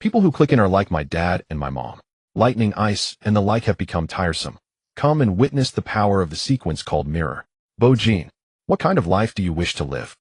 People who click in are like my dad and my mom. Lightning, ice, and the like have become tiresome. Come and witness the power of the sequence called Mirror. Bo-jin, what kind of life do you wish to live?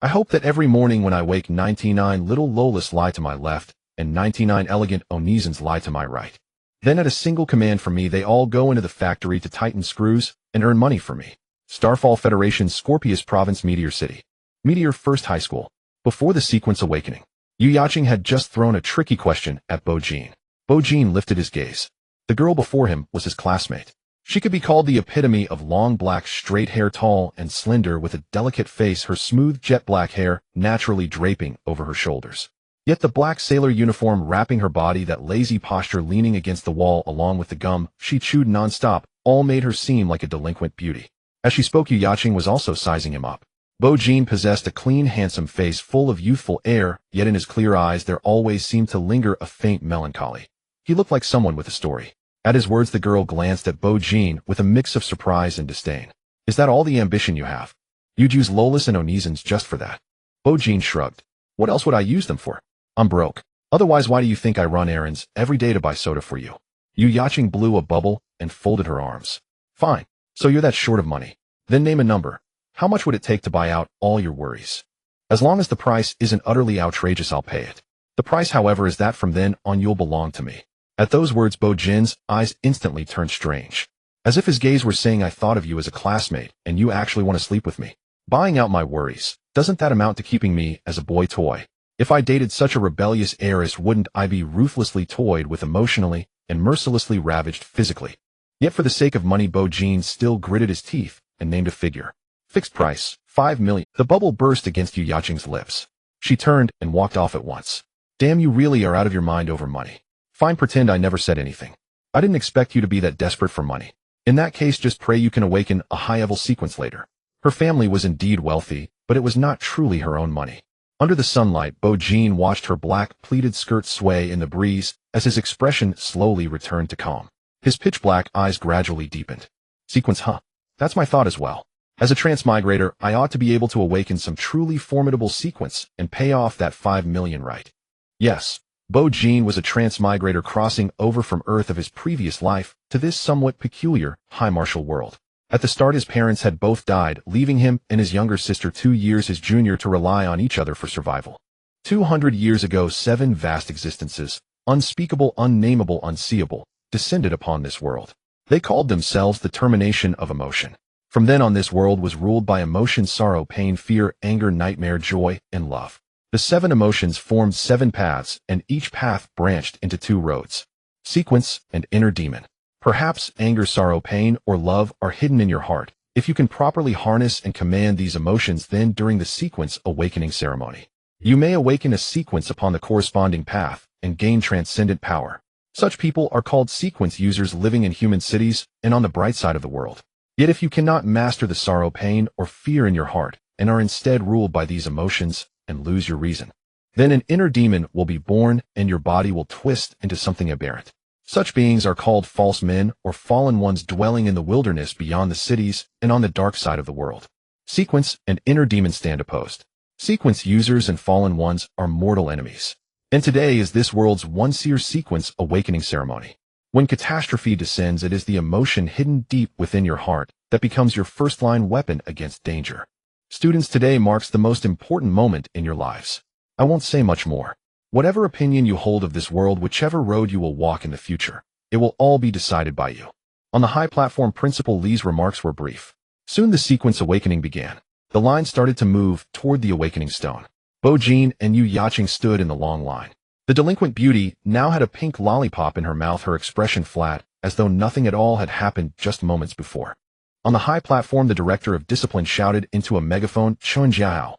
I hope that every morning when I wake 99 little Lolas lie to my left, and 99 elegant Onizans lie to my right. Then at a single command from me they all go into the factory to tighten screws and earn money for me. Starfall Federation, Scorpius Province, Meteor City. Meteor First High School. Before the sequence awakening, Yu Yacheng had just thrown a tricky question at Bo-jin. Bo-jin lifted his gaze. The girl before him was his classmate. She could be called the epitome of long black straight hair, tall and slender with a delicate face, her smooth jet black hair naturally draping over her shoulders. Yet the black sailor uniform wrapping her body, that lazy posture leaning against the wall along with the gum she chewed nonstop, all made her seem like a delinquent beauty. As she spoke, Yu Yacheng was also sizing him up. Bo-jin possessed a clean, handsome face full of youthful air, yet in his clear eyes there always seemed to linger a faint melancholy. He looked like someone with a story. At his words, the girl glanced at Bo-jin with a mix of surprise and disdain. Is that all the ambition you have? You'd use Lolas and Onizans just for that? Bo-jin shrugged. What else would I use them for? I'm broke. Otherwise, why do you think I run errands every day to buy soda for you? Yu Yacheng blew a bubble and folded her arms. Fine. So you're that short of money. Then name a number. How much would it take to buy out all your worries? As long as the price isn't utterly outrageous, I'll pay it. The price, however, is that from then on you'll belong to me. At those words, Bo-jin's eyes instantly turned strange. As if his gaze were saying, I thought of you as a classmate, and you actually want to sleep with me. Buying out my worries, doesn't that amount to keeping me as a boy toy? If I dated such a rebellious heiress, wouldn't I be ruthlessly toyed with emotionally and mercilessly ravaged physically? Yet for the sake of money, Bo-jin still gritted his teeth and named a figure. Fixed price, 5 million. The bubble burst against Yu Yacheng's lips. She turned and walked off at once. Damn, you really are out of your mind over money. Fine, pretend I never said anything. I didn't expect you to be that desperate for money. In that case, just pray you can awaken a high-level sequence later. Her family was indeed wealthy, but it was not truly her own money. Under the sunlight, Bo-jin watched her black pleated skirt sway in the breeze as his expression slowly returned to calm. His pitch-black eyes gradually deepened. Sequence, huh? That's my thought as well. As a transmigrator, I ought to be able to awaken some truly formidable sequence and pay off that 5 million, right? Yes. Bo-jin was a transmigrator crossing over from Earth of his previous life to this somewhat peculiar, high martial world. At the start, his parents had both died, leaving him and his younger sister 2 years his junior to rely on each other for survival. 200 years ago, 7 vast existences, unspeakable, unnameable, unseeable, descended upon this world. They called themselves the termination of emotion. From then on, this world was ruled by emotion: sorrow, pain, fear, anger, nightmare, joy, and love. The 7 emotions formed 7 paths, and each path branched into 2 roads. Sequence and inner demon. Perhaps anger, sorrow, pain, or love are hidden in your heart. If you can properly harness and command these emotions, then during the sequence awakening ceremony, you may awaken a sequence upon the corresponding path and gain transcendent power. Such people are called sequence users living in human cities and on the bright side of the world. Yet if you cannot master the sorrow, pain, or fear in your heart, and are instead ruled by these emotions and lose your reason, then an inner demon will be born and your body will twist into something aberrant. Such beings are called false men or fallen ones, dwelling in the wilderness beyond the cities and on the dark side of the world. Sequence and inner demon stand opposed. Sequence users and fallen ones are mortal enemies. And today is this world's one-seer sequence awakening ceremony. When catastrophe descends, it is the emotion hidden deep within your heart that becomes your first-line weapon against danger. Students, today marks the most important moment in your lives. I won't say much more. Whatever opinion you hold of this world, whichever road you will walk in the future, it will all be decided by you. On the high platform, Principal Lee's remarks were brief. Soon the sequence awakening began. The line started to move toward the awakening stone. Bo-jin and Yu Yacheng stood in the long line. The delinquent beauty now had a pink lollipop in her mouth, her expression flat, as though nothing at all had happened just moments before. On the high platform, the director of discipline shouted into a megaphone, Chun Jiao.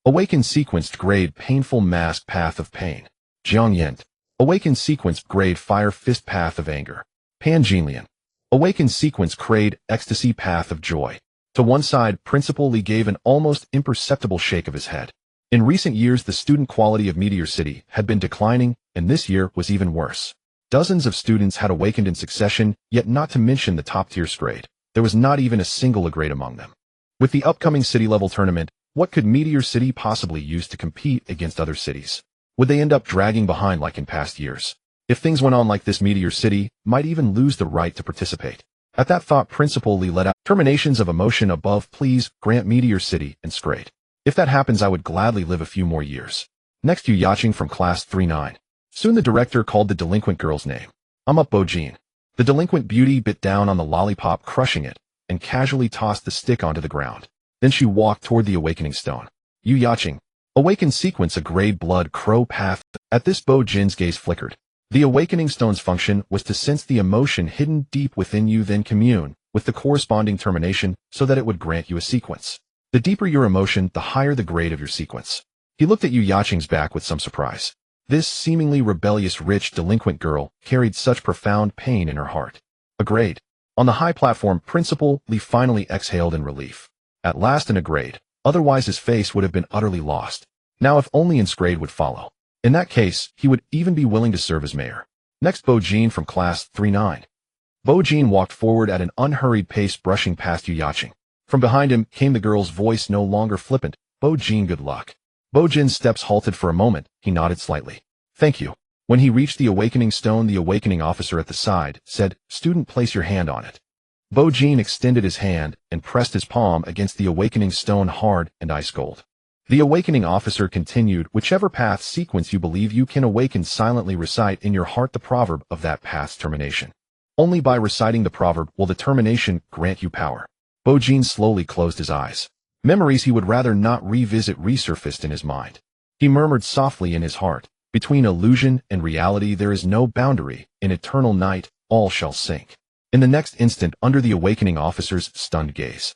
Awaken sequenced grade painful mask path of pain. Jiang Yent. Awaken sequence grade fire fist path of anger. Pan Jinlian. Awaken sequence grade ecstasy path of joy. To one side, Principal Lee gave an almost imperceptible shake of his head. In recent years, the student quality of Meteor City had been declining, and this year was even worse. Dozens of students had awakened in succession, yet not to mention the top-tier grade. There was not even a single A grade among them. With the upcoming city-level tournament, what could Meteor City possibly use to compete against other cities? Would they end up dragging behind like in past years? If things went on like this, Meteor City might even lose the right to participate. At that thought, Principal Lee let out terminations of emotion above. Please grant Meteor City and Scrade. If that happens, I would gladly live a few more years. Next, Yu Yaching from class 3-9. Soon the director called the delinquent girl's name. I'm up, Bo-jin. The delinquent beauty bit down on the lollipop, crushing it, and casually tossed the stick onto the ground. Then she walked toward the awakening stone. Yu Yaching. Awakened sequence, a gray blood crow path. At this, Bo-jin's gaze flickered. The awakening stone's function was to sense the emotion hidden deep within you, then commune with the corresponding termination so that it would grant you a sequence. The deeper your emotion, the higher the grade of your sequence. He looked at Yu Yaching's back with some surprise. This seemingly rebellious, rich, delinquent girl carried such profound pain in her heart. A grade. On the high platform, Principal Lee finally exhaled in relief. At last, a grade. Otherwise his face would have been utterly lost. Now if only an grade would follow. In that case, he would even be willing to serve as mayor. Next, Bo-jin from class 3-9. Bo-jin walked forward at an unhurried pace, brushing past Yu Yaching. From behind him came the girl's voice, no longer flippant. Bo-jin, good luck. Bo-jin's steps halted for a moment. He nodded slightly. Thank you. When he reached the awakening stone, the awakening officer at the side said, Student, place your hand on it. Bo-jin extended his hand and pressed his palm against the awakening stone, hard and ice cold. The awakening officer continued, whichever path sequence you believe you can awaken, silently recite in your heart the proverb of that path's termination. Only by reciting the proverb will the termination grant you power. Bo-jin slowly closed his eyes. Memories he would rather not revisit resurfaced in his mind. He murmured softly in his heart, between illusion and reality there is no boundary, in eternal night all shall sink. In the next instant, under the awakening officer's stunned gaze,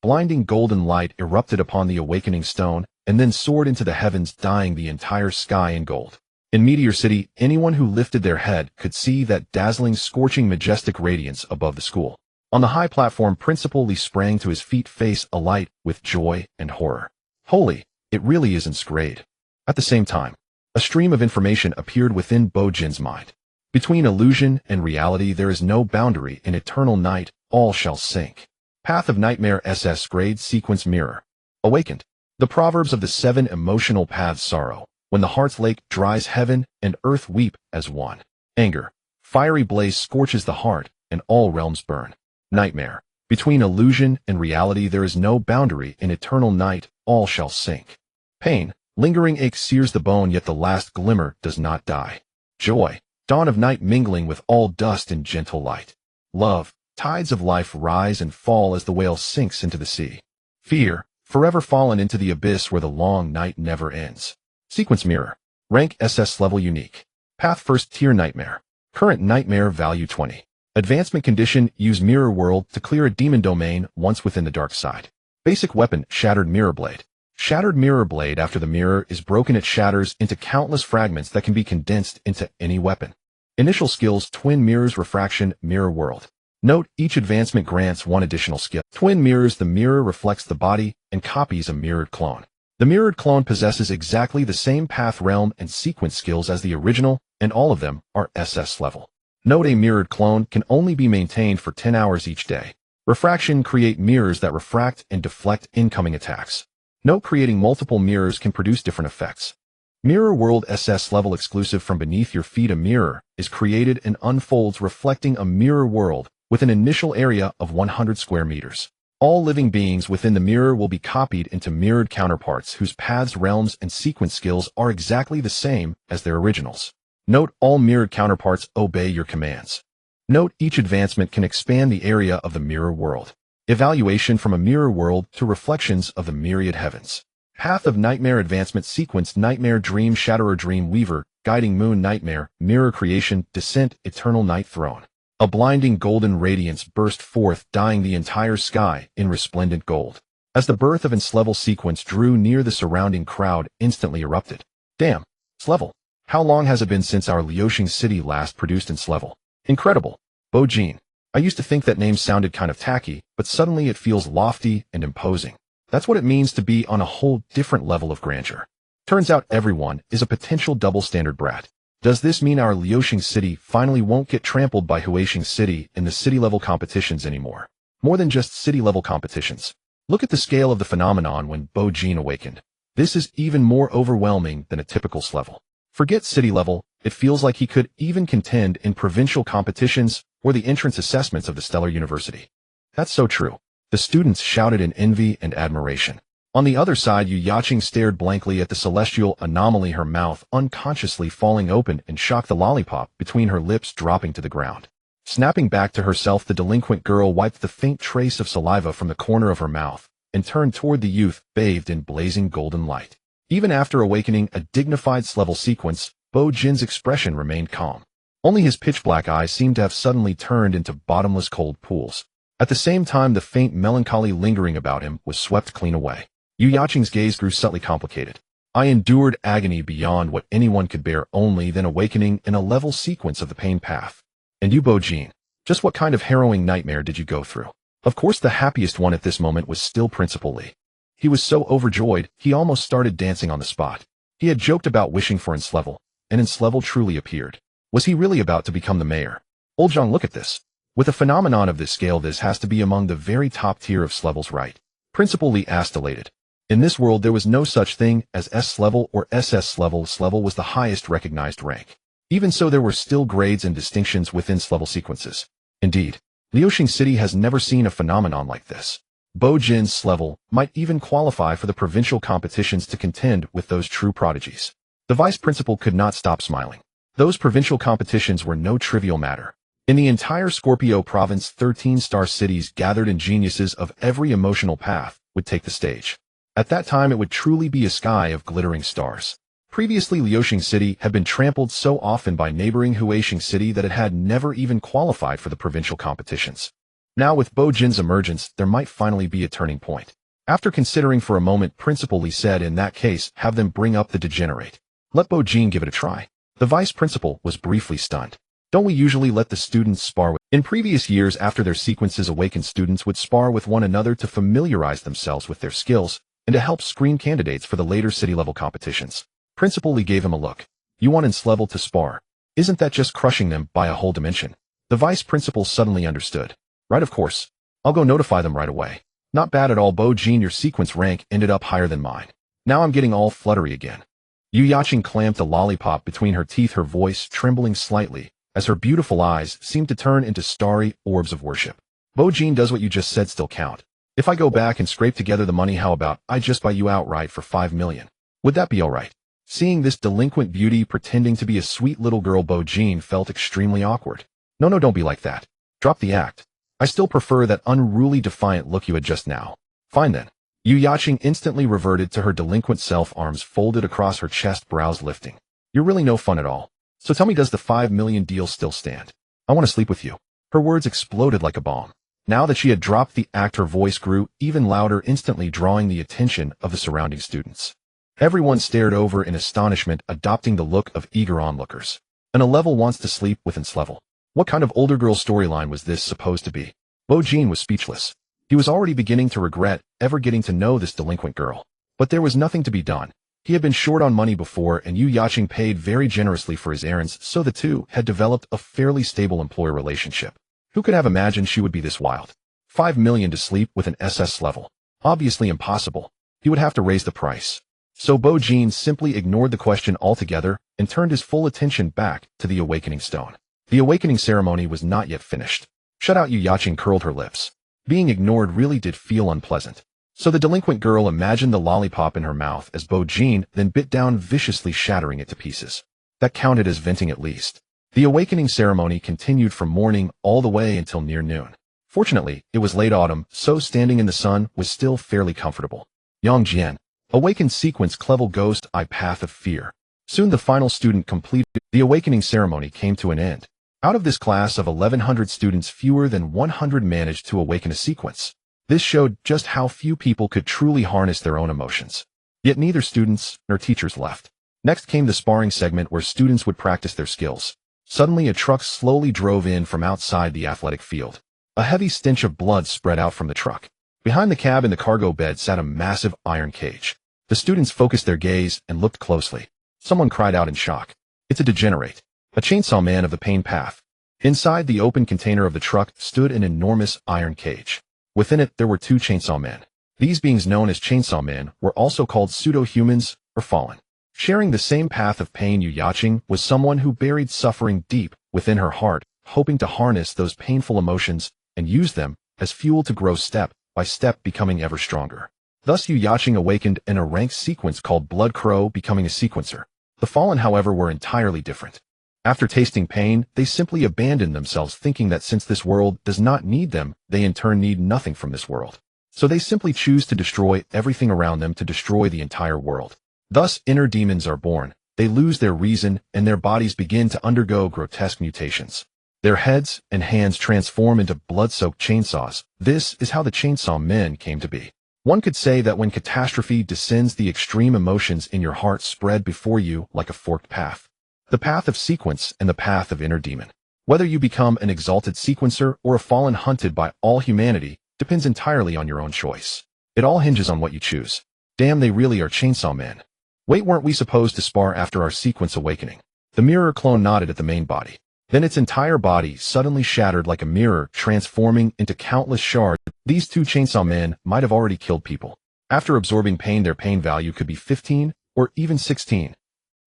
blinding golden light erupted upon the awakening stone, and then soared into the heavens, dyeing the entire sky in gold. In Meteor City, anyone who lifted their head could see that dazzling, scorching, majestic radiance above the school. On the high platform, Principal Lee sprang to his feet, face alight with joy and horror. Holy, it really isn't Scrade. At the same time, a stream of information appeared within Bo-jin's mind. Between illusion and reality there is no boundary, in eternal night all shall sink. Path of Nightmare SS-rank Sequence Mirror. Awakened. The proverbs of the 7 emotional paths: sorrow, when the heart's lake dries, heaven and earth weep as one. Anger, fiery blaze scorches the heart, and all realms burn. Nightmare, between illusion and reality there is no boundary, in eternal night all shall sink. Pain, lingering ache sears the bone, yet the last glimmer does not die. Joy, dawn of night mingling with all dust in gentle light. Love, tides of life rise and fall as the whale sinks into the sea. Fear, forever fallen into the abyss where the long night never ends. Sequence Mirror. Rank SS level unique. Path first tier Nightmare. Current Nightmare value 20. Advancement condition: use Mirror World to clear a demon domain once within the dark side. Basic weapon: Shattered Mirror Blade. Shattered Mirror Blade, after the mirror is broken it shatters into countless fragments that can be condensed into any weapon. Initial skills: Twin Mirrors, Refraction, Mirror World. Note, each advancement grants one additional skill. Twin Mirrors: the mirror reflects the body and copies a mirrored clone. The mirrored clone possesses exactly the same path, realm, and sequence skills as the original, and all of them are SS level. Note, a mirrored clone can only be maintained for 10 hours each day. Refraction: create mirrors that refract and deflect incoming attacks. Note, creating multiple mirrors can produce different effects. Mirror World SS level exclusive: from beneath your feet a mirror is created and unfolds, reflecting a mirror world with an initial area of 100 square meters. All living beings within the mirror will be copied into mirrored counterparts whose paths, realms, and sequence skills are exactly the same as their originals. Note, all mirrored counterparts obey your commands. Note, each advancement can expand the area of the mirror world. Evaluation: from a mirror world to reflections of the myriad heavens. Path of Nightmare advancement sequence: Nightmare Dream Shatterer, Dream Weaver, Guiding Moon Nightmare, Mirror Creation, Descent, Eternal Night Throne. A blinding golden radiance burst forth, dyeing the entire sky in resplendent gold. As the birth of S-level sequence drew near, the surrounding crowd instantly erupted. Damn, S-level. How long has it been since our Liuxing City last produced S-level? Incredible. Bo-jin. I used to think that name sounded kind of tacky, but suddenly it feels lofty and imposing. That's what it means to be on a whole different level of grandeur. Turns out everyone is a potential double standard brat. Does this mean our Liuxing City finally won't get trampled by Huaxing City in the city-level competitions anymore? More than just city-level competitions. Look at the scale of the phenomenon when Bo-jin awakened. This is even more overwhelming than a typical S-level. Forget city level, it feels like he could even contend in provincial competitions or the entrance assessments of the Stellar University. That's so true. The students shouted in envy and admiration. On the other side, Yu Yaqing stared blankly at the celestial anomaly, her mouth unconsciously falling open in shock, the lollipop between her lips dropping to the ground. Snapping back to herself, the delinquent girl wiped the faint trace of saliva from the corner of her mouth and turned toward the youth, bathed in blazing golden light. Even after awakening a dignified level sequence, Bo Jin's expression remained calm. Only his pitch-black eyes seemed to have suddenly turned into bottomless cold pools. At the same time, the faint melancholy lingering about him was swept clean away. Yu Yaqing's gaze grew subtly complicated. I endured agony beyond what anyone could bear, only then awakening in a level sequence of the pain path. And you, Bo Jin, just what kind of harrowing nightmare did you go through? Of course, the happiest one at this moment was still Principal Li. He was so overjoyed, he almost started dancing on the spot. He had joked about wishing for level, and level truly appeared. Was he really about to become the mayor? Old Zhang, look at this. With a phenomenon of this scale, this has to be among the very top tier of levels, right? Principal Li asked, elated. In this world, there was no such thing as S-level or SS level. S-level was the highest recognized rank. Even so, there were still grades and distinctions within level sequences. Indeed, Liuxing City has never seen a phenomenon like this. Bo Jin's level might even qualify for the provincial competitions to contend with those true prodigies. The vice principal could not stop smiling. Those provincial competitions were no trivial matter. In the entire Scorpio province, 13-star cities gathered and geniuses of every emotional path would take the stage. At that time, it would truly be a sky of glittering stars. Previously, Liuxing City had been trampled so often by neighboring Huaxing City that it had never even qualified for the provincial competitions. Now, with Bo Jin's emergence, there might finally be a turning point. After considering for a moment, Principal Li said, in that case, have them bring up the degenerate. Let Bo Jin give it a try. The vice principal was briefly stunned. Don't we usually let the students spar with? In previous years, after their sequences awakened, students would spar with one another to familiarize themselves with their skills and to help screen candidates for the later city-level competitions. Principal Li gave him a look. You want level to spar? Isn't that just crushing them by a whole dimension? The vice principal suddenly understood. Right, of course. I'll go notify them right away. Not bad at all, Bo Jin, your sequence rank ended up higher than mine. Now I'm getting all fluttery again. Yu Yaqing clamped a lollipop between her teeth, her voice trembling slightly, as her beautiful eyes seemed to turn into starry orbs of worship. Bo Jin, does what you just said still count? If I go back and scrape together the money, how about I just buy you outright for 5 million? Would that be alright? Seeing this delinquent beauty pretending to be a sweet little girl, Bo Jin felt extremely awkward. No, don't be like that. Drop the act. I still prefer that unruly defiant look you had just now. Fine then. Yu Yaqing instantly reverted to her delinquent self, arms folded across her chest, brows lifting. You're really no fun at all. So tell me, does the 5 million deal still stand? I want to sleep with you. Her words exploded like a bomb. Now that she had dropped the act, her voice grew even louder, instantly drawing the attention of the surrounding students. Everyone stared over in astonishment, adopting the look of eager onlookers. An level wants to sleep with level. What kind of older girl storyline was this supposed to be? Bo Jin was speechless. He was already beginning to regret ever getting to know this delinquent girl. But there was nothing to be done. He had been short on money before, and Yu Yaqing paid very generously for his errands, so the two had developed a fairly stable employer relationship. Who could have imagined she would be this wild? 5 million to sleep with an SS level. Obviously impossible. He would have to raise the price. So Bo Jin simply ignored the question altogether and turned his full attention back to the awakening stone. The awakening ceremony was not yet finished. Shut out, Yu Yaqing curled her lips. Being ignored really did feel unpleasant. So the delinquent girl imagined the lollipop in her mouth as Bo Jin then bit down, viciously shattering it to pieces. That counted as venting at least. The awakening ceremony continued from morning all the way until near noon. Fortunately, it was late autumn, so standing in the sun was still fairly comfortable. Yang Jian. Awakened sequence Clevel Ghost Eye Path of Fear. Soon the final student completed. The awakening ceremony came to an end. Out of this class of 1,100 students, fewer than 100 managed to awaken a sequence. This showed just how few people could truly harness their own emotions. Yet neither students nor teachers left. Next came the sparring segment where students would practice their skills. Suddenly a truck slowly drove in from outside the athletic field. A heavy stench of blood spread out from the truck. Behind the cab in the cargo bed sat a massive iron cage. The students focused their gaze and looked closely. Someone cried out in shock. It's a degenerate. A chainsaw man of the pain path. Inside the open container of the truck stood an enormous iron cage. Within it there were 2 chainsaw men. These beings, known as chainsaw men, were also called pseudo-humans or fallen. Sharing the same path of pain, Yu Yaqing was someone who buried suffering deep within her heart, hoping to harness those painful emotions and use them as fuel to grow step by step, becoming ever stronger. Thus Yu Yaqing awakened in a rank sequence called Blood Crow, becoming a sequencer. The fallen, however, were entirely different. After tasting pain, they simply abandoned themselves, thinking that since this world does not need them, they in turn need nothing from this world. So they simply choose to destroy everything around them, to destroy the entire world. Thus inner demons are born, they lose their reason, and their bodies begin to undergo grotesque mutations. Their heads and hands transform into blood-soaked chainsaws. This is how the Chainsaw Men came to be. One could say that when catastrophe descends, the extreme emotions in your heart spread before you like a forked path. The path of sequence and the path of inner demon. Whether you become an exalted sequencer or a fallen hunted by all humanity depends entirely on your own choice. It all hinges on what you choose. Damn, they really are Chainsaw Men. Wait, weren't we supposed to spar after our sequence awakening? The mirror clone nodded at the main body. Then its entire body suddenly shattered like a mirror, transforming into countless shards. These two Chainsaw Men might have already killed people. After absorbing pain, their pain value could be 15 or even 16.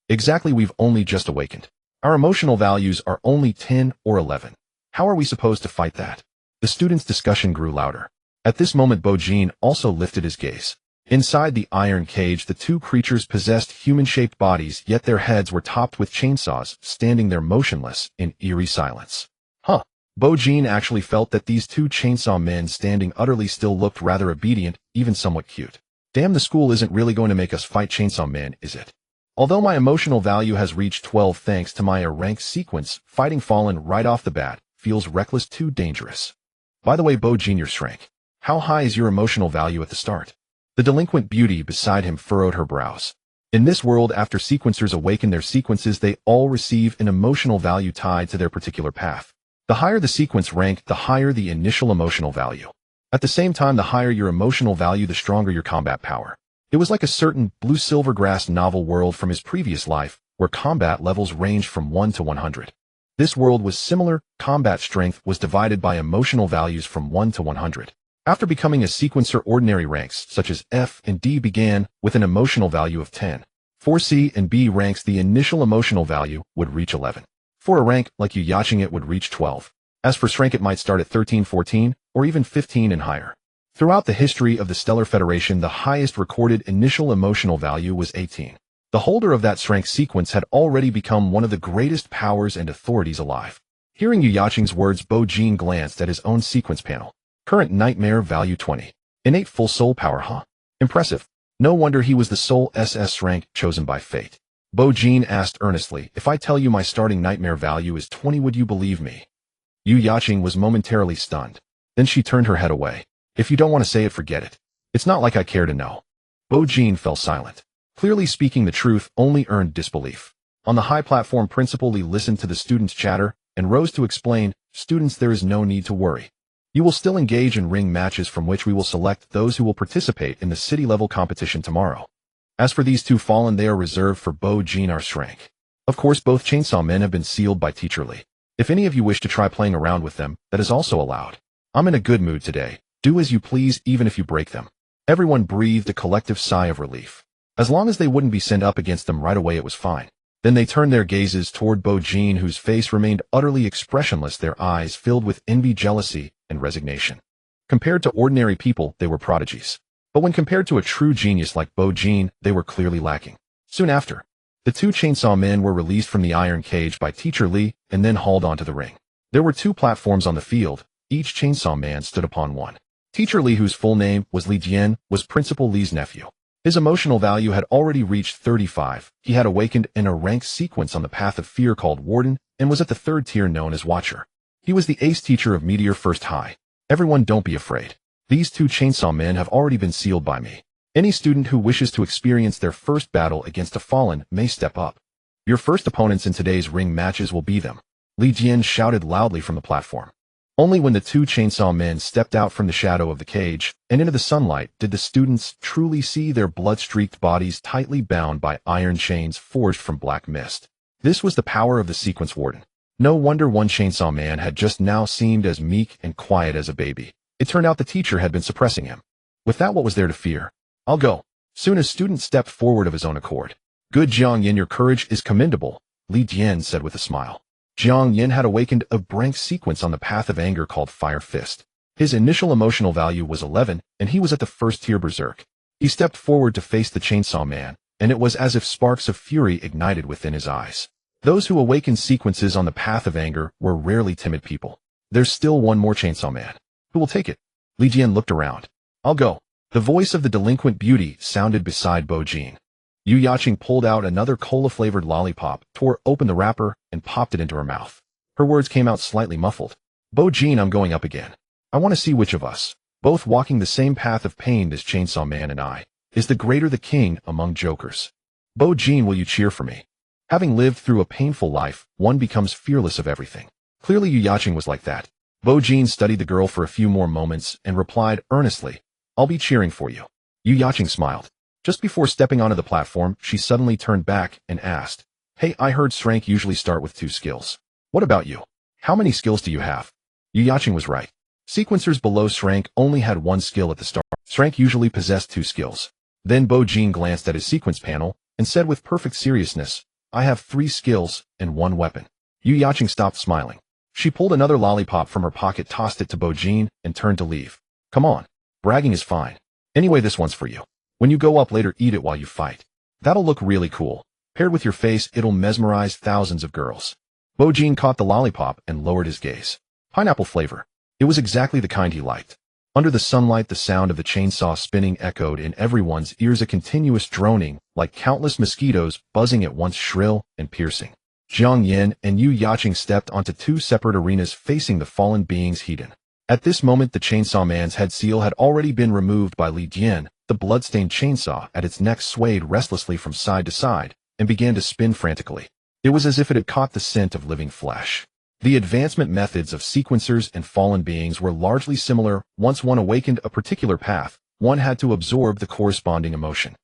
Exactly, we've only just awakened. Our emotional values are only 10 or 11. How are we supposed to fight that? The students' discussion grew louder. At this moment, Bo-jin also lifted his gaze. Inside the iron cage, the two creatures possessed human-shaped bodies, yet their heads were topped with chainsaws, standing there motionless in eerie silence. Bo-jin actually felt that these two Chainsaw Men standing utterly still looked rather obedient, even somewhat cute. Damn, the school isn't really going to make us fight Chainsaw Men, is it? Although my emotional value has reached 12 thanks to my rank sequence, fighting Fallen right off the bat feels reckless, too dangerous. By the way, Bo-jin, your rank. How high is your emotional value at the start? The delinquent beauty beside him furrowed her brows. In this world, after sequencers awaken their sequences, they all receive an emotional value tied to their particular path. The higher the sequence rank, the higher the initial emotional value. At the same time, the higher your emotional value, the stronger your combat power. It was like a certain Blue Silvergrass novel world from his previous life, where combat levels ranged from 1 to 100. This world was similar. Combat strength was divided by emotional values from 1 to 100. After becoming a sequencer, ordinary ranks, such as F and D, began with an emotional value of 10. For C and B ranks, the initial emotional value would reach 11. For a rank like Yu Yaqing, it would reach 12. As for rank, it might start at 13, 14, or even 15 and higher. Throughout the history of the Stellar Federation, the highest recorded initial emotional value was 18. The holder of that rank sequence had already become one of the greatest powers and authorities alive. Hearing Yu Yaqing's words, Bo-jin glanced at his own sequence panel. Current nightmare value 20. Innate full soul power, huh? Impressive. No wonder he was the sole SS rank chosen by fate. Bo-jin asked earnestly, if I tell you my starting nightmare value is 20, would you believe me? Yu Yaqing was momentarily stunned. Then she turned her head away. If you don't want to say it, forget it. It's not like I care to know. Bo-jin fell silent. Clearly speaking the truth only earned disbelief. On the high platform, Principal Lee listened to the students' chatter and rose to explain, students, there is no need to worry. You will still engage in ring matches from which we will select those who will participate in the city-level competition tomorrow. As for these two fallen, they are reserved for Bo-jin, our rank. Of course, both Chainsaw Men have been sealed by Teacher Lee. If any of you wish to try playing around with them, that is also allowed. I'm in a good mood today. Do as you please, even if you break them. Everyone breathed a collective sigh of relief. As long as they wouldn't be sent up against them right away, it was fine. Then they turned their gazes toward Bo-jin, whose face remained utterly expressionless, their eyes filled with envy, jealousy, and resignation. Compared to ordinary people, they were prodigies. But when compared to a true genius like Bo-jin, they were clearly lacking. Soon after, the two Chainsaw Men were released from the iron cage by Teacher Lee and then hauled onto the ring. There were two platforms on the field. Each Chainsaw Man stood upon one. Teacher Lee, whose full name was Li Jian, was Principal Lee's nephew. His emotional value had already reached 35. He had awakened in a rank sequence on the path of fear called Warden and was at the third tier known as Watcher. He was the ace teacher of Meteor First High. Everyone, don't be afraid. These two Chainsaw Men have already been sealed by me. Any student who wishes to experience their first battle against a fallen may step up. Your first opponents in today's ring matches will be them. Li Jian shouted loudly from the platform. Only when the two Chainsaw Men stepped out from the shadow of the cage and into the sunlight did the students truly see their blood-streaked bodies tightly bound by iron chains forged from black mist. This was the power of the Sequence Warden. No wonder one Chainsaw Man had just now seemed as meek and quiet as a baby. It turned out the teacher had been suppressing him. With that, what was there to fear? I'll go. Soon a student stepped forward of his own accord. Good Jiang Yin, your courage is commendable, Li Dian said with a smile. Jiang Yin had awakened a rank sequence on the path of anger called Fire Fist. His initial emotional value was 11, and he was at the first tier berserk. He stepped forward to face the Chainsaw Man, and it was as if sparks of fury ignited within his eyes. Those who awakened sequences on the path of anger were rarely timid people. There's still one more Chainsaw Man. Who will take it? Li Jian looked around. I'll go. The voice of the delinquent beauty sounded beside Bo Jin. Yu Yaqing pulled out another cola-flavored lollipop, tore open the wrapper, and popped it into her mouth. Her words came out slightly muffled. Bo Jin, I'm going up again. I want to see which of us, both walking the same path of pain as Chainsaw Man and I, is the greater the king among jokers. Bo Jin, will you cheer for me? Having lived through a painful life, one becomes fearless of everything. Clearly Yu Yaqing was like that. Bo Jin studied the girl for a few more moments and replied earnestly, I'll be cheering for you. Yu Yaqing smiled. Just before stepping onto the platform, she suddenly turned back and asked, Hey, I heard SSS-rank usually start with 2 skills. What about you? How many skills do you have? Yu Yaqing was right. Sequencers below SSS-rank only had 1 skill at the start. SSS-rank usually possessed 2 skills. Then Bo Jin glanced at his sequence panel and said with perfect seriousness, I have 3 skills and 1 weapon. Yu Yaqing stopped smiling. She pulled another lollipop from her pocket, tossed it to Bo Jin, and turned to leave. Come on. Bragging is fine. Anyway, this one's for you. When you go up later, eat it while you fight. That'll look really cool. Paired with your face, it'll mesmerize thousands of girls. Bo Jin caught the lollipop and lowered his gaze. Pineapple flavor. It was exactly the kind he liked. Under the sunlight, the sound of the chainsaw spinning echoed in everyone's ears, a continuous droning, like countless mosquitoes buzzing at once, shrill and piercing. Jiang Yin and Yu Yaqing stepped onto 2 separate arenas facing the fallen beings hidden. At this moment, the Chainsaw Man's head seal had already been removed by Li Dian. The blood-stained chainsaw at its neck swayed restlessly from side to side and began to spin frantically. It was as if it had caught the scent of living flesh. The advancement methods of sequencers and fallen beings were largely similar. Once one awakened a particular path, one had to absorb the corresponding emotion.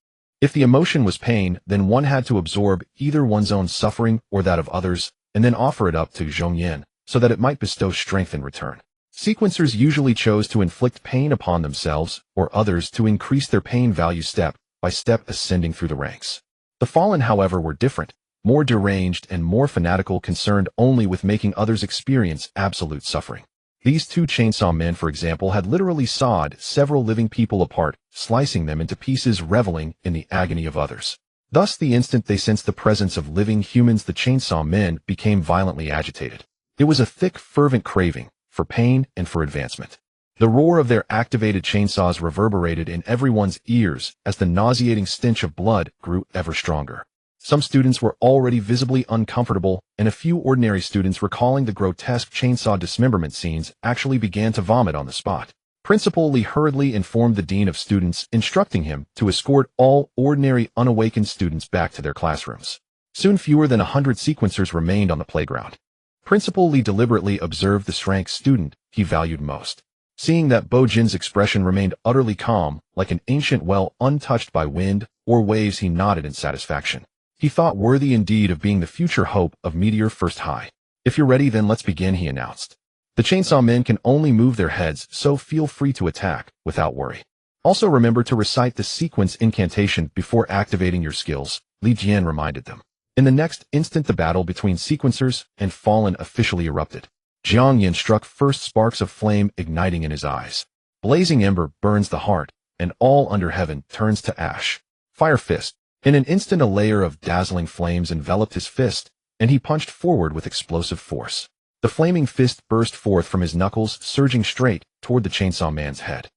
If the emotion was pain, then one had to absorb either one's own suffering or that of others, and then offer it up to Zhongyan, so that it might bestow strength in return. Sequencers usually chose to inflict pain upon themselves or others to increase their pain value step by step, ascending through the ranks. The fallen, however, were different, more deranged and more fanatical, concerned only with making others experience absolute suffering. These 2 chainsaw men, for example, had literally sawed several living people apart, slicing them into pieces, reveling in the agony of others. Thus, the instant they sensed the presence of living humans, the chainsaw men became violently agitated. It was a thick, fervent craving for pain and for advancement. The roar of their activated chainsaws reverberated in everyone's ears as the nauseating stench of blood grew ever stronger. Some students were already visibly uncomfortable, and a few ordinary students, recalling the grotesque chainsaw dismemberment scenes, actually began to vomit on the spot. Principal Li hurriedly informed the dean of students, instructing him to escort all ordinary unawakened students back to their classrooms. Soon fewer than 100 sequencers remained on the playground. Principal Li deliberately observed the SSS-rank student he valued most. Seeing that Bo Jin's expression remained utterly calm, like an ancient well untouched by wind or waves, he nodded in satisfaction. He thought worthy indeed of being the future hope of Meteor First High. If you're ready, then let's begin, he announced. The chainsaw men can only move their heads, so feel free to attack without worry. Also remember to recite the sequence incantation before activating your skills, Li Jian reminded them. In the next instant, the battle between sequencers and fallen officially erupted. Jiang Yin struck first, sparks of flame igniting in his eyes. Blazing ember burns the heart, and all under heaven turns to ash. Fire Fist. In an instant, a layer of dazzling flames enveloped his fist, and he punched forward with explosive force. The flaming fist burst forth from his knuckles, surging straight toward the chainsaw man's head.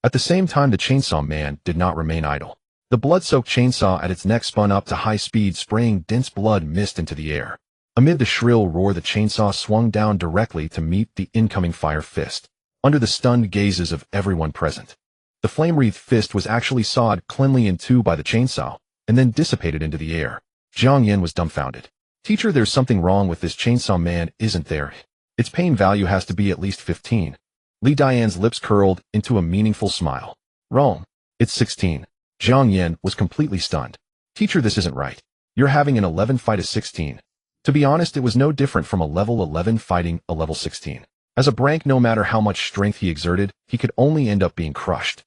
At the same time, the chainsaw man did not remain idle. The blood-soaked chainsaw at its neck spun up to high speed, spraying dense blood mist into the air. Amid the shrill roar, the chainsaw swung down directly to meet the incoming Fire Fist, under the stunned gazes of everyone present. The flame-wreathed fist was actually sawed cleanly in 2 by the chainsaw, and then dissipated into the air. Jiang Yin was dumbfounded. Teacher, there's something wrong with this chainsaw man, isn't there? Its pain value has to be at least 15. Li Dian's lips curled into a meaningful smile. Wrong. It's 16. Jiang Yin was completely stunned. Teacher, this isn't right. You're having an 11 fight a 16. To be honest, it was no different from a level 11 fighting a level 16. As a Brank, no matter how much strength he exerted, he could only end up being crushed.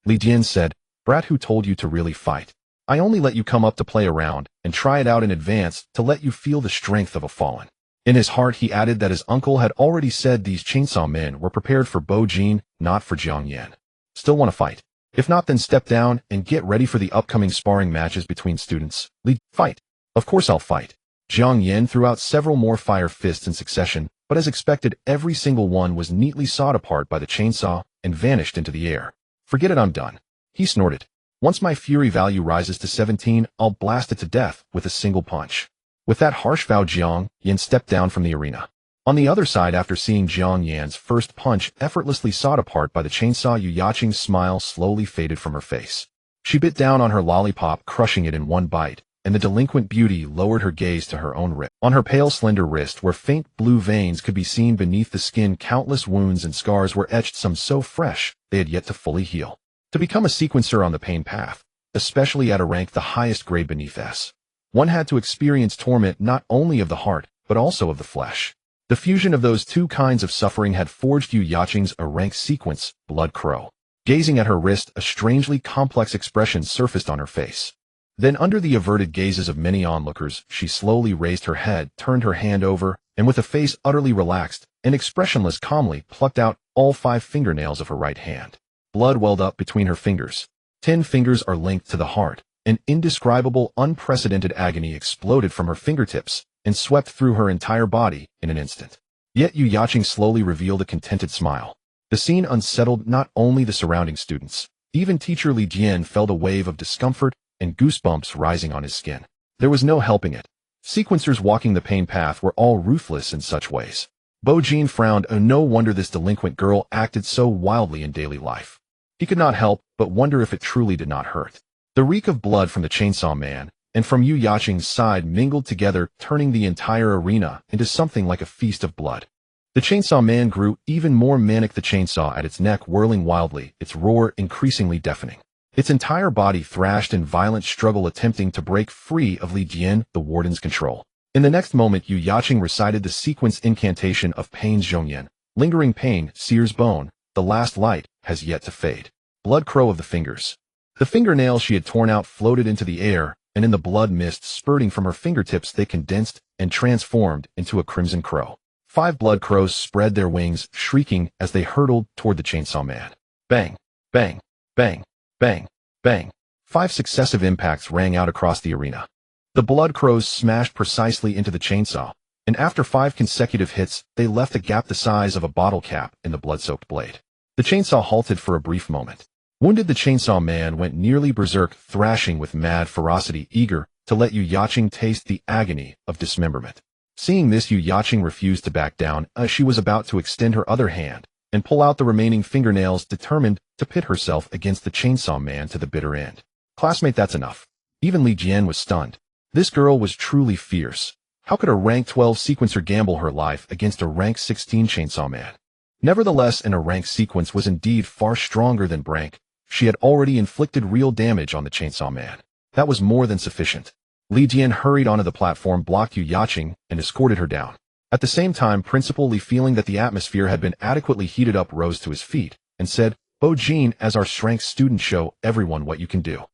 Li Dian said, Brat, who told you to really fight? I only let you come up to play around and try it out in advance to let you feel the strength of a fallen. In his heart, he added that his uncle had already said these chainsaw men were prepared for Bo Jin, not for Jiang Yan. Still want to fight? If not, then step down and get ready for the upcoming sparring matches between students. Fight. Of course I'll fight. Jiang Yan threw out several more fire fists in succession, but as expected, every single one was neatly sawed apart by the chainsaw and vanished into the air. Forget it, I'm done. He snorted. Once my fury value rises to 17, I'll blast it to death with a single punch. With that harsh vow, Jiang Yan stepped down from the arena. On the other side, after seeing Jiang Yan's first punch effortlessly sawed apart by the chainsaw, Yu Yaqing's smile slowly faded from her face. She bit down on her lollipop, crushing it in one bite, and the delinquent beauty lowered her gaze to her own wrist. On her pale, slender wrist, where faint blue veins could be seen beneath the skin, countless wounds and scars were etched, some so fresh they had yet to fully heal. To become a sequencer on the pain path, especially at a rank the highest grade beneath S, one had to experience torment not only of the heart, but also of the flesh. The fusion of those two kinds of suffering had forged Yu Yaqing's a rank sequence, Blood Crow. Gazing at her wrist, a strangely complex expression surfaced on her face. Then, under the averted gazes of many onlookers, she slowly raised her head, turned her hand over, and with a face utterly relaxed and expressionless, calmly plucked out all 5 fingernails of her right hand. Blood welled up between her fingers. 10 fingers are linked to the heart. An indescribable, unprecedented agony exploded from her fingertips and swept through her entire body in an instant. Yet Yu Yaqing slowly revealed a contented smile. The scene unsettled not only the surrounding students. Even teacher Li Jian felt a wave of discomfort and goosebumps rising on his skin. There was no helping it. Sequencers walking the pain path were all ruthless in such ways. Bo Jin frowned. Oh, no wonder this delinquent girl acted so wildly in daily life. He could not help but wonder if it truly did not hurt. The reek of blood from the chainsaw man and from Yu Yaqing's side mingled together, turning the entire arena into something like a feast of blood. The chainsaw man grew even more manic, the chainsaw at its neck whirling wildly, its roar increasingly deafening. Its entire body thrashed in violent struggle, attempting to break free of Li Jian, the warden's control. In the next moment, Yu Yaqing recited the sequence incantation of Pain's Zhongyan. Lingering pain sears bone, the last light has yet to fade. Blood Crow of the fingers. The fingernails she had torn out floated into the air, and in the blood mist spurting from her fingertips they condensed and transformed into a crimson crow. 5 blood crows spread their wings, shrieking as they hurtled toward the chainsaw man. Bang! Bang! Bang! Bang! Bang! 5 successive impacts rang out across the arena. The blood crows smashed precisely into the chainsaw, and after 5 consecutive hits, they left a gap the size of a bottle cap in the blood-soaked blade. The chainsaw halted for a brief moment. Wounded, the chainsaw man went nearly berserk, thrashing with mad ferocity, eager to let Yu Yaqing taste the agony of dismemberment. Seeing this, Yu Yaqing refused to back down. She was about to extend her other hand and pull out the remaining fingernails, determined to pit herself against the chainsaw man to the bitter end. Classmate, that's enough. Even Li Jian was stunned. This girl was truly fierce. How could a rank 12 sequencer gamble her life against a rank 16 chainsaw man? Nevertheless, in a rank sequence was indeed far stronger than rank. She had already inflicted real damage on the chainsaw man. That was more than sufficient. Li Jian hurried onto the platform, blocked Yu Yaqing, and escorted her down. At the same time, Principal Li, feeling that the atmosphere had been adequately heated up, rose to his feet and said, Bo Jin, as our strength student, show everyone what you can do.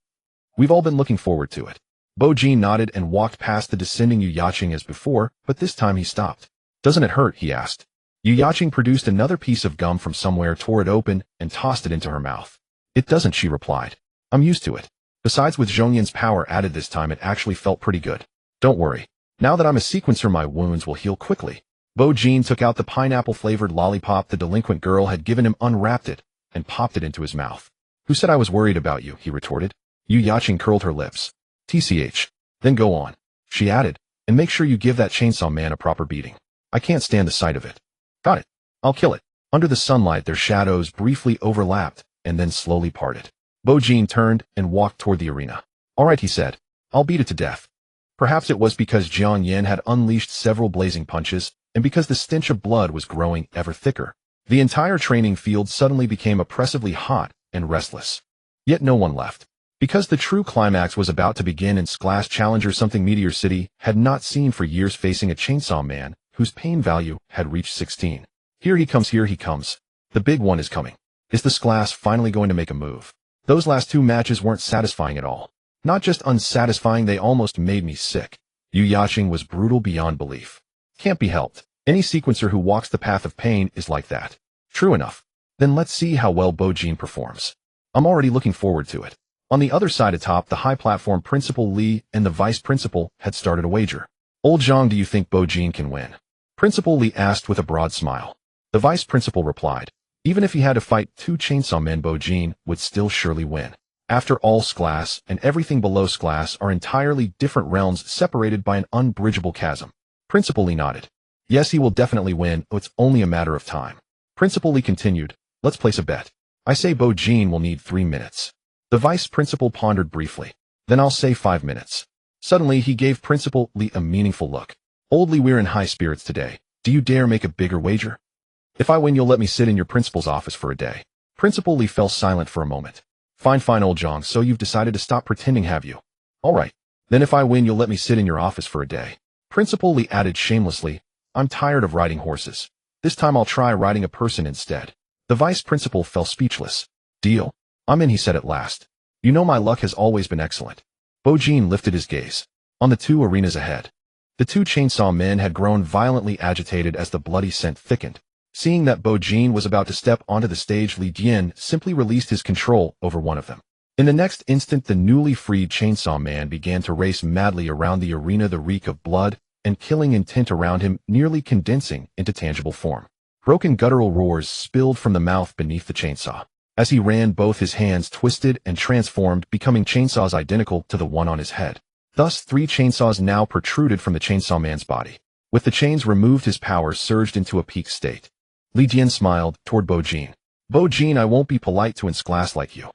We've all been looking forward to it. Bo Jin nodded and walked past the descending Yu Yaqing as before, but this time he stopped. Doesn't it hurt? He asked. Yu Yaqing produced another piece of gum from somewhere, tore it open, and tossed it into her mouth. It doesn't, she replied. I'm used to it. Besides, with Zhongyan's power added this time, it actually felt pretty good. Don't worry. Now that I'm a sequencer, my wounds will heal quickly. Bo Jin took out the pineapple-flavored lollipop the delinquent girl had given him, unwrapped it, and popped it into his mouth. Who said I was worried about you? He retorted. Yu Yaqing curled her lips. TCH. Then go on, she added, and make sure you give that chainsaw man a proper beating. I can't stand the sight of it. Got it. I'll kill it. Under the sunlight, their shadows briefly overlapped and then slowly parted. Bo Jin turned and walked toward the arena. All right, he said. I'll beat it to death. Perhaps it was because Jiang Yan had unleashed several blazing punches, and because the stench of blood was growing ever thicker. The entire training field suddenly became oppressively hot and restless. Yet no one left. Because the true climax was about to begin, and Class Challenger something Meteor City had not seen for years, facing a chainsaw man whose pain value had reached 16. Here he comes, here he comes. The big one is coming. Is this class finally going to make a move? Those last 2 matches weren't satisfying at all. Not just unsatisfying, they almost made me sick. Yu Yaching was brutal beyond belief. Can't be helped. Any sequencer who walks the path of pain is like that. True enough. Then let's see how well Bo Jin performs. I'm already looking forward to it. On the other side atop the high platform, Principal Li and the Vice Principal had started a wager. Old Zhang, do you think Bo Jin can win? Principal Li asked with a broad smile. The Vice Principal replied, even if he had to fight 2 chainsaw men, Bo Jin would still surely win. After all, S-class and everything below S-class are entirely different realms separated by an unbridgeable chasm. Principal Li nodded. Yes, he will definitely win, it's only a matter of time. Principal Li continued, let's place a bet. I say Bo Jin will need 3 minutes. The Vice Principal pondered briefly. Then I'll say 5 minutes. Suddenly, he gave Principal Li a meaningful look. Old Li, we're in high spirits today. Do you dare make a bigger wager? If I win, you'll let me sit in your principal's office for a day. Principal Li fell silent for a moment. Fine, old Zhang, so you've decided to stop pretending, have you? All right. Then if I win, you'll let me sit in your office for a day. Principal Li added shamelessly, I'm tired of riding horses. This time I'll try riding a person instead. The Vice Principal fell speechless. Deal? I'm in, he said at last. You know my luck has always been excellent. Bo Jin lifted his gaze. On the 2 arenas ahead. The 2 chainsaw men had grown violently agitated as the bloody scent thickened. Seeing that Bo Jin was about to step onto the stage, Li Dian simply released his control over one of them. In the next instant, the newly freed chainsaw man began to race madly around the arena, the reek of blood and killing intent around him nearly condensing into tangible form. Broken guttural roars spilled from the mouth beneath the chainsaw. As he ran, both his hands twisted and transformed, becoming chainsaws identical to the one on his head. Thus, 3 chainsaws now protruded from the chainsaw man's body. With the chains removed, his power surged into a peak state. Li Dian smiled toward Bo Jin. Bo Jin, I won't be polite to ins class like you.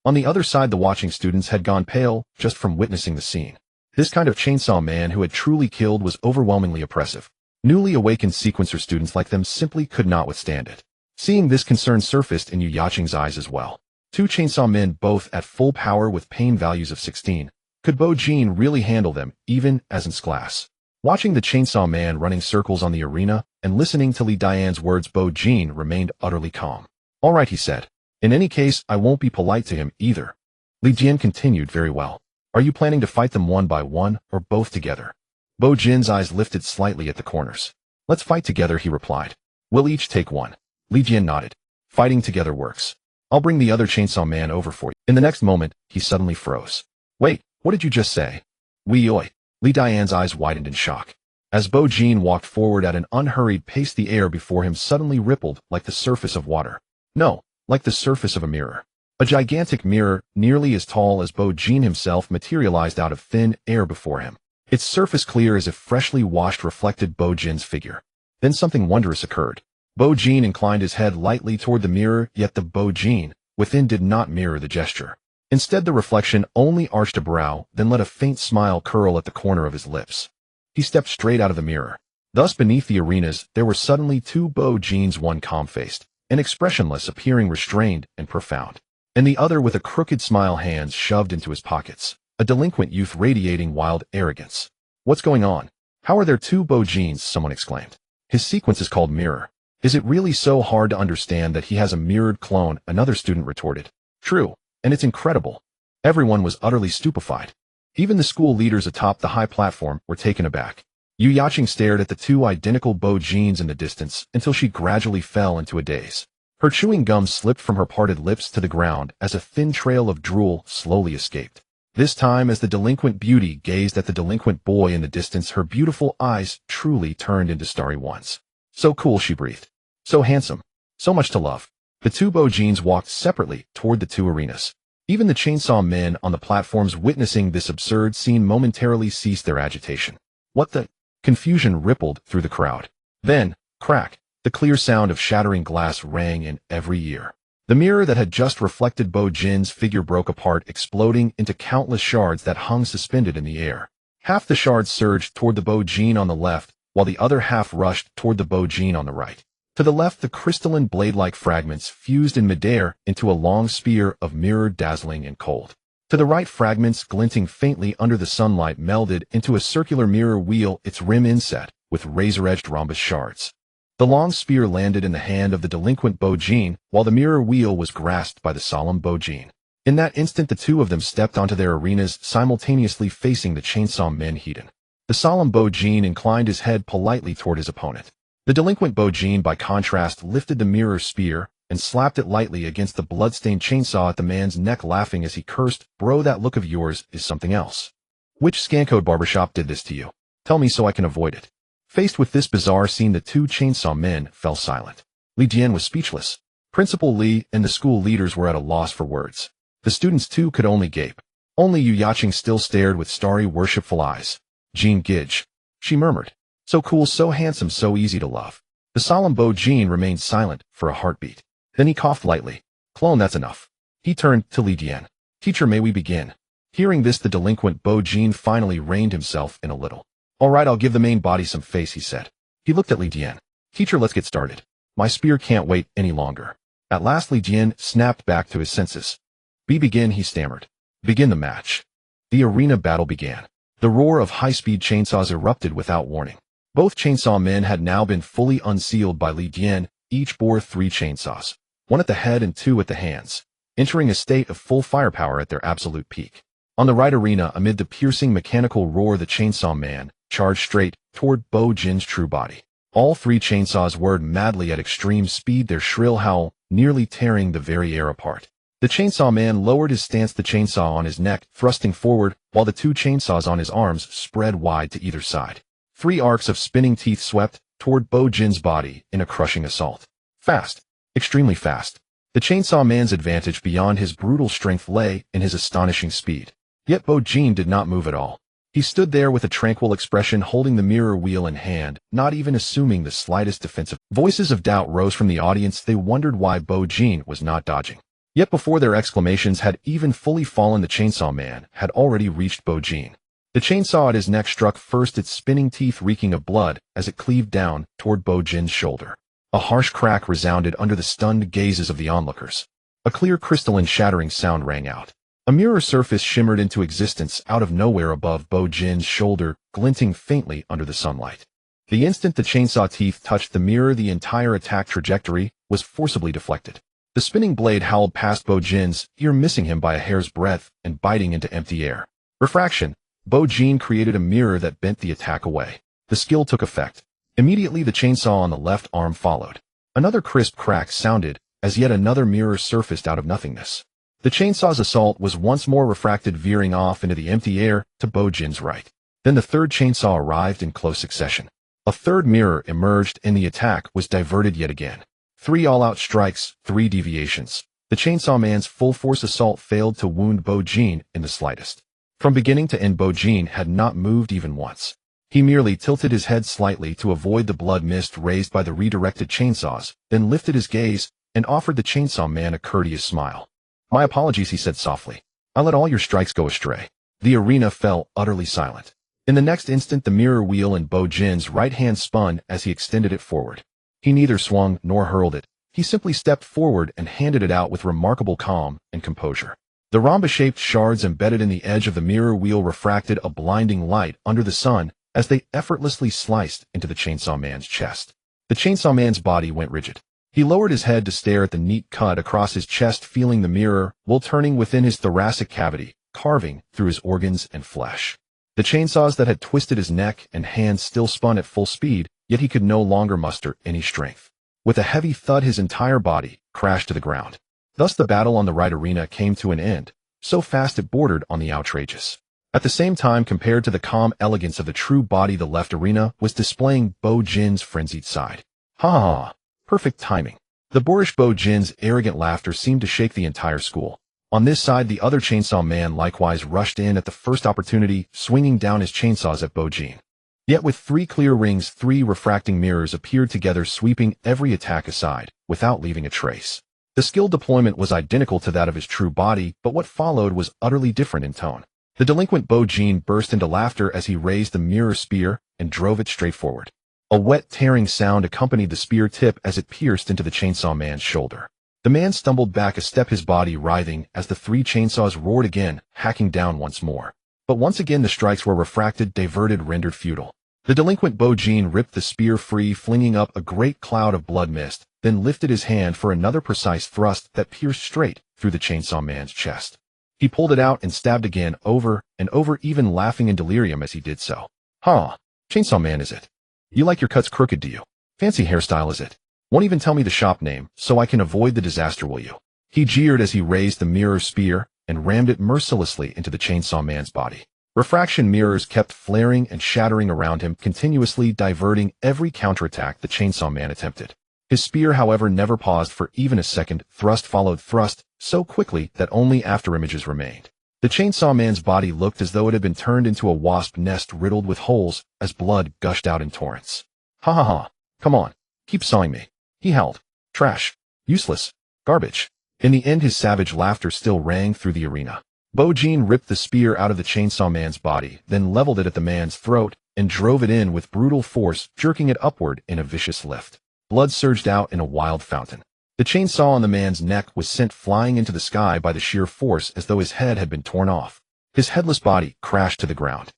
On the other side, the watching students had gone pale just from witnessing the scene. This kind of chainsaw man who had truly killed was overwhelmingly oppressive. Newly awakened sequencer students like them simply could not withstand it. Seeing this, concern surfaced in Yu Yaching's eyes as well. 2 chainsaw men, both at full power with pain values of 16. Could Bo Jin really handle them, even as in class? Watching the chainsaw man running circles on the arena and listening to Li Dian's words, Bo Jin remained utterly calm. All right, he said. In any case, I won't be polite to him either. Li Dian continued, very well. Are you planning to fight them one by one or both together? Bo Jin's eyes lifted slightly at the corners. Let's fight together, he replied. We'll each take one. Li Dian nodded. Fighting together works. I'll bring the other chainsaw man over for you. In the next moment, he suddenly froze. Wait, what did you just say? Oi. Li Dian's eyes widened in shock. As Bo Jin walked forward at an unhurried pace, the air before him suddenly rippled like the surface of water. No, like the surface of a mirror. A gigantic mirror, nearly as tall as Bo Jin himself, materialized out of thin air before him. Its surface clear as if freshly washed, reflected Bo Jin's figure. Then something wondrous occurred. Bo Jin inclined his head lightly toward the mirror, yet the Bo Jin within did not mirror the gesture. Instead, the reflection only arched a brow, then let a faint smile curl at the corner of his lips. He stepped straight out of the mirror. Thus, beneath the arenas, there were suddenly 2 Bo Jins, one calm-faced and expressionless, appearing restrained and profound, and the other with a crooked smile, hands shoved into his pockets, a delinquent youth radiating wild arrogance. What's going on? How are there 2 Bo Jins? Someone exclaimed. His sequence is called Mirror. Is it really so hard to understand that he has a mirrored clone? Another student retorted. True, and it's incredible. Everyone was utterly stupefied. Even the school leaders atop the high platform were taken aback. Yu Yaching stared at the 2 identical Bo Jins in the distance until she gradually fell into a daze. Her chewing gum slipped from her parted lips to the ground as a thin trail of drool slowly escaped. This time, as the delinquent beauty gazed at the delinquent boy in the distance, her beautiful eyes truly turned into starry ones. So cool, she breathed. So handsome. So much to love. The 2 Bo Jins walked separately toward the 2 arenas. Even the chainsaw men on the platforms, witnessing this absurd scene, momentarily ceased their agitation. What the? Confusion rippled through the crowd. Then, crack, the clear sound of shattering glass rang in every ear. The mirror that had just reflected Bo Jin's figure broke apart, exploding into countless shards that hung suspended in the air. Half the shards surged toward the Bo Jin on the left, while the other half rushed toward the Bo Jin on the right. To the left, the crystalline blade-like fragments fused in midair into a long spear of mirror, dazzling and cold. To the right, fragments glinting faintly under the sunlight melded into a circular mirror wheel, its rim inset with razor-edged rhombus shards. The long spear landed in the hand of the delinquent Bo Jin, while the mirror wheel was grasped by the solemn Bo Jin. In that instant, the two of them stepped onto their arenas, simultaneously facing the chainsaw men Hedon. The solemn Bo-jin inclined his head politely toward his opponent. The delinquent Bo-jin, by contrast, lifted the mirror spear and slapped it lightly against the blood-stained chainsaw at the man's neck, laughing as he cursed, "Bro, that look of yours is something else. Which scancode barbershop did this to you? Tell me so I can avoid it." Faced with this bizarre scene, the two chainsaw men fell silent. Li Dian was speechless. Principal Li and the school leaders were at a loss for words. The students too could only gape. Only Yu Yacheng still stared with starry, worshipful eyes. "Jean Gidge," she murmured. "So cool, so handsome, so easy to love." The solemn Bo-jin remained silent for a heartbeat. Then he coughed lightly. "Clone, that's enough." He turned to Li Dian. "Teacher, may we begin?" Hearing this, the delinquent Bo-jin finally reined himself in a little. "All right, I'll give the main body some face," he said. He looked at Li Dian. "Teacher, let's get started. My spear can't wait any longer." At last, Li Dian snapped back to his senses. Begin," he stammered. "Begin the match." The arena battle began. The roar of high-speed chainsaws erupted without warning. Both chainsaw men had now been fully unsealed by Li Dian. Each bore 3 chainsaws, 1 at the head and 2 at the hands, entering a state of full firepower at their absolute peak. On the right arena, amid the piercing mechanical roar, the chainsaw man charged straight toward Bo-jin's true body. All 3 chainsaws whirred madly at extreme speed, their shrill howl nearly tearing the very air apart. The chainsaw man lowered his stance, the chainsaw on his neck thrusting forward, while the 2 chainsaws on his arms spread wide to either side. 3 arcs of spinning teeth swept toward Bo-jin's body in a crushing assault. Fast, extremely fast. The chainsaw man's advantage beyond his brutal strength lay in his astonishing speed. Yet Bo-jin did not move at all. He stood there with a tranquil expression, holding the mirror wheel in hand, not even assuming the slightest defensive. Voices of doubt rose from the audience. They wondered why Bo-jin was not dodging. Yet before their exclamations had even fully fallen, the chainsaw man had already reached Bo-jin. The chainsaw at his neck struck first, its spinning teeth reeking of blood as it cleaved down toward Bo-jin's shoulder. A harsh crack resounded under the stunned gazes of the onlookers. A clear, crystalline, shattering sound rang out. A mirror surface shimmered into existence out of nowhere above Bo-jin's shoulder, glinting faintly under the sunlight. The instant the chainsaw teeth touched the mirror, the entire attack trajectory was forcibly deflected. The spinning blade howled past Bo-jin's ear, missing him by a hair's breadth and biting into empty air. Refraction. Bo-jin created a mirror that bent the attack away. The skill took effect. Immediately, the chainsaw on the left arm followed. Another crisp crack sounded as yet another mirror surfaced out of nothingness. The chainsaw's assault was once more refracted, veering off into the empty air to Bo-jin's right. Then the third chainsaw arrived in close succession. A third mirror emerged and the attack was diverted yet again. 3 all-out strikes, 3 deviations. The chainsaw man's full-force assault failed to wound Bo-jin in the slightest. From beginning to end, Bo-jin had not moved even once. He merely tilted his head slightly to avoid the blood mist raised by the redirected chainsaws, then lifted his gaze and offered the chainsaw man a courteous smile. "My apologies," he said softly. "I let all your strikes go astray." The arena fell utterly silent. In the next instant, the mirror wheel in Bo-jin's right hand spun as he extended it forward. He neither swung nor hurled it. He simply stepped forward and handed it out with remarkable calm and composure. The rhombus-shaped shards embedded in the edge of the mirror wheel refracted a blinding light under the sun as they effortlessly sliced into the chainsaw man's chest. The chainsaw man's body went rigid. He lowered his head to stare at the neat cut across his chest, feeling the mirror while turning within his thoracic cavity, carving through his organs and flesh. The chainsaws that had twisted his neck and hands still spun at full speed, yet he could no longer muster any strength. With a heavy thud, his entire body crashed to the ground. Thus the battle on the right arena came to an end, so fast it bordered on the outrageous. At the same time, compared to the calm elegance of the true body, the left arena was displaying Bo-jin's frenzied side. Ha ha ha. Perfect timing. The boorish Bo-jin's arrogant laughter seemed to shake the entire school. On this side, the other chainsaw man likewise rushed in at the first opportunity, swinging down his chainsaws at Bo-jin. Yet with 3 clear rings, 3 refracting mirrors appeared together, sweeping every attack aside, without leaving a trace. The skill deployment was identical to that of his true body, but what followed was utterly different in tone. The delinquent Bo-jin burst into laughter as he raised the mirror spear and drove it straight forward. A wet, tearing sound accompanied the spear tip as it pierced into the chainsaw man's shoulder. The man stumbled back a step, his body writhing as the 3 chainsaws roared again, hacking down once more. But once again the strikes were refracted, diverted, rendered futile. The delinquent Bo-jin ripped the spear free, flinging up a great cloud of blood mist then lifted his hand for another precise thrust that pierced straight through the Chainsaw Man's chest. He pulled it out and stabbed again, over and over, even laughing in delirium as he did so. Huh. Chainsaw Man, is it? You like your cuts crooked, do you? Fancy hairstyle, is it? Won't even tell me the shop name, so I can avoid the disaster, will you? He jeered as he raised the mirror spear and rammed it mercilessly into the Chainsaw Man's body. Refraction mirrors kept flaring and shattering around him, continuously diverting every counterattack the Chainsaw Man attempted. His spear, however, never paused for even a second. Thrust followed thrust, so quickly that only afterimages remained. The Chainsaw Man's body looked as though it had been turned into a wasp nest riddled with holes as blood gushed out in torrents. Ha ha ha. Come on. Keep sawing me. He howled. Trash. Useless. Garbage. In the end, his savage laughter still rang through the arena. Bo-jin ripped the spear out of the Chainsaw Man's body, then leveled it at the man's throat and drove it in with brutal force, jerking it upward in a vicious lift. Blood surged out in a wild fountain. The chainsaw on the man's neck was sent flying into the sky by the sheer force, as though his head had been torn off. His headless body crashed to the ground.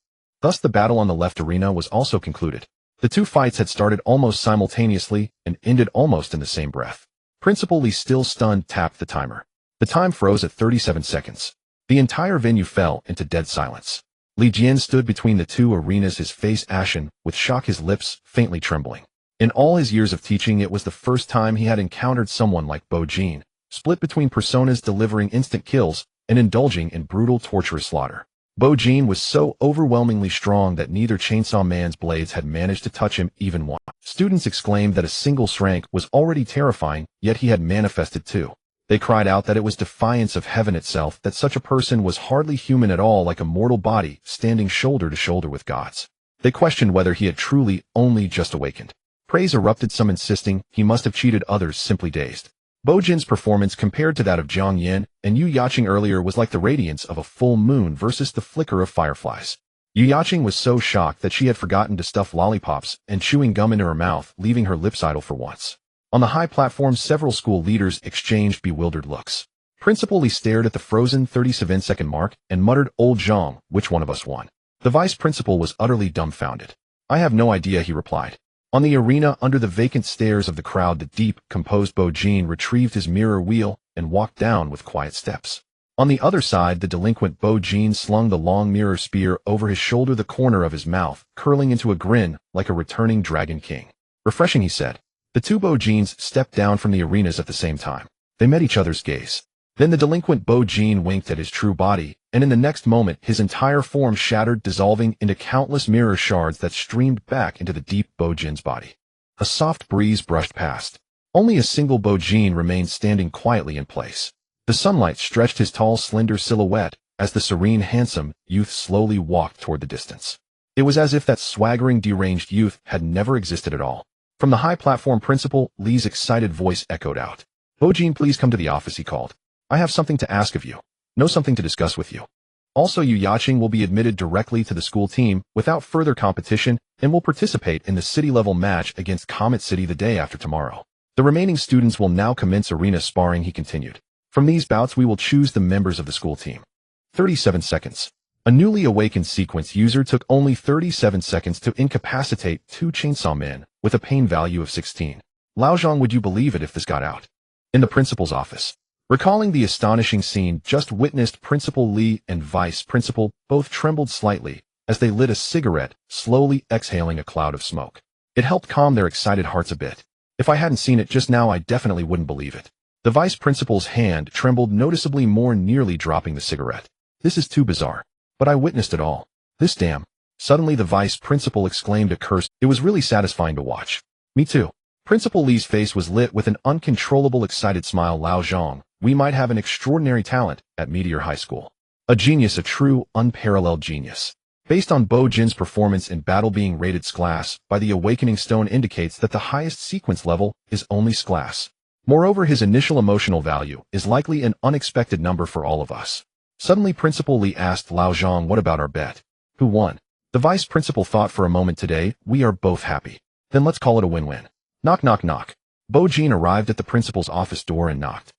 Thus the battle on the left arena was also concluded. The two fights had started almost simultaneously and ended almost in the same breath. Principal Lee, still stunned, tapped the timer. The time froze at 37 seconds. The entire venue fell into dead silence. Li Jian stood between the two arenas, his face ashen with shock, his lips faintly trembling. In all his years of teaching, it was the first time he had encountered someone like Bo-jin, split between personas, delivering instant kills and indulging in brutal, torturous slaughter. Bo-jin was so overwhelmingly strong that neither Chainsaw Man's blades had managed to touch him even once. Students exclaimed that a single rank was already terrifying, yet he had manifested two. They cried out that it was defiance of heaven itself, that such a person was hardly human at all, like a mortal body standing shoulder to shoulder with gods. They questioned whether he had truly only just awakened. Praise erupted, some insisting he must have cheated, others simply dazed. Bo-jin's performance compared to that of Jiang Yin and Yu Yaqing earlier was like the radiance of a full moon versus the flicker of fireflies. Yu Yaqing was so shocked that she had forgotten to stuff lollipops and chewing gum into her mouth, leaving her lips idle for once. On the high platform, several school leaders exchanged bewildered looks. Principal Lee stared at the frozen 37-second mark and muttered, "Old Zhang, which one of us won?" The vice principal was utterly dumbfounded. "I have no idea," he replied. On the arena, under the vacant stares of the crowd, the deep, composed Bo-jin retrieved his mirror wheel and walked down with quiet steps. On the other side, the delinquent Bo-jin slung the long mirror spear over his shoulder, the corner of his mouth curling into a grin like a returning dragon king. "Refreshing," he said. The two Bo-jins stepped down from the arenas at the same time. They met each other's gaze. Then the delinquent Bo-jin winked at his true body, and in the next moment his entire form shattered, dissolving into countless mirror shards that streamed back into the deep Bo-jin's body. A soft breeze brushed past. Only a single Bo-jin remained standing quietly in place. The sunlight stretched his tall, slender silhouette as the serene, handsome youth slowly walked toward the distance. It was as if that swaggering, deranged youth had never existed at all. From the high platform, Principal Lee's excited voice echoed out. "Bo-jin, please come to the office," he called. "I have something to ask of you. Know something to discuss with you. Also, Yu Yaqing will be admitted directly to the school team without further competition and will participate in the city-level match against Comet City the day after tomorrow. The remaining students will now commence arena sparring," he continued. "From these bouts, we will choose the members of the school team." 37 seconds. A newly awakened sequence user took only 37 seconds to incapacitate two chainsaw men with a pain value of 16. Lao Zhang, would you believe it if this got out? In the principal's office. Recalling the astonishing scene just witnessed, Principal Lee and Vice Principal both trembled slightly as they lit a cigarette, slowly exhaling a cloud of smoke. It helped calm their excited hearts a bit. "If I hadn't seen it just now, I definitely wouldn't believe it." The vice principal's hand trembled noticeably more, nearly dropping the cigarette. "This is too bizarre. But I witnessed it all. This damn..." Suddenly the vice principal exclaimed a curse. It was really satisfying to watch. "Me too." Principal Lee's face was lit with an uncontrollable, excited smile. "Lao Zhang, we might have an extraordinary talent at Meteor High School. A genius, a true, unparalleled genius." Based on Bo-jin's performance in battle, being rated S-class by the Awakening Stone indicates that the highest sequence level is only S-class. Moreover, his initial emotional value is likely an unexpected number for all of us. Suddenly Principal Lee asked Lao Zhang, "What about our bet? Who won?" The vice principal thought for a moment. "Today, we are both happy. Then let's call it a win-win." Knock, knock, knock. Bo-jin arrived at the principal's office door and knocked.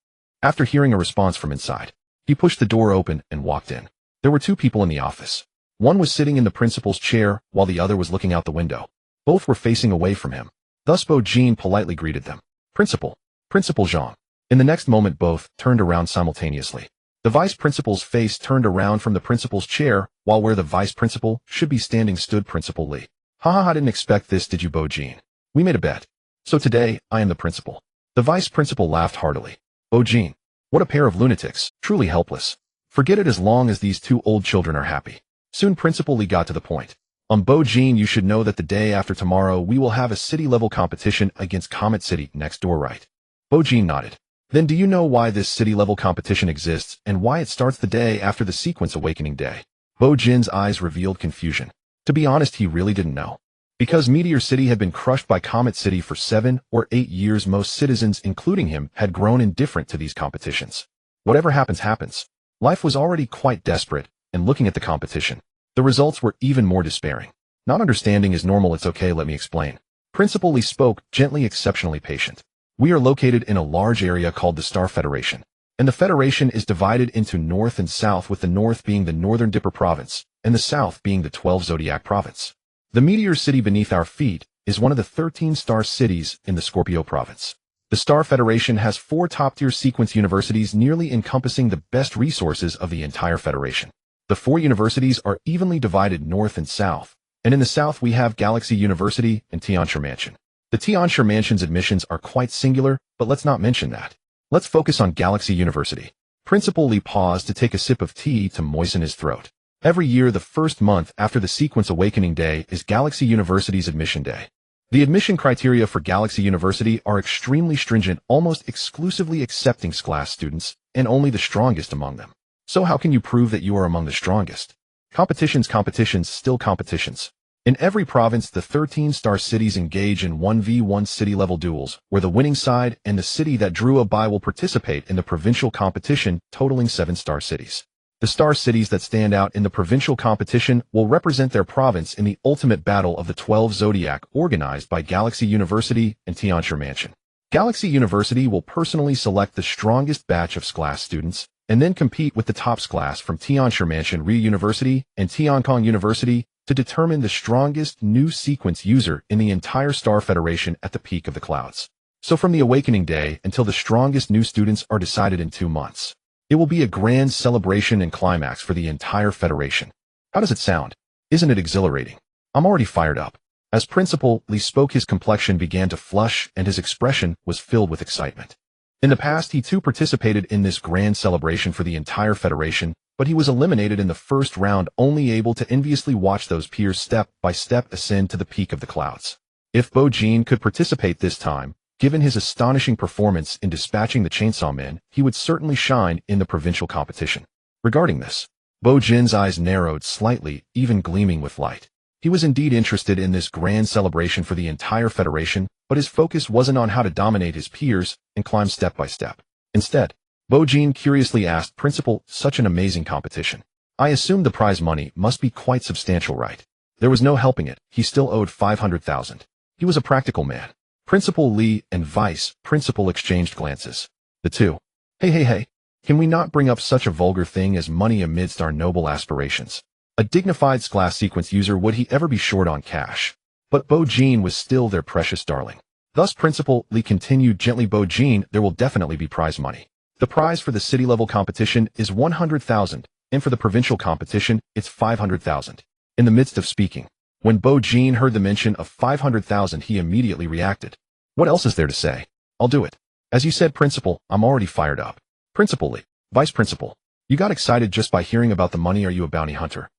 After hearing a response from inside, he pushed the door open and walked in. There were two people in the office. One was sitting in the principal's chair while the other was looking out the window. Both were facing away from him. Thus Bo-jin politely greeted them. Principal. Principal Zhang. In the next moment both turned around simultaneously. The vice principal's face turned around from the principal's chair, while where the vice principal should be standing stood Principal Li. Haha, I didn't expect this, did you, Bo Jin? We made a bet. So today, I am the principal. The vice principal laughed heartily. Bo Jin. What a pair of lunatics, truly helpless. Forget it as long as these two old children are happy. Soon Principal Li got to the point. Bo Jin, you should know that the day after tomorrow we will have a city-level competition against Comet City next door, right? Bo Jin nodded. Then do you know why this city-level competition exists and why it starts the day after the Sequence Awakening Day? Bo Jin's eyes revealed confusion. To be honest, he really didn't know. Because Meteor City had been crushed by Comet City for 7 or 8 years, most citizens, including him, had grown indifferent to these competitions. Whatever happens, happens. Life was already quite desperate, and looking at the competition, the results were even more despairing. Not understanding is normal, it's okay, let me explain. Principal Li spoke, gently, exceptionally patient. We are located in a large area called the Star Federation, and the Federation is divided into North and South, with the North being the Northern Dipper Province, and the South being the 12 Zodiac Province. The Meteor City beneath our feet is one of the 13 star cities in the Scorpio Province. The Star Federation has 4 top-tier sequence universities, nearly encompassing the best resources of the entire Federation. The 4 universities are evenly divided north and south, and in the south we have Galaxy University and Tianxia Mansion. The Tianxia Mansion's admissions are quite singular, but let's not mention that. Let's focus on Galaxy University. Principal Li paused to take a sip of tea to moisten his throat. Every year, the first month after the Sequence Awakening Day is Galaxy University's admission day. The admission criteria for Galaxy University are extremely stringent, almost exclusively accepting class students, and only the strongest among them. So how can you prove that you are among the strongest? Competitions, still competitions. In every province, the 13-star cities engage in 1v1 city-level duels, where the winning side and the city that drew a bye will participate in the provincial competition, totaling 7-star cities. The star cities that stand out in the provincial competition will represent their province in the ultimate battle of the 12 Zodiac, organized by Galaxy University and Tianxia Mansion. Galaxy University will personally select the strongest batch of class students, and then compete with the tops class from Tianxia Mansion University and Tiankong University to determine the strongest new sequence user in the entire Star Federation at the peak of the clouds. So from the Awakening Day until the strongest new students are decided in 2 months. It will be a grand celebration and climax for the entire Federation. How does it sound? Isn't it exhilarating? I'm already fired up. As Principal Li spoke, his complexion began to flush and his expression was filled with excitement. In the past, he too participated in this grand celebration for the entire Federation, but he was eliminated in the first round, only able to enviously watch those peers step by step ascend to the peak of the clouds. If Bo Jin could participate this time, given his astonishing performance in dispatching the Chainsaw Men, he would certainly shine in the provincial competition. Regarding this, Bo Jin's eyes narrowed slightly, even gleaming with light. He was indeed interested in this grand celebration for the entire Federation, but his focus wasn't on how to dominate his peers and climb step by step. Instead, Bo Jin curiously asked, Principal, such an amazing competition. I assumed the prize money must be quite substantial, right? There was no helping it, he still owed 500,000. He was a practical man. Principal Li and Vice Principal exchanged glances. The two. Hey, can we not bring up such a vulgar thing as money amidst our noble aspirations? A dignified class sequence user, would he ever be short on cash? But Bo Jin was still their precious darling. Thus Principal Li continued gently, Bo Jin, there will definitely be prize money. The prize for the city-level competition is 100,000, and for the provincial competition, it's 500,000. In the midst of speaking, when Bo Jin heard the mention of 500,000, he immediately reacted. What else is there to say? I'll do it. As you said, Principal, I'm already fired up. Principal Li, Vice Principal, you got excited just by hearing about the money. Are you a bounty hunter?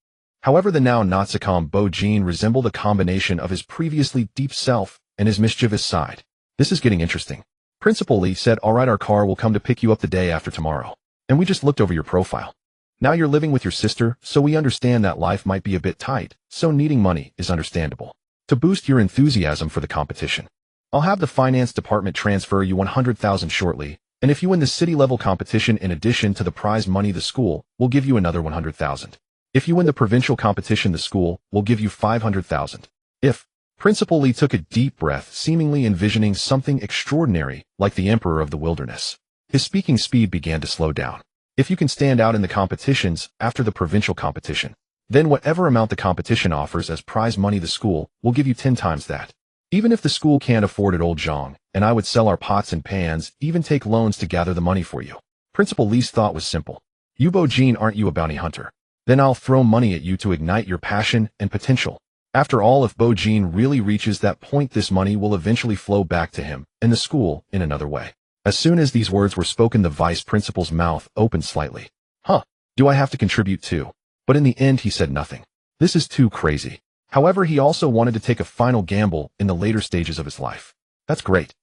However, the now not so calm Bo Jin resembled a combination of his previously deep self and his mischievous side. This is getting interesting. Principal Li said, all right, our car will come to pick you up the day after tomorrow. And we just looked over your profile. Now you're living with your sister, so we understand that life might be a bit tight, so needing money is understandable. To boost your enthusiasm for the competition, I'll have the finance department transfer you 100,000 shortly, and if you win the city-level competition in addition to the prize money, the school will give you another 100,000. If you win the provincial competition, the school will give you 500,000. If Principal Li took a deep breath, seemingly envisioning something extraordinary, like the Emperor of the Wilderness. His speaking speed began to slow down. If you can stand out in the competitions after the provincial competition, then whatever amount the competition offers as prize money, the school will give you 10 times that. Even if the school can't afford it, old Zhang and I would sell our pots and pans, even take loans to gather the money for you. Principal Li's thought was simple. You, Bo-jin, aren't you a bounty hunter? Then I'll throw money at you to ignite your passion and potential. After all, if Bo-jin really reaches that point, this money will eventually flow back to him and the school in another way. As soon as these words were spoken, the vice principal's mouth opened slightly. Huh, do I have to contribute too? But in the end, he said nothing. This is too crazy. However, he also wanted to take a final gamble in the later stages of his life. That's great.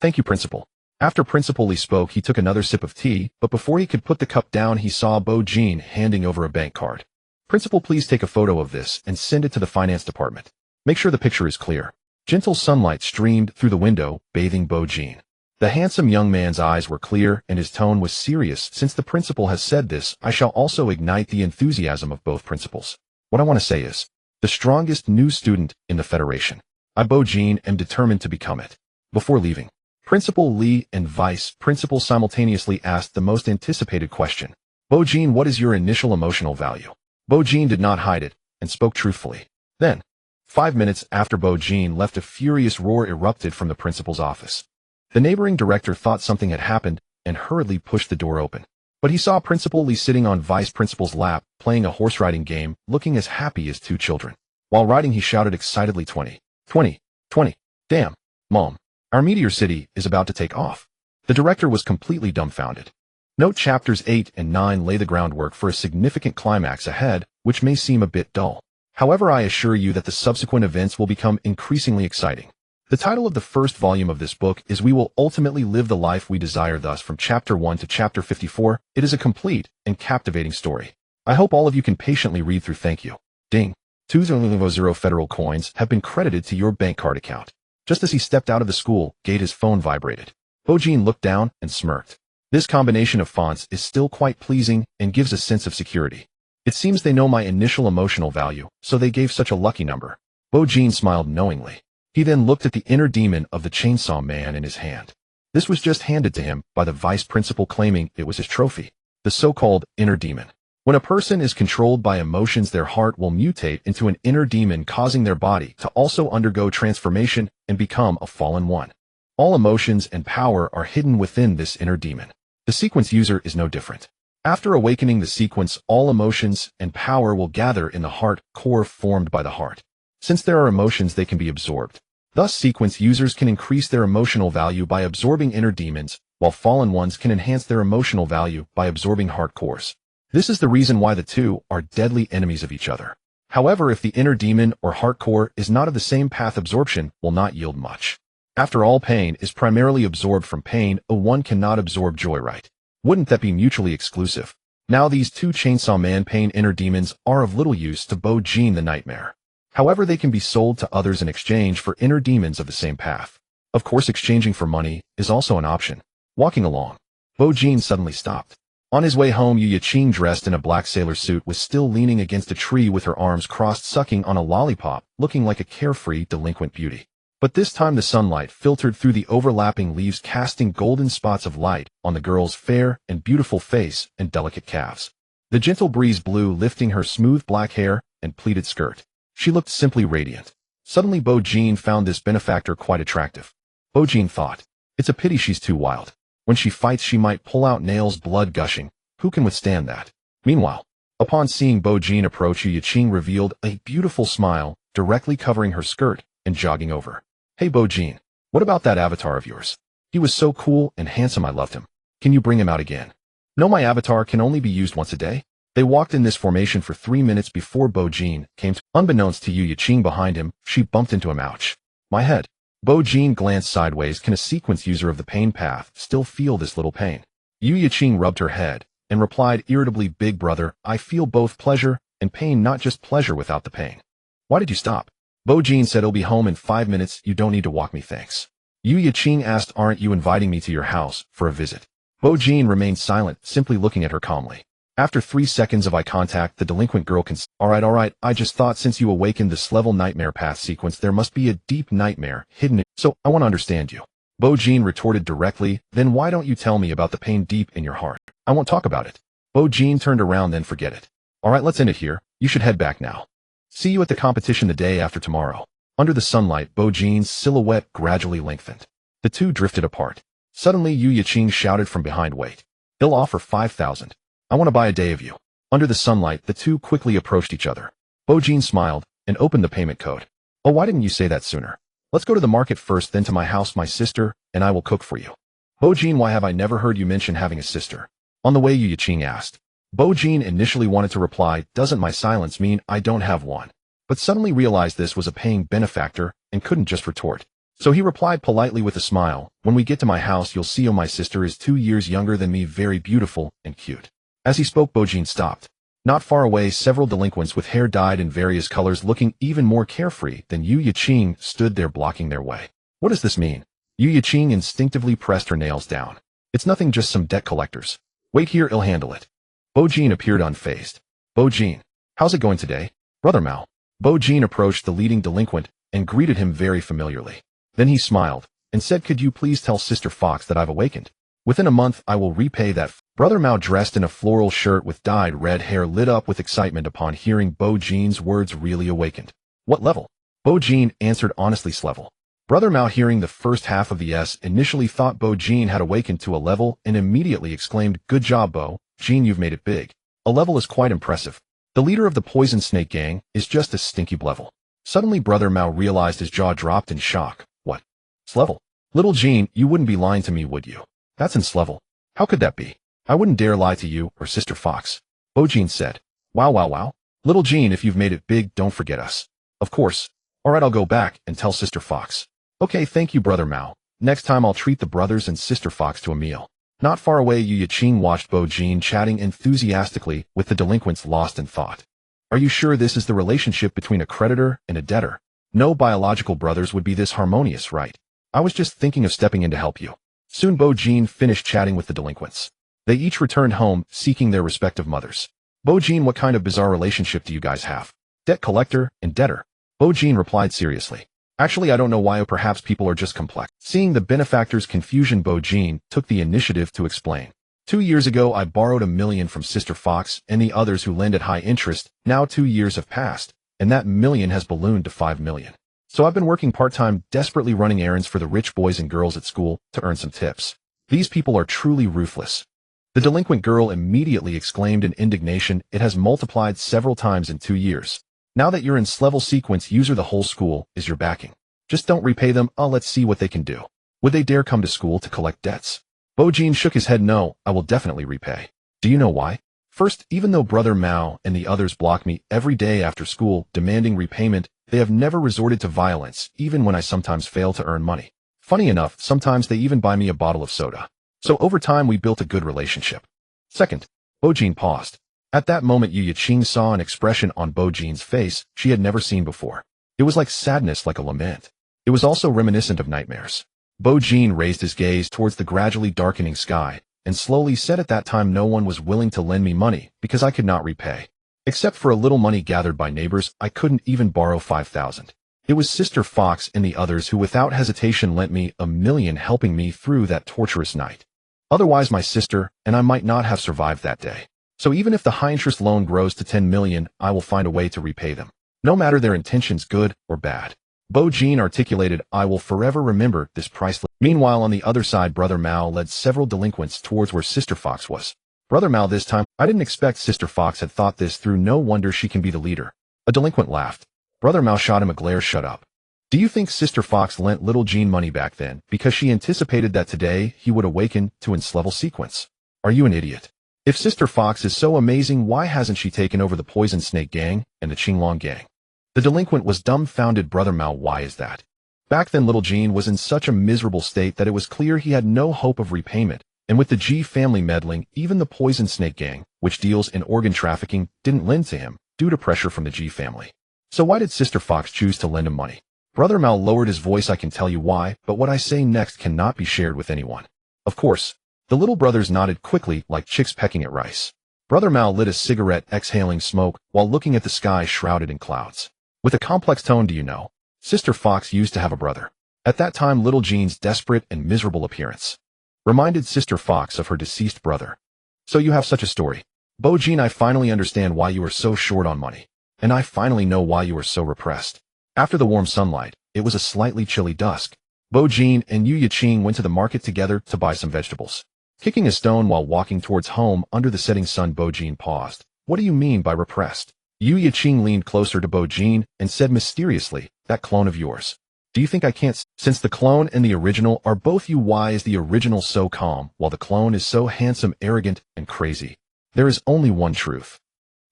Thank you, Principal. After Principal Li spoke, he took another sip of tea, but before he could put the cup down, he saw Bo-jin handing over a bank card. Principal, please take a photo of this and send it to the finance department. Make sure the picture is clear. Gentle sunlight streamed through the window, bathing Bo-jin. The handsome young man's eyes were clear and his tone was serious. Since the principal has said this, I shall also ignite the enthusiasm of both principals. What I want to say is, the strongest new student in the Federation. I, Bo-jin, am determined to become it. Before leaving, Principal Li and Vice Principal simultaneously asked the most anticipated question. Bo-jin, what is your initial emotional value? Bo-jin did not hide it and spoke truthfully. Then, 5 minutes after Bo-jin left, a furious roar erupted from the principal's office. The neighboring director thought something had happened and hurriedly pushed the door open. But he saw Principal Li sitting on Vice Principal's lap, playing a horse riding game, looking as happy as two children. While riding, he shouted excitedly, 20, 20, 20. Damn, Mom, our Meteor City is about to take off. The director was completely dumbfounded. Note chapters 8 and 9 lay the groundwork for a significant climax ahead, which may seem a bit dull. However, I assure you that the subsequent events will become increasingly exciting. The title of the first volume of this book is We Will Ultimately Live the Life We Desire. Thus, from chapter 1 to chapter 54, it is a complete and captivating story. I hope all of you can patiently read through. Thank you. Ding. 200 federal coins have been credited to your bank card account. Just as he stepped out of the school gate, his phone vibrated. Bo-jin looked down and smirked. This combination of fonts is still quite pleasing and gives a sense of security. It seems they know my initial emotional value, so they gave such a lucky number. Bo-jin smiled knowingly. He then looked at the inner demon of the chainsaw man in his hand. This was just handed to him by the vice principal, claiming it was his trophy, the so-called inner demon. When a person is controlled by emotions, their heart will mutate into an inner demon, causing their body to also undergo transformation and become a fallen one. All emotions and power are hidden within this inner demon. The sequence user is no different. After awakening the sequence, all emotions and power will gather in the heart core formed by the heart. Since there are emotions, they can be absorbed. Thus, sequence users can increase their emotional value by absorbing inner demons, while fallen ones can enhance their emotional value by absorbing heart cores. This is the reason why the two are deadly enemies of each other. However, if the inner demon or heart core is not of the same path, absorption will not yield much. After all, pain is primarily absorbed from pain. One cannot absorb joy, right? Wouldn't that be mutually exclusive? Now, these two Chainsaw Man pain inner demons are of little use to Bo-jin the Nightmare. However, they can be sold to others in exchange for inner demons of the same path. Of course, exchanging for money is also an option. Walking along, Bo-jin suddenly stopped. On his way home, Yu Yiqing, dressed in a black sailor suit, was still leaning against a tree with her arms crossed, sucking on a lollipop, looking like a carefree, delinquent beauty. But this time the sunlight filtered through the overlapping leaves, casting golden spots of light on the girl's fair and beautiful face and delicate calves. The gentle breeze blew, lifting her smooth black hair and pleated skirt. She looked simply radiant. Suddenly Bo-jin found this benefactor quite attractive. Bo-jin thought, it's a pity she's too wild. When she fights, she might pull out nails, blood gushing. Who can withstand that? Meanwhile, upon seeing Bo-jin approach, Yu Yiqing revealed a beautiful smile, directly covering her skirt and jogging over. Hey Bo-jin, what about that avatar of yours? He was so cool and handsome, I loved him. Can you bring him out again? No, my avatar can only be used once a day. They walked in this formation for 3 minutes before Bo-jin came to. Unbeknownst to Yu Yiqing, behind him, she bumped into him. Ouch. My head. Bo-jin glanced sideways. Can a sequence user of the pain path still feel this little pain? Yu Yiqing rubbed her head and replied irritably, Big brother, I feel both pleasure and pain, not just pleasure without the pain. Why did you stop? Bo-jin said, I'll be home in 5 minutes. You don't need to walk me, thanks. Yu Yiqing asked, aren't you inviting me to your house for a visit? Bo-jin remained silent, simply looking at her calmly. After 3 seconds of eye contact, the delinquent girl Alright, I just thought since you awakened this level nightmare path sequence, there must be a deep nightmare hidden, so I want to understand you. Bo-jin retorted directly, then why don't you tell me about the pain deep in your heart? I won't talk about it. Bo-jin turned around, then forget it. Alright, let's end it here. You should head back now. See you at the competition the day after tomorrow. Under the sunlight, Bo Jean's silhouette gradually lengthened. The two drifted apart. Suddenly, Yu Yiqing shouted from behind, "Wait. He'll offer 5,000. I want to buy a day of you." Under the sunlight, the two quickly approached each other. Bo Jean smiled and opened the payment code. "Oh, why didn't you say that sooner? Let's go to the market first, then to my house, my sister, and I will cook for you." "Bo Jean, why have I never heard you mention having a sister?" On the way, Yu Yiqing asked. Bo Jean initially wanted to reply, "Doesn't my silence mean I don't have one?" But suddenly realized this was a paying benefactor and couldn't just retort. So he replied politely with a smile, "When we get to my house, you'll see my sister is 2 years younger than me, very beautiful and cute." As he spoke, Bo Jean stopped. Not far away, several delinquents with hair dyed in various colors, looking even more carefree than Yu Yiqing, stood there blocking their way. What does this mean? Yu Yiqing instinctively pressed her nails down. "It's nothing, just some debt collectors. Wait here, I'll handle it." Bo Jean appeared unfazed. "Bo Jean, how's it going today, Brother Mao?" Bo Jean approached the leading delinquent and greeted him very familiarly. Then he smiled and said, "Could you please tell Sister Fox that I've awakened? Within a month, I will repay that." Brother Mao, dressed in a floral shirt with dyed red hair, lit up with excitement upon hearing Bo Jean's words. "Really awakened? What level?" Bo Jean answered honestly, "S-level." Brother Mao, hearing the first half of the S, initially thought Bo Jean had awakened to a level and immediately exclaimed, "Good job, Bo Jean, you've made it big. A level is quite impressive. The leader of the Poison Snake Gang is just a stinky level." Suddenly Brother Mao realized, his jaw dropped in shock. "What? S-level? Little Jean, you wouldn't be lying to me, would you? That's in S-level. How could that be?" "I wouldn't dare lie to you or Sister Fox," Bo Jean said. Wow, wow, wow. "Little Jean, if you've made it big, don't forget us." "Of course. Alright, I'll go back and tell Sister Fox." "Okay, thank you, Brother Mao. Next time I'll treat the brothers and Sister Fox to a meal." Not far away, Yu Yiqing watched Bo Jean chatting enthusiastically with the delinquents, lost in thought. "Are you sure this is the relationship between a creditor and a debtor? No biological brothers would be this harmonious, right? I was just thinking of stepping in to help you." Soon Bo Jean finished chatting with the delinquents. They each returned home, seeking their respective mothers. "Bo Jean, what kind of bizarre relationship do you guys have? Debt collector and debtor?" Bo Jean replied seriously. "Actually, I don't know why, or perhaps people are just complex." Seeing the benefactor's confusion, Bo Jean took the initiative to explain. 2 years ago, I borrowed $1 million from Sister Fox and the others who lend at high interest. Now 2 years have passed, and that $1 million has ballooned to $5 million. So I've been working part-time, desperately running errands for the rich boys and girls at school to earn some tips. These people are truly ruthless." The delinquent girl immediately exclaimed in indignation, "It has multiplied several times in 2 years. Now that you're in S-level sequence user, the whole school is your backing. Just don't repay them. Let's see what they can do. Would they dare come to school to collect debts?" Bo Jean shook his head. "No, I will definitely repay." "Do you know why? First, even though Brother Mao and the others block me every day after school demanding repayment, they have never resorted to violence, even when I sometimes fail to earn money. Funny enough, sometimes they even buy me a bottle of soda. So over time we built a good relationship." Second, Bo Jean paused. At that moment, Yu Yiqing saw an expression on Bo Jean's face she had never seen before. It was like sadness, like a lament. It was also reminiscent of nightmares. Bo Jean raised his gaze towards the gradually darkening sky and slowly said, "At that time no one was willing to lend me money because I could not repay. Except for a little money gathered by neighbors, I couldn't even borrow 5,000. It was Sister Fox and the others who without hesitation lent me $1 million, helping me through that torturous night. Otherwise my sister and I might not have survived that day. So even if the high-interest loan grows to 10 million, I will find a way to repay them, no matter their intentions good or bad." Bo Jean articulated, "I will forever remember this priceless." Meanwhile, on the other side, Brother Mao led several delinquents towards where Sister Fox was. Brother Mao, this time, I didn't expect Sister Fox had thought this through. No wonder she can be the leader. A delinquent laughed. Brother Mao shot him a glare. "Shut up. Do you think Sister Fox lent little Jean money back then because she anticipated that today he would awaken to an S-level sequence? Are you an idiot? If Sister Fox is so amazing, why hasn't she taken over the Poison Snake Gang and the Qinglong Gang?" The delinquent was dumbfounded. "Brother Mao, why is that? Back then little Jean was in such a miserable state that it was clear he had no hope of repayment, and with the G family meddling, even the Poison Snake Gang, which deals in organ trafficking, didn't lend to him due to pressure from the G family. So why did Sister Fox choose to lend him money?" Brother Mao lowered his voice. "I can tell you why, but what I say next cannot be shared with anyone." "Of course." The little brothers nodded quickly, like chicks pecking at rice. Brother Mao lit a cigarette, exhaling smoke while looking at the sky shrouded in clouds. With a complex tone, "Do you know? Sister Fox used to have a brother. At that time, little Jean's desperate and miserable appearance reminded Sister Fox of her deceased brother. So you have such a story. Bo Jean, I finally understand why you are so short on money. And I finally know why you are so repressed. After the warm sunlight, it was a slightly chilly dusk. Bo Jin and Yu Yiqing went to the market together to buy some vegetables. Kicking a stone while walking towards home under the setting sun, Bo Jin paused. What do you mean by repressed? Yu Yiqing leaned closer to Bo Jin and said mysteriously, that clone of yours. Do you think I can't since the clone and the original are both you? Why is the original so calm while the clone is so handsome, arrogant, and crazy? There is only one truth.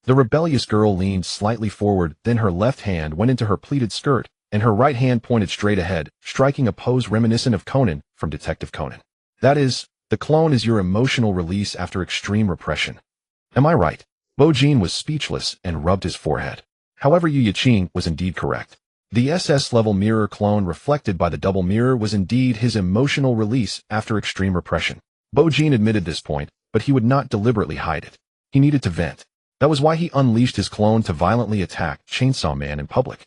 The rebellious girl leaned slightly forward, then her left hand went into her pleated skirt, and her right hand pointed straight ahead, striking a pose reminiscent of Conan from Detective Conan. That is, the clone is your emotional release after extreme repression. Am I right? Bo Jin was speechless and rubbed his forehead. However, Yu Yiqing was indeed correct. The SS-level mirror clone reflected by the double mirror was indeed his emotional release after extreme repression. Bo Jin admitted this point, but he would not deliberately hide it. He needed to vent. That was why he unleashed his clone to violently attack Chainsaw Man in public.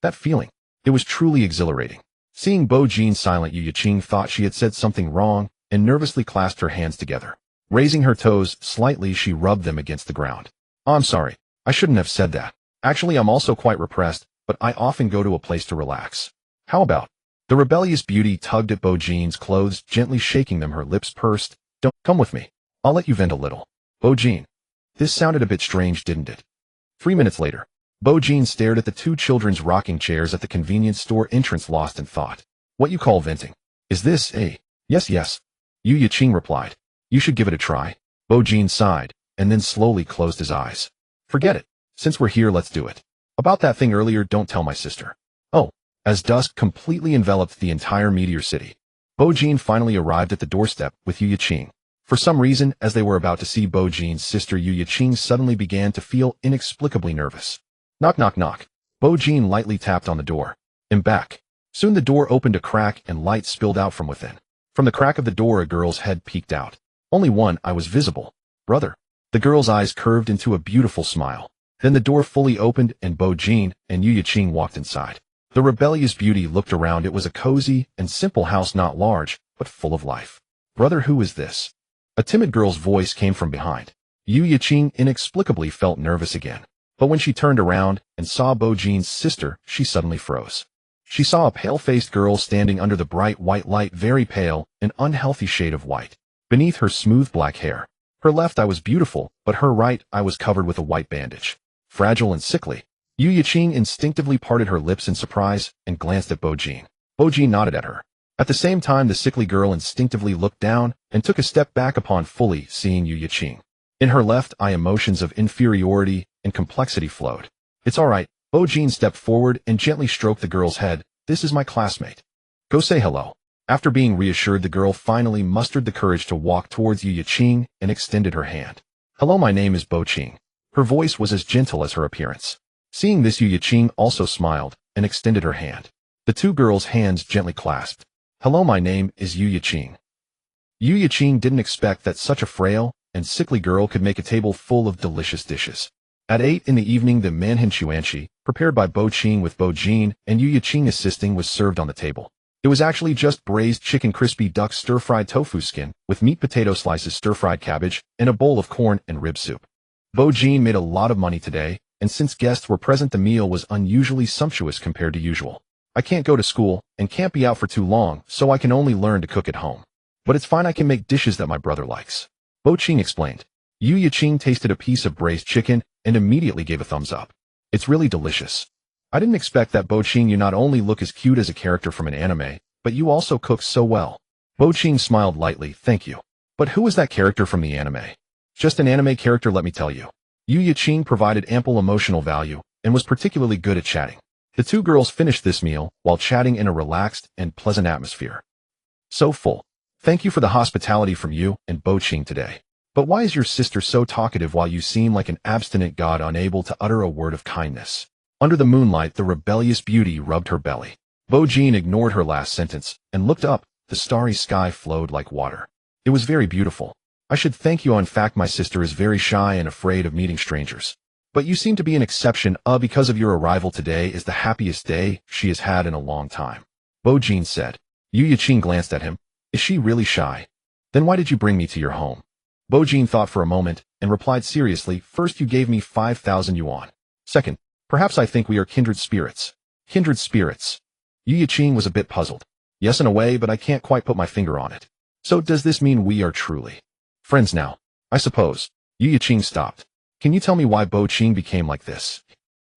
That feeling. It was truly exhilarating. Seeing Bo Jin silent, Yu Yiqing thought she had said something wrong and nervously clasped her hands together. Raising her toes slightly, she rubbed them against the ground. Oh, I'm sorry. I shouldn't have said that. Actually, I'm also quite repressed, but I often go to a place to relax. How about? The rebellious beauty tugged at Bo Jin's clothes, gently shaking them, her lips pursed. Don't come with me. I'll let you vent a little. Bo Jin. This sounded a bit strange, didn't it? 3 minutes later, Bo Jin stared at the two children's rocking chairs at the convenience store entrance, lost in thought. What you call venting? Is this a... Yes. Yu Yiqing replied. You should give it a try. Bo Jin sighed, and then slowly closed his eyes. Forget it. Since we're here, let's do it. About that thing earlier, don't tell my sister. Oh. As dusk completely enveloped the entire Meteor City, Bo Jin finally arrived at the doorstep with Yu Yiqing. For some reason, as they were about to see Bo Jin's sister, Yu Yiqing suddenly began to feel inexplicably nervous. Knock, knock, knock. Bo Jin lightly tapped on the door. I'm back. Soon the door opened a crack and light spilled out from within. From the crack of the door, a girl's head peeked out. Only one eye was visible. Brother. The girl's eyes curved into a beautiful smile. Then the door fully opened and Bo Jin and Yu Yiqing walked inside. The rebellious beauty looked around. It was a cozy and simple house, not large, but full of life. Brother, who is this? A timid girl's voice came from behind. Yu Yiqing inexplicably felt nervous again. But when she turned around and saw Bo Jin's sister, she suddenly froze. She saw a pale-faced girl standing under the bright white light, very pale, an unhealthy shade of white. Beneath her smooth black hair, her left eye was beautiful, but her right eye was covered with a white bandage. Fragile and sickly. Yu Yiqing instinctively parted her lips in surprise and glanced at Bo Jin. Bo Jin nodded at her. At the same time, the sickly girl instinctively looked down and took a step back upon fully seeing Yu Yiqing. In her left eye, emotions of inferiority and complexity flowed. It's all right. Bo Jin stepped forward and gently stroked the girl's head. This is my classmate. Go say hello. After being reassured, the girl finally mustered the courage to walk towards Yu Yiqing and extended her hand. Hello, my name is Bo Jin. Her voice was as gentle as her appearance. Seeing this, Yu Yiqing also smiled and extended her hand. The two girls' hands gently clasped. Hello, my name is Yu Yiqing. Yu Yiqing didn't expect that such a frail and sickly girl could make a table full of delicious dishes. At 8 in the evening, the manhan chuanchi, prepared by Bo Jin with Bo Jin and Yu Yiqing assisting, was served on the table. It was actually just braised chicken, crispy duck, stir-fried tofu skin, with meat, potato slices, stir-fried cabbage, and a bowl of corn and rib soup. Bo Jin made a lot of money today, and since guests were present, the meal was unusually sumptuous compared to usual. I can't go to school and can't be out for too long, so I can only learn to cook at home. But it's fine, I can make dishes that my brother likes. Bo Jin explained. Yu Yiqing tasted a piece of braised chicken and immediately gave a thumbs up. It's really delicious. I didn't expect that. Bo Jin, you not only look as cute as a character from an anime, but you also cook so well. Bo Jin smiled lightly. Thank you. But who is that character from the anime? Just an anime character, let me tell you. Yu Yiqing provided ample emotional value and was particularly good at chatting. The two girls finished this meal while chatting in a relaxed and pleasant atmosphere. So full. Thank you for the hospitality from you and Bo Jin today. But why is your sister so talkative while you seem like an abstinent god, unable to utter a word of kindness? Under the moonlight, the rebellious beauty rubbed her belly. Bo Jin ignored her last sentence and looked up. The starry sky flowed like water. It was very beautiful. I should thank you. In fact, my sister is very shy and afraid of meeting strangers. But you seem to be an exception. Because of your arrival, today is the happiest day she has had in a long time. Bo Jin said. Yu Yiqing glanced at him. Is she really shy? Then why did you bring me to your home? Bo Jin thought for a moment and replied seriously. First, you gave me 5,000 yuan. Second, perhaps I think we are kindred spirits. Kindred spirits. Yu Yaqing was a bit puzzled. Yes, in a way, but I can't quite put my finger on it. So does this mean we are truly friends now? I suppose. Yu Yaqing stopped. Can you tell me why Bo Qing became like this?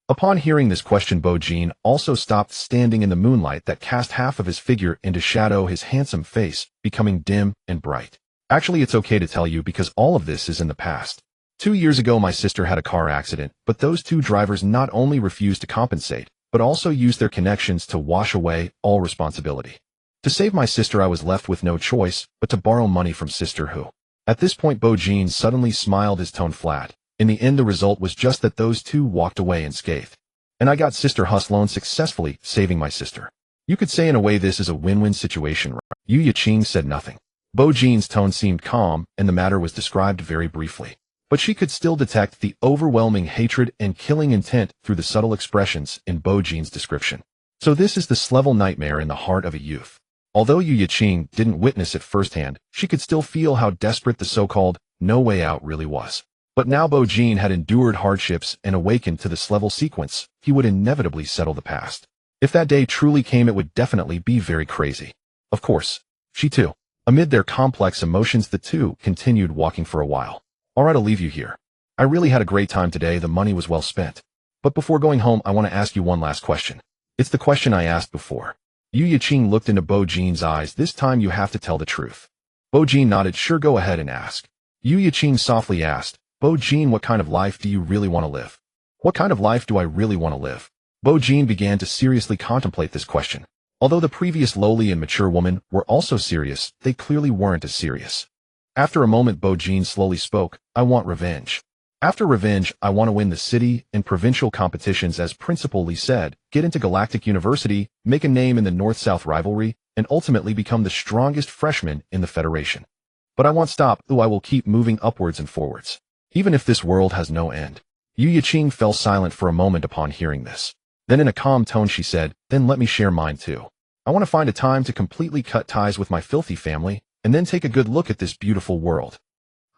Upon hearing this question, Bo Jin also stopped standing in the moonlight that cast half of his figure into shadow, his handsome face becoming dim and bright. Actually, it's okay to tell you because all of this is in the past. 2 years ago, my sister had a car accident, but those two drivers not only refused to compensate, but also used their connections to wash away all responsibility. To save my sister, I was left with no choice but to borrow money from Sister Who. At this point, Bo Jin suddenly smiled, his tone flat. In the end, the result was just that those two walked away unscathed. And I got Sister Hu's loan, successfully saving my sister. You could say in a way this is a win-win situation, right? Yu Yaqing said nothing. Bo Jin's tone seemed calm, and the matter was described very briefly. But she could still detect the overwhelming hatred and killing intent through the subtle expressions in Bo Jin's description. So this is the S-level nightmare in the heart of a youth. Although Yu Yaqing didn't witness it firsthand, she could still feel how desperate the so-called no way out really was. But now Bo Jin had endured hardships and awakened to the S-level sequence. He would inevitably settle the past. If that day truly came, it would definitely be very crazy. Of course, she too. Amid their complex emotions, the two continued walking for a while. Alright, I'll leave you here. I really had a great time today, the money was well spent. But before going home, I want to ask you one last question. It's the question I asked before. Yu Yaqing looked into Bo Jin's eyes. This time you have to tell the truth. Bo Jin nodded. Sure, go ahead and ask. Yu Yaqing softly asked, Bo Jin, what kind of life do you really want to live? What kind of life do I really want to live? Bo Jin began to seriously contemplate this question. Although the previous lowly and mature women were also serious, they clearly weren't as serious. After a moment, Bo Jin slowly spoke, I want revenge. After revenge, I want to win the city and provincial competitions, as Principal Lee said, get into Galactic University, make a name in the North-South rivalry, and ultimately become the strongest freshman in the Federation. But I won't stop, I will keep moving upwards and forwards. Even if this world has no end. Yu Yaqing fell silent for a moment upon hearing this. Then in a calm tone she said, then let me share mine too. I want to find a time to completely cut ties with my filthy family, and then take a good look at this beautiful world.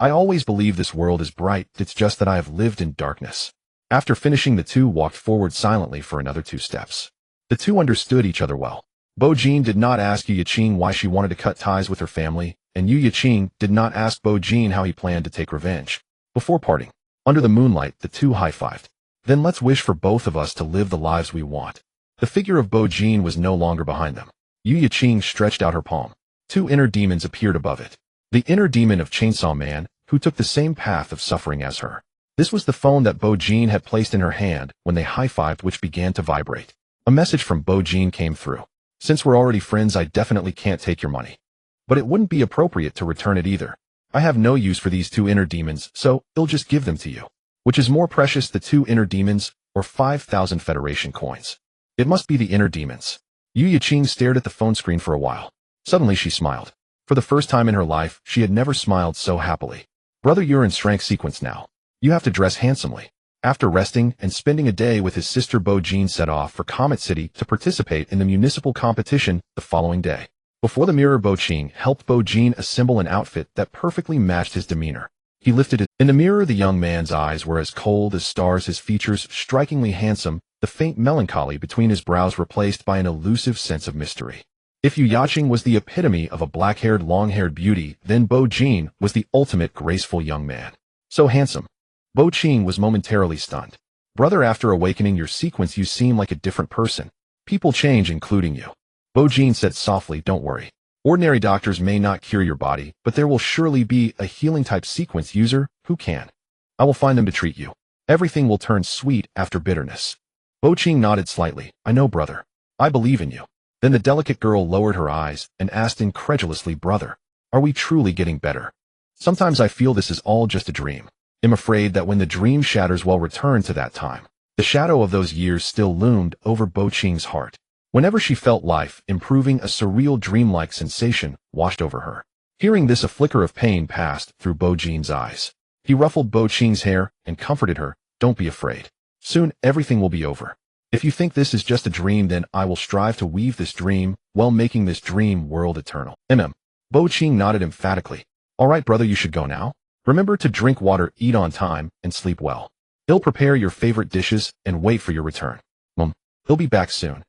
I always believe this world is bright, it's just that I have lived in darkness. After finishing, the two walked forward silently for another 2 steps. The two understood each other well. Bo Jin did not ask Yu Yaqing why she wanted to cut ties with her family, and Yu Yaqing did not ask Bo Jin how he planned to take revenge. Before parting, under the moonlight, the two high-fived. Then let's wish for both of us to live the lives we want. The figure of Bo Jin was no longer behind them. Yu Yaqing stretched out her palm. 2 inner demons appeared above it. The inner demon of Chainsaw Man, who took the same path of suffering as her. This was the phone that Bo Jin had placed in her hand when they high-fived, which began to vibrate. A message from Bo Jin came through. Since we're already friends, I definitely can't take your money. But it wouldn't be appropriate to return it either. I have no use for these 2 inner demons, so I'll just give them to you. Which is more precious, the 2 inner demons, or 5,000 Federation coins? It must be the inner demons. Yu Yaqing stared at the phone screen for a while. Suddenly she smiled. For the first time in her life, she had never smiled so happily. Brother, you're in S-rank sequence now. You have to dress handsomely. After resting and spending a day with his sister, Bo Jin set off for Comet City to participate in the municipal competition the following day. Before the mirror, Bo Qing helped Bo Jin assemble an outfit that perfectly matched his demeanor. He lifted it. In the mirror, the young man's eyes were as cold as stars, his features strikingly handsome, the faint melancholy between his brows replaced by an elusive sense of mystery. If Yu Yaqing was the epitome of a black-haired, long-haired beauty, then Bo Jin was the ultimate graceful young man. So handsome. Bo Qing was momentarily stunned. Brother, after awakening your sequence, you seem like a different person. People change, including you. Bo Jin said softly, don't worry. Ordinary doctors may not cure your body, but there will surely be a healing-type sequence user who can. I will find them to treat you. Everything will turn sweet after bitterness. Bo Qing nodded slightly. I know, brother. I believe in you. Then the delicate girl lowered her eyes and asked incredulously, brother, are we truly getting better? Sometimes I feel this is all just a dream. I'm afraid that when the dream shatters, we'll return to that time. The shadow of those years still loomed over Bo Qing's heart. Whenever she felt life improving, a surreal dreamlike sensation washed over her. Hearing this, a flicker of pain passed through Bo Jin's eyes. He ruffled Bo Qing's hair and comforted her, don't be afraid. Soon everything will be over. If you think this is just a dream, then I will strive to weave this dream while making this dream world eternal. Bo Qing nodded emphatically. All right, brother, you should go now. Remember to drink water, eat on time, and sleep well. He'll prepare your favorite dishes and wait for your return. He'll be back soon.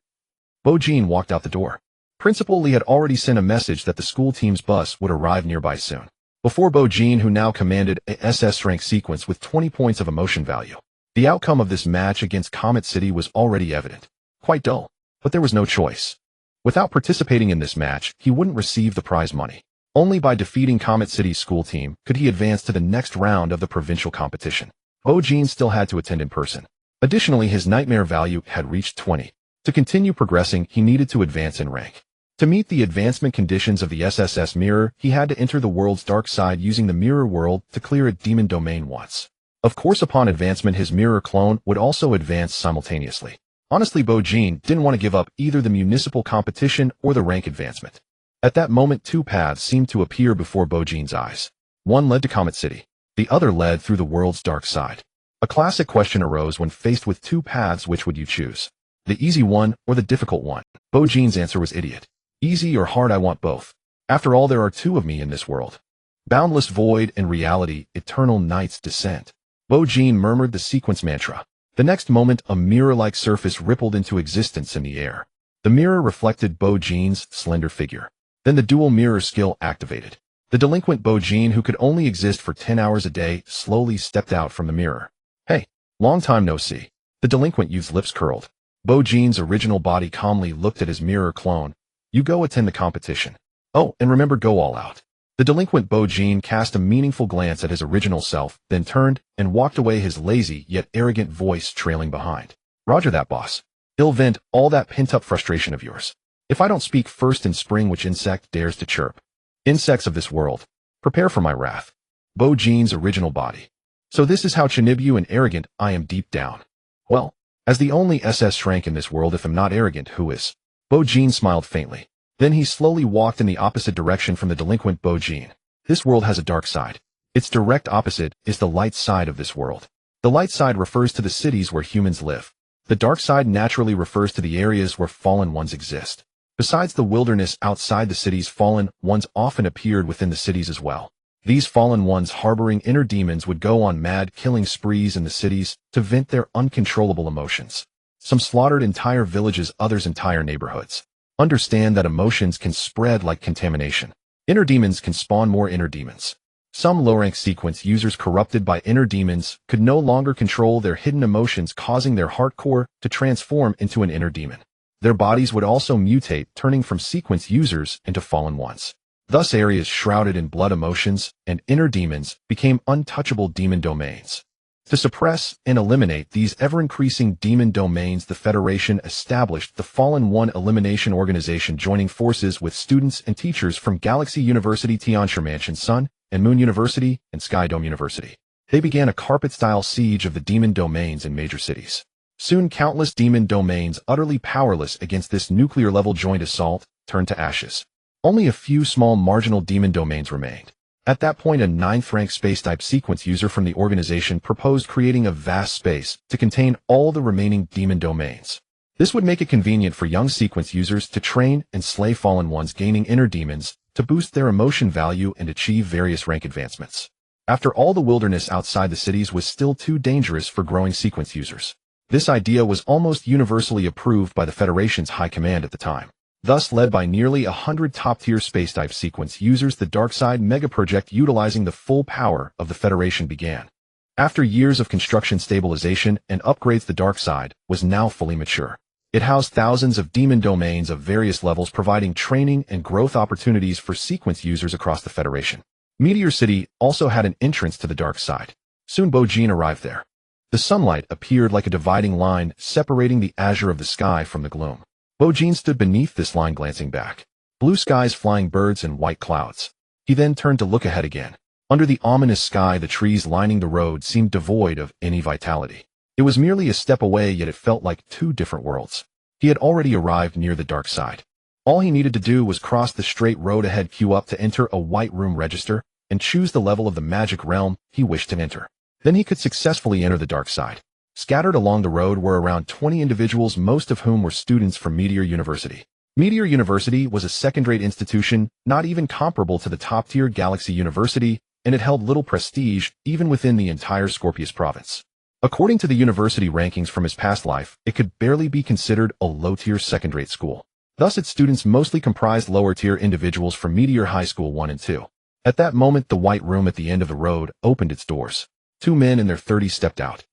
Bo-jin walked out the door. Principal Lee had already sent a message that the school team's bus would arrive nearby soon. Before Bo-jin, who now commanded a SSS-rank sequence with 20 points of emotion value. The outcome of this match against Comet City was already evident. Quite dull, but there was no choice. Without participating in this match, he wouldn't receive the prize money. Only by defeating Comet City's school team could he advance to the next round of the provincial competition. Bo-jin still had to attend in person. Additionally, his nightmare value had reached 20. To continue progressing, he needed to advance in rank. To meet the advancement conditions of the SSS mirror, he had to enter the world's dark side using the mirror world to clear a demon domain once. Of course, upon advancement, his mirror clone would also advance simultaneously. Honestly, Bo-jin didn't want to give up either the municipal competition or the rank advancement. At that moment, two paths seemed to appear before Bo-jin's eyes. One led to Comet City. The other led through the world's dark side. A classic question arose when faced with two paths: which would you choose? The easy one or the difficult one? Bo-jin's answer was idiot. Easy or hard, I want both. After all, there are two of me in this world. Boundless void and reality, eternal night's descent. Bo-jin murmured the sequence mantra. The next moment, a mirror-like surface rippled into existence in the air. The mirror reflected Bo-jin's slender figure. Then the dual mirror skill activated. The delinquent Bo-jin, who could only exist for 10 hours a day, slowly stepped out from the mirror. Hey, long time no see. The delinquent youth's lips curled. Bo-jin's original body calmly looked at his mirror clone. You go attend the competition. Oh, and remember, go all out. The delinquent Bo-jin cast a meaningful glance at his original self, then turned and walked away, his lazy yet arrogant voice trailing behind. Roger that, boss. I'll vent all that pent-up frustration of yours. If I don't speak first in spring, which insect dares to chirp? Insects of this world, prepare for my wrath. Bo-jin's original body. So this is how Chinibu and arrogant I am deep down. Well, as the only SS rank in this world, if I'm not arrogant, who is? Bo-jin smiled faintly. Then he slowly walked in the opposite direction from the delinquent Bo-jin. This world has a dark side. Its direct opposite is the light side of this world. The light side refers to the cities where humans live. The dark side naturally refers to the areas where fallen ones exist. Besides the wilderness outside the cities, fallen ones often appeared within the cities as well. These fallen ones harboring inner demons would go on mad killing sprees in the cities to vent their uncontrollable emotions. Some slaughtered entire villages, others entire neighborhoods. Understand that emotions can spread like contamination. Inner demons can spawn more inner demons. Some low-rank sequence users corrupted by inner demons could no longer control their hidden emotions, causing their heart core to transform into an inner demon. Their bodies would also mutate, turning from sequence users into fallen ones. Thus, areas shrouded in blood emotions and inner demons became untouchable demon domains. To suppress and eliminate these ever-increasing demon domains, the Federation established the Fallen One Elimination Organization, joining forces with students and teachers from Galaxy University, Tianxia Mansion, Sun and Moon University, and Skydome University. They began a carpet-style siege of the demon domains in major cities. Soon, countless demon domains, utterly powerless against this nuclear-level joint assault, turned to ashes. Only a few small marginal demon domains remained. At that point, a 9th-rank space-type sequence user from the organization proposed creating a vast space to contain all the remaining demon domains. This would make it convenient for young sequence users to train and slay fallen ones, gaining inner demons to boost their emotion value and achieve various rank advancements. After all, the wilderness outside the cities was still too dangerous for growing sequence users. This idea was almost universally approved by the Federation's high command at the time. Thus, led by nearly 100 top-tier space-type sequence users, the Darkside Mega Project, utilizing the full power of the Federation, began. After years of construction, stabilization, and upgrades, the Darkside was now fully mature. It housed thousands of demon domains of various levels, providing training and growth opportunities for sequence users across the Federation. Meteor City also had an entrance to the dark side. Soon Bo-jin arrived there. The sunlight appeared like a dividing line, separating the azure of the sky from the gloom. Bo-jin stood beneath this line, glancing back. Blue skies, flying birds, and white clouds. He then turned to look ahead again. Under the ominous sky, the trees lining the road seemed devoid of any vitality. It was merely a step away, yet it felt like two different worlds. He had already arrived near the dark side. All he needed to do was cross the straight road ahead, queue up to enter a white room, register, and choose the level of the magic realm he wished to enter. Then he could successfully enter the dark side. Scattered along the road were around 20 individuals, most of whom were students from Meteor University. Meteor University was a second-rate institution, not even comparable to the top-tier Galaxy University, and it held little prestige even within the entire Scorpius province. According to the university rankings from his past life, it could barely be considered a low-tier second-rate school. Thus, its students mostly comprised lower-tier individuals from Meteor High School 1 and 2. At that moment, the white room at the end of the road opened its doors. Two men in their 30s stepped out.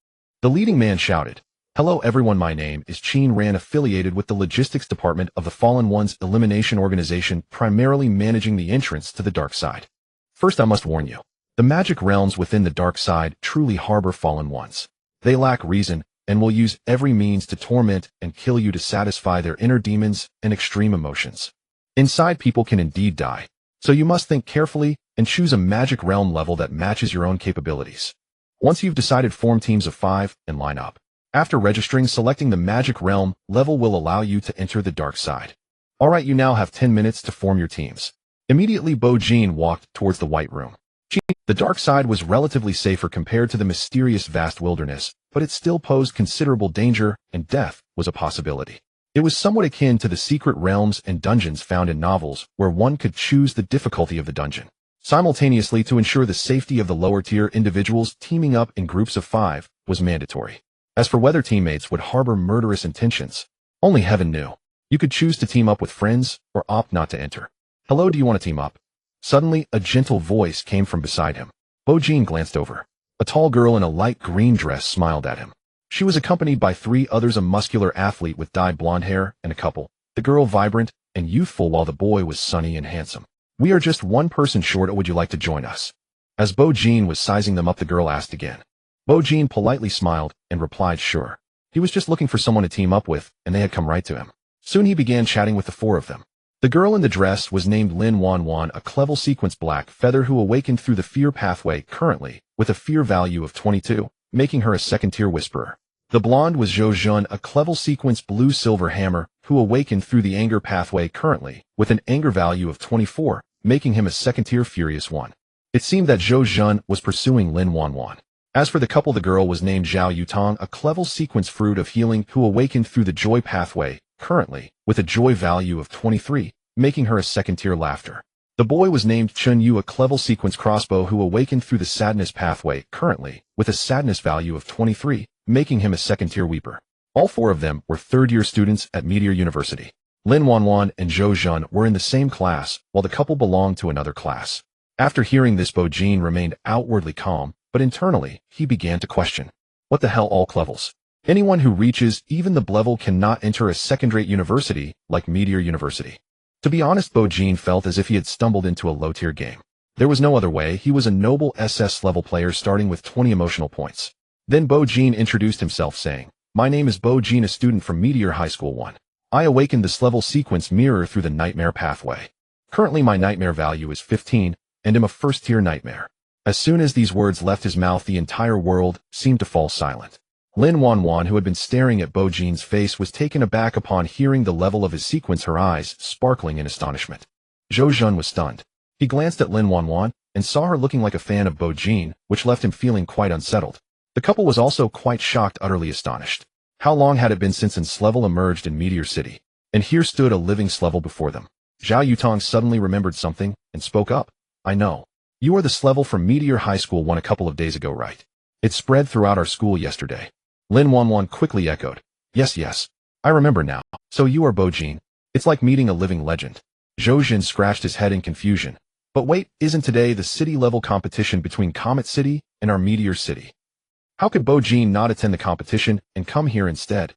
The leading man shouted, "Hello everyone, my name is Chin Ran, affiliated with the logistics department of the Fallen Ones elimination organization, primarily managing the entrance to the dark side. First, I must warn you, the magic realms within the dark side truly harbor Fallen Ones. They lack reason and will use every means to torment and kill you to satisfy their inner demons and extreme emotions. Inside, people can indeed die, so you must think carefully and choose a magic realm level that matches your own capabilities. Once you've decided, form teams of 5 and line up. After registering, selecting the magic realm level will allow you to enter the dark side. Alright, you now have 10 minutes to form your teams." Immediately, Bo Jin walked towards the white room. The dark side was relatively safer compared to the mysterious vast wilderness, but it still posed considerable danger, and death was a possibility. It was somewhat akin to the secret realms and dungeons found in novels, where one could choose the difficulty of the dungeon. Simultaneously, to ensure the safety of the lower-tier individuals, teaming up in groups of 5 was mandatory. As for whether teammates would harbor murderous intentions, only heaven knew. You could choose to team up with friends or opt not to enter. "Hello, do you want to team up?" Suddenly, a gentle voice came from beside him. Bo Jin glanced over. A tall girl in a light green dress smiled at him. She was accompanied by 3 others, a muscular athlete with dyed blonde hair and a couple, the girl vibrant and youthful while the boy was sunny and handsome. "We are just one person short. Would you like to join us?" As Bo Jin was sizing them up, the girl asked again. Bo Jin politely smiled and replied, "Sure." He was just looking for someone to team up with, and they had come right to him. Soon he began chatting with the 4 of them. The girl in the dress was named Lin Wanwan, a clever sequence black feather who awakened through the fear pathway currently, with a fear value of 22, making her a second-tier whisperer. The blonde was Zhou Jun, a clever sequence blue silver hammer, who awakened through the anger pathway currently, with an anger value of 24, making him a second-tier furious one. It seemed that Zhou Jun was pursuing Lin Wanwan. As for the couple, the girl was named Zhao Yutong, a clever sequence fruit of healing who awakened through the joy pathway, currently, with a joy value of 23, making her a second-tier laughter. The boy was named Chun Yu, a clever sequence crossbow who awakened through the sadness pathway, currently, with a sadness value of 23, making him a second-tier weeper. All 4 of them were third-year students at Meteor University. Lin Wanwan and Zhou Jun were in the same class, while the couple belonged to another class. After hearing this, Bo Jin remained outwardly calm, but internally, he began to question. What the hell, all clevels? Anyone who reaches even the level cannot enter a second-rate university like Meteor University. To be honest, Bo Jin felt as if he had stumbled into a low-tier game. There was no other way. He was a noble SS-level player starting with 20 emotional points. Then Bo Jin introduced himself saying, "My name is Bo Jin, a student from Meteor High School 1. I awakened this level sequence mirror through the nightmare pathway. Currently my nightmare value is 15, and am a first-tier nightmare." As soon as these words left his mouth, the entire world seemed to fall silent. Lin Wanwan, who had been staring at Bo Jin's face, was taken aback upon hearing the level of his sequence, her eyes sparkling in astonishment. Zhou Jun was stunned. He glanced at Lin Wanwan and saw her looking like a fan of Bo Jin, which left him feeling quite unsettled. The couple was also quite shocked, utterly astonished. How long had it been since Slevel emerged in Meteor City? And here stood a living Slevel before them. Zhao Yutong suddenly remembered something and spoke up. "I know. You are the Slevel from Meteor High School 1 a couple of days ago, right? It spread throughout our school yesterday." Lin Wanwan quickly echoed. Yes, I remember now. So you are Bo Jin. It's like meeting a living legend." Zhou Jin scratched his head in confusion. "But wait, isn't today the city-level competition between Comet City and our Meteor City? How could Bo Jin not attend the competition and come here instead?"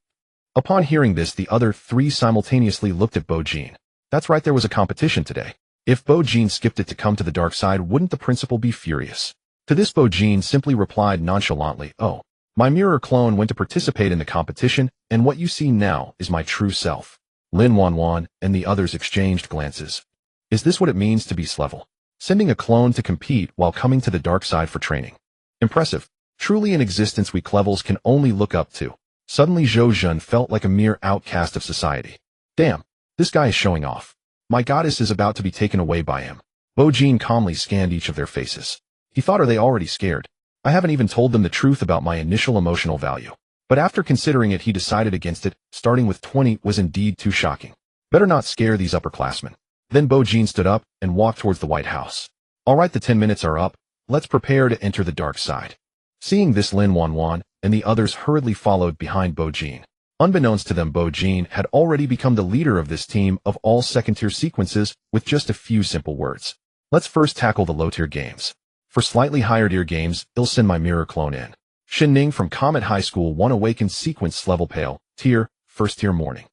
Upon hearing this, the other 3 simultaneously looked at Bo Jin. That's right, there was a competition today. If Bo Jin skipped it to come to the dark side, wouldn't the principal be furious? To this, Bo Jin simply replied nonchalantly, "Oh, my mirror clone went to participate in the competition, and what you see now is my true self." Lin Wanwan and the others exchanged glances. Is this what it means to be Slevel? Sending a clone to compete while coming to the dark side for training. Impressive. Truly an existence we Clevels can only look up to. Suddenly Zhou Jun felt like a mere outcast of society. Damn, this guy is showing off. My goddess is about to be taken away by him. Bo Jin calmly scanned each of their faces. He thought, are they already scared? I haven't even told them the truth about my initial emotional value. But after considering it, he decided against it. Starting with 20 was indeed too shocking. Better not scare these upperclassmen. Then Bo Jin stood up and walked towards the White House. Alright, the 10 minutes are up. Let's prepare to enter the dark side. Seeing this, Lin Wanwan and the others hurriedly followed behind Bo-jin. Unbeknownst to them, Bo-jin had already become the leader of this team of all second-tier sequences with just a few simple words. Let's first tackle the low-tier games. For slightly higher-tier games, I'll send my mirror clone in. Shin-ning from Comet High School 1 Awakened Sequence Level Pale, Tier, First Tier Morning.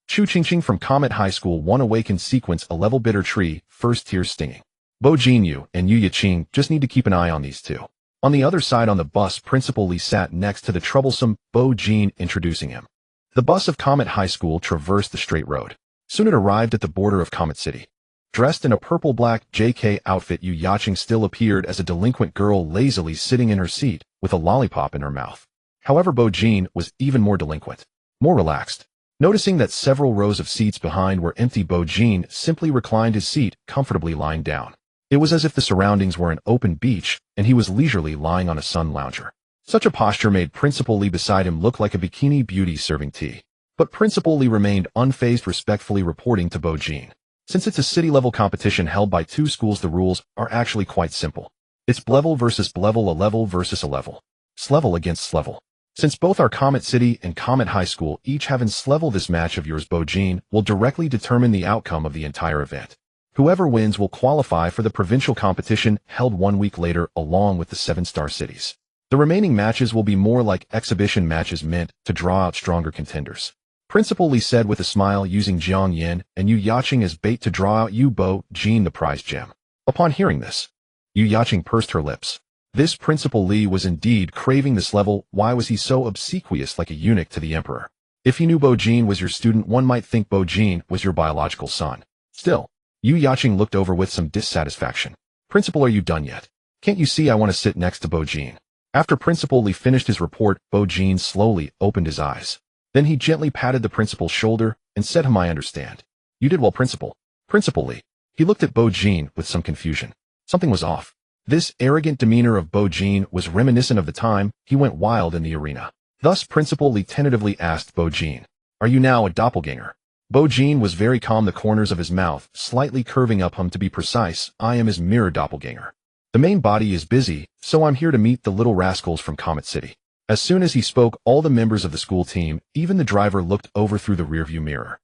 Chu-ching-ching from Comet High School 1 Awakened Sequence A Level Bitter Tree, First Tier Stinging. Bo-jin Yu and Yu Ya-ching just need to keep an eye on these two. On the other side on the bus, Principal Lee sat next to the troublesome Bo-jin, introducing him. The bus of Comet High School traversed the straight road. Soon it arrived at the border of Comet City. Dressed in a purple-black JK outfit, Yu Ya-ching still appeared as a delinquent girl lazily sitting in her seat with a lollipop in her mouth. However, Bo-jin was even more delinquent, more relaxed. Noticing that several rows of seats behind were empty, Bo-jin simply reclined his seat, comfortably lying down. It was as if the surroundings were an open beach, and he was leisurely lying on a sun lounger. Such a posture made Principal Lee beside him look like a bikini beauty serving tea. But Principal Lee remained unfazed, respectfully reporting to Bo-jin. Since it's a city-level competition held by two schools, the rules are actually quite simple. It's level versus level, a level versus a level. S-level against S-level. Since both are Comet City and Comet High School each have S-level, this match of yours, Bo-jin, will directly determine the outcome of the entire event. Whoever wins will qualify for the provincial competition held 1 week later along with the 7-star cities. The remaining matches will be more like exhibition matches meant to draw out stronger contenders. Principal Lee said with a smile, using Jiang Yin and Yu Ya-ching as bait to draw out Yu Bo-jin the prize gem. Upon hearing this, Yu Ya-ching pursed her lips. This Principal Lee was indeed craving this level. Why was he so obsequious, like a eunuch to the emperor? If he knew Bo-jin was your student, one might think Bo-jin was your biological son. Still, Yu Ya-ching looked over with some dissatisfaction. Principal, are you done yet? Can't you see I want to sit next to Bo-jin? After Principal Lee finished his report, Bo-jin slowly opened his eyes. Then he gently patted the principal's shoulder and said, I understand. You did well, Principal. Principal Lee. He looked at Bo-jin with some confusion. Something was off. This arrogant demeanor of Bo-jin was reminiscent of the time he went wild in the arena. Thus Principal Lee tentatively asked Bo-jin, are you now a doppelganger? Bo-jin was very calm, the corners of his mouth slightly curving up. To be precise, I am his mirror doppelganger. The main body is busy, so I'm here to meet the little rascals from Comet City. As soon as he spoke, all the members of the school team, even the driver, looked over through the rearview mirror.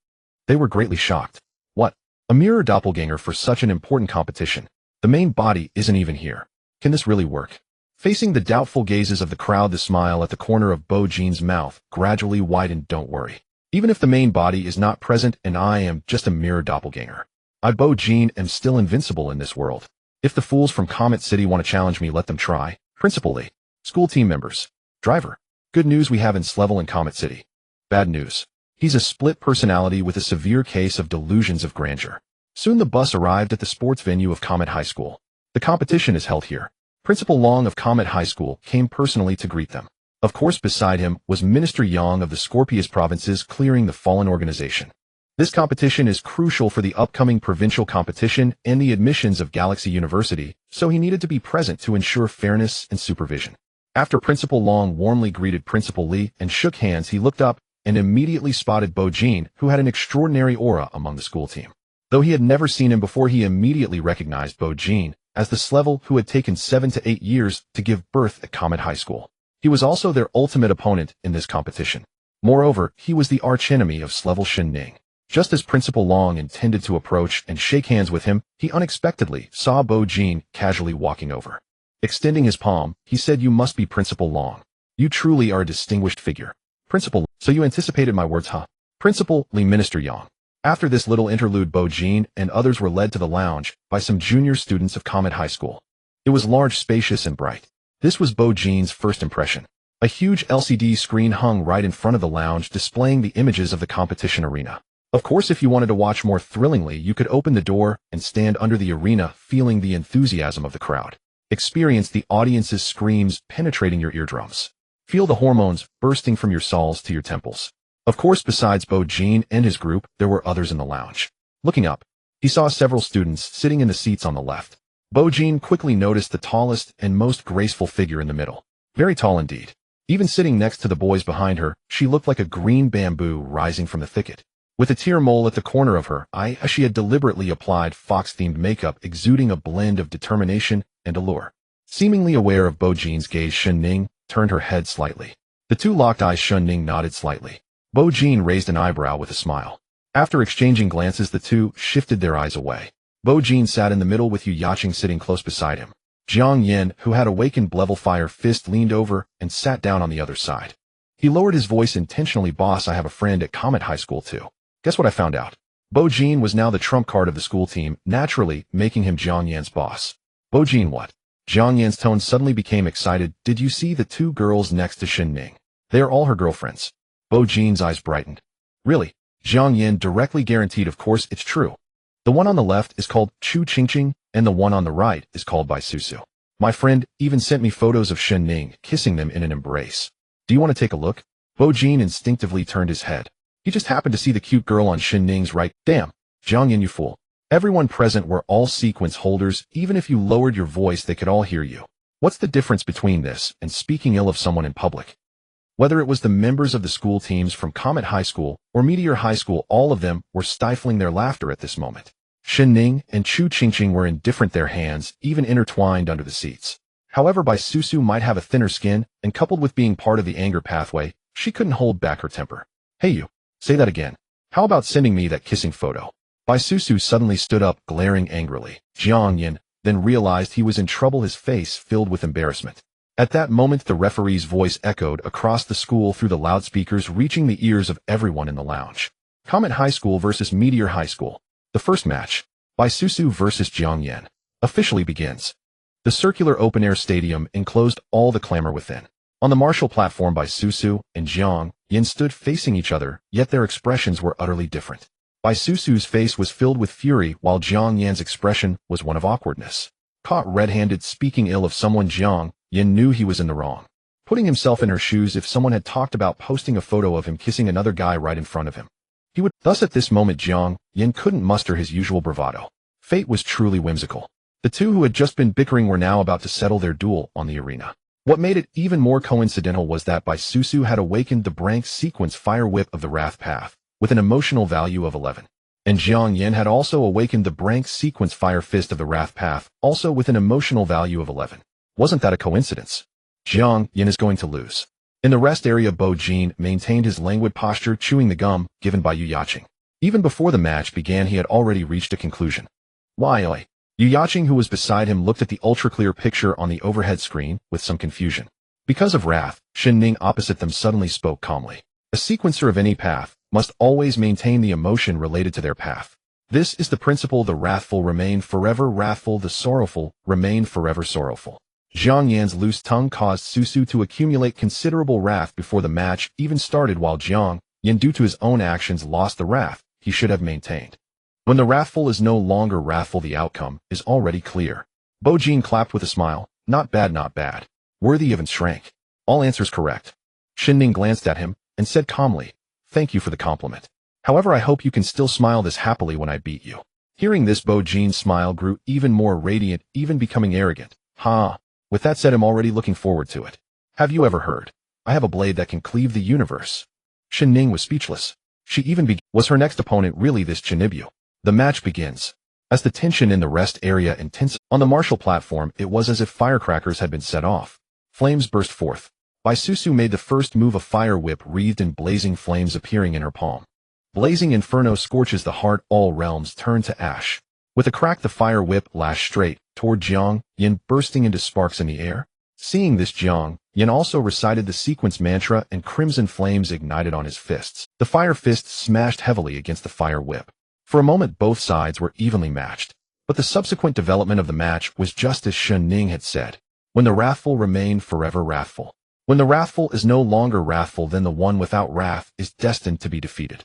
They were greatly shocked. What? A mirror doppelganger for such an important competition? The main body isn't even here. Can this really work? Facing the doubtful gazes of the crowd, the smile at the corner of Bo-jin's mouth gradually widened. Don't worry. Even if the main body is not present and I am just a mirror doppelganger, I, Bo-jin, am still invincible in this world. If the fools from Comet City want to challenge me, let them try. Principal Lee. School team members. Driver. Good news, we have S-level in Comet City. Bad news. He's a split personality with a severe case of delusions of grandeur. Soon the bus arrived at the sports venue of Comet High School. The competition is held here. Principal Long of Comet High School came personally to greet them. Of course, beside him was Minister Yang of the Scorpius provinces, clearing the fallen organization. This competition is crucial for the upcoming provincial competition and the admissions of Galaxy University, so he needed to be present to ensure fairness and supervision. After Principal Long warmly greeted Principal Lee and shook hands, he looked up and immediately spotted Bo-jin, who had an extraordinary aura among the school team. Though he had never seen him before, he immediately recognized Bo-jin as the S-level who had taken 7 to 8 years to give birth at Comet High School. He was also their ultimate opponent in this competition. Moreover, he was the archenemy of S-level Shin-ning. Just as Principal Long intended to approach and shake hands with him, he unexpectedly saw Bo-jin casually walking over. Extending his palm, he said, you must be Principal Long. You truly are a distinguished figure. Principal, so you anticipated my words, huh? Principal Lee, Minister Yang. After this little interlude, Bo-jin and others were led to the lounge by some junior students of Comet High School. It was large, spacious, and bright. This was Bo-jin's first impression. A huge LCD screen hung right in front of the lounge, displaying the images of the competition arena. Of course, if you wanted to watch more thrillingly, you could open the door and stand under the arena, feeling the enthusiasm of the crowd. Experience the audience's screams penetrating your eardrums. Feel the hormones bursting from your soles to your temples. Of course, besides Bo-jin and his group, there were others in the lounge. Looking up, he saw several students sitting in the seats on the left. Bo-jin quickly noticed the tallest and most graceful figure in the middle. Very tall indeed. Even sitting next to the boys behind her, she looked like a green bamboo rising from the thicket. With a tear mole at the corner of her eye, she had deliberately applied fox-themed makeup, exuding a blend of determination and allure. Seemingly aware of Bo-jin's gaze, Shin-ning turned her head slightly. The two locked eyes. Shun Ning nodded slightly. Bo Jin raised an eyebrow with a smile. After exchanging glances, the two shifted their eyes away. Bo Jin sat in the middle with Yu Yaqing sitting close beside him. Jiang Yin, who had awakened level fire fist, leaned over and sat down on the other side. He lowered his voice intentionally. Boss, I have a friend at Comet High School too. Guess what I found out? Bo Jin was now the trump card of the school team, naturally making him Jiang Yan's boss. Bo Jin, what? Jiang Yan's tone suddenly became excited. Did you see the two girls next to Shin Ning? They are all her girlfriends. Bo Jin's eyes brightened. Really? Jiang Yan directly guaranteed. Of course it's true. The one on the left is called Chu Qingqing, and the one on the right is called Bai Susu. My friend even sent me photos of Shin Ning kissing them in an embrace. Do you want to take a look? Bo Jin instinctively turned his head. He just happened to see the cute girl on Shin Ning's right. Damn, Jiang Yan, you fool. Everyone present were all sequence holders. Even if you lowered your voice, they could all hear you. What's the difference between this and speaking ill of someone in public? Whether it was the members of the school teams from Comet High School or Meteor High School, all of them were stifling their laughter at this moment. Shin Ning and Chu Qingqing were indifferent, their hands even intertwined under the seats. However, Bai Susu might have a thinner skin, and coupled with being part of the anger pathway, she couldn't hold back her temper. Hey you, say that again. How about sending me that kissing photo? Bai Susu suddenly stood up, glaring angrily. Jiang Yan then realized he was in trouble, his face filled with embarrassment. At that moment, the referee's voice echoed across the school through the loudspeakers, reaching the ears of everyone in the lounge. Comet High School versus Meteor High School. The first match, Bai Susu versus Jiang Yan, officially begins. The circular open-air stadium enclosed all the clamor within. On the martial platform, Bai Susu and Jiang Yan stood facing each other, yet their expressions were utterly different. Bai Susu's face was filled with fury, while Jiang Yan's expression was one of awkwardness. Caught red-handed speaking ill of someone, Jiang Yan knew he was in the wrong. Putting himself in her shoes, if someone had talked about posting a photo of him kissing another guy right in front of him, he would. Thus at this moment, Jiang Yan couldn't muster his usual bravado. Fate was truly whimsical. The two who had just been bickering were now about to settle their duel on the arena. What made it even more coincidental was that Bai Susu had awakened the rank sequence fire whip of the Wrath Path, with an emotional value of 11. And Jiang Yan had also awakened the rank sequence fire fist of the Wrath Path, also with an emotional value of 11. Wasn't that a coincidence? Jiang Yan is going to lose. In the rest area, Bo Jin maintained his languid posture, chewing the gum given by Yu Yaqing. Even before the match began, he had already reached a conclusion. Why? Yu Yaqing, who was beside him, looked at the ultra-clear picture on the overhead screen with some confusion. Because of wrath, Shin Ning opposite them suddenly spoke calmly. A sequencer of any path must always maintain the emotion related to their path. This is the principle: the wrathful remain forever wrathful, the sorrowful remain forever sorrowful. Jiang Yan's loose tongue caused Susu to accumulate considerable wrath before the match even started, while Jiang Yan, due to his own actions, lost the wrath he should have maintained. When the wrathful is no longer wrathful, the outcome is already clear. Bo Jin clapped with a smile. Not bad, not bad. Worthy of shrank. All answers correct. Shin Ning glanced at him and said calmly, thank you for the compliment. However, I hope you can still smile this happily when I beat you. Hearing this, Bo Jin's smile grew even more radiant, even becoming arrogant. Ha! With that said, I'm already looking forward to it. Have you ever heard? I have a blade that can cleave the universe. Shin Ning was speechless. She even was her next opponent really this Chinibyu? The match begins. As the tension in the rest area intensified, on the martial platform, it was as if firecrackers had been set off. Flames burst forth. Bai Susu made the first move, a fire whip wreathed in blazing flames appearing in her palm. Blazing inferno scorches the heart, all realms turn to ash. With a crack, the fire whip lashed straight toward Jiang Yan, bursting into sparks in the air. Seeing this, Jiang Yan also recited the sequence mantra, and crimson flames ignited on his fists. The fire fist smashed heavily against the fire whip. For a moment, both sides were evenly matched, but the subsequent development of the match was just as Shin Ning had said. When the wrathful remain forever wrathful. When the wrathful is no longer wrathful, then the one without wrath is destined to be defeated.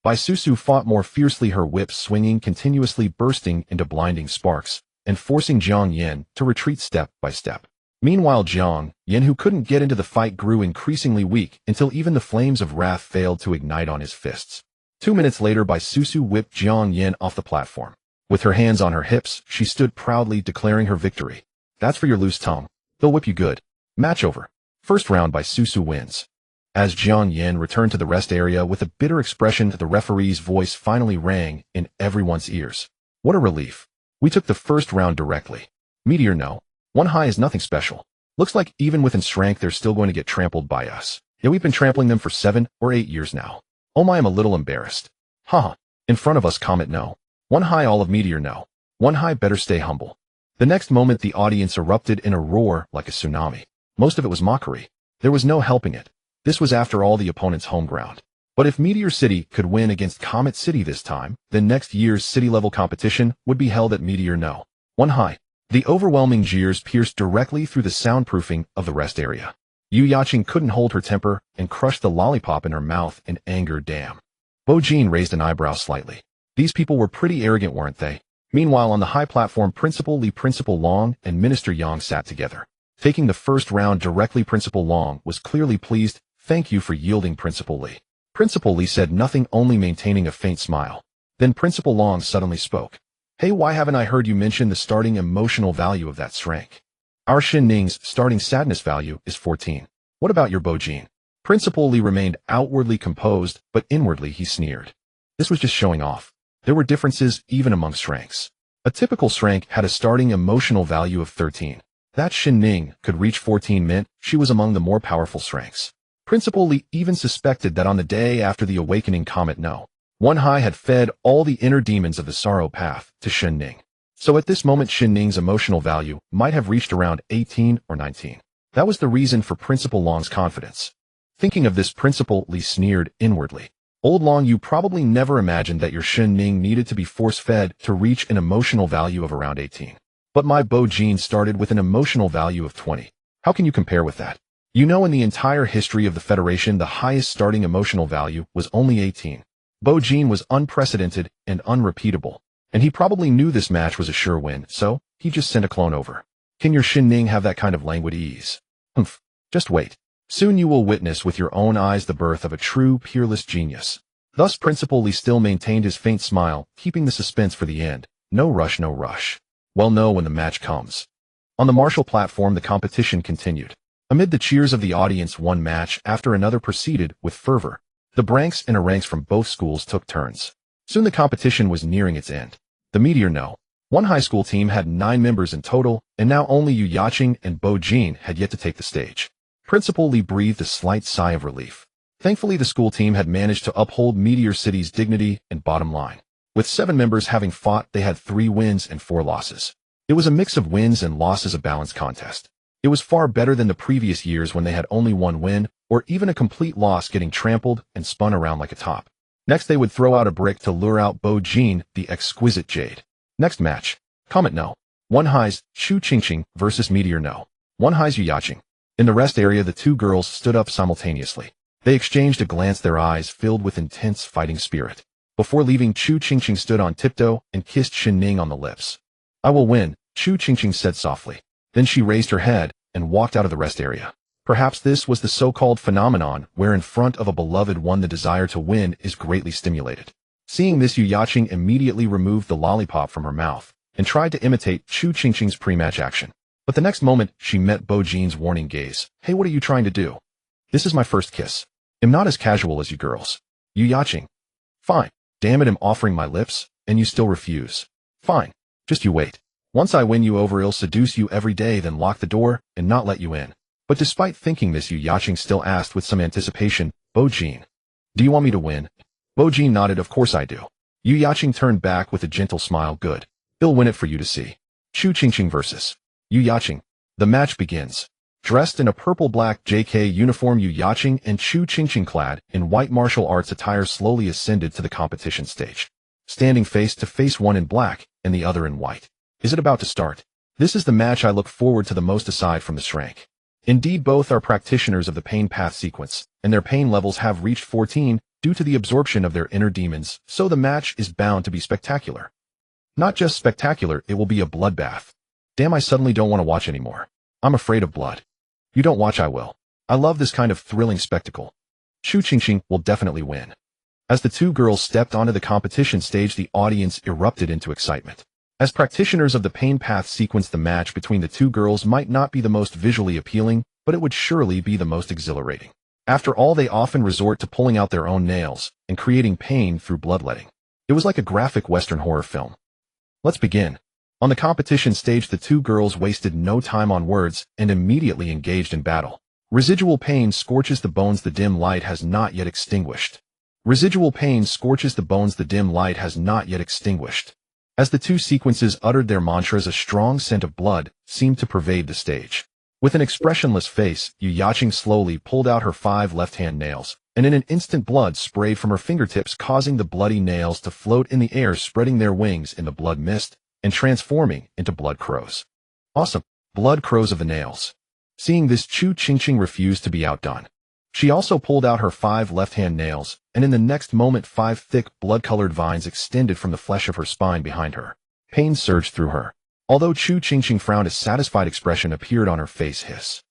Bai Susu fought more fiercely, her whip swinging continuously, bursting into blinding sparks, and forcing Jiang Yan to retreat step by step. Meanwhile, Jiang Yan, who couldn't get into the fight, grew increasingly weak until even the flames of wrath failed to ignite on his fists. 2 minutes later, Bai Susu whipped Jiang Yan off the platform. With her hands on her hips, she stood proudly, declaring her victory. That's for your loose tongue. They'll whip you good. Match over. First round, Bai Susu wins. As Jiang Yan returned to the rest area with a bitter expression, the referee's voice finally rang in everyone's ears. What a relief. We took the first round directly. Meteor, no. 1 high is nothing special. Looks like even with strength, they're still going to get trampled by us. Yeah, we've been trampling them for 7 or 8 years now. Oh my, I'm a little embarrassed. Haha. In front of us, Comet no. One high, all of Meteor no. One high, better stay humble. The next moment the audience erupted in a roar like a tsunami. Most of it was mockery. There was no helping it. This was after all the opponent's home ground. But if Meteor City could win against Comet City this time, then next year's city-level competition would be held at Meteor no. One high. The overwhelming jeers pierced directly through the soundproofing of the rest area. Yu Yaqing couldn't hold her temper and crushed the lollipop in her mouth in anger. Damn. Bo Jin raised an eyebrow slightly. These people were pretty arrogant, weren't they? Meanwhile, on the high platform, Principal Li, Principal Long, and Minister Yang sat together. Taking the first round directly, Principal Long was clearly pleased. Thank you for yielding, Principal Li. Principal Li said nothing, only maintaining a faint smile. Then Principal Long suddenly spoke. Hey, why haven't I heard you mention the starting emotional value of that rank? Our Xin Ning's starting sadness value is 14. What about your Bo Jin? Principal Li remained outwardly composed, but inwardly he sneered. This was just showing off. There were differences even amongst ranks. A typical rank had a starting emotional value of 13. That Xin Ning could reach 14 meant she was among the more powerful ranks. Principal Li even suspected that on the day after the awakening, Comet no. One high had fed all the inner demons of the sorrow path to Xin Ning. So at this moment, Xin Ning's emotional value might have reached around 18 or 19. That was the reason for Principal Long's confidence. Thinking of this, Principal Li sneered inwardly. Old Long, you probably never imagined that your Xin Ning needed to be force-fed to reach an emotional value of around 18. But my Bo Jin started with an emotional value of 20. How can you compare with that? You know, in the entire history of the Federation, the highest starting emotional value was only 18. Bo Jin was unprecedented and unrepeatable, and he probably knew this match was a sure win, so he just sent a clone over. Can your Xin Ning have that kind of languid ease? Humph, just wait. Soon you will witness with your own eyes the birth of a true, peerless genius. Thus Principal Li still maintained his faint smile, keeping the suspense for the end. No rush, no rush. We'll know when the match comes. On the martial platform, the competition continued. Amid the cheers of the audience, one match after another proceeded with fervor. The Branks and ranks from both schools took turns. Soon the competition was nearing its end. The Meteor no. One high school team had 9 members in total, and now only Yu Yaqing and Bo Jin had yet to take the stage. Principal Li breathed a slight sigh of relief. Thankfully, the school team had managed to uphold Meteor City's dignity and bottom line. With 7 members having fought, they had 3 wins and 4 losses. It was a mix of wins and losses, a balanced contest. It was far better than the previous years when they had only 1 win, or even a complete loss, getting trampled and spun around like a top. Next, they would throw out a brick to lure out Bo Jin, the exquisite jade. Next match. Comet no. One high's Chu Qingqing versus Meteor no. One high's Yu Yaqing. In the rest area, the 2 girls stood up simultaneously. They exchanged a glance, their eyes filled with intense fighting spirit. Before leaving, Chu Qingqing stood on tiptoe and kissed Xin Ning on the lips. I will win, Chu Qingqing said softly. Then she raised her head and walked out of the rest area. Perhaps this was the so-called phenomenon where in front of a beloved one the desire to win is greatly stimulated. Seeing this, Yu Yaqing immediately removed the lollipop from her mouth and tried to imitate Chu Qingqing's pre-match action. But the next moment, she met Bo Jin's warning gaze. Hey, what are you trying to do? This is my first kiss. I'm not as casual as you girls. Yu Yaqing. Fine. Damn it, I'm offering my lips, and you still refuse. Fine. Just you wait. Once I win you over, I'll seduce you every day, then lock the door and not let you in. But despite thinking this, Yu Yaqing still asked with some anticipation, Bo Jin, do you want me to win? Bo Jin nodded. Of course I do. Yu Yaqing turned back with a gentle smile. Good. I'll win it for you to see. Chu Qingqing versus Yu Yaqing. The match begins. Dressed in a purple-black JK uniform, Yu Yaqing and Chu Qingqing, clad in white martial arts attire, slowly ascended to the competition stage. Standing face to face, one in black and the other in white. Is it about to start? This is the match I look forward to the most aside from this rank. Indeed, both are practitioners of the pain path sequence, and their pain levels have reached 14 due to the absorption of their inner demons, so the match is bound to be spectacular. Not just spectacular, it will be a bloodbath. Damn, I suddenly don't want to watch anymore. I'm afraid of blood. You don't watch, I will. I love this kind of thrilling spectacle. Chu Qingqing will definitely win. As the 2 girls stepped onto the competition stage, the audience erupted into excitement. As practitioners of the pain path sequence, the match between the 2 girls might not be the most visually appealing, but it would surely be the most exhilarating. After all, they often resort to pulling out their own nails and creating pain through bloodletting. It was like a graphic Western horror film. Let's begin. On the competition stage, the 2 girls wasted no time on words and immediately engaged in battle. Residual pain scorches the bones the dim light has not yet extinguished. Residual pain scorches the bones the dim light has not yet extinguished. As the two sequences uttered their mantras, a strong scent of blood seemed to pervade the stage. With an expressionless face, Yu Yaqing slowly pulled out her 5 left-hand nails, and in an instant blood sprayed from her fingertips, causing the bloody nails to float in the air, spreading their wings in the blood mist and transforming into blood crows. Awesome! Blood crows of the nails. Seeing this, Chu Qingqing refused to be outdone. She also pulled out her 5 left-hand nails, and in the next moment 5 thick, blood-colored vines extended from the flesh of her spine behind her. Pain surged through her. Although Chu Qingqing frowned, a satisfied expression appeared on her face. Hiss.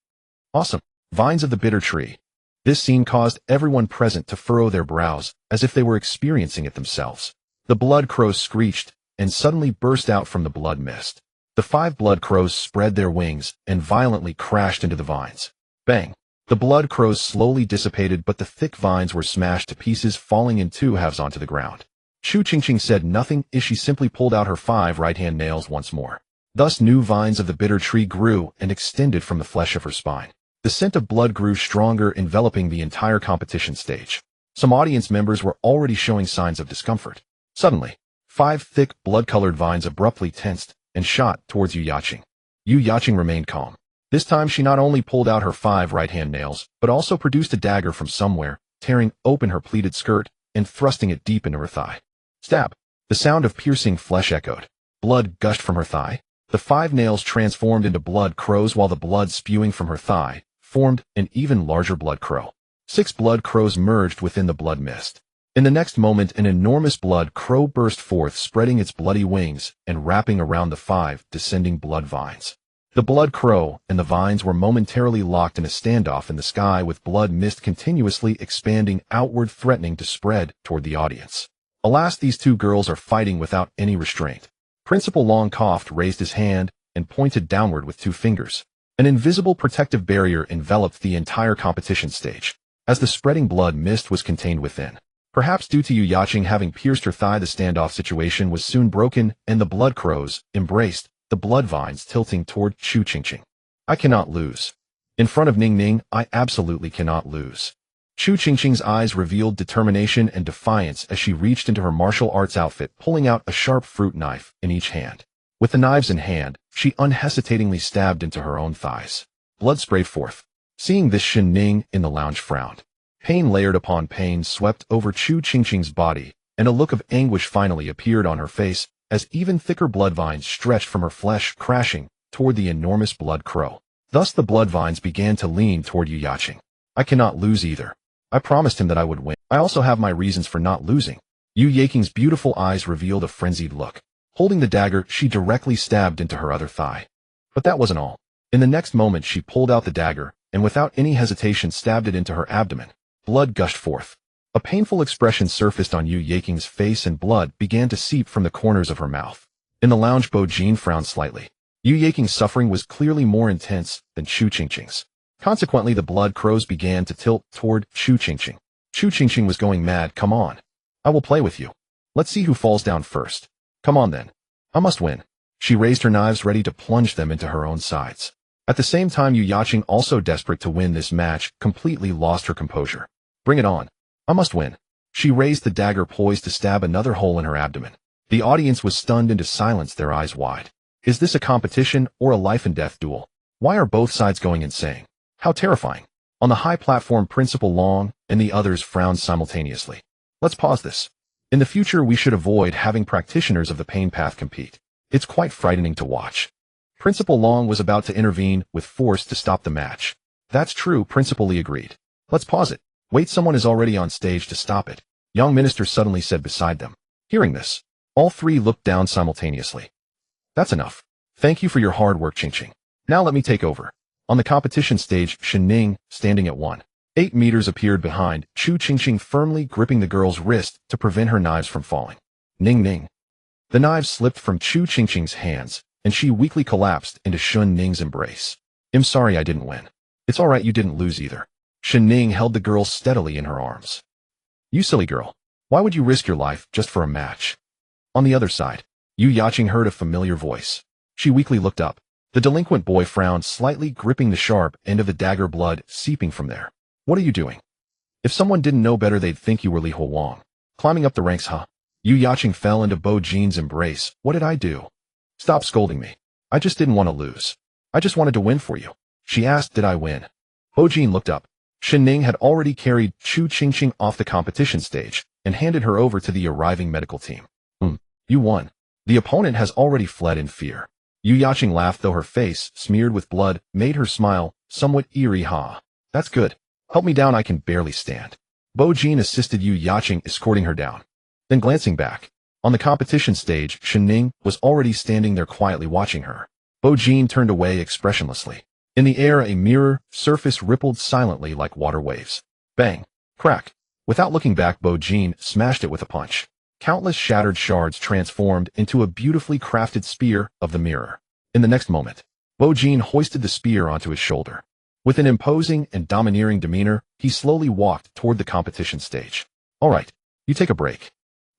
Awesome! Vines of the bitter tree. This scene caused everyone present to furrow their brows, as if they were experiencing it themselves. The blood crows screeched, and suddenly burst out from the blood mist. The 5 blood crows spread their wings, and violently crashed into the vines. Bang! The blood crows slowly dissipated, but the thick vines were smashed to pieces, falling in 2 halves onto the ground. Chu Qingqing said nothing as she simply pulled out her 5 right-hand nails once more. Thus new vines of the bitter tree grew and extended from the flesh of her spine. The scent of blood grew stronger, enveloping the entire competition stage. Some audience members were already showing signs of discomfort. Suddenly, 5 thick, blood-colored vines abruptly tensed and shot towards Yu Yaqing. Yu Yaqing remained calm. This time she not only pulled out her 5 right-hand nails, but also produced a dagger from somewhere, tearing open her pleated skirt and thrusting it deep into her thigh. Stab! The sound of piercing flesh echoed. Blood gushed from her thigh. The 5 nails transformed into blood crows, while the blood spewing from her thigh formed an even larger blood crow. 6 blood crows merged within the blood mist. In the next moment, an enormous blood crow burst forth, spreading its bloody wings and wrapping around the 5 descending blood vines. The blood crow and the vines were momentarily locked in a standoff in the sky, with blood mist continuously expanding outward, threatening to spread toward the audience. Alas, these 2 girls are fighting without any restraint. Principal Long coughed, raised his hand, and pointed downward with 2 fingers. An invisible protective barrier enveloped the entire competition stage, as the spreading blood mist was contained within. Perhaps due to Yu Yaqing having pierced her thigh, the standoff situation was soon broken, and the blood crows embraced the blood vines, tilting toward Chu Qingqing. I cannot lose. In front of Ning Ning, I absolutely cannot lose. Chu Qingqing's eyes revealed determination and defiance as she reached into her martial arts outfit, pulling out a sharp fruit knife in each hand. With the knives in hand, she unhesitatingly stabbed into her own thighs. Blood sprayed forth. Seeing this, Shen Ning in the lounge frowned. Pain layered upon pain swept over Chu Qingqing's body, and a look of anguish finally appeared on her face as even thicker blood vines stretched from her flesh, crashing toward the enormous blood crow. Thus the blood vines began to lean toward Yu Yaqing. I cannot lose either. I promised him that I would win. I also have my reasons for not losing. Yu Yaqing's beautiful eyes revealed a frenzied look. Holding the dagger, she directly stabbed into her other thigh. But that wasn't all. In the next moment, she pulled out the dagger, and without any hesitation stabbed it into her abdomen. Blood gushed forth. A painful expression surfaced on Yu Yaqing's face, and blood began to seep from the corners of her mouth. In the lounge, Bo Jin frowned slightly. Yu Yaqing's suffering was clearly more intense than Chu Qingqing's. Consequently, the blood crows began to tilt toward Chu Qingqing. Chu Qingqing was going mad. Come on. I will play with you. Let's see who falls down first. Come on then. I must win. She raised her knives, ready to plunge them into her own sides. At the same time, Yu Yaqing, also desperate to win this match, completely lost her composure. Bring it on. I must win. She raised the dagger, poised to stab another hole in her abdomen. The audience was stunned into silence, their eyes wide. Is this a competition or a life-and-death duel? Why are both sides going insane? How terrifying. On the high platform, Principal Long and the others frowned simultaneously. Let's pause this. In the future, we should avoid having practitioners of the pain path compete. It's quite frightening to watch. Principal Long was about to intervene with force to stop the match. That's true, Principal Lee agreed. Let's pause it. Wait, someone is already on stage to stop it. Young Minister suddenly said beside them. Hearing this, all 3 looked down simultaneously. That's enough. Thank you for your hard work, Qingqing. Now let me take over. On the competition stage, Shen Ning, standing at 1.8 meters, appeared behind Chu Qingqing, firmly gripping the girl's wrist to prevent her knives from falling. Ning Ning. The knives slipped from Chu Qingqing's hands, and she weakly collapsed into Shen Ning's embrace. I'm sorry I didn't win. It's all right, you didn't lose either. Shen Ning held the girl steadily in her arms. You silly girl. Why would you risk your life just for a match? On the other side, Yu Yaqing heard a familiar voice. She weakly looked up. The delinquent boy frowned slightly, gripping the sharp end of the dagger, blood seeping from there. What are you doing? If someone didn't know better, they'd think you were Li Huang. Climbing up the ranks, huh? Yu Yaqing fell into Bo Jin's embrace. What did I do? Stop scolding me. I just didn't want to lose. I just wanted to win for you. She asked, did I win? Bo Jin looked up. Shen Ning had already carried Chu Qingqing off the competition stage and handed her over to the arriving medical team. You won. The opponent has already fled in fear. Yu Yaqing laughed, though her face, smeared with blood, made her smile, somewhat eerie. Ha. That's good. Help me down, I can barely stand. Bo Jin assisted Yu Yaqing, escorting her down. Then glancing back. On the competition stage, Shen Ning was already standing there quietly watching her. Bo Jin turned away expressionlessly. In the air, a mirror surface rippled silently like water waves. Bang. Crack. Without looking back, Bo Jin smashed it with a punch. Countless shattered shards transformed into a beautifully crafted spear of the mirror. In the next moment, Bo Jin hoisted the spear onto his shoulder. With an imposing and domineering demeanor, he slowly walked toward the competition stage. All right, you take a break.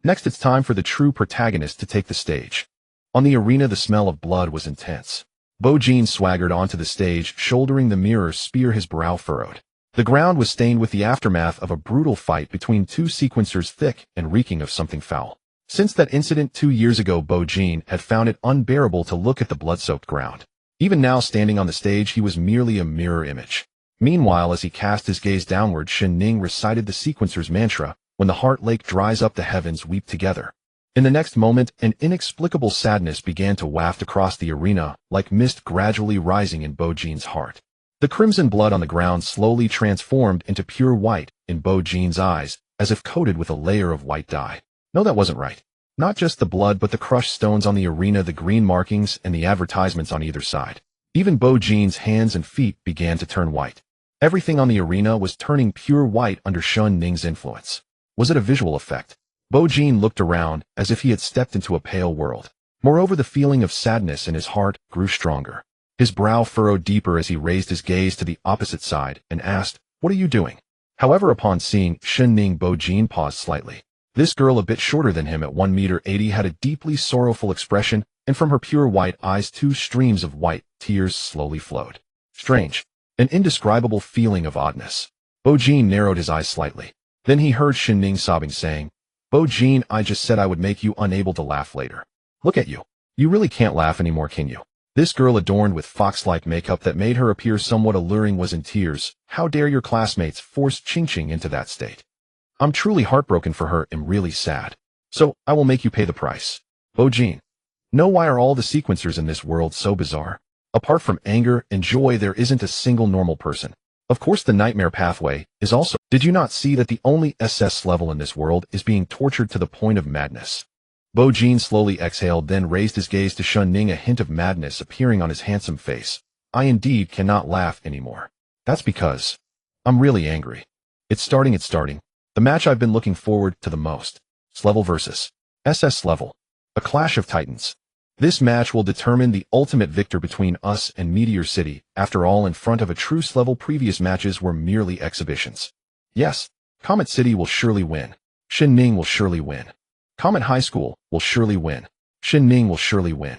Next, it's time for the true protagonist to take the stage. On the arena, the smell of blood was intense. Bo Jin swaggered onto the stage, shouldering the mirror spear, his brow furrowed. The ground was stained with the aftermath of a brutal fight between two sequencers, thick and reeking of something foul. Since that incident 2 years ago, Bo Jin had found it unbearable to look at the blood-soaked ground. Even now, standing on the stage, he was merely a mirror image. Meanwhile, as he cast his gaze downward, Shen Ning recited the sequencer's mantra, when the heart lake dries up, the heavens weep together. In the next moment, an inexplicable sadness began to waft across the arena, like mist gradually rising in Bo Jin's heart. The crimson blood on the ground slowly transformed into pure white in Bo Jin's eyes, as if coated with a layer of white dye. No, that wasn't right. Not just the blood, but the crushed stones on the arena, the green markings, and the advertisements on either side. Even Bo Jin's hands and feet began to turn white. Everything on the arena was turning pure white under Shen Ning's influence. Was it a visual effect? Bo Jin looked around as if he had stepped into a pale world. Moreover, the feeling of sadness in his heart grew stronger. His brow furrowed deeper as he raised his gaze to the opposite side and asked, what are you doing? However, upon seeing Shen Ning, Bo Jin paused slightly. This girl, a bit shorter than him at 1.80 m, had a deeply sorrowful expression, and from her pure white eyes 2 streams of white tears slowly flowed. Strange. An indescribable feeling of oddness. Bo Jin narrowed his eyes slightly. Then he heard Shen Ning sobbing, saying, Bo Jin, I just said I would make you unable to laugh later. Look at you. You really can't laugh anymore, can you? This girl, adorned with fox-like makeup that made her appear somewhat alluring, was in tears. How dare your classmates force Qingqing into that state? I'm truly heartbroken for her, am really sad. So, I will make you pay the price. Bo Jin. No, why are all the sequencers in this world so bizarre? Apart from anger and joy, there isn't a single normal person. Of course, the nightmare pathway is also. Did you not see that the only SS level in this world is being tortured to the point of madness? Bo Jin slowly exhaled, then raised his gaze to Shen Ning, a hint of madness appearing on his handsome face. I indeed cannot laugh anymore. That's because I'm really angry. It's starting. The match I've been looking forward to the most. S-level versus SS level. A clash of titans. This match will determine the ultimate victor between us and Meteor City. After all, in front of a true S-level, previous matches were merely exhibitions. Yes, Comet City will surely win. Shen Ning will surely win. Comet High School will surely win. Shen Ning will surely win.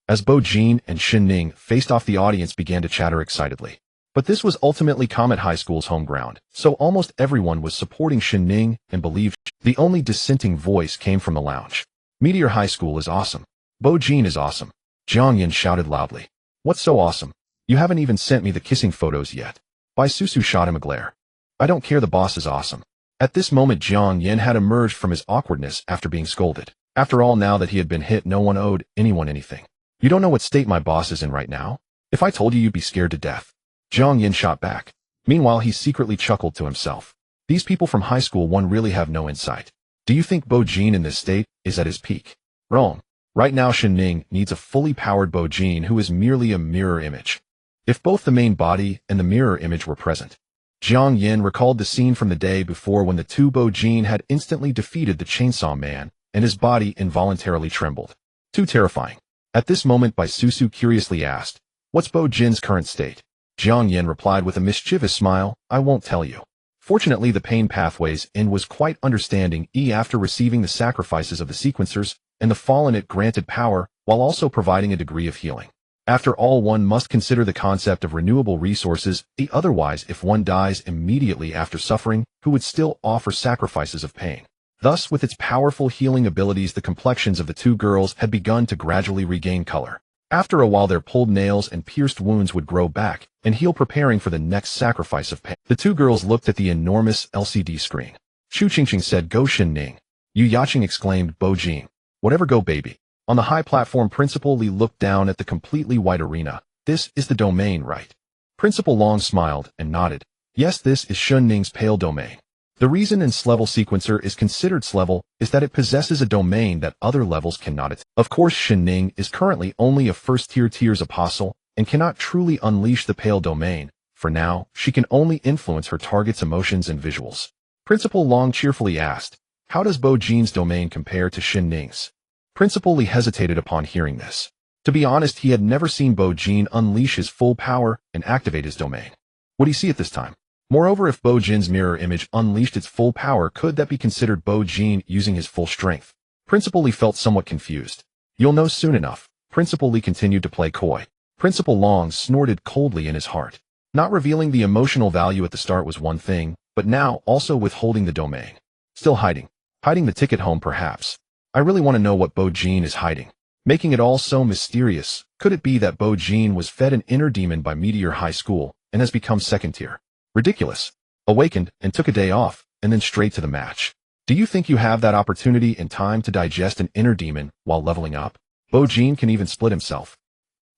As Bo Jin and Shen Ning faced off, the audience began to chatter excitedly. But this was ultimately Comet High School's home ground, so almost everyone was supporting Shen Ning and believed. The only dissenting voice came from the lounge. Meteor High School is awesome. Bo Jin is awesome. Jiang Yin shouted loudly. What's so awesome? You haven't even sent me the kissing photos yet. Bai Susu shot him a glare. I don't care, the boss is awesome. At this moment, Jiang Yin had emerged from his awkwardness after being scolded. After all, now that he had been hit, no one owed anyone anything. You don't know what state my boss is in right now? If I told you, you'd be scared to death. Jiang Yin shot back. Meanwhile, he secretly chuckled to himself. These people from high school 1 really have no insight. Do you think Bo Jin in this state is at his peak? Wrong. Right now, Shen Ning needs a fully powered Bo Jin who is merely a mirror image. If both the main body and the mirror image were present. Jiang Yin recalled the scene from the day before when the 2 Bo Jin had instantly defeated the Chainsaw Man, and his body involuntarily trembled. Too terrifying. At this moment, Bai Susu curiously asked, what's Bo Jin's current state? Jiang Yin replied with a mischievous smile, I won't tell you. Fortunately, the pain pathways in was quite understanding. After receiving the sacrifices of the sequencers and the fallen, it granted power while also providing a degree of healing. After all, one must consider the concept of renewable resources, otherwise if one dies immediately after suffering, who would still offer sacrifices of pain? Thus, with its powerful healing abilities, the complexions of the two girls had begun to gradually regain color. After a while, their pulled nails and pierced wounds would grow back and heal, preparing for the next sacrifice of pain. The two girls looked at the enormous LCD screen. Shu Qingqing said, "Go Shin-ning." Yu Yaqing exclaimed, "Bo Jin." "Whatever, go baby." On the high platform, Principal Li looked down at the completely white arena. "This is the domain, right?" Principal Long smiled and nodded. "Yes, this is Shin-ning's pale domain. The reason an S-level sequencer is considered S-level is that it possesses a domain that other levels cannot. Of course, Shin-ning is currently only a first-tier Tears apostle and cannot truly unleash the pale domain. For now, she can only influence her target's emotions and visuals." Principal Long cheerfully asked, "How does Bo Jin's domain compare to Shin-ning's?" Principal Li hesitated upon hearing this. To be honest, he had never seen Bo Jin unleash his full power and activate his domain. Would he see it this time? Moreover, if Bo Jin's mirror image unleashed its full power, could that be considered Bo Jin using his full strength? Principal Li felt somewhat confused. "You'll know soon enough." Principal Li continued to play coy. Principal Long snorted coldly in his heart. Not revealing the emotional value at the start was one thing, but now also withholding the domain. Still hiding. Hiding the ticket home, perhaps. I really want to know what Bo Jin is hiding. Making it all so mysterious. Could it be that Bo Jin was fed an inner demon by Meteor High School and has become second tier? Ridiculous. Awakened and took a day off, and then straight to the match. Do you think you have that opportunity and time to digest an inner demon while leveling up? Bo Jin can even split himself.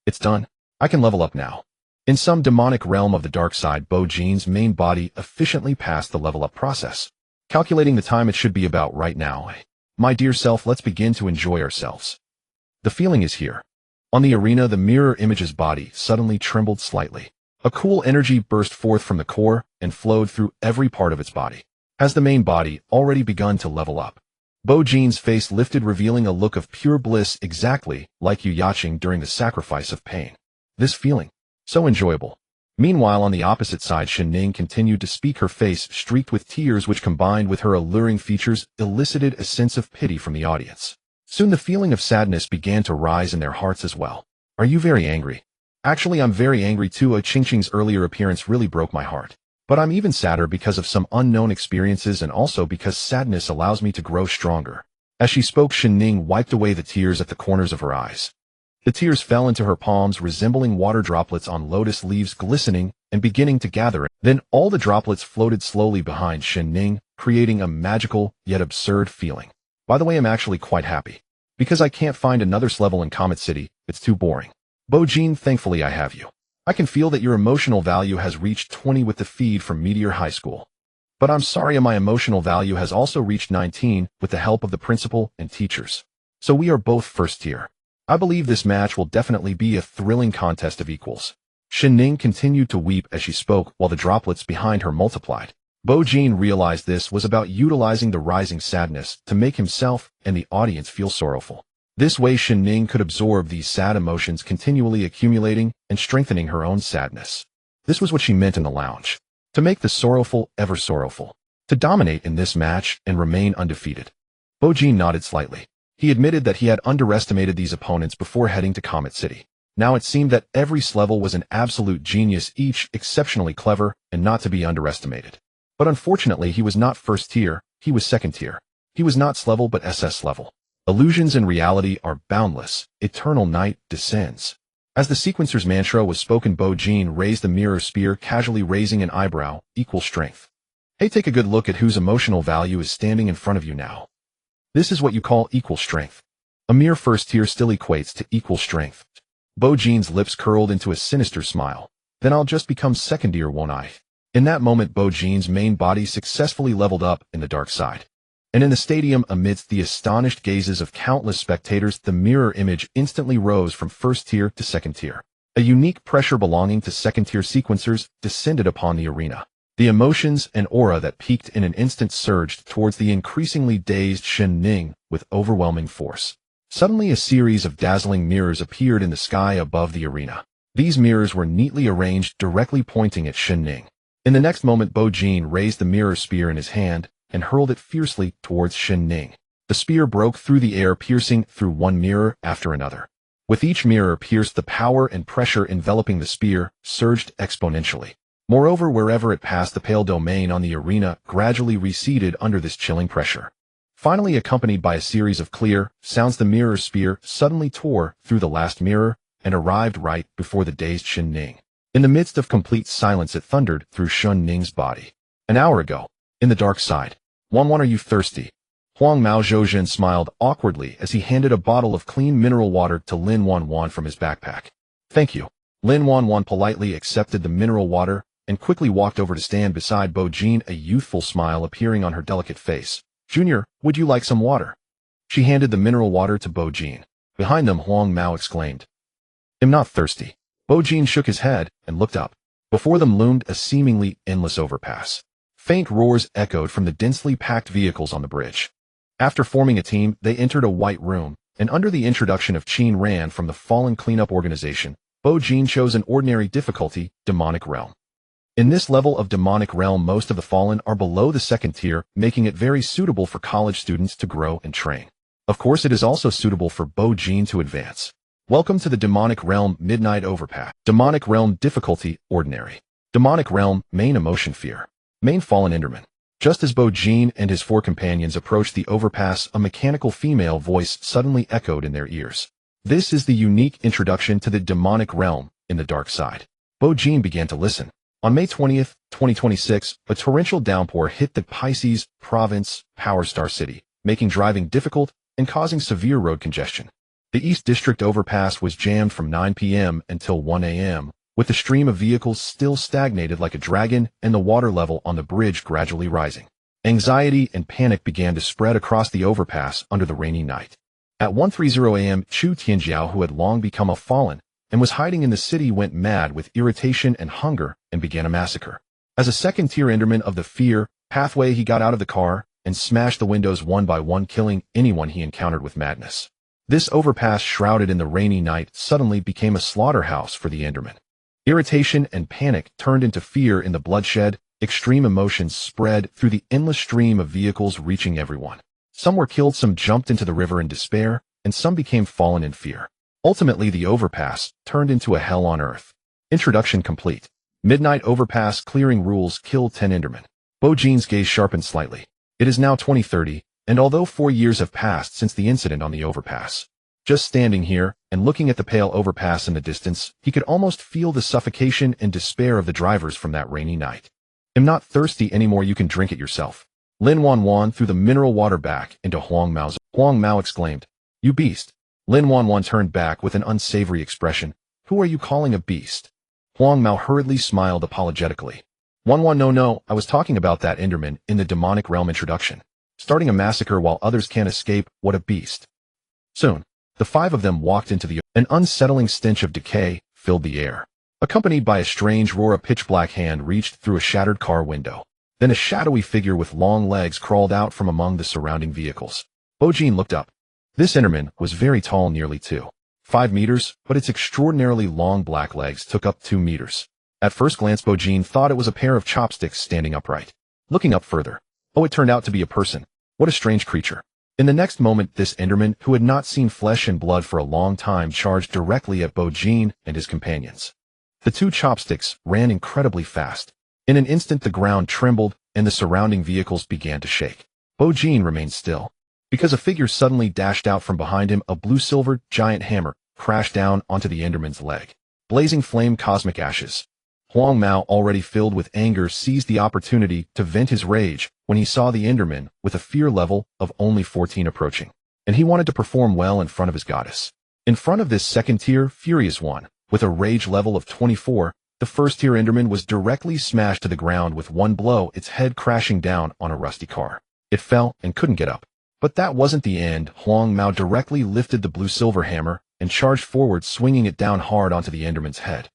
It's done. I can level up now. In some demonic realm of the dark side, Bo Jin's main body efficiently passed the level up process. Calculating the time, it should be about right now. My dear self, let's begin to enjoy ourselves. The feeling is here. On the arena, the mirror image's body suddenly trembled slightly. A cool energy burst forth from the core and flowed through every part of its body. Has the main body already begun to level up? Bo Jin's face lifted, revealing a look of pure bliss, exactly like Yu Yaqing during the sacrifice of pain. This feeling, so enjoyable. Meanwhile, on the opposite side, Shin-ning continued to speak, her face streaked with tears, which combined with her alluring features elicited a sense of pity from the audience. Soon the feeling of sadness began to rise in their hearts as well. Are you very angry? Actually, I'm very angry too. Qingqing's earlier appearance really broke my heart. But I'm even sadder because of some unknown experiences, and also because sadness allows me to grow stronger. As she spoke, Shin-ning wiped away the tears at the corners of her eyes. The tears fell into her palms, resembling water droplets on lotus leaves, glistening and beginning to gather. Then all the droplets floated slowly behind Shin-ning, creating a magical yet absurd feeling. By the way, I'm actually quite happy. Because I can't find another level in Comet City, it's too boring. Bo Jin, thankfully I have you. I can feel that your emotional value has reached 20 with the feed from Meteor High School. But I'm sorry, my emotional value has also reached 19 with the help of the principal and teachers. So we are both first tier. I believe this match will definitely be a thrilling contest of equals. Shin-ning continued to weep as she spoke while the droplets behind her multiplied. Bo Jin realized this was about utilizing the rising sadness to make himself and the audience feel sorrowful. This way, Shin-ning could absorb these sad emotions, continually accumulating and strengthening her own sadness. This was what she meant in the lounge. To make the sorrowful ever sorrowful. To dominate in this match and remain undefeated. Bo Jin nodded slightly. He admitted that he had underestimated these opponents before heading to Comet City. Now it seemed that every level was an absolute genius, each exceptionally clever and not to be underestimated. But unfortunately, he was not first tier, he was second tier. He was not S-level but SS level. Illusions and reality are boundless. Eternal night descends. As the sequencer's mantra was spoken, Bo Jin raised the mirror spear, casually raising an eyebrow. Equal strength. Hey, take a good look at whose emotional value is standing in front of you now. This is what you call equal strength. A mere first tier still equates to equal strength. Bo Jin's lips curled into a sinister smile. Then I'll just become second tier, won't I? In that moment, Bo Jin's main body successfully leveled up in the dark side. And in the stadium, amidst the astonished gazes of countless spectators, the mirror image instantly rose from first tier to second tier. A unique pressure belonging to second-tier sequencers descended upon the arena. The emotions and aura that peaked in an instant surged towards the increasingly dazed Shin-ning with overwhelming force. Suddenly, a series of dazzling mirrors appeared in the sky above the arena. These mirrors were neatly arranged, directly pointing at Shin-ning. In the next moment, Bo Jin raised the mirror spear in his hand and hurled it fiercely towards Shin-ning. The spear broke through the air, piercing through one mirror after another. With each mirror pierced, the power and pressure enveloping the spear surged exponentially. Moreover, wherever it passed, the pale domain on the arena gradually receded under this chilling pressure. Finally, accompanied by a series of clear sounds, the mirror spear suddenly tore through the last mirror and arrived right before the dazed Shen Ning. In the midst of complete silence, it thundered through Shen Ning's body. An hour ago, in the dark side. Wanwan, are you thirsty? Huang Mao Zhouzhen smiled awkwardly as he handed a bottle of clean mineral water to Lin Wanwan from his backpack. Thank you. Lin Wanwan politely accepted the mineral water and quickly walked over to stand beside Bo Jin, a youthful smile appearing on her delicate face. Junior, would you like some water? She handed the mineral water to Bo Jin. Behind them, Huang Mao exclaimed, I'm not thirsty. Bo Jin shook his head and looked up. Before them loomed a seemingly endless overpass. Faint roars echoed from the densely packed vehicles on the bridge. After forming a team, they entered a white room, and under the introduction of Qin Ran from the Fallen Cleanup Organization, Bo Jin chose an ordinary difficulty, Demonic Realm. In this level of Demonic Realm, most of the Fallen are below the second tier, making it very suitable for college students to grow and train. Of course, it is also suitable for Bo Jin to advance. Welcome to the Demonic Realm Midnight Overpass. Demonic Realm difficulty, Ordinary. Demonic Realm, main emotion, fear. Main Fallen Enderman. Just as Bo Jin and his 4 companions approached the overpass, a mechanical female voice suddenly echoed in their ears. This is the unique introduction to the Demonic Realm in the dark side. Bo Jin began to listen. On May 20th, 2026, a torrential downpour hit the Pisces Province Power Star City, making driving difficult and causing severe road congestion. The East District overpass was jammed from 9 p.m. until 1 a.m., with the stream of vehicles still stagnated like a dragon and the water level on the bridge gradually rising. Anxiety and panic began to spread across the overpass under the rainy night. At 1:30 a.m., Chu Tianjiao, who had long become a fallen and was hiding in the city, went mad with irritation and hunger and began a massacre. As a second-tier Enderman of the Fear Pathway, he got out of the car and smashed the windows one by one, killing anyone he encountered with madness. This overpass, shrouded in the rainy night, suddenly became a slaughterhouse for the Enderman. Irritation and panic turned into fear in the bloodshed. Extreme emotions spread through the endless stream of vehicles, reaching everyone. Some were killed, some jumped into the river in despair, and some became fallen in fear. Ultimately, the overpass turned into a hell on earth. Introduction complete. Midnight Overpass clearing rules. Kill 10 Endermen. Bo Jin's gaze sharpened slightly. It is now 2030, and although 4 years have passed since the incident on the overpass, just standing here and looking at the pale overpass in the distance, he could almost feel the suffocation and despair of the drivers from that rainy night. I'm not thirsty anymore, you can drink it yourself. Lin Wanwan threw the mineral water back into Huang Mao's. Huang Mao exclaimed, You beast. Lin Wanwan turned back with an unsavory expression. Who are you calling a beast? Huang Mao hurriedly smiled apologetically. Wanwan, no, I was talking about that Enderman in the Demonic Realm introduction. Starting a massacre while others can't escape, what a beast. Soon, the 5 of them walked into the an unsettling stench of decay filled the air. Accompanied by a strange roar, a pitch-black hand reached through a shattered car window. Then a shadowy figure with long legs crawled out from among the surrounding vehicles. Bo Jin looked up. This Enderman was very tall, nearly 2.5 meters, but its extraordinarily long black legs took up 2 meters. At first glance, Bo Jin thought it was a pair of chopsticks standing upright. Looking up further, it turned out to be a person. What a strange creature. In the next moment, this Enderman, who had not seen flesh and blood for a long time, charged directly at Bo Jin and his companions. The 2 chopsticks ran incredibly fast. In an instant, the ground trembled and the surrounding vehicles began to shake. Bo Jin remained still, because a figure suddenly dashed out from behind him. A blue-silver giant hammer crashed down onto the Enderman's leg. Blazing flame, cosmic ashes. Huang Mao, already filled with anger, seized the opportunity to vent his rage when he saw the Enderman with a fear level of only 14 approaching. And he wanted to perform well in front of his goddess. In front of this second-tier, furious one, with a rage level of 24, the first-tier Enderman was directly smashed to the ground with one blow, its head crashing down on a rusty car. It fell and couldn't get up. But that wasn't the end. Huang Mao directly lifted the blue-silver hammer and charged forward, swinging it down hard onto the Enderman's head.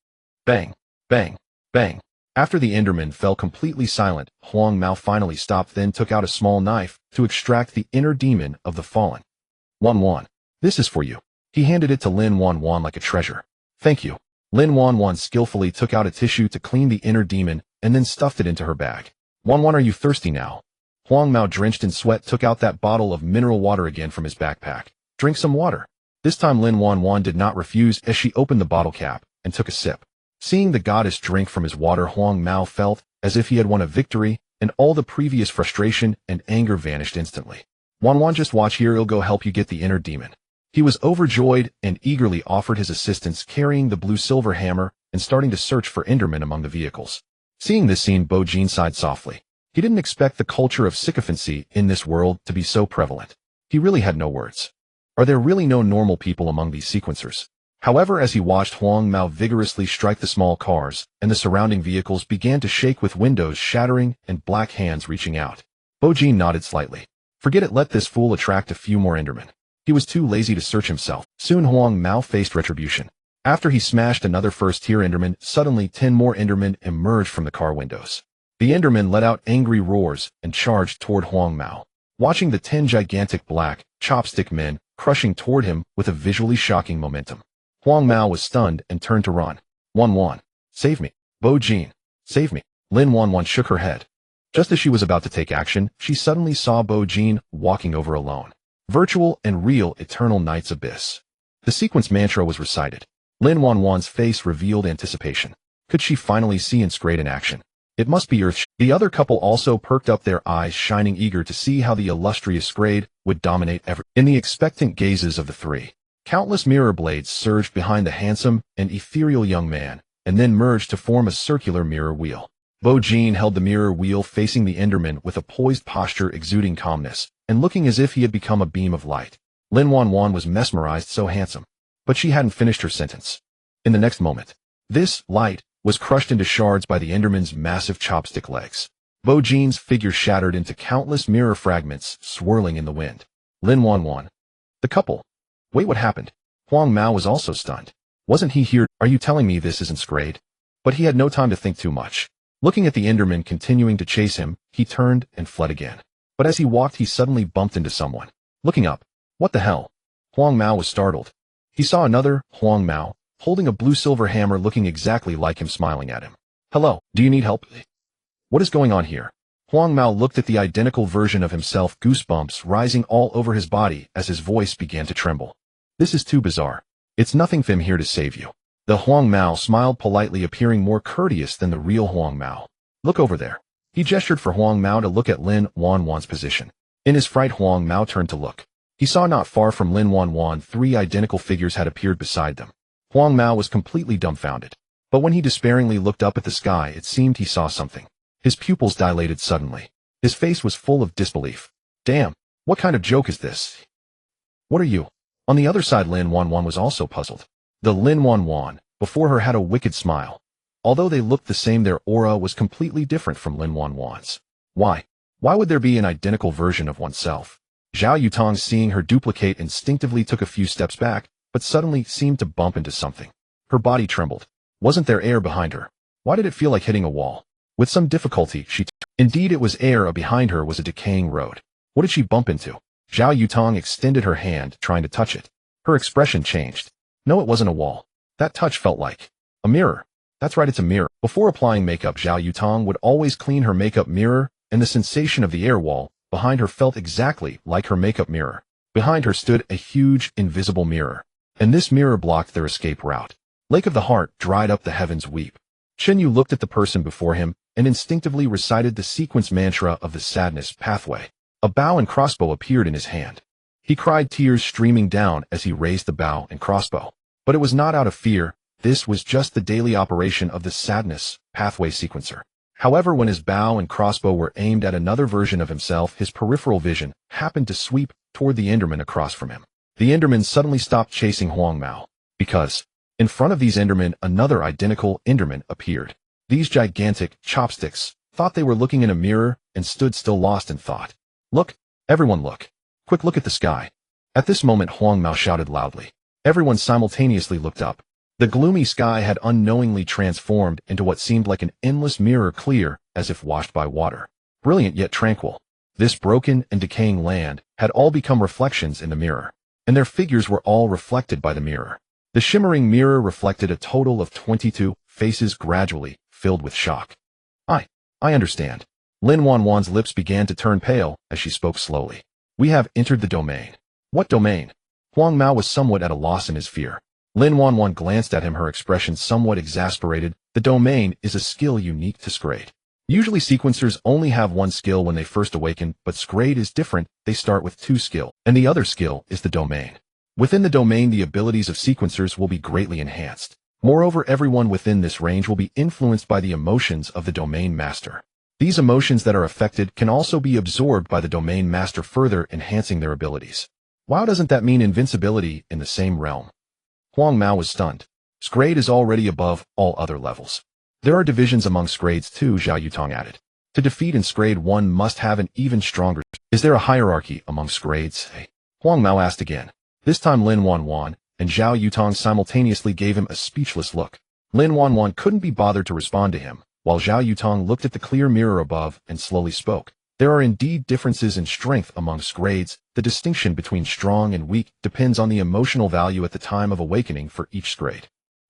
Bang! Bang! Bang! After the Enderman fell completely silent, Huang Mao finally stopped, then took out a small knife to extract the inner demon of the fallen. Wanwan, this is for you. He handed it to Lin Wanwan like a treasure. Thank you. Lin Wanwan skillfully took out a tissue to clean the inner demon and then stuffed it into her bag. Wanwan, are you thirsty now? Huang Mao, drenched in sweat, took out that bottle of mineral water again from his backpack. Drink some water. This time Lin Wanwan did not refuse as she opened the bottle cap and took a sip. Seeing the goddess drink from his water, Huang Mao felt as if he had won a victory, and all the previous frustration and anger vanished instantly. Wanwan, just watch here, I'll go help you get the inner demon. He was overjoyed and eagerly offered his assistance, carrying the blue silver hammer and starting to search for Endermen among the vehicles. Seeing this scene, Bo Jin sighed softly. He didn't expect the culture of sycophancy in this world to be so prevalent. He really had no words. Are there really no normal people among these sequencers? However, as he watched Huang Mao vigorously strike the small cars, and the surrounding vehicles began to shake with windows shattering and black hands reaching out, Bo Jin nodded slightly. Forget it, let this fool attract a few more Endermen. He was too lazy to search himself. Soon Huang Mao faced retribution. After he smashed another first-tier Enderman, suddenly 10 more Endermen emerged from the car windows. The Endermen let out angry roars and charged toward Huang Mao. Watching the 10 gigantic black, chopstick men crushing toward him with a visually shocking momentum, Huang Mao was stunned and turned to run. Wanwan, save me. Bo Jin, save me. Lin Wanwan shook her head. Just as she was about to take action, she suddenly saw Bo Jin walking over alone. Virtual and real eternal night's abyss. The sequence mantra was recited. Lin Wanwan's face revealed anticipation. Could she finally see Inscrate in action? It must be Earth. The other couple also perked up their eyes, shining eager to see how the illustrious Scrade would dominate ever. In the expectant gazes of the three, countless mirror blades surged behind the handsome and ethereal young man, and then merged to form a circular mirror wheel. Bo Jin held the mirror wheel facing the Enderman with a poised posture, exuding calmness, and looking as if he had become a beam of light. Lin Wanwan was mesmerized, so handsome. But she hadn't finished her sentence. In the next moment, this light was crushed into shards by the Enderman's massive chopstick legs. Bo Jin's figure shattered into countless mirror fragments, swirling in the wind. Lin Wanwan. The couple. Wait, what happened? Huang Mao was also stunned. Wasn't he here? Are you telling me this isn't Scrade? But he had no time to think too much. Looking at the Enderman continuing to chase him, he turned and fled again. But as he walked, he suddenly bumped into someone. Looking up. What the hell? Huang Mao was startled. He saw another Huang Mao, holding a blue-silver hammer, looking exactly like him, smiling at him. Hello, do you need help? What is going on here? Huang Mao looked at the identical version of himself, goosebumps rising all over his body as his voice began to tremble. This is too bizarre. It's nothing, I'm here to save you. The Huang Mao smiled politely, appearing more courteous than the real Huang Mao. Look over there. He gestured for Huang Mao to look at Lin Wanwan's position. In his fright, Huang Mao turned to look. He saw not far from Lin Wanwan 3 identical figures had appeared beside them. Huang Mao was completely dumbfounded. But when he despairingly looked up at the sky, it seemed he saw something. His pupils dilated suddenly. His face was full of disbelief. Damn, what kind of joke is this? What are you? On the other side, Lin Wanwan was also puzzled. The Lin Wanwan before her had a wicked smile. Although they looked the same, their aura was completely different from Lin Wanwan's. Why? Why would there be an identical version of oneself? Zhao Yutong, seeing her duplicate, instinctively took a few steps back, but suddenly seemed to bump into something. Her body trembled. Wasn't there air behind her? Why did it feel like hitting a wall? With some difficulty, Indeed, it was air. Behind her was a decaying road. What did she bump into? Zhao Yutong extended her hand, trying to touch it. Her expression changed. No, it wasn't a wall. That touch felt like a mirror. That's right, it's a mirror. Before applying makeup, Zhao Yutong would always clean her makeup mirror, and the sensation of the air wall behind her felt exactly like her makeup mirror. Behind her stood a huge, invisible mirror, and this mirror blocked their escape route. Lake of the Heart dried up, the heavens weep. Chen Yu looked at the person before him and instinctively recited the sequence mantra of the sadness pathway. A bow and crossbow appeared in his hand. He cried, tears streaming down as he raised the bow and crossbow. But it was not out of fear. This was just the daily operation of the sadness pathway sequencer. However, when his bow and crossbow were aimed at another version of himself, his peripheral vision happened to sweep toward the Enderman across from him. The Enderman suddenly stopped chasing Huang Mao, because in front of these Endermen, another identical Enderman appeared. These gigantic chopsticks thought they were looking in a mirror and stood still, lost in thought. Look, everyone look. Quick, look at the sky. At this moment, Huang Mao shouted loudly. Everyone simultaneously looked up. The gloomy sky had unknowingly transformed into what seemed like an endless mirror, clear as if washed by water. Brilliant yet tranquil. This broken and decaying land had all become reflections in the mirror, and their figures were all reflected by the mirror. The shimmering mirror reflected a total of 22 faces, gradually filled with shock. I understand. Lin Wanwan's lips began to turn pale as she spoke slowly. We have entered the domain. What domain? Huang Mao was somewhat at a loss in his fear. Lin Wanwan glanced at him, her expression somewhat exasperated. The domain is a skill unique to Scrade. Usually sequencers only have one skill when they first awaken, but Scrade is different. They start with 2 skill, and the other skill is the domain. Within the domain, the abilities of sequencers will be greatly enhanced. Moreover, everyone within this range will be influenced by the emotions of the domain master. These emotions that are affected can also be absorbed by the domain master, further enhancing their abilities. Wow, doesn't that mean invincibility in the same realm? Huang Mao was stunned. Scrade is already above all other levels. There are divisions among Scrades too, Zhao Yutong added. To defeat in Scrade, one must have an even stronger. Is there a hierarchy among Scrades? Huang Mao asked again. This time Lin Wanwan and Zhao Yutong simultaneously gave him a speechless look. Lin Wanwan couldn't be bothered to respond to him, while Zhao Yutong looked at the clear mirror above and slowly spoke. There are indeed differences in strength among Scrades. The distinction between strong and weak depends on the emotional value at the time of awakening for each Scrade.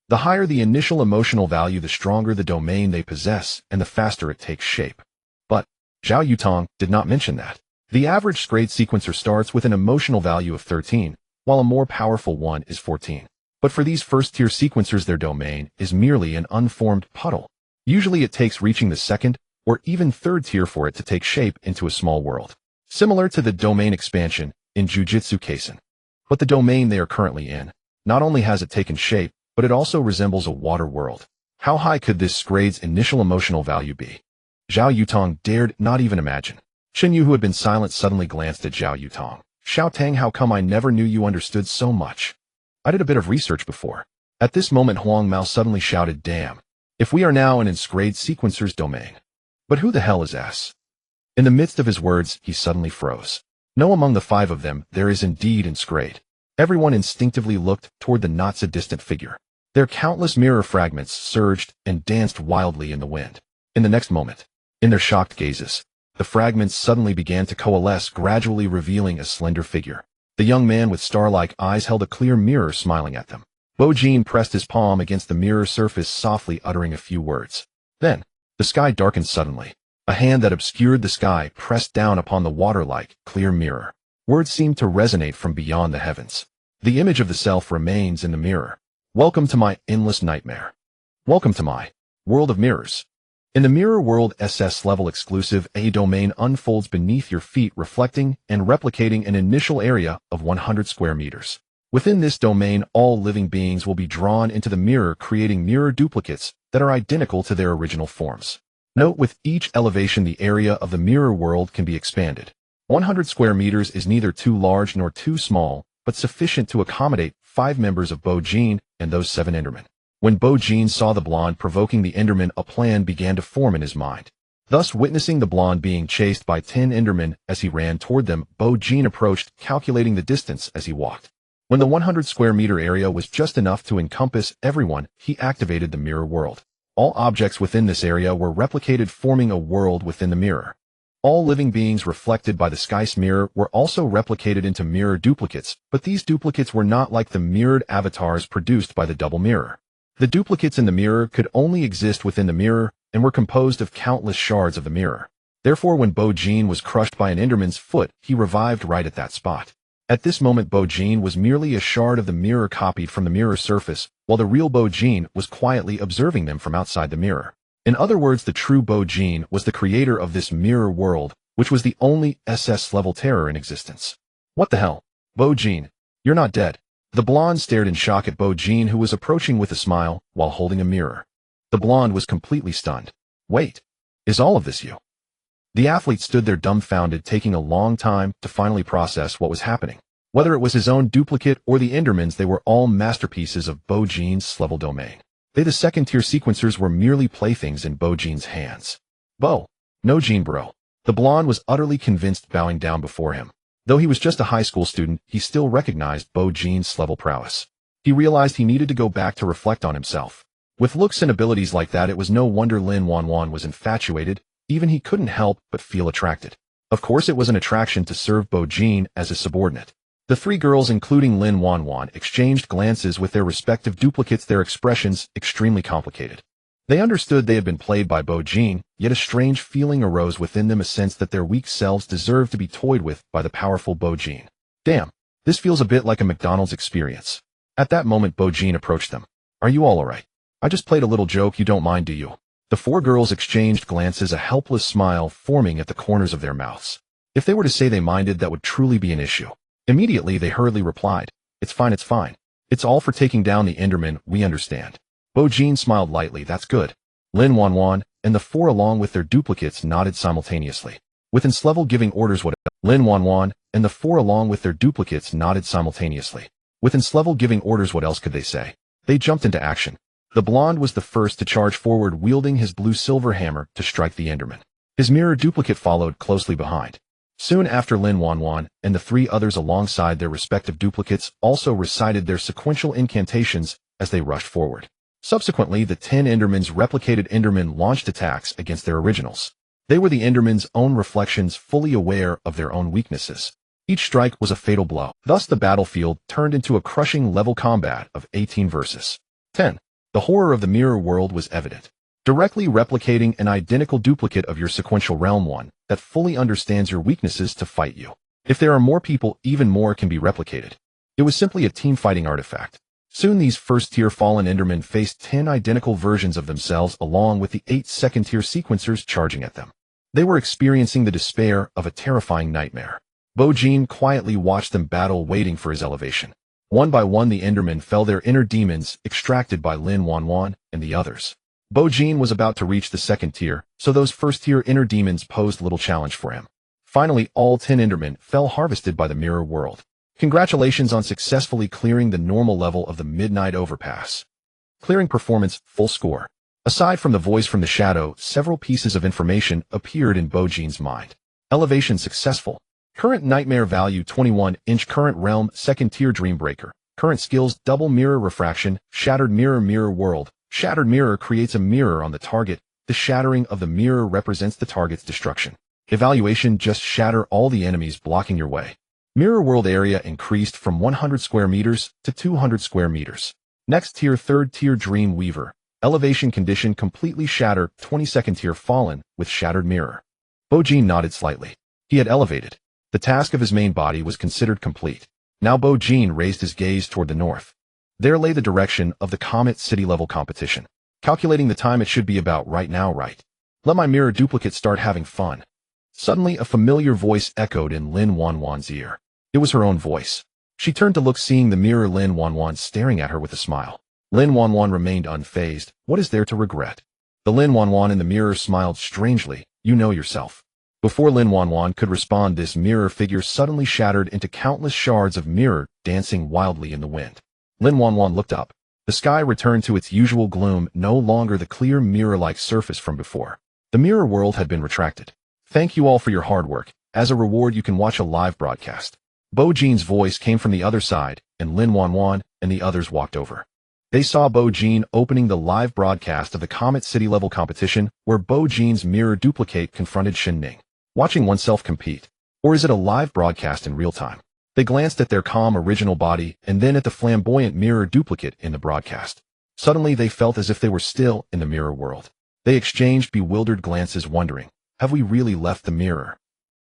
The higher the initial emotional value, the stronger the domain they possess, and the faster it takes shape. But Zhao Yutong did not mention that. The average Scrade sequencer starts with an emotional value of 13, while a more powerful one is 14. But for these first-tier sequencers, their domain is merely an unformed puddle. Usually it takes reaching the second or even third tier for it to take shape into a small world, similar to the domain expansion in Jujutsu Kaisen. But the domain they are currently in, not only has it taken shape, but it also resembles a water world. How high could this Scrade's initial emotional value be? Zhao Yutong dared not even imagine. Shen Yu, who had been silent, suddenly glanced at Zhao Yutong. Xiao Tang, how come I never knew you understood so much? I did a bit of research before. At this moment Huang Mao suddenly shouted, damn. If we are now in Scrade sequencer's domain. But who the hell is S? In the midst of his words, he suddenly froze. No, among the 5 of them, there is indeed in Scrade. Everyone instinctively looked toward the not-so-distant figure. Their countless mirror fragments surged and danced wildly in the wind. In the next moment, in their shocked gazes, the fragments suddenly began to coalesce, gradually revealing a slender figure. The young man with star-like eyes held a clear mirror smiling at them. Bo Jin pressed his palm against the mirror surface, softly uttering a few words. Then, the sky darkened suddenly. A hand that obscured the sky pressed down upon the water-like, clear mirror. Words seemed to resonate from beyond the heavens. The image of the self remains in the mirror. Welcome to my endless nightmare. Welcome to my world of mirrors. In the mirror world, SS level exclusive, a domain unfolds beneath your feet, reflecting and replicating an initial area of 100 square meters. Within this domain, all living beings will be drawn into the mirror, creating mirror duplicates that are identical to their original forms. Note, with each elevation, the area of the mirror world can be expanded. 100 square meters is neither too large nor too small, but sufficient to accommodate 5 members of Bo Jin and those 7 Endermen. When Bo Jin saw the blonde provoking the Enderman, a plan began to form in his mind. Thus, witnessing the blonde being chased by 10 Endermen as he ran toward them, Bo Jin approached, calculating the distance as he walked. When the 100 square meter area was just enough to encompass everyone, he activated the mirror world. All objects within this area were replicated, forming a world within the mirror. All living beings reflected by the sky's mirror were also replicated into mirror duplicates, but these duplicates were not like the mirrored avatars produced by the double mirror. The duplicates in the mirror could only exist within the mirror and were composed of countless shards of the mirror. Therefore, when Bo Jin was crushed by an Enderman's foot, he revived right at that spot. At this moment, Bo Jin was merely a shard of the mirror copied from the mirror surface, while the real Bo Jin was quietly observing them from outside the mirror. In other words, the true Bo Jin was the creator of this mirror world, which was the only SS-level terror in existence. What the hell? Bo Jin, you're not dead. The blonde stared in shock at Bo Jin, who was approaching with a smile while holding a mirror. The blonde was completely stunned. Wait, is all of this you? The athlete stood there dumbfounded, taking a long time to finally process what was happening. Whether it was his own duplicate or the Endermans, they were all masterpieces of Bo Jin's level domain. They, the second-tier sequencers, were merely playthings in Bo Jin's hands. Bo, no Jin bro. The blonde was utterly convinced, bowing down before him. Though he was just a high school student, he still recognized Bo Jin's level prowess. He realized he needed to go back to reflect on himself. With looks and abilities like that, it was no wonder Lin Wanwan was infatuated. Even he couldn't help but feel attracted. Of course, it was an attraction to serve Bo Jin as a subordinate. The 3 girls, including Lin Wanwan, exchanged glances with their respective duplicates, their expressions extremely complicated. They understood they had been played by Bo Jin, yet a strange feeling arose within them, a sense that their weak selves deserved to be toyed with by the powerful Bo Jin. Damn, This feels a bit like a McDonald's experience. At that moment, Bo-jin approached them. Are you all alright? I just played a little joke, you don't mind, do you? The four girls exchanged glances, a helpless smile forming at the corners of their mouths. If they were to say they minded, that would truly be an issue. Immediately, they hurriedly replied, It's fine, it's fine. It's all for taking down the Enderman, we understand. Bo-jin smiled lightly, that's good. Lin Wanwan and the four along with their duplicates nodded simultaneously. With level giving orders what Lin Wanwan and the four along with their duplicates nodded simultaneously. With level giving orders, what else could they say? They jumped into action. The blonde was the first to charge forward, wielding his blue-silver hammer to strike the Enderman. His mirror duplicate followed closely behind. Soon after, Lin Wanwan and the three others alongside their respective duplicates also recited their sequential incantations as they rushed forward. Subsequently, the 10 Endermen's replicated Endermen launched attacks against their originals. They were the Endermen's own reflections, fully aware of their own weaknesses. Each strike was a fatal blow. Thus, the battlefield turned into a crushing level combat of 18 versus 10. The horror of the mirror world was evident. Directly replicating an identical duplicate of your sequential realm, one that fully understands your weaknesses to fight you. If there are more people, even more can be replicated. It was simply a team-fighting artifact. Soon these first-tier fallen Endermen faced 10 identical versions of themselves along with the 8 second-tier sequencers charging at them. They were experiencing the despair of a terrifying nightmare. Bo-jin quietly watched them battle, waiting for his elevation. One by one, the Endermen fell, their inner demons extracted by Lin Wanwan and the others. Bo-jin was about to reach the second tier, so those first-tier inner demons posed little challenge for him. Finally, all 10 Endermen fell, harvested by the mirror world. Congratulations on successfully clearing the normal level of the Midnight Overpass. Clearing performance, full score. Aside from the voice from the shadow, several pieces of information appeared in Bo-jin's mind. Elevation successful. Current nightmare value 21-inch, current realm, second tier Dreambreaker. Current skills, double mirror refraction, shattered mirror, mirror world. Shattered mirror creates a mirror on the target. The shattering of the mirror represents the target's destruction. Evaluation, just shatter all the enemies blocking your way. Mirror world area increased from 100 square meters to 200 square meters. Next tier, third tier Dream Weaver. Elevation condition, completely shatter, 22nd tier fallen with shattered mirror. Bo-jin nodded slightly. He had elevated. The task of his main body was considered complete. Now Bo-jin raised his gaze toward the north. There lay the direction of the Comet City level competition. Calculating the time, it should be about right now, right? Let my mirror duplicate start having fun. Suddenly, a familiar voice echoed in Lin Wanwan's ear. It was her own voice. She turned to look, seeing the mirror Lin Wanwan staring at her with a smile. Lin Wanwan remained unfazed. What is there to regret? The Lin Wanwan in the mirror smiled strangely. You know yourself. Before Lin Wanwan could respond, this mirror figure suddenly shattered into countless shards of mirror, dancing wildly in the wind. Lin Wanwan looked up. The sky returned to its usual gloom, no longer the clear mirror-like surface from before. The mirror world had been retracted. Thank you all for your hard work. As a reward, you can watch a live broadcast. Bo-jin's voice came from the other side, and Lin Wanwan and the others walked over. They saw Bo-jin opening the live broadcast of the Comet City level competition, where Bo-jin's mirror duplicate confronted Shin Ning. Watching oneself compete. Or is it a live broadcast in real time? They glanced at their calm original body and then at the flamboyant mirror duplicate in the broadcast. Suddenly they felt as if they were still in the mirror world. They exchanged bewildered glances, wondering, have we really left the mirror?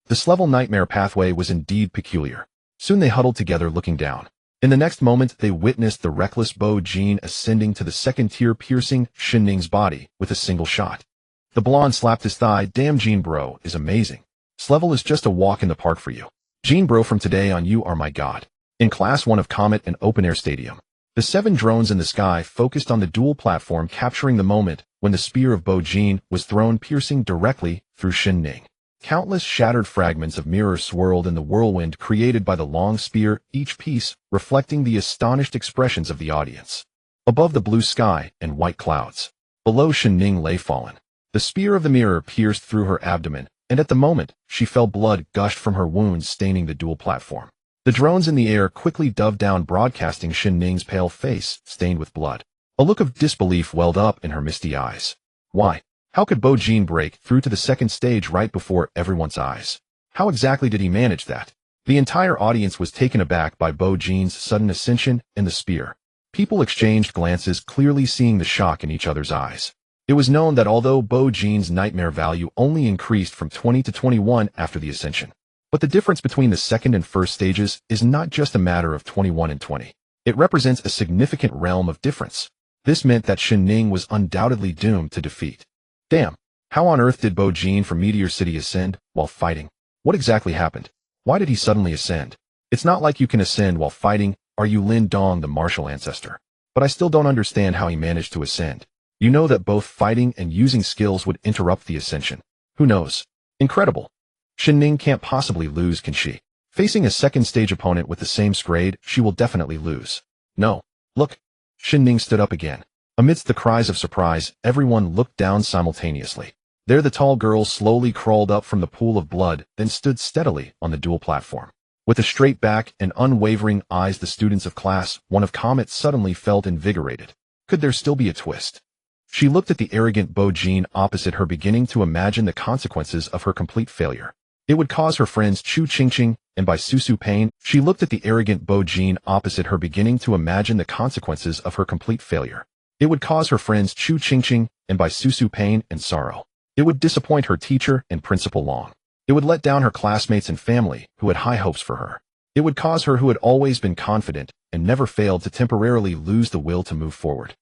This level nightmare pathway was indeed peculiar. Soon they huddled together, looking down. In the next moment, they witnessed the reckless Bo-jin ascending to the second tier, piercing Shin Ning's body with a single shot. The blonde slapped his thigh. Damn, Jin bro is amazing. This level is just a walk in the park for you. Jin bro, from today on you are my god. In Class 1 of Comet and Open Air Stadium, the 7 drones in the sky focused on the dual platform, capturing the moment when the spear of Bo-jin was thrown, piercing directly through Shin Ning. Countless shattered fragments of mirror swirled in the whirlwind created by the long spear, each piece reflecting the astonished expressions of the audience. Above the blue sky and white clouds, below Shin Ning lay fallen. The spear of the mirror pierced through her abdomen, and at the moment she fell, blood gushed from her wounds, staining the dual platform. The drones in the air quickly dove down, broadcasting Shin Ning's pale face stained with blood. A look of disbelief welled up in her misty eyes. Why? How could Bo-jin break through to the second stage right before everyone's eyes? How exactly did he manage that? The entire audience was taken aback by Bo-jin's sudden ascension and the spear. People exchanged glances, clearly seeing the shock in each other's eyes. It was known that although Bo-jin's nightmare value only increased from 20 to 21 after the ascension, But the difference between the second and first stages is not just a matter of 21 and 20. It represents a significant realm of difference. This meant that Shen Ning was undoubtedly doomed to defeat. Damn, how on earth did Bo Jin from Meteor City ascend while fighting? What exactly happened? Why did he suddenly ascend? It's not like you can ascend while fighting, are you Lin Dong the martial ancestor? But I still don't understand how he managed to ascend. You know that both fighting and using skills would interrupt the ascension. Who knows? Incredible. Shen Ning can't possibly lose, can she? Facing a second stage opponent with the same grade, she will definitely lose. No. Look. Shen Ning stood up again. Amidst the cries of surprise, everyone looked down simultaneously. There the tall girl slowly crawled up from the pool of blood, then stood steadily on the dual platform. With a straight back and unwavering eyes, the students of class 1 of Comet suddenly felt invigorated. Could there still be a twist? She looked at the arrogant Bo Jin opposite her, beginning to imagine the consequences of her complete failure. It would cause her friends Chu Qingqing and Bai Susu pain. She looked at the arrogant Bo Jin opposite her, beginning to imagine the consequences of her complete failure. It would cause her friends Chu Qingqing and Bai Susu pain and sorrow. It would disappoint her teacher and Principal Long. It would let down her classmates and family, who had high hopes for her. It would cause her, who had always been confident and never failed, to temporarily lose the will to move forward.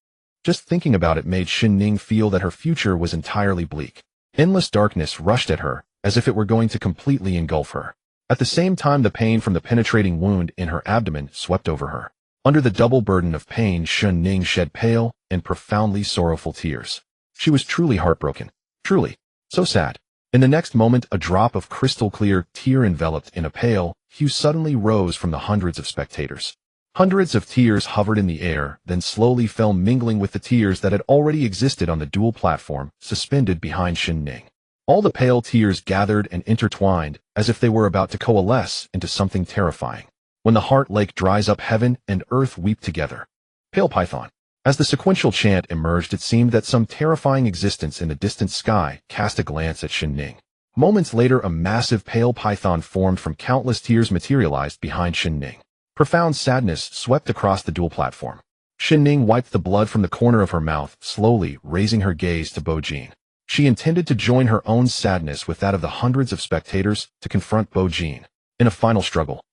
Just thinking about it made Shen Ning feel that her future was entirely bleak. Endless darkness rushed at her, as if it were going to completely engulf her. At the same time, the pain from the penetrating wound in her abdomen swept over her. Under the double burden of pain, Shen Ning shed pale and profoundly sorrowful tears. She was truly heartbroken. Truly. So sad. In the next moment, a drop of crystal-clear tear enveloped in a pale hue suddenly rose from the hundreds of spectators. Hundreds of tears hovered in the air, then slowly fell, mingling with the tears that had already existed on the dual platform, suspended behind Shen Ning. All the pale tears gathered and intertwined, as if they were about to coalesce into something terrifying. When the heart lake dries up, heaven and earth weep together. Pale Python. As the sequential chant emerged, it seemed that some terrifying existence in the distant sky cast a glance at Shen Ning. Moments later, a massive pale python formed from countless tears materialized behind Shen Ning. Profound sadness swept across the dual platform. Shen Ning wiped the blood from the corner of her mouth, slowly raising her gaze to Bo Jin. She intended to join her own sadness with that of the hundreds of spectators to confront Bo Jin in a final struggle.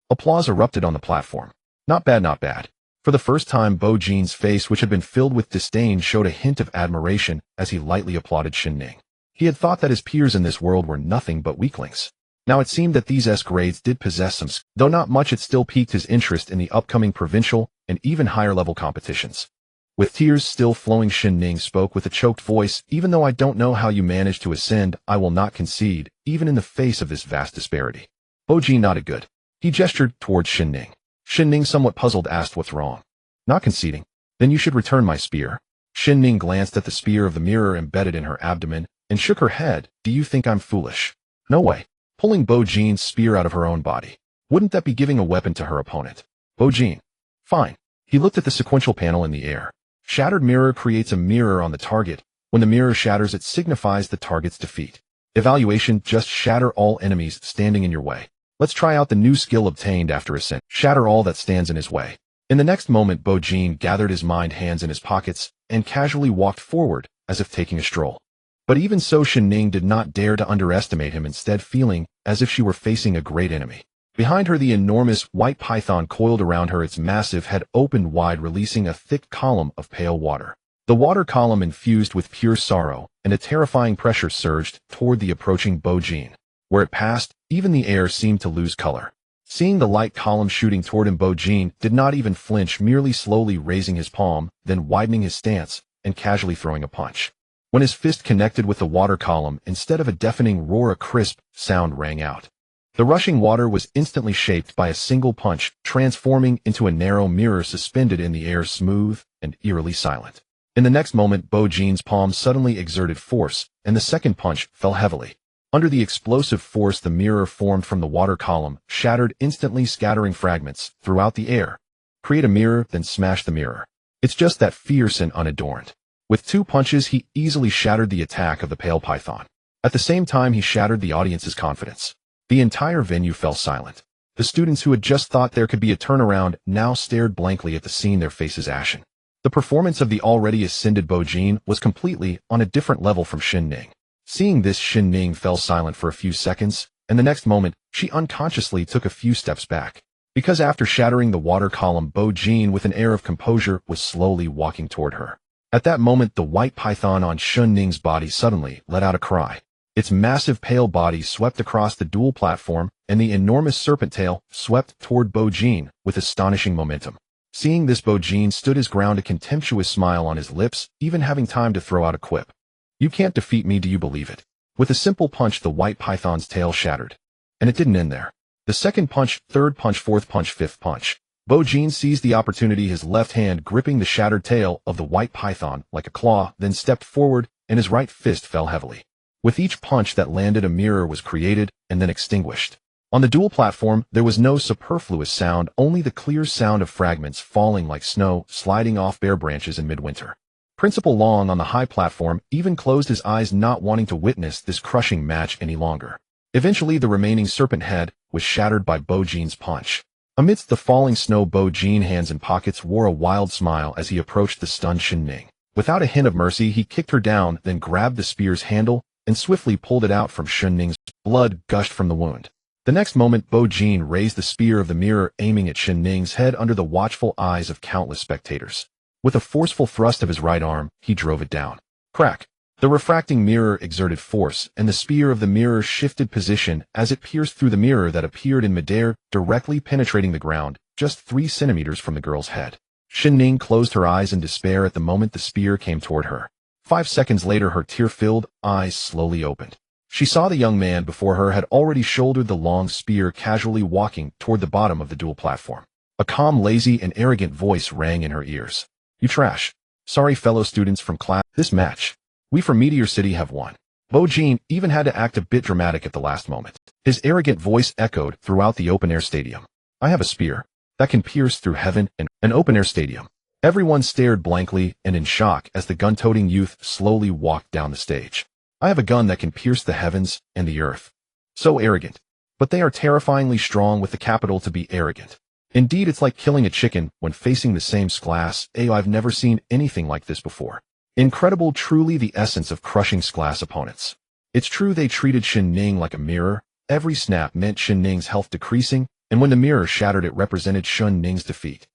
Applause erupted on the platform. Not bad, not bad. For the first time, Bo Jin's face, which had been filled with disdain, showed a hint of admiration as he lightly applauded Shen Ning. He had thought that his peers in this world were nothing but weaklings. Now it seemed that these grades did possess some, though not much. It still piqued his interest in the upcoming provincial and even higher level competitions. With tears still flowing, Shen Ning spoke with a choked voice. Even though I don't know how you managed to ascend, I will not concede, even in the face of this vast disparity. Bo Jin nodded good. He gestured towards Shen Ning. Shen Ning, somewhat puzzled, asked, what's wrong? Not conceding. Then you should return my spear. Shen Ning glanced at the spear of the mirror embedded in her abdomen and shook her head. Do you think I'm foolish? No way. Pulling Bo Jin's spear out of her own body. Wouldn't that be giving a weapon to her opponent? Bo Jin. Fine. He looked at the sequential panel in the air. Shattered mirror creates a mirror on the target. When the mirror shatters, it signifies the target's defeat. Evaluation: just shatter all enemies standing in your way. Let's try out the new skill obtained after ascent. Shatter all that stands in his way. In the next moment, Bo Jin gathered his mind, hands in his pockets, and casually walked forward, as if taking a stroll. But even so, Shen Ning did not dare to underestimate him, instead feeling as if she were facing a great enemy. Behind her, the enormous white python coiled around her, its massive head opened wide, releasing a thick column of pale water. The water column infused with pure sorrow, and a terrifying pressure surged toward the approaching Bo Jin. Where it passed, even the air seemed to lose color. Seeing the light column shooting toward him, Bo Jin did not even flinch, merely slowly raising his palm, then widening his stance, and casually throwing a punch. When his fist connected with the water column, instead of a deafening roar, a crisp sound rang out. The rushing water was instantly shaped by a single punch, transforming into a narrow mirror suspended in the air, smooth and eerily silent. In the next moment, Bo Jin's palm suddenly exerted force, and the second punch fell heavily. Under the explosive force, the mirror formed from the water column shattered instantly, scattering fragments throughout the air. Create a mirror, then smash the mirror. It's just that fierce and unadorned. With two punches, he easily shattered the attack of the pale python. At the same time, he shattered the audience's confidence. The entire venue fell silent. The students who had just thought there could be a turnaround now stared blankly at the scene, their faces ashen. The performance of the already ascended Bo Jin was completely on a different level from Shen Ning. Seeing this, Shen Ning fell silent for a few seconds, and the next moment, she unconsciously took a few steps back. Because after shattering the water column, Bo-jin with an air of composure was slowly walking toward her. At that moment, the white python on Shun Ning's body suddenly let out a cry. Its massive pale body swept across the dual platform, and the enormous serpent tail swept toward Bo-jin with astonishing momentum. Seeing this, Bo-jin stood his ground, a contemptuous smile on his lips, even having time to throw out a quip. "You can't defeat me, do you believe it?" With a simple punch, the white python's tail shattered. And it didn't end there. The second punch, third punch, fourth punch, fifth punch. Bo-jin seized the opportunity, his left hand gripping the shattered tail of the white python like a claw, then stepped forward, and his right fist fell heavily. With each punch that landed, a mirror was created and then extinguished. On the dual platform, there was no superfluous sound, only the clear sound of fragments falling like snow, sliding off bare branches in midwinter. Principal Long on the high platform even closed his eyes, not wanting to witness this crushing match any longer. Eventually, the remaining serpent head was shattered by Bo-jin's punch. Amidst the falling snow, Bo-jin, hands in pockets, wore a wild smile as he approached the stunned Shun Ning. Without a hint of mercy, he kicked her down, then grabbed the spear's handle and swiftly pulled it out from Shun Ning's. Blood gushed from the wound. The next moment, Bo-jin raised the spear of the mirror, aiming at Shun Ning's head under the watchful eyes of countless spectators. With a forceful thrust of his right arm, he drove it down. Crack! The refracting mirror exerted force, and the spear of the mirror shifted position as it pierced through the mirror that appeared in midair, directly penetrating the ground, just 3 centimeters from the girl's head. Shun Ning closed her eyes in despair at the moment the spear came toward her. 5 seconds later, her tear-filled eyes slowly opened. She saw the young man before her had already shouldered the long spear, casually walking toward the bottom of the dual platform. A calm, lazy, and arrogant voice rang in her ears. "You trash. Sorry, fellow students from class. This match, we from Meteor City have won." Bo-jin even had to act a bit dramatic at the last moment. His arrogant voice echoed throughout the open-air stadium. "I have a spear that can pierce through heaven and an open-air stadium." Everyone stared blankly and in shock as the gun-toting youth slowly walked down the stage. "I have a gun that can pierce the heavens and the earth." So arrogant. But they are terrifyingly strong, with the capital to be arrogant. Indeed, it's like killing a chicken when facing the same class. I've never seen anything like this before. Incredible, truly the essence of crushing class opponents. It's true they treated Shun Ning like a mirror. Every snap meant Shun Ning's health decreasing, and when the mirror shattered, it represented Shun Ning's defeat.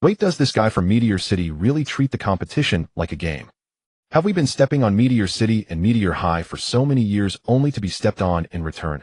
Wait, does this guy from Meteor City really treat the competition like a game? Have we been stepping on Meteor City and Meteor High for so many years only to be stepped on in return?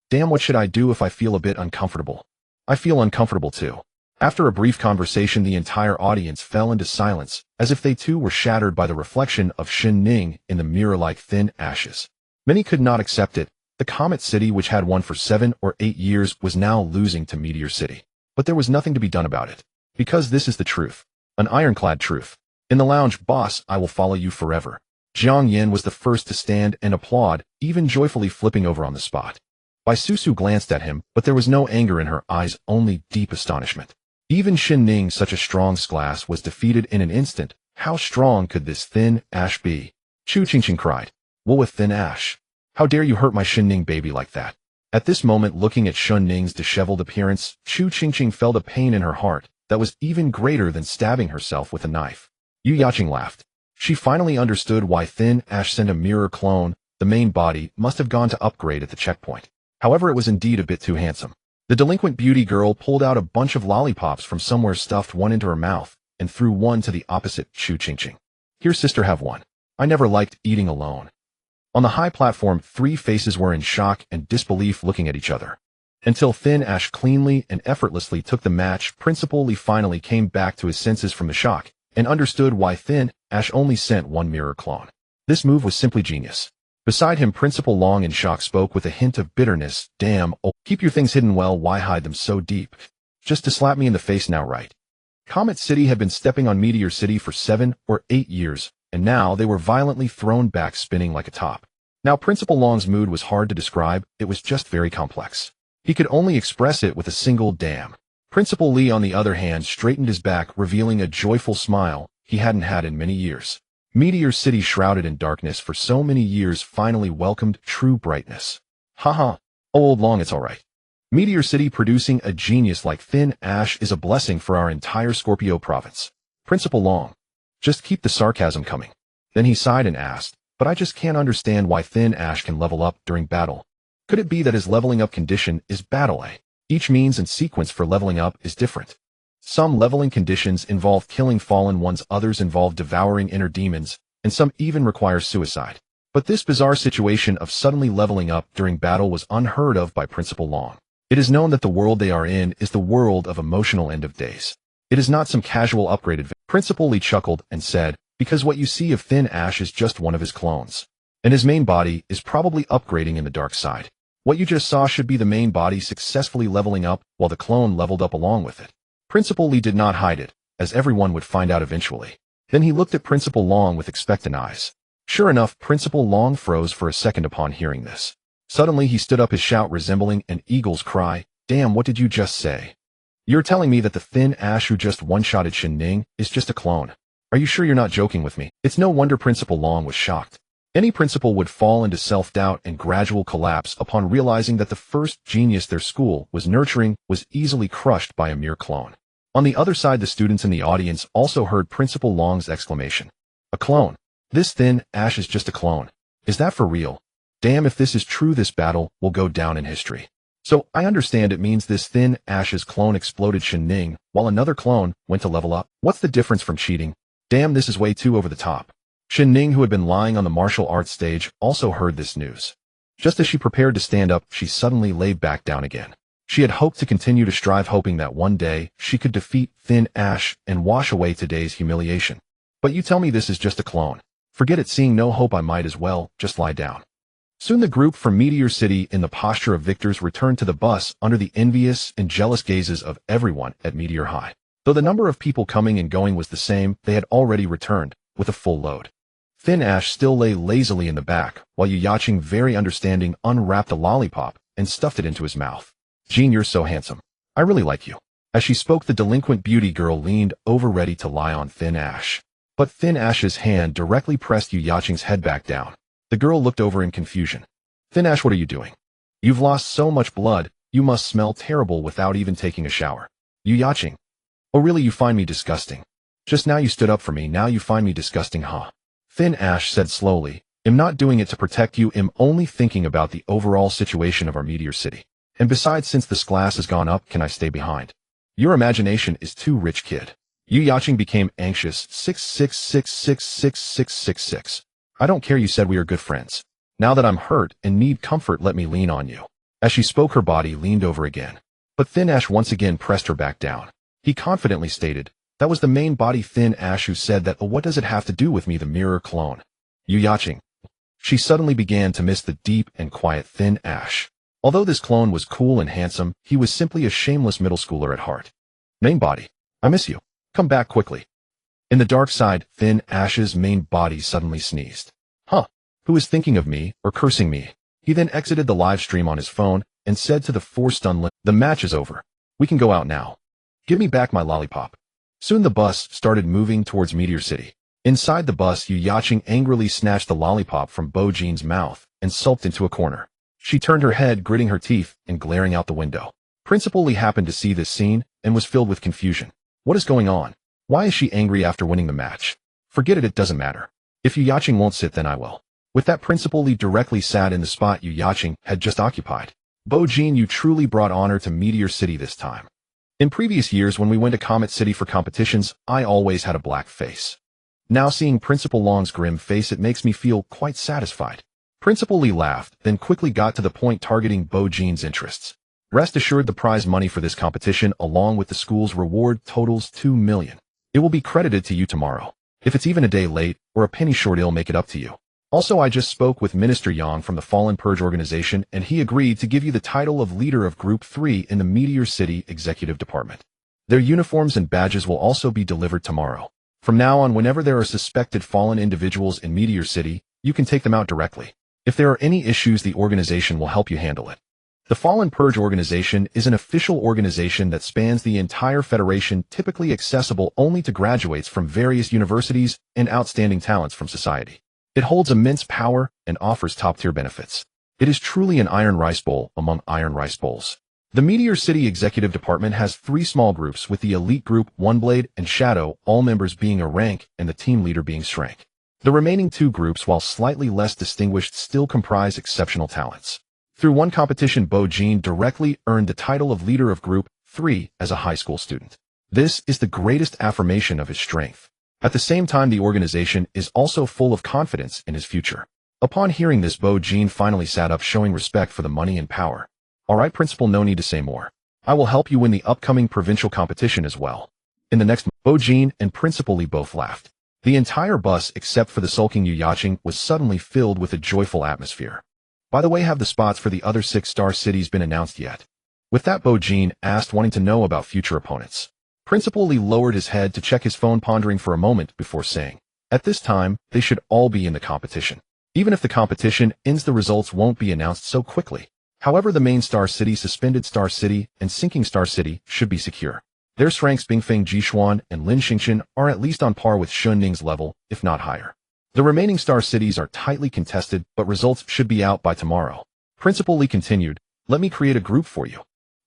Damn, what should I do if I feel a bit uncomfortable? I feel uncomfortable too. After a brief conversation, the entire audience fell into silence, as if they too were shattered by the reflection of Shun Ning in the mirror-like thin ashes. Many could not accept it. The Comet City, which had won for 7 or 8 years, was now losing to Meteor City. But there was nothing to be done about it. Because this is the truth. An ironclad truth. In the lounge, "Boss, I will follow you forever." Jiang Yin was the first to stand and applaud, even joyfully flipping over on the spot. Bai Susu glanced at him, but there was no anger in her eyes, only deep astonishment. Even Shun Ning, such a strong class, was defeated in an instant. How strong could this thin ash be? Chu Qingqing cried. "Well, with thin ash. How dare you hurt my Shun Ning baby like that?" At this moment, looking at Shun Ning's disheveled appearance, Chu Qingqing felt a pain in her heart that was even greater than stabbing herself with a knife. Yu Yaqing laughed. She finally understood why Thin Ash sent a mirror clone. The main body must have gone to upgrade at the checkpoint. However, it was indeed a bit too handsome. The delinquent beauty girl pulled out a bunch of lollipops from somewhere, stuffed one into her mouth, and threw one to the opposite Chu Qingqing. "Here, sister, have one. I never liked eating alone." On the high platform, 3 faces were in shock and disbelief, looking at each other. Until Thin Ash cleanly and effortlessly took the match, Principal Lee finally came back to his senses from the shock and understood why Thin Ash only sent 1 mirror clone. This move was simply genius. Beside him, Principal Long in shock spoke with a hint of bitterness. "Damn, oh, keep your things hidden well, why hide them so deep? Just to slap me in the face now, right?" Comet City had been stepping on Meteor City for 7 or 8 years, and now they were violently thrown back, spinning like a top. Now Principal Long's mood was hard to describe, it was just very complex. He could only express it with a single damn. Principal Lee, on the other hand, straightened his back, revealing a joyful smile he hadn't had in many years. Meteor City, shrouded in darkness for so many years, finally welcomed true brightness. Haha, old Long, it's alright. Meteor City producing a genius like Thin Ash is a blessing for our entire Scorpio province. Principal Long, just keep the sarcasm coming. Then he sighed and asked, "But I just can't understand why Thin Ash can level up during battle. Could it be that his leveling up condition is battle A? Each means and sequence for leveling up is different. Some leveling conditions involve killing fallen ones, others involve devouring inner demons, and some even require suicide. But this bizarre situation of suddenly leveling up during battle was unheard of by Principal Long. It is known that the world they are in is the world of emotional end of days. It is not some casual upgraded. Principal Lee chuckled and said, because what you see of Thin Ash is just one of his clones. And his main body is probably upgrading in the dark side. What you just saw should be the main body successfully leveling up while the clone leveled up along with it. Principal Lee did not hide it, as everyone would find out eventually. Then he looked at Principal Long with expectant eyes. Sure enough, Principal Long froze for a second upon hearing this. Suddenly he stood up, his shout resembling an eagle's cry. Damn, what did you just say? You're telling me that the Thin Ash who just one-shotted Shin Ning is just a clone? Are you sure you're not joking with me? It's no wonder Principal Long was shocked. Any principal would fall into self-doubt and gradual collapse upon realizing that the first genius their school was nurturing was easily crushed by a mere clone. On the other side, the students in the audience also heard Principal Long's exclamation. A clone? This Thin Ash is just a clone. Is that for real? Damn, if this is true, this battle will go down in history. So, I understand it means this Thin Ash's clone exploded Shin Ning, while another clone went to level up. What's the difference from cheating? Damn, this is way too over the top. Shin Ning, who had been lying on the martial arts stage, also heard this news. Just as she prepared to stand up, she suddenly lay back down again. She had hoped to continue to strive, hoping that one day she could defeat Thin Ash and wash away today's humiliation. But you tell me this is just a clone. Forget it, seeing no hope, I might as well just lie down. Soon the group from Meteor City, in the posture of victors, returned to the bus under the envious and jealous gazes of everyone at Meteor High. Though the number of people coming and going was the same, they had already returned with a full load. Thin Ash still lay lazily in the back, while Yu Yaching, very understanding, unwrapped a lollipop and stuffed it into his mouth. Jean, you're so handsome. I really like you. As she spoke, the delinquent beauty girl leaned over ready to lie on Thin Ash. But Thin Ash's hand directly pressed Yu Yaching's head back down. The girl looked over in confusion. Thin Ash, what are you doing? You've lost so much blood, you must smell terrible without even taking a shower. Yu Yaching. Oh really, you find me disgusting? Just now you stood up for me, now you find me disgusting, huh? Thin Ash said slowly, I'm not doing it to protect you, I'm only thinking about the overall situation of our Meteor City. And besides, since this glass has gone up, can I stay behind? Your imagination is too rich, kid. Yu Yaching became anxious. 666666666. I don't care, you said we are good friends. Now that I'm hurt and need comfort, let me lean on you. As she spoke, her body leaned over again. But Thin Ash once again pressed her back down. He confidently stated, that was the main body Thin Ash who said that. Oh, what does it have to do with me, the mirror clone? Yu Yaching. She suddenly began to miss the deep and quiet Thin Ash. Although this clone was cool and handsome, he was simply a shameless middle schooler at heart. Main body, I miss you. Come back quickly. In the dark side, Thin Ash's main body suddenly sneezed. Huh? Who is thinking of me or cursing me? He then exited the live stream on his phone and said to the four stunned, the match is over. We can go out now. Give me back my lollipop. Soon the bus started moving towards Meteor City. Inside the bus, Yu Yaching angrily snatched the lollipop from Bo Jean's mouth and sulked into a corner. She turned her head, gritting her teeth and glaring out the window. Principal Lee happened to see this scene and was filled with confusion. What is going on? Why is she angry after winning the match? Forget it, it doesn't matter. If Yu Yaching won't sit, then I will. With that, Principal Lee directly sat in the spot Yu Yaching had just occupied. Bo Jean, you truly brought honor to Meteor City this time. In previous years, when we went to Comet City for competitions, I always had a black face. Now seeing Principal Long's grim face, it makes me feel quite satisfied. Principal Lee laughed, then quickly got to the point, targeting Bo Jean's interests. Rest assured, the prize money for this competition, along with the school's reward, totals 2 million. It will be credited to you tomorrow. If it's even a day late or a penny short, it'll make it up to you. Also, I just spoke with Minister Yang from the Fallen Purge organization, and he agreed to give you the title of leader of Group 3 in the Meteor City Executive Department. Their uniforms and badges will also be delivered tomorrow. From now on, whenever there are suspected fallen individuals in Meteor City, you can take them out directly. If there are any issues, the organization will help you handle it. The Fallen Purge organization is an official organization that spans the entire Federation, typically accessible only to graduates from various universities and outstanding talents from society. It holds immense power and offers top-tier benefits. It is truly an iron rice bowl among iron rice bowls. The Meteor City Executive Department has 3 small groups, with the Elite Group, One Blade, and Shadow, all members being a rank and the team leader being Shrank. The remaining 2 groups, while slightly less distinguished, still comprise exceptional talents. Through one competition, Bo Jean directly earned the title of leader of Group 3 as a high school student. This is the greatest affirmation of his strength. At the same time, the organization is also full of confidence in his future. Upon hearing this, Bo Jean finally sat up, showing respect for the money and power. All right, principal, no need to say more. I will help you win the upcoming provincial competition as well. In the next, Bo Jean and Principal Lee both laughed. The entire bus, except for the sulking Yu Yacheng, was suddenly filled with a joyful atmosphere. By the way, have the spots for the other 6-star cities been announced yet? With that, Bo Jean asked, wanting to know about future opponents. Principal Lee lowered his head to check his phone, pondering for a moment before saying, at this time, they should all be in the competition. Even if the competition ends, the results won't be announced so quickly. However, the main Star City, Suspended Star City, and Sinking Star City should be secure. Their ranks Bingfeng Jishuan and Lin Xingchen are at least on par with Xunning's level, if not higher. The remaining star cities are tightly contested, but results should be out by tomorrow. Principal Lee continued, let me create a group for you.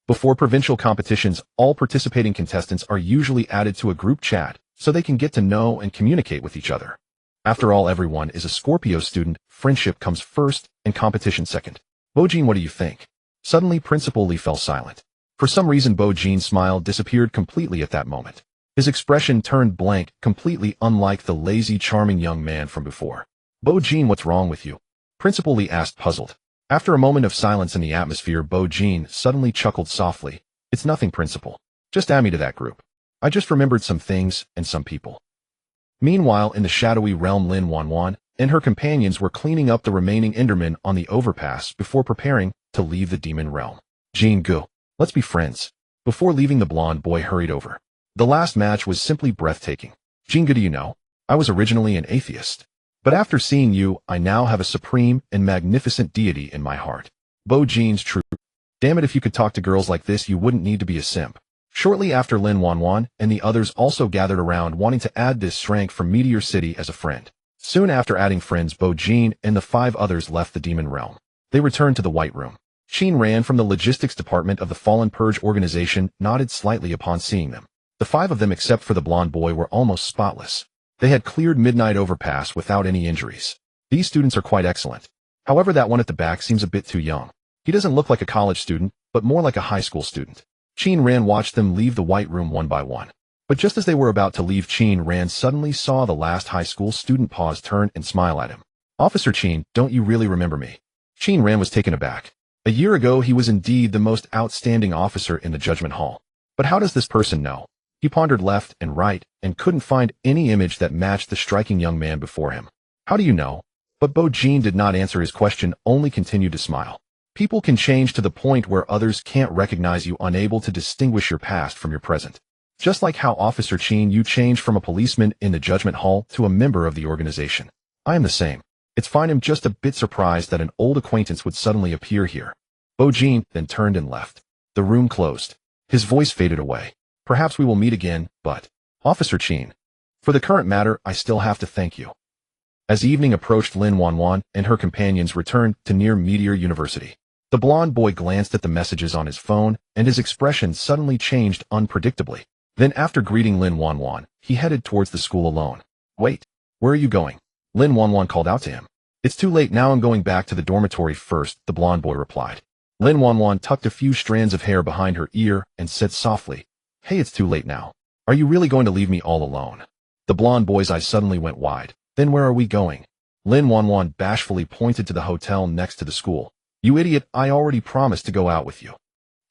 Before provincial competitions, all participating contestants are usually added to a group chat so they can get to know and communicate with each other. After all, everyone is a Scorpio student. Friendship comes first and competition second. Bo Jean, what do you think? Suddenly, Principal Lee fell silent. For some reason, Bo Jean's smile disappeared completely at that moment. His expression turned blank, completely unlike the lazy, charming young man from before. Bo Jean, what's wrong with you? Principal Lee asked, puzzled. After a moment of silence in the atmosphere, Bo Jean suddenly chuckled softly. It's nothing, Principal. Just add me to that group. I just remembered some things and some people. Meanwhile, in the shadowy realm, Lin Wanwan and her companions were cleaning up the remaining Endermen on the overpass before preparing to leave the demon realm. Jean, go. Let's be friends. Before leaving, the blonde boy hurried over. The last match was simply breathtaking. Jean, do you know, I was originally an atheist. But after seeing you, I now have a supreme and magnificent deity in my heart. Bo Jean's true. Damn it, if you could talk to girls like this, you wouldn't need to be a simp. Shortly after, Lin Wanwan and the others also gathered around, wanting to add this rank from Meteor City as a friend. Soon after adding friends, Bo Jean and the 5 others left the demon realm. They returned to the White Room. Qin Ran from the logistics department of the Fallen Purge organization nodded slightly upon seeing them. The 5 of them, except for the blonde boy, were almost spotless. They had cleared Midnight Overpass without any injuries. These students are quite excellent. However, that one at the back seems a bit too young. He doesn't look like a college student, but more like a high school student. Qin Ran watched them leave the White Room one by one. But just as they were about to leave, Qin Ran suddenly saw the last high school student pause, turn, and smile at him. Officer Qin, don't you really remember me? Qin Ran was taken aback. A year ago, he was indeed the most outstanding officer in the Judgment Hall. But how does this person know? He pondered left and right and couldn't find any image that matched the striking young man before him. How do you know? But Bo Jean did not answer his question, only continued to smile. People can change to the point where others can't recognize you, unable to distinguish your past from your present. Just like how Officer Qin, you changed from a policeman in the Judgment Hall to a member of the organization. I am the same. It's fine. I'm just a bit surprised that an old acquaintance would suddenly appear here. Bo Jean then turned and left. The room closed. His voice faded away. Perhaps we will meet again, but, Officer Qin, for the current matter, I still have to thank you. As evening approached, Lin Wanwan and her companions returned to near Meteor University. The blonde boy glanced at the messages on his phone, and his expression suddenly changed unpredictably. Then, after greeting Lin Wanwan, he headed towards the school alone. Wait, where are you going? Lin Wanwan called out to him. It's too late now, I'm going back to the dormitory first, the blonde boy replied. Lin Wanwan tucked a few strands of hair behind her ear and said softly, Hey, it's too late now. Are you really going to leave me all alone? The blonde boy's eyes suddenly went wide. Then where are we going? Lin Wanwan bashfully pointed to the hotel next to the school. You idiot, I already promised to go out with you.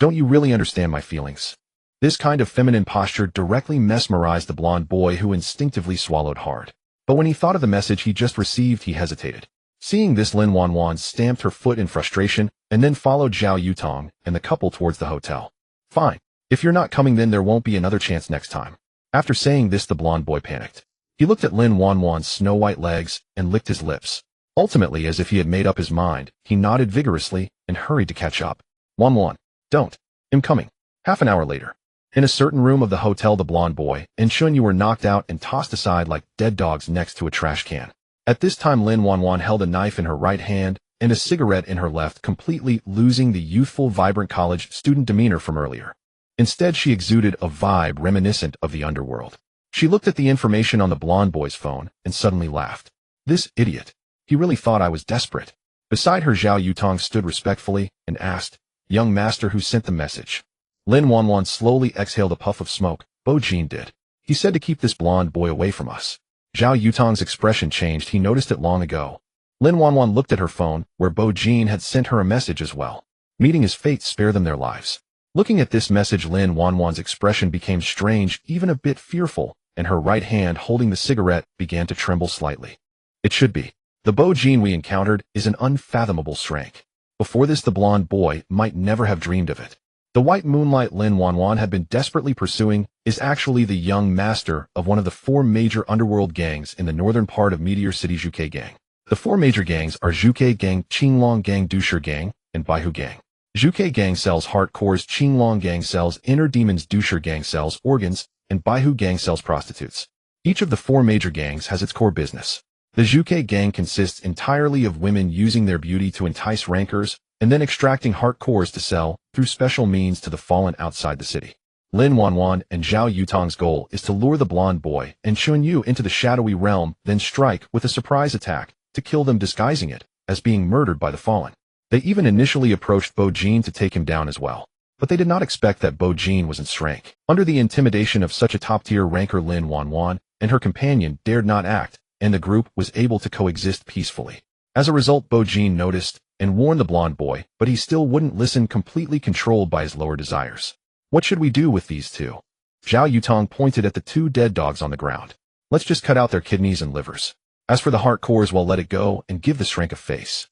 Don't you really understand my feelings? This kind of feminine posture directly mesmerized the blonde boy, who instinctively swallowed hard. But when he thought of the message he just received, he hesitated. Seeing this, Lin Wanwan stamped her foot in frustration and then followed Zhao Yutong and the couple towards the hotel. Fine. If you're not coming, then there won't be another chance next time. After saying this, the blonde boy panicked. He looked at Lin Wanwan's snow-white legs and licked his lips. Ultimately, as if he had made up his mind, he nodded vigorously and hurried to catch up. Wanwan, don't. I'm coming. Half an hour later. In a certain room of the hotel, the blonde boy and Shunyu were knocked out and tossed aside like dead dogs next to a trash can. At this time, Lin Wanwan held a knife in her right hand and a cigarette in her left, completely losing the youthful, vibrant college student demeanor from earlier. Instead, she exuded a vibe reminiscent of the underworld. She looked at the information on the blonde boy's phone and suddenly laughed. This idiot. He really thought I was desperate. Beside her, Zhao Yutong stood respectfully and asked, "Young master, who sent the message?" Lin Wanwan slowly exhaled a puff of smoke. "Bo Jin did. He said to keep this blonde boy away from us." Zhao Yutong's expression changed. He noticed it long ago. Lin Wanwan looked at her phone, where Bo Jin had sent her a message as well. Meeting his fate, spare them their lives. Looking at this message, Lin Wanwan's expression became strange, even a bit fearful, and her right hand holding the cigarette began to tremble slightly. It should be. The Bo Jin we encountered is an unfathomable strength. Before this, the blonde boy might never have dreamed of it. The white moonlight Lin Wanwan had been desperately pursuing is actually the young master of one of the 4 major underworld gangs in the northern part of Meteor City's Zhuke Gang. The 4 major gangs are Zhuke Gang, Qinglong Gang, Dusher Gang, and Baihu Gang. Zhuke Gang sells heart cores, Qinglong Gang sells inner demons, Dusher Gang sells organs, and Baihu Gang sells prostitutes. Each of the 4 major gangs has its core business. The Zhuke Gang consists entirely of women using their beauty to entice rankers, and then extracting heart cores to sell through special means to the fallen outside the city. Lin Wanwan and Zhao Yutong's goal is to lure the blonde boy and Chun Yu into the shadowy realm, then strike with a surprise attack to kill them, disguising it as being murdered by the fallen. They even initially approached Bo Jin to take him down as well, but they did not expect that Bo Jin was in rank. Under the intimidation of such a top-tier ranker, Lin Wanwan and her companion dared not act, and the group was able to coexist peacefully. As a result, Bo Jin noticed and warned the blonde boy, but he still wouldn't listen, completely controlled by his lower desires. "What should we do with these 2? Zhao Yutong pointed at the 2 dead dogs on the ground. "Let's just cut out their kidneys and livers. As for the heart cores, well, let it go and give the shrink a face."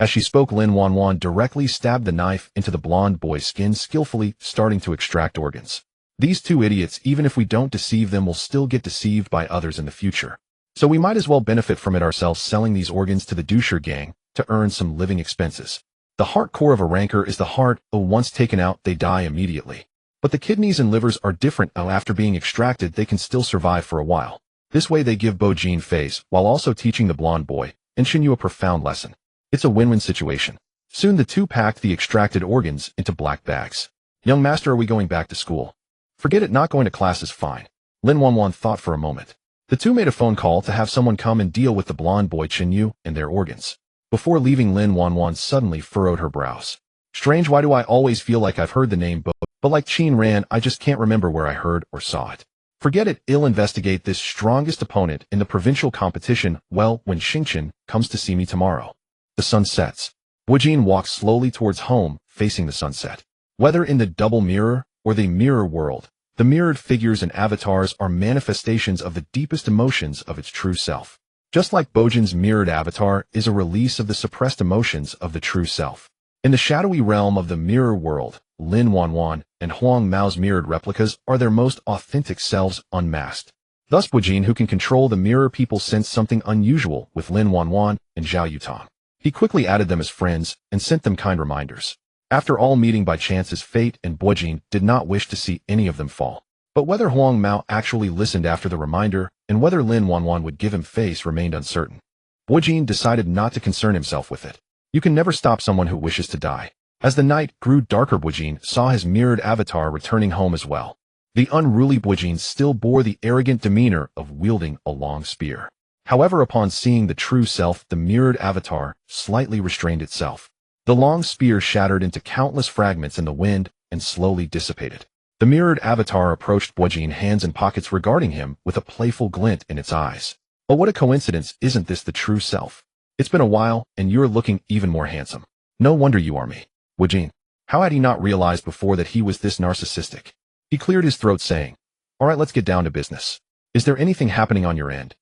As she spoke, Lin Wanwan directly stabbed the knife into the blonde boy's skin, skillfully starting to extract organs. These 2 idiots, even if we don't deceive them, will still get deceived by others in the future. So we might as well benefit from it ourselves, selling these organs to the Dusher Gang to earn some living expenses. The heart core of a ranker is the heart. Once taken out, they die immediately. But the kidneys and livers are different. After being extracted, they can still survive for a while. This way they give Bo Jin face, while also teaching the blonde boy and Shin Yu a profound lesson. It's a win-win situation. Soon the 2 packed the extracted organs into black bags. "Young master, are we going back to school?" "Forget it, not going to class is fine." Lin Wanwan thought for a moment. The 2 made a phone call to have someone come and deal with the blonde boy, Chin Yu, and their organs. Before leaving, Lin Wanwan suddenly furrowed her brows. "Strange, why do I always feel like I've heard the name Bo, but like Qin Ran, I just can't remember where I heard or saw it." "Forget it, I'll investigate this strongest opponent in the provincial competition, well, when Xingchen comes to see me tomorrow." The sun sets. Bo Jin walks slowly towards home, facing the sunset. Whether in the double mirror or the mirror world, the mirrored figures and avatars are manifestations of the deepest emotions of its true self. Just like Bo Jin's mirrored avatar is a release of the suppressed emotions of the true self. In the shadowy realm of the mirror world, Lin Wanwan and Huang Mao's mirrored replicas are their most authentic selves unmasked. Thus Bo Jin, who can control the mirror people, sensed something unusual with Lin Wanwan and Zhao Yutong. He quickly added them as friends and sent them kind reminders. After all, meeting by chance is fate, and Bo Jin did not wish to see any of them fall. But whether Huang Mao actually listened after the reminder and whether Lin Wanwan would give him face remained uncertain. Bo Jin decided not to concern himself with it. You can never stop someone who wishes to die. As the night grew darker, Bo Jin saw his mirrored avatar returning home as well. The unruly Bo Jin still bore the arrogant demeanor of wielding a long spear. However, upon seeing the true self, the mirrored avatar slightly restrained itself. The long spear shattered into countless fragments in the wind and slowly dissipated. The mirrored avatar approached Bo Jin, hands in pockets, regarding him with a playful glint in its eyes. "Oh, what a coincidence, isn't this the true self? It's been a while, and you're looking even more handsome. No wonder you are me." Bo Jin. How had he not realized before that he was this narcissistic? He cleared his throat, saying, "All right, let's get down to business. Is there anything happening on your end?"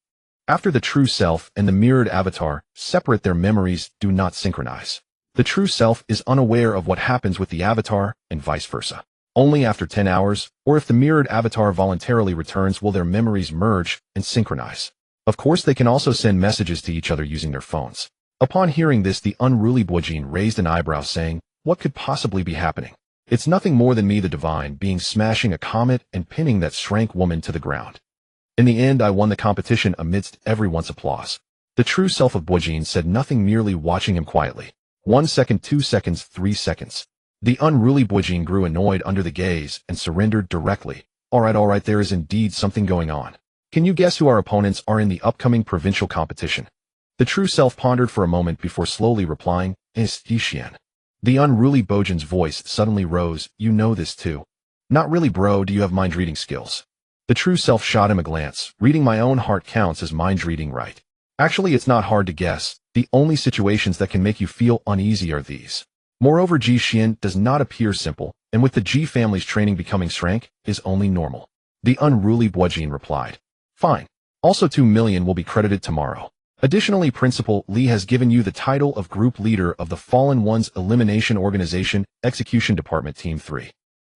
After the true self and the mirrored avatar separate, their memories do not synchronize. The true self is unaware of what happens with the avatar and vice versa. Only after 10 hours, or if the mirrored avatar voluntarily returns, will their memories merge and synchronize. Of course, they can also send messages to each other using their phones. Upon hearing this, the unruly Bo Jin raised an eyebrow, saying, "What could possibly be happening? It's nothing more than me, the divine being, smashing a comet and pinning that shrank woman to the ground. In the end, I won the competition amidst everyone's applause." The true self of Bo Jin said nothing, merely watching him quietly. 1 second, 2 seconds, 3 seconds. The unruly Bo Jin grew annoyed under the gaze and surrendered directly. All right, there is indeed something going on. Can you guess who our opponents are in the upcoming provincial competition?" The true self pondered for a moment before slowly replying, "Is Yixian." The unruly Bojin's voice suddenly rose, "You know this too." "Not really, bro. Do you have mind-reading skills?" The true self shot him a glance. "Reading my own heart counts as mind-reading, right? Actually, it's not hard to guess. The only situations that can make you feel uneasy are these. Moreover, Ji Xian does not appear simple, and with the Ji family's training becoming rank is only normal." The unruly Bojin replied. "Fine. Also 2 million will be credited tomorrow. Additionally, Principal Li has given you the title of Group Leader of the Fallen Ones Elimination Organization Execution Department Team 3.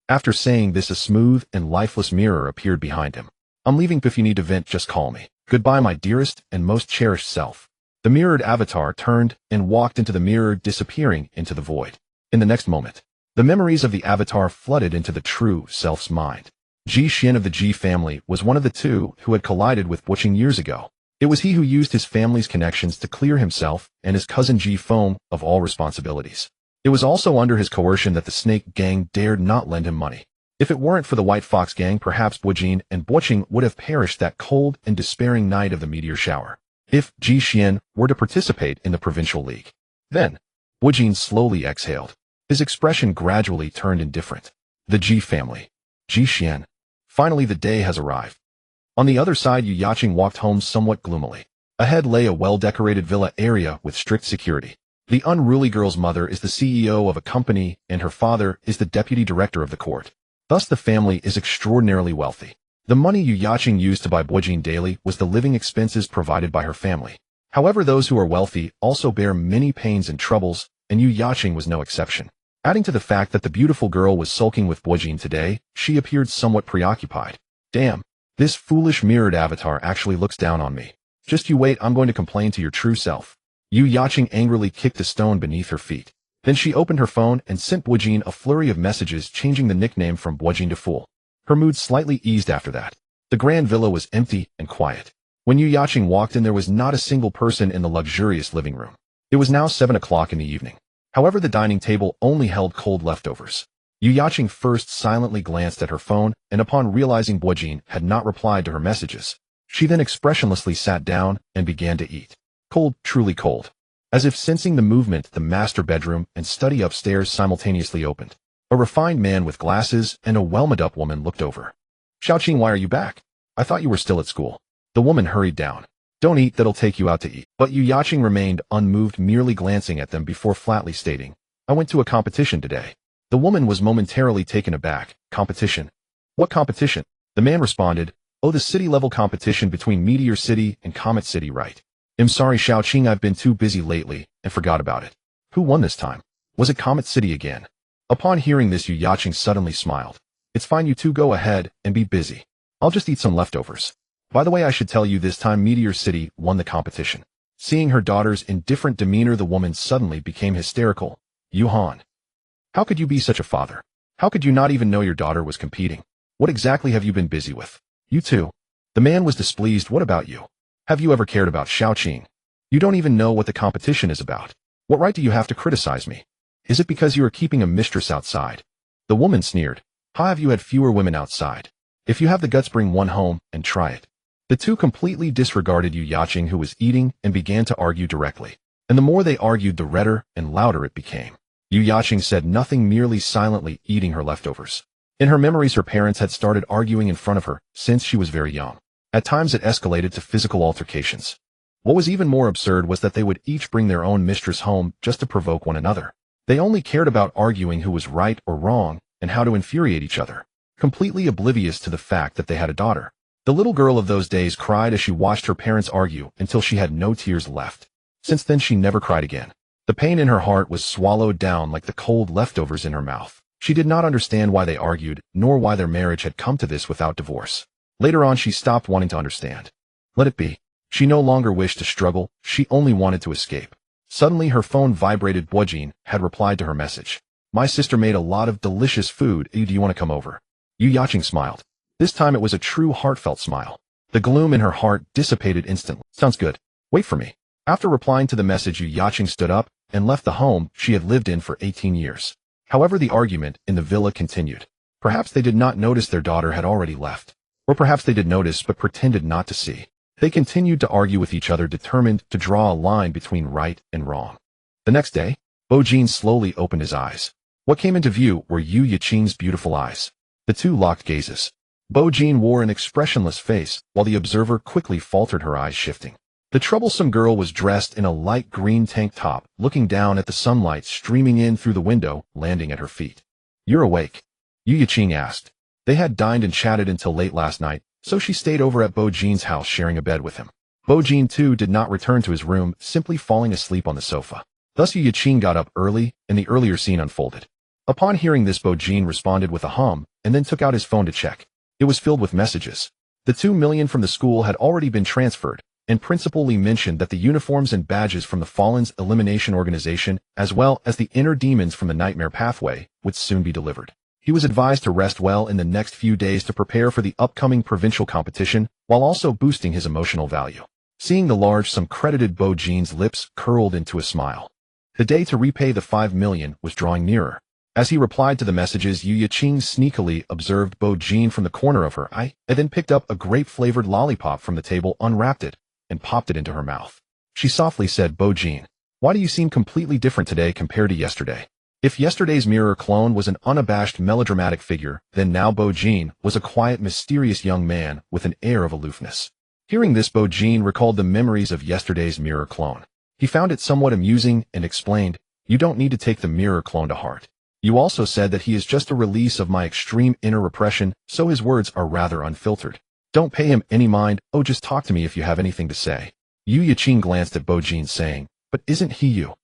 After saying this, a smooth and lifeless mirror appeared behind him. "I'm leaving. If you need to vent, just call me. Goodbye, my dearest and most cherished self." The mirrored avatar turned and walked into the mirror, disappearing into the void. In the next moment, the memories of the avatar flooded into the true self's mind. Ji Xian of the Ji family was one of the two who had collided with Bojin years ago. It was he who used his family's connections to clear himself and his cousin Ji Feng of all responsibilities. It was also under his coercion that the Snake Gang dared not lend him money. If it weren't for the White Fox Gang, perhaps Bojin and Boqing would have perished that cold and despairing night of the meteor shower. If Ji Xian were to participate in the Provincial League. Then, Bojin slowly exhaled. His expression gradually turned indifferent. The Ji family. Ji Xian. Finally, the day has arrived. On the other side, Yu Yaqing walked home somewhat gloomily. Ahead lay a well-decorated villa area with strict security. The unruly girl's mother is the CEO of a company, and her father is the deputy director of the court. Thus, the family is extraordinarily wealthy. The money Yu Yaqing used to buy Bojin daily was the living expenses provided by her family. However, those who are wealthy also bear many pains and troubles, and Yu Yaqing was no exception. Adding to the fact that the beautiful girl was sulking with Bojin today, she appeared somewhat preoccupied. "Damn, this foolish mirrored avatar actually looks down on me. Just you wait, I'm going to complain to your true self." Yu Yaqing angrily kicked the stone beneath her feet. Then she opened her phone and sent Bojin a flurry of messages, changing the nickname from Bojin to Fool. Her mood slightly eased after that. The grand villa was empty and quiet. When Yu Yaqing walked in, there was not a single person in the luxurious living room. It was now 7 o'clock in the evening. However, the dining table only held cold leftovers. Yu Yaqing first silently glanced at her phone, and upon realizing Bojin had not replied to her messages, she then expressionlessly sat down and began to eat. Cold, truly cold. As if sensing the movement, the master bedroom and study upstairs simultaneously opened. A refined man with glasses and a well-made-up woman looked over. "Xiaoqing, why are you back? I thought you were still at school." The woman hurried down. "Don't eat, that'll take you out to eat." But Yu Yaqing remained unmoved, merely glancing at them before flatly stating, "I went to a competition today." The woman was momentarily taken aback. "Competition? What competition?" The man responded, "Oh, the city-level competition between Meteor City and Comet City, right? I'm sorry, Xiaoqing, I've been too busy lately and forgot about it." "Who won this time? Was it Comet City again?" Upon hearing this, Yu Yaqing suddenly smiled. "It's fine, you two go ahead and be busy. I'll just eat some leftovers. By the way, I should tell you, this time Meteor City won the competition." Seeing her daughter's indifferent demeanor, the woman suddenly became hysterical. "Yuhan, how could you be such a father? How could you not even know your daughter was competing? What exactly have you been busy with? You too?" The man was displeased. "What about you? Have you ever cared about Xiaoqing? You don't even know what the competition is about. What right do you have to criticize me? Is it because you are keeping a mistress outside?" The woman sneered. "How have you had fewer women outside? If you have the guts, bring one home and try it." The two completely disregarded Yu Yaqing, who was eating, and began to argue directly. And the more they argued, the redder and louder it became. Yu Yaqing said nothing, merely silently eating her leftovers. In her memories, her parents had started arguing in front of her since she was very young. At times it escalated to physical altercations. What was even more absurd was that they would each bring their own mistress home just to provoke one another. They only cared about arguing who was right or wrong and how to infuriate each other, completely oblivious to the fact that they had a daughter. The little girl of those days cried as she watched her parents argue until she had no tears left. Since then, she never cried again. The pain in her heart was swallowed down like the cold leftovers in her mouth. She did not understand why they argued, nor why their marriage had come to this without divorce. Later on, she stopped wanting to understand. Let it be. She no longer wished to struggle, she only wanted to escape. Suddenly, her phone vibrated. Bojin had replied to her message. "My sister made a lot of delicious food. Do you want to come over?" Yu Yaqing smiled. This time it was a true heartfelt smile. The gloom in her heart dissipated instantly. "Sounds good. Wait for me." After replying to the message, Yu Yaqing stood up and left the home she had lived in for 18 years. However, the argument in the villa continued. Perhaps they did not notice their daughter had already left. Or perhaps they did notice but pretended not to see. They continued to argue with each other, determined to draw a line between right and wrong. The next day, Bo-jin slowly opened his eyes. What came into view were Yu Yaqing's beautiful eyes. The two locked gazes. Bo-jin wore an expressionless face, while the observer quickly faltered, her eyes shifting. The troublesome girl was dressed in a light green tank top, looking down at the sunlight streaming in through the window, landing at her feet. "You're awake?" Yu Yaqing asked. They had dined and chatted until late last night, so she stayed over at Bo-jin's house, sharing a bed with him. Bo-jin too did not return to his room, simply falling asleep on the sofa. Thus Yu Yaqing got up early, and the earlier scene unfolded. Upon hearing this, Bo-jin responded with a hum, and then took out his phone to check. It was filled with messages. The 2 million from the school had already been transferred, and Principal Lee mentioned that the uniforms and badges from the Fallen's elimination organization, as well as the inner demons from the Nightmare Pathway, would soon be delivered. He was advised to rest well in the next few days to prepare for the upcoming provincial competition, while also boosting his emotional value. Seeing the large sum credited, Bo-jin's lips curled into a smile. The day to repay the 5 million was drawing nearer. As he replied to the messages, Yu Yaqing sneakily observed Bo-jin from the corner of her eye, and then picked up a grape-flavored lollipop from the table, unwrapped it, and popped it into her mouth. She softly said, "Bo-jin, why do you seem completely different today compared to yesterday?" If yesterday's mirror clone was an unabashed melodramatic figure, then now Bo-jin was a quiet, mysterious young man with an air of aloofness. Hearing this, Bo-jin recalled the memories of yesterday's mirror clone. He found it somewhat amusing and explained, "You don't need to take the mirror clone to heart. You also said that he is just a release of my extreme inner repression, so his words are rather unfiltered. Don't pay him any mind, just talk to me if you have anything to say." Yu Yaqing glanced at Bo-jin, saying, "But isn't he you?"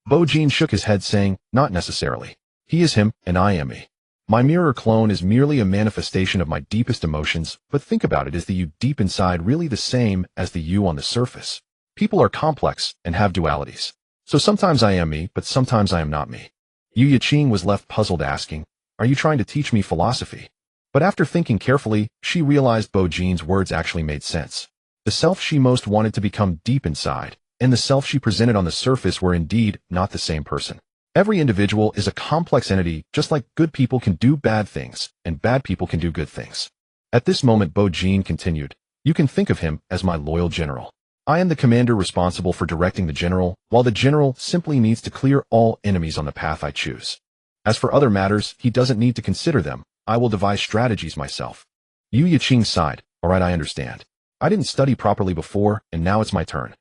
Bo-jin shook his head, saying, "Not necessarily. He is him, and I am me. My mirror clone is merely a manifestation of my deepest emotions, but think about it, is the you deep inside really the same as the you on the surface? People are complex and have dualities. So sometimes I am me, but sometimes I am not me." Yu Yaqing was left puzzled, asking, "Are you trying to teach me philosophy?" But after thinking carefully, she realized Bo-jin's words actually made sense. The self she most wanted to become deep inside, and the self she presented on the surface were indeed not the same person. Every individual is a complex entity, just like good people can do bad things, and bad people can do good things. At this moment, Bo-jin continued, "You can think of him as my loyal general. I am the commander responsible for directing the general, while the general simply needs to clear all enemies on the path I choose. As for other matters, he doesn't need to consider them. I will devise strategies myself." Yu Yaqing sighed. "All right, I understand. I didn't study properly before, and now it's my turn."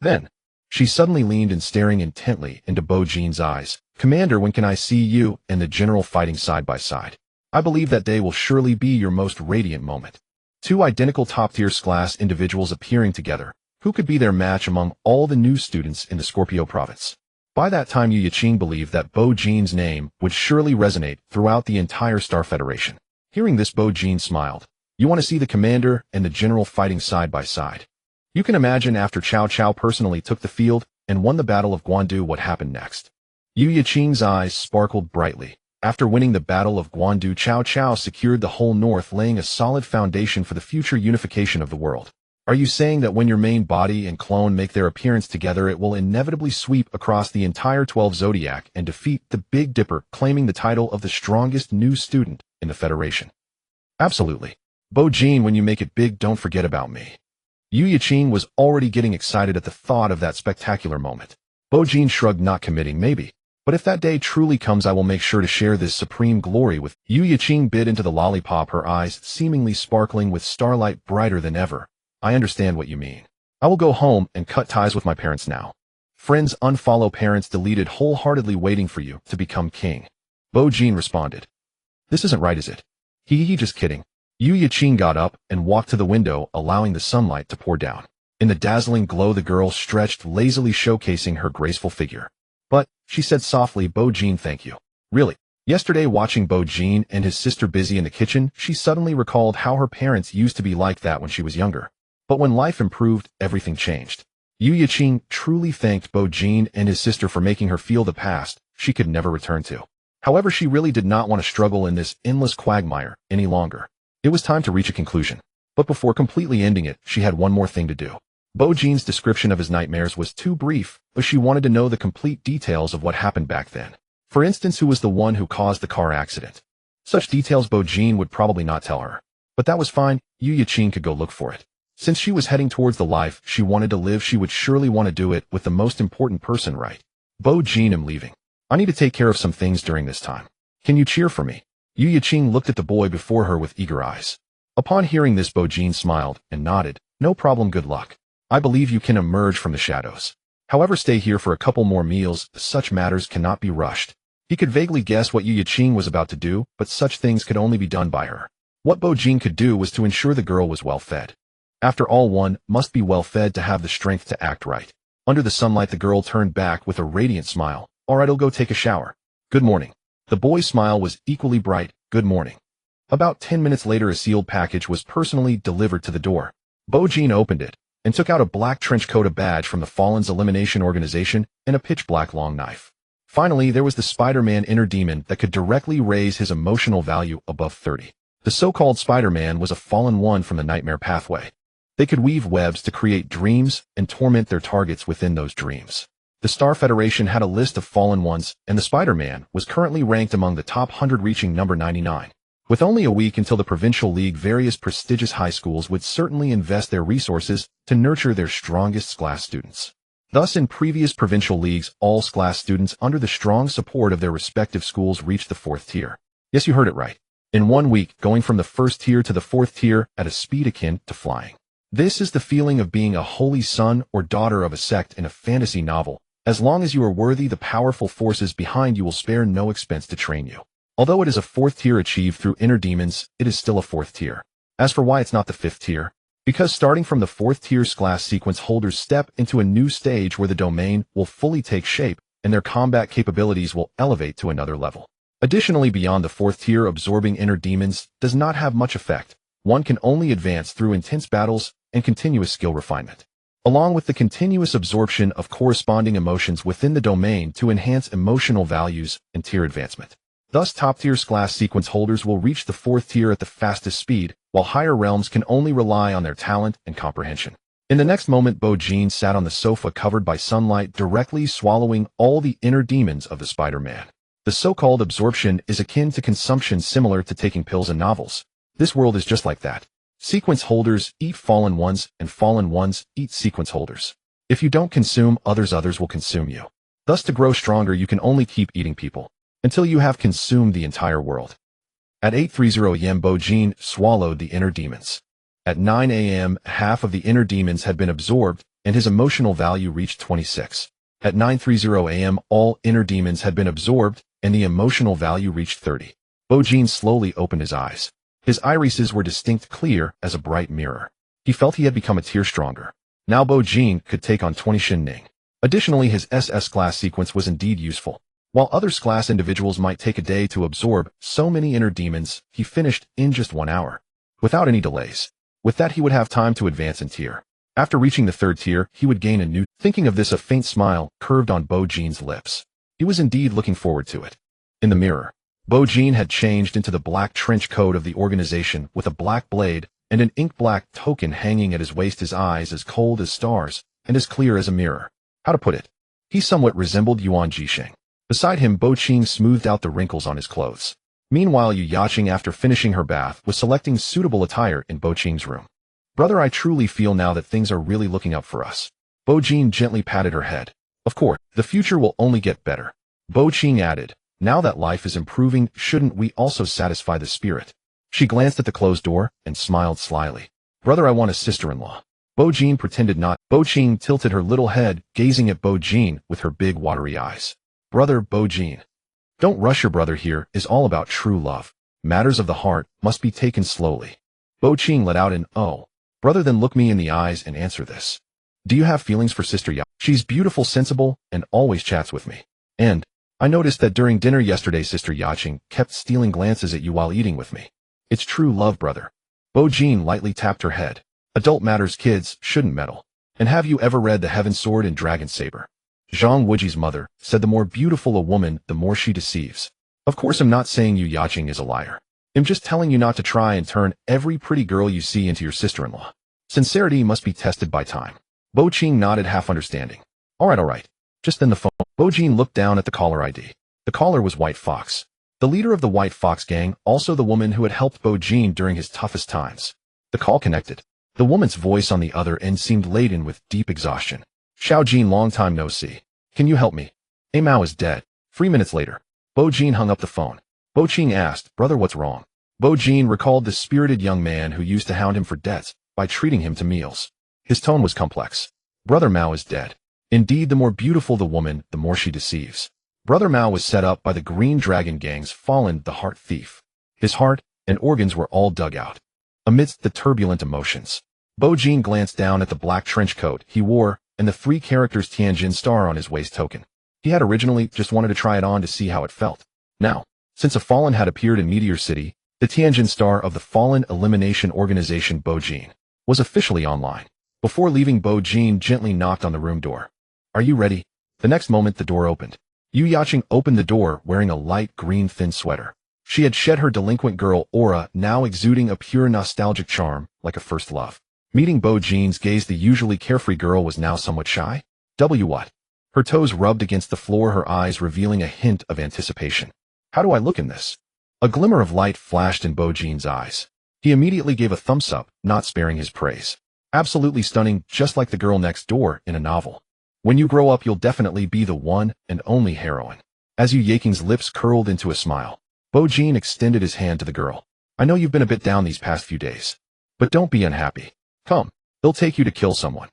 Then, she suddenly leaned and staring intently into Bo-jin's eyes. "Commander, when can I see you and the general fighting side by side? I believe that day will surely be your most radiant moment. 2 identical top-tier class individuals appearing together. Who could be their match among all the new students in the Scorpio province?" By that time, Yu Yaqing believed that Bo-jin's name would surely resonate throughout the entire Star Federation. Hearing this, Bo-jin smiled. "You want to see the commander and the general fighting side by side? You can imagine after Cao Cao personally took the field and won the Battle of Guandu, what happened next." Yu Yaqing's eyes sparkled brightly. After winning the Battle of Guandu, Cao Cao secured the whole north, laying a solid foundation for the future unification of the world. "Are you saying that when your main body and clone make their appearance together, it will inevitably sweep across the entire 12 Zodiac and defeat the Big Dipper, claiming the title of the strongest new student in the Federation?" "Absolutely. Bo-jin, when you make it big, don't forget about me." Yu Yaqing was already getting excited at the thought of that spectacular moment. Bo-jin shrugged, not committing, "Maybe. But if that day truly comes, I will make sure to share this supreme glory with." Yu Yaqing bit into the lollipop, her eyes seemingly sparkling with starlight brighter than ever. "I understand what you mean. I will go home and cut ties with my parents now. Friends unfollow, parents deleted, wholeheartedly waiting for you to become king." Bo-jin responded. "This isn't right, is it?" He just kidding." Yu Yaqing got up and walked to the window, allowing the sunlight to pour down. In the dazzling glow, the girl stretched lazily, showcasing her graceful figure. "But," she said softly, "Bo-jin, thank you. Really." Yesterday, watching Bo-jin and his sister busy in the kitchen, she suddenly recalled how her parents used to be like that when she was younger. But when life improved, everything changed. Yu Yaqing truly thanked Bo-jin and his sister for making her feel the past she could never return to. However, she really did not want to struggle in this endless quagmire any longer. It was time to reach a conclusion. But before completely ending it, she had one more thing to do. Bo-jin's description of his nightmares was too brief, but she wanted to know the complete details of what happened back then. For instance, who was the one who caused the car accident? Such details Bo-jin would probably not tell her. But that was fine, Yu Yaqing could go look for it. Since she was heading towards the life she wanted to live, she would surely want to do it with the most important person, right? Bo Jin, I'm leaving. I need to take care of some things during this time. Can you cheer for me? Yu Yaqing looked at the boy before her with eager eyes. Upon hearing this, Bo Jin smiled and nodded. No problem, good luck. I believe you can emerge from the shadows. However, stay here for a couple more meals, such matters cannot be rushed. He could vaguely guess what Yu Yaqing was about to do, but such things could only be done by her. What Bo Jin could do was to ensure the girl was well fed. After all, one must be well fed to have the strength to act right. Under the sunlight, the girl turned back with a radiant smile. All right, I'll go take a shower. Good morning. The boy's smile was equally bright. Good morning. About 10 minutes later, a sealed package was personally delivered to the door. Bo Jin opened it and took out a black trench coat, a badge from the Fallen's elimination organization, and a pitch-black long knife. Finally, there was the Spider-Man inner demon that could directly raise his emotional value above 30. The so-called Spider-Man was a fallen one from the nightmare pathway. They could weave webs to create dreams and torment their targets within those dreams. The Star Federation had a list of fallen ones, and the Spider-Man was currently ranked among the top 100, reaching number 99. With only a week until the Provincial League, various prestigious high schools would certainly invest their resources to nurture their strongest class students. Thus, in previous Provincial Leagues, all class students under the strong support of their respective schools reached the 4th tier. Yes, you heard it right. In 1 week, going from the 1st tier to the 4th tier at a speed akin to flying. This is the feeling of being a holy son or daughter of a sect in a fantasy novel. As long as you are worthy, the powerful forces behind you will spare no expense to train you. Although it is a 4th tier achieved through inner demons, it is still a 4th tier. As for why it's not the 5th tier, because starting from the 4th tier's class sequence, holders step into a new stage where the domain will fully take shape and their combat capabilities will elevate to another level. Additionally, beyond the 4th tier, absorbing inner demons does not have much effect. One can only advance through intense battles and continuous skill refinement, along with the continuous absorption of corresponding emotions within the domain to enhance emotional values and tier advancement. Thus, top-tier class sequence holders will reach the 4th tier at the fastest speed, while higher realms can only rely on their talent and comprehension. In the next moment, Bo Jin sat on the sofa covered by sunlight, directly swallowing all the inner demons of the Spider-Man. The so-called absorption is akin to consumption, similar to taking pills in novels. This world is just like that. Sequence holders eat fallen ones, and fallen ones eat sequence holders. If you don't consume others, others will consume you. Thus, to grow stronger, you can only keep eating people until you have consumed the entire world. At 8:30 a.m., Bo Jin swallowed the inner demons. At 9 a.m., half of the inner demons had been absorbed, and his emotional value reached 26. At 9:30 a.m., all inner demons had been absorbed, and the emotional value reached 30. Bo Jin slowly opened his eyes. His irises were distinct, clear as a bright mirror. He felt he had become a tier stronger. Now Bo Jin could take on 20 Shin Ning. Additionally, his SS class sequence was indeed useful. While other class individuals might take a day to absorb so many inner demons, he finished in just 1 hour, without any delays. With that, he would have time to advance in tier. After reaching the 3rd tier, he would gain a new... Thinking of this, a faint smile curved on Bo Jin's lips. He was indeed looking forward to it. In the mirror, Bo Jin had changed into the black trench coat of the organization with a black blade and an ink-black token hanging at his waist, his eyes as cold as stars and as clear as a mirror. How to put it? He somewhat resembled Yuan Jisheng. Beside him, Bo Jin smoothed out the wrinkles on his clothes. Meanwhile, Yu Yaqing, after finishing her bath, was selecting suitable attire in Bo Jin's room. Brother, I truly feel now that things are really looking up for us. Bo Jin gently patted her head. Of course, the future will only get better. Bo Jin added, now that life is improving, shouldn't we also satisfy the spirit? She glanced at the closed door and smiled slyly. Brother, I want a sister-in-law. Bo Jin pretended not. Bo Jin tilted her little head, gazing at Bo Jin with her big watery eyes. Brother, Bo Jin. Don't rush your brother, here is all about true love. Matters of the heart must be taken slowly. Bo Jin let out an, oh. Brother, then look me in the eyes and answer this. Do you have feelings for Sister Ya? She's beautiful, sensible, and always chats with me. And I noticed that during dinner yesterday, Sister Yaqing kept stealing glances at you while eating with me. It's true love, brother. Bo Jin lightly tapped her head. Adult matters, kids shouldn't meddle. And have you ever read The Heaven Sword and Dragon Saber? Zhang Wuji's mother said the more beautiful a woman, the more she deceives. Of course, I'm not saying Yu Yaqing is a liar. I'm just telling you not to try and turn every pretty girl you see into your sister-in-law. Sincerity must be tested by time. Bo Jin nodded, half understanding. All right. Just then the phone. Bo Jin looked down at the caller ID. The caller was White Fox, the leader of the White Fox gang, also the woman who had helped Bo Jin during his toughest times. The call connected. The woman's voice on the other end seemed laden with deep exhaustion. Xiao Jin, long time no see. Can you help me? A Mao is dead. 3 minutes later. Bo Jin hung up the phone. Bo Qing asked, brother, what's wrong? Bo Jin recalled the spirited young man who used to hound him for debts by treating him to meals. His tone was complex. Brother Mao is dead. Indeed, the more beautiful the woman, the more she deceives. Brother Mao was set up by the Green Dragon Gang's fallen the heart thief. His heart and organs were all dug out. Amidst the turbulent emotions, Bo Jin glanced down at the black trench coat he wore and the 3 characters Tianjin star on his waist token. He had originally just wanted to try it on to see how it felt. Now, since a fallen had appeared in Meteor City, the Tianjin star of the Fallen Elimination Organization Bo Jin was officially online. Before leaving, Bo Jin gently knocked on the room door. Are you ready? The next moment the door opened. Yu Yaqing opened the door wearing a light green thin sweater. She had shed her delinquent girl aura, now exuding a pure nostalgic charm, like a first love. Meeting Bo Jin's gaze, the usually carefree girl was now somewhat shy. What? Her toes rubbed against the floor, her eyes revealing a hint of anticipation. How do I look in this? A glimmer of light flashed in Bo Jin's eyes. He immediately gave a thumbs up, not sparing his praise. Absolutely stunning, just like the girl next door in a novel. When you grow up, you'll definitely be the one and only heroine. As Yu Yaqing's lips curled into a smile, Bo Jin extended his hand to the girl. I know you've been a bit down these past few days, but don't be unhappy. Come, they'll take you to kill someone.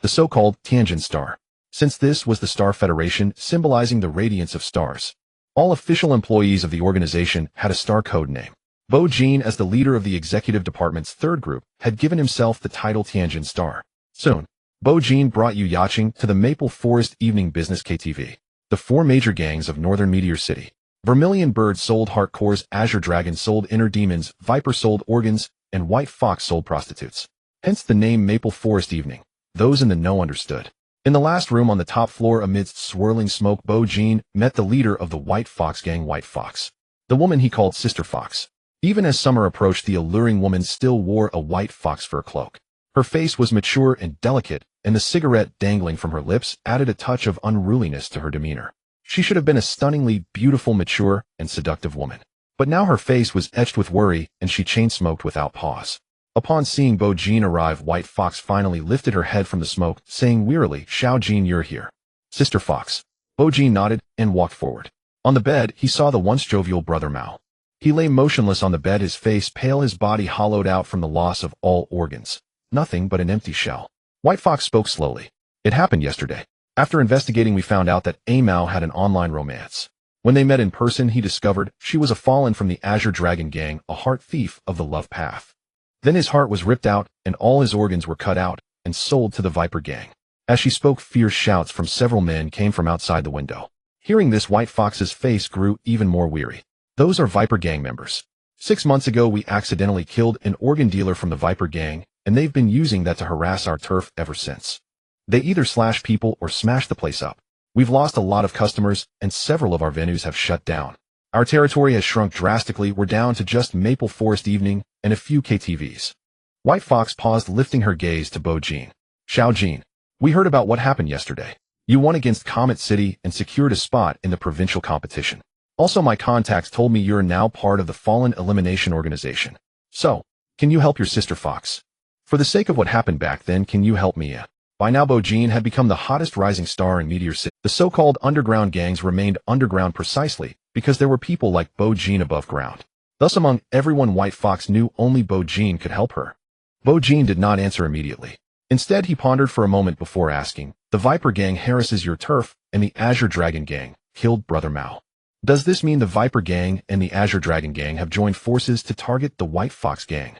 The so-called Tianjin Star. Since this was the Star Federation symbolizing the radiance of stars, all official employees of the organization had a star code name. Bo Jin, as the leader of the executive department's 3rd group, had given himself the title Tianjin Star. Soon, Bo Jin brought Yu Yaqing to the Maple Forest Evening Business KTV. The 4 major gangs of Northern Meteor City. Vermilion Bird sold heart cores, Azure Dragon sold inner demons, Viper sold organs, and White Fox sold prostitutes. Hence the name Maple Forest Evening. Those in the know understood. In the last room on the top floor, amidst swirling smoke, Bo Jin met the leader of the White Fox gang, White Fox. The woman he called Sister Fox. Even as summer approached, the alluring woman still wore a white fox fur cloak. Her face was mature and delicate, and the cigarette dangling from her lips added a touch of unruliness to her demeanor. She should have been a stunningly beautiful, mature, and seductive woman. But now her face was etched with worry, and she chain-smoked without pause. Upon seeing Bo Jin arrive, White Fox finally lifted her head from the smoke, saying wearily, Xiao Jin, you're here. Sister Fox. Bo Jin nodded and walked forward. On the bed, he saw the once jovial Brother Mao. He lay motionless on the bed, his face pale, his body hollowed out from the loss of all organs. Nothing but an empty shell. White Fox spoke slowly. It happened yesterday. After investigating, we found out that A Mao had an online romance. When they met in person, he discovered she was a fallen from the Azure Dragon Gang, a heart thief of the love path. Then his heart was ripped out, and all his organs were cut out and sold to the Viper Gang. As she spoke, fierce shouts from several men came from outside the window. Hearing this, White Fox's face grew even more weary. Those are Viper Gang members. 6 months ago, we accidentally killed an organ dealer from the Viper Gang, and they've been using that to harass our turf ever since. They either slash people or smash the place up. We've lost a lot of customers, and several of our venues have shut down. Our territory has shrunk drastically. We're down to just Maple Forest Evening and a few KTVs. White Fox paused, lifting her gaze to Bo Jin. Xiao Jin, we heard about what happened yesterday. You won against Comet City and secured a spot in the provincial competition. Also, my contacts told me you're now part of the Fallen Elimination Organization. So, can you help your sister Fox? For the sake of what happened back then, can you help me? By now, Bo Jin had become the hottest rising star in Meteor City. The so-called underground gangs remained underground precisely because there were people like Bo Jin above ground. Thus, among everyone, White Fox knew only Bo Jin could help her. Bo Jin did not answer immediately. Instead, he pondered for a moment before asking, the Viper Gang harasses your turf, and the Azure Dragon Gang killed Brother Mao. Does this mean the Viper Gang and the Azure Dragon Gang have joined forces to target the White Fox Gang?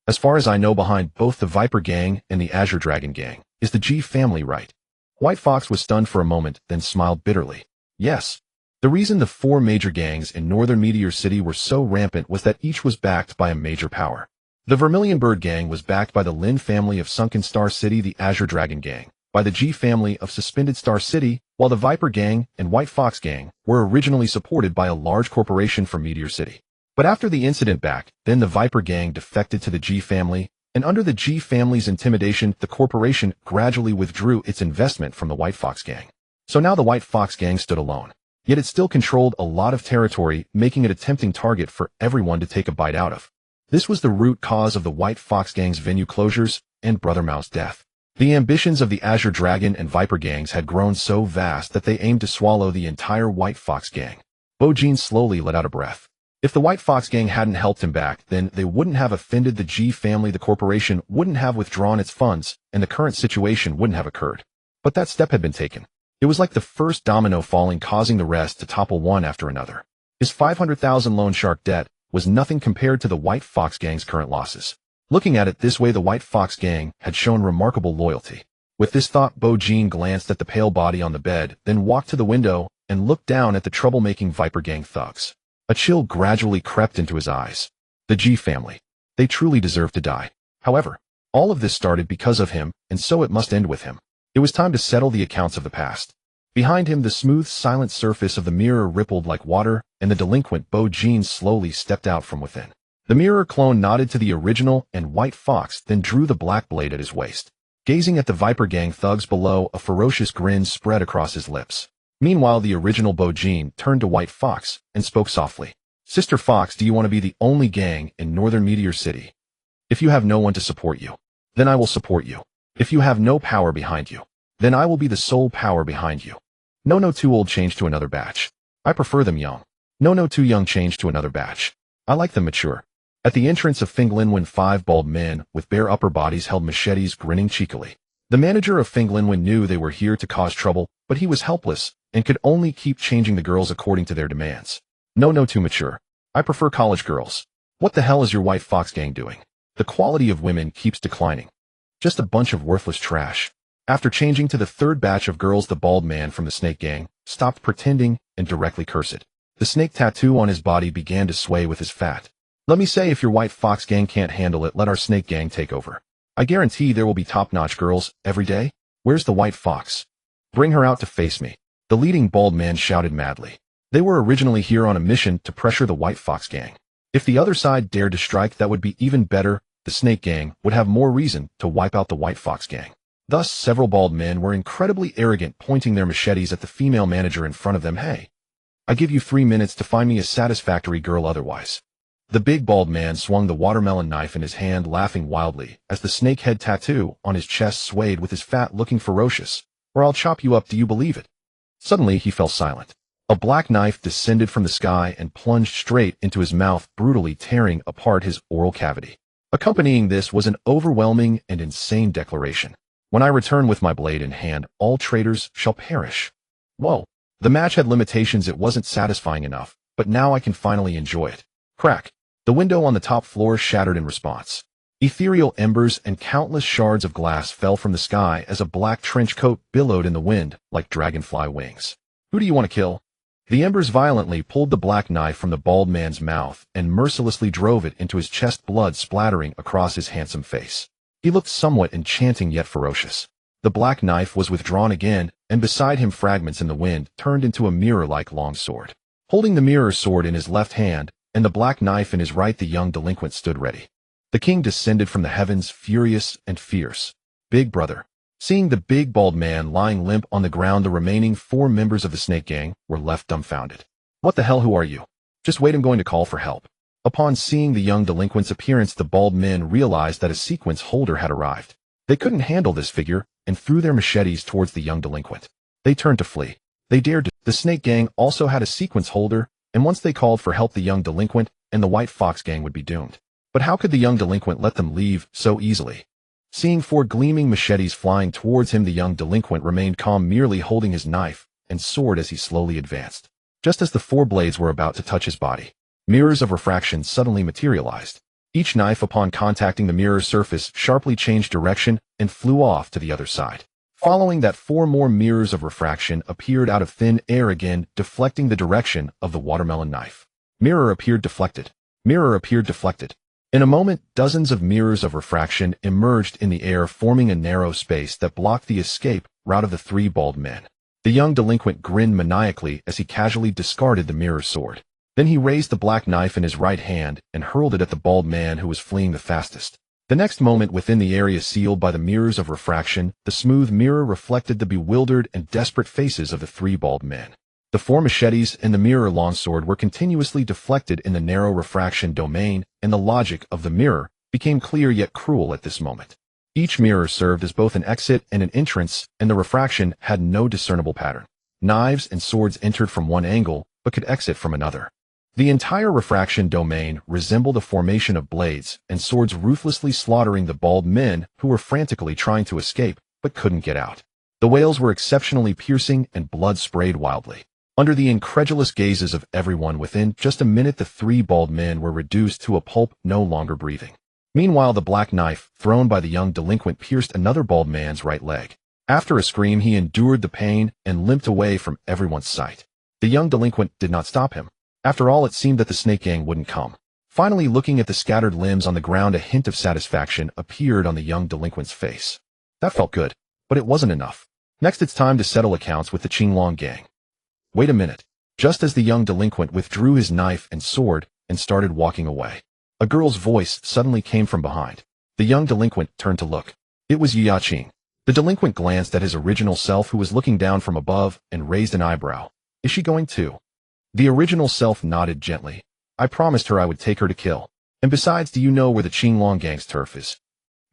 As far as I know, behind both the Viper Gang and the Azure Dragon Gang is the G family, right? White Fox was stunned for a moment, then smiled bitterly. Yes. The reason the 4 major gangs in Northern Meteor City were so rampant was that each was backed by a major power. The Vermilion Bird Gang was backed by the Lin family of Sunken Star City, the Azure Dragon Gang by the G family of Suspended Star City, while the Viper Gang and White Fox Gang were originally supported by a large corporation from Meteor City. But after the incident back, then the Viper Gang defected to the G family, and under the G family's intimidation, the corporation gradually withdrew its investment from the White Fox Gang. So now the White Fox Gang stood alone. Yet it still controlled a lot of territory, making it a tempting target for everyone to take a bite out of. This was the root cause of the White Fox Gang's venue closures and Brother Mao's death. The ambitions of the Azure Dragon and Viper gangs had grown so vast that they aimed to swallow the entire White Fox Gang. Bo-jin slowly let out a breath. If the White Fox Gang hadn't helped him back, then they wouldn't have offended the G family, the corporation wouldn't have withdrawn its funds, and the current situation wouldn't have occurred. But that step had been taken. It was like the first domino falling, causing the rest to topple one after another. His 500,000 loan shark debt was nothing compared to the White Fox Gang's current losses. Looking at it this way, the White Fox Gang had shown remarkable loyalty. With this thought, Bo-jin glanced at the pale body on the bed, then walked to the window and looked down at the troublemaking Viper Gang thugs. A chill gradually crept into his eyes. The G family. They truly deserved to die. However, all of this started because of him, and so it must end with him. It was time to settle the accounts of the past. Behind him, the smooth, silent surface of the mirror rippled like water, and the delinquent Bo-jin slowly stepped out from within. The mirror clone nodded to the original and White Fox, then drew the black blade at his waist. Gazing at the Viper Gang thugs below, a ferocious grin spread across his lips. Meanwhile, the original Bo-jin turned to White Fox and spoke softly. Sister Fox, do you want to be the only gang in Northern Meteor City? If you have no one to support you, then I will support you. If you have no power behind you, then I will be the sole power behind you. No too old, change to another batch. I prefer them young. No too young, change to another batch. I like them mature. At the entrance of Finglinwen, 5 bald men with bare upper bodies held machetes, grinning cheekily. The manager of Finglinwen knew they were here to cause trouble, but he was helpless and could only keep changing the girls according to their demands. No too mature. I prefer college girls. What the hell is your White Fox Gang doing? The quality of women keeps declining. Just a bunch of worthless trash. After changing to the third batch of girls, the bald man from the Snake Gang stopped pretending and directly cursed. The snake tattoo on his body began to sway with his fat. Let me say, if your White Fox Gang can't handle it, let our Snake Gang take over. I guarantee there will be top-notch girls every day. Where's the White Fox? Bring her out to face me. The leading bald man shouted madly. They were originally here on a mission to pressure the White Fox Gang. If the other side dared to strike, that would be even better. The Snake Gang would have more reason to wipe out the White Fox Gang. Thus, several bald men were incredibly arrogant, pointing their machetes at the female manager in front of them. Hey, I give you 3 minutes to find me a satisfactory girl, otherwise. The big bald man swung the watermelon knife in his hand, laughing wildly as the snake head tattoo on his chest swayed with his fat looking ferocious. Or I'll chop you up, do you believe it? Suddenly he fell silent. A black knife descended from the sky and plunged straight into his mouth, brutally tearing apart his oral cavity. Accompanying this was an overwhelming and insane declaration. When I return with my blade in hand, all traitors shall perish. Whoa. The match had limitations, it wasn't satisfying enough, but now I can finally enjoy it. Crack. The window on the top floor shattered in response. Ethereal embers and countless shards of glass fell from the sky as a black trench coat billowed in the wind like dragonfly wings. Who do you want to kill? The embers violently pulled the black knife from the bald man's mouth and mercilessly drove it into his chest, blood splattering across his handsome face. He looked somewhat enchanting yet ferocious. The black knife was withdrawn again, and beside him fragments in the wind turned into a mirror-like long sword. Holding the mirror sword in his left hand and the black knife in his right, the young delinquent stood ready. The king descended from the heavens, furious and fierce. Big brother. Seeing the big bald man lying limp on the ground, the remaining 4 members of the Snake Gang were left dumbfounded. What the hell, who are you? Just wait, I'm going to call for help. Upon seeing the young delinquent's appearance, the bald men realized that a sequence holder had arrived. They couldn't handle this figure and threw their machetes towards the young delinquent. They turned to flee. They dared to. The Snake Gang also had a sequence holder, and once they called for help, the young delinquent and the White Fox Gang would be doomed. But how could the young delinquent let them leave so easily? Seeing 4 gleaming machetes flying towards him, the young delinquent remained calm, merely holding his knife and sword as he slowly advanced. Just as the 4 blades were about to touch his body, mirrors of refraction suddenly materialized. Each knife, upon contacting the mirror surface, sharply changed direction and flew off to the other side. Following that, 4 more mirrors of refraction appeared out of thin air, again deflecting the direction of the watermelon knife. Mirror appeared deflected. Mirror appeared deflected. In a moment, dozens of mirrors of refraction emerged in the air, forming a narrow space that blocked the escape route of the 3 bald men. The young delinquent grinned maniacally as he casually discarded the mirror sword. Then he raised the black knife in his right hand and hurled it at the bald man who was fleeing the fastest. The next moment, within the area sealed by the mirrors of refraction, the smooth mirror reflected the bewildered and desperate faces of the 3 bald men. The four machetes and the mirror longsword were continuously deflected in the narrow refraction domain, and the logic of the mirror became clear yet cruel at this moment. Each mirror served as both an exit and an entrance, and the refraction had no discernible pattern. Knives and swords entered from one angle, but could exit from another. The entire refraction domain resembled a formation of blades and swords ruthlessly slaughtering the bald men who were frantically trying to escape, but couldn't get out. The wails were exceptionally piercing and blood sprayed wildly. Under the incredulous gazes of everyone within just a minute, the three bald men were reduced to a pulp, no longer breathing. Meanwhile, the black knife thrown by the young delinquent pierced another bald man's right leg. After a scream, he endured the pain and limped away from everyone's sight. The young delinquent did not stop him. After all, it seemed that the snake gang wouldn't come. Finally, looking at the scattered limbs on the ground, a hint of satisfaction appeared on the young delinquent's face. That felt good, but it wasn't enough. Next, it's time to settle accounts with the Qinglong gang. Wait a minute. Just as the young delinquent withdrew his knife and sword and started walking away, a girl's voice suddenly came from behind. The young delinquent turned to look. It was Yu Yaqing. The delinquent glanced at his original self, who was looking down from above, and raised an eyebrow. Is she going too? The original self nodded gently. I promised her I would take her to kill. And besides, do you know where the Qinglong gang's turf is?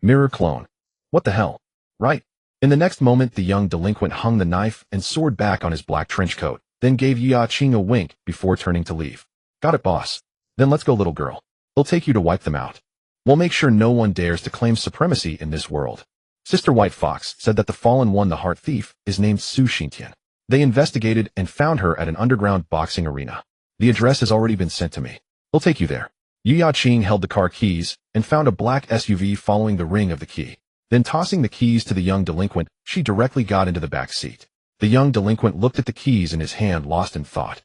Mirror clone. What the hell? Right. In the next moment, the young delinquent hung the knife and sword back on his black trench coat, then gave Yu Yaqing a wink before turning to leave. Got it, boss. Then let's go, little girl. We'll take you to wipe them out. We'll make sure no one dares to claim supremacy in this world. Sister White Fox said that the fallen one, the heart thief, is named Su Xintian. They investigated and found her at an underground boxing arena. The address has already been sent to me. We'll take you there. Yu Yaqing held the car keys and found a black SUV following the ring of the key. Then tossing the keys to the young delinquent, she directly got into the back seat. The young delinquent looked at the keys in his hand, lost in thought.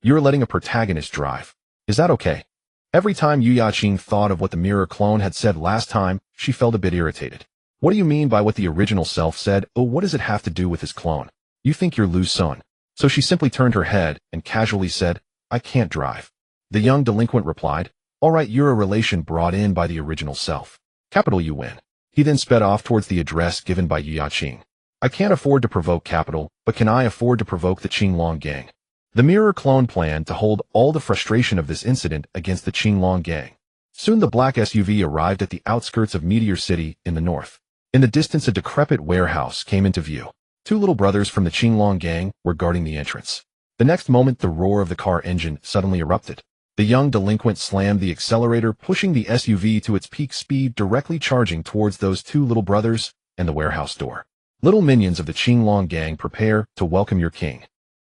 You're letting a protagonist drive. Is that okay? Every time Yu Yaqing thought of what the mirror clone had said last time, she felt a bit irritated. What do you mean by what the original self said? Oh, what does it have to do with his clone? You think you're Lu's son. So she simply turned her head and casually said, I can't drive. The young delinquent replied, all right, you're a relation brought in by the original self. Capital, you win. He then sped off towards the address given by Yu Yaqing. I can't afford to provoke Capital, but can I afford to provoke the Qinglong gang? The mirror clone planned to hold all the frustration of this incident against the Qinglong gang. Soon the black SUV arrived at the outskirts of Meteor City in the north. In the distance, a decrepit warehouse came into view. Two little brothers from the Qinglong gang were guarding the entrance. The next moment, the roar of the car engine suddenly erupted. The young delinquent slammed the accelerator, pushing the SUV to its peak speed, directly charging towards those two little brothers and the warehouse door. Little minions of the Qinglong gang, prepare to welcome your king.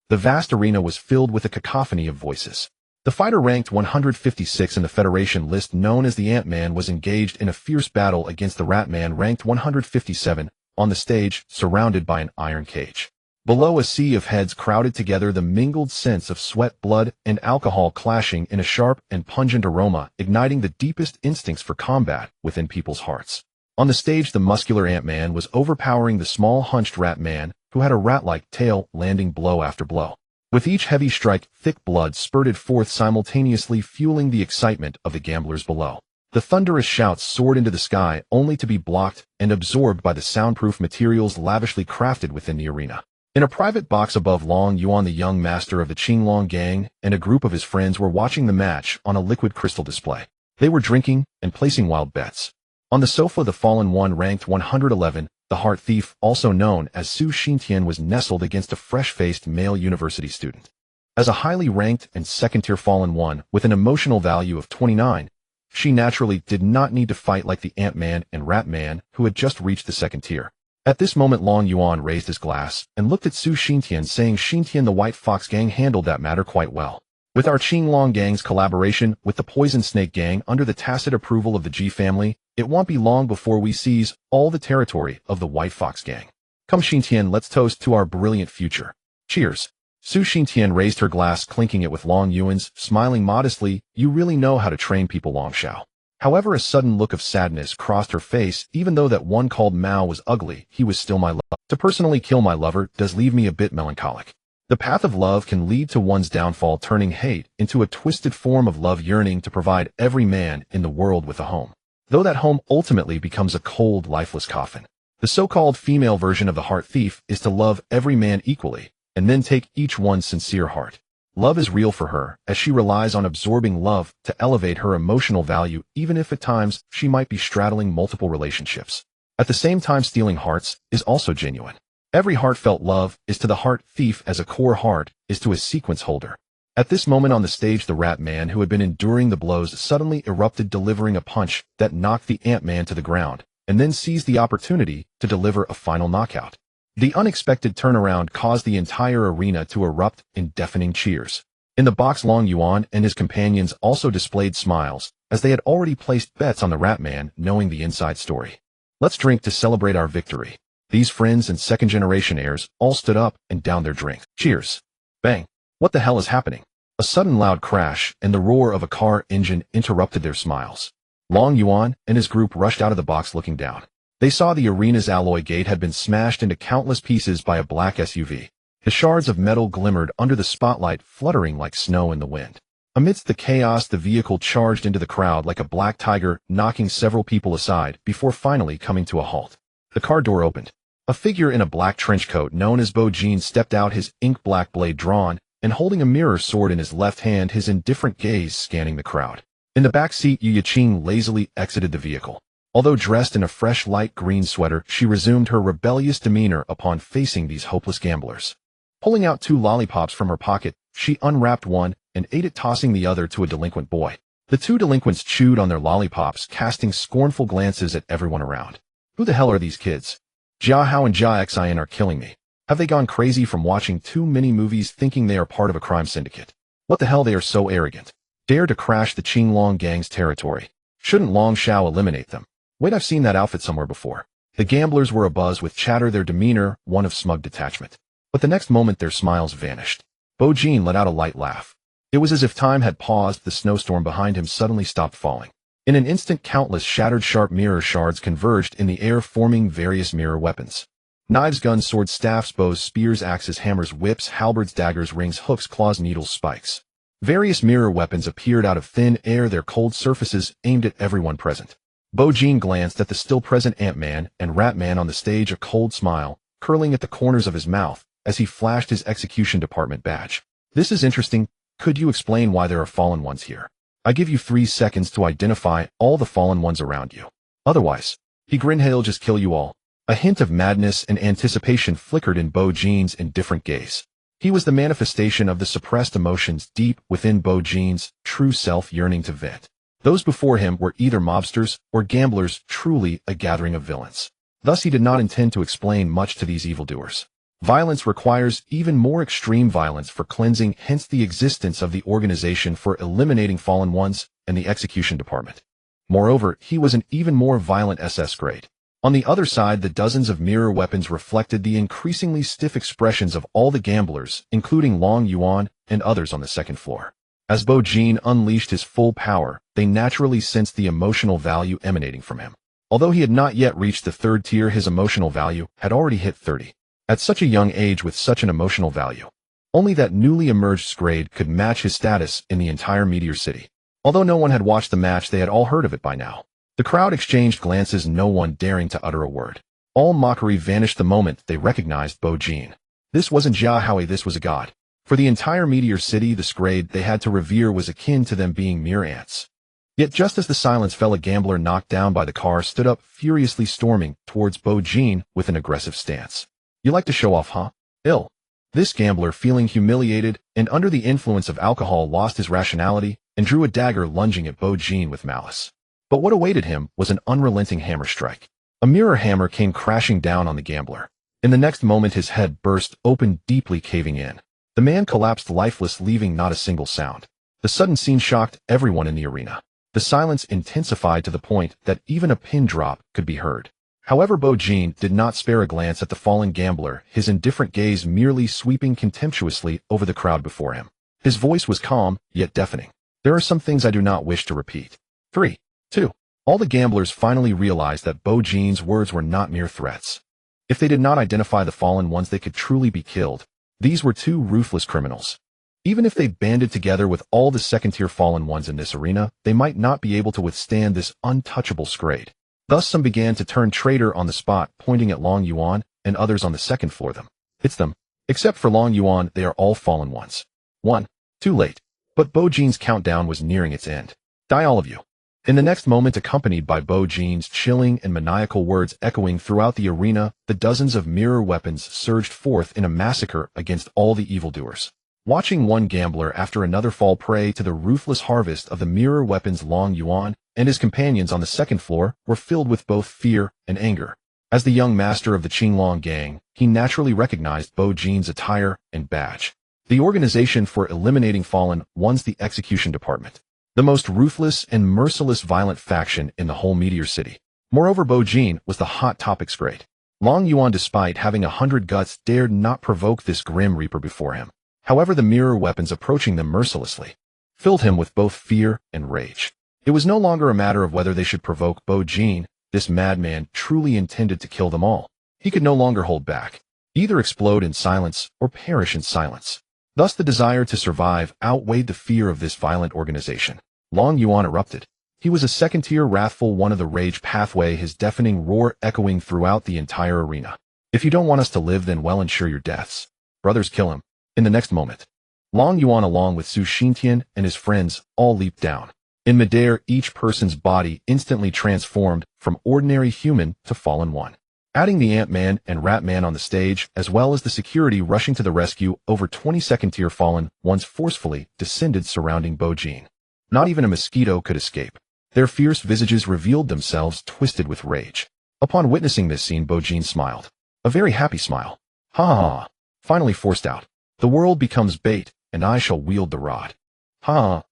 The vast arena was filled with a cacophony of voices. The fighter ranked 156 in the Federation list, known as the Ant-Man, was engaged in a fierce battle against the Rat-Man, ranked 157, on the stage, surrounded by an iron cage. Below, a sea of heads crowded together, the mingled scents of sweat, blood, and alcohol clashing in a sharp and pungent aroma, igniting the deepest instincts for combat within people's hearts. On the stage, the muscular Ant-Man was overpowering the small, hunched Rat-Man, who had a rat-like tail, landing blow after blow. With each heavy strike, thick blood spurted forth simultaneously, fueling the excitement of the gamblers below. The thunderous shouts soared into the sky, only to be blocked and absorbed by the soundproof materials lavishly crafted within the arena. In a private box above, Long Yuan, the young master of the Qinglong gang, and a group of his friends were watching the match on a liquid crystal display. They were drinking and placing wild bets. On the sofa, the fallen one, ranked 111, the heart thief, also known as Su Xintian, was nestled against a fresh-faced male university student. As a highly ranked and second-tier fallen one with an emotional value of 29, she naturally did not need to fight like the Ant-Man and Rat-Man, who had just reached the second tier. At this moment, Long Yuan raised his glass and looked at Su Xintian, saying, Xintian, the White Fox gang handled that matter quite well. With our Qinglong gang's collaboration with the Poison Snake gang under the tacit approval of the G family, it won't be long before we seize all the territory of the White Fox gang. Come, Xintian, let's toast to our brilliant future. Cheers. Su Xintian raised her glass, clinking it with Long Yuan's, smiling modestly. You really know how to train people, Long Shao. However, a sudden look of sadness crossed her face. Even though that one called Mao was ugly, he was still my lover. To personally kill my lover does leave me a bit melancholic. The path of love can lead to one's downfall, turning hate into a twisted form of love, yearning to provide every man in the world with a home. Though that home ultimately becomes a cold, lifeless coffin. The so-called female version of the heart thief is to love every man equally, and then take each one's sincere heart. Love is real for her, as she relies on absorbing love to elevate her emotional value, even if at times she might be straddling multiple relationships. At the same time, stealing hearts is also genuine. Every heartfelt love is to the heart thief as a core heart is to a sequence holder. At this moment on the stage, the Rat Man, who had been enduring the blows, suddenly erupted, delivering a punch that knocked the Ant-Man to the ground, and then seized the opportunity to deliver a final knockout. The unexpected turnaround caused the entire arena to erupt in deafening cheers. In the box, Long Yuan and his companions also displayed smiles, as they had already placed bets on the Rat Man, knowing the inside story. Let's drink to celebrate our victory. These friends and second-generation heirs all stood up and downed their drinks. Cheers. Bang. What the hell is happening? A sudden loud crash and the roar of a car engine interrupted their smiles. Long Yuan and his group rushed out of the box, looking down. They saw the arena's alloy gate had been smashed into countless pieces by a black SUV. The shards of metal glimmered under the spotlight, fluttering like snow in the wind. Amidst the chaos, the vehicle charged into the crowd like a black tiger, knocking several people aside before finally coming to a halt. The car door opened. A figure in a black trench coat known as Bo Jin stepped out, his ink-black blade drawn, and holding a mirror sword in his left hand, his indifferent gaze scanning the crowd. In the back seat, Yu Yiqing lazily exited the vehicle. Although dressed in a fresh light green sweater, she resumed her rebellious demeanor upon facing these hopeless gamblers. Pulling out 2 lollipops from her pocket, she unwrapped one and ate it, tossing the other to a delinquent boy. The 2 delinquents chewed on their lollipops, casting scornful glances at everyone around. Who the hell are these kids? Jia Hao and Jia Xian are killing me. Have they gone crazy from watching too many movies, thinking they are part of a crime syndicate? What the hell, they are so arrogant. Dare to crash the Qinglong gang's territory. Shouldn't Long Shao eliminate them? Wait, I've seen that outfit somewhere before. The gamblers were abuzz with chatter, their demeanor one of smug detachment. But the next moment their smiles vanished. Bo Jin let out a light laugh. It was as if time had paused. The snowstorm behind him suddenly stopped falling. In an instant, countless shattered sharp mirror shards converged in the air, forming various mirror weapons. Knives, guns, swords, staffs, bows, spears, axes, hammers, whips, halberds, daggers, rings, hooks, claws, needles, spikes. Various mirror weapons appeared out of thin air, their cold surfaces aimed at everyone present. Bo Jin glanced at the still present Ant-Man and Rat Man on the stage, a cold smile curling at the corners of his mouth as he flashed his execution department badge. This is interesting. Could you explain why there are fallen ones here? I give you 3 seconds to identify all the fallen ones around you. Otherwise, he grinned, he'll just kill you all. A hint of madness and anticipation flickered in Bo Jin's indifferent gaze. He was the manifestation of the suppressed emotions deep within Bo Jin's true self, yearning to vent. Those before him were either mobsters or gamblers, truly a gathering of villains. Thus he did not intend to explain much to these evildoers. Violence requires even more extreme violence for cleansing, hence the existence of the organization for eliminating fallen ones and the execution department. Moreover, he was an even more violent SS grade. On the other side, the dozens of mirror weapons reflected the increasingly stiff expressions of all the gamblers, including Long Yuan and others on the second floor. As Bo Jin unleashed his full power, they naturally sensed the emotional value emanating from him. Although he had not yet reached the 3rd tier, his emotional value had already hit 30. At such a young age with such an emotional value, only that newly emerged grade could match his status in the entire Meteor City. Although no one had watched the match, they had all heard of it by now. The crowd exchanged glances, no one daring to utter a word. All mockery vanished the moment they recognized Bo Jin. This wasn't Jia Howie, this was a god. For the entire Meteor City, this grade they had to revere was akin to them being mere ants. Yet just as the silence fell, a gambler knocked down by the car stood up, furiously storming towards Bo Jin with an aggressive stance. You like to show off, huh? Ill. This gambler, feeling humiliated and under the influence of alcohol, lost his rationality and drew a dagger, lunging at Bo Jin with malice. But what awaited him was an unrelenting hammer strike. A mirror hammer came crashing down on the gambler. In the next moment, his head burst open, deeply caving in. The man collapsed lifeless, leaving not a single sound. The sudden scene shocked everyone in the arena. The silence intensified to the point that even a pin drop could be heard. However, Bo Jin did not spare a glance at the fallen gambler, his indifferent gaze merely sweeping contemptuously over the crowd before him. His voice was calm, yet deafening. There are some things I do not wish to repeat. 3, 2. All the gamblers finally realized that Bo Jin's words were not mere threats. If they did not identify the fallen ones, they could truly be killed. These were 2 ruthless criminals. Even if they banded together with all the second-tier fallen ones in this arena, they might not be able to withstand this untouchable scrade. Thus some began to turn traitor on the spot, pointing at Long Yuan and others on the second floor. It's them. Except for Long Yuan, they are all fallen ones. 1. Too late. But Bo Jin's countdown was nearing its end. Die all of you. In the next moment, accompanied by Bo Jin's chilling and maniacal words echoing throughout the arena, the dozens of mirror weapons surged forth in a massacre against all the evildoers. Watching one gambler after another fall prey to the ruthless harvest of the mirror weapons, Long Yuan and his companions on the second floor were filled with both fear and anger. As the young master of the Qinglong gang, he naturally recognized Bo Jin's attire and badge. The Organization for Eliminating Fallen Ones, the Execution Department. The most ruthless and merciless violent faction in the whole Meteor City. Moreover, Bo Jin was the hot topic's great. Long Yuan, despite having 100 guts, dared not provoke this grim reaper before him. However, the mirror weapons approaching them mercilessly filled him with both fear and rage. It was no longer a matter of whether they should provoke Bo Jin. This madman truly intended to kill them all. He could no longer hold back. Either explode in silence or perish in silence. Thus the desire to survive outweighed the fear of this violent organization. Long Yuan erupted. He was a second-tier wrathful one of the rage pathway, his deafening roar echoing throughout the entire arena. If you don't want us to live, then well, ensure your deaths. Brothers, kill him. In the next moment, Long Yuan along with Su Xintian and his friends all leaped down. In midair, each person's body instantly transformed from ordinary human to fallen one. Adding the Ant-Man and Rat-Man on the stage, as well as the security rushing to the rescue, over 20 second-tier fallen ones forcefully descended surrounding Bo Jin. Not even a mosquito could escape. Their fierce visages revealed themselves twisted with rage. Upon witnessing this scene, Bo Jin smiled. A very happy smile. Ha ha ha. Finally forced out. The world becomes bait, and I shall wield the rod. Ha ha.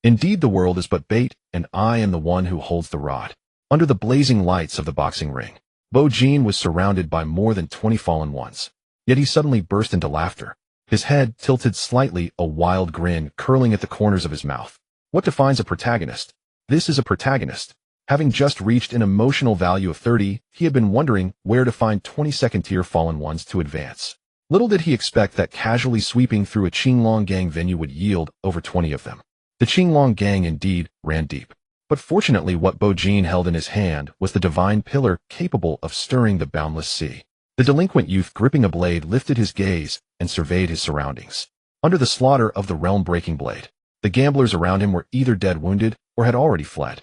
Indeed, the world is but bait, and I am the one who holds the rod. Under the blazing lights of the boxing ring, Bo Jin was surrounded by more than 20 fallen ones. Yet he suddenly burst into laughter. His head tilted slightly, a wild grin curling at the corners of his mouth. What defines a protagonist? This is a protagonist. Having just reached an emotional value of 30, he had been wondering where to find 22nd-tier fallen ones to advance. Little did he expect that casually sweeping through a Qinglong gang venue would yield over 20 of them. The Qinglong gang indeed ran deep. But fortunately, what Bo Jin held in his hand was the divine pillar capable of stirring the boundless sea. The delinquent youth, gripping a blade, lifted his gaze and surveyed his surroundings. Under the slaughter of the realm-breaking blade, the gamblers around him were either dead, wounded, or had already fled.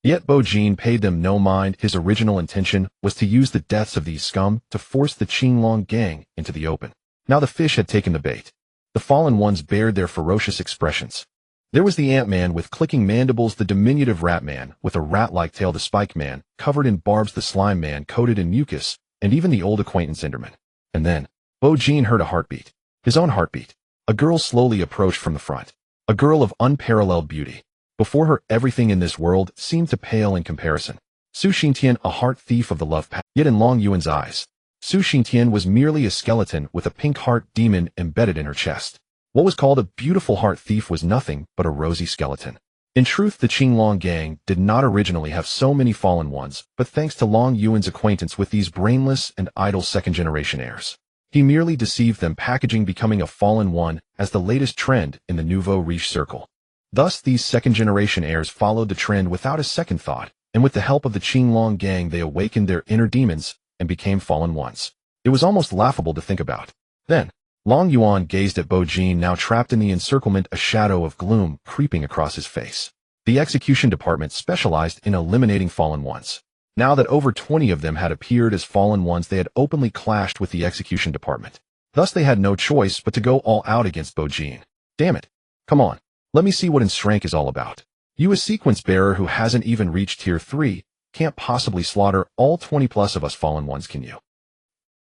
Yet Bo Jin paid them no mind. His original intention was to use the deaths of these scum to force the Qinglong gang into the open. Now the fish had taken the bait. The fallen ones bared their ferocious expressions. There was the Ant-Man with clicking mandibles, the diminutive Rat-Man with a rat-like tail, the Spike-Man covered in barbs, the Slime-Man coated in mucus, and even the old acquaintance Enderman. And then, Bo Jin heard a heartbeat. His own heartbeat. A girl slowly approached from the front. A girl of unparalleled beauty. Before her, everything in this world seemed to pale in comparison. Su Xintian, a heart thief of the love path. Yet in Long Yuan's eyes, Su Xintian was merely a skeleton with a pink heart demon embedded in her chest. What was called a beautiful heart thief was nothing but a rosy skeleton. In truth, the Qinglong gang did not originally have so many fallen ones, but thanks to Long Yuan's acquaintance with these brainless and idle second-generation heirs, he merely deceived them, packaging becoming a fallen one as the latest trend in the nouveau riche circle. Thus, these second-generation heirs followed the trend without a second thought, and with the help of the Qinglong gang, they awakened their inner demons and became fallen ones. It was almost laughable to think about. Then, Long Yuan gazed at Bo Jin, now trapped in the encirclement, a shadow of gloom creeping across his face. The execution department specialized in eliminating fallen ones. Now that over 20 of them had appeared as fallen ones, they had openly clashed with the execution department. Thus they had no choice but to go all out against Bo Jin. Damn it. Come on. Let me see what SSS-rank is all about. You, a sequence bearer who hasn't even reached tier 3, can't possibly slaughter all 20 plus of us fallen ones, can you?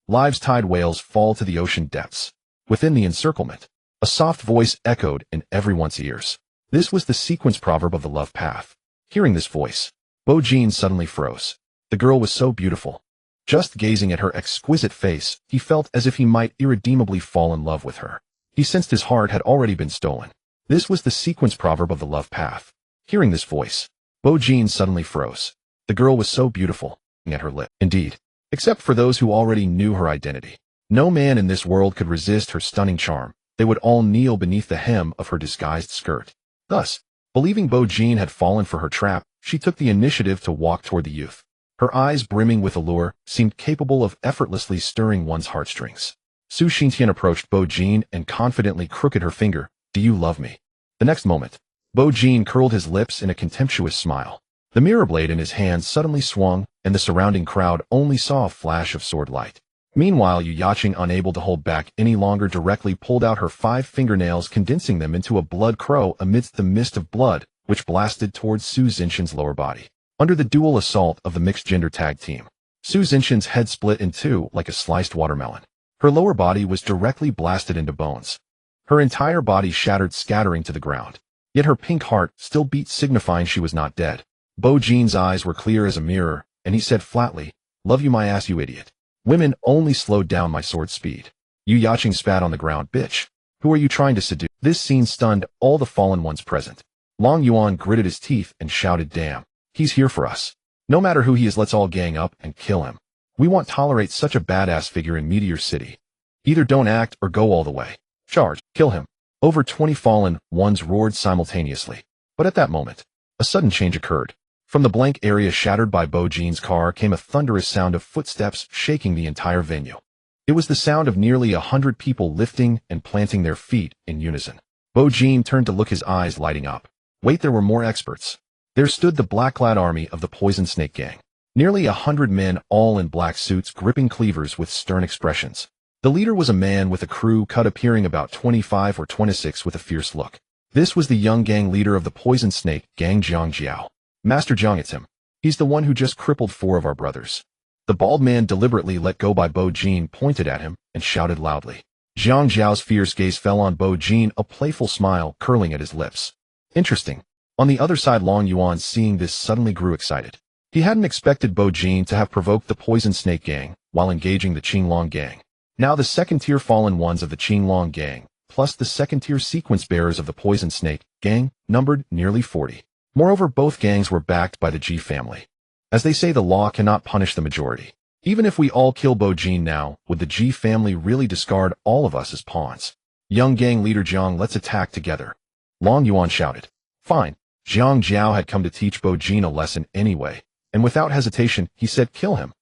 Lives tide whales fall to the ocean depths. Within the encirclement, a soft voice echoed in everyone's ears. This was the sequence proverb of the love path. Hearing this voice, Bo Jin suddenly froze. The girl was so beautiful. Just gazing at her exquisite face, he felt as if he might irredeemably fall in love with her. He sensed his heart had already been stolen. This was the sequence proverb of the love path. Hearing this voice, Bo Jin suddenly froze. The girl was so beautiful, at her lip. Indeed, except for those who already knew her identity. No man in this world could resist her stunning charm. They would all kneel beneath the hem of her disguised skirt. Thus, believing Bo Jin had fallen for her trap, she took the initiative to walk toward the youth. Her eyes, brimming with allure, seemed capable of effortlessly stirring one's heartstrings. Su Xintian approached Bo Jin and confidently crooked her finger. Do you love me? The next moment, Bo Jin curled his lips in a contemptuous smile. The mirror blade in his hand suddenly swung, and the surrounding crowd only saw a flash of sword light. Meanwhile, Yu Yaqing, unable to hold back any longer, directly pulled out her 5 fingernails, condensing them into a blood crow amidst the mist of blood, which blasted towards Su Xintian's lower body. Under the dual assault of the mixed-gender tag team, Su Xintian's head split in two like a sliced watermelon. Her lower body was directly blasted into bones. Her entire body shattered, scattering to the ground. Yet her pink heart still beat, signifying she was not dead. Bo Jin's eyes were clear as a mirror, and he said flatly, "Love you my ass, you idiot. Women only slowed down my sword speed." Yu Yaqing spat on the ground. Bitch, who are you trying to seduce? This scene stunned all the fallen ones present. Long Yuan gritted his teeth and shouted, "Damn, he's here for us. No matter who he is, let's all gang up and kill him. We won't tolerate such a badass figure in Meteor City. Either don't act or go all the way. Charge, kill him." Over 20 fallen ones roared simultaneously. But at that moment, a sudden change occurred. From the blank area shattered by Bo Jin's car came a thunderous sound of footsteps shaking the entire venue. It was the sound of nearly 100 people lifting and planting their feet in unison. Bo Jin turned to look, his eyes lighting up. Wait, there were more experts. There stood the black-clad army of the Poison Snake Gang. Nearly 100 men, all in black suits, gripping cleavers with stern expressions. The leader was a man with a crew cut, appearing about 25 or 26 with a fierce look. This was the young gang leader of the Poison Snake Gang, Zhang Jiao. "Master Zhang, it's him. He's the one who just crippled 4 of our brothers." The bald man, deliberately let go by Bo Jin, pointed at him and shouted loudly. Zhang Jiao's fierce gaze fell on Bo Jin, a playful smile curling at his lips. Interesting. On the other side, Long Yuan, seeing this, suddenly grew excited. He hadn't expected Bo Jin to have provoked the Poison Snake Gang while engaging the Qinglong Gang. Now the second-tier fallen ones of the Qinglong Gang, plus the second-tier sequence bearers of the Poison Snake Gang, numbered nearly 40. Moreover, both gangs were backed by the Ji family. As they say, the law cannot punish the majority. Even if we all kill Bo Jin now, would the Ji family really discard all of us as pawns? Young gang leader Zhang, let's attack together. Long Yuan shouted. Fine. Zhang Jiao had come to teach Bo Jin a lesson anyway, and without hesitation, he said, kill him.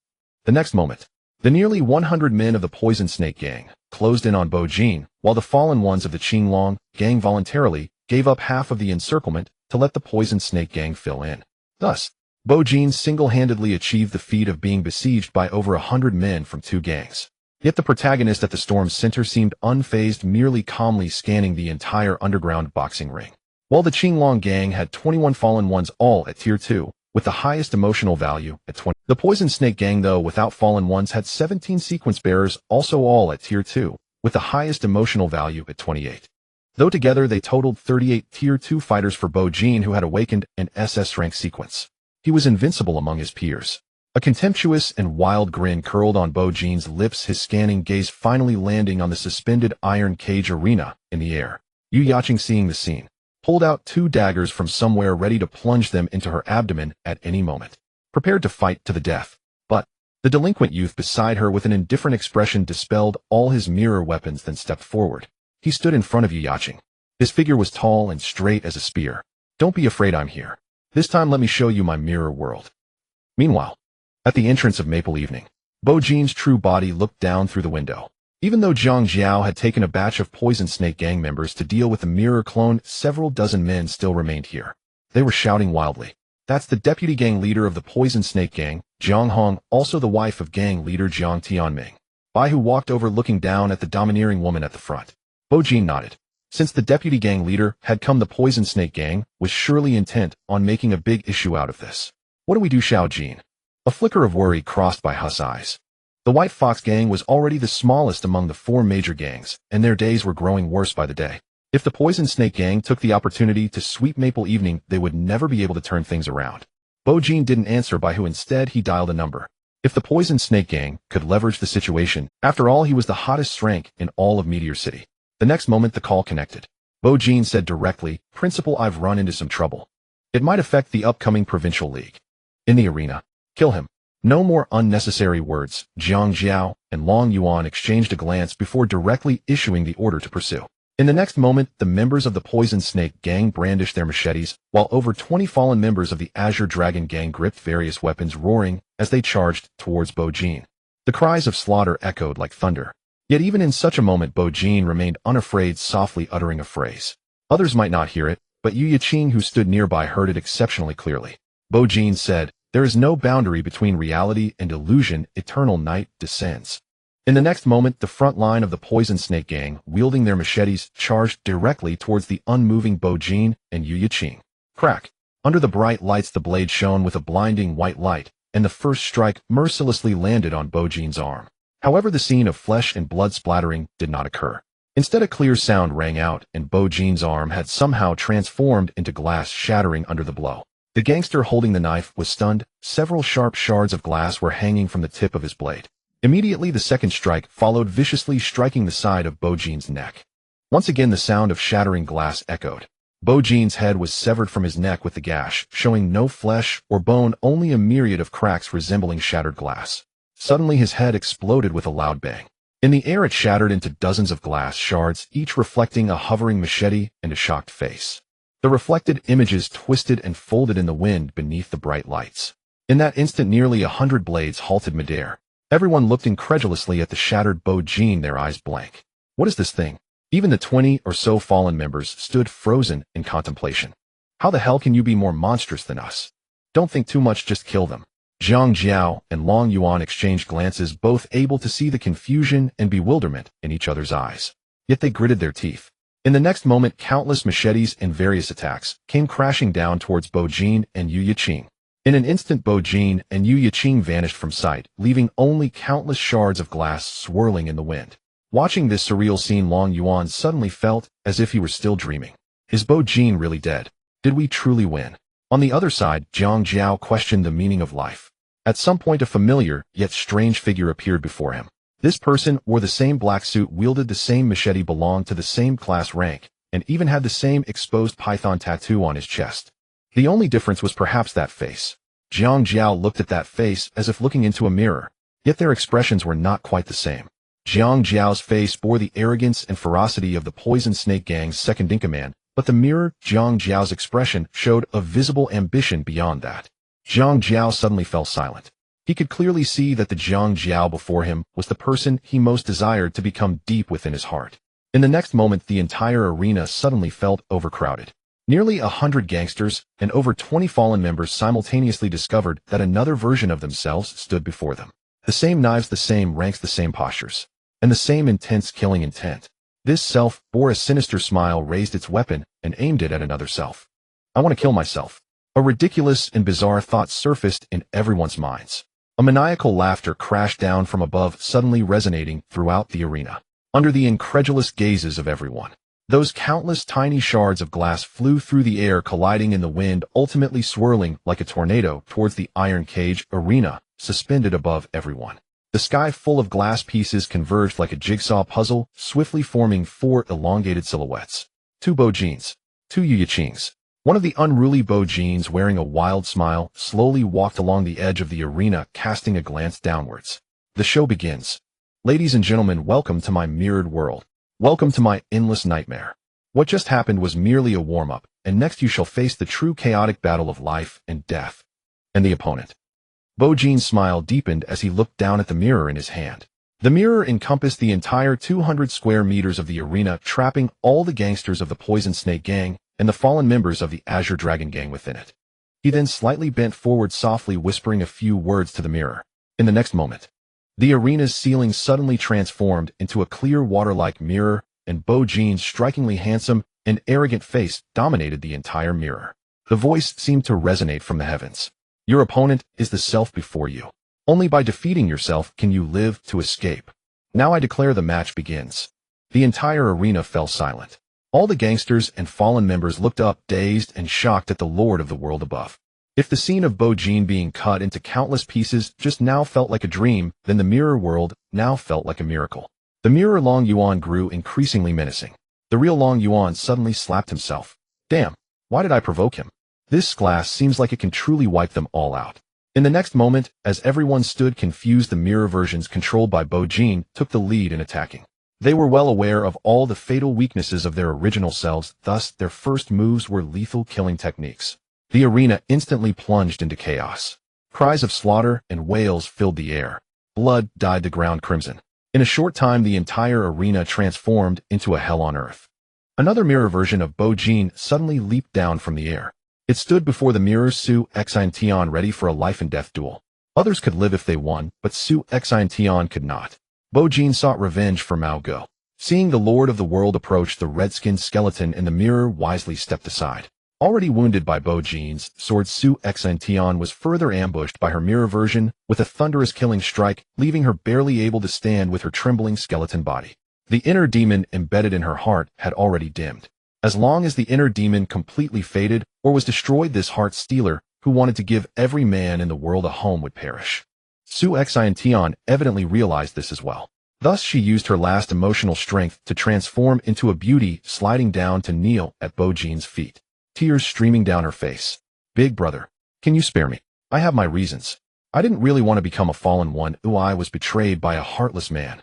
The next moment, the nearly 100 men of the Poison Snake Gang closed in on Bo Jin, while the fallen ones of the Qinglong Gang voluntarily gave up half of the encirclement to let the Poison Snake Gang fill in. Thus, Bo Jin single-handedly achieved the feat of being besieged by over 100 men from 2 gangs. Yet the protagonist at the storm's center seemed unfazed, merely calmly scanning the entire underground boxing ring. While the Qinglong Gang had 21 fallen ones, all at Tier 2, with the highest emotional value at 20. The Poison Snake Gang, though without fallen ones, had 17 sequence bearers, also all at Tier 2, with the highest emotional value at 28. Though together they totaled 38 Tier 2 fighters for Bo Jin, who had awakened an SS-rank sequence. He was invincible among his peers. A contemptuous and wild grin curled on Bo Jin's lips, his scanning gaze finally landing on the suspended iron cage arena in the air. Yu Yaqing, seeing the scene, pulled out 2 daggers from somewhere, ready to plunge them into her abdomen at any moment, prepared to fight to the death. But the delinquent youth beside her, with an indifferent expression, dispelled all his mirror weapons, then stepped forward. He stood in front of Yu Yaqing. His figure was tall and straight as a spear. Don't be afraid, I'm here. This time let me show you my mirror world. Meanwhile, at the entrance of Maple Evening, Bo Jin's true body looked down through the window. Even though Zhang Jiao had taken a batch of Poison Snake Gang members to deal with the mirror clone, several dozen men still remained here. They were shouting wildly. That's the deputy gang leader of the Poison Snake Gang, Jiang Hong, also the wife of gang leader Jiang Tianming. Bai, who walked over looking down at the domineering woman at the front. Bo Jin nodded. Since the deputy gang leader had come, the Poison Snake Gang was surely intent on making a big issue out of this. What do we do, Xiao Jin? A flicker of worry crossed Bai Hu's eyes. The White Fox Gang was already the smallest among the 4 major gangs, and their days were growing worse by the day. If the Poison Snake Gang took the opportunity to sweep Maple Evening, they would never be able to turn things around. Bo Jin didn't answer Bai Hu. Instead, he dialed a number. If the Poison Snake Gang could leverage the situation, after all, he was the hottest rank in all of Meteor City. The next moment, the call connected. Bo Jin said directly, Principal, I've run into some trouble. It might affect the upcoming Provincial League. In the arena. Kill him. No more unnecessary words. Zhang Jiao and Long Yuan exchanged a glance before directly issuing the order to pursue. In the next moment, the members of the Poison Snake Gang brandished their machetes, while over 20 fallen members of the Azure Dragon Gang gripped various weapons, roaring as they charged towards Bo Jin. The cries of slaughter echoed like thunder. Yet even in such a moment, Bo Jin remained unafraid, softly uttering a phrase. Others might not hear it, but Yu Yiqing, who stood nearby, heard it exceptionally clearly. Bo Jin said, "There is no boundary between reality and illusion. Eternal night descends." In the next moment, the front line of the Poison Snake Gang, wielding their machetes, charged directly towards the unmoving Bo Jin and Yu Yiqing. Crack! Under the bright lights, the blade shone with a blinding white light, and the first strike mercilessly landed on Bo Jin's arm. However, the scene of flesh and blood splattering did not occur. Instead, a clear sound rang out, and Bo Jin's arm had somehow transformed into glass, shattering under the blow. The gangster holding the knife was stunned. Several sharp shards of glass were hanging from the tip of his blade. Immediately, the second strike followed, viciously striking the side of Bo Jin's neck. Once again, the sound of shattering glass echoed. Bo Jin's head was severed from his neck with the gash, showing no flesh or bone, only a myriad of cracks resembling shattered glass. Suddenly, his head exploded with a loud bang. In the air, it shattered into dozens of glass shards, each reflecting a hovering machete and a shocked face. The reflected images twisted and folded in the wind beneath the bright lights. In that instant, nearly 100 blades halted midair. Everyone looked incredulously at the shattered Bo Jin, their eyes blank. What is this thing? Even the 20 or so fallen members stood frozen in contemplation. How the hell can you be more monstrous than us? Don't think too much, just kill them. Zhang Jiao and Long Yuan exchanged glances, both able to see the confusion and bewilderment in each other's eyes. Yet they gritted their teeth. In the next moment, countless machetes and various attacks came crashing down towards Bo Jin and Yu Yiqing. In an instant, Bo Jin and Yu Yiqing vanished from sight, leaving only countless shards of glass swirling in the wind. Watching this surreal scene, Long Yuan suddenly felt as if he were still dreaming. Is Bo Jin really dead? Did we truly win? On the other side, Zhang Jiao questioned the meaning of life. At some point, a familiar, yet strange figure appeared before him. This person wore the same black suit, wielded the same machete, belonged to the same class rank, and even had the same exposed python tattoo on his chest. The only difference was perhaps that face. Zhang Jiao looked at that face as if looking into a mirror, yet their expressions were not quite the same. Zhang Jiao's face bore the arrogance and ferocity of the Poison Snake Gang's second-in-command, but the mirror, Zhang Jiao's expression, showed a visible ambition beyond that. Zhang Jiao suddenly fell silent. He could clearly see that the Zhang Jiao before him was the person he most desired to become deep within his heart. In the next moment, the entire arena suddenly felt overcrowded. Nearly 100 gangsters and over 20 fallen members simultaneously discovered that another version of themselves stood before them. The same knives, the same ranks, the same postures, and the same intense killing intent. This self bore a sinister smile, raised its weapon, and aimed it at another self. I want to kill myself. A ridiculous and bizarre thought surfaced in everyone's minds. A maniacal laughter crashed down from above, suddenly resonating throughout the arena. Under the incredulous gazes of everyone, those countless tiny shards of glass flew through the air, colliding in the wind, ultimately swirling like a tornado towards the iron cage arena, suspended above everyone. The sky full of glass pieces converged like a jigsaw puzzle, swiftly forming 4 elongated silhouettes. 2 Bo Jins. 2 Yu Yiqings. One of the unruly Bo Jins, wearing a wild smile, slowly walked along the edge of the arena, casting a glance downwards. The show begins. Ladies and gentlemen, welcome to my mirrored world. Welcome to my endless nightmare. What just happened was merely a warm-up, and next you shall face the true chaotic battle of life and death. And the opponent. Bo Jin's smile deepened as he looked down at the mirror in his hand. The mirror encompassed the entire 200 square meters of the arena, trapping all the gangsters of the Poison Snake Gang and the fallen members of the Azure Dragon Gang within it. He then slightly bent forward, softly whispering a few words to the mirror. In the next moment, the arena's ceiling suddenly transformed into a clear water-like mirror, and Bo Jin's strikingly handsome and arrogant face dominated the entire mirror. The voice seemed to resonate from the heavens. Your opponent is the self before you. Only by defeating yourself can you live to escape. Now I declare the match begins. The entire arena fell silent. All the gangsters and fallen members looked up, dazed and shocked at the Lord of the world above. If the scene of Bo Jin being cut into countless pieces just now felt like a dream, then the mirror world now felt like a miracle. The mirror Long Yuan grew increasingly menacing. The real Long Yuan suddenly slapped himself. Damn, why did I provoke him? This glass seems like it can truly wipe them all out. In the next moment, as everyone stood confused, the mirror versions controlled by Bo Jin took the lead in attacking. They were well aware of all the fatal weaknesses of their original selves, thus their first moves were lethal killing techniques. The arena instantly plunged into chaos. Cries of slaughter and wails filled the air. Blood dyed the ground crimson. In a short time, the entire arena transformed into a hell on earth. Another mirror version of Bo-jin suddenly leaped down from the air. It stood before the mirrors Su Xiantian ready for a life-and-death duel. Others could live if they won, but Su Xiantian could not. Bo-jin sought revenge for Mao Go. Seeing the Lord of the World approach, the red-skinned skeleton in the mirror wisely stepped aside. Already wounded by Bo-jin's sword, Su Xiantian was further ambushed by her mirror version with a thunderous killing strike, leaving her barely able to stand with her trembling skeleton body. The inner demon embedded in her heart had already dimmed. As long as the inner demon completely faded or was destroyed, this heart stealer, who wanted to give every man in the world a home, would perish. Su Xiantian evidently realized this as well. Thus she used her last emotional strength to transform into a beauty, sliding down to kneel at Bo-jin's feet. Tears streaming down her face. "Big brother, can you spare me? I have my reasons. I didn't really want to become a fallen one. I was betrayed by a heartless man."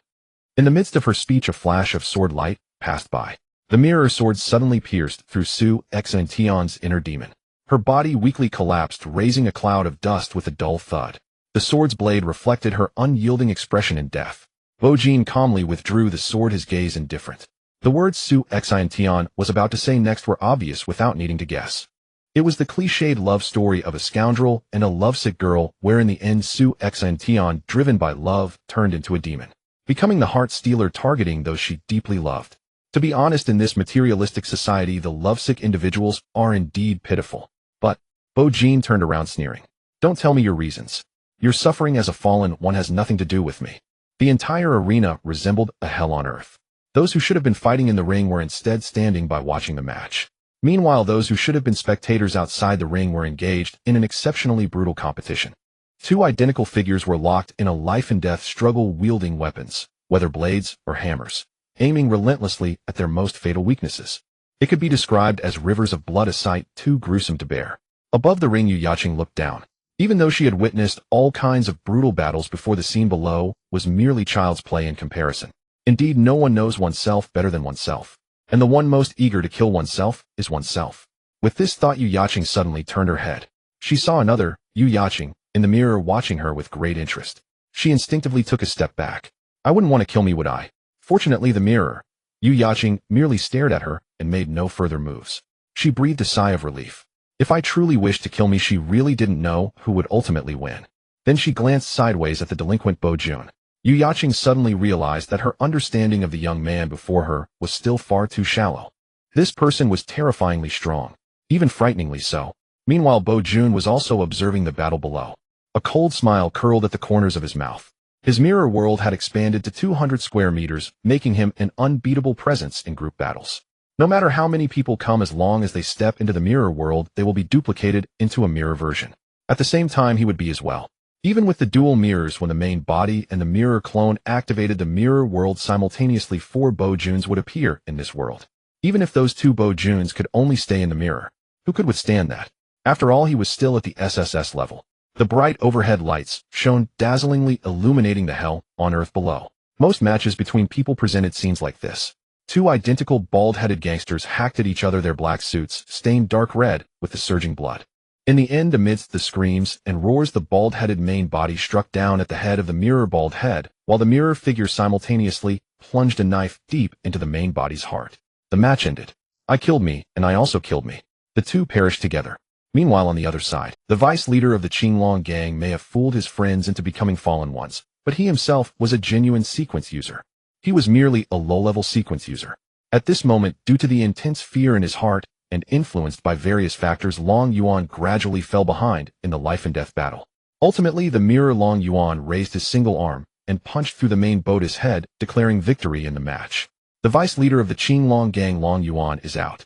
In the midst of her speech, a flash of sword light passed by. The mirror sword suddenly pierced through Su Xiantian's inner demon. Her body weakly collapsed, raising a cloud of dust with a dull thud. The sword's blade reflected her unyielding expression in death. Bo-jin calmly withdrew the sword, his gaze indifferent. The words Su Xiantian was about to say next were obvious without needing to guess. It was the cliched love story of a scoundrel and a lovesick girl, where in the end Su Xiantian, driven by love, turned into a demon, becoming the heart stealer, targeting those she deeply loved. To be honest, in this materialistic society, the lovesick individuals are indeed pitiful. But Bo-jin turned around, sneering. "Don't tell me your reasons. Your suffering as a fallen one has nothing to do with me." The entire arena resembled a hell on earth. Those who should have been fighting in the ring were instead standing by watching the match. Meanwhile, those who should have been spectators outside the ring were engaged in an exceptionally brutal competition. Two identical figures were locked in a life-and-death struggle, wielding weapons, whether blades or hammers, aiming relentlessly at their most fatal weaknesses. It could be described as rivers of blood, a sight too gruesome to bear. Above the ring, Yu Yaqing looked down. Even though she had witnessed all kinds of brutal battles before, the scene below was merely child's play in comparison. Indeed, no one knows oneself better than oneself, and the one most eager to kill oneself is oneself. With this thought, Yu Yaqing suddenly turned her head. She saw another Yu Yaqing in the mirror watching her with great interest. She instinctively took a step back. "I wouldn't want to kill me, would I?" Fortunately, the mirror Yu Yaqing merely stared at her and made no further moves. She breathed a sigh of relief. If I truly wished to kill me, she really didn't know who would ultimately win. Then she glanced sideways at the delinquent Bo-jin. Yu Yaqing suddenly realized that her understanding of the young man before her was still far too shallow. This person was terrifyingly strong, even frighteningly so. Meanwhile, Bo-jin was also observing the battle below. A cold smile curled at the corners of his mouth. His mirror world had expanded to 200 square meters, making him an unbeatable presence in group battles. No matter how many people come, as long as they step into the mirror world, they will be duplicated into a mirror version. At the same time, he would be as well. Even with the dual mirrors, when the main body and the mirror clone activated the mirror world simultaneously, 4 Bo-jins would appear in this world. Even if those 2 Bo-jins could only stay in the mirror, who could withstand that? After all, he was still at the SSS level. The bright overhead lights shone dazzlingly, illuminating the hell on earth below. Most matches between people presented scenes like this. 2 identical bald-headed gangsters hacked at each other, their black suits stained dark red with the surging blood. In the end, amidst the screams and roars, the bald-headed main body struck down at the head of the mirror bald head, while the mirror figure simultaneously plunged a knife deep into the main body's heart. The match ended. "I killed me, and I also killed me." The two perished together. Meanwhile, on the other side, the vice leader of the Qinglong gang may have fooled his friends into becoming fallen ones, but he himself was a genuine sequence user. He was merely a low-level sequence user. At this moment, due to the intense fear in his heart, and influenced by various factors, Long Yuan gradually fell behind in the life-and-death battle. Ultimately, the mirror Long Yuan raised his single arm and punched through the main boat's head, declaring victory in the match. The vice leader of the Qinglong gang, Long Yuan, is out.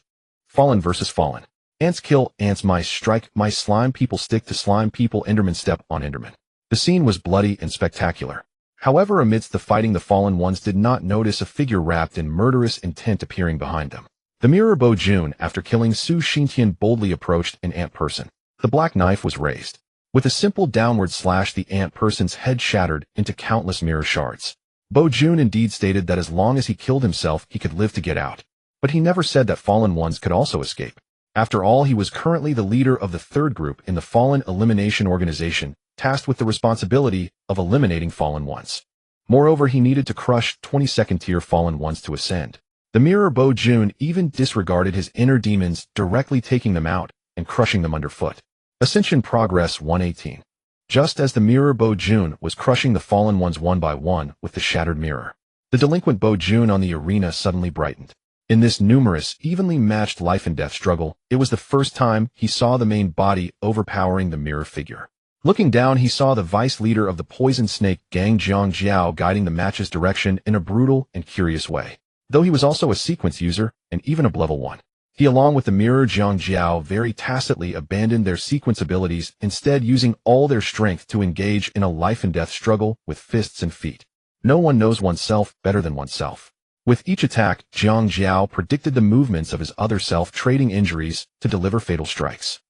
Fallen versus fallen. Ants kill ants, mice strike mice, slime people stick to slime people, Enderman step on Enderman. The scene was bloody and spectacular. However, amidst the fighting, the fallen ones did not notice a figure wrapped in murderous intent appearing behind them. The mirror Bo-jin, after killing Su Xintian, boldly approached an ant person. The black knife was raised. With a simple downward slash, the ant person's head shattered into countless mirror shards. Bo-jin indeed stated that as long as he killed himself, he could live to get out. But he never said that fallen ones could also escape. After all, he was currently the leader of the third group in the Fallen Elimination Organization, tasked with the responsibility of eliminating fallen ones. Moreover, he needed to crush 22nd-tier fallen ones to ascend. The mirror Bo-jun even disregarded his inner demons, directly taking them out and crushing them underfoot. Ascension Progress 118. Just as the mirror Bo-jun was crushing the fallen ones one by one with the shattered mirror, the delinquent Bo-jun on the arena suddenly brightened. In this numerous, evenly matched life and death struggle, it was the first time he saw the main body overpowering the mirror figure. Looking down, he saw the vice leader of the Poison Snake Gang, Zhang Jiao, guiding the match's direction in a brutal and curious way. Though he was also a sequence user, and even a level 1. He, along with the mirror Zhang Jiao, very tacitly abandoned their sequence abilities, instead using all their strength to engage in a life and death struggle with fists and feet. No one knows oneself better than oneself. With each attack, Zhang Jiao predicted the movements of his other self, trading injuries to deliver fatal strikes.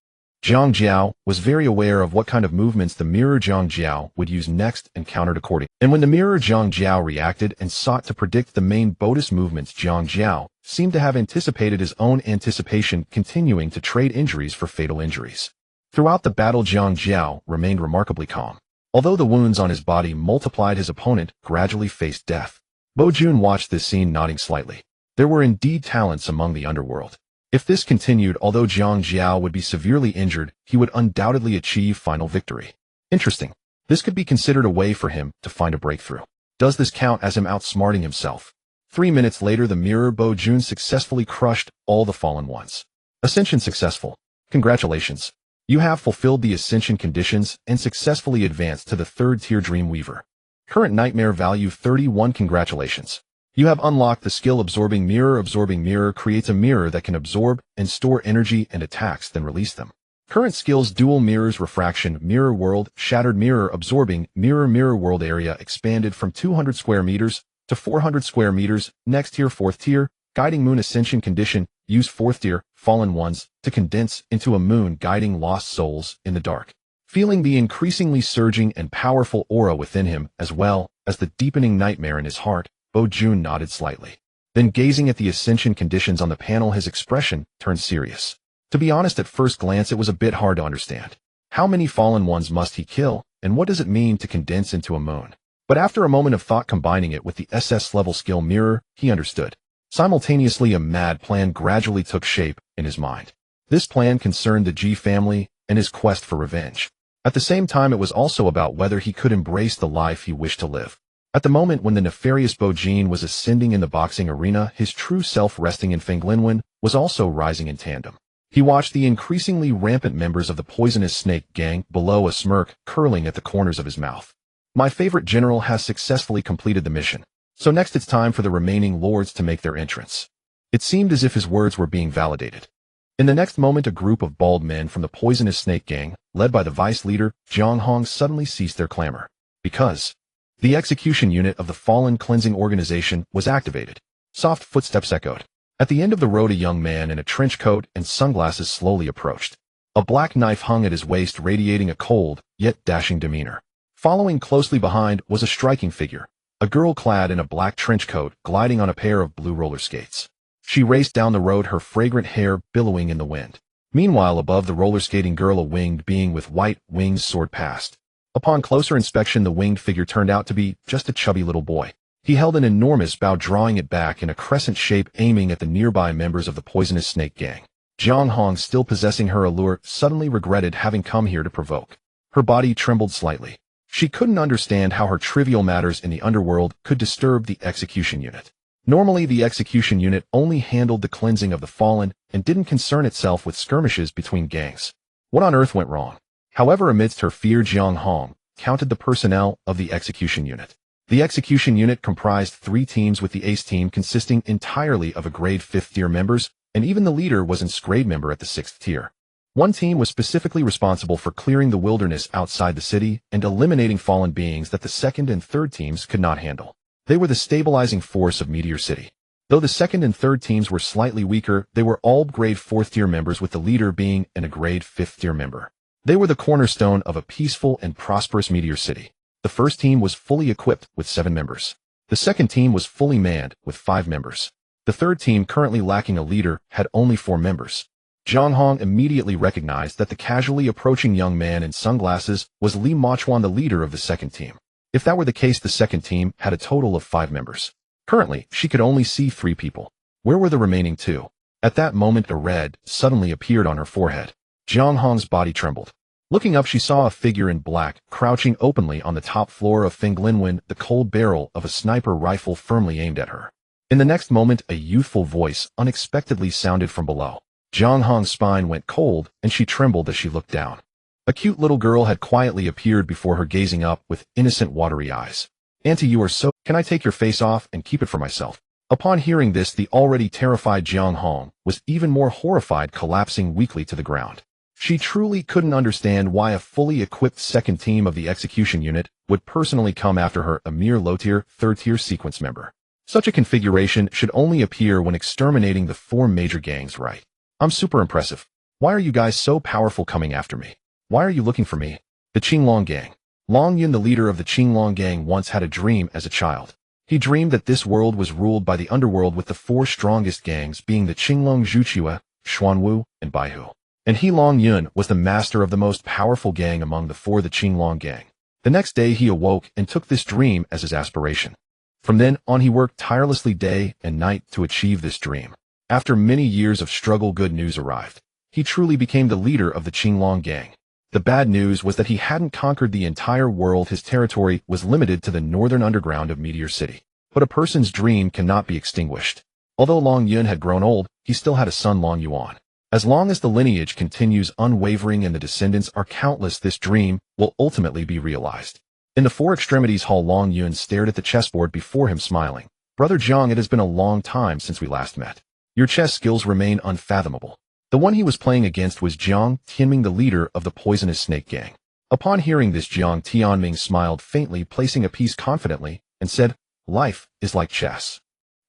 Zhang Jiao was very aware of what kind of movements the mirror Zhang Jiao would use next and countered accordingly. And when the mirror Zhang Jiao reacted and sought to predict the main Bodis movements, Zhang Jiao seemed to have anticipated his own anticipation, continuing to trade injuries for fatal injuries. Throughout the battle, Zhang Jiao remained remarkably calm. Although the wounds on his body multiplied, his opponent gradually faced death. Bo-jun watched this scene, nodding slightly. There were indeed talents among the underworld. If this continued, although Zhang Jiao would be severely injured, he would undoubtedly achieve final victory. Interesting. This could be considered a way for him to find a breakthrough. Does this count as him outsmarting himself? 3 minutes later, the mirror Bo-jun successfully crushed all the fallen ones. Ascension successful. Congratulations. You have fulfilled the ascension conditions and successfully advanced to the 3rd tier Dreamweaver. Current nightmare value 31. Congratulations. You have unlocked the skill Absorbing Mirror. Absorbing Mirror creates a mirror that can absorb and store energy and attacks, then release them. Current skills: Dual Mirrors, Refraction, Mirror World, Shattered Mirror. Absorbing Mirror. Mirror World area expanded from 200 square meters to 400 square meters. Next tier, 4th tier, Guiding Moon Ascension Condition. Use 4th tier, Fallen Ones, to condense into a moon, guiding lost souls in the dark. Feeling the increasingly surging and powerful aura within him, as well as the deepening nightmare in his heart, Bo-jun nodded slightly. Then, gazing at the ascension conditions on the panel, his expression turned serious. To be honest, at first glance it was a bit hard to understand. How many fallen ones must he kill, and what does it mean to condense into a moon? But after a moment of thought, combining it with the SS level skill Mirror, he understood. Simultaneously, a mad plan gradually took shape in his mind. This plan concerned the Ji family and his quest for revenge. At the same time, it was also about whether he could embrace the life he wished to live. At the moment when the nefarious Bo-jun was ascending in the boxing arena, his true self, resting in Fenglinwen, was also rising in tandem. He watched the increasingly rampant members of the Poisonous Snake Gang, below, a smirk curling at the corners of his mouth. My favorite general has successfully completed the mission. So next it's time for the remaining lords to make their entrance. It seemed as if his words were being validated. In the next moment, a group of bald men from the Poisonous Snake Gang, led by the vice leader, Zhang Hong, suddenly ceased their clamor. Because the execution unit of the Fallen Cleansing Organization was activated. Soft footsteps echoed. At the end of the road, a young man in a trench coat and sunglasses slowly approached. A black knife hung at his waist, radiating a cold, yet dashing demeanor. Following closely behind was a striking figure, a girl clad in a black trench coat, gliding on a pair of blue roller skates. She raced down the road, her fragrant hair billowing in the wind. Meanwhile, above the roller skating girl, a winged being with white wings soared past. Upon closer inspection, the winged figure turned out to be just a chubby little boy. He held an enormous bow, drawing it back in a crescent shape, aiming at the nearby members of the Poisonous Snake Gang. Zhang Hong, still possessing her allure, suddenly regretted having come here to provoke. Her body trembled slightly. She couldn't understand how her trivial matters in the underworld could disturb the execution unit. Normally, the execution unit only handled the cleansing of the fallen and didn't concern itself with skirmishes between gangs. What on earth went wrong? However, amidst her fear, Zhang Hong counted the personnel of the execution unit. The execution unit comprised 3 teams, with the ace team consisting entirely of a grade 5th tier members, and even the leader was an grade member at the 6th tier. One team was specifically responsible for clearing the wilderness outside the city and eliminating fallen beings that the 2nd and 3rd teams could not handle. They were the stabilizing force of Meteor City. Though the 2nd and 3rd teams were slightly weaker, they were all grade 4th tier members, with the leader being a grade 5th tier member. They were the cornerstone of a peaceful and prosperous Meteor City. The first team was fully equipped with 7 members. The second team was fully manned with 5 members. The third team, currently lacking a leader, had only 4 members. Zhang Hong immediately recognized that the casually approaching young man in sunglasses was Li Machuan, the leader of the second team. If that were the case, the second team had a total of 5 members. Currently, she could only see 3 people. Where were the remaining 2? At that moment, a red suddenly appeared on her forehead. Jiang Hong's body trembled. Looking up, she saw a figure in black, crouching openly on the top floor of Fenglinwen, the cold barrel of a sniper rifle firmly aimed at her. In the next moment, a youthful voice unexpectedly sounded from below. Jiang Hong's spine went cold, and she trembled as she looked down. A cute little girl had quietly appeared before her, gazing up with innocent, watery eyes. "Auntie, you are so... Can I take your face off and keep it for myself?" Upon hearing this, the already terrified Jiang Hong was even more horrified, collapsing weakly to the ground. She truly couldn't understand why a fully equipped second team of the execution unit would personally come after her, a mere low-tier, third-tier sequence member. Such a configuration should only appear when exterminating the 4 major gangs, right? I'm super impressive. Why are you guys so powerful coming after me? Why are you looking for me? The Qinglong Gang. Long Yun, the leader of the Qinglong Gang, once had a dream as a child. He dreamed that this world was ruled by the underworld, with the 4 strongest gangs being the Qinglong Zhuqiu, Xuanwu, and Baihu. And he, Long Yun, was the master of the most powerful gang among the 4, the Qinglong Gang. The next day he awoke and took this dream as his aspiration. From then on he worked tirelessly day and night to achieve this dream. After many years of struggle, good news arrived. He truly became the leader of the Qinglong Gang. The bad news was that he hadn't conquered the entire world. His territory was limited to the northern underground of Meteor City. But a person's dream cannot be extinguished. Although Long Yun had grown old, he still had a son, Long Yuan. As long as the lineage continues unwavering and the descendants are countless, this dream will ultimately be realized. In the 4 Extremities Hall, Long Yun stared at the chessboard before him, smiling. "Brother Jiang, it has been a long time since we last met. Your chess skills remain unfathomable." The one he was playing against was Jiang Tianming, the leader of the poisonous snake gang. Upon hearing this, Jiang Tianming smiled faintly, placing a piece confidently, and said, "Life is like chess.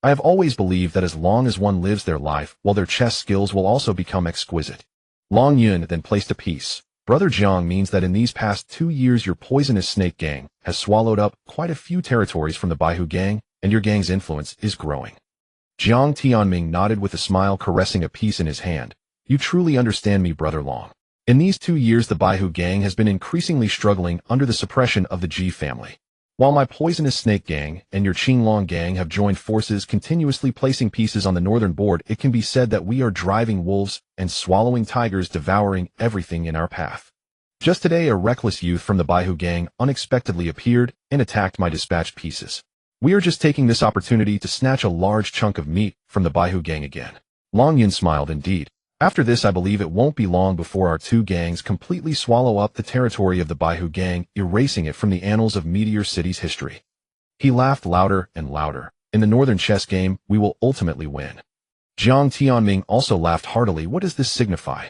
I have always believed that as long as one lives their life, well, their chess skills will also become exquisite." Long Yun then placed a piece. "Brother Jiang, means that in these past 2 years your poisonous snake gang has swallowed up quite a few territories from the Baihu gang, and your gang's influence is growing." Jiang Tianming nodded with a smile, caressing a piece in his hand. "You truly understand me, Brother Long. In these 2 years the Baihu gang has been increasingly struggling under the suppression of the Ji family. While my poisonous snake gang and your Qinglong gang have joined forces, continuously placing pieces on the northern board, it can be said that we are driving wolves and swallowing tigers, devouring everything in our path. Just today, a reckless youth from the Baihu gang unexpectedly appeared and attacked my dispatched pieces. We are just taking this opportunity to snatch a large chunk of meat from the Baihu gang again." Long Yun smiled. "Indeed. After this, I believe it won't be long before our 2 gangs completely swallow up the territory of the Baihu gang, erasing it from the annals of Meteor City's history." He laughed louder and louder. "In the northern chess game, we will ultimately win." Jiang Tianming also laughed heartily. "What does this signify?"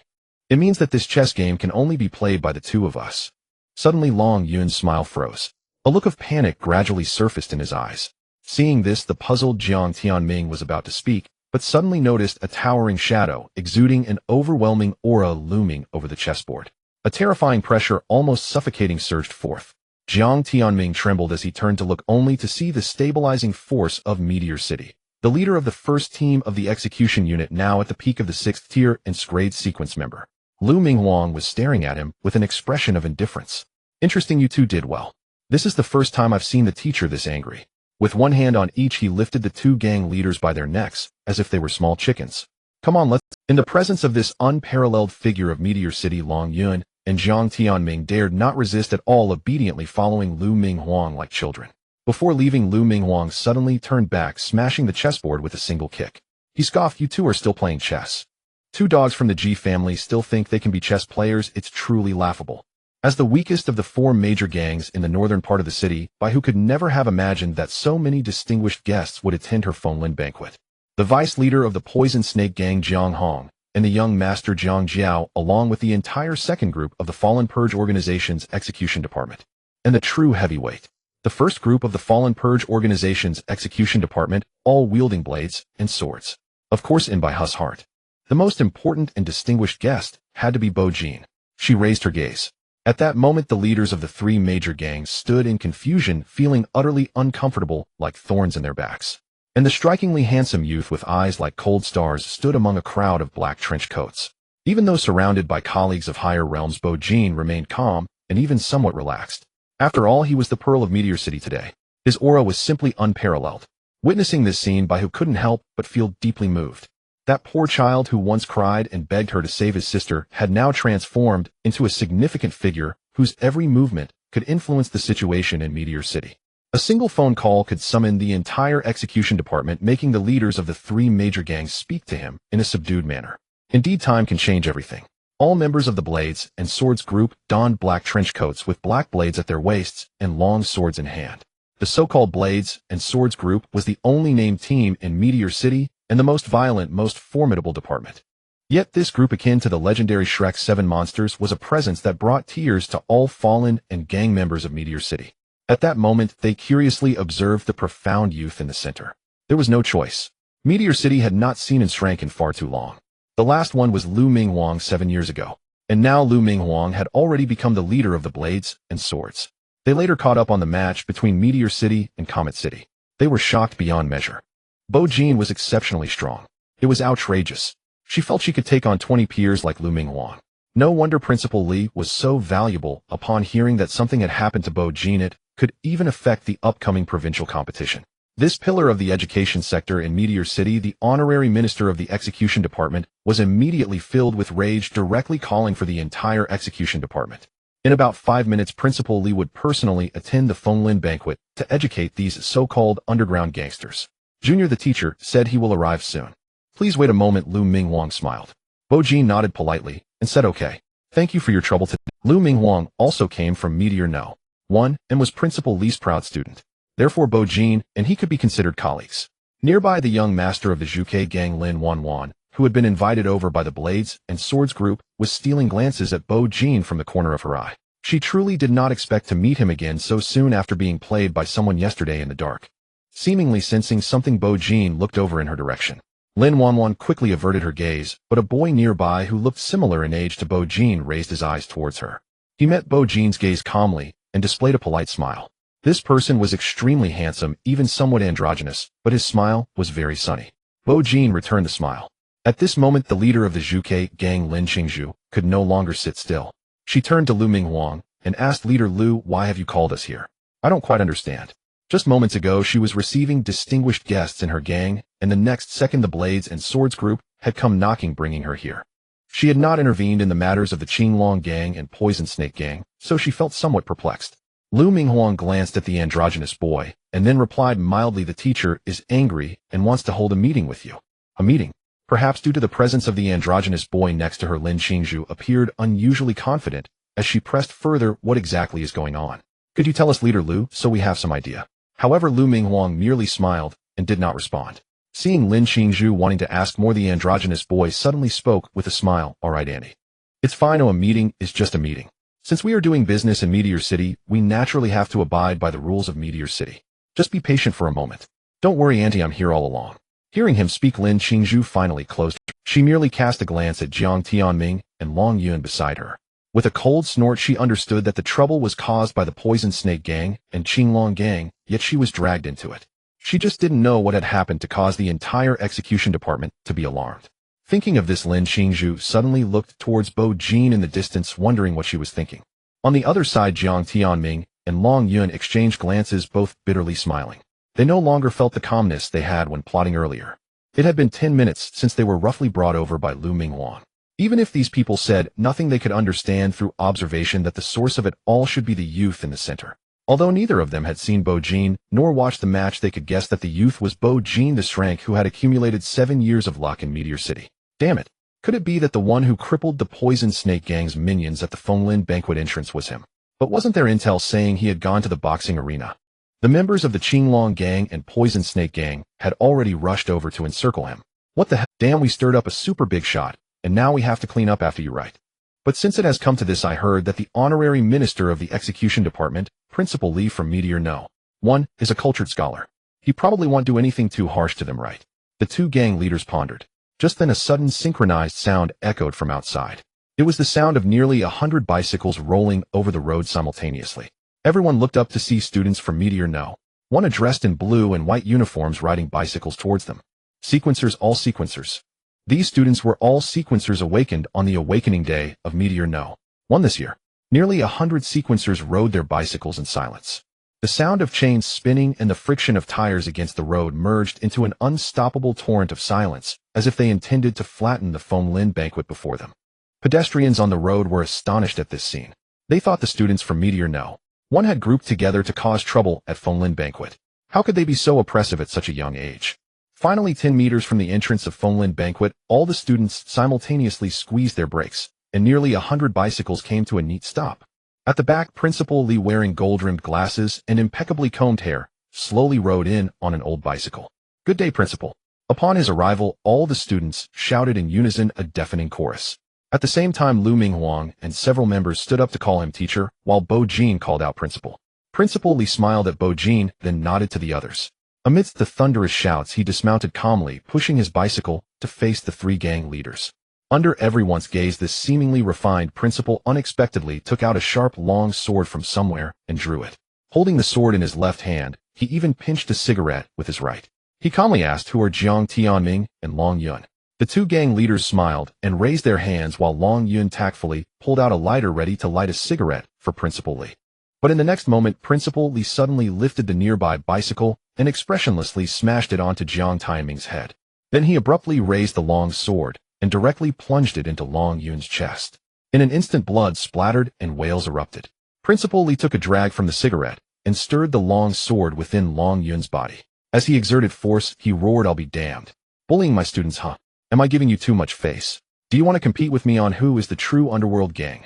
"It means that this chess game can only be played by the 2 of us." Suddenly Long Yun's smile froze. A look of panic gradually surfaced in his eyes. Seeing this, the puzzled Jiang Tianming was about to speak, but suddenly noticed a towering shadow exuding an overwhelming aura looming over the chessboard. A terrifying pressure, almost suffocating, surged forth. Jiang Tianming trembled as he turned to look, only to see the stabilizing force of Meteor City. The leader of the first team of the execution unit, now at the peak of the 6th tier and grade sequence member. Lu Minghuang was staring at him with an expression of indifference. "Interesting, you 2 did well. This is the first time I've seen the teacher this angry." With one hand on each, he lifted the 2 gang leaders by their necks, as if they were small chickens. "Come on, let's..." In the presence of this unparalleled figure of Meteor City, Long Yun and Jiang Tianming dared not resist at all, obediently following Lu Minghuang like children. Before leaving, Lu Minghuang suddenly turned back, smashing the chessboard with a single kick. He scoffed. "You 2 are still playing chess. 2 dogs from the Ji family still think they can be chess players. It's truly laughable." As the weakest of the 4 major gangs in the northern part of the city, Baihu could never have imagined that so many distinguished guests would attend her Fenglin banquet. The vice leader of the poison snake gang, Jiang Hong, and the young master Jiang Jiao, along with the entire second group of the Fallen Purge Organization's execution department. And the true heavyweight. The first group of the Fallen Purge Organization's execution department, all wielding blades and swords. Of course, in Baihu's heart, the most important and distinguished guest had to be Bo Jin. She raised her gaze. At that moment, the leaders of the 3 major gangs stood in confusion, feeling utterly uncomfortable, like thorns in their backs. And the strikingly handsome youth with eyes like cold stars stood among a crowd of black trench coats. Even though surrounded by colleagues of higher realms, Bo Jin remained calm and even somewhat relaxed. After all, he was the pearl of Meteor City today. His aura was simply unparalleled. Witnessing this scene, Baihu couldn't help but feel deeply moved. That poor child who once cried and begged her to save his sister had now transformed into a significant figure whose every movement could influence the situation in Meteor City. A single phone call could summon the entire execution department, making the leaders of the three major gangs speak to him in a subdued manner. Indeed, time can change everything. All members of the Blades and Swords group donned black trench coats with black blades at their waists and long swords in hand. The so-called Blades and Swords group was the only named team in Meteor City and the most violent, most formidable department. Yet this group, akin to the legendary Shrek 7 monsters, was a presence that brought tears to all fallen and gang members of Meteor City. At that moment, they curiously observed the profound youth in the center. There was no choice. Meteor City had not seen SSS-rank in far too long. The last one was Lu Minghuang 7 years ago, and now Lu Minghuang had already become the leader of the Blades and Swords. They later caught up on the match between Meteor City and Comet City. They were shocked beyond measure. Bo Jin was exceptionally strong. It was outrageous. She felt she could take on 20 peers like Lu Minghuang. No wonder Principal Li was so valuable upon hearing that something had happened to Bo Jin. It could even affect the upcoming provincial competition. This pillar of the education sector in Meteor City, the honorary minister of the execution department, was immediately filled with rage, directly calling for the entire execution department. In about 5 minutes, Principal Li would personally attend the Fenglin banquet to educate these so-called underground gangsters. Junior, the teacher, said he will arrive soon. Please wait a moment. Lu Minghuang smiled. Bo Jin nodded politely and said, okay. Thank you for your trouble today. Lu Minghuang also came from Meteor No. 1 and was Principal Li's proud student. Therefore Bo Jin and he could be considered colleagues. Nearby, the young master of the Zhuke gang, Lin Wanwan, who had been invited over by the Blades and Swords group, was stealing glances at Bo Jin from the corner of her eye. She truly did not expect to meet him again so soon after being played by someone yesterday in the dark. Seemingly sensing something, Bo Jin looked over in her direction. Lin Wanwan quickly averted her gaze, but a boy nearby who looked similar in age to Bo Jin raised his eyes towards her. He met Bo Jin's gaze calmly and displayed a polite smile. This person was extremely handsome, even somewhat androgynous, but his smile was very sunny. Bo Jin returned the smile. At this moment, the leader of the Zhuke gang, Lin Qingzhu, could no longer sit still. She turned to Lu Minghuang and asked, Leader Lu, why have you called us here? I don't quite understand. Just moments ago, she was receiving distinguished guests in her gang, and the next second the Blades and Swords group had come knocking, bringing her here. She had not intervened in the matters of the Qinglong gang and Poison Snake gang, so she felt somewhat perplexed. Lu Minghuang glanced at the androgynous boy, and then replied mildly, the teacher is angry and wants to hold a meeting with you. A meeting? Perhaps due to the presence of the androgynous boy next to her, Lin Qingzhu appeared unusually confident as she pressed further, what exactly is going on? Could you tell us, Leader Lu, so we have some idea? However, Lu Minghuang merely smiled and did not respond. Seeing Lin Qingzhu wanting to ask more, the androgynous boy suddenly spoke with a smile. All right, Andy. It's fine. A meeting is just a meeting. Since we are doing business in Meteor City, we naturally have to abide by the rules of Meteor City. Just be patient for a moment. Don't worry, Auntie, I'm here all along. Hearing him speak, Lin Qingzhu finally closed. She merely cast a glance at Jiang Tianming and Long Yun beside her. With a cold snort, she understood that the trouble was caused by the Poison Snake gang and Qinglong gang, yet she was dragged into it. She just didn't know what had happened to cause the entire execution department to be alarmed. Thinking of this, Lin Qingzhu suddenly looked towards Bo Jin in the distance, wondering what she was thinking. On the other side, Jiang Tianming and Long Yun exchanged glances, both bitterly smiling. They no longer felt the calmness they had when plotting earlier. It had been 10 minutes since they were roughly brought over by Lu Minghuang. Even if these people said nothing, they could understand through observation that the source of it all should be the youth in the center. Although neither of them had seen Bo Jin nor watched the match, they could guess that the youth was Bo Jin, the SSS-rank who had accumulated 7 years of luck in Meteor City. Damn it. Could it be that the one who crippled the Poison Snake gang's minions at the Fenglin banquet entrance was him? But wasn't there intel saying he had gone to the boxing arena? The members of the Qinglong gang and Poison Snake gang had already rushed over to encircle him. What the hell? Damn, we stirred up a super big shot, and now we have to clean up after you, right? But since it has come to this, I heard that the honorary minister of the execution department, Principal Li from Meteor No. 1, is a cultured scholar. He probably won't do anything too harsh to them, right? The two gang leaders pondered. Just then a sudden synchronized sound echoed from outside. It was the sound of nearly 100 bicycles rolling over the road simultaneously. Everyone looked up to see students from Meteor No. 1 dressed in blue and white uniforms riding bicycles towards them. Sequencers, all sequencers. These students were all sequencers awakened on the awakening day of Meteor No. 1 this year. Nearly 100 sequencers rode their bicycles in silence. The sound of chains spinning and the friction of tires against the road merged into an unstoppable torrent of silence, as if they intended to flatten the Phonlin banquet before them. Pedestrians on the road were astonished at this scene. They thought the students from Meteor No. 1 had grouped together to cause trouble at Phonlin banquet. How could they be so oppressive at such a young age? Finally, 10 meters from the entrance of Phonlin banquet, all the students simultaneously squeezed their brakes, and nearly 100 bicycles came to a neat stop. At the back, Principal Lee, wearing gold-rimmed glasses and impeccably combed hair, slowly rode in on an old bicycle. "Good day, Principal." Upon his arrival, all the students shouted in unison a deafening chorus. At the same time, Lu Minghuang and several members stood up to call him teacher, while Bo Jin called out Principal. Principal Lee smiled at Bo Jin, then nodded to the others. Amidst the thunderous shouts, he dismounted calmly, pushing his bicycle to face the 3 gang leaders. Under everyone's gaze, this seemingly refined principal unexpectedly took out a sharp, long sword from somewhere and drew it. Holding the sword in his left hand, he even pinched a cigarette with his right. He calmly asked, "Who are Jiang Tianming and Long Yun?" The 2 gang leaders smiled and raised their hands while Long Yun tactfully pulled out a lighter ready to light a cigarette for Principal Lee. But in the next moment, Principal Lee suddenly lifted the nearby bicycle and expressionlessly smashed it onto Jiang Tianming's head. Then he abruptly raised the long sword and directly plunged it into Long Yun's chest. In an instant, blood splattered and wails erupted. Principal Lee took a drag from the cigarette and stirred the long sword within Long Yun's body. As he exerted force, he roared, "I'll be damned. Bullying my students, huh? Am I giving you too much face? Do you want to compete with me on who is the true underworld gang?"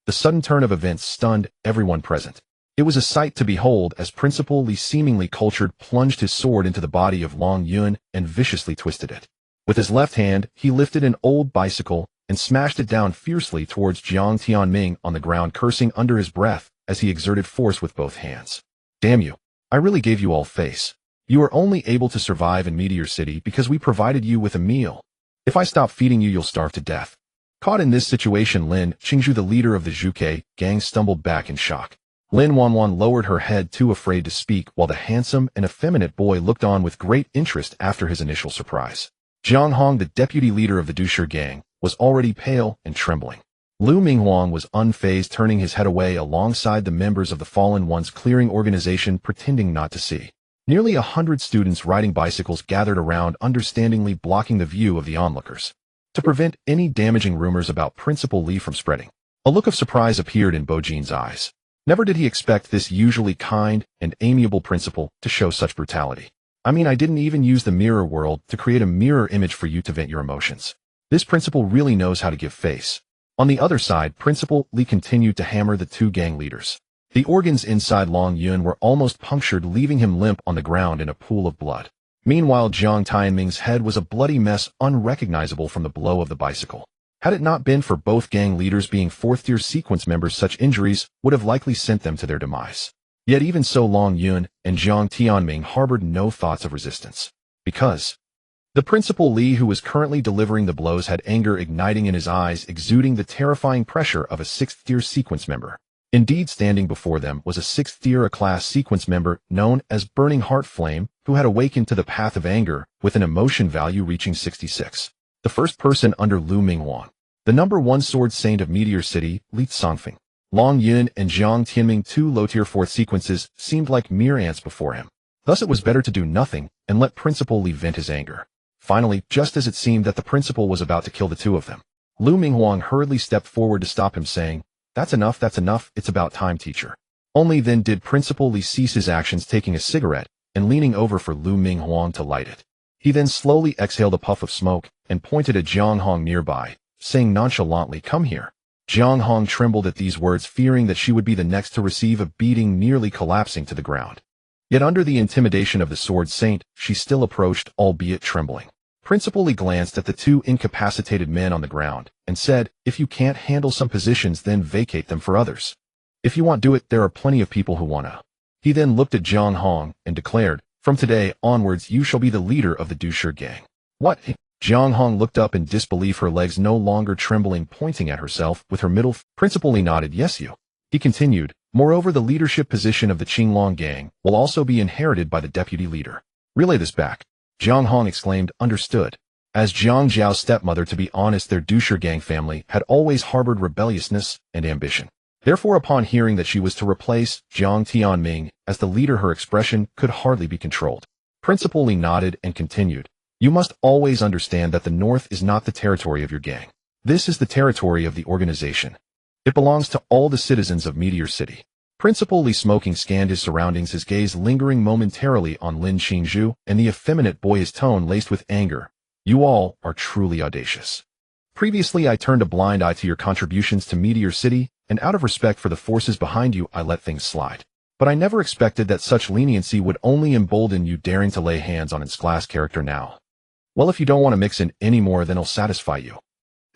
The sudden turn of events stunned everyone present. It was a sight to behold as Principal Lee, seemingly cultured, plunged his sword into the body of Long Yun and viciously twisted it. With his left hand, he lifted an old bicycle and smashed it down fiercely towards Jiang Tianming on the ground, cursing under his breath as he exerted force with both hands. "Damn you. I really gave you all face. You are only able to survive in Meteor City because we provided you with a meal. If I stop feeding you, you'll starve to death." Caught in this situation, Lin Qingzhu, the leader of the Zhuke gang, stumbled back in shock. Lin Wanwan lowered her head, too afraid to speak, while the handsome and effeminate boy looked on with great interest after his initial surprise. Jiang Hong, the deputy leader of the Dusher gang, was already pale and trembling. Lu Minghuang was unfazed, turning his head away alongside the members of the Fallen Ones clearing organization, pretending not to see. Nearly 100 students riding bicycles gathered around, understandingly blocking the view of the onlookers. To prevent any damaging rumors about Principal Lee from spreading, a look of surprise appeared in Bo Jin's eyes. Never did he expect this usually kind and amiable principal to show such brutality. "I mean, I didn't even use the mirror world to create a mirror image for you to vent your emotions. This principal really knows how to give face." On the other side, Principal Lee continued to hammer the 2 gang leaders. The organs inside Long Yun were almost punctured, leaving him limp on the ground in a pool of blood. Meanwhile, Jiang Tianming's head was a bloody mess, unrecognizable from the blow of the bicycle. Had it not been for both gang leaders being 4th-tier sequence members, such injuries would have likely sent them to their demise. Yet even so, Long Yun and Jiang Tianming harbored no thoughts of resistance. Because the Principal Lee, who was currently delivering the blows, had anger igniting in his eyes, exuding the terrifying pressure of a 6th-tier sequence member. Indeed, standing before them was a 6th-tier class sequence member known as Burning Heart Flame, who had awakened to the path of anger with an emotion value reaching 66. The first person under Lu Minghuang, the number 1 sword saint of Meteor City, Li Songfeng. Long Yun and Jiang Tianming, 2 low-tier 4th sequences, seemed like mere ants before him. Thus it was better to do nothing and let Principal Lee vent his anger. Finally, just as it seemed that the principal was about to kill the 2 of them, Lu Minghuang hurriedly stepped forward to stop him, saying, that's enough, it's about time, teacher." Only then did Principal Lee cease his actions, taking a cigarette and leaning over for Lu Minghuang to light it. He then slowly exhaled a puff of smoke and pointed at Jiang Hong nearby, saying nonchalantly, "Come here." Jiang Hong trembled at these words, fearing that she would be the next to receive a beating, nearly collapsing to the ground. Yet under the intimidation of the sword saint, she still approached, albeit trembling. Principal Lee glanced at the 2 incapacitated men on the ground and said, "If you can't handle some positions, then vacate them for others. If you want to do it, there are plenty of people who wanna." He then looked at Jiang Hong and declared, "From today onwards, you shall be the leader of the Dusher gang." "What?" Jiang Hong looked up in disbelief, her legs no longer trembling, pointing at herself with her middle. Principal Lee nodded. "Yes, you." He continued, "Moreover, the leadership position of the Qinglong gang will also be inherited by the deputy leader." "Relay this back." Jiang Hong exclaimed, "Understood." As Jiang Zhao's stepmother, to be honest, their Dusher gang family had always harbored rebelliousness and ambition. Therefore, upon hearing that she was to replace Jiang Tianming as the leader, her expression could hardly be controlled. Principal Li nodded and continued, "You must always understand that the North is not the territory of your gang. This is the territory of the organization. It belongs to all the citizens of Meteor City." Principal Li smoking scanned his surroundings, his gaze lingering momentarily on Lin Qingzhu and the effeminate boy, his tone laced with anger. "You all are truly audacious. Previously, I turned a blind eye to your contributions to Meteor City, and out of respect for the forces behind you, I let things slide. But I never expected that such leniency would only embolden you daring to lay hands on its class character now. Well, if you don't want to mix in any more, then I'll satisfy you."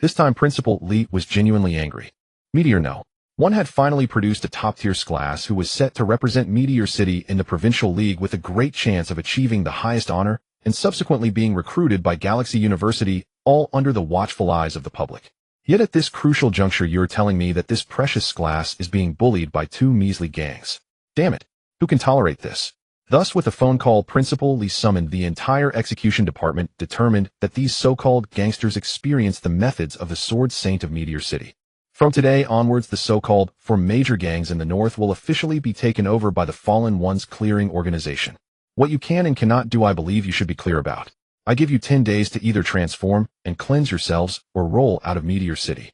This time, Principal Li was genuinely angry. Meteor no. One had finally produced a top-tier class who was set to represent Meteor City in the Provincial League with a great chance of achieving the highest honor and subsequently being recruited by Galaxy University, all under the watchful eyes of the public. Yet at this crucial juncture, you're telling me that this precious class is being bullied by two measly gangs. Damn it, who can tolerate this? Thus, with a phone call, Principal Li summoned the entire execution department, determined that these so-called gangsters experience the methods of the Sword Saint of Meteor City. From today onwards, the so-called four major gangs in the North will officially be taken over by the Fallen Ones Clearing Organization. What you can and cannot do, I believe you should be clear about. I give you 10 days to either transform and cleanse yourselves or roll out of Meteor City.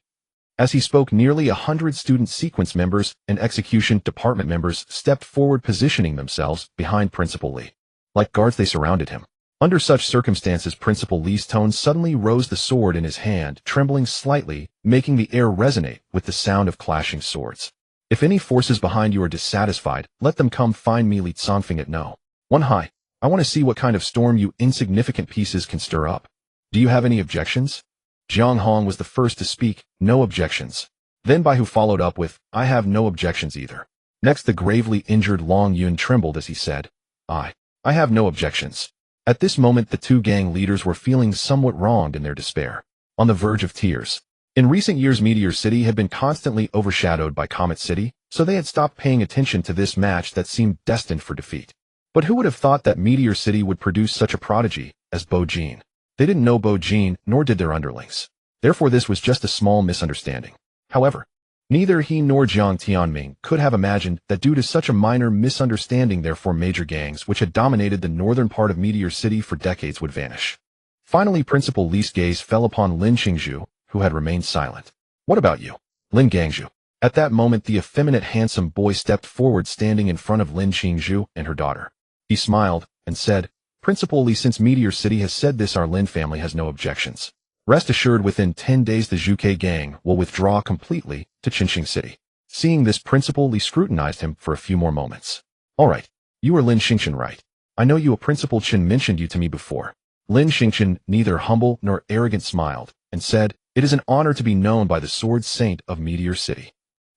As he spoke, nearly 100 student sequence members and execution department members stepped forward, positioning themselves behind Principal Li. Like guards, they surrounded him. Under such circumstances, Principal Li's tone suddenly rose, the sword in his hand trembling slightly, making the air resonate with the sound of clashing swords. "If any forces behind you are dissatisfied, let them come find me," Li Tsongfeng at no. "One high. I want to see what kind of storm you insignificant pieces can stir up. Do you have any objections?" Jiang Hong was the first to speak. "No objections." Then Bai Hu followed up with, "I have no objections either." Next, the gravely injured Long Yun trembled as he said, I have no objections." At this moment, the two gang leaders were feeling somewhat wronged in their despair, on the verge of tears. In recent years, Meteor City had been constantly overshadowed by Comet City, so they had stopped paying attention to this match that seemed destined for defeat. But who would have thought that Meteor City would produce such a prodigy as Bo Jin? They didn't know Bo Jin, nor did their underlings. Therefore, this was just a small misunderstanding. However, neither he nor Jiang Tianming could have imagined that due to such a minor misunderstanding, their four major gangs, which had dominated the northern part of Meteor City for decades, would vanish. Finally, Principal Li's gaze fell upon Lin Qingzhu, who had remained silent. "What about you, Lin Gangzhu?" At that moment, the effeminate handsome boy stepped forward, standing in front of Lin Qingzhu and her daughter. He smiled and said, "Principal Li, since Meteor City has said this, our Lin family has no objections. Rest assured, within 10 days the Zhuke gang will withdraw completely to Qinxing City." Seeing this, Principal Li scrutinized him for a few more moments. "All right, you are Lin Xingchen, right? I know you. A Principal Chen mentioned you to me before." Lin Xingchen, neither humble nor arrogant, smiled and said, "It is an honor to be known by the Sword Saint of Meteor City."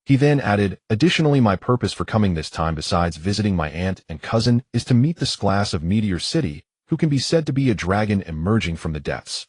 He then added, "Additionally, my purpose for coming this time, besides visiting my aunt and cousin, is to meet this class of Meteor City, who can be said to be a dragon emerging from the depths."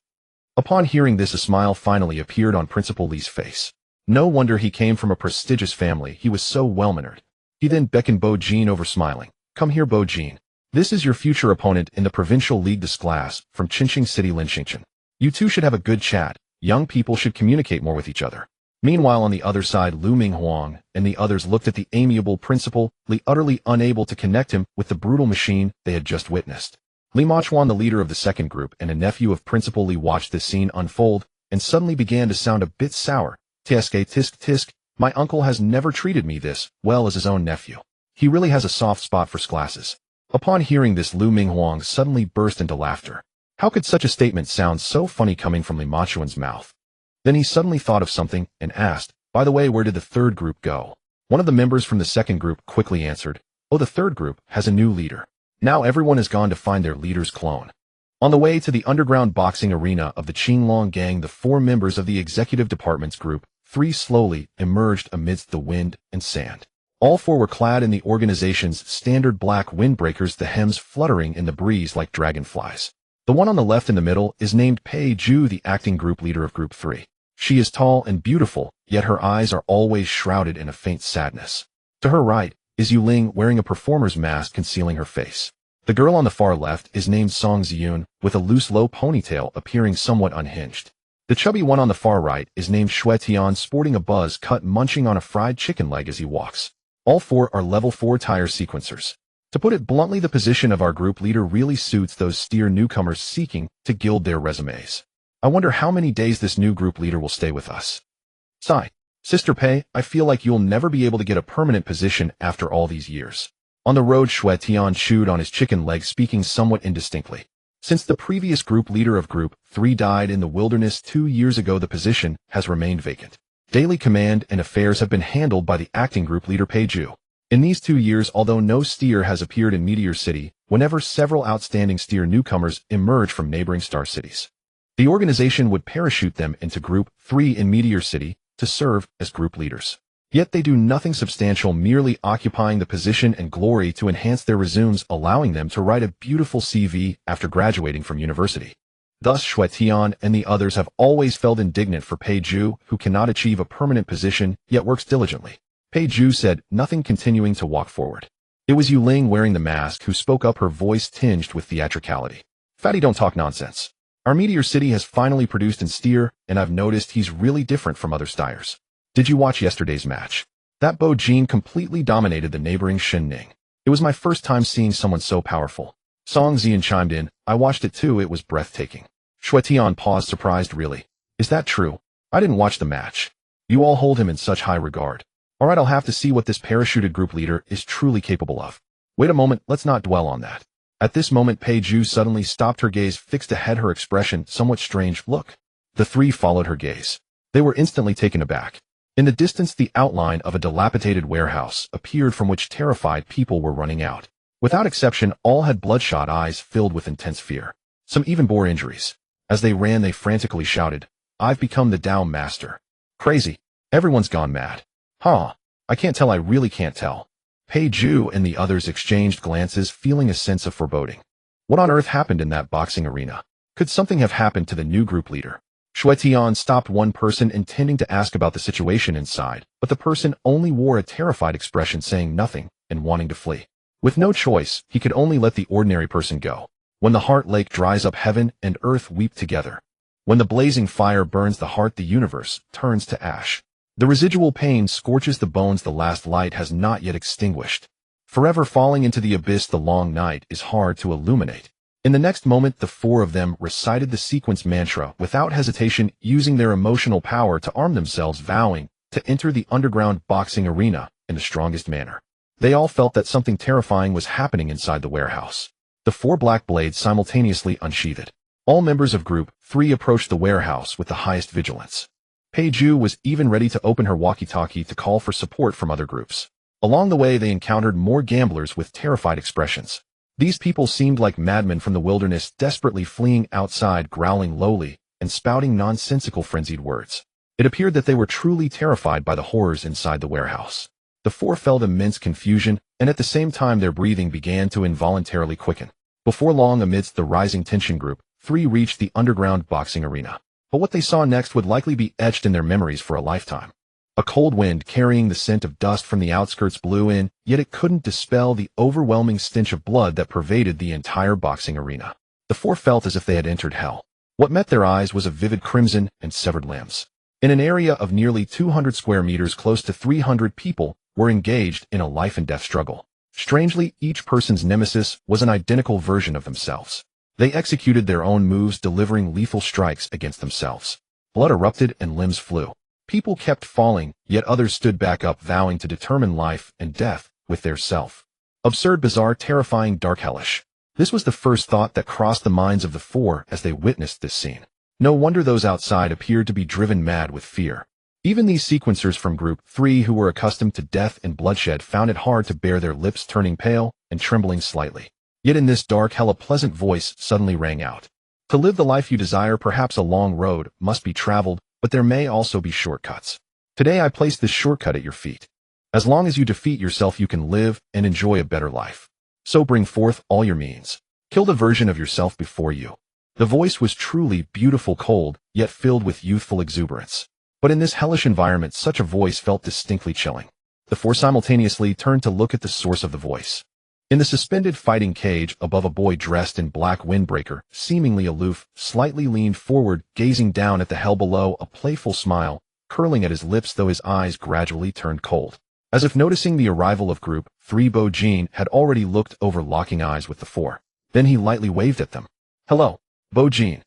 Upon hearing this, a smile finally appeared on Principal Li's face. No wonder he came from a prestigious family, he was so well-mannered. He then beckoned Bo Jin over, smiling. "Come here, Bo Jin. This is your future opponent in the Provincial League this class, from Qinxing City, Lin Xingchen. You two should have a good chat. Young people should communicate more with each other." Meanwhile, on the other side, Lu Minghuang and the others looked at the amiable Principal Li, utterly unable to connect him with the brutal machine they had just witnessed. Li Machuan, the leader of the second group and a nephew of Principal Li, watched this scene unfold and suddenly began to sound a bit sour. "Tisk tisk tisk, my uncle has never treated me this well as his own nephew. He really has a soft spot for classes." Upon hearing this, Lu Minghuang suddenly burst into laughter. How could such a statement sound so funny coming from Li Machuan's mouth? Then he suddenly thought of something and asked, "By the way, where did the third group go?" One of the members from the second group quickly answered, "Oh, the third group has a new leader. Now everyone has gone to find their leader's clone." On the way to the underground boxing arena of the Qinglong gang, the four members of the executive department's group 3 slowly emerged amidst the wind and sand. All four were clad in the organization's standard black windbreakers, the hems fluttering in the breeze like dragonflies. The one on the left in the middle is named Pei Zhu, the acting group leader of Group 3. She is tall and beautiful, yet her eyes are always shrouded in a faint sadness. To her right is Yu Ling, wearing a performer's mask concealing her face. The girl on the far left is named Song Ziyun, with a loose low ponytail appearing somewhat unhinged. The chubby one on the far right is named Shui Tian, sporting a buzz cut, munching on a fried chicken leg as he walks. All four are level 4 tire sequencers. To put it bluntly, the position of our group leader really suits those steer newcomers seeking to gild their resumes. I wonder how many days this new group leader will stay with us. Sigh. Sister Pei, I feel like you'll never be able to get a permanent position after all these years. On the road, Shui Tian chewed on his chicken leg, speaking somewhat indistinctly. Since the previous group leader of Group 3 died in the wilderness 2 years ago, the position has remained vacant. Daily command and affairs have been handled by the acting group leader Pei Ju. In these 2 years, although no steer has appeared in Meteor City, whenever several outstanding steer newcomers emerge from neighboring star cities, the organization would parachute them into Group 3 in Meteor City to serve as group leaders. Yet they do nothing substantial, merely occupying the position and glory to enhance their resumes, allowing them to write a beautiful CV after graduating from university. Thus, Shui Tian and the others have always felt indignant for Pei Ju, who cannot achieve a permanent position, yet works diligently. Pei Ju said nothing, continuing to walk forward. It was Yu Ling, wearing the mask, who spoke up, her voice tinged with theatricality. Fatty, don't talk nonsense. Our Meteor City has finally produced in steer, and I've noticed he's really different from other stiers. Did you watch yesterday's match? That Bo Jin completely dominated the neighboring Shin Ning. It was my first time seeing someone so powerful. Song Xian chimed in. I watched it too, it was breathtaking. Shui Tian paused, surprised. Really? Is that true? I didn't watch the match. You all hold him in such high regard. Alright, I'll have to see what this parachuted group leader is truly capable of. Wait a moment, let's not dwell on that. At this moment, Pei Ju suddenly stopped, her gaze fixed ahead, her expression somewhat strange. Look. The three followed her gaze. They were instantly taken aback. In the distance, the outline of a dilapidated warehouse appeared, from which terrified people were running out. Without exception, all had bloodshot eyes filled with intense fear. Some even bore injuries. As they ran, they frantically shouted, I've become the Tao Master. Crazy. Everyone's gone mad. Huh. I can't tell, I really can't tell. Pei Ju and the others exchanged glances, feeling a sense of foreboding. What on earth happened in that boxing arena? Could something have happened to the new group leader? Shui Tian stopped one person, intending to ask about the situation inside, but the person only wore a terrified expression, saying nothing and wanting to flee. With no choice, he could only let the ordinary person go. When the heart lake dries up, heaven and earth weep together. When the blazing fire burns the heart, the universe turns to ash. The residual pain scorches the bones, the last light has not yet extinguished. Forever falling into the abyss, the long night is hard to illuminate. In the next moment, the four of them recited the sequence mantra without hesitation, using their emotional power to arm themselves, vowing to enter the underground boxing arena in the strongest manner. They all felt that something terrifying was happening inside the warehouse. The four black blades simultaneously unsheathed. All members of Group 3 approached the warehouse with the highest vigilance. Pei Ju was even ready to open her walkie-talkie to call for support from other groups. Along the way, they encountered more gamblers with terrified expressions. These people seemed like madmen from the wilderness, desperately fleeing outside, growling lowly and spouting nonsensical, frenzied words. It appeared that they were truly terrified by the horrors inside the warehouse. The four felt immense confusion, and at the same time their breathing began to involuntarily quicken. Before long, amidst the rising tension, Group 3 reached the underground boxing arena. But what they saw next would likely be etched in their memories for a lifetime. A cold wind carrying the scent of dust from the outskirts blew in, yet it couldn't dispel the overwhelming stench of blood that pervaded the entire boxing arena. The four felt as if they had entered hell. What met their eyes was a vivid crimson and severed limbs. In an area of nearly 200 square meters, close to 300 people were engaged in a life-and-death struggle. Strangely, each person's nemesis was an identical version of themselves. They executed their own moves, delivering lethal strikes against themselves. Blood erupted and limbs flew. People kept falling, yet others stood back up, vowing to determine life and death with their self. Absurd, bizarre, terrifying, dark, hellish. This was the first thought that crossed the minds of the four as they witnessed this scene. No wonder those outside appeared to be driven mad with fear. Even these sequencers from Group 3, who were accustomed to death and bloodshed, found it hard to bear, their lips turning pale and trembling slightly. Yet in this dark hell, a pleasant voice suddenly rang out. To live the life you desire, perhaps a long road must be traveled, but there may also be shortcuts. Today I place this shortcut at your feet. As long as you defeat yourself, you can live and enjoy a better life. So bring forth all your means. Kill the version of yourself before you. The voice was truly beautiful, cold, yet filled with youthful exuberance. But in this hellish environment, such a voice felt distinctly chilling. The four simultaneously turned to look at the source of the voice. In the suspended fighting cage above a boy dressed in black windbreaker, seemingly aloof, slightly leaned forward, gazing down at the hell below, a playful smile curling at his lips though his eyes gradually turned cold. As if noticing the arrival of Group 3, Bo-jin had already looked over, locking eyes with the 4. Then he lightly waved at them. Hello, Bo-jin.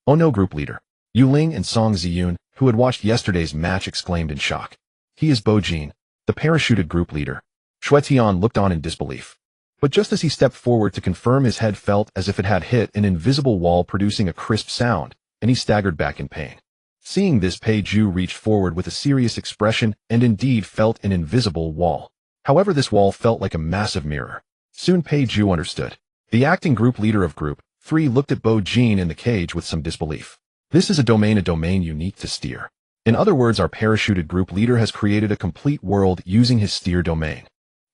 Oh no, Group Leader. Yu Ling and Song Ziyun, who had watched yesterday's match, exclaimed in shock. He is Bo-jin, the parachuted Group Leader. Shui Tian looked on in disbelief. But just as he stepped forward to confirm, his head felt as if it had hit an invisible wall, producing a crisp sound, and he staggered back in pain. Seeing this, Pei Ju reached forward with a serious expression and indeed felt an invisible wall. However, this wall felt like a massive mirror. Soon Pei Ju understood. The acting Group Leader of Group 3 looked at Bo-jin in the cage with some disbelief. This is a domain unique to Steer. In other words, our parachuted Group Leader has created a complete world using his Steer domain,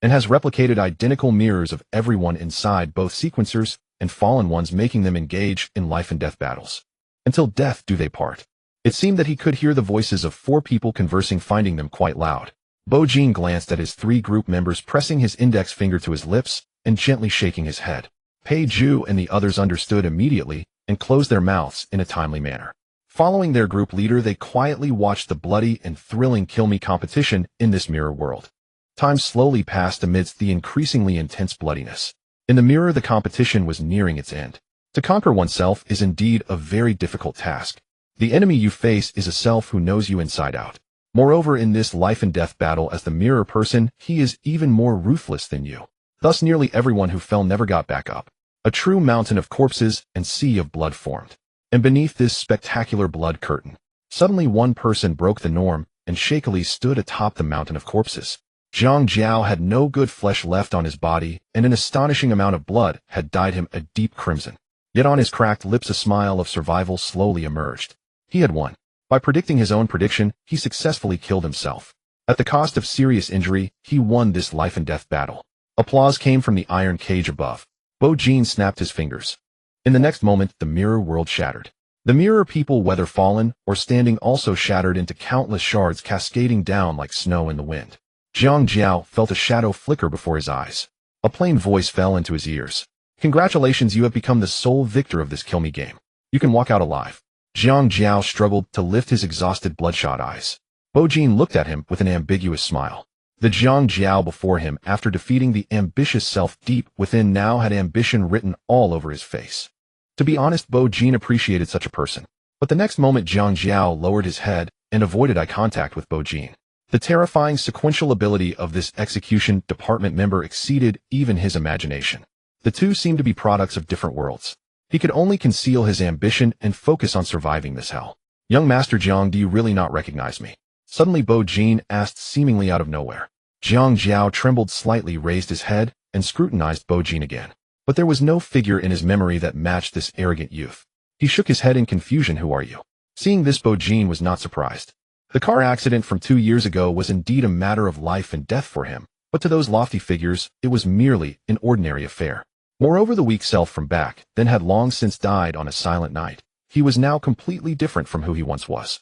and has replicated identical mirrors of everyone inside, both sequencers and fallen ones, making them engage in life and death battles. Until death do they part. It seemed that he could hear the voices of 4 people conversing, finding them quite loud. Bo-jin glanced at his 3 group members, pressing his index finger to his lips and gently shaking his head. Pei Ju and the others understood immediately and closed their mouths in a timely manner. Following their group leader, they quietly watched the bloody and thrilling kill me competition in this mirror world. Time slowly passed amidst the increasingly intense bloodiness. In the mirror, the competition was nearing its end. To conquer oneself is indeed a very difficult task. The enemy you face is a self who knows you inside out. Moreover, in this life and death battle as the mirror person, he is even more ruthless than you. Thus nearly everyone who fell never got back up. A true mountain of corpses and sea of blood formed. And beneath this spectacular blood curtain, suddenly one person broke the norm and shakily stood atop the mountain of corpses. Zhang Jiao had no good flesh left on his body, and an astonishing amount of blood had dyed him a deep crimson. Yet on his cracked lips a smile of survival slowly emerged. He had won. By predicting his own prediction, he successfully killed himself. At the cost of serious injury, he won this life and death battle. Applause came from the iron cage above. Bo-jin snapped his fingers. In the next moment, the mirror world shattered. The mirror people, whether fallen or standing, also shattered into countless shards, cascading down like snow in the wind. Zhang Jiao felt a shadow flicker before his eyes. A plain voice fell into his ears. Congratulations, you have become the sole victor of this kill me game. You can walk out alive. Zhang Jiao struggled to lift his exhausted, bloodshot eyes. Bo-jin looked at him with an ambiguous smile. The Zhang Jiao before him, after defeating the ambitious self deep within, now had ambition written all over his face. To be honest, Bo-jin appreciated such a person. But the next moment, Zhang Jiao lowered his head and avoided eye contact with Bo-jin. The terrifying sequential ability of this execution department member exceeded even his imagination. The two seemed to be products of different worlds. He could only conceal his ambition and focus on surviving this hell. Young Master Jiang, do you really not recognize me? Suddenly Bo-jin asked, seemingly out of nowhere. Zhang Jiao trembled slightly, raised his head, and scrutinized Bo-jin again. But there was no figure in his memory that matched this arrogant youth. He shook his head in confusion. Who are you? Seeing this, Bo-jin was not surprised. The car accident from 2 years ago was indeed a matter of life and death for him, but to those lofty figures, it was merely an ordinary affair. Moreover, the weak self from back then had long since died on a silent night. He was now completely different from who he once was.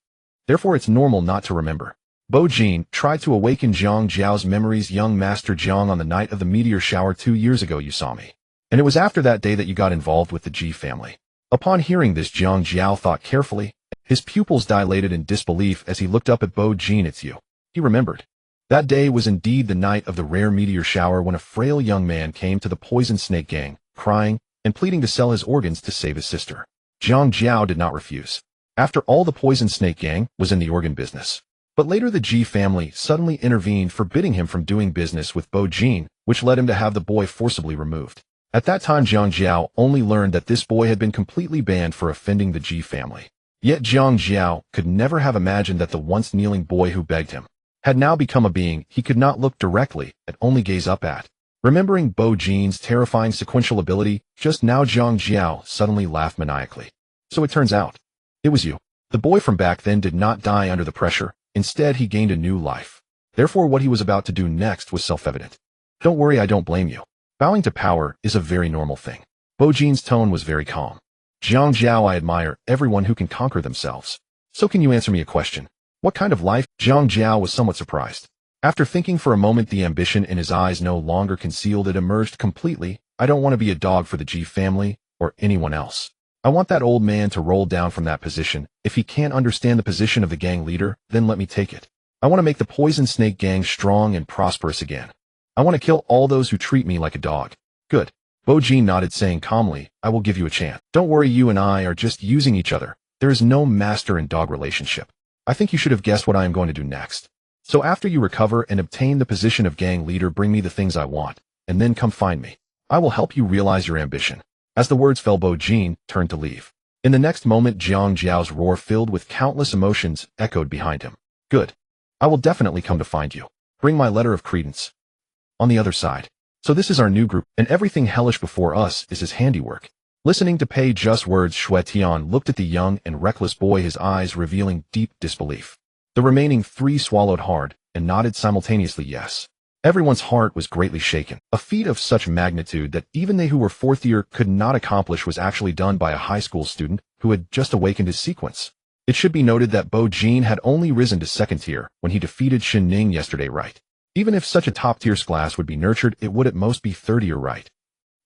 Therefore, it's normal not to remember. Bo-jin tried to awaken Zhang Jiao's memories. Young Master Jiang, on the night of the meteor shower 2 years ago, you saw me. And it was after that day that you got involved with the Ji family. Upon hearing this, Zhang Jiao thought carefully. His pupils dilated in disbelief as he looked up at Bo-jin. It's you. He remembered. That day was indeed the night of the rare meteor shower, when a frail young man came to the Poison Snake Gang, crying and pleading to sell his organs to save his sister. Zhang Jiao did not refuse. After all, the Poison Snake Gang was in the organ business. But later the Ji family suddenly intervened, forbidding him from doing business with Bo-jin, which led him to have the boy forcibly removed. At that time, Zhang Jiao only learned that this boy had been completely banned for offending the Ji family. Yet Zhang Jiao could never have imagined that the once kneeling boy who begged him had now become a being he could not look directly at, only gaze up at. Remembering Bo-jin's terrifying sequential ability, just now Zhang Jiao suddenly laughed maniacally. So it turns out, it was you. The boy from back then did not die under the pressure. Instead, he gained a new life. Therefore, what he was about to do next was self-evident. Don't worry, I don't blame you. Bowing to power is a very normal thing. Bo-jin's tone was very calm. Zhang Jiao, I admire everyone who can conquer themselves. So can you answer me a question? What kind of life? Zhang Jiao was somewhat surprised. After thinking for a moment, the ambition in his eyes no longer concealed, it emerged completely. I don't want to be a dog for the G family or anyone else. I want that old man to roll down from that position. If he can't understand the position of the gang leader, then let me take it. I want to make the Poison Snake gang strong and prosperous again. I want to kill all those who treat me like a dog. Good. Bo Jean nodded, saying calmly, I will give you a chance. Don't worry, you and I are just using each other. There is no master and dog relationship. I think you should have guessed what I am going to do next. So after you recover and obtain the position of gang leader, bring me the things I want, and then come find me. I will help you realize your ambition. As the words fell, Bo Jean turned to leave. In the next moment, Jiang Jiao's roar, filled with countless emotions, echoed behind him. Good. I will definitely come to find you. Bring my letter of credence. On the other side. So this is our new group, and everything hellish before us is his handiwork. Listening to Pei Zhi's words, Xue Tian looked at the young and reckless boy, his eyes revealing deep disbelief. The remaining three swallowed hard and nodded simultaneously yes. Everyone's heart was greatly shaken. A feat of such magnitude that even they who were fourth year could not accomplish was actually done by a high school student who had just awakened his sequence. It should be noted that Bo Jean had only risen to second tier when he defeated Xin Ning yesterday, right? Even if such a top-tier class would be nurtured, it would at most be third year, right?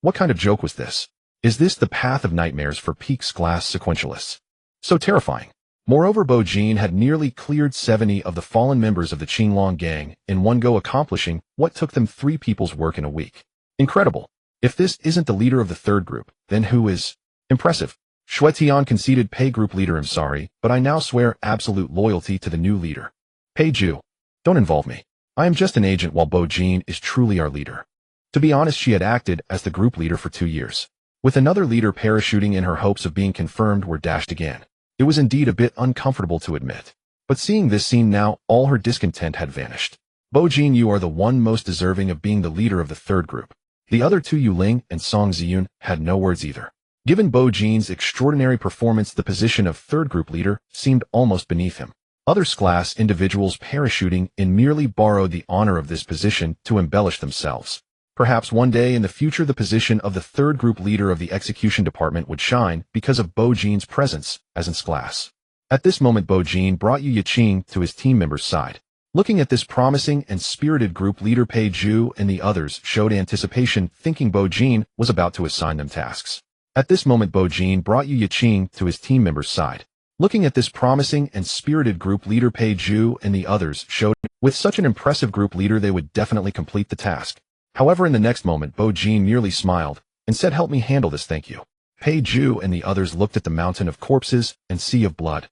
What kind of joke was this? Is this the path of nightmares for peaks class sequentialists? So terrifying. Moreover, Bo Jean had nearly cleared 70 of the fallen members of the Qinglong gang in one go, accomplishing what took them 3 people's work in a week. Incredible. If this isn't the leader of the third group, then who is? Impressive. Xue Tian conceded. Pei group leader, I'm sorry, but I now swear absolute loyalty to the new leader. Pei Zhu. Don't involve me. I am just an agent, while Bo Jean is truly our leader. To be honest, she had acted as the group leader for 2 years. With another leader parachuting in, her hopes of being confirmed were dashed again. It was indeed a bit uncomfortable to admit. But seeing this scene now, all her discontent had vanished. Bo Jean, you are the one most deserving of being the leader of the third group. The other two, Yu Ling and Song Ziyun, had no words either. Given Bo Jean's extraordinary performance, the position of third group leader seemed almost beneath him. Other class individuals parachuting in merely borrowed the honor of this position to embellish themselves. Perhaps one day in the future the position of the third group leader of the execution department would shine because of Bo Jean's presence as in class. At this moment, Bo Jean brought Yu Yiqing to his team member's side. Looking at this promising and spirited group leader, Pei Zhu and the others showed anticipation, thinking Bo Jean was about to assign them tasks. At this moment, Bo Jean brought Yu Yiqing to his team member's side. Looking at this promising and spirited group leader, Pei Zhu and the others showed with such an impressive group leader they would definitely complete the task. However, in the next moment, Bo Jean merely smiled and said, help me handle this, thank you. Pei Zhu and the others looked at the mountain of corpses and sea of blood.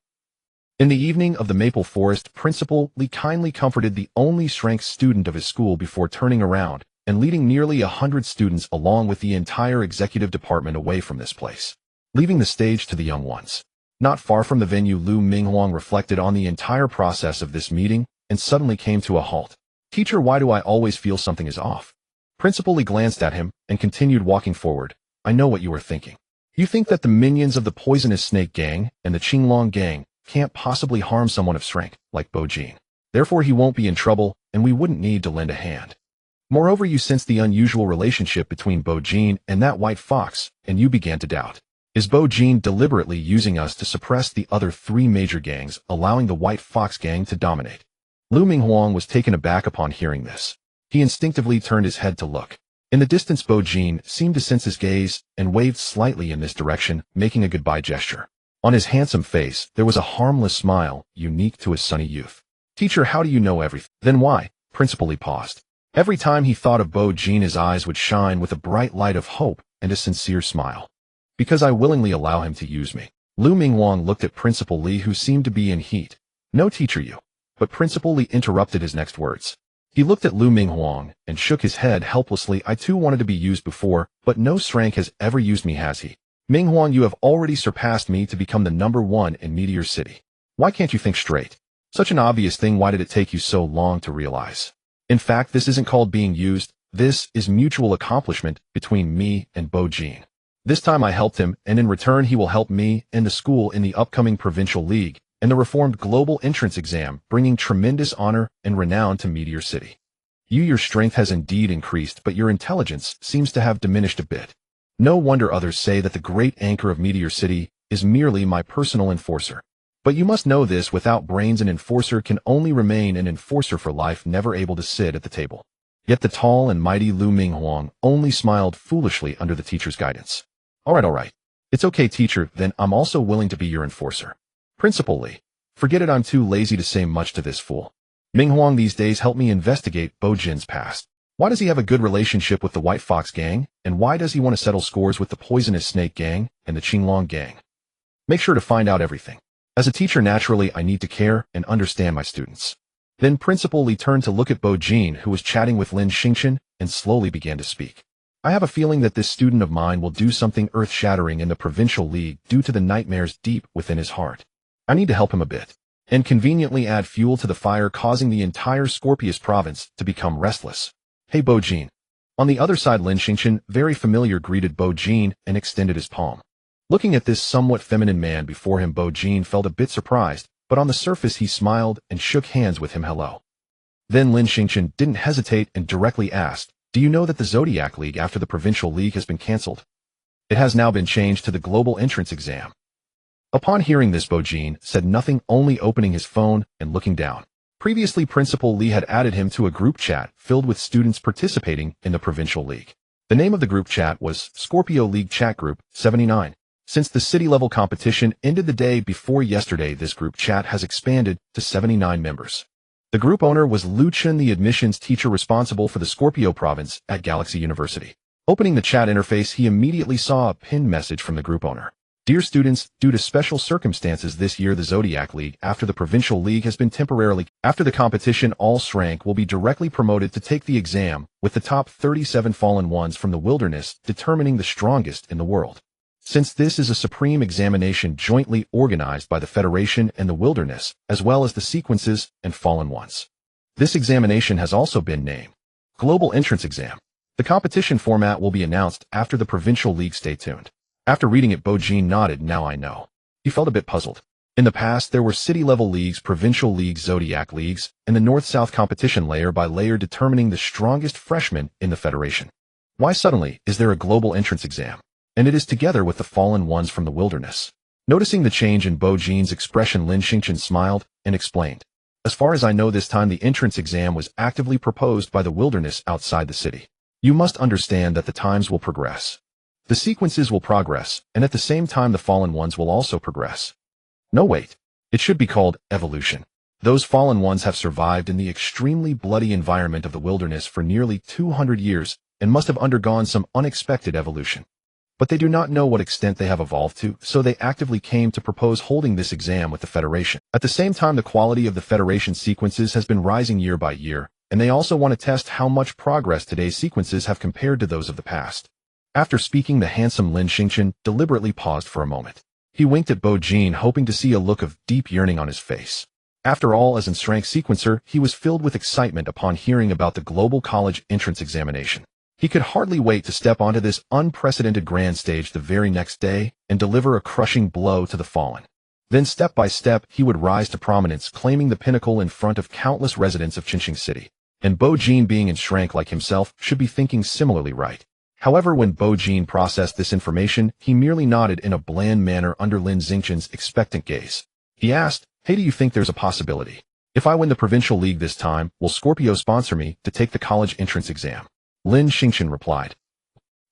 In the evening of the Maple Forest, Principal Li kindly comforted the only rank student of his school before turning around and leading nearly 100 students along with the entire executive department away from this place, leaving the stage to the young ones. Not far from the venue, Lu Minghuang reflected on the entire process of this meeting and suddenly came to a halt. Teacher, why do I always feel something is off? Principal Li glanced at him and continued walking forward. I know what you are thinking. You think that the minions of the Poisonous Snake gang and the Qinglong gang can't possibly harm someone of rank like Bo Jean. Therefore he won't be in trouble and we wouldn't need to lend a hand. Moreover, you sensed the unusual relationship between Bo Jean and that white fox, and you began to doubt. Is Bo Jean deliberately using us to suppress the other 3 major gangs, allowing the White Fox gang to dominate? Lu Minghuang was taken aback upon hearing this. He instinctively turned his head to look. In the distance, Bo Jean seemed to sense his gaze and waved slightly in this direction, making a goodbye gesture. On his handsome face, there was a harmless smile, unique to his sunny youth. Teacher, how do you know everything? Then why? Principal Li paused. Every time he thought of Bo Jean, his eyes would shine with a bright light of hope and a sincere smile. Because I willingly allow him to use me. Lu Minghuang looked at Principal Li, who seemed to be in heat. No, teacher, you. But Principal Li interrupted his next words. He looked at Lu Minghuang and shook his head helplessly. I too wanted to be used before, but no rank has ever used me, has he? Minghuang, you have already surpassed me to become the #1 in Meteor City. Why can't you think straight? Such an obvious thing, why did it take you so long to realize? In fact, this isn't called being used, this is mutual accomplishment between me and Bo Jean. This time I helped him, and in return he will help me and the school in the upcoming Provincial League and the reformed global entrance exam, bringing tremendous honor and renown to Meteor City. Your strength has indeed increased, but your intelligence seems to have diminished a bit. No wonder others say that the great anchor of Meteor City is merely my personal enforcer. But you must know this: without brains, an enforcer can only remain an enforcer for life, never able to sit at the table. Yet the tall and mighty Lu Minghuang only smiled foolishly under the teacher's guidance. All right. It's okay, teacher, then I'm also willing to be your enforcer. Principal Li. Forget it, I'm too lazy to say much to this fool. Minghuang these days helped me investigate Bo Jin's past. Why does he have a good relationship with the White Fox gang, and why does he want to settle scores with the Poisonous Snake gang and the Qinglong gang? Make sure to find out everything. As a teacher, naturally, I need to care and understand my students. Then Principal Li turned to look at Bo Jin, who was chatting with Lin Xingchen, and slowly began to speak. I have a feeling that this student of mine will do something earth-shattering in the Provincial League due to the nightmares deep within his heart. I need to help him a bit, and conveniently add fuel to the fire, causing the entire Scorpius province to become restless. Hey, Bo Jin. On the other side, Lin Xingchen, very familiar, greeted Bo Jin and extended his palm. Looking at this somewhat feminine man before him, Bo Jin felt a bit surprised, but on the surface he smiled and shook hands with him. Hello. Then Lin Xingchen didn't hesitate and directly asked, do you know that the Zodiac League after the Provincial League has been cancelled? It has now been changed to the Global Entrance Exam. Upon hearing this, Bo Jin said nothing, only opening his phone and looking down. Previously, Principal Li had added him to a group chat filled with students participating in the Provincial League. The name of the group chat was Scorpio League Chat Group 79. Since the city-level competition ended the day before yesterday, this group chat has expanded to 79 members. The group owner was Lu Chen, the admissions teacher responsible for the Scorpio province at Galaxy University. Opening the chat interface, he immediately saw a pinned message from the group owner. Dear students, due to special circumstances this year, the Zodiac League after the Provincial League has been temporarily. After the competition, all rank will be directly promoted to take the exam, with the top 37 fallen ones from the wilderness determining the strongest in the world. Since this is a supreme examination jointly organized by the Federation and the Wilderness, as well as the sequences and fallen ones. This examination has also been named Global Entrance Exam. The competition format will be announced after the Provincial League. Stay tuned. After reading it, Bo Jin nodded. Now I know. He felt a bit puzzled. In the past, there were city-level leagues, provincial leagues, Zodiac leagues, and the North-South competition layer by layer determining the strongest freshmen in the Federation. Why suddenly is there a global entrance exam? And it is together with the fallen ones from the wilderness. Noticing the change in Bo Jin's expression, Lin Xingchen smiled and explained. As far as I know, this time the entrance exam was actively proposed by the wilderness outside the city. You must understand that the times will progress. The sequences will progress, and at the same time the fallen ones will also progress. No, wait. It should be called evolution. Those fallen ones have survived in the extremely bloody environment of the wilderness for nearly 200 years and must have undergone some unexpected evolution. But they do not know what extent they have evolved to, so they actively came to propose holding this exam with the Federation. At the same time, the quality of the Federation sequences has been rising year by year, and they also want to test how much progress today's sequences have compared to those of the past. After speaking, the handsome Lin Xingchen deliberately paused for a moment. He winked at Bo Jin, hoping to see a look of deep yearning on his face. After all, as an rank sequencer, he was filled with excitement upon hearing about the global college entrance examination. He could hardly wait to step onto this unprecedented grand stage the very next day and deliver a crushing blow to the fallen. Then step by step, he would rise to prominence, claiming the pinnacle in front of countless residents of Qinqing City. And Bo Jin, being an rank like himself, should be thinking similarly, right? However, when Bo Jin processed this information, he merely nodded in a bland manner under Lin Xingchen's expectant gaze. He asked, hey, do you think there's a possibility? If I win the Provincial League this time, will Scorpio sponsor me to take the college entrance exam? Lin Xingchen replied.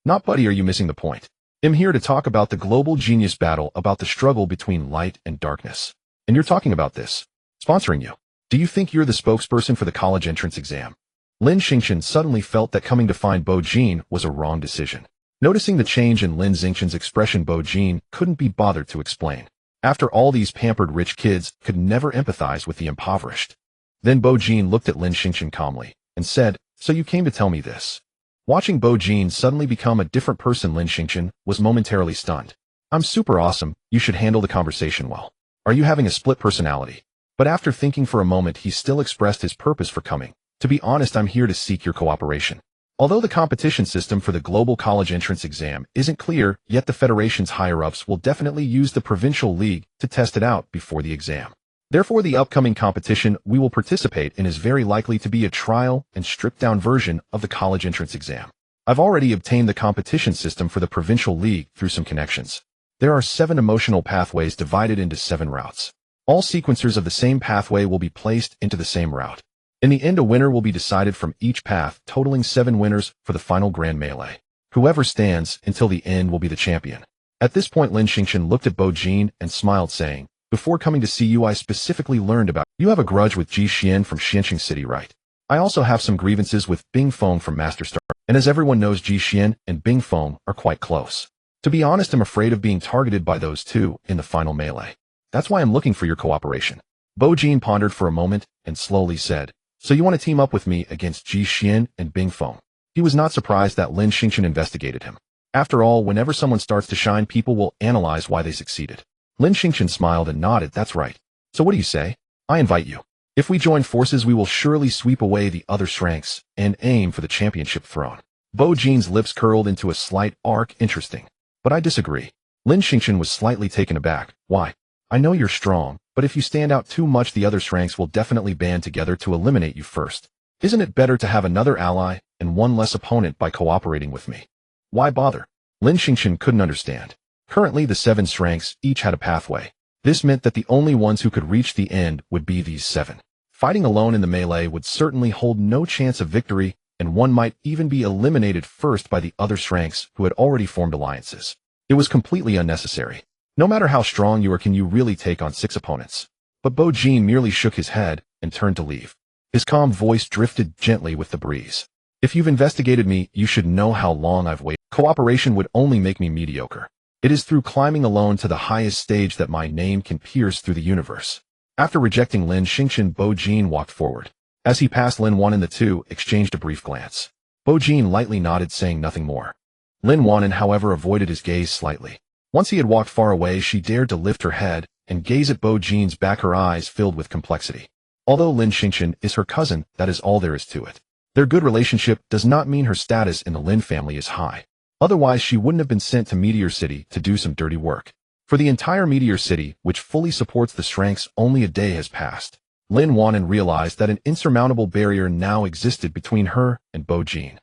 Not, buddy, are you missing the point? I'm here to talk about the global genius battle, about the struggle between light and darkness. And you're talking about this. Sponsoring you. Do you think you're the spokesperson for the college entrance exam? Lin Xingchen suddenly felt that coming to find Bo Jin was a wrong decision. Noticing the change in Lin Xingchen's expression, Bo Jin couldn't be bothered to explain. After all, these pampered rich kids could never empathize with the impoverished. Then Bo Jin looked at Lin Xingchen calmly and said, so you came to tell me this. Watching Bo Jin suddenly become a different person, Lin Xingchen was momentarily stunned. I'm super awesome, you should handle the conversation well. Are you having a split personality? But after thinking for a moment, he still expressed his purpose for coming. To be honest, I'm here to seek your cooperation. Although the competition system for the global college entrance exam isn't clear, yet the Federation's higher-ups will definitely use the Provincial League to test it out before the exam. Therefore, the upcoming competition we will participate in is very likely to be a trial and stripped-down version of the college entrance exam. I've already obtained the competition system for the Provincial League through some connections. There are 7 emotional pathways divided into 7 routes. All sequencers of the same pathway will be placed into the same route. In the end, a winner will be decided from each path, totaling 7 winners for the final grand melee. Whoever stands until the end will be the champion. At this point, Lin Xingqian looked at Bo Jin and smiled, saying, "Before coming to see you, I specifically learned about you have a grudge with Ji Xian from Xianxing City, right? I also have some grievances with Bing Feng from Master Star, and as everyone knows, Ji Xian and Bing Feng are quite close. To be honest, I'm afraid of being targeted by those two in the final melee. That's why I'm looking for your cooperation." Bo Jin pondered for a moment and slowly said, "So you want to team up with me against Ji Xian and Bing Feng?" He was not surprised that Lin Xingqian investigated him. After all, whenever someone starts to shine, people will analyze why they succeeded. Lin Xingqian smiled and nodded. "That's right. So what do you say? I invite you. If we join forces, we will surely sweep away the other ranks and aim for the championship throne." Bo Jin's lips curled into a slight arc. "Interesting. But I disagree." Lin Xingqian was slightly taken aback. "Why? I know you're strong, but if you stand out too much, the other ranks will definitely band together to eliminate you first. Isn't it better to have another ally and one less opponent by cooperating with me? Why bother?" Lin Xingqian couldn't understand. Currently, the 7 ranks each had a pathway. This meant that the only ones who could reach the end would be these 7. Fighting alone in the melee would certainly hold no chance of victory, and one might even be eliminated first by the other ranks who had already formed alliances. It was completely unnecessary. No matter how strong you are, can you really take on 6 opponents? But Bo Jin merely shook his head and turned to leave. His calm voice drifted gently with the breeze. "If you've investigated me, you should know how long I've waited. Cooperation would only make me mediocre. It is through climbing alone to the highest stage that my name can pierce through the universe." After rejecting Lin Xingqian, Bo Jin walked forward. As he passed, Lin Wan and the two exchanged a brief glance. Bo Jin lightly nodded, saying nothing more. Lin Wan, however, avoided his gaze slightly. Once he had walked far away, she dared to lift her head and gaze at Bo Jin's back, her eyes filled with complexity. Although Lin Xingqian is her cousin, that is all there is to it. Their good relationship does not mean her status in the Lin family is high. Otherwise, she wouldn't have been sent to Meteor City to do some dirty work. For the entire Meteor City, which fully supports the ranks, only a day has passed. Lin Wan realized that an insurmountable barrier now existed between her and Bo Jin.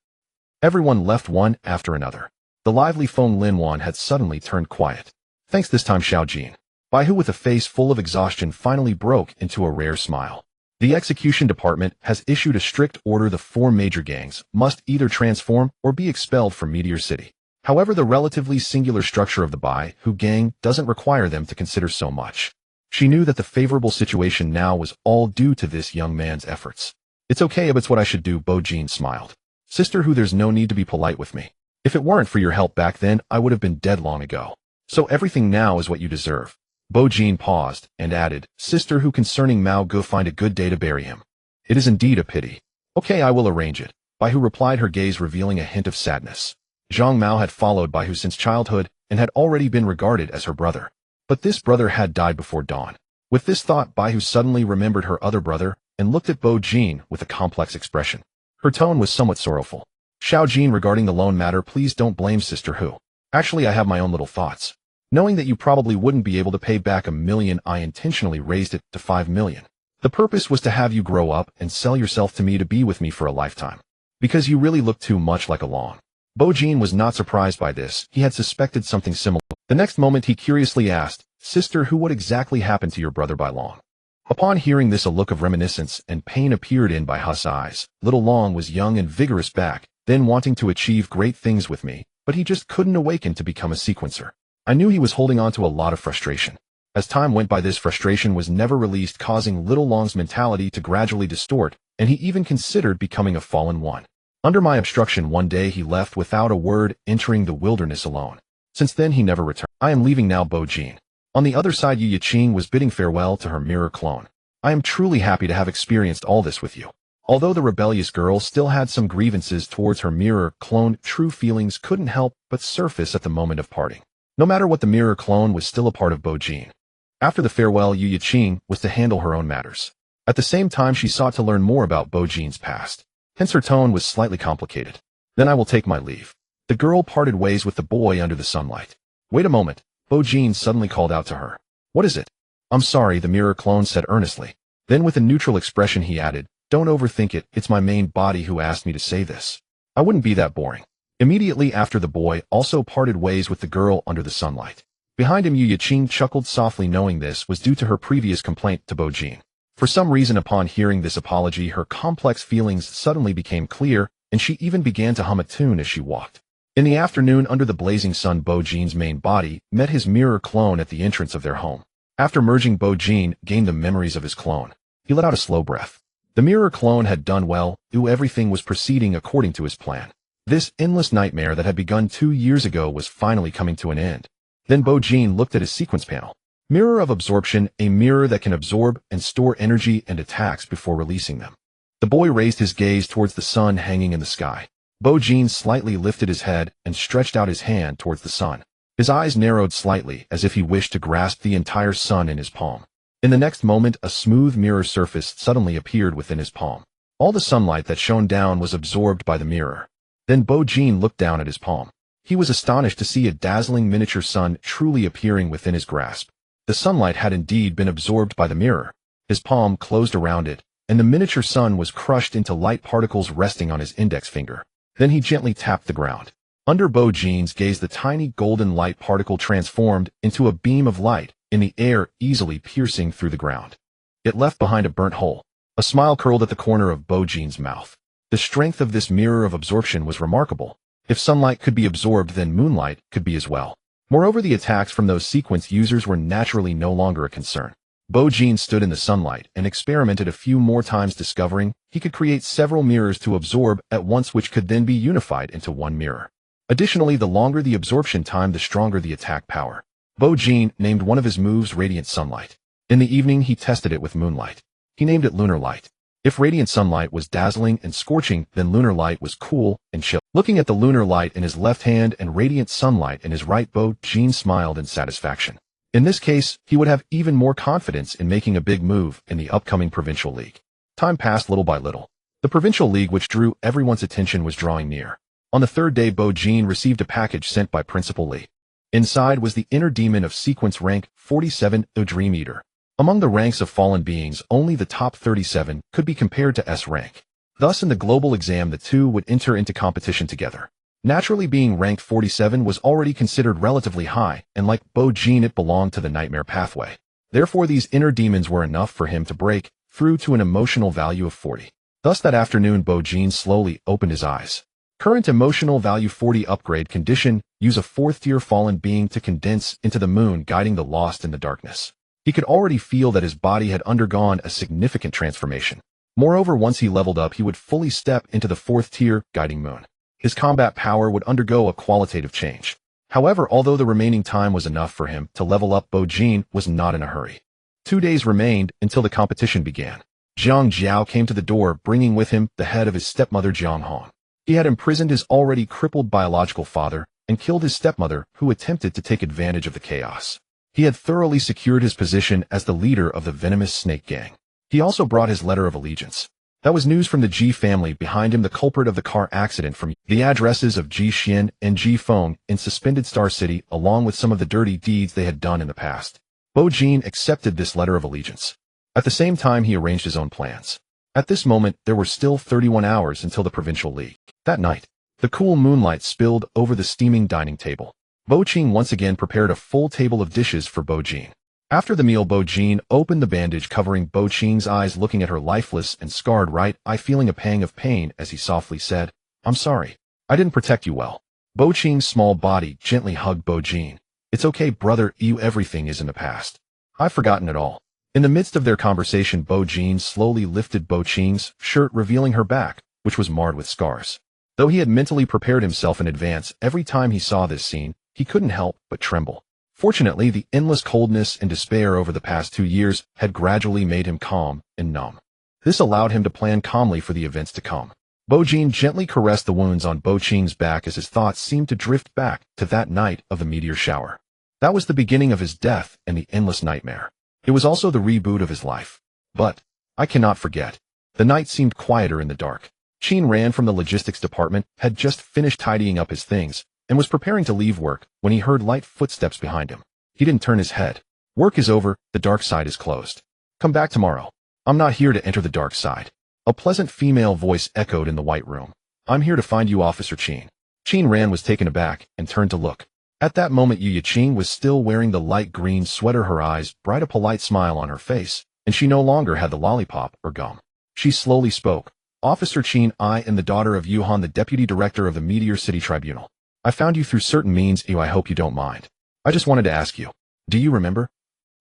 Everyone left one after another. The lively phone Lin Wan had suddenly turned quiet. "Thanks this time, Xiao Jin." Bai Hu, with a face full of exhaustion, finally broke into a rare smile. "The execution department has issued a strict order. The 4 major gangs must either transform or be expelled from Meteor City. However, the relatively singular structure of the Bai Hu gang doesn't require them to consider so much." She knew that the favorable situation now was all due to this young man's efforts. "It's okay, but it's what I should do," Bo Jin smiled. "Sister Hu, there's no need to be polite with me. If it weren't for your help back then, I would have been dead long ago. So everything now is what you deserve." Bo Jin paused and added, "Sister Hu, concerning Mao, go find a good day to bury him. It is indeed a pity." "Okay, I will arrange it," Bai Hu replied, her gaze revealing a hint of sadness. Zhang Mao had followed Bai Hu since childhood and had already been regarded as her brother. But this brother had died before dawn. With this thought, Bai Hu suddenly remembered her other brother and looked at Bo Jin with a complex expression. Her tone was somewhat sorrowful. "Xiao Jin, regarding the loan matter, please don't blame Sister Hu. Actually, I have my own little thoughts. Knowing that you probably wouldn't be able to pay back $1 million, I intentionally raised it to $5 million. The purpose was to have you grow up and sell yourself to me to be with me for a lifetime. Because you really look too much like a Long." Bo Jin was not surprised by this. He had suspected something similar. The next moment, he curiously asked, "Sister Hu, what exactly happened to your brother Bai Long?" Upon hearing this, a look of reminiscence and pain appeared in Bai Hu's eyes. Little Long was young and vigorous back then, wanting to achieve great things with me, but he just couldn't awaken to become a sequencer. I knew he was holding on to a lot of frustration. As time went by, this frustration was never released, causing Little Long's mentality to gradually distort, and he even considered becoming a fallen one. Under my obstruction, one day he left without a word, entering the wilderness alone. Since then, he never returned. I am leaving now, Bo Jin. On the other side, Yu Yiqing was bidding farewell to her mirror clone. I am truly happy to have experienced all this with you. Although the rebellious girl still had some grievances towards her mirror clone, true feelings couldn't help but surface at the moment of parting. No matter what, the mirror clone was still a part of Bo Jin. After the farewell, Yu Yiqing was to handle her own matters. At the same time, she sought to learn more about Bo Jin's past. Hence her tone was slightly complicated. "Then I will take my leave." The girl parted ways with the boy under the sunlight. "Wait a moment," Bo Jin suddenly called out to her. "What is it?" "I'm sorry," the mirror clone said earnestly. Then with a neutral expression he added, "Don't overthink it, it's my main body who asked me to say this. I wouldn't be that boring." Immediately after, the boy also parted ways with the girl under the sunlight. Behind him, Yu Yaqing chuckled softly, knowing this was due to her previous complaint to Bo Jin. For some reason, upon hearing this apology, her complex feelings suddenly became clear, and she even began to hum a tune as she walked. In the afternoon, under the blazing sun, Bo Jin's main body met his mirror clone at the entrance of their home. After merging, Bo Jin gained the memories of his clone. He let out a slow breath. The mirror clone had done well, everything was proceeding according to his plan. This endless nightmare that had begun 2 years ago was finally coming to an end. Then Bo Jin looked at his sequence panel. Mirror of absorption, a mirror that can absorb and store energy and attacks before releasing them. The boy raised his gaze towards the sun hanging in the sky. Bo Jin slightly lifted his head and stretched out his hand towards the sun. His eyes narrowed slightly as if he wished to grasp the entire sun in his palm. In the next moment, a smooth mirror surface suddenly appeared within his palm. All the sunlight that shone down was absorbed by the mirror. Then Bo Jin looked down at his palm. He was astonished to see a dazzling miniature sun truly appearing within his grasp. The sunlight had indeed been absorbed by the mirror. His palm closed around it, and the miniature sun was crushed into light particles resting on his index finger. Then he gently tapped the ground. Under Bo Jin's gaze, the tiny golden light particle transformed into a beam of light in the air, easily piercing through the ground. It left behind a burnt hole. A smile curled at the corner of Bo Jin's mouth. The strength of this mirror of absorption was remarkable. If sunlight could be absorbed, then moonlight could be as well. Moreover, the attacks from those sequence users were naturally no longer a concern. Bo Jin stood in the sunlight and experimented a few more times, discovering he could create several mirrors to absorb at once, which could then be unified into one mirror. Additionally, the longer the absorption time, the stronger the attack power. Bo Jin named one of his moves Radiant Sunlight. In the evening, he tested it with Moonlight. He named it Lunar Light. If Radiant Sunlight was dazzling and scorching, then Lunar Light was cool and chill. Looking at the Lunar Light in his left hand and Radiant Sunlight in his right, Bo Jin smiled in satisfaction. In this case, he would have even more confidence in making a big move in the upcoming Provincial League. Time passed little by little. The Provincial League, which drew everyone's attention, was drawing near. On the third day, Bo Jin received a package sent by Principal Li. Inside was the inner demon of sequence rank 47, a Dream Eater. Among the ranks of fallen beings, only the top 37 could be compared to S rank. Thus, in the global exam, the two would enter into competition together. Naturally, being ranked 47 was already considered relatively high, and like Bo Jin, it belonged to the nightmare pathway. Therefore, these inner demons were enough for him to break through to an emotional value of 40. Thus, that afternoon, Bo Jin slowly opened his eyes. Current emotional value 40 upgrade condition, use a 4th tier fallen being to condense into the moon, guiding the lost in the darkness. He could already feel that his body had undergone a significant transformation. Moreover, once he leveled up, he would fully step into the 4th tier, guiding moon. His combat power would undergo a qualitative change. However, although the remaining time was enough for him to level up, Bo Jin was not in a hurry. 2 days remained until the competition began. Jiang Jiao came to the door, bringing with him the head of his stepmother Jiang Hong. He had imprisoned his already crippled biological father and killed his stepmother, who attempted to take advantage of the chaos. He had thoroughly secured his position as the leader of the venomous snake gang. He also brought his letter of allegiance. That was news from the Ji family. Behind him, the culprit of the car accident, from the addresses of Ji Xian and Ji Feng in suspended Star City, along with some of the dirty deeds they had done in the past. Bo Jin accepted this letter of allegiance. At the same time, he arranged his own plans. At this moment, there were still 31 hours until the Provincial League. That night, the cool moonlight spilled over the steaming dining table. Bo Jin once again prepared a full table of dishes for Bo Jin. After the meal, Bo Jin opened the bandage covering Bo Jin's eyes, looking at her lifeless and scarred right eye, feeling a pang of pain as he softly said, "I'm sorry. I didn't protect you well." Bo Jin's small body gently hugged Bo Jin. "It's okay, brother, everything is in the past. I've forgotten it all." In the midst of their conversation, Bo Jin slowly lifted Bo Jin's shirt, revealing her back, which was marred with scars. Though he had mentally prepared himself in advance, every time he saw this scene, he couldn't help but tremble. Fortunately, the endless coldness and despair over the past 2 years had gradually made him calm and numb. This allowed him to plan calmly for the events to come. Bo Jin gently caressed the wounds on Bo Jin's back as his thoughts seemed to drift back to that night of the meteor shower. That was the beginning of his death and the endless nightmare. It was also the reboot of his life. But I cannot forget. The night seemed quieter in the dark. Qin ran from the logistics department, had just finished tidying up his things, and was preparing to leave work when he heard light footsteps behind him. He didn't turn his head. "Work is over, the dark side is closed. Come back tomorrow. I'm not here to enter the dark side." A pleasant female voice echoed in the white room. "I'm here to find you, Officer Qin." Qin Ran was taken aback and turned to look. At that moment Yu Yaqing was still wearing the light green sweater, her eyes bright, a polite smile on her face, and she no longer had the lollipop or gum. She slowly spoke. Officer Qin, I am the daughter of Yu Han, the deputy director of the Meteor City Tribunal. I found you through certain means, I hope you don't mind. I just wanted to ask you, do you remember?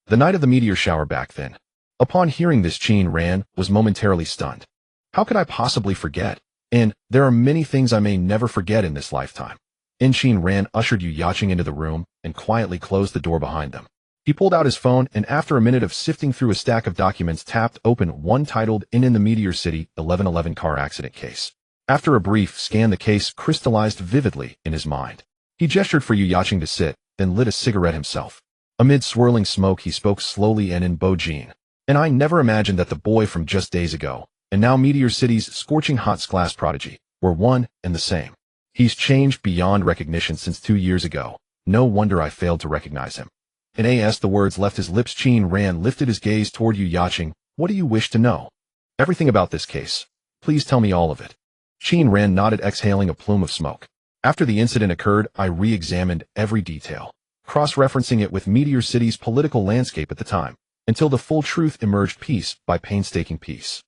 The night of the meteor shower back then. Upon hearing this, Qin Ran was momentarily stunned. How could I possibly forget? And there are many things I may never forget in this lifetime. Qin Ran ushered Yu Yaqing into the room and quietly closed the door behind them. He pulled out his phone and after a minute of sifting through a stack of documents tapped open one titled In the Meteor City 1111 car accident case. After a brief scan, the case crystallized vividly in his mind. He gestured for Yu Yaqing to sit, then lit a cigarette himself. Amid swirling smoke he spoke slowly and in Bo-jin. And I never imagined that the boy from just days ago, and now Meteor City's scorching hot glass prodigy, were one and the same. He's changed beyond recognition since 2 years ago. No wonder I failed to recognize him. And as the words left his lips, Qin Ran lifted his gaze toward Yu Yaqing. What do you wish to know? Everything about this case. Please tell me all of it. Qin Ran nodded, exhaling a plume of smoke. After the incident occurred, I re-examined every detail, cross-referencing it with Meteor City's political landscape at the time, until the full truth emerged piece by painstaking piece.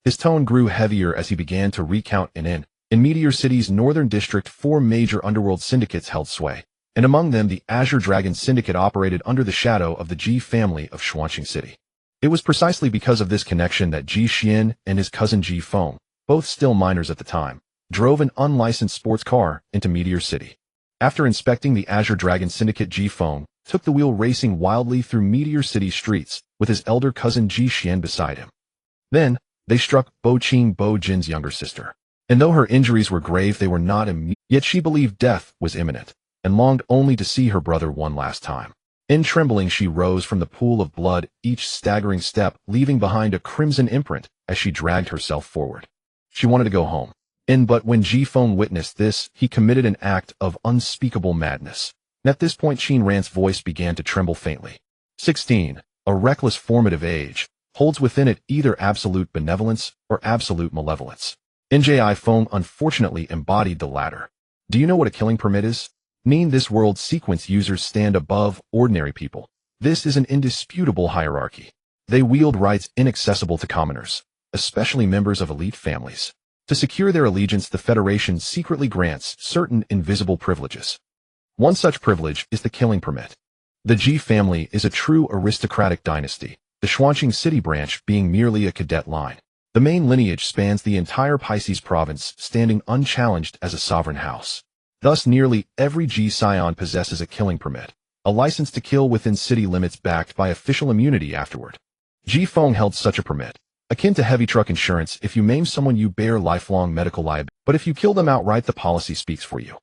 His tone grew heavier as he began to recount in Meteor City's northern district 4 major underworld syndicates held sway, and among them the Azure Dragon Syndicate operated under the shadow of the Ji family of Xuanqing City. It was precisely because of this connection that Ji Xian and his cousin Ji Feng, both still minors at the time, drove an unlicensed sports car into Meteor City. After inspecting the Azure Dragon Syndicate, Ji Feng took the wheel, racing wildly through Meteor City streets with his elder cousin Ji Xian beside him. Then, they struck Bo-jin, Bo-jin's younger sister. And though her injuries were grave, they were not immediate, yet she believed death was imminent, and longed only to see her brother one last time. In trembling she rose from the pool of blood, each staggering step leaving behind a crimson imprint as she dragged herself forward. She wanted to go home. But when Ji Feng witnessed this, he committed an act of unspeakable madness. And at this point Qin Ran's voice began to tremble faintly. 16, a reckless formative age, holds within it either absolute benevolence or absolute malevolence. Ji Feng unfortunately embodied the latter. Do you know what a killing permit is? This world sequence users stand above ordinary people. This is an indisputable hierarchy. They wield rights inaccessible to commoners, especially members of elite families. To secure their allegiance, the Federation secretly grants certain invisible privileges. One such privilege is the killing permit. The Ji family is a true aristocratic dynasty, the Xuanqing City branch being merely a cadet line. The main lineage spans the entire Pisces province, standing unchallenged as a sovereign house. Thus nearly every Ji scion possesses a killing permit, a license to kill within city limits backed by official immunity afterward. Ji Feng held such a permit. Akin to heavy truck insurance, if you maim someone you bear lifelong medical liability, but if you kill them outright the policy speaks for you.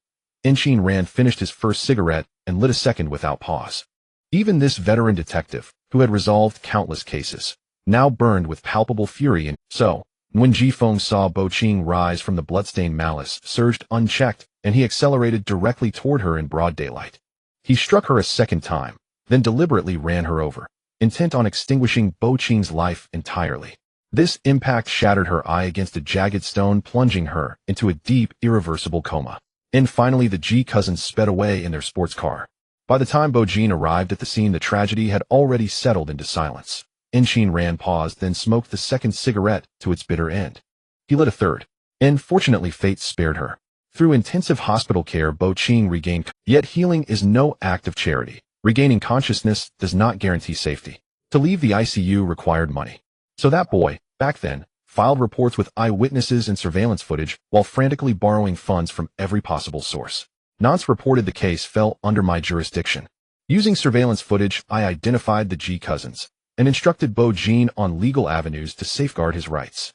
Qin Ran finished his first cigarette and lit a second without pause. Even this veteran detective, who had resolved countless cases, now burned with palpable fury, and so, when Ji Feng saw Bo-jin rise from the bloodstained malice, surged unchecked, and he accelerated directly toward her in broad daylight. He struck her a second time, then deliberately ran her over, intent on extinguishing Bo-jin's life entirely. This impact shattered her eye against a jagged stone, plunging her into a deep, irreversible coma. And finally the Ji cousins sped away in their sports car. By the time Bo-jin arrived at the scene, the tragedy had already settled into silence. Qin Ran paused, then smoked the second cigarette to its bitter end. He lit a third. And fortunately fate spared her. Through intensive hospital care, Bo-jin regained. Yet healing is no act of charity. Regaining consciousness does not guarantee safety. To leave the ICU required money. So that boy, back then, filed reports with eyewitnesses and surveillance footage while frantically borrowing funds from every possible source. Once reported the case fell under my jurisdiction. Using surveillance footage, I identified the Ji cousins and instructed Bo-jin on legal avenues to safeguard his rights.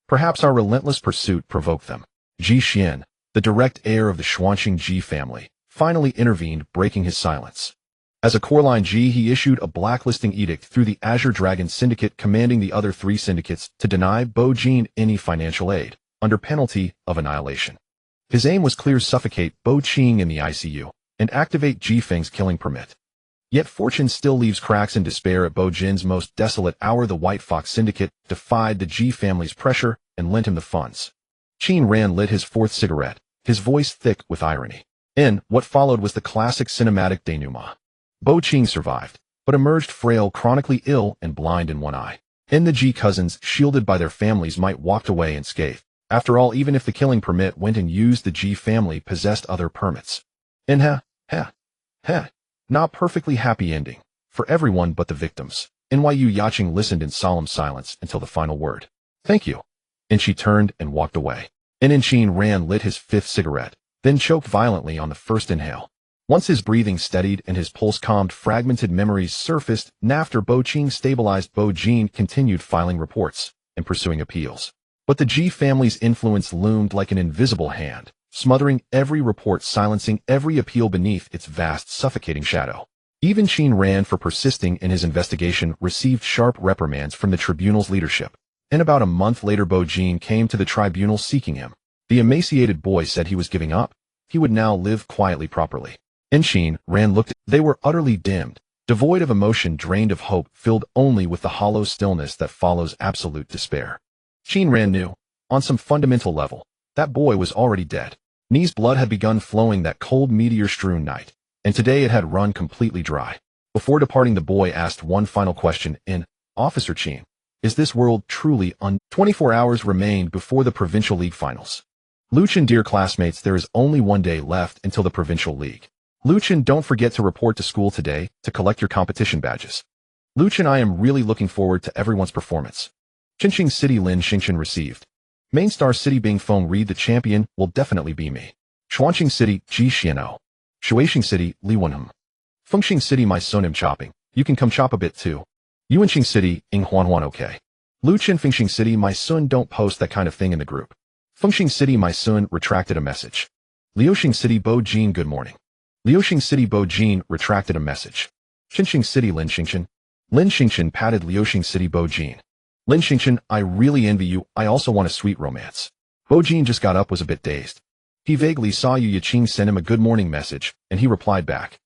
Perhaps our relentless pursuit provoked them. Ji Xian, the direct heir of the Xuanqing Ji family, finally intervened, breaking his silence. As a Coreline Ji, he issued a blacklisting edict through the Azure Dragon Syndicate, commanding the other 3 syndicates to deny Bo-jin any financial aid, under penalty of annihilation. His aim was clear: suffocate Bo-jin in the ICU, and activate Ji Feng's killing permit. Yet fortune still leaves cracks. In despair at Bo-jin's most desolate hour, the White Fox Syndicate defied the Ji family's pressure and lent him the funds. Qin Ran lit his 4th cigarette, his voice thick with irony. In what followed was the classic cinematic denouement. Bo Qing survived, but emerged frail, chronically ill, and blind in one eye. In the Ji cousins, shielded by their families, might walked away unscathed. After all, even if the killing permit went and used, the Ji family possessed other permits. In not perfectly happy ending for everyone but the victims. NYU Yaching listened in solemn silence until the final word. Thank you. And she turned and walked away. Chin ran, lit his fifth cigarette, then choked violently on the first inhale. Once his breathing steadied and his pulse calmed, fragmented memories surfaced, and after Bo Qing stabilized, Bo Jin continued filing reports and pursuing appeals. But the Ji family's influence loomed like an invisible hand, smothering every report, silencing every appeal beneath its vast, suffocating shadow. Even Qin ran for persisting in his investigation, received sharp reprimands from the tribunal's leadership. And about a month later, Bo Jin came to the tribunal seeking him. The emaciated boy said he was giving up. He would now live quietly, properly. Qin ran, looked. They were utterly dimmed, devoid of emotion, drained of hope, filled only with the hollow stillness that follows absolute despair. Qin ran knew, on some fundamental level, that boy was already dead. Ni's blood had begun flowing that cold, meteor-strewn night, and today it had run completely dry. Before departing, the boy asked one final question. Officer Qin, is this world truly 24 hours remained before the Provincial League finals. Luchin, dear classmates, there is only one day left until the Provincial League. Luchin, don't forget to report to school today to collect your competition badges. Luchin, I am really looking forward to everyone's performance. Qinqing City, Lin Xingchen received. Main Star City, Bingfeng Reed, the champion will definitely be me. Chuanqing City, Ji Xian'o. Shuaixing City, Li Wenham. Fengxing City, my son am chopping. You can come chop a bit too. Yuanqing City, Ing Huan okay. Luchin, Fengxing City, my son, don't post that kind of thing in the group. Fengxing City, my son, retracted a message. Liuxing City, Bo Jin, good morning. Liuxing City, Bo Jin, retracted a message. Qinqing City, Lin Xingchen. Lin Xingchen patted Liuxing City, Bo Jin. Lin Xingchen, I really envy you. I also want a sweet romance. Bo Jin just got up, was a bit dazed. He vaguely saw Yu Yaqing send him a good morning message, and he replied back.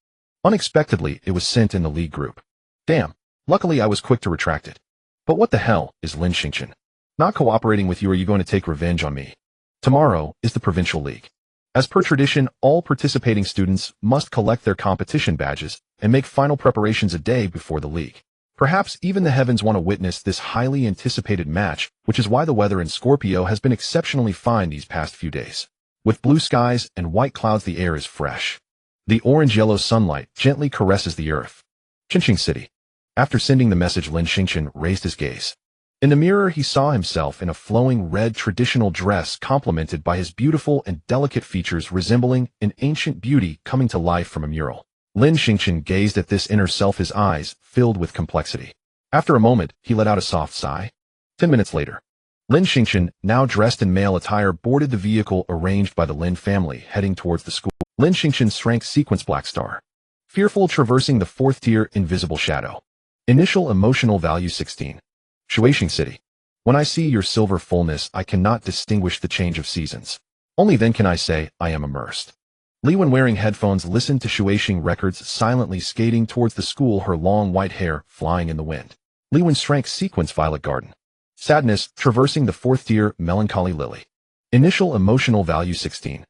Unexpectedly, it was sent in the league group. Damn. Luckily, I was quick to retract it. But what the hell is Lin Xingchen? Not cooperating with you? Are you going to take revenge on me? Tomorrow is the Provincial League. As per tradition, all participating students must collect their competition badges and make final preparations a day before the league. Perhaps even the heavens want to witness this highly anticipated match, which is why the weather in Scorpio has been exceptionally fine these past few days. With blue skies and white clouds, the air is fresh. The orange-yellow sunlight gently caresses the earth. Qinqing City. After sending the message, Lin Xingchen raised his gaze. In the mirror, he saw himself in a flowing red traditional dress complemented by his beautiful and delicate features resembling an ancient beauty coming to life from a mural. Lin Xingchen gazed at this inner self, his eyes filled with complexity. After a moment, he let out a soft sigh. 10 minutes later, Lin Xingchen, now dressed in male attire, boarded the vehicle arranged by the Lin family, heading towards the school. Lin Xingchen's rank sequence Black Star. Fearful, traversing the 4th tier, invisible shadow. Initial emotional value 16. Shuaixing City. When I see your silver fullness, I cannot distinguish the change of seasons. Only then can I say, I am immersed. Li Wen, wearing headphones, listened to Shuaixing records, silently skating towards the school, her long white hair flying in the wind. Li Wen's rank sequence Violet Garden. Sadness, traversing the 4th tier, Melancholy Lily. Initial emotional value 16.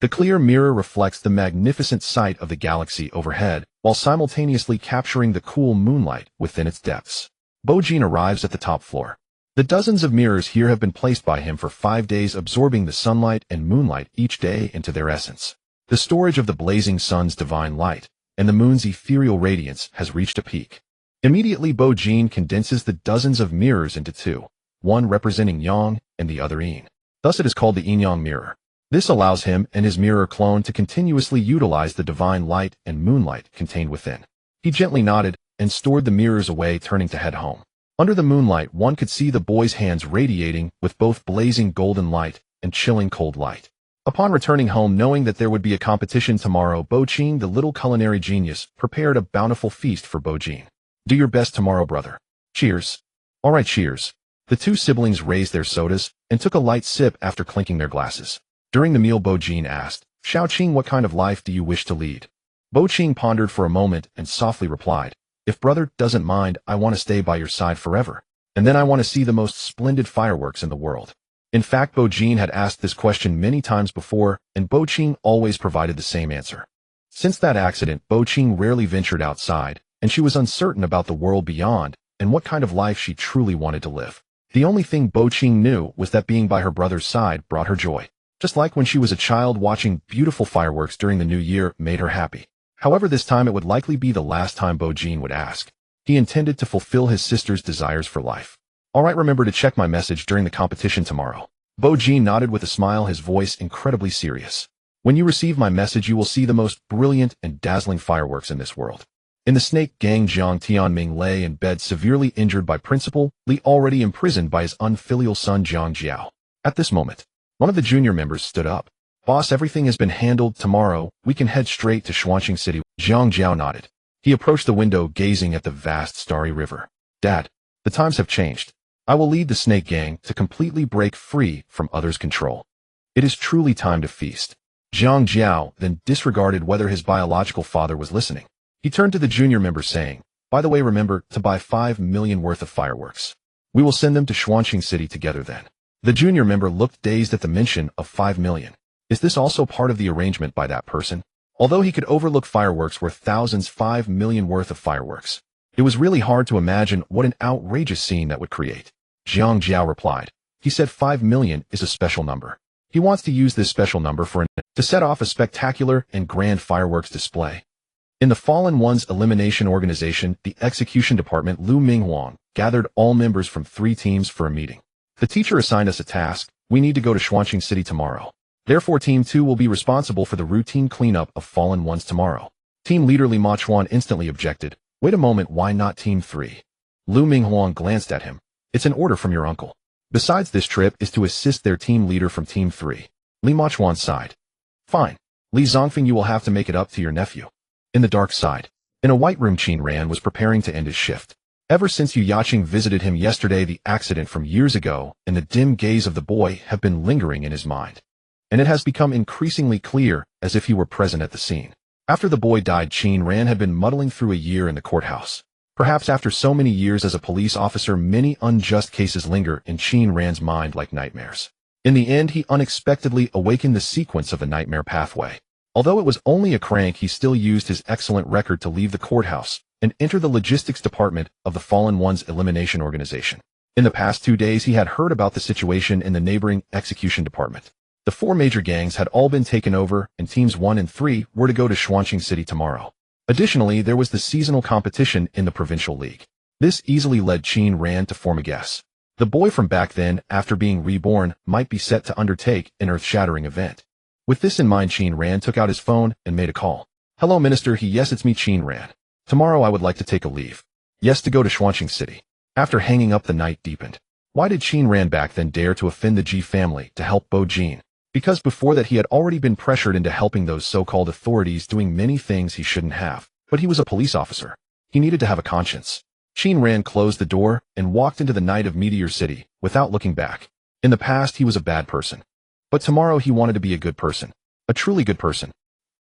The clear mirror reflects the magnificent sight of the galaxy overhead, while simultaneously capturing the cool moonlight within its depths. Bo Jin arrives at the top floor. The dozens of mirrors here have been placed by him for 5 days, absorbing the sunlight and moonlight each day into their essence. The storage of the blazing sun's divine light and the moon's ethereal radiance has reached a peak. Immediately, Bo Jin condenses the dozens of mirrors into two, one representing Yang and the other Yin. Thus it is called the Yin-Yang mirror. This allows him and his mirror clone to continuously utilize the divine light and moonlight contained within. He gently nodded and stored the mirrors away, turning to head home. Under the moonlight, one could see the boy's hands radiating with both blazing golden light and chilling cold light. Upon returning home, knowing that there would be a competition tomorrow, Bo Qing, the little culinary genius, prepared a bountiful feast for Bo Jin. Do your best tomorrow, brother. Cheers. All right, cheers. The two siblings raised their sodas and took a light sip after clinking their glasses. During the meal, Bo Jin asked, Xiao Qing, what kind of life do you wish to lead? Bo Qing pondered for a moment and softly replied, if brother doesn't mind, I want to stay by your side forever. And then I want to see the most splendid fireworks in the world. In fact, Bo Jin had asked this question many times before, and Bo Qing always provided the same answer. Since that accident, Bo Qing rarely ventured outside, and she was uncertain about the world beyond and what kind of life she truly wanted to live. The only thing Bo Qing knew was that being by her brother's side brought her joy. Just like when she was a child, watching beautiful fireworks during the new year made her happy. However, this time it would likely be the last time Bo Jin would ask. He intended to fulfill his sister's desires for life. Alright, remember to check my message during the competition tomorrow. Bo Jin nodded with a smile, his voice incredibly serious. When you receive my message, you will see the most brilliant and dazzling fireworks in this world. In the Snake Gang, Jiang Tianming lay in bed severely injured by Principal Li, already imprisoned by his unfilial son Jiang Jiao. At this moment, one of the junior members stood up. Boss, everything has been handled. Tomorrow, we can head straight to Xuanqing City. Jiang Jiao nodded. He approached the window, gazing at the vast starry river. Dad, the times have changed. I will lead the Snake Gang to completely break free from others' control. It is truly time to feast. Jiang Jiao then disregarded whether his biological father was listening. He turned to the junior member saying, by the way, remember to buy 5 million worth of fireworks. We will send them to Xuanqing City together then. The junior member looked dazed at the mention of 5 million. Is this also part of the arrangement by that person? Although he could overlook fireworks worth thousands, 5 million worth of fireworks. It was really hard to imagine what an outrageous scene that would create. Jiang Jiao replied. He said 5 million is a special number. He wants to use this special number to set off a spectacular and grand fireworks display. In the Fallen Ones Elimination Organization, the Execution Department, Lu Minghuang gathered all members from 3 teams for a meeting. The teacher assigned us a task. We need to go to Xuanqing City tomorrow. Therefore, Team 2 will be responsible for the routine cleanup of Fallen Ones tomorrow. Team leader Li Machuan instantly objected. Wait a moment, why not Team 3? Lu Minghuang glanced at him. It's an order from your uncle. Besides, this trip is to assist their team leader from Team 3. Li Machuan sighed. Fine. Li Zongfeng, you will have to make it up to your nephew. In the dark side, in a white room, Qin Ran was preparing to end his shift. Ever since Yu Yaqing visited him yesterday, the accident from years ago and the dim gaze of the boy have been lingering in his mind. And it has become increasingly clear, as if he were present at the scene. After the boy died, Qin Ran had been muddling through a year in the courthouse. Perhaps after so many years as a police officer, many unjust cases linger in Qin Ran's mind like nightmares. In the end, he unexpectedly awakened the sequence of the nightmare pathway. Although it was only a crank, he still used his excellent record to leave the courthouse and enter the logistics department of the Fallen Ones Elimination Organization. In the past 2 days, he had heard about the situation in the neighboring execution department. The 4 major gangs had all been taken over, and teams 1 and 3 were to go to Xuanqing City tomorrow. Additionally, there was the seasonal competition in the provincial league. This easily led Qin Ran to form a guess. The boy from back then, after being reborn, might be set to undertake an earth-shattering event. With this in mind, Qin Ran took out his phone and made a call. Hello, Minister. Yes, it's me, Qin Ran. Tomorrow I would like to take a leave. Yes, to go to Xuanqing City. After hanging up, the night deepened. Why did Qin Ran back then dare to offend the Ji family to help Bo Jin? Because before that he had already been pressured into helping those so-called authorities doing many things he shouldn't have. But he was a police officer. He needed to have a conscience. Qin Ran closed the door and walked into the night of Meteor City without looking back. In the past, he was a bad person. But tomorrow he wanted to be a good person. A truly good person.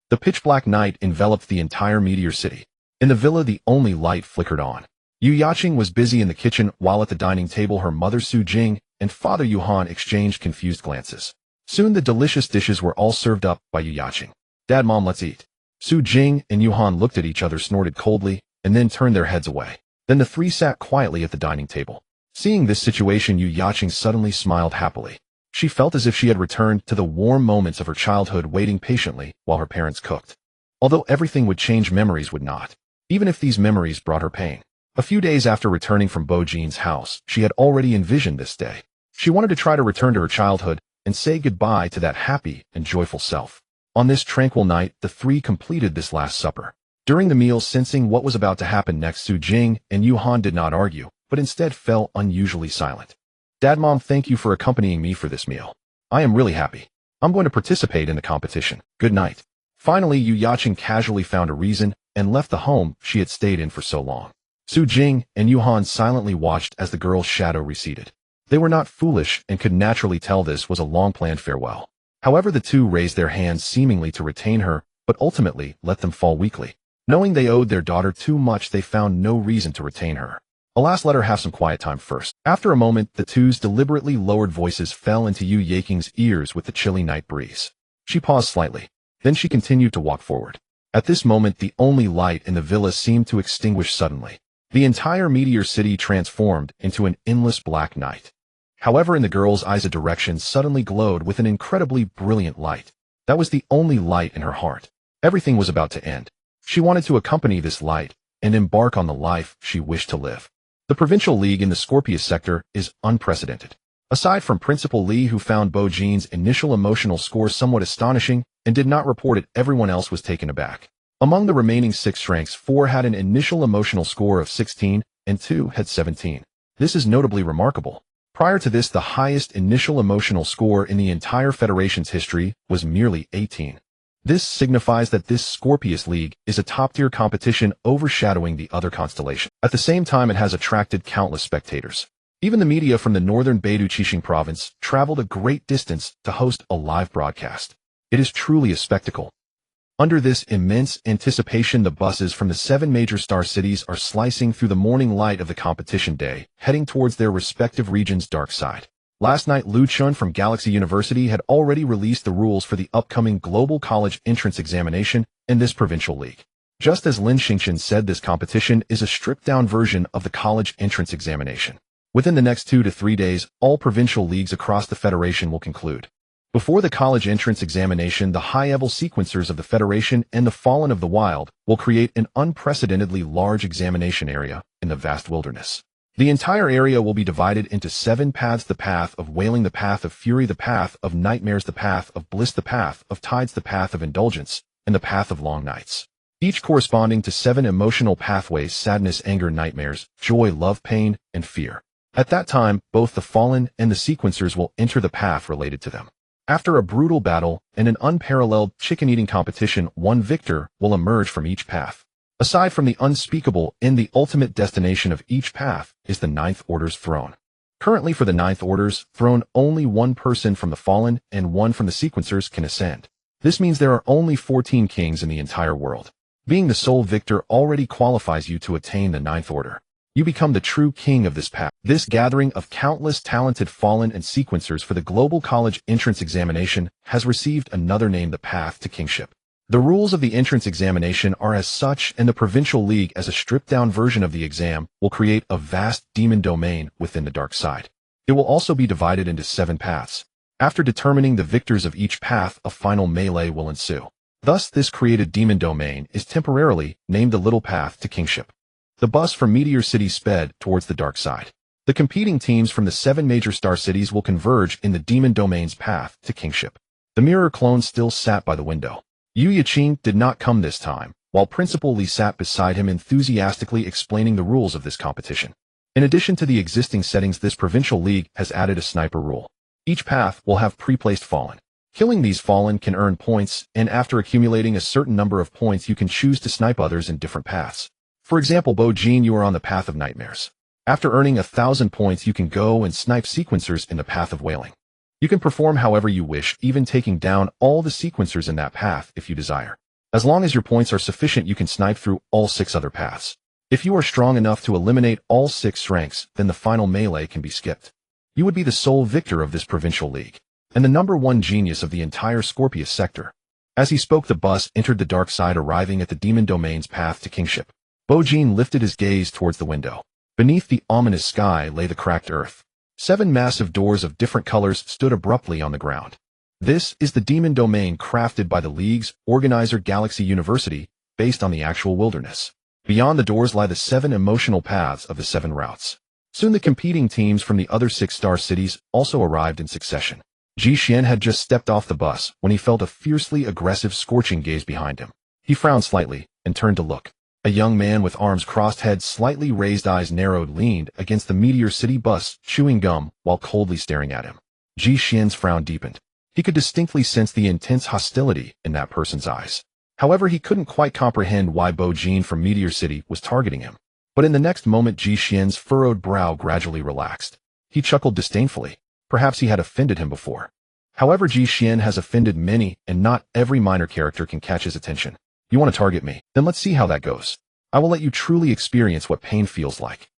The pitch-black night enveloped the entire Meteor City. In the villa, the only light flickered on. Yu Yaqing was busy in the kitchen, while at the dining table her mother Su Jing and father Yuhan exchanged confused glances. Soon the delicious dishes were all served up by Yu Yaqing. Dad, Mom, let's eat. Su Jing and Yuhan looked at each other, snorted coldly, and then turned their heads away. Then the 3 sat quietly at the dining table. Seeing this situation, Yu Yaqing suddenly smiled happily. She felt as if she had returned to the warm moments of her childhood, waiting patiently while her parents cooked. Although everything would change, memories would not. Even if these memories brought her pain. A few days after returning from Bo Jin's house, she had already envisioned this day. She wanted to try to return to her childhood and say goodbye to that happy and joyful self. On this tranquil night, the 3 completed this last supper. During the meal, sensing what was about to happen next, Su Jing and Yuhan did not argue, but instead fell unusually silent. Dad, Mom, thank you for accompanying me for this meal. I am really happy. I'm going to participate in the competition. Good night. Finally, Yu Yaqing casually found a reason and left the home she had stayed in for so long. Su Jing and Yuhan silently watched as the girl's shadow receded. They were not foolish and could naturally tell this was a long-planned farewell. However, the 2 raised their hands seemingly to retain her, but ultimately let them fall weakly. Knowing they owed their daughter too much, they found no reason to retain her. Alas, let her have some quiet time first. After a moment, the two's deliberately lowered voices fell into Yu Yaqing's ears with the chilly night breeze. She paused slightly. Then she continued to walk forward. At this moment, the only light in the villa seemed to extinguish suddenly. The entire Meteor City transformed into an endless black night. However, in the girl's eyes, a direction suddenly glowed with an incredibly brilliant light. That was the only light in her heart. Everything was about to end. She wanted to accompany this light and embark on the life she wished to live. The Provincial League in the Scorpius sector is unprecedented. Aside from Principal Li, who found Bo Jin's initial emotional score somewhat astonishing and did not report it, everyone else was taken aback. Among the remaining 6 ranks, 4 had an initial emotional score of 16 and 2 had 17. This is notably remarkable. Prior to this, the highest initial emotional score in the entire Federation's history was merely 18. This signifies that this Scorpius League is a top-tier competition overshadowing the other constellation. At the same time, it has attracted countless spectators. Even the media from the northern Beidou Qixing province traveled a great distance to host a live broadcast. It is truly a spectacle. Under this immense anticipation, the buses from the 7 major star cities are slicing through the morning light of the competition day, heading towards their respective region's dark side. Last night, Lu Chun from Galaxy University had already released the rules for the upcoming Global College Entrance Examination in this Provincial League. Just as Lin Xingqian said, this competition is a stripped-down version of the College Entrance Examination. Within the next 2 to 3 days, all provincial leagues across the Federation will conclude. Before the College Entrance Examination, the high-level sequencers of the Federation and the Fallen of the Wild will create an unprecedentedly large examination area in the vast wilderness. The entire area will be divided into 7 paths: the path of wailing, the path of fury, the path of nightmares, the path of bliss, the path of tides, the path of indulgence, and the path of long nights. Each corresponding to 7 emotional pathways: sadness, anger, nightmares, joy, love, pain, and fear. At that time, both the Fallen and the sequencers will enter the path related to them. After a brutal battle and an unparalleled chicken-eating competition, one victor will emerge from each path. Aside from the unspeakable and the ultimate destination of each path is the Ninth Order's throne. Currently, for the Ninth Order's throne, only 1 person from the Fallen and 1 from the sequencers can ascend. This means there are only 14 kings in the entire world. Being the sole victor already qualifies you to attain the Ninth Order. You become the true king of this path. This gathering of countless talented Fallen and sequencers for the Global College Entrance Examination has received another name: the Path to Kingship. The rules of the entrance examination are as such, and the Provincial League, as a stripped-down version of the exam, will create a vast demon domain within the dark side. It will also be divided into 7 paths. After determining the victors of each path, a final melee will ensue. Thus, this created demon domain is temporarily named the Little Path to Kingship. The bus from Meteor City sped towards the dark side. The competing teams from the 7 major star cities will converge in the demon domain's path to kingship. The mirror clone still sat by the window. Yu Yaqing did not come this time, while Principal Li sat beside him, enthusiastically explaining the rules of this competition. In addition to the existing settings, this Provincial League has added a sniper rule. Each path will have pre-placed Fallen. Killing these Fallen can earn points, and after accumulating a certain number of points, you can choose to snipe others in different paths. For example, Bo Jin, you are on the path of nightmares. After earning 1,000 points, you can go and snipe sequencers in the path of wailing. You can perform however you wish, even taking down all the sequencers in that path if you desire. As long as your points are sufficient, you can snipe through all 6 other paths. If you are strong enough to eliminate all 6 ranks, then the final melee can be skipped. You would be the sole victor of this Provincial League, and the #1 genius of the entire Scorpius sector. As he spoke, the bus entered the dark side, arriving at the demon domain's path to kingship. Bo Jin lifted his gaze towards the window. Beneath the ominous sky lay the cracked earth. 7 massive doors of different colors stood abruptly on the ground. This is the demon domain crafted by the League's organizer Galaxy University, based on the actual wilderness. Beyond the doors lie the 7 emotional paths of the 7 routes. Soon the competing teams from the other 6 star cities also arrived in succession. Ji Xian had just stepped off the bus when he felt a fiercely aggressive, scorching gaze behind him. He frowned slightly and turned to look. A young man with arms crossed, head slightly raised, eyes narrowed, leaned against the Meteor City bus, chewing gum while coldly staring at him. Ji Xian's frown deepened. He could distinctly sense the intense hostility in that person's eyes. However, he couldn't quite comprehend why Bo Jin from Meteor City was targeting him. But in the next moment, Ji Xian's furrowed brow gradually relaxed. He chuckled disdainfully. Perhaps he had offended him before. However, Ji Xian has offended many, and not every minor character can catch his attention. You want to target me? Then let's see how that goes. I will let you truly experience what pain feels like.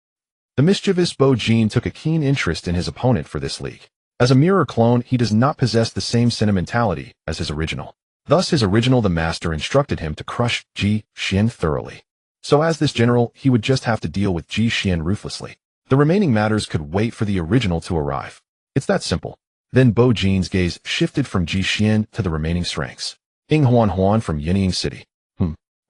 The mischievous Bo Jin took a keen interest in his opponent for this league. As a mirror clone, he does not possess the same sentimentality as his original. Thus, his original, the master, instructed him to crush Ji Xian thoroughly. So as this general, he would just have to deal with Ji Xian ruthlessly. The remaining matters could wait for the original to arrive. It's that simple. Then Bo Jin's gaze shifted from Ji Xian to the remaining ranks. Ying Huan from Yinying City.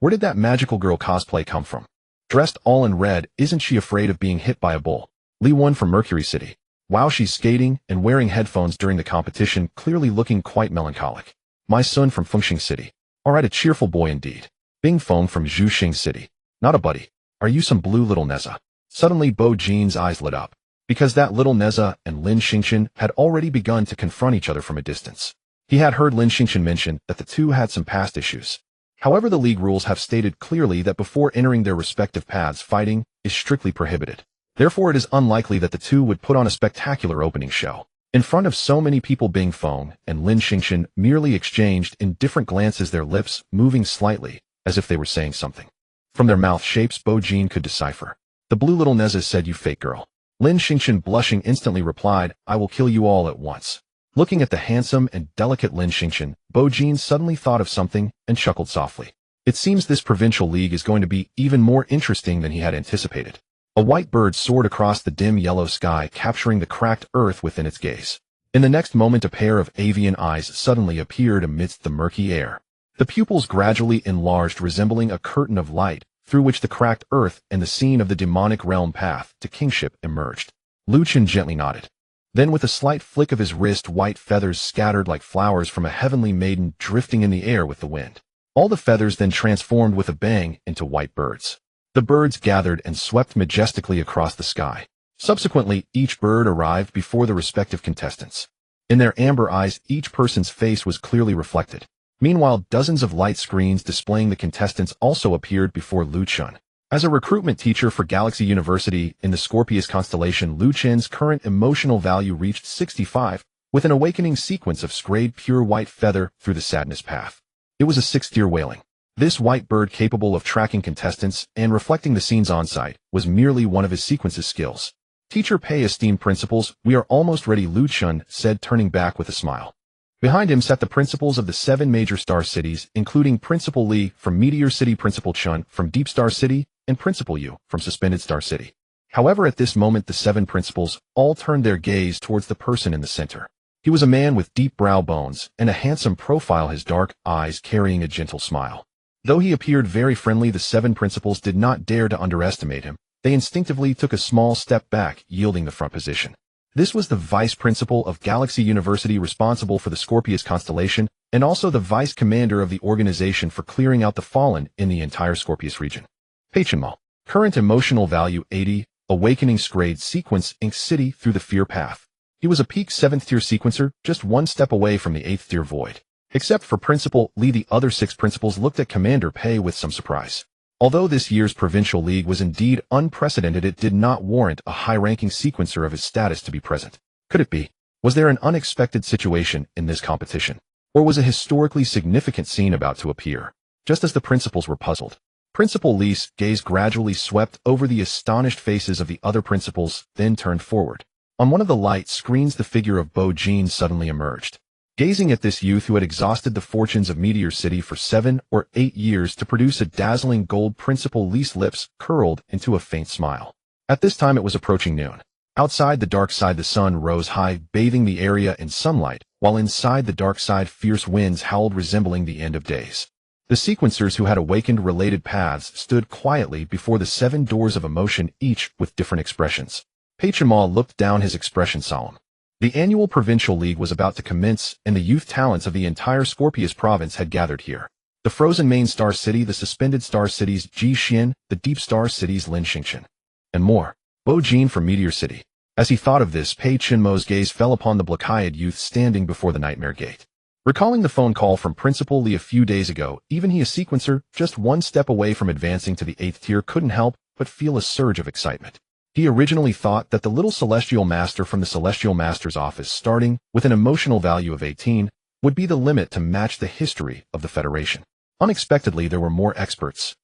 Where did that magical girl cosplay come from? Dressed all in red, isn't she afraid of being hit by a bull? Li Wen from Mercury City. Wow, she's skating and wearing headphones during the competition, clearly looking quite melancholic. My son from Fengxing City. Alright, a cheerful boy indeed. Bing Feng from Zhuxing City. Not a buddy. Are you some blue little Neza? Suddenly Bo Jin's eyes lit up, because that little Neza and Lin Xingqian had already begun to confront each other from a distance. He had heard Lin Xingqian mention that the two had some past issues. However, the league rules have stated clearly that before entering their respective paths, fighting is strictly prohibited. Therefore, it is unlikely that the two would put on a spectacular opening show. In front of so many people, Bing Feng and Lin Xingqian merely exchanged indifferent glances, their lips moving slightly, as if they were saying something. From their mouth shapes, Bo Jin could decipher. The blue little Neza said, "You fake girl." Lin Xingqian, blushing, instantly replied, "I will kill you all at once." Looking at the handsome and delicate Lin Xingqian, Bo Jin suddenly thought of something and chuckled softly. It seems this provincial league is going to be even more interesting than he had anticipated. A white bird soared across the dim yellow sky, capturing the cracked earth within its gaze. In the next moment, a pair of avian eyes suddenly appeared amidst the murky air. The pupils gradually enlarged, resembling a curtain of light, through which the cracked earth and the scene of the demonic realm path to kingship emerged. Lu Chen gently nodded. Then, with a slight flick of his wrist, white feathers scattered like flowers from a heavenly maiden, drifting in the air with the wind. All the feathers then transformed with a bang into white birds. The birds gathered and swept majestically across the sky. Subsequently, each bird arrived before the respective contestants. In their amber eyes, each person's face was clearly reflected. Meanwhile, dozens of light screens displaying the contestants also appeared before Lu Chen. As a recruitment teacher for Galaxy University in the Scorpius constellation, Lu Chen's current emotional value reached 65, with an awakening sequence of sprayed pure white feather through the sadness path. It was a 6th-tier wailing. This white bird, capable of tracking contestants and reflecting the scenes on-site, was merely one of his sequence's skills. "Teacher Pei, esteemed principals, we are almost ready," Lu Chen said, turning back with a smile. Behind him sat the principals of the 7 major star cities, including Principal Li from Meteor City, Principal Chun from Deep Star City, and Principal Yu from Suspended Star City. However, at this moment, the 7 principals all turned their gaze towards the person in the center. He was a man with deep brow bones and a handsome profile, his dark eyes carrying a gentle smile. Though he appeared very friendly, the 7 principals did not dare to underestimate him. They instinctively took a small step back, yielding the front position. This was the vice principal of Galaxy University, responsible for the Scorpius constellation, and also the vice commander of the organization for clearing out the fallen in the entire Scorpius region. Pei Chenmo. Current emotional value 80, awakening grade sequence Ink City through the fear path. He was a peak 7th-tier sequencer, just one step away from the 8th-tier void. Except for Principal Li, the other 6 principals looked at Commander Pei with some surprise. Although this year's Provincial League was indeed unprecedented, it did not warrant a high-ranking sequencer of his status to be present. Could it be? Was there an unexpected situation in this competition? Or was a historically significant scene about to appear? Just as the principals were puzzled, Principal Li's gaze gradually swept over the astonished faces of the other principals, then turned forward. On one of the light screens, the figure of Bo Jin suddenly emerged. Gazing at this youth who had exhausted the fortunes of Meteor City for 7 or 8 years to produce a dazzling gold, Principal Li's lips curled into a faint smile. At this time it was approaching noon. Outside the dark side, the sun rose high, bathing the area in sunlight, while inside the dark side fierce winds howled, resembling the end of days. The sequencers who had awakened related paths stood quietly before the 7 doors of emotion, each with different expressions. Pei Chenmo looked down, his expression solemn. The annual Provincial League was about to commence, and the youth talents of the entire Scorpius province had gathered here. The frozen main star city, the suspended star cities Ji Xian, the deep star cities Lin Xingqian, and more. Bo Jin from Meteor City. As he thought of this, Pei Chenmo's gaze fell upon the black-eyed youth standing before the Nightmare Gate. Recalling the phone call from Principal Li a few days ago, even he, a sequencer, just one step away from advancing to the 8th tier, couldn't help but feel a surge of excitement. He originally thought that the little Celestial Master from the Celestial Master's office, starting with an emotional value of 18, would be the limit to match the history of the Federation. Unexpectedly, there were more experts.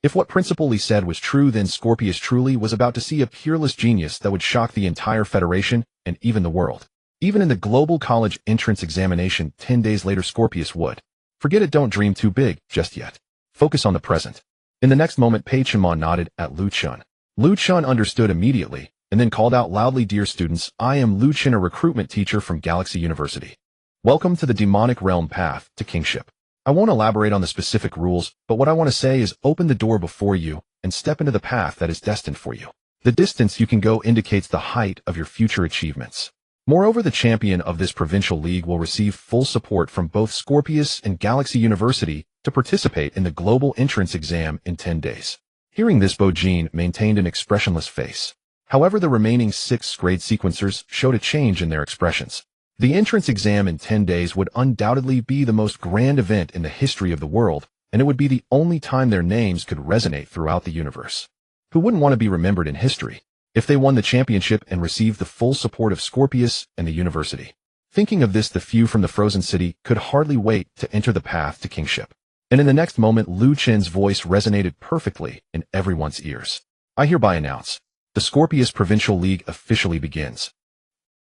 If what Principal Lee said was true, then Scorpius truly was about to see a peerless genius that would shock the entire Federation and even the world. Even in the global college entrance examination 10 days later, Scorpius would. Forget it, don't dream too big just yet. Focus on the present. In the next moment, Pei Chenma nodded at Lu Chun. Lu Chun understood immediately, and then called out loudly, "Dear students, I am Lu Chun, a recruitment teacher from Galaxy University. Welcome to the demonic realm path to kingship. I won't elaborate on the specific rules, but what I want to say is open the door before you and step into the path that is destined for you. The distance you can go indicates the height of your future achievements. Moreover, the champion of this provincial league will receive full support from both Scorpius and Galaxy University to participate in the global entrance exam in 10 days. Hearing this, Bo Jin maintained an expressionless face. However, the remaining 6th grade sequencers showed a change in their expressions. The entrance exam in 10 days would undoubtedly be the most grand event in the history of the world, and it would be the only time their names could resonate throughout the universe. Who wouldn't want to be remembered in history if they won the championship and received the full support of Scorpius and the university? Thinking of this, the few from the Frozen City could hardly wait to enter the path to kingship. And in the next moment, Lu Chen's voice resonated perfectly in everyone's ears. I hereby announce, the Scorpius Provincial League officially begins.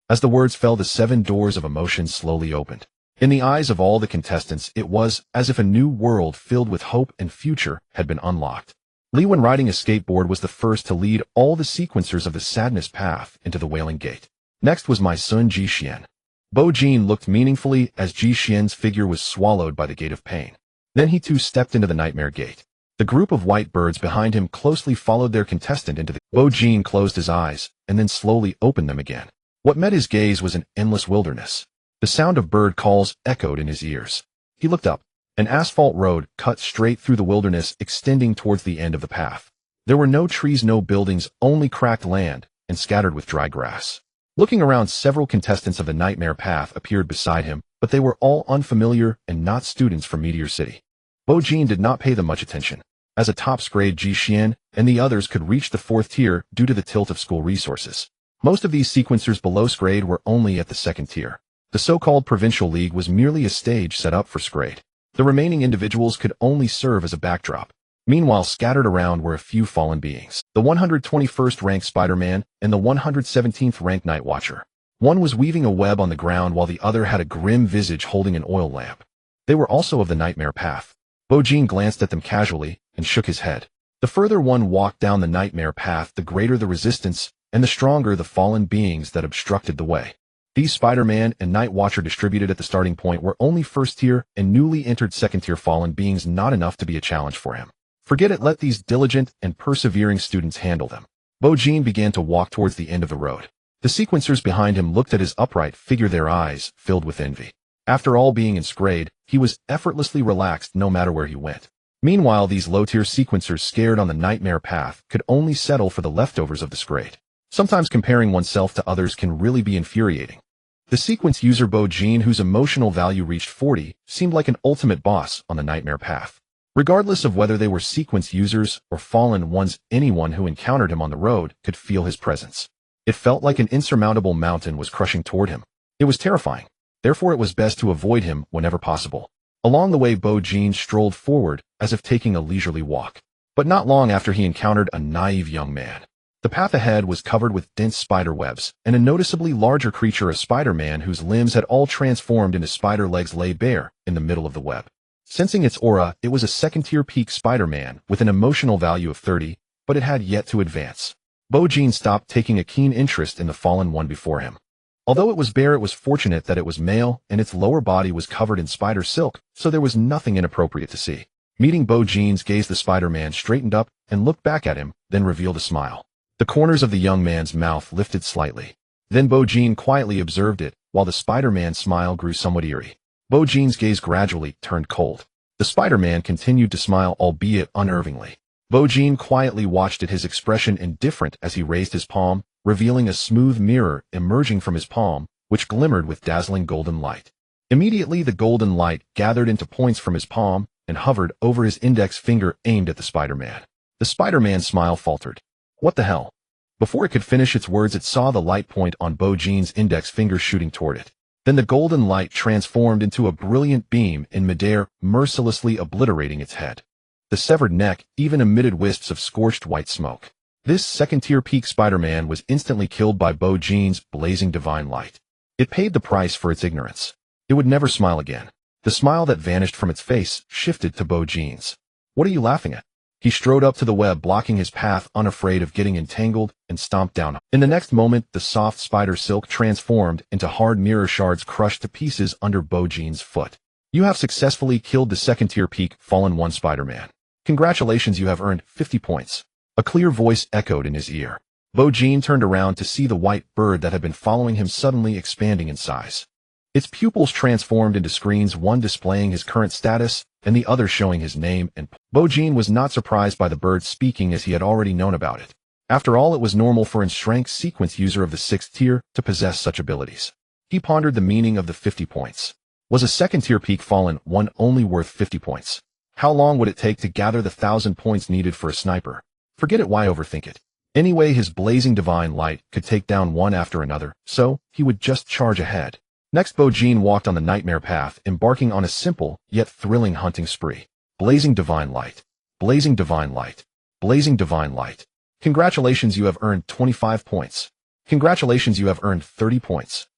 As the words fell, the 7 doors of emotion slowly opened. In the eyes of all the contestants, it was as if a new world filled with hope and future had been unlocked. Li Wen, riding a skateboard, was the first to lead all the sequencers of the sadness path into the Wailing Gate. Next was my son Ji Xian. Bo Jin looked meaningfully as Ji Xian's figure was swallowed by the Gate of Pain. Then he too stepped into the Nightmare Gate. The group of white birds behind him closely followed their contestant into the... Bo Jin closed his eyes and then slowly opened them again. What met his gaze was an endless wilderness. The sound of bird calls echoed in his ears. He looked up. An asphalt road cut straight through the wilderness, extending towards the end of the path. There were no trees, no buildings, only cracked land and scattered with dry grass. Looking around, several contestants of the Nightmare Path appeared beside him, but they were all unfamiliar and not students from Meteor City. Bo Jin did not pay them much attention, as a top grade Ji Xian and the others could reach the 4th tier due to the tilt of school resources. Most of these sequencers below grade were only at the 2nd tier. The so-called Provincial League was merely a stage set up for grade. The remaining individuals could only serve as a backdrop. Meanwhile, scattered around were a few fallen beings. The 121st rank Spider-Man and the 117th rank Night Watcher. One was weaving a web on the ground while the other had a grim visage holding an oil lamp. They were also of the Nightmare Path. Bo Jin glanced at them casually and shook his head. The further one walked down the Nightmare Path, the greater the resistance and the stronger the fallen beings that obstructed the way. These Spider-Man and Night Watcher distributed at the starting point were only 1st tier and newly entered 2nd tier fallen beings, not enough to be a challenge for him. Forget it, let these diligent and persevering students handle them. Bo Jin began to walk towards the end of the road. The sequencers behind him looked at his upright figure, their eyes filled with envy. After all, being in grade, he was effortlessly relaxed no matter where he went. Meanwhile, these low-tier sequencers scared on the Nightmare Path could only settle for the leftovers of this grade. Sometimes comparing oneself to others can really be infuriating. The sequence user Bo Jin, whose emotional value reached 40, seemed like an ultimate boss on the Nightmare Path. Regardless of whether they were sequence users or fallen ones, anyone who encountered him on the road could feel his presence. It felt like an insurmountable mountain was crushing toward him. It was terrifying. Therefore, it was best to avoid him whenever possible. Along the way, Bo Jin strolled forward as if taking a leisurely walk. But not long after, he encountered a naive young man. The path ahead was covered with dense spider webs, and a noticeably larger creature, a Spider-Man whose limbs had all transformed into spider legs, lay bare in the middle of the web. Sensing its aura, it was a 2nd-tier peak Spider-Man with an emotional value of 30, but it had yet to advance. Bo Jin stopped, taking a keen interest in the fallen one before him. Although it was bare, it was fortunate that it was male, and its lower body was covered in spider silk, so there was nothing inappropriate to see. Meeting Bo Jin's gaze, the Spider-Man straightened up and looked back at him, then revealed a smile. The corners of the young man's mouth lifted slightly. Then Bo Jin quietly observed it, while the Spider-Man's smile grew somewhat eerie. Bo Jin's gaze gradually turned cold. The Spider-Man continued to smile, albeit unnervingly. Bo Jin quietly watched it, his expression indifferent as he raised his palm, revealing a smooth mirror emerging from his palm, which glimmered with dazzling golden light. Immediately, the golden light gathered into points from his palm and hovered over his index finger, aimed at the Spider-Man. The Spider-Man's smile faltered. What the hell? Before it could finish its words, it saw the light point on Bo Jin's index finger shooting toward it. Then the golden light transformed into a brilliant beam in midair, mercilessly obliterating its head. The severed neck even emitted wisps of scorched white smoke. This second-tier peak Spider-Man was instantly killed by Bo Jean's blazing divine light. It paid the price for its ignorance. It would never smile again. The smile that vanished from its face shifted to Bo Jean's. What are you laughing at? He strode up to the web, blocking his path, unafraid of getting entangled, and stomped down. In the next moment, the soft spider silk transformed into hard mirror shards crushed to pieces under Bo Jean's foot. You have successfully killed the second-tier peak Fallen 1 Spider-Man. Congratulations, you have earned 50 points. A clear voice echoed in his ear. Bo Jean turned around to see the white bird that had been following him suddenly expanding in size. Its pupils transformed into screens, one displaying his current status, and the other showing his name, and Bo Jean was not surprised by the bird speaking, as he had already known about it. After all, it was normal for a rank sequence user of the 6th tier to possess such abilities. He pondered the meaning of the 50 points. Was a second-tier peak Fallen 1 only worth 50 points? How long would it take to gather the 1,000 points needed for a sniper? Forget it, why overthink it? Anyway, his blazing divine light could take down one after another, so he would just charge ahead. Next, Bo Jean walked on the nightmare path, embarking on a simple yet thrilling hunting spree. Blazing divine light. Blazing divine light. Blazing divine light. Congratulations, you have earned 25 points. Congratulations, you have earned 30 points.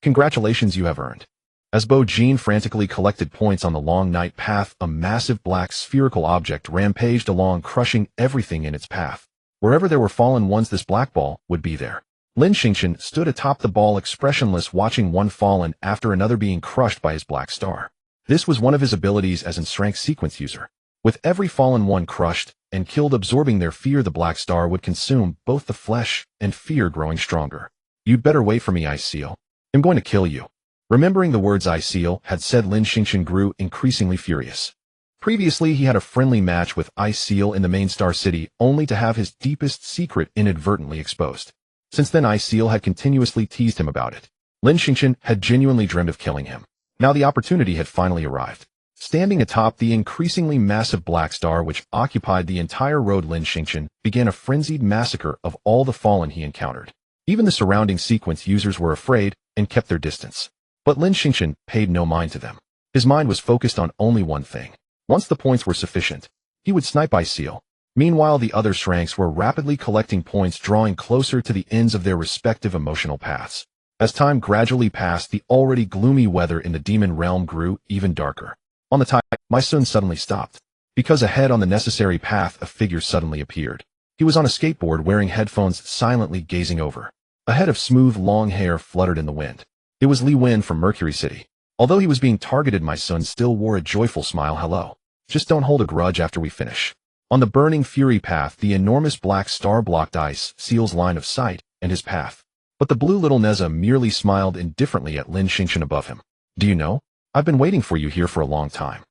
Congratulations, you have earned. As Bo Jean frantically collected points on the long night path, a massive black spherical object rampaged along, crushing everything in its path. Wherever there were fallen ones, this black ball would be there. Lin Xingqian stood atop the ball, expressionless, watching one fallen after another being crushed by his black star. This was one of his abilities as an rank sequence user. With every fallen one crushed and killed, absorbing their fear, the black star would consume both the flesh and fear, growing stronger. You'd better wait for me, I Seal. I'm going to kill you. Remembering the words I Seal had said, Lin Xingqian grew increasingly furious. Previously, he had a friendly match with I Seal in the main Star City, only to have his deepest secret inadvertently exposed. Since then, I Seal had continuously teased him about it. Lin Xingqian had genuinely dreamed of killing him. Now the opportunity had finally arrived. Standing atop the increasingly massive black star which occupied the entire road, Lin Xingqian began a frenzied massacre of all the fallen he encountered. Even the surrounding sequence users were afraid and kept their distance. But Lin Xingqian paid no mind to them. His mind was focused on only one thing. Once the points were sufficient, he would snipe I Seal. Meanwhile, the other ranks were rapidly collecting points, drawing closer to the ends of their respective emotional paths. As time gradually passed, the already gloomy weather in the demon realm grew even darker. On the time, my son suddenly stopped. Because ahead on the necessary path, a figure suddenly appeared. He was on a skateboard, wearing headphones, silently gazing over. A head of smooth long hair fluttered in the wind. It was Li Wen from Mercury City. Although he was being targeted, my son still wore a joyful smile. Hello. Just don't hold a grudge after we finish. On the burning fury path, the enormous black star blocked I Seal's line of sight and his path. But the blue little Neza merely smiled indifferently at Lin Xingqian above him. Do you know? I've been waiting for you here for a long time.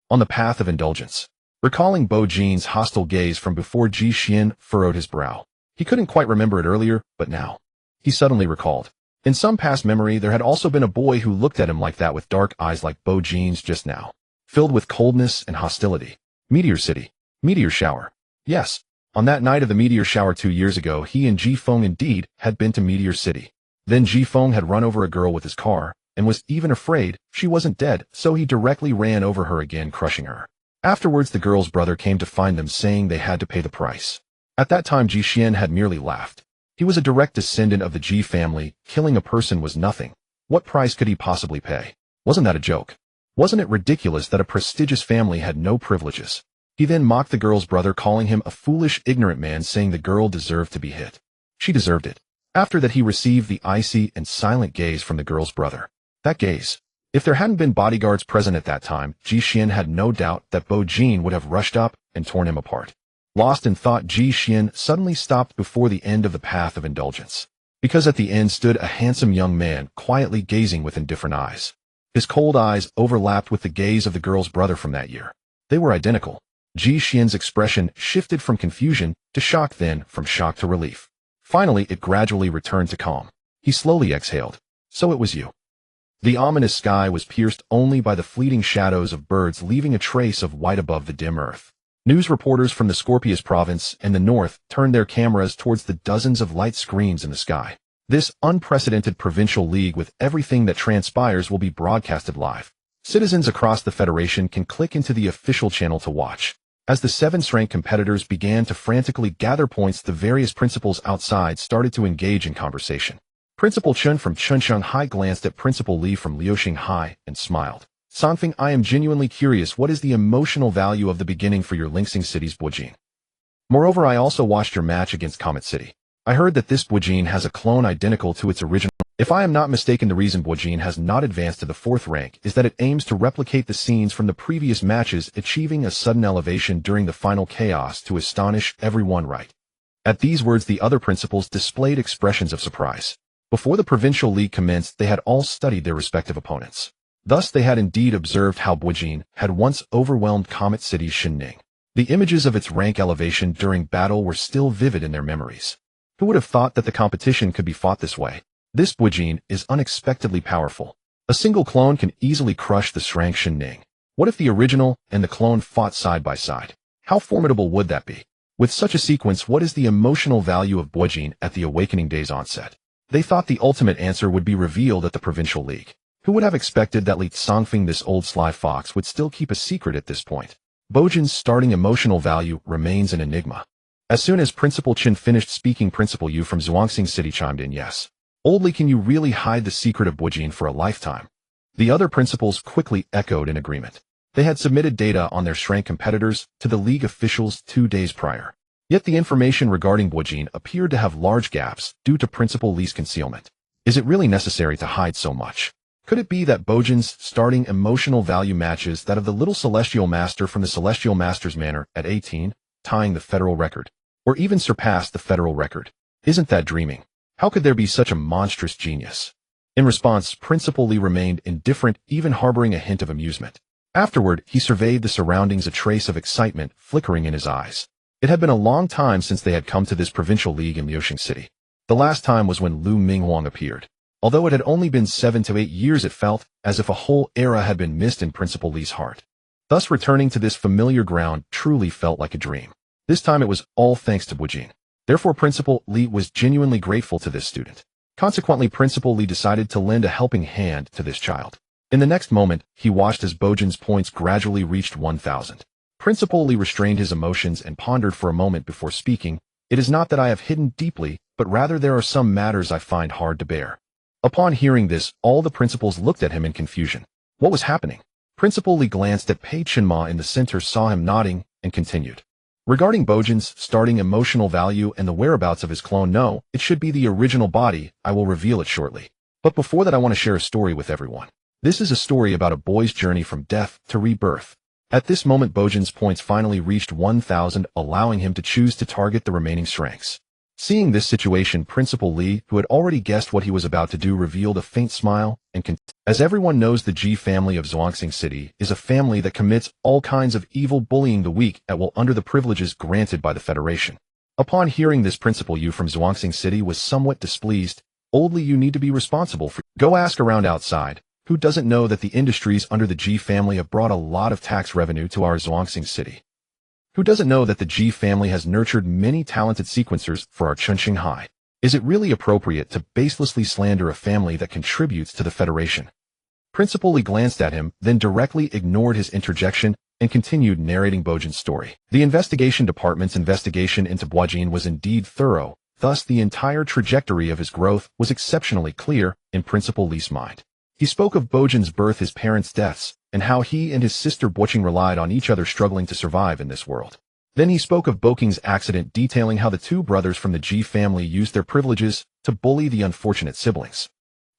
On the path of indulgence. Recalling Bo Jean's hostile gaze from before, Ji Xian furrowed his brow. He couldn't quite remember it earlier, but now he suddenly recalled. In some past memory, there had also been a boy who looked at him like that, with dark eyes like Bo Jean's just now, filled with coldness and hostility. Meteor City. Meteor Shower. Yes. On that night of the meteor shower 2 years ago, he and Ji Feng indeed had been to Meteor City. Then Ji Feng had run over a girl with his car, and was even afraid she wasn't dead, so he directly ran over her again, crushing her. Afterwards, the girl's brother came to find them, saying they had to pay the price. At that time, Ji Xian had merely laughed. He was a direct descendant of the Ji family. Killing a person was nothing. What price could he possibly pay? Wasn't that a joke? Wasn't it ridiculous that a prestigious family had no privileges? He then mocked the girl's brother, calling him a foolish, ignorant man, saying the girl deserved to be hit. She deserved it. After that, he received the icy and silent gaze from the girl's brother. That gaze. If there hadn't been bodyguards present at that time, Ji Xian had no doubt that Bo Jean would have rushed up and torn him apart. Lost in thought, Ji Xian suddenly stopped before the end of the path of indulgence. Because at the end stood a handsome young man, quietly gazing with indifferent eyes. His cold eyes overlapped with the gaze of the girl's brother from that year. They were identical. Ji Xian's expression shifted from confusion to shock, then from shock to relief. Finally, it gradually returned to calm. He slowly exhaled. So it was you. The ominous sky was pierced only by the fleeting shadows of birds, leaving a trace of white above the dim earth. News reporters from the Scorpius province and the north turned their cameras towards the dozens of light screens in the sky. This unprecedented provincial league with everything that transpires will be broadcasted live. Citizens across the Federation can click into the official channel to watch. As the 7th rank competitors began to frantically gather points, the various principals outside started to engage in conversation. Principal Chen from Chunxiang High glanced at Principal Li from Liuxing High and smiled. Songfeng, I am genuinely curious, what is the emotional value of the beginning for your Lingsing City's Buojin? Moreover, I also watched your match against Comet City. I heard that this Buojin has a clone identical to its original. If I am not mistaken, the reason Buojin has not advanced to the 4th rank is that it aims to replicate the scenes from the previous matches, achieving a sudden elevation during the final chaos to astonish everyone, right? At these words, the other principals displayed expressions of surprise. Before the provincial league commenced, they had all studied their respective opponents. Thus, they had indeed observed how Buojin had once overwhelmed Comet City's Shinning. The images of its rank elevation during battle were still vivid in their memories. Who would have thought that the competition could be fought this way? This Buojin is unexpectedly powerful. A single clone can easily crush the Srank Shinning. What if the original and the clone fought side by side? How formidable would that be? With such a sequence, what is the emotional value of Buojin at the Awakening Day's onset? They thought the ultimate answer would be revealed at the Provincial League. Who would have expected that Li Songfeng, this old sly fox, would still keep a secret at this point? Buojin's starting emotional value remains an enigma. As soon as Principal Chen finished speaking, Principal Yu from Zhuangxing City chimed in, yes. Old Li, can you really hide the secret of Buojin for a lifetime? The other principals quickly echoed in agreement. They had submitted data on their Shrank competitors to the league officials 2 days prior. Yet the information regarding Buojin appeared to have large gaps due to Principal Li's concealment. Is it really necessary to hide so much? Could it be that Buojin's starting emotional value matches that of the little Celestial Master from the Celestial Master's Manor at 18, tying the federal record? Or even surpassed the federal record? Isn't that dreaming? How could there be such a monstrous genius? In response, Principal Li remained indifferent, even harboring a hint of amusement. Afterward, he surveyed the surroundings, a trace of excitement flickering in his eyes. It had been a long time since they had come to this provincial league in Liuxing City. The last time was when Lu Minghuang appeared. Although it had only been 7 to 8 years, it felt as if a whole era had been missed in Principal Li's heart. Thus, returning to this familiar ground truly felt like a dream. This time it was all thanks to Buojin. Therefore, Principal Li was genuinely grateful to this student. Consequently, Principal Li decided to lend a helping hand to this child. In the next moment, he watched as Buojin's points gradually reached 1,000. Principal Li restrained his emotions and pondered for a moment before speaking. It is not that I have hidden deeply, but rather there are some matters I find hard to bear. Upon hearing this, all the principals looked at him in confusion. What was happening? Principal Li glanced at Pei Chenma in the center, saw him nodding, and continued. Regarding Buojin's starting emotional value and the whereabouts of his clone, no, it should be the original body. I will reveal it shortly. But before that, I want to share a story with everyone. This is a story about a boy's journey from death to rebirth. At this moment, Buojin's points finally reached 1,000, allowing him to choose to target the remaining shranks. Seeing this situation, Principal Li, who had already guessed what he was about to do, revealed a faint smile and continued. As everyone knows, the Ji family of Zhuangxing City is a family that commits all kinds of evil, bullying the weak at will under the privileges granted by the Federation. Upon hearing this, Principal Yu from Zhuangxing City was somewhat displeased. Old Li, you need to be responsible for. Go ask around outside. Who doesn't know that the industries under the Ji family have brought a lot of tax revenue to our Zhuangxing City? Who doesn't know that the Ji family has nurtured many talented sequencers for our Chunxing High? Is it really appropriate to baselessly slander a family that contributes to the Federation? Principal Li glanced at him, then directly ignored his interjection and continued narrating Buojin's story. The investigation department's investigation into Buojin was indeed thorough, thus the entire trajectory of his growth was exceptionally clear in Principal Li's mind. He spoke of Buojin's birth, his parents' deaths, and how he and his sister Buoqing relied on each other, struggling to survive in this world. Then he spoke of Boqing's accident, detailing how the two brothers from the Ji family used their privileges to bully the unfortunate siblings.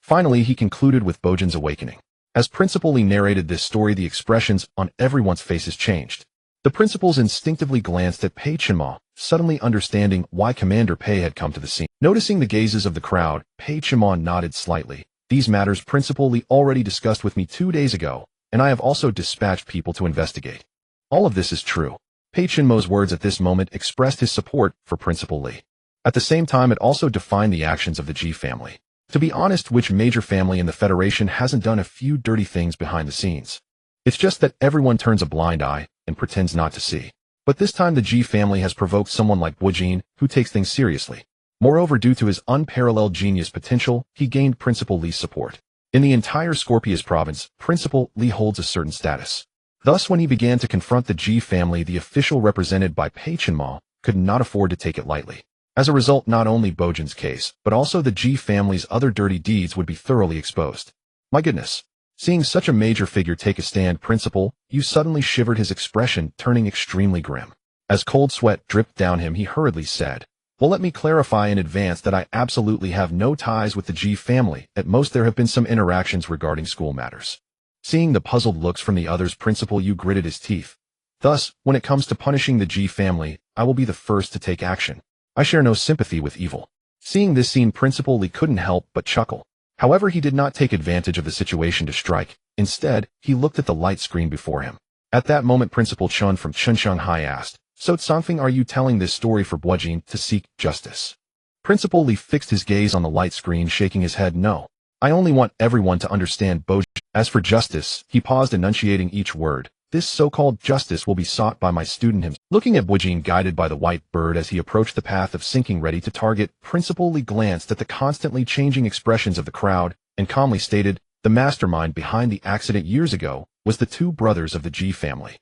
Finally, he concluded with Buojin's awakening. As Principal Li narrated this story, the expressions on everyone's faces changed. The principals instinctively glanced at Pei Chenma, suddenly understanding why Commander Pei had come to the scene. Noticing the gazes of the crowd, Pei Chenma nodded slightly. These matters Principal Li already discussed with me 2 days ago, and I have also dispatched people to investigate. All of this is true. Pei Chenma's words at this moment expressed his support for Principal Li. At the same time, it also defined the actions of the Ji family. To be honest, which major family in the Federation hasn't done a few dirty things behind the scenes? It's just that everyone turns a blind eye and pretends not to see. But this time the Ji family has provoked someone like Buojin, who takes things seriously. Moreover, due to his unparalleled genius potential, he gained Principal Li's support. In the entire Scorpius province, Principal Li holds a certain status. Thus, when he began to confront the Ji family, the official represented by Pei Chenma could not afford to take it lightly. As a result, not only Bojin's case, but also the Ji family's other dirty deeds would be thoroughly exposed. My goodness. Seeing such a major figure take a stand, Principal Yu suddenly shivered, his expression turning extremely grim. As cold sweat dripped down him, he hurriedly said, "Well, let me clarify in advance that I absolutely have no ties with the Ji family. At most, there have been some interactions regarding school matters." Seeing the puzzled looks from the others, Principal Yu gritted his teeth. "Thus, when it comes to punishing the Ji family, I will be the first to take action. I share no sympathy with evil." Seeing this scene, Principal Li couldn't help but chuckle. However, he did not take advantage of the situation to strike. Instead, he looked at the light screen before him. At that moment, Principal Chun from Shanghai asked, "So Tsangfeng, are you telling this story for Bojin to seek justice?" Principal Li fixed his gaze on the light screen, shaking his head. "No. I only want everyone to understand Bojin. As for justice," he paused, enunciating each word, "this so-called justice will be sought by my student himself." Looking at Bojin guided by the white bird as he approached the path of sinking ready to target, Principal Li glanced at the constantly changing expressions of the crowd and calmly stated, "The mastermind behind the accident years ago was the two brothers of the Ji family.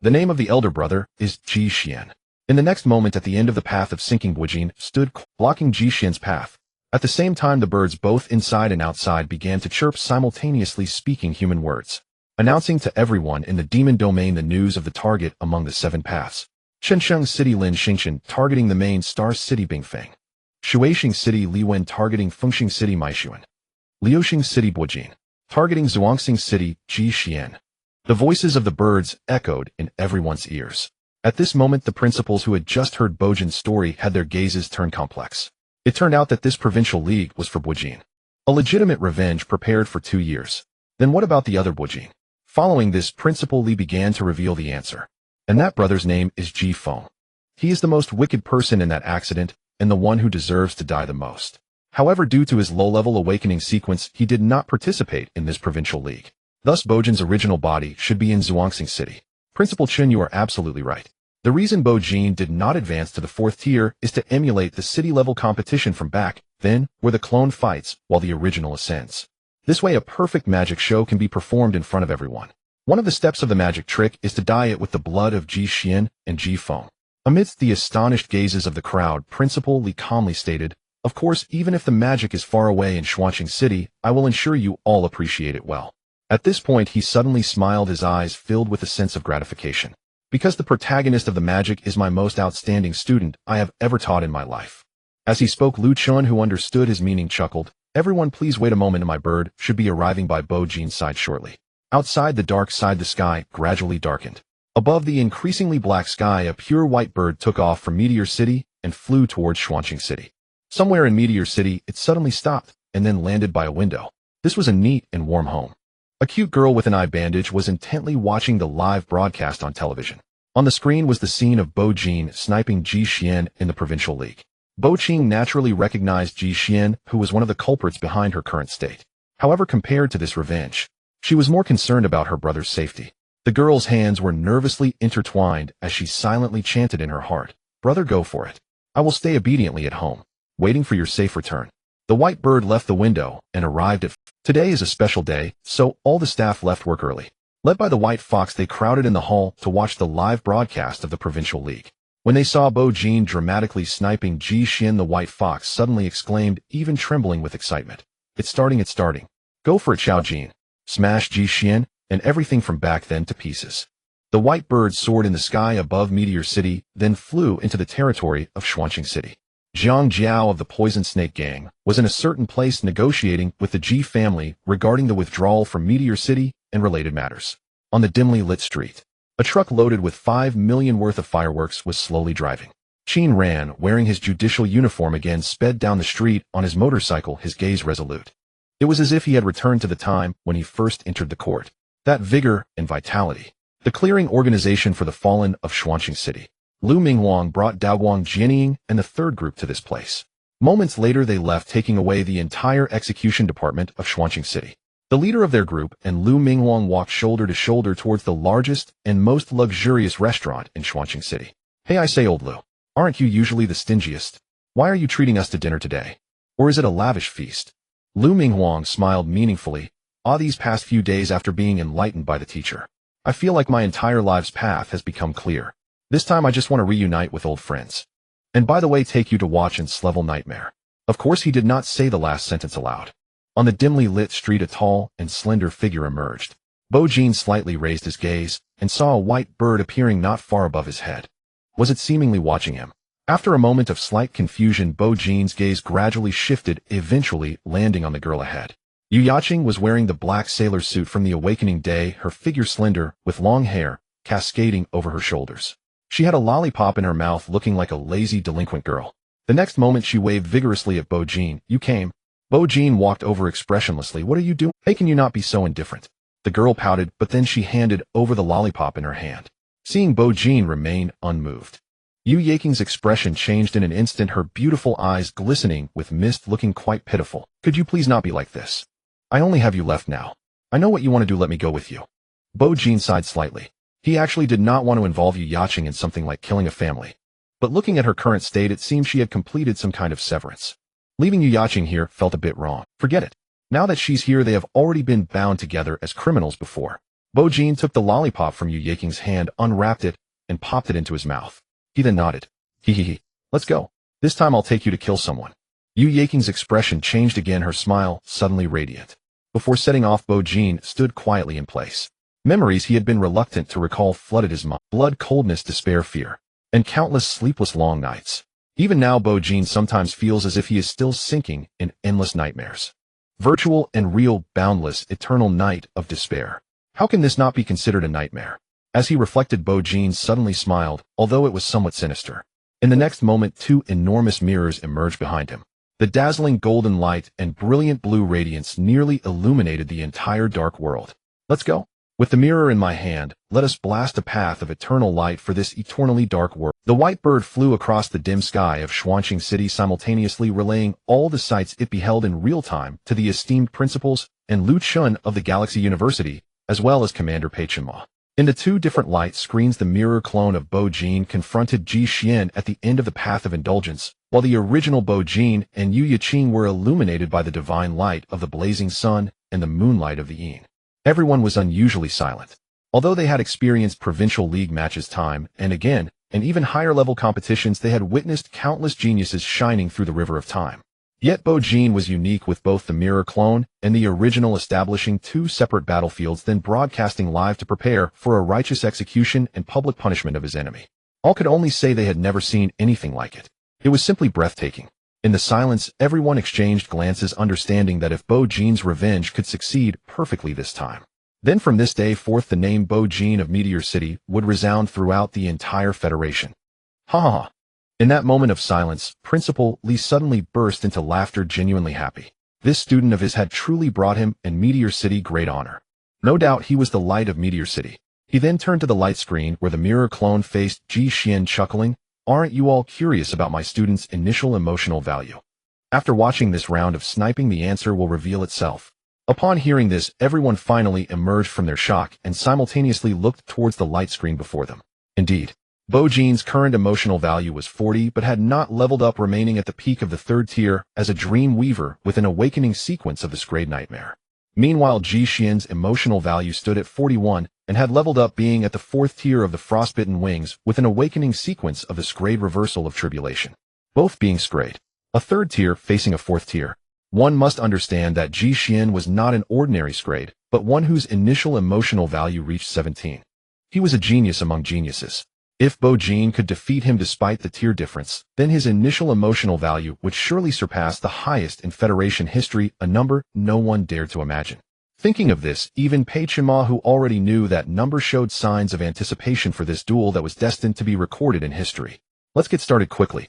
The name of the elder brother is Ji Xian." In the next moment, at the end of the path of sinking, Bojin stood blocking Ji Xian's path. At the same time, the birds both inside and outside began to chirp, simultaneously speaking human words, announcing to everyone in the demon domain the news of the target among the 7 paths. Shenzhen City Lin Xingchen targeting the main star city Bingfeng. Shuaixing City Liwen targeting Fengxing City Maixuan. Liuxing City Bojin targeting Zhuangxing City Ji Xian. The voices of the birds echoed in everyone's ears. At this moment, the principals who had just heard Bojin's story had their gazes turned complex. It turned out that this provincial league was for Bojin. A legitimate revenge prepared for 2 years. Then what about the other Bojin? Following this, Principal Li began to reveal the answer. And that brother's name is Ji Feng. He is the most wicked person in that accident, and the one who deserves to die the most. However, due to his low-level awakening sequence, he did not participate in this provincial league. Thus, Bojin's original body should be in Zhuangxing City. Principal Chun, you are absolutely right. The reason Bojin did not advance to the 4th tier is to emulate the city-level competition from back then, where the clone fights while the original ascends. This way, a perfect magic show can be performed in front of everyone. One of the steps of the magic trick is to dye it with the blood of Ji Xian and Ji Feng. Amidst the astonished gazes of the crowd, Principal Li calmly stated, "Of course, even if the magic is far away in Shuangxing City, I will ensure you all appreciate it well." At this point, he suddenly smiled, his eyes filled with a sense of gratification. "Because the protagonist of the magic is my most outstanding student I have ever taught in my life." As he spoke, Lu Chun, who understood his meaning, chuckled, "Everyone please wait a moment, my bird should be arriving by Bojin's side shortly." Outside the dark side, the sky gradually darkened. Above the increasingly black sky, a pure white bird took off from Meteor City and flew towards Shuangxing City. Somewhere in Meteor City, it suddenly stopped and then landed by a window. This was a neat and warm home. A cute girl with an eye bandage was intently watching the live broadcast on television. On the screen was the scene of Bojin sniping Ji Xian in the provincial league. Bojin naturally recognized Ji Xian, who was one of the culprits behind her current state. However, compared to this revenge, she was more concerned about her brother's safety. The girl's hands were nervously intertwined as she silently chanted in her heart, "Brother, go for it. I will stay obediently at home, waiting for your safe return." The white bird left the window and arrived at. Today is a special day, so all the staff left work early. Led by the white fox, they crowded in the hall to watch the live broadcast of the provincial league. When they saw Bojin dramatically sniping Ji Xian, the white fox suddenly exclaimed, even trembling with excitement, It's starting. Go for it, Xiao Jin. Smash Ji Xian and everything from back then to pieces." The white bird soared in the sky above Meteor City, then flew into the territory of Shuangxing City. Jiang Jiao of the Poison Snake Gang was in a certain place negotiating with the Ji family regarding the withdrawal from Meteor City and related matters. On the dimly lit street, a truck loaded with 5 million worth of fireworks was slowly driving. Qin Ran, wearing his judicial uniform again, sped down the street on his motorcycle, his gaze resolute. It was as if he had returned to the time when he first entered the court. That vigor and vitality. The clearing organization for the fallen of Shuangxing City. Lu Minghuang brought Daoguang Jianying and the 3rd group to this place. Moments later, they left, taking away the entire execution department of Shuangxing City. The leader of their group and Lu Minghuang walked shoulder to shoulder towards the largest and most luxurious restaurant in Shuangxing City. "Hey, I say, old Lu, aren't you usually the stingiest? Why are you treating us to dinner today? Or is it a lavish feast?" Lu Minghuang smiled meaningfully. These past few days after being enlightened by the teacher, I feel like my entire life's path has become clear. This time I just want to reunite with old friends. And by the way, take you to watch level Nightmare. Of course he did not say the last sentence aloud. On the dimly lit street a tall and slender figure emerged. Bo-jin slightly raised his gaze and saw a white bird appearing not far above his head. Was it seemingly watching him? After a moment of slight confusion, Bo-jin's gaze gradually shifted, eventually landing on the girl ahead. Yu Yaqing was wearing the black sailor suit from the Awakening Day, her figure slender, with long hair, cascading over her shoulders. She had a lollipop in her mouth, looking like a lazy delinquent girl. The next moment she waved vigorously at Bo-jin. You came. Bo-jin walked over expressionlessly. What are you doing? Hey, can you not be so indifferent? The girl pouted, but then she handed over the lollipop in her hand. Seeing Bo-jin remain unmoved, Yu Yaqing's expression changed in an instant, her beautiful eyes glistening with mist, looking quite pitiful. Could you please not be like this? I only have you left now. I know what you want to do, let me go with you. Bo-jin sighed slightly. He actually did not want to involve Yu Yaqing in something like killing a family. But looking at her current state, it seemed she had completed some kind of severance. Leaving Yu Yaqing here felt a bit wrong. Forget it. Now that she's here, they have already been bound together as criminals before. Bo-jin took the lollipop from Yu Yaqing's hand, unwrapped it, and popped it into his mouth. He then nodded. Hee. Let's go. This time I'll take you to kill someone. Yu Yaqing's expression changed again, her smile suddenly radiant. Before setting off, Bo-jin stood quietly in place. Memories he had been reluctant to recall flooded his mind. Blood, coldness, despair, fear, and countless sleepless long nights. Even now, Bo-jin sometimes feels as if he is still sinking in endless nightmares. Virtual and real, boundless, eternal night of despair. How can this not be considered a nightmare? As he reflected, Bo-jin suddenly smiled, although it was somewhat sinister. In the next moment, two enormous mirrors emerged behind him. The dazzling golden light and brilliant blue radiance nearly illuminated the entire dark world. Let's go. With the mirror in my hand, let us blast a path of eternal light for this eternally dark world. The white bird flew across the dim sky of Xuanqing City, simultaneously relaying all the sights it beheld in real time to the esteemed principals and Lu Chun of the Galaxy University, as well as Commander Pei Chenma. In the two different light screens, the mirror clone of Bo-jin confronted Ji Xian at the end of the Path of Indulgence, while the original Bo-jin and Yu Yaqing were illuminated by the divine light of the blazing sun and the moonlight of the Yin. Everyone was unusually silent. Although they had experienced provincial league matches time and again, and even higher-level competitions, they had witnessed countless geniuses shining through the river of time. Yet Bo-jin was unique, with both the mirror clone and the original establishing two separate battlefields, then broadcasting live to prepare for a righteous execution and public punishment of his enemy. All could only say they had never seen anything like it. It was simply breathtaking. In the silence, everyone exchanged glances, understanding that if Bo-jin's revenge could succeed perfectly this time, then from this day forth the name Bo-jin of Meteor City would resound throughout the entire Federation. Ha ha ha. In that moment of silence, Principal Li suddenly burst into laughter, genuinely happy. This student of his had truly brought him and Meteor City great honor. No doubt he was the light of Meteor City. He then turned to the light screen where the mirror clone faced Ji Xian, chuckling. Aren't you all curious about my student's initial emotional value? After watching this round of sniping, the answer will reveal itself. Upon hearing this, everyone finally emerged from their shock and simultaneously looked towards the light screen before them. Indeed, Bo-jin's current emotional value was 40, but had not leveled up, remaining at the peak of the third tier as a dream weaver with an awakening sequence of the Scrade Nightmare. Meanwhile, Ji Xian's emotional value stood at 41 and had leveled up, being at the fourth tier of the Frostbitten Wings with an awakening sequence of the Scrade Reversal of Tribulation. Both being Scrade, a third tier facing a fourth tier. One must understand that Ji Xian was not an ordinary Scrade, but one whose initial emotional value reached 17. He was a genius among geniuses. If Bo-jin could defeat him despite the tier difference, then his initial emotional value would surely surpass the highest in Federation history, a number no one dared to imagine. Thinking of this, even Pei Chenma, who already knew that number, showed signs of anticipation for this duel that was destined to be recorded in history. Let's get started quickly.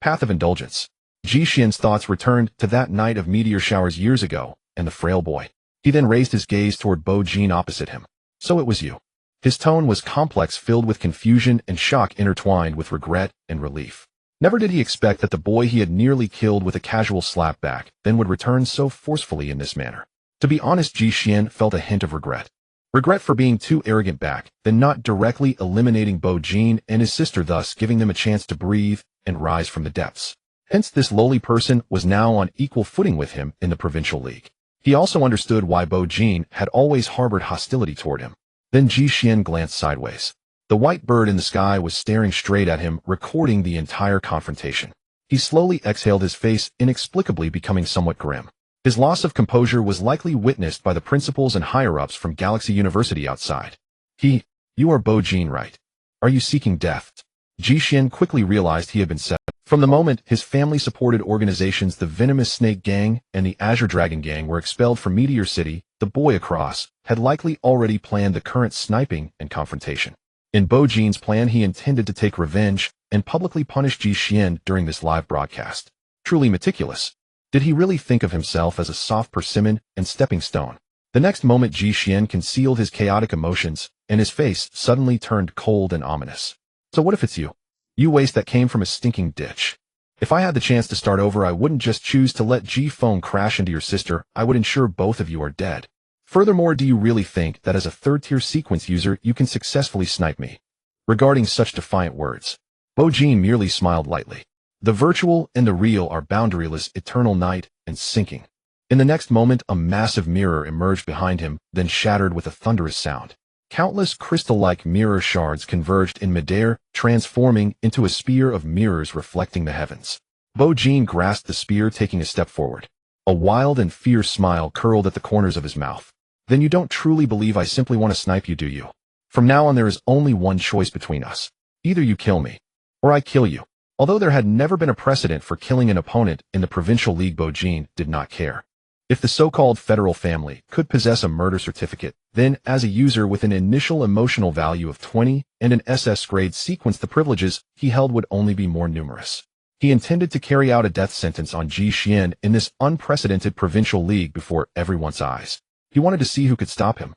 Path of Indulgence. Ji Xian's thoughts returned to that night of meteor showers years ago, and the frail boy. He then raised his gaze toward Bo-jin opposite him. So it was you. His tone was complex, filled with confusion and shock intertwined with regret and relief. Never did he expect that the boy he had nearly killed with a casual slap back then would return so forcefully in this manner. To be honest, Ji Xian felt a hint of regret. Regret for being too arrogant back then, not directly eliminating Bo-jin and his sister, thus giving them a chance to breathe and rise from the depths. Hence, this lowly person was now on equal footing with him in the Provincial League. He also understood why Bo-jin had always harbored hostility toward him. Then Ji Xian glanced sideways. The white bird in the sky was staring straight at him, recording the entire confrontation. He slowly exhaled, his face inexplicably becoming somewhat grim. His loss of composure was likely witnessed by the principals and higher-ups from Galaxy University outside. You are Bo Jin, right? Are you seeking death? Ji Xian quickly realized he had been set. From the moment his family-supported organizations, the Venomous Snake Gang and the Azure Dragon Gang, were expelled from Meteor City, the boy across had likely already planned the current sniping and confrontation. In Bo Jin's plan, he intended to take revenge and publicly punish Ji Xian during this live broadcast. Truly meticulous. Did he really think of himself as a soft persimmon and stepping stone? The next moment, Ji Xian concealed his chaotic emotions, and his face suddenly turned cold and ominous. So what if it's you? You waste that came from a stinking ditch. If I had the chance to start over, I wouldn't just choose to let G-Phone crash into your sister, I would ensure both of you are dead. Furthermore, do you really think that as a third-tier sequence user you can successfully snipe me? Regarding such defiant words, Bo Jin merely smiled lightly. The virtual and the real are boundaryless, eternal night, and sinking. In the next moment, a massive mirror emerged behind him, then shattered with a thunderous sound. Countless crystal-like mirror shards converged in midair, transforming into a spear of mirrors reflecting the heavens. Bo Jin grasped the spear, taking a step forward. A wild and fierce smile curled at the corners of his mouth. Then you don't truly believe I simply want to snipe you, do you? From now on there is only one choice between us. Either you kill me, or I kill you. Although there had never been a precedent for killing an opponent in the Provincial League, Bo Jin did not care. If the so-called federal family could possess a murder certificate, then, as a user with an initial emotional value of 20 and an SS-grade sequence, the privileges he held would only be more numerous. He intended to carry out a death sentence on Ji Xian in this unprecedented Provincial League before everyone's eyes. He wanted to see who could stop him.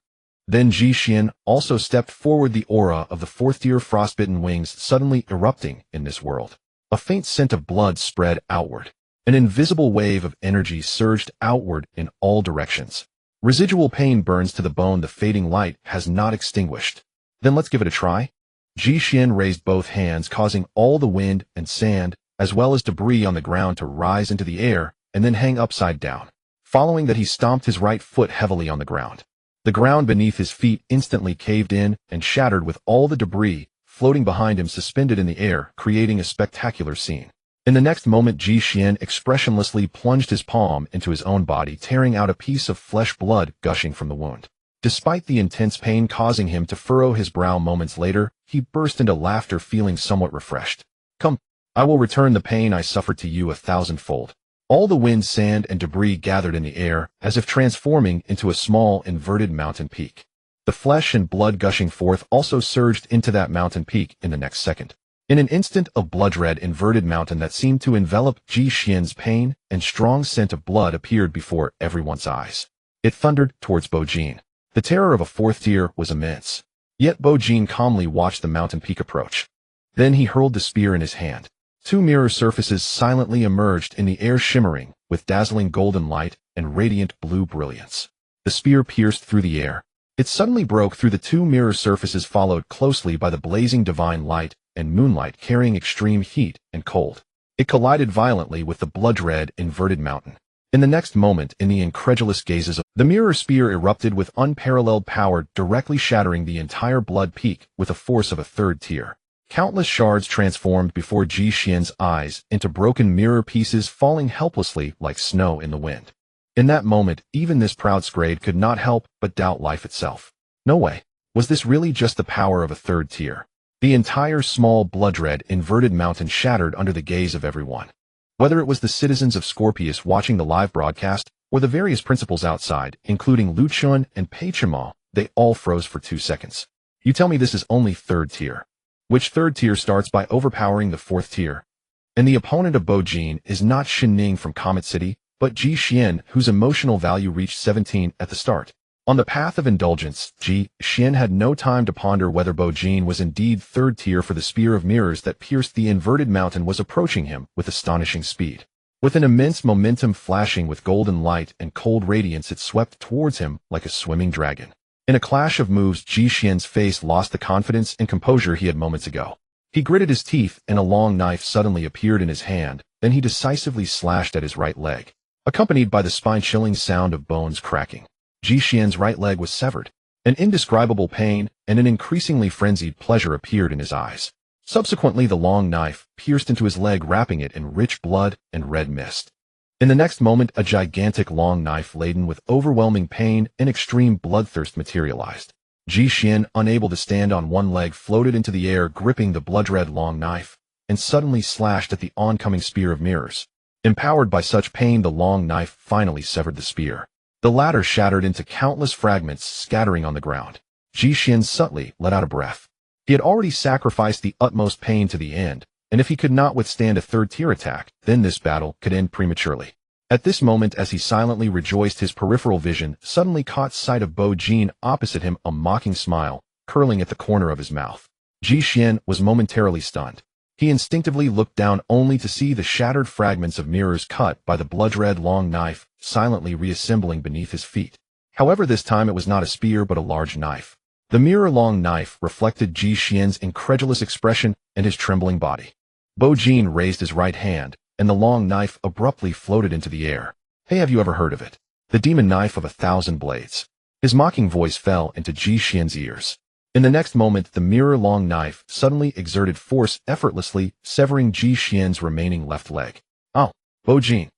Then Ji Xian also stepped forward, the aura of the fourth-tier frostbitten wings suddenly erupting in this world. A faint scent of blood spread outward. An invisible wave of energy surged outward in all directions. Residual pain burns to the bone. The fading light has not extinguished. Then let's give it a try. Ji Xian raised both hands, causing all the wind and sand, as well as debris on the ground, to rise into the air and then hang upside down. Following that, he stomped his right foot heavily on the ground. The ground beneath his feet instantly caved in and shattered, with all the debris floating behind him suspended in the air, creating a spectacular scene. In the next moment, Ji Xian expressionlessly plunged his palm into his own body, tearing out a piece of flesh, blood gushing from the wound. Despite the intense pain causing him to furrow his brow moments later, he burst into laughter, feeling somewhat refreshed. Come, I will return the pain I suffered to you 1,000-fold. All the wind, sand, and debris gathered in the air, as if transforming into a small, inverted mountain peak. The flesh and blood gushing forth also surged into that mountain peak in the next second. In an instant, a blood-red inverted mountain that seemed to envelop Ji Xian's pain and strong scent of blood appeared before everyone's eyes. It thundered towards Bo Jin. The terror of a fourth tier was immense. Yet Bo Jin calmly watched the mountain peak approach. Then he hurled the spear in his hand. Two mirror surfaces silently emerged in the air, shimmering with dazzling golden light and radiant blue brilliance. The spear pierced through the air. It suddenly broke through the two mirror surfaces, followed closely by the blazing divine light and moonlight carrying extreme heat and cold. It collided violently with the blood-red inverted mountain. In the next moment, in the incredulous gazes of the mirror, spear erupted with unparalleled power, directly shattering the entire blood peak with a force of a third tier. Countless shards transformed before Ji Xian's eyes into broken mirror pieces, falling helplessly like snow in the wind. In that moment, even this proud Scrade could not help but doubt life itself. No way. Was this really just the power of a third tier? The entire small blood-red inverted mountain shattered under the gaze of everyone. Whether it was the citizens of Scorpius watching the live broadcast, or the various principals outside, including Lu Chun and Pei Chimo, they all froze for 2 seconds. You tell me this is only third tier? Which third tier starts by overpowering the fourth tier? And the opponent of Bo Jin is not Xin Ning from Comet City, but Ji Xian, whose emotional value reached 17 at the start. On the path of indulgence, Ji Xian had no time to ponder whether Bo Jin was indeed third tier, for the spear of mirrors that pierced the inverted mountain was approaching him with astonishing speed. With an immense momentum flashing with golden light and cold radiance, it swept towards him like a swimming dragon. In a clash of moves, Ji Xian's face lost the confidence and composure he had moments ago. He gritted his teeth, and a long knife suddenly appeared in his hand. Then he decisively slashed at his right leg, accompanied by the spine-chilling sound of bones cracking. Ji Xian's right leg was severed. An indescribable pain and an increasingly frenzied pleasure appeared in his eyes. Subsequently, the long knife pierced into his leg, wrapping it in rich blood and red mist. In the next moment, a gigantic long knife laden with overwhelming pain and extreme bloodthirst materialized. Ji Xian, unable to stand on one leg, floated into the air, gripping the blood-red long knife, and suddenly slashed at the oncoming spear of mirrors. Empowered by such pain, the long knife finally severed the spear. The latter shattered into countless fragments, scattering on the ground. Ji Xian subtly let out a breath. He had already sacrificed the utmost pain to the end, and if he could not withstand a third-tier attack, then this battle could end prematurely. At this moment, as he silently rejoiced, his peripheral vision suddenly caught sight of Bo Jin opposite him, a mocking smile curling at the corner of his mouth. Ji Xian was momentarily stunned. He instinctively looked down only to see the shattered fragments of mirrors cut by the blood-red long knife silently reassembling beneath his feet. However, this time it was not a spear but a large knife. The mirror-long knife reflected Ji Xian's incredulous expression and his trembling body. Bo Jin raised his right hand, and the long knife abruptly floated into the air. Hey, have you ever heard of it? The demon knife of 1,000 blades. His mocking voice fell into Ji Xian's ears. In the next moment, the mirror-long knife suddenly exerted force, effortlessly severing Ji Xian's remaining left leg. Oh, Bo Jin,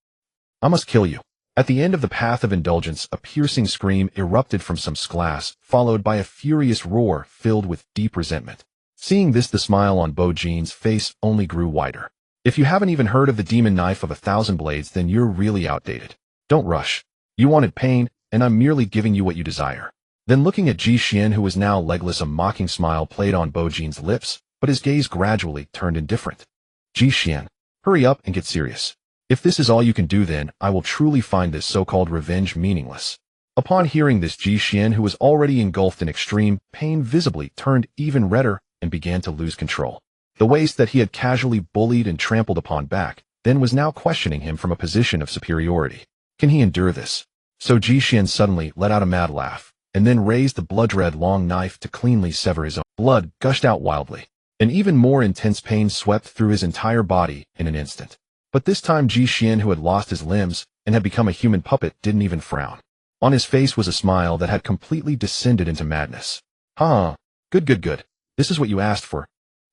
I must kill you. At the end of the path of indulgence, a piercing scream erupted from some glass, followed by a furious roar filled with deep resentment. Seeing this, the smile on Bo Jin's face only grew wider. If you haven't even heard of the demon knife of 1,000 blades, then you're really outdated. Don't rush. You wanted pain, and I'm merely giving you what you desire. Then, looking at Ji Xian, who was now legless, a mocking smile played on Bo Jin's lips, but his gaze gradually turned indifferent. Ji Xian, hurry up and get serious. If this is all you can do, then I will truly find this so-called revenge meaningless. Upon hearing this, Ji Xian, who was already engulfed in extreme pain, visibly turned even redder and began to lose control. The waist that he had casually bullied and trampled upon back then was now questioning him from a position of superiority. Can he endure this? So Ji Xian suddenly let out a mad laugh, and then raised the blood-red long knife to cleanly sever his own. Blood gushed out wildly. An even more intense pain swept through his entire body in an instant. But this time Ji Xian, who had lost his limbs and had become a human puppet, didn't even frown. On his face was a smile that had completely descended into madness. Huh. Good. This is what you asked for.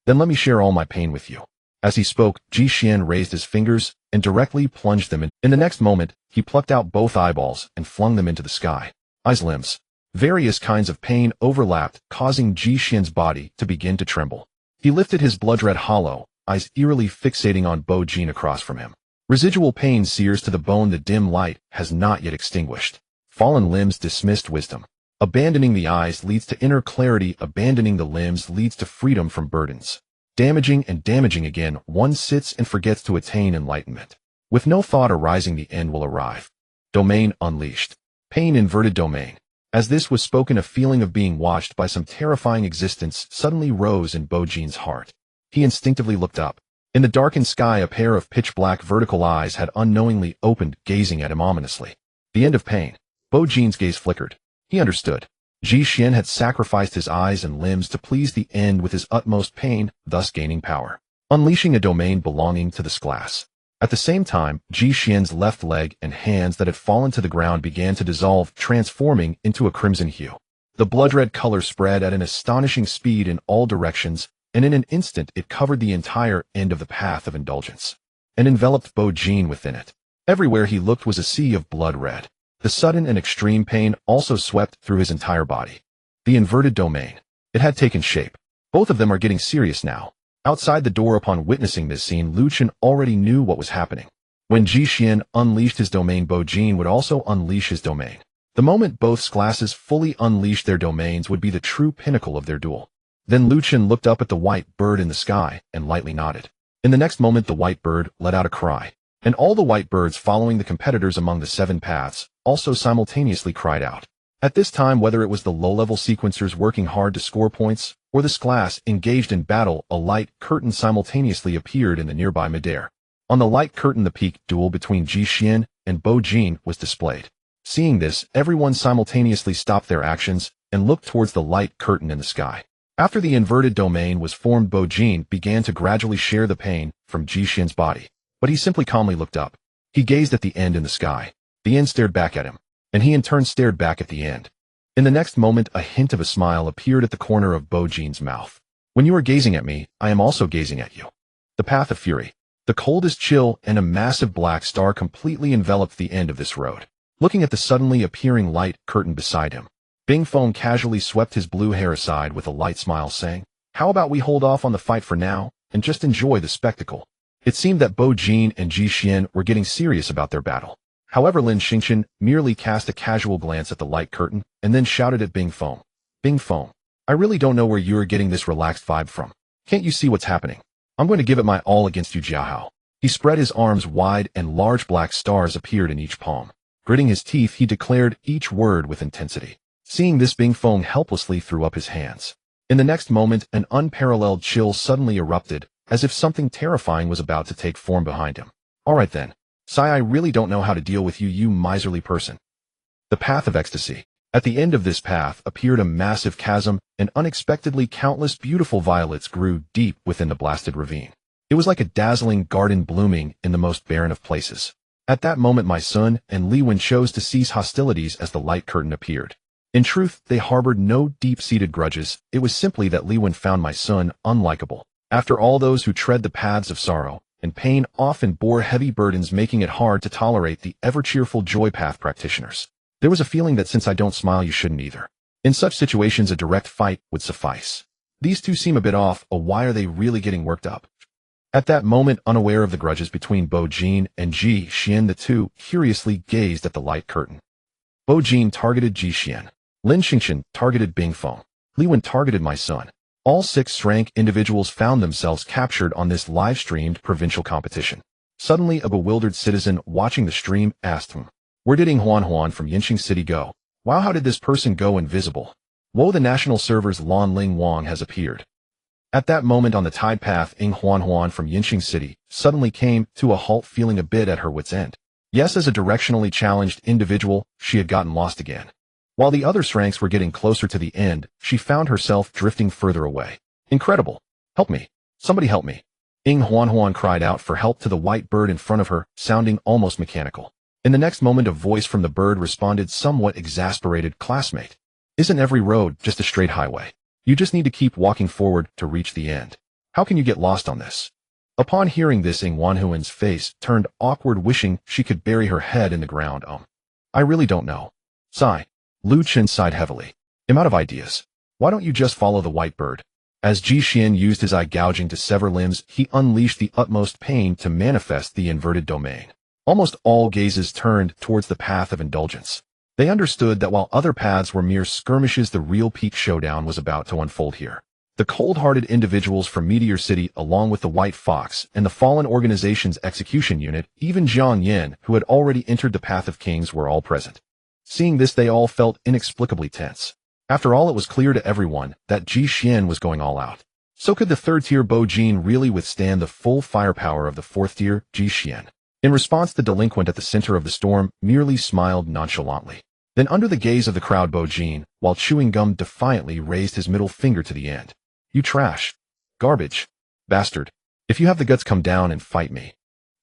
Then let me share all my pain with you. As he spoke, Ji Xian raised his fingers and directly plunged them in. In the next moment, he plucked out both eyeballs and flung them into the sky. Eyes, limbs. Various kinds of pain overlapped, causing Ji Xian's body to begin to tremble. He lifted his blood-red hollow, eyes eerily fixating on Bo Jin across from him. Residual pain sears to the bone. The dim light has not yet extinguished. Fallen limbs dismissed wisdom. Abandoning the eyes leads to inner clarity. Abandoning the limbs leads to freedom from burdens. Damaging and damaging again, one sits and forgets to attain enlightenment. With no thought arising, the end will arrive. Domain unleashed. Pain inverted domain. As this was spoken, a feeling of being watched by some terrifying existence suddenly rose in Bo Jin's heart. He instinctively looked up. In the darkened sky, a pair of pitch-black vertical eyes had unknowingly opened, gazing at him ominously. The end of pain. Bo Jin's gaze flickered. He understood. Ji Xian had sacrificed his eyes and limbs to please the end with his utmost pain, thus gaining power, unleashing a domain belonging to this class. At the same time, Ji Xian's left leg and hands that had fallen to the ground began to dissolve, transforming into a crimson hue. The blood-red color spread at an astonishing speed in all directions, and in an instant it covered the entire end of the path of indulgence, and enveloped Bo Jin within it. Everywhere he looked was a sea of blood red. The sudden and extreme pain also swept through his entire body. The inverted domain. It had taken shape. Both of them are getting serious now. Outside the door, upon witnessing this scene, Lu Chen already knew what was happening. When Ji Xian unleashed his domain, Bo Jin would also unleash his domain. The moment both classes fully unleashed their domains would be the true pinnacle of their duel. Then Lu Chen looked up at the white bird in the sky and lightly nodded. In the next moment, the white bird let out a cry, and all the white birds following the competitors among the 7 paths also simultaneously cried out. At this time, whether it was the low-level sequencers working hard to score points, or this class engaged in battle, a light curtain simultaneously appeared in the nearby midair. On the light curtain, the peak duel between Ji Xian and Bo Jin was displayed. Seeing this, everyone simultaneously stopped their actions and looked towards the light curtain in the sky. After the inverted domain was formed, Bo Jin began to gradually share the pain from Ji Xian's body, but he simply calmly looked up. He gazed at the end in the sky. The end stared back at him, and he in turn stared back at the end. In the next moment, a hint of a smile appeared at the corner of Bo-Jin's mouth. When you are gazing at me, I am also gazing at you. The path of fury. The coldest chill and a massive black star completely enveloped the end of this road. Looking at the suddenly appearing light curtain beside him, Bing Feng casually swept his blue hair aside with a light smile, saying, "How about we hold off on the fight for now, and just enjoy the spectacle?" It seemed that Bo-Jin and Ji Xian were getting serious about their battle. However, Lin Xingqian merely cast a casual glance at the light curtain, and then shouted at Bing Feng, "Bing Feng, I really don't know where you're getting this relaxed vibe from. Can't you see what's happening? I'm going to give it my all against you, Jiahao." He spread his arms wide and large black stars appeared in each palm. Gritting his teeth, he declared each word with intensity. Seeing this, Bing Feng helplessly threw up his hands. In the next moment, an unparalleled chill suddenly erupted, as if something terrifying was about to take form behind him. "All right then. Sai, I really don't know how to deal with you, you miserly person." The path of ecstasy. At the end of this path appeared a massive chasm, and unexpectedly countless beautiful violets grew deep within the blasted ravine. It was like a dazzling garden blooming in the most barren of places. At that moment, my son and Li Wen chose to cease hostilities as the light curtain appeared. In truth, they harbored no deep-seated grudges. It was simply that Li Wen found my son unlikable. After all, those who tread the paths of sorrow and pain often bore heavy burdens, making it hard to tolerate the ever-cheerful joy path practitioners. There was a feeling that since I don't smile, you shouldn't either. In such situations, a direct fight would suffice. These two seem a bit off, or why are they really getting worked up? At that moment, unaware of the grudges between Bo-Jin and Ji Xian, the two curiously gazed at the light curtain. Bo-Jin targeted Ji Xian. Lin Xingqian targeted Bing Feng. Li Wen targeted my son. All 6 rank individuals found themselves captured on this live-streamed provincial competition. Suddenly, a bewildered citizen watching the stream asked him, "Where did Ying Huan from Yinqing City go? Wow, how did this person go invisible? Whoa, the national server's Lan Ling Wang has appeared." At that moment on the tide path, Ying Huan from Yinqing City suddenly came to a halt, feeling a bit at her wit's end. Yes, as a directionally challenged individual, she had gotten lost again. While the other ranks were getting closer to the end, she found herself drifting further away. "Incredible! Help me! Somebody help me!" Ying Huan cried out for help to the white bird in front of her, sounding almost mechanical. In the next moment, a voice from the bird responded, somewhat exasperated, "Classmate, isn't every road just a straight highway? You just need to keep walking forward to reach the end. How can you get lost on this?" Upon hearing this, Ying Huan's face turned awkward, wishing she could bury her head in the ground. "I really don't know." Sigh. Lu Chen sighed heavily. "I'm out of ideas. Why don't you just follow the white bird?" As Ji Xian used his eye gouging to sever limbs, he unleashed the utmost pain to manifest the inverted domain. Almost all gazes turned towards the path of indulgence. They understood that while other paths were mere skirmishes, the real peak showdown was about to unfold here. The cold-hearted individuals from Meteor City, along with the White Fox and the Fallen Organization's execution unit, even Zhang Yin, who had already entered the Path of Kings, were all present. Seeing this, they all felt inexplicably tense. After all, it was clear to everyone that Ji Xian was going all out. So could the 3rd-tier Bo-Jin really withstand the full firepower of the 4th-tier Ji Xian? In response, the delinquent at the center of the storm merely smiled nonchalantly. Then, under the gaze of the crowd, Bo-Jin, while chewing gum, defiantly raised his middle finger to the end. "You trash. Garbage. Bastard. If you have the guts, come down and fight me."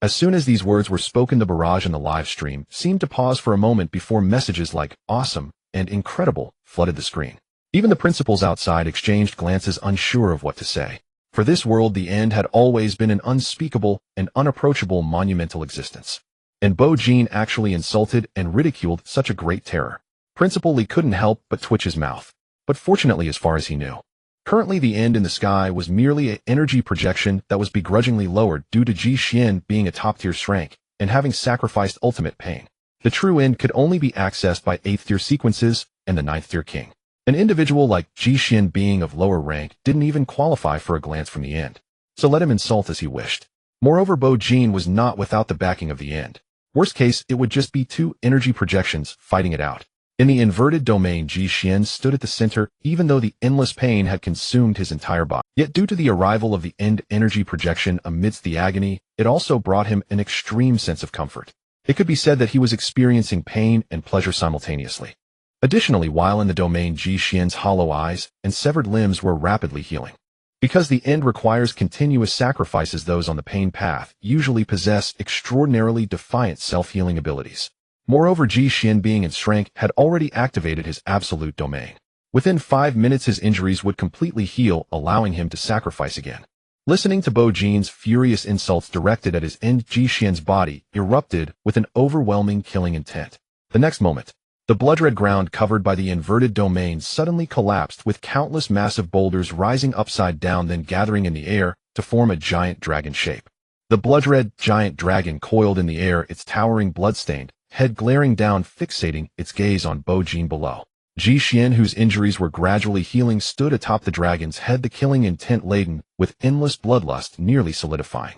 As soon as these words were spoken, the barrage in the live stream seemed to pause for a moment before messages like "awesome" and "incredible" flooded the screen. Even the principals outside exchanged glances, unsure of what to say. For this world, the end had always been an unspeakable and unapproachable monumental existence. And Bo-Jin actually insulted and ridiculed such a great terror. Principal Li couldn't help but twitch his mouth. But fortunately, as far as he knew, currently the end in the sky was merely an energy projection that was begrudgingly lowered due to Ji Xian being a top-tier rank and having sacrificed ultimate pain. The true end could only be accessed by 8th-tier sequences and the 9th-tier king. An individual like Ji Xian, being of lower rank, didn't even qualify for a glance from the end. So let him insult as he wished. Moreover, Bo-Jin was not without the backing of the end. Worst case, it would just be 2 energy projections fighting it out. In the inverted domain, Ji Xian stood at the center, even though the endless pain had consumed his entire body. Yet due to the arrival of the end energy projection amidst the agony, it also brought him an extreme sense of comfort. It could be said that he was experiencing pain and pleasure simultaneously. Additionally, while in the domain, Ji Xian's hollow eyes and severed limbs were rapidly healing. Because the end requires continuous sacrifices, those on the pain path usually possess extraordinarily defiant self-healing abilities. Moreover, Ji Xian, being in strength, had already activated his absolute domain. Within 5 minutes his injuries would completely heal, allowing him to sacrifice again. Listening to Bo Jin's furious insults directed at his end, Ji Xian's body erupted with an overwhelming killing intent. The next moment, the blood-red ground covered by the inverted domain suddenly collapsed, with countless massive boulders rising upside down, then gathering in the air to form a giant dragon shape. The blood-red giant dragon coiled in the air, its towering blood-stained head glaring down, fixating its gaze on Bo Jin below. Ji Xian, whose injuries were gradually healing, stood atop the dragon's head, the killing intent laden with endless bloodlust nearly solidifying.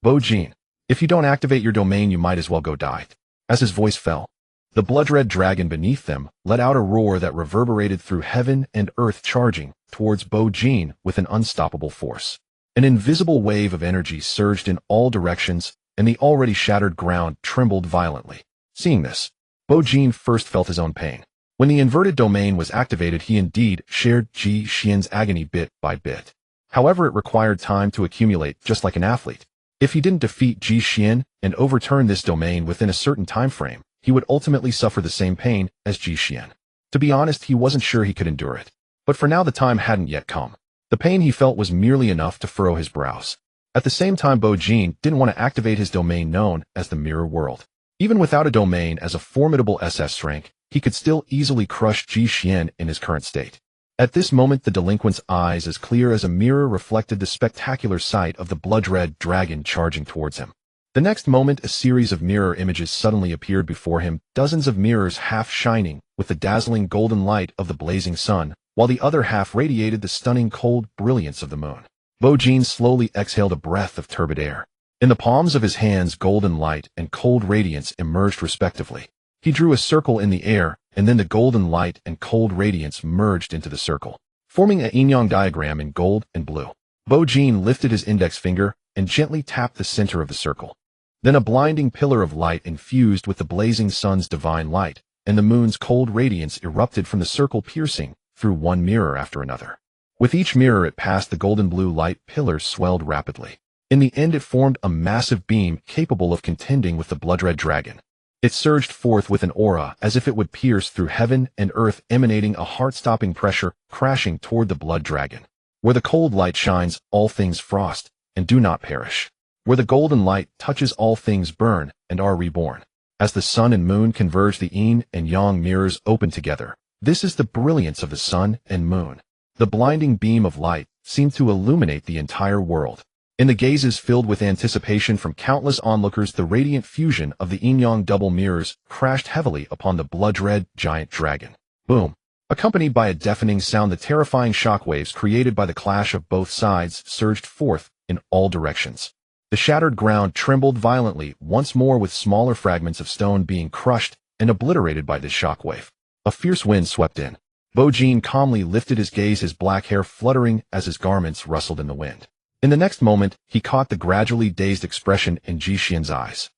Bo Jin, if you don't activate your domain, you might as well go die. As his voice fell, the blood-red dragon beneath them let out a roar that reverberated through heaven and earth, charging towards Bo Jin with an unstoppable force. An invisible wave of energy surged in all directions, and the already shattered ground trembled violently. Seeing this, Bo Jin first felt his own pain. When the inverted domain was activated, he indeed shared Ji Xian's agony bit by bit. However, it required time to accumulate, just like an athlete. If he didn't defeat Ji Xian and overturn this domain within a certain time frame, he would ultimately suffer the same pain as Ji Xian. To be honest, he wasn't sure he could endure it. But for now the time hadn't yet come. The pain he felt was merely enough to furrow his brows. At the same time, Bo Jin didn't want to activate his domain known as the Mirror World. Even without a domain as a formidable SS rank, he could still easily crush Ji Xian in his current state. At this moment, the delinquent's eyes, as clear as a mirror, reflected the spectacular sight of the blood-red dragon charging towards him. The next moment, a series of mirror images suddenly appeared before him, dozens of mirrors half shining with the dazzling golden light of the blazing sun, while the other half radiated the stunning cold brilliance of the moon. Bo Jin slowly exhaled a breath of turbid air. In the palms of his hands, golden light and cold radiance emerged respectively. He drew a circle in the air, and then the golden light and cold radiance merged into the circle, forming a yin-yang diagram in gold and blue. Bo Jin lifted his index finger and gently tapped the center of the circle. Then a blinding pillar of light infused with the blazing sun's divine light, and the moon's cold radiance erupted from the circle, piercing through one mirror after another. With each mirror it passed, the golden blue light pillars swelled rapidly. In the end, it formed a massive beam capable of contending with the blood-red dragon. It surged forth with an aura as if it would pierce through heaven and earth, emanating a heart-stopping pressure, crashing toward the blood dragon. Where the cold light shines, all things frost and do not perish. Where the golden light touches, all things burn and are reborn. As the sun and moon converge, the yin and yang mirrors open together. This is the brilliance of the sun and moon. The blinding beam of light seemed to illuminate the entire world. In the gazes filled with anticipation from countless onlookers, the radiant fusion of the yin-yang double mirrors crashed heavily upon the blood-red giant dragon. Boom! Accompanied by a deafening sound, the terrifying shockwaves created by the clash of both sides surged forth in all directions. The shattered ground trembled violently once more, with smaller fragments of stone being crushed and obliterated by this shockwave. A fierce wind swept in. Bo Jin calmly lifted his gaze, his black hair fluttering as his garments rustled in the wind. In the next moment, he caught the gradually dazed expression in Ji Xian's eyes.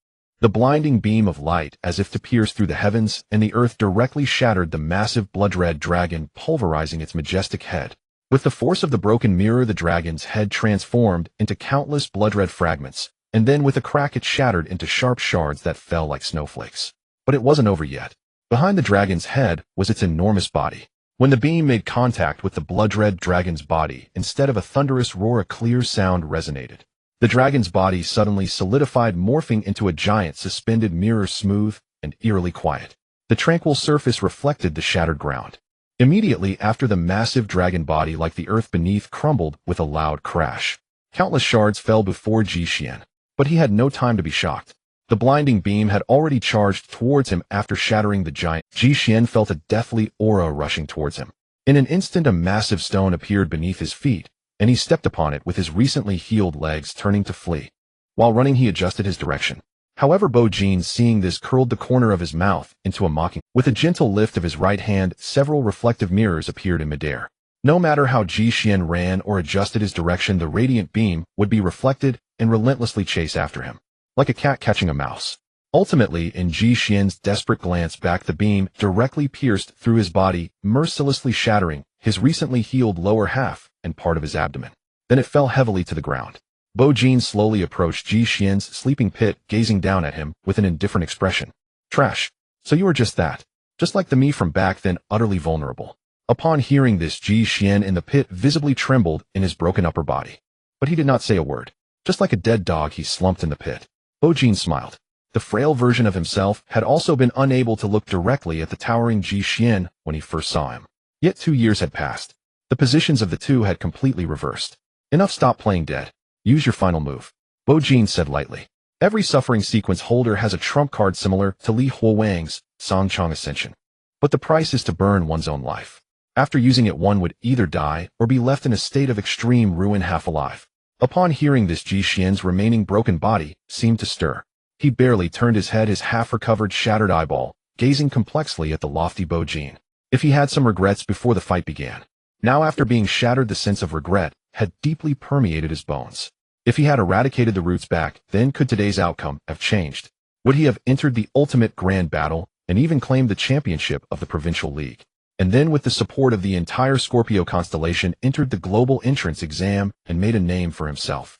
The blinding beam of light, as if to pierce through the heavens and the earth, directly shattered the massive blood-red dragon, pulverizing its majestic head. With the force of the broken mirror, the dragon's head transformed into countless blood-red fragments, and then with a crack it shattered into sharp shards that fell like snowflakes. But it wasn't over yet. Behind the dragon's head was its enormous body. When the beam made contact with the blood-red dragon's body, instead of a thunderous roar, a clear sound resonated. The dragon's body suddenly solidified, morphing into a giant suspended mirror, smooth and eerily quiet. The tranquil surface reflected the shattered ground. Immediately after, the massive dragon body, like the earth beneath, crumbled with a loud crash. Countless shards fell before Ji Xian, but he had no time to be shocked. The blinding beam had already charged towards him. After shattering the giant, Ji Xian felt a deathly aura rushing towards him. In an instant, a massive stone appeared beneath his feet, and he stepped upon it with his recently healed legs, turning to flee. While running, he adjusted his direction. However, Bo Jin, seeing this, curled the corner of his mouth into a mocking. With a gentle lift of his right hand, several reflective mirrors appeared in midair. No matter how Ji Xian ran or adjusted his direction, the radiant beam would be reflected and relentlessly chase after him, like a cat catching a mouse. Ultimately, in Ji Xian's desperate glance back, the beam directly pierced through his body, mercilessly shattering his recently healed lower half and part of his abdomen. Then it fell heavily to the ground. Bo Jin slowly approached Ji Xian's sleeping pit, gazing down at him with an indifferent expression. Trash. So you are just that. Just like the me from back then, utterly vulnerable. Upon hearing this, Ji Xian in the pit visibly trembled in his broken upper body. But he did not say a word. Just like a dead dog, he slumped in the pit. Bo Jin smiled. The frail version of himself had also been unable to look directly at the towering Ji Xian when he first saw him. Yet 2 years had passed. The positions of the two had completely reversed. Enough, stop playing dead. Use your final move. Bo Jin said lightly. Every suffering sequence holder has a trump card similar to Li Huowang's Songchong Ascension. But the price is to burn one's own life. After using it, one would either die or be left in a state of extreme ruin, half alive. Upon hearing this, Ji Xian's remaining broken body seemed to stir. He barely turned his head, his half-recovered, shattered eyeball, gazing complexly at the lofty Bo Jin. If he had some regrets before the fight began, now after being shattered, the sense of regret had deeply permeated his bones. If he had eradicated the roots back, then could today's outcome have changed? Would he have entered the ultimate grand battle and even claimed the championship of the Provincial League? And then, with the support of the entire Scorpio constellation, entered the global entrance exam and made a name for himself.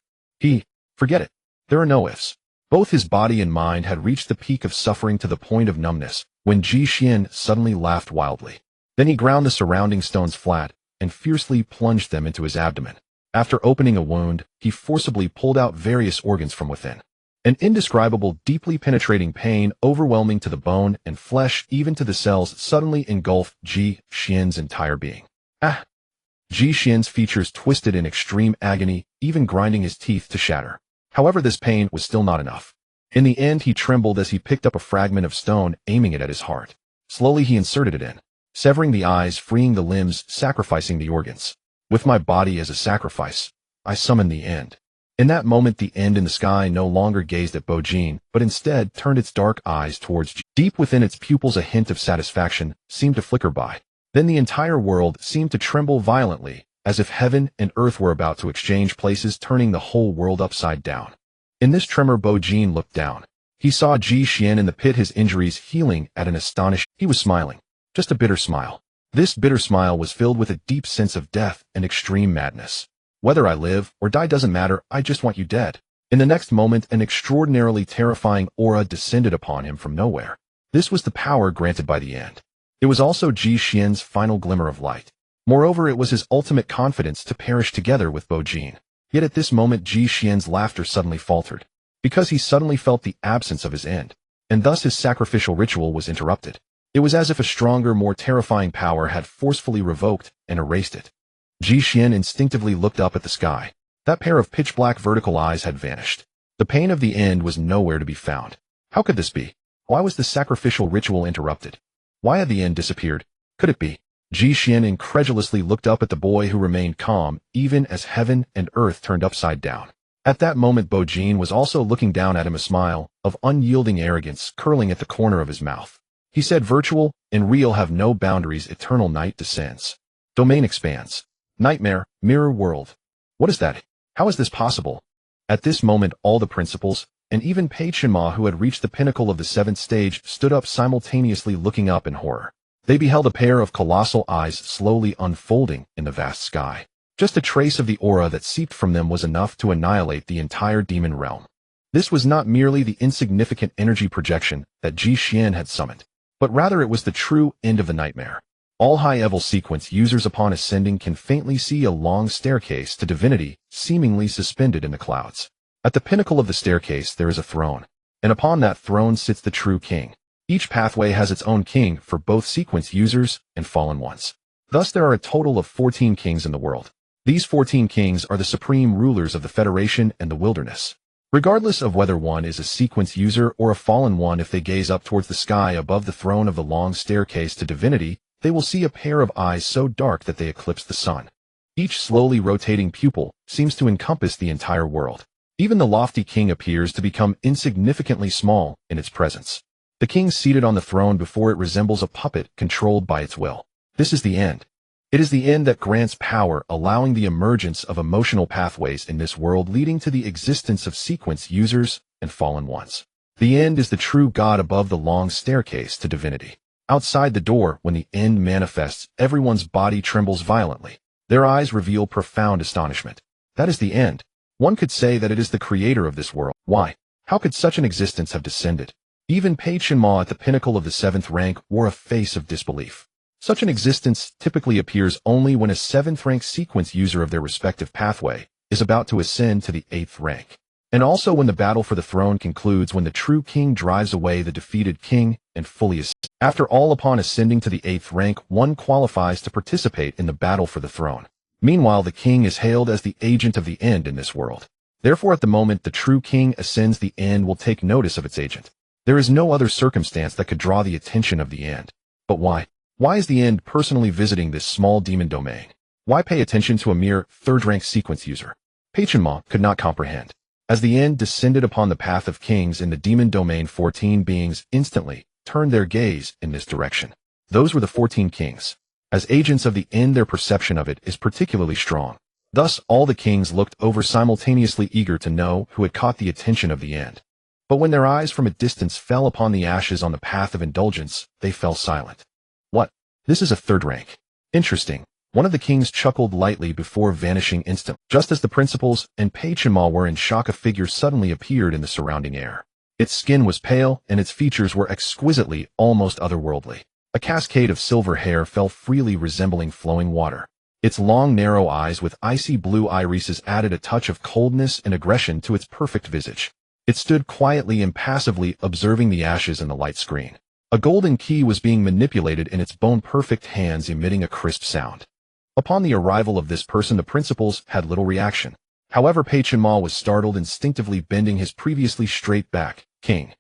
Forget it. There are no ifs. Both his body and mind had reached the peak of suffering to the point of numbness, when Ji Xian suddenly laughed wildly. Then he ground the surrounding stones flat and fiercely plunged them into his abdomen. After opening a wound, he forcibly pulled out various organs from within. An indescribable, deeply penetrating pain, overwhelming to the bone and flesh, even to the cells, suddenly engulfed Ji Xian's entire being. Ji Xian's features twisted in extreme agony, even grinding his teeth to shatter. However, this pain was still not enough. In the end, he trembled as he picked up a fragment of stone, aiming it at his heart. Slowly, he inserted it in, severing the eyes, freeing the limbs, sacrificing the organs. With my body as a sacrifice, I summon the end. In that moment, the end in the sky no longer gazed at Bo Jin, but instead turned its dark eyes towards Ji. Deep within its pupils, a hint of satisfaction seemed to flicker by. Then the entire world seemed to tremble violently, as if heaven and earth were about to exchange places, turning the whole world upside down. In this tremor, Bo Jin looked down. He saw Ji Xian in the pit, his injuries healing at an astonishing. He was smiling. Just a bitter smile. This bitter smile was filled with a deep sense of death and extreme madness. Whether I live or die doesn't matter, I just want you dead. In the next moment, an extraordinarily terrifying aura descended upon him from nowhere. This was the power granted by the end. It was also Ji Xian's final glimmer of light. Moreover, it was his ultimate confidence to perish together with Bo Jin. Yet at this moment, Ji Xian's laughter suddenly faltered, because he suddenly felt the absence of his end, and thus his sacrificial ritual was interrupted. It was as if a stronger, more terrifying power had forcefully revoked and erased it. Ji Xian instinctively looked up at the sky. That pair of pitch-black vertical eyes had vanished. The pain of the end was nowhere to be found. How could this be? Why was the sacrificial ritual interrupted? Why had the end disappeared? Could it be? Ji Xian incredulously looked up at the boy, who remained calm, even as heaven and earth turned upside down. At that moment, Bo Jin was also looking down at him, a smile of unyielding arrogance curling at the corner of his mouth. He said, "Virtual and real have no boundaries. Eternal night descends. Domain expands. Nightmare, mirror world. What is that? How is this possible?" At this moment, all the principals, and even Pei Chenma, who had reached the pinnacle of the 7th stage, stood up, simultaneously looking up in horror. They beheld a pair of colossal eyes slowly unfolding in the vast sky. Just a trace of the aura that seeped from them was enough to annihilate the entire demon realm. This was not merely the insignificant energy projection that Ji Xian had summoned, but rather it was the true end of the nightmare. All high-level sequence users upon ascending can faintly see a long staircase to divinity seemingly suspended in the clouds. At the pinnacle of the staircase there is a throne, and upon that throne sits the true king. Each pathway has its own king for both sequence users and fallen ones. Thus there are a total of 14 kings in the world. These 14 kings are the supreme rulers of the Federation and the wilderness. Regardless of whether one is a sequence user or a fallen one, if they gaze up towards the sky above the throne of the long staircase to divinity, they will see a pair of eyes so dark that they eclipse the sun. Each slowly rotating pupil seems to encompass the entire world. Even the lofty king appears to become insignificantly small in its presence. The king seated on the throne before it resembles a puppet controlled by its will. This is the end. It is the end that grants power, allowing the emergence of emotional pathways in this world, leading to the existence of sequence users and fallen ones. The end is the true God above the long staircase to divinity. Outside the door, when the end manifests, everyone's body trembles violently. Their eyes reveal profound astonishment. That is the end. One could say that it is the creator of this world. Why? How could such an existence have descended? Even Pei Chenma at the pinnacle of the 7th rank wore a face of disbelief. Such an existence typically appears only when a 7th rank sequence user of their respective pathway is about to ascend to the 8th rank. And also when the battle for the throne concludes, when the true king drives away the defeated king and fully ascends. After all, upon ascending to the 8th rank, one qualifies to participate in the battle for the throne. Meanwhile, the king is hailed as the agent of the end in this world. Therefore, at the moment the true king ascends, the end will take notice of its agent. There is no other circumstance that could draw the attention of the end. But why? Why is the end personally visiting this small demon domain? Why pay attention to a mere 3rd rank sequence user? Pei Chenma could not comprehend. As the end descended upon the path of kings in the demon domain, 14 beings instantly turned their gaze in this direction. Those were the 14 kings. As agents of the end, their perception of it is particularly strong. Thus, all the kings looked over simultaneously, eager to know who had caught the attention of the end. But when their eyes from a distance fell upon the ashes on the path of indulgence, they fell silent. What? This is a 3rd rank. Interesting. One of the kings chuckled lightly before vanishing instantly. Just as the principals and Pei Chenma were in shock, a figure suddenly appeared in the surrounding air. Its skin was pale, and its features were exquisitely, almost otherworldly. A cascade of silver hair fell freely, resembling flowing water. Its long, narrow eyes with icy blue irises added a touch of coldness and aggression to its perfect visage. It stood quietly, impassively, observing the ashes and the light screen. A golden key was being manipulated in its bone-perfect hands, emitting a crisp sound. Upon the arrival of this person, the principals had little reaction. However, Pei Chenma was startled, instinctively bending his previously straight back. King.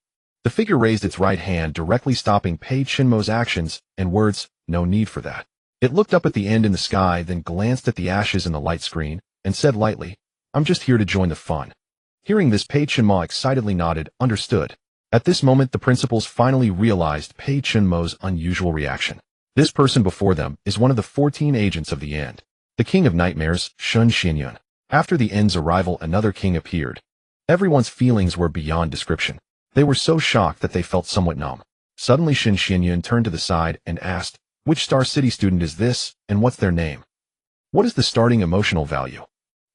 The figure raised its right hand, directly stopping Pei Chenma's actions and words. No need for that. It looked up at the end in the sky, then glanced at the ashes in the light screen, and said lightly, I'm just here to join the fun. Hearing this, Pei Chenma excitedly nodded, understood. At this moment, the principals finally realized Pei Chenma's unusual reaction. This person before them is one of the 14 agents of the end, the king of nightmares, Shun Xianyun. After the end's arrival, another king appeared. Everyone's feelings were beyond description. They were so shocked that they felt somewhat numb. Suddenly, Shun Xianyun turned to the side and asked, which Star City student is this, and what's their name? What is the starting emotional value?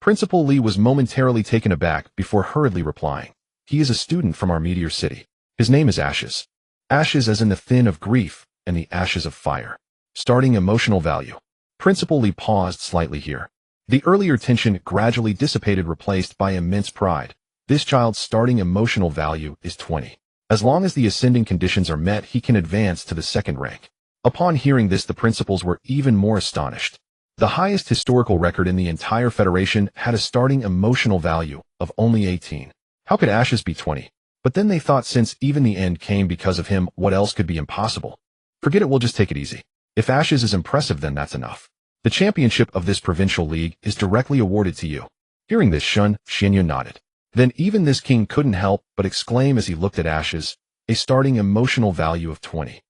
Principal Li was momentarily taken aback before hurriedly replying. He is a student from our Meteor City. His name is Ashes. Ashes as in the thin of grief, and the ashes of fire. Starting emotional value. Principal Li paused slightly here. The earlier tension gradually dissipated, replaced by immense pride. This child's starting emotional value is 20. As long as the ascending conditions are met, he can advance to the 2nd rank. Upon hearing this, the principals were even more astonished. The highest historical record in the entire Federation had a starting emotional value of only 18. How could Ashes be 20? But then they thought, since even the end came because of him, what else could be impossible? Forget it, we'll just take it easy. If Ashes is impressive, then that's enough. The championship of this provincial league is directly awarded to you. Hearing this, Shun Xianyun nodded. Then even this king couldn't help but exclaim as he looked at Ashes, a starting emotional value of 20.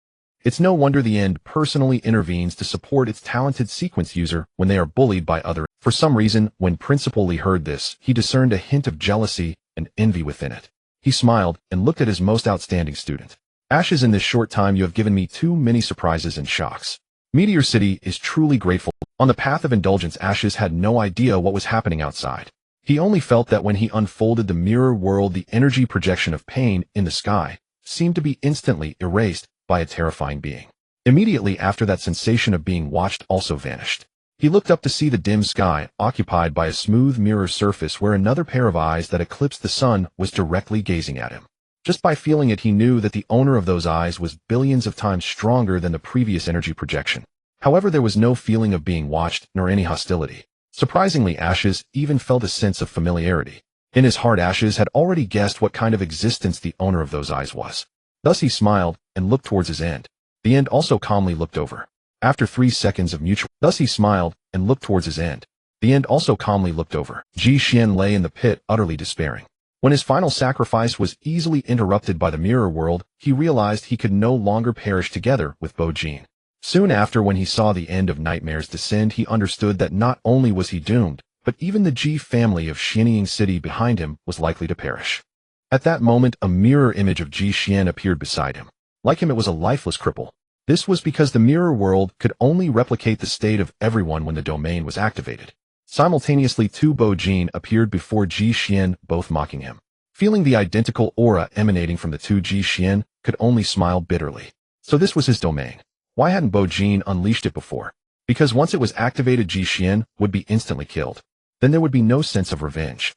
It's no wonder the end personally intervenes to support its talented sequence user when they are bullied by others. For some reason, when Principal Li heard this, he discerned a hint of jealousy and envy within it. He smiled and looked at his most outstanding student. Ashes, in this short time you have given me too many surprises and shocks. Meteor City is truly grateful. On the path of indulgence, Ashes had no idea what was happening outside. He only felt that when he unfolded the mirror world, the energy projection of pain in the sky seemed to be instantly erased by a terrifying being. Immediately after, that sensation of being watched also vanished. He looked up to see the dim sky occupied by a smooth mirror surface where another pair of eyes that eclipsed the sun was directly gazing at him. Just by feeling it, he knew that the owner of those eyes was billions of times stronger than the previous energy projection. However, there was no feeling of being watched nor any hostility. Surprisingly, Ashes even felt a sense of familiarity. In his heart, Ashes had already guessed what kind of existence the owner of those eyes was. Thus he smiled and looked towards his end. The end also calmly looked over. After 3 seconds of mutual, thus he smiled and looked towards his end. The end also calmly looked over. Ji Xian lay in the pit, utterly despairing. When his final sacrifice was easily interrupted by the mirror world, he realized he could no longer perish together with Bo Jin. Soon after, when he saw the end of nightmares descend, he understood that not only was he doomed, but even the Ji family of Xianying City behind him was likely to perish. At that moment, a mirror image of Ji Xian appeared beside him. Like him, it was a lifeless cripple. This was because the mirror world could only replicate the state of everyone when the domain was activated. Simultaneously, 2 Bo Jin appeared before Ji Xian, both mocking him. Feeling the identical aura emanating from the 2 Ji Xian, could only smile bitterly. So this was his domain. Why hadn't Bo Jin unleashed it before? Because once it was activated, Ji Xian would be instantly killed. Then there would be no sense of revenge.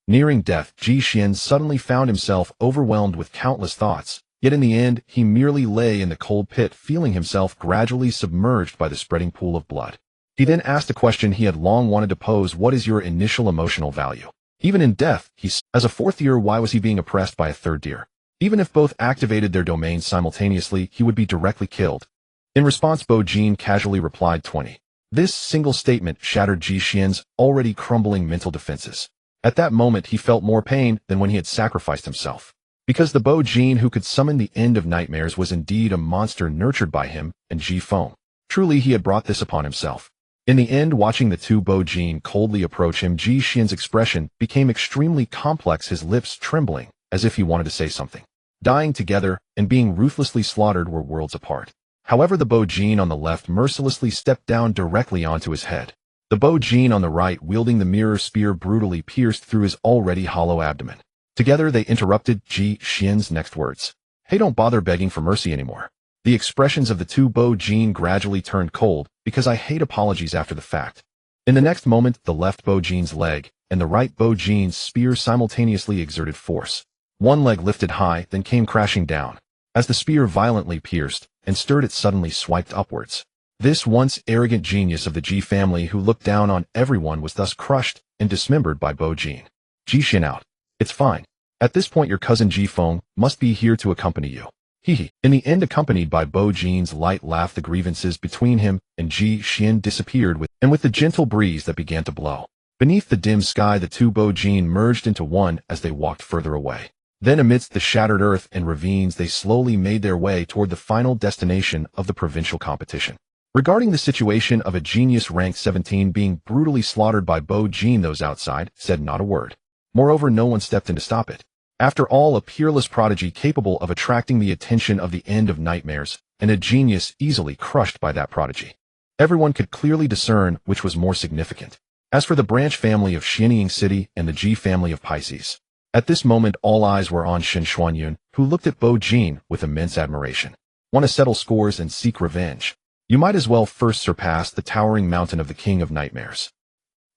Nearing death, Ji Xian suddenly found himself overwhelmed with countless thoughts, yet in the end, he merely lay in the cold pit, feeling himself gradually submerged by the spreading pool of blood. He then asked a question he had long wanted to pose: what is your initial emotional value? Even in death, as a fourth year, why was he being oppressed by a third year? Even if both activated their domains simultaneously, he would be directly killed. In response, Bo Jin casually replied 20. This single statement shattered Ji Xian's already crumbling mental defenses. At that moment, he felt more pain than when he had sacrificed himself. Because the Bo Jin who could summon the end of nightmares was indeed a monster nurtured by him and Ji Feng. Truly, he had brought this upon himself. In the end, watching the two Bo Jin coldly approach him, Ji Xian's expression became extremely complex, his lips trembling, as if he wanted to say something. Dying together and being ruthlessly slaughtered were worlds apart. However, the Bo Jin on the left mercilessly stepped down directly onto his head. The Bo Jin on the right, wielding the mirror spear, brutally pierced through his already hollow abdomen. Together, they interrupted Ji Xian's next words. Hey, don't bother begging for mercy anymore. The expressions of the two Bo Jin gradually turned cold, because I hate apologies after the fact. In the next moment, the left Bo Jin's leg and the right Bo Jin's spear simultaneously exerted force. One leg lifted high, then came crashing down. As the spear violently pierced and stirred, it suddenly swiped upwards. This once arrogant genius of the Ji family who looked down on everyone was thus crushed and dismembered by Bo Jin. Ji Xian out. It's fine. At this point, your cousin Ji Feng must be here to accompany you. Hee. In the end, accompanied by Bo Jin's light laugh, the grievances between him and Ji Xian disappeared with the gentle breeze that began to blow. Beneath the dim sky, the two Bo Jin merged into one as they walked further away. Then amidst the shattered earth and ravines, they slowly made their way toward the final destination of the provincial competition. Regarding the situation of a genius ranked 17 being brutally slaughtered by Bo Jin, those outside said not a word. Moreover, no one stepped in to stop it. After all, a peerless prodigy capable of attracting the attention of the end of nightmares, and a genius easily crushed by that prodigy. Everyone could clearly discern which was more significant. As for the branch family of Xianying City and the Ji family of Pisces, at this moment all eyes were on Shen Xuanyun, who looked at Bo Jin with immense admiration. Want to settle scores and seek revenge? You might as well first surpass the towering mountain of the King of Nightmares.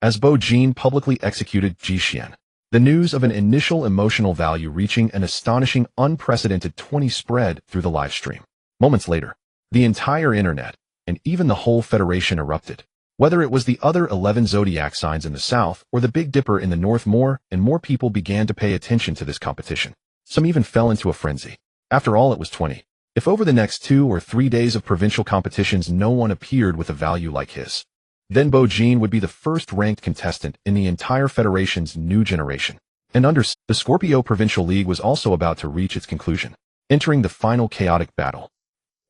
As Bo Jin publicly executed Ji Xian, the news of an initial emotional value reaching an astonishing unprecedented 20 spread through the live stream. Moments later, the entire internet, and even the whole Federation erupted. Whether it was the other 11 zodiac signs in the south or the Big Dipper in the north, more and more people began to pay attention to this competition. Some even fell into a frenzy. After all, it was 20. If over the next 2 or 3 days of provincial competitions no one appeared with a value like his, then Bo Jin would be the first ranked contestant in the entire Federation's new generation. And the Scorpio Provincial League was also about to reach its conclusion, entering the final chaotic battle.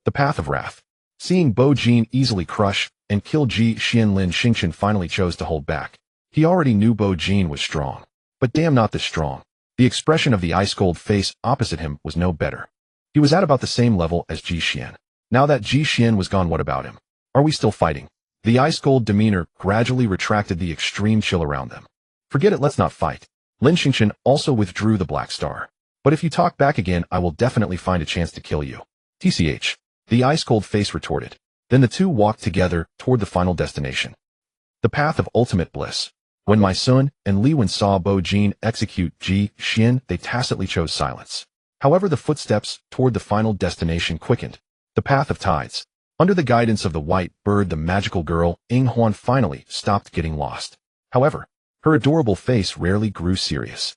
The Path of Wrath. Seeing Bo Jin easily crush and kill Ji Xian, Lin Xingchen finally chose to hold back. He already knew Bo Jin was strong, but damn not this strong. The expression of the ice-cold face opposite him was no better. He was at about the same level as Ji Xian. Now that Ji Xian was gone, what about him? Are we still fighting? The ice-cold demeanor gradually retracted the extreme chill around them. Forget it, let's not fight. Lin Xingchen also withdrew the black star. But if you talk back again, I will definitely find a chance to kill you. TCH. The ice-cold face retorted. Then the two walked together toward the final destination. The path of ultimate bliss. When my son and Li Wen saw Bo Jin execute Ji Xian, they tacitly chose silence. However, the footsteps toward the final destination quickened. The path of tides. Under the guidance of the white bird, the magical girl, Ying Huan, finally stopped getting lost. However, her adorable face rarely grew serious.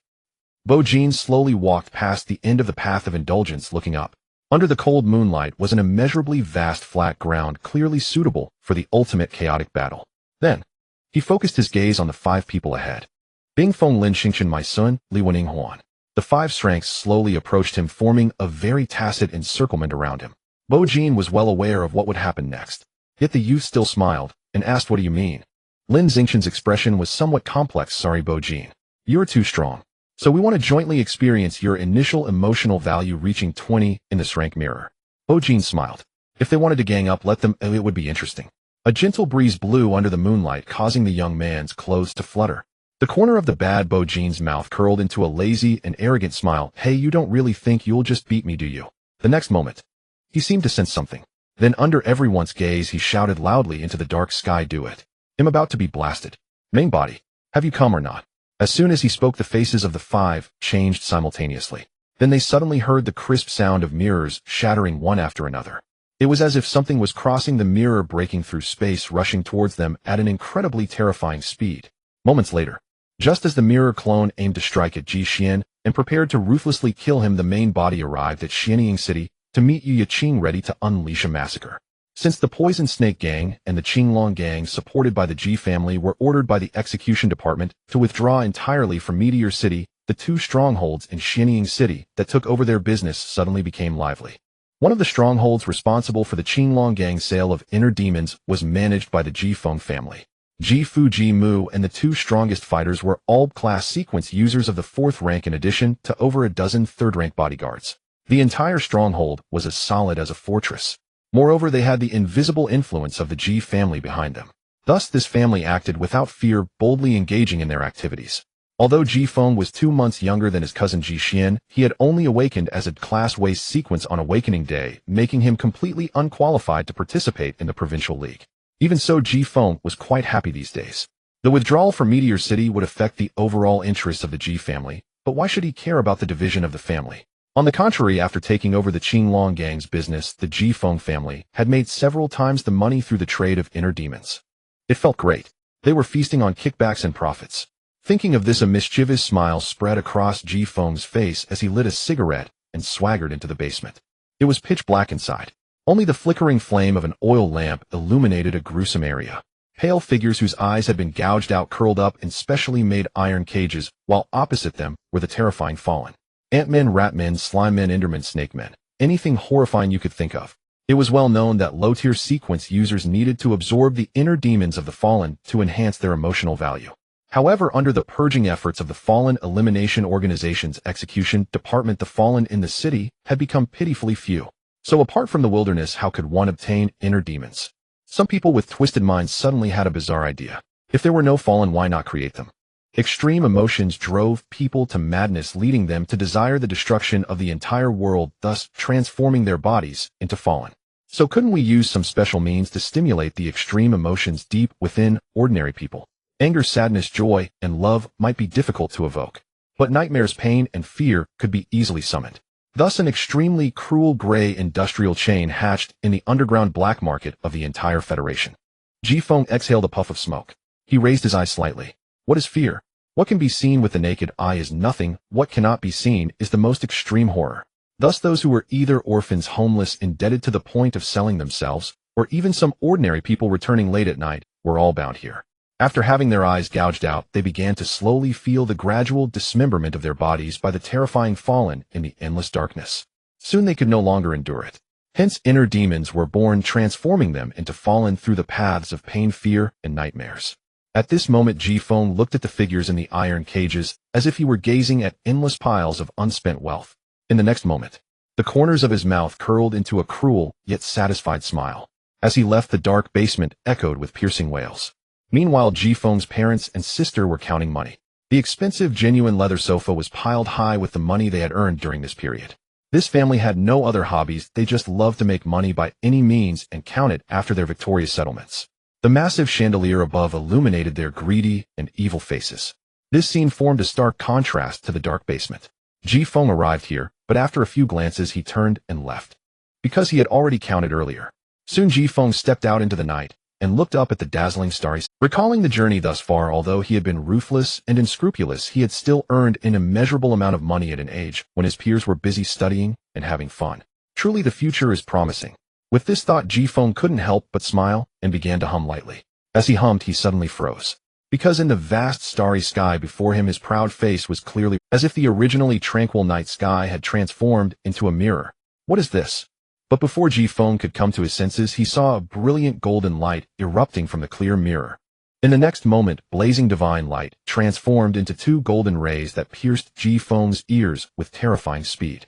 Bo Jin slowly walked past the end of the path of indulgence, looking up. Under the cold moonlight was an immeasurably vast flat ground, clearly suitable for the ultimate chaotic battle. Then, he focused his gaze on the 5 people ahead. Bing Feng, Lin Xingchen, my son, Li Wen, Ying Huan. The 5 strengths slowly approached him, forming a very tacit encirclement around him. Bo Jin was well aware of what would happen next. Yet the youth still smiled and asked, what do you mean? Lin Xingchen's expression was somewhat complex. Sorry, Bo Jin. You're too strong. So we want to jointly experience your initial emotional value reaching 20 in this rank mirror. Bo Jin smiled. If they wanted to gang up, let them, it would be interesting. A gentle breeze blew under the moonlight, causing the young man's clothes to flutter. The corner of the bad Bo Jean's mouth curled into a lazy and arrogant smile. Hey, you don't really think you'll just beat me, do you? The next moment, he seemed to sense something. Then under everyone's gaze, he shouted loudly into the dark sky, do it. I'm about to be blasted. Main body, have you come or not? As soon as he spoke, the faces of the five changed simultaneously. Then they suddenly heard the crisp sound of mirrors shattering one after another. It was as if something was crossing the mirror, breaking through space, rushing towards them at an incredibly terrifying speed. Moments later, just as the mirror clone aimed to strike at Ji Xian and prepared to ruthlessly kill him, the main body arrived at Xianying City to meet Yu Yaqing, ready to unleash a massacre. Since the Poison Snake Gang and the Qinglong Gang, supported by the Ji family, were ordered by the Execution Department to withdraw entirely from Meteor City, the two strongholds in Xianying City that took over their business suddenly became lively. One of the strongholds responsible for the Qinglong Gang's sale of inner demons was managed by the Ji Feng family. Ji Fu, Ji Mu, and the two strongest fighters were all class sequence users of the 4th rank, in addition to over a dozen 3rd-rank bodyguards. The entire stronghold was as solid as a fortress. Moreover, they had the invisible influence of the Ji family behind them. Thus, this family acted without fear, boldly engaging in their activities. Although Ji Feng was 2 months younger than his cousin Ji Xian, he had only awakened as a class waste sequence on Awakening Day, making him completely unqualified to participate in the Provincial League. Even so, Ji Feng was quite happy these days. The withdrawal from Meteor City would affect the overall interests of the Ji family, but why should he care about the division of the family? On the contrary, after taking over the Qinglong Gang's business, the Ji Feng family had made several times the money through the trade of inner demons. It felt great. They were feasting on kickbacks and profits. Thinking of this, a mischievous smile spread across Ji Feng's face as he lit a cigarette and swaggered into the basement. It was pitch black inside. Only the flickering flame of an oil lamp illuminated a gruesome area. Pale figures whose eyes had been gouged out curled up in specially made iron cages, while opposite them were the terrifying Fallen. Ant-men, rat-men, slime-men, endermen, snake-men. Anything horrifying you could think of. It was well known that low-tier sequence users needed to absorb the inner demons of the Fallen to enhance their emotional value. However, under the purging efforts of the Fallen Elimination Organization's execution department, the Fallen in the city had become pitifully few. So apart from the wilderness, how could one obtain inner demons? Some people with twisted minds suddenly had a bizarre idea. If there were no Fallen, why not create them? Extreme emotions drove people to madness, leading them to desire the destruction of the entire world, thus transforming their bodies into Fallen. So couldn't we use some special means to stimulate the extreme emotions deep within ordinary people? Anger, sadness, joy, and love might be difficult to evoke, but nightmares, pain, and fear could be easily summoned. Thus, an extremely cruel gray industrial chain hatched in the underground black market of the entire Federation. Ji Feng exhaled a puff of smoke. He raised his eyes slightly. What is fear? What can be seen with the naked eye is nothing. What cannot be seen is the most extreme horror. Thus, those who were either orphans, homeless, indebted to the point of selling themselves, or even some ordinary people returning late at night, were all bound here. After having their eyes gouged out, they began to slowly feel the gradual dismemberment of their bodies by the terrifying Fallen in the endless darkness. Soon they could no longer endure it. Hence, inner demons were born, transforming them into Fallen through the paths of pain, fear, and nightmares. At this moment, Ji Feng looked at the figures in the iron cages as if he were gazing at endless piles of unspent wealth. In the next moment, the corners of his mouth curled into a cruel yet satisfied smile. As he left, the dark basement echoed with piercing wails. Meanwhile, Ji Feng's parents and sister were counting money. The expensive genuine leather sofa was piled high with the money they had earned during this period. This family had no other hobbies, they just loved to make money by any means and count it after their victorious settlements. The massive chandelier above illuminated their greedy and evil faces. This scene formed a stark contrast to the dark basement. Ji Feng arrived here, but after a few glances he turned and left. Because he had already counted earlier. Soon Ji Feng stepped out into the night and looked up at the dazzling starry sky. Recalling the journey thus far, although he had been ruthless and unscrupulous, he had still earned an immeasurable amount of money at an age when his peers were busy studying and having fun. Truly, the future is promising. With this thought, Ji Feng couldn't help but smile and began to hum lightly. As he hummed, he suddenly froze. Because in the vast starry sky before him, his proud face was clearly as if the originally tranquil night sky had transformed into a mirror. What is this? But before Ji Feng could come to his senses, he saw a brilliant golden light erupting from the clear mirror. In the next moment, blazing divine light transformed into 2 golden rays that pierced Ji Feng's ears with terrifying speed.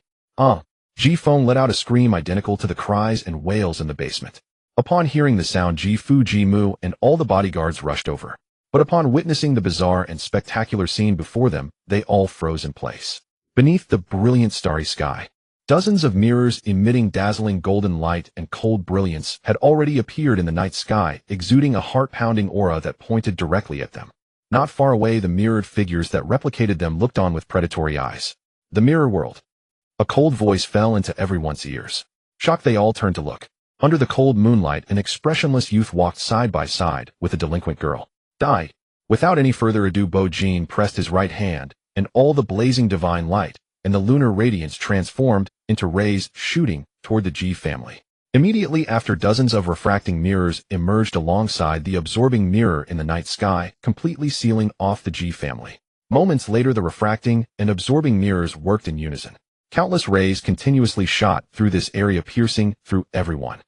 Ji Feng let out a scream identical to the cries and wails in the basement. Upon hearing the sound, Ji Fu, Ji Mu, and all the bodyguards rushed over. But upon witnessing the bizarre and spectacular scene before them, they all froze in place. Beneath the brilliant starry sky, dozens of mirrors emitting dazzling golden light and cold brilliance had already appeared in the night sky, exuding a heart-pounding aura that pointed directly at them. Not far away, the mirrored figures that replicated them looked on with predatory eyes. The mirror world. A cold voice fell into everyone's ears. Shocked, they all turned to look. Under the cold moonlight, an expressionless youth walked side by side with a delinquent girl. Die. Without any further ado, Bo-jin pressed his right hand, and all the blazing divine light and the lunar radiance transformed into rays shooting toward the G family. Immediately after, dozens of refracting mirrors emerged alongside the absorbing mirror in the night sky, completely sealing off the G family. Moments later, the refracting and absorbing mirrors worked in unison. Countless rays continuously shot through this area, piercing through everyone.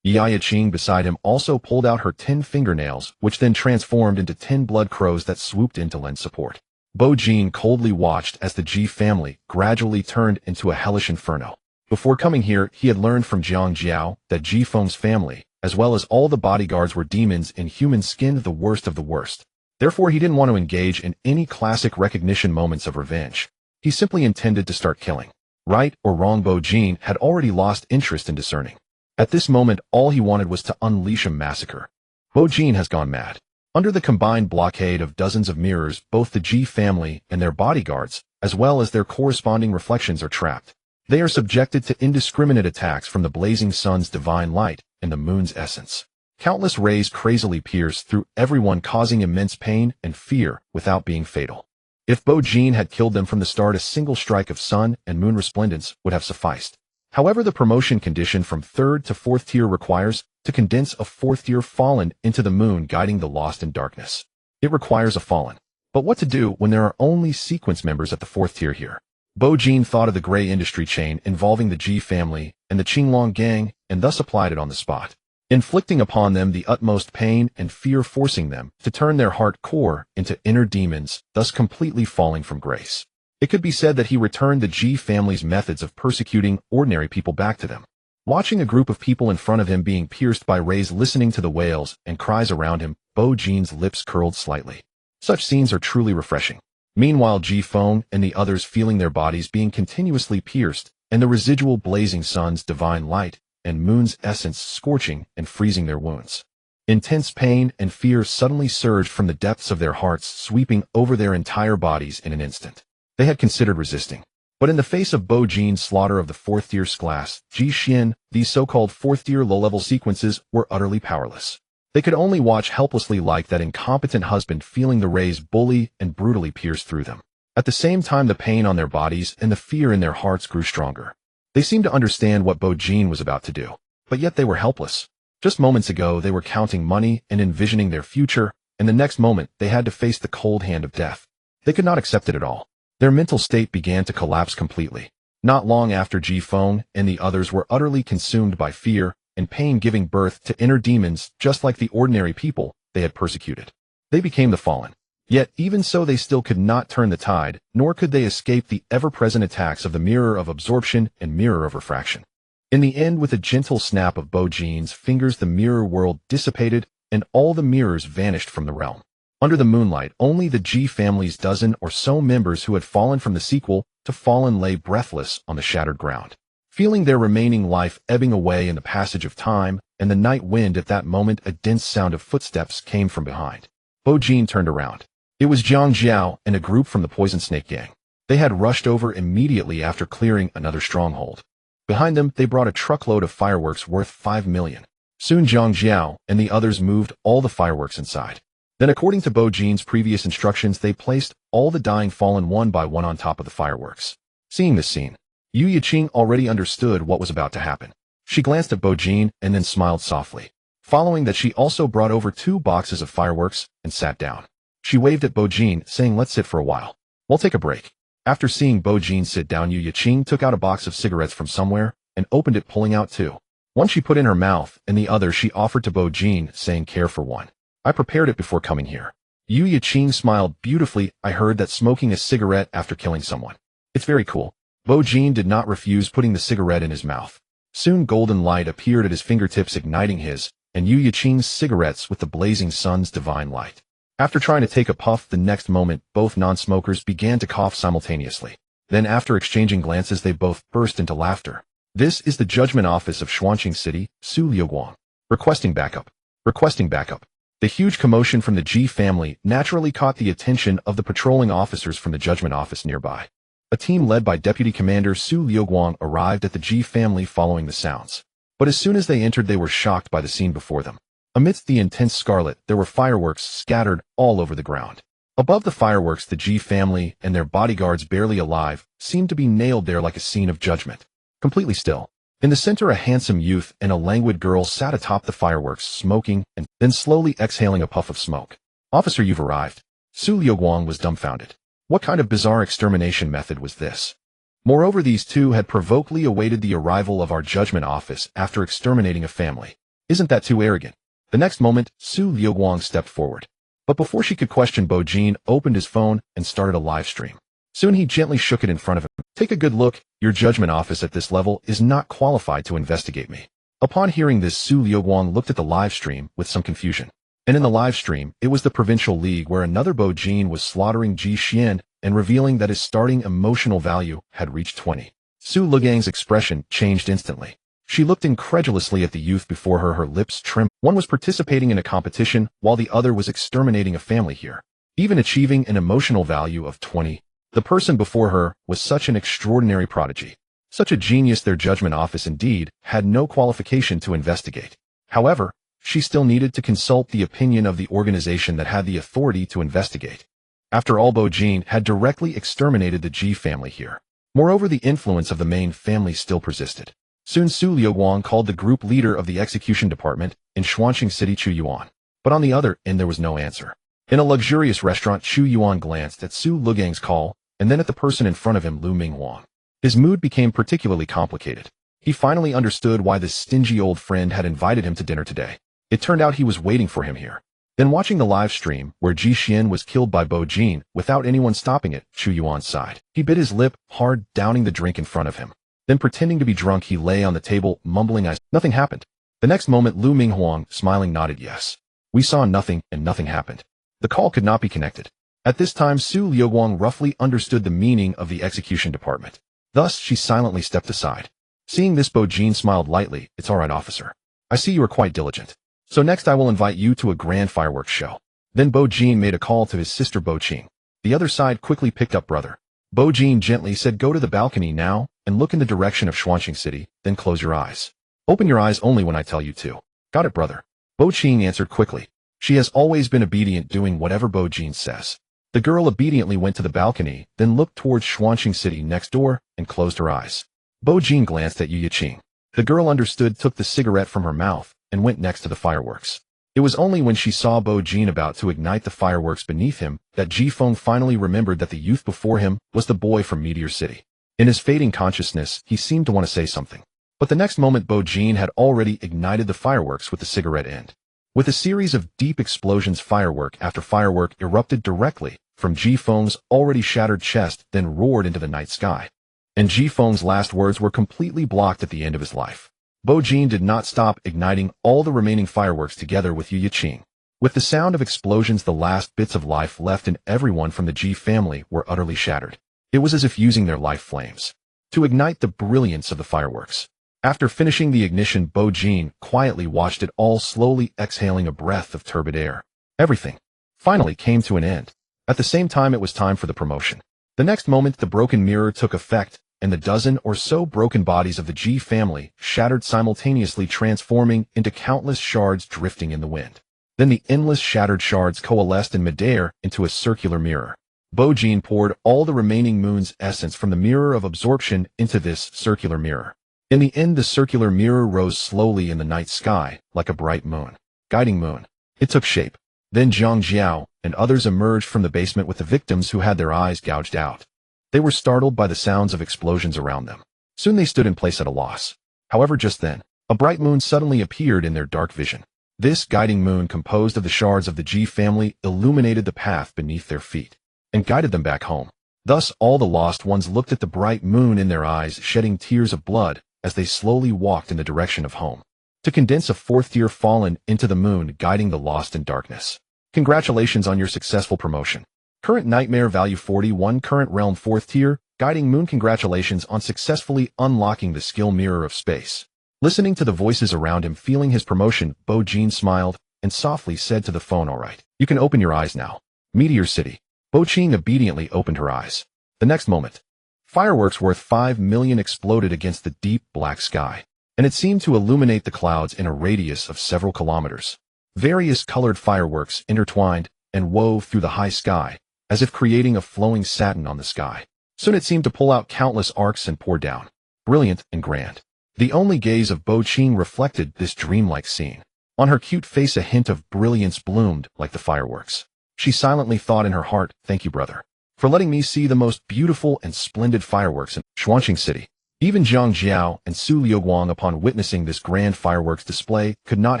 Yiqing beside him also pulled out her 10 fingernails, which then transformed into 10 blood crows that swooped in to lend support. Bo-jin coldly watched as the G family gradually turned into a hellish inferno. Before coming here, he had learned from Jiang Jiao that Ji Feng's family, as well as all the bodyguards, were demons in human skin, the worst of the worst. Therefore, he didn't want to engage in any classic recognition moments of revenge. He simply intended to start killing. Right or wrong, Bo-jin had already lost interest in discerning. At this moment, all he wanted was to unleash a massacre. Bo-jin has gone mad. Under the combined blockade of dozens of mirrors, both the G family and their bodyguards, as well as their corresponding reflections, are trapped. They are subjected to indiscriminate attacks from the blazing sun's divine light and the moon's essence. Countless rays crazily pierce through everyone, causing immense pain and fear without being fatal. If Bo-jin had killed them from the start, a single strike of sun and moon resplendence would have sufficed. However, the promotion condition from 3rd to 4th tier requires to condense a 4th tier fallen into the moon, guiding the lost in darkness. It requires a fallen. But what to do when there are only sequence members at the 4th tier here? Bo-jin thought of the gray industry chain involving the G family and the Qinglong gang, and thus applied it on the spot, inflicting upon them the utmost pain and fear, forcing them to turn their heart core into inner demons, thus completely falling from grace. It could be said that he returned the G family's methods of persecuting ordinary people back to them. Watching a group of people in front of him being pierced by rays, listening to the wails and cries around him, Bo-jin's lips curled slightly. Such scenes are truly refreshing. Meanwhile, Ji Feng and the others, feeling their bodies being continuously pierced and the residual blazing sun's divine light and moon's essence scorching and freezing their wounds. Intense pain and fear suddenly surged from the depths of their hearts, sweeping over their entire bodies in an instant. They had considered resisting, but in the face of Bo-jin's slaughter of the 4th tier class, Ji Xian, these so-called 4th tier low-level sequences were utterly powerless. They could only watch helplessly, like that incompetent husband, feeling the rays bully and brutally pierce through them. At the same time, the pain on their bodies and the fear in their hearts grew stronger. They seemed to understand what Bo-jin was about to do, but yet they were helpless. Just moments ago, they were counting money and envisioning their future, and the next moment, they had to face the cold hand of death. They could not accept it at all. Their mental state began to collapse completely. Not long after, Ji Feng and the others were utterly consumed by fear and pain, giving birth to inner demons just like the ordinary people they had persecuted. They became the fallen. Yet, even so, they still could not turn the tide, nor could they escape the ever-present attacks of the mirror of absorption and mirror of refraction. In the end, with a gentle snap of Bo-jin's fingers, the mirror world dissipated and all the mirrors vanished from the realm. Under the moonlight, only the G family's dozen or so members who had fallen from the sequel to fallen lay breathless on the shattered ground, feeling their remaining life ebbing away in the passage of time and the night wind. At that moment, a dense sound of footsteps came from behind. Bo-jin turned around. It was Jiang Jiao and a group from the Poison Snake gang. They had rushed over immediately after clearing another stronghold. Behind them, they brought a truckload of fireworks worth 5 million. Soon Jiang Jiao and the others moved all the fireworks inside. Then, according to Bo-jin's previous instructions, they placed all the dying fallen one by one on top of the fireworks. Seeing this scene, Yiqing already understood what was about to happen. She glanced at Bo-jin and then smiled softly. Following that, she also brought over 2 boxes of fireworks and sat down. She waved at Bo-jin, saying, "Let's sit for a while. We'll take a break." After seeing Bo-jin sit down, Yiqing took out a box of cigarettes from somewhere and opened it, pulling out 2. One she put in her mouth, and the other she offered to Bo-jin, saying, "Care for one. I prepared it before coming here." Yiqing smiled beautifully. "I heard that smoking a cigarette after killing someone. It's very cool." Bo-jin did not refuse, putting the cigarette in his mouth. Soon golden light appeared at his fingertips, igniting his and Yiqing's cigarettes with the blazing sun's divine light. After trying to take a puff, the next moment, both non-smokers began to cough simultaneously. Then after exchanging glances, they both burst into laughter. This is the judgment office of Xuanqing City, Su Liuguang. Requesting backup. Requesting backup. The huge commotion from the Ji family naturally caught the attention of the patrolling officers from the judgment office nearby. A team led by Deputy Commander Su Liuguang arrived at the Ji family following the sounds. But as soon as they entered, they were shocked by the scene before them. Amidst the intense scarlet, there were fireworks scattered all over the ground. Above the fireworks, the Ji family and their bodyguards, barely alive, seemed to be nailed there like a scene of judgment. Completely still. In the center, a handsome youth and a languid girl sat atop the fireworks, smoking and then slowly exhaling a puff of smoke. Officer, you've arrived. Su Liuguang was dumbfounded. What kind of bizarre extermination method was this? Moreover, these two had provocatively awaited the arrival of our judgment office after exterminating a family. Isn't that too arrogant? The next moment, Su Liuguang stepped forward. But before she could question, Bo Jin opened his phone and started a live stream. Soon he gently shook it in front of him. Take a good look. Your judgment office at this level is not qualified to investigate me. Upon hearing this, Su Liuguang looked at the live stream with some confusion. And in the live stream, it was the provincial league where another Bo Jin was slaughtering Ji Xian and revealing that his starting emotional value had reached 20. Su Liuguang's expression changed instantly. She looked incredulously at the youth before her, her lips trimmed. One was participating in a competition, while the other was exterminating a family here. Even achieving an emotional value of 20, the person before her was such an extraordinary prodigy. Such a genius, their judgment office indeed had no qualification to investigate. However, she still needed to consult the opinion of the organization that had the authority to investigate. After all, Bo Jin had directly exterminated the Ji family here. Moreover, the influence of the main family still persisted. Soon Su Liuguang called the group leader of the execution department in Xuanqing City, Chu Yuan. But on the other end, there was no answer. In a luxurious restaurant, Chu Yuan glanced at Su Liuguang's call and then at the person in front of him, Lu Minghuang. His mood became particularly complicated. He finally understood why this stingy old friend had invited him to dinner today. It turned out he was waiting for him here. Then, watching the live stream where Ji Xian was killed by Bo Jin without anyone stopping it, Chu Yuan sighed. He bit his lip hard, downing the drink in front of him. Then, pretending to be drunk, he lay on the table, mumbling, Nothing happened. The next moment, Lu Minghuang, smiling, nodded yes. We saw nothing, and nothing happened. The call could not be connected. At this time, Su Liuguang roughly understood the meaning of the execution department. Thus, she silently stepped aside. Seeing this, Bo Jin smiled lightly. It's all right, officer. I see you are quite diligent. So next I will invite you to a grand fireworks show. Then Bo Jin made a call to his sister Bo Qing. The other side quickly picked up brother. Bo Jin gently said, go to the balcony now and look in the direction of Xuanqing City, then close your eyes. Open your eyes only when I tell you to. Got it, brother. Bo Qing answered quickly. She has always been obedient, doing whatever Bo Jin says. The girl obediently went to the balcony, then looked towards Xuanqing City next door and closed her eyes. Bo Jin glanced at Yu Yiqing. The girl understood, took the cigarette from her mouth, and went next to the fireworks. It was only when she saw Bo Jin about to ignite the fireworks beneath him that Ji Feng finally remembered that the youth before him was the boy from Meteor City. In his fading consciousness, he seemed to want to say something. But the next moment, Bo Jin had already ignited the fireworks with the cigarette end. With a series of deep explosions, firework after firework erupted directly from Ji Feng's already shattered chest, then roared into the night sky. And Ji Feng's last words were completely blocked at the end of his life. Bo Jin did not stop igniting all the remaining fireworks together with Yu Yiqing. With the sound of explosions, the last bits of life left in everyone from the Ji family were utterly shattered. It was as if using their life flames to ignite the brilliance of the fireworks. After finishing the ignition, Bo Jin quietly watched it all, slowly exhaling a breath of turbid air. Everything finally came to an end. At the same time, it was time for the promotion. The next moment, the broken mirror took effect, and the dozen or so broken bodies of the Ji family shattered simultaneously, transforming into countless shards drifting in the wind. Then the endless shattered shards coalesced in midair into a circular mirror. Bo Jin poured all the remaining moon's essence from the mirror of absorption into this circular mirror. In the end, the circular mirror rose slowly in the night sky like a bright moon. Guiding moon. It took shape. Then Zhang Jiao and others emerged from the basement with the victims who had their eyes gouged out. They were startled by the sounds of explosions around them. Soon they stood in place at a loss. However, just then, a bright moon suddenly appeared in their dark vision. This guiding moon, composed of the shards of the Ji family, illuminated the path beneath their feet and guided them back home. Thus, all the lost ones looked at the bright moon in their eyes, shedding tears of blood as they slowly walked in the direction of home. To condense, a fourth tear fallen into the moon, guiding the lost in darkness. Congratulations on your successful promotion. Current Nightmare value 41, current realm 4th tier, Guiding Moon. Congratulations on successfully unlocking the skill Mirror of Space. Listening to the voices around him, feeling his promotion, Bo Jin smiled and softly said to the phone, "Alright, you can open your eyes now." Meteor City. Bo Jin obediently opened her eyes. The next moment, fireworks worth 5 million exploded against the deep black sky, and it seemed to illuminate the clouds in a radius of several kilometers. Various colored fireworks intertwined and wove through the high sky, as if creating a flowing satin on the sky. Soon it seemed to pull out countless arcs and pour down, brilliant and grand. The only gaze of Bo Jin reflected this dreamlike scene. On her cute face a hint of brilliance bloomed like the fireworks. She silently thought in her heart, "Thank you, brother, for letting me see the most beautiful and splendid fireworks in Xuanqing City." Even Zhang Jiao and Su Liuguang, upon witnessing this grand fireworks display, could not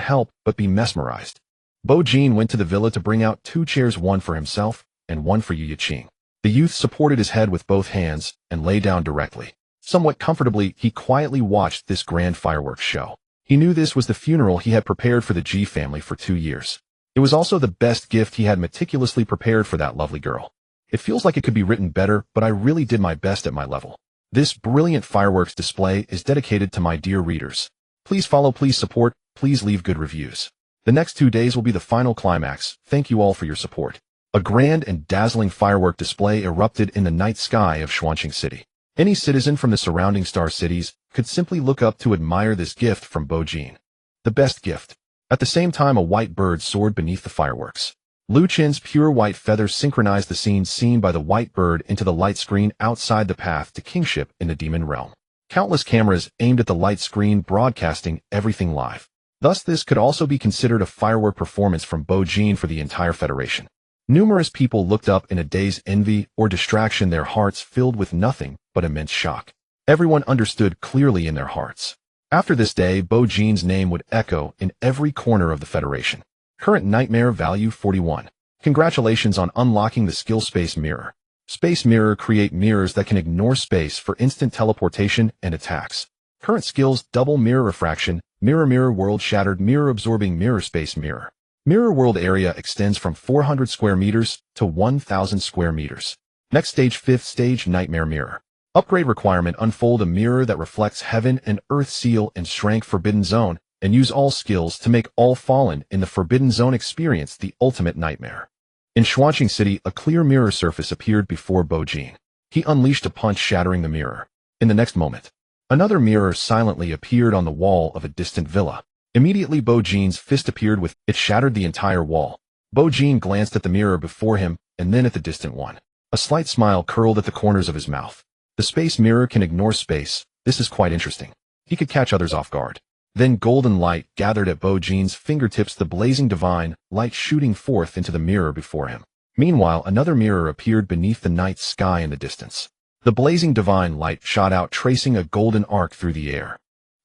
help but be mesmerized. Bo Jin went to the villa to bring out 2 chairs, one for himself and one for Yu Yiqing. The youth supported his head with both hands and lay down directly. Somewhat comfortably, he quietly watched this grand fireworks show. He knew this was the funeral he had prepared for the Ji family for 2 years. It was also the best gift he had meticulously prepared for that lovely girl. It feels like it could be written better, but I really did my best at my level. This brilliant fireworks display is dedicated to my dear readers. Please follow, please support, please leave good reviews. The next 2 days will be the final climax. Thank you all for your support. A grand and dazzling firework display erupted in the night sky of Xuanqing City. Any citizen from the surrounding star cities could simply look up to admire this gift from Bo Jin. The best gift. At the same time, a white bird soared beneath the fireworks. Lu Qin's pure white feathers synchronized the scene seen by the white bird into the light screen outside the path to kingship in the demon realm. Countless cameras aimed at the light screen, broadcasting everything live. Thus, this could also be considered a firework performance from Bo Jin for the entire Federation. Numerous people looked up in a dazed envy or distraction, their hearts filled with nothing but immense shock. Everyone understood clearly in their hearts. After this day, Bo Jin's name would echo in every corner of the Federation. Current Nightmare value 41. Congratulations on unlocking the skill Space Mirror. Space Mirror create mirrors that can ignore space for instant teleportation and attacks. Current skills: Double Mirror Refraction, Mirror World, Shattered Mirror, Absorbing Mirror, Space Mirror. Mirror World area extends from 400 square meters to 1,000 square meters. Next stage: 5th stage, Nightmare Mirror. Upgrade requirement: unfold a mirror that reflects heaven and earth, seal and strength, Forbidden Zone, and use all skills to make all fallen in the Forbidden Zone experience the ultimate nightmare. In Xuanqing City, a clear mirror surface appeared before Bo Jin. He unleashed a punch, shattering the mirror. In the next moment, another mirror silently appeared on the wall of a distant villa. Immediately, Bo Jin's fist appeared with it, shattered the entire wall. Bo Jin glanced at the mirror before him and then at the distant one. A slight smile curled at the corners of his mouth. The space mirror can ignore space. This is quite interesting. He could catch others off guard. Then golden light gathered at Bo Jin's fingertips, the blazing divine light shooting forth into the mirror before him. Meanwhile, another mirror appeared beneath the night sky in the distance. The blazing divine light shot out, tracing a golden arc through the air.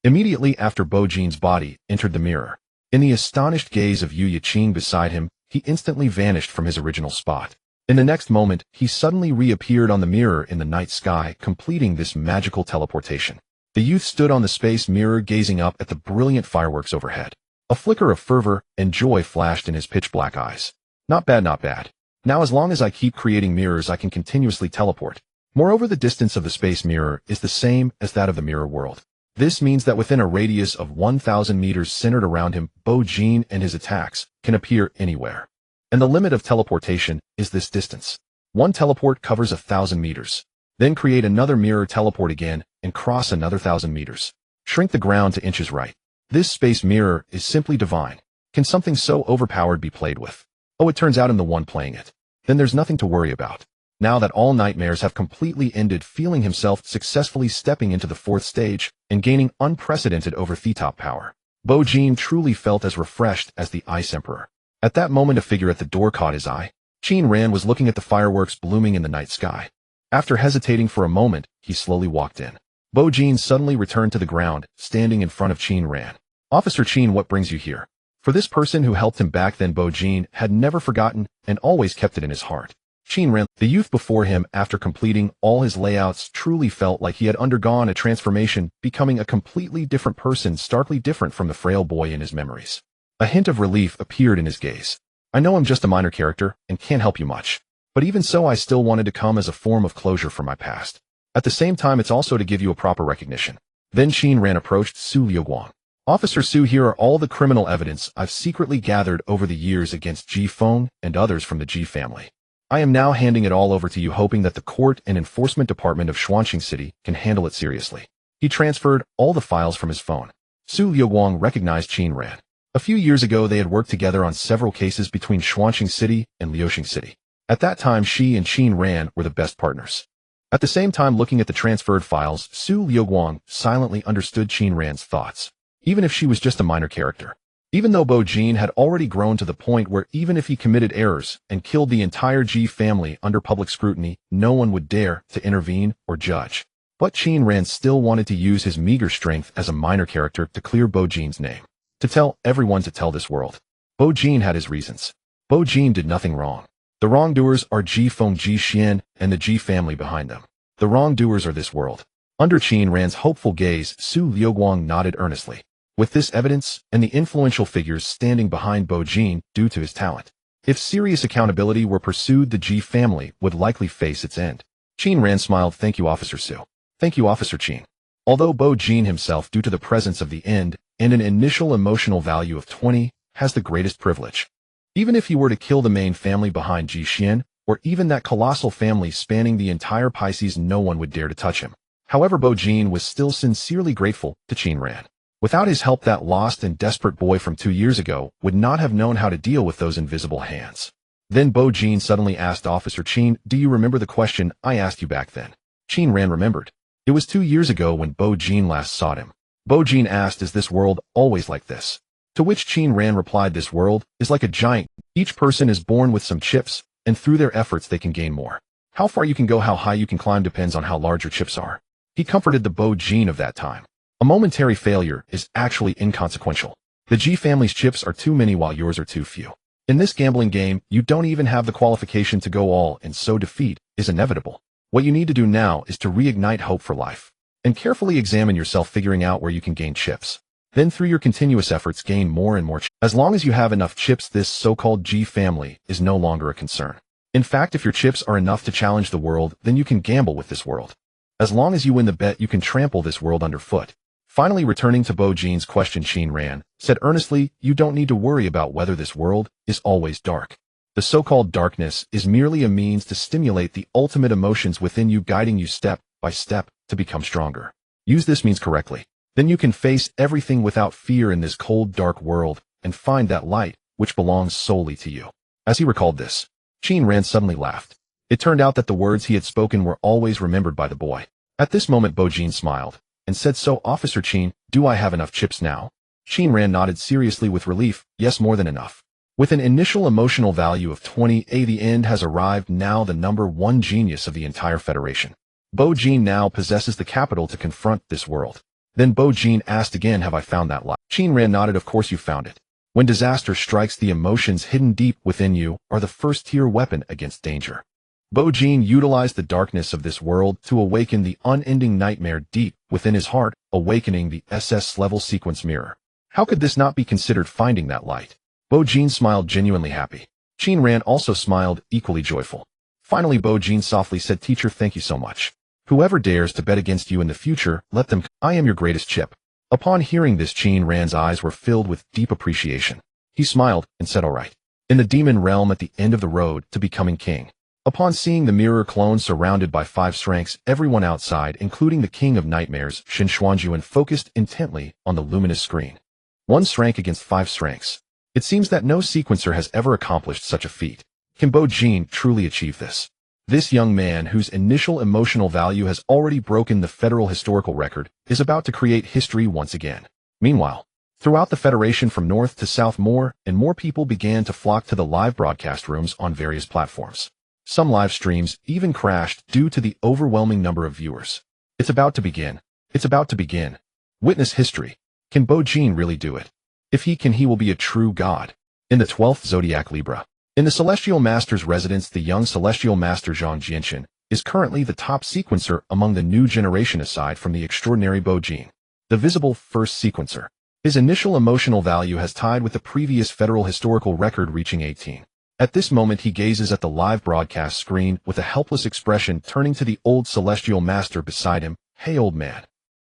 Immediately after, Bo Jin's body entered the mirror. In the astonished gaze of Yu Yiqing beside him, he instantly vanished from his original spot. In the next moment, he suddenly reappeared on the mirror in the night sky, completing this magical teleportation. The youth stood on the space mirror, gazing up at the brilliant fireworks overhead. A flicker of fervor and joy flashed in his pitch-black eyes. Not bad, not bad. Now, as long as I keep creating mirrors, I can continuously teleport. Moreover, the distance of the space mirror is the same as that of the mirror world. This means that within a radius of 1,000 meters centered around him, Bo Jin and his attacks can appear anywhere. And the limit of teleportation is this distance. One teleport covers 1,000 meters. Then create another mirror, teleport again, and cross another 1,000 meters. Shrink the ground to inches. Right. This space mirror is simply divine. Can something so overpowered be played with? Oh, it turns out I'm the one playing it. Then there's nothing to worry about. Now that all nightmares have completely ended, feeling himself successfully stepping into the 4th stage and gaining unprecedented over-the-top power, Bo Jin truly felt as refreshed as the Ice Emperor. At that moment, a figure at the door caught his eye. Qin Ran was looking at the fireworks blooming in the night sky. After hesitating for a moment, he slowly walked in. Bo Jin suddenly returned to the ground, standing in front of Qin Ran. "Officer Qin, what brings you here?" For this person who helped him back then, Bo Jin had never forgotten and always kept it in his heart. Qin Ran, the youth before him, after completing all his layouts, truly felt like he had undergone a transformation, becoming a completely different person, starkly different from the frail boy in his memories. A hint of relief appeared in his gaze. I know I'm just a minor character and can't help you much. But even so, I still wanted to come as a form of closure for my past. At the same time, it's also to give you a proper recognition. Then Qin Ran approached Su Liuguang. Officer Su, here are all the criminal evidence I've secretly gathered over the years against Ji Feng and others from the Ji family. I am now handing it all over to you, hoping that the court and enforcement department of Xuanqing City can handle it seriously. He transferred all the files from his phone. Su Liuguang recognized Qin Ran. A few years ago, they had worked together on several cases between Xuanqing City and Liuxing City. At that time, she and Qin Ran were the best partners. At the same time, looking at the transferred files, Su Liuguang silently understood Qin Ran's thoughts, even if she was just a minor character. Even though Bo Jin had already grown to the point where even if he committed errors and killed the entire Ji family under public scrutiny, no one would dare to intervene or judge. But Qin Ran still wanted to use his meager strength as a minor character to clear Bo Jin's name. To tell everyone, to tell this world. Bo Jin had his reasons. Bo Jin did nothing wrong. The wrongdoers are Ji Feng, Ji Xian, and the Ji family behind them. The wrongdoers are this world. Under Qin Ran's hopeful gaze, Su Liuguang nodded earnestly. With this evidence and the influential figures standing behind Bo Jin due to his talent, if serious accountability were pursued, the Ji family would likely face its end. Qin Ran smiled. Thank you, Officer Su. Thank you, Officer Qin. Although Bo Jin himself, due to the presence of the end and an initial emotional value of 20, has the greatest privilege. Even if he were to kill the main family behind Ji Xian, or even that colossal family spanning the entire Pisces, no one would dare to touch him. However, Bo Jin was still sincerely grateful to Qin Ran. Without his help, that lost and desperate boy from 2 years ago would not have known how to deal with those invisible hands. Then Bo Jin suddenly asked Officer Qin, do you remember the question I asked you back then? Qin Ran remembered. It was 2 years ago when Bo Jin last sought him. Bo Jin asked, is this world always like this? To which Qin Ran replied, this world is like a giant. Each person is born with some chips, and through their efforts they can gain more. How far you can go, how high you can climb depends on how large your chips are. He comforted the Bo Jin of that time. A momentary failure is actually inconsequential. The Ji family's chips are too many while yours are too few. In this gambling game, you don't even have the qualification to go all, and so defeat is inevitable. What you need to do now is to reignite hope for life, and carefully examine yourself, figuring out where you can gain chips. Then through your continuous efforts, gain more and more chips. As long as you have enough chips, this so-called Ji family is no longer a concern. In fact, if your chips are enough to challenge the world, then you can gamble with this world. As long as you win the bet, you can trample this world underfoot. Finally, returning to Bo Jin's question, Qin Ran said earnestly, you don't need to worry about whether this world is always dark. The so-called darkness is merely a means to stimulate the ultimate emotions within you, guiding you step by step to become stronger. Use this means correctly. Then you can face everything without fear in this cold, dark world and find that light which belongs solely to you. As he recalled this, Qin Ran suddenly laughed. It turned out that the words he had spoken were always remembered by the boy. At this moment, Bo Jin smiled and said, so, Officer Qin, do I have enough chips now? Qin Ran nodded seriously with relief. Yes, more than enough. With an initial emotional value of 20, the end has arrived, now the number one genius of the entire Federation. Bo Jin now possesses the capital to confront this world. Then Bo Jin asked again, have I found that light? Qin Ran nodded. Of course you found it. When disaster strikes, the emotions hidden deep within you are the first-tier weapon against danger. Bo Jin utilized the darkness of this world to awaken the unending nightmare deep within his heart, awakening the SS-level sequence mirror. How could this not be considered finding that light? Bo Jin smiled, genuinely happy. Qin Ran also smiled, equally joyful. Finally, Bo Jin softly said, teacher, thank you so much. Whoever dares to bet against you in the future, let them. I am your greatest chip. Upon hearing this, Qin Ran's eyes were filled with deep appreciation. He smiled and said, all right. In the demon realm at the end of the road to becoming king. Upon seeing the mirror clone surrounded by 5 shranks, everyone outside, including the king of nightmares, Shin Xuanjuan, focused intently on the luminous screen. 1 shrank against 5 shranks. It seems that no sequencer has ever accomplished such a feat. Can Bo Jin truly achieve this? This young man, whose initial emotional value has already broken the federal historical record, is about to create history once again. Meanwhile, throughout the Federation from north to south, more and more people began to flock to the live broadcast rooms on various platforms. Some live streams even crashed due to the overwhelming number of viewers. It's about to begin. It's about to begin. Witness history. Can Bo Jin really do it? If he can, he will be a true god. In the 12th Zodiac Libra. In the Celestial Master's residence, the young Celestial Master Zhang Jianxin is currently the top sequencer among the new generation aside from the extraordinary Bo Jin, the visible first sequencer. His initial emotional value has tied with the previous federal historical record reaching 18. At this moment he gazes at the live broadcast screen with a helpless expression, turning to the old celestial master beside him. Hey old man.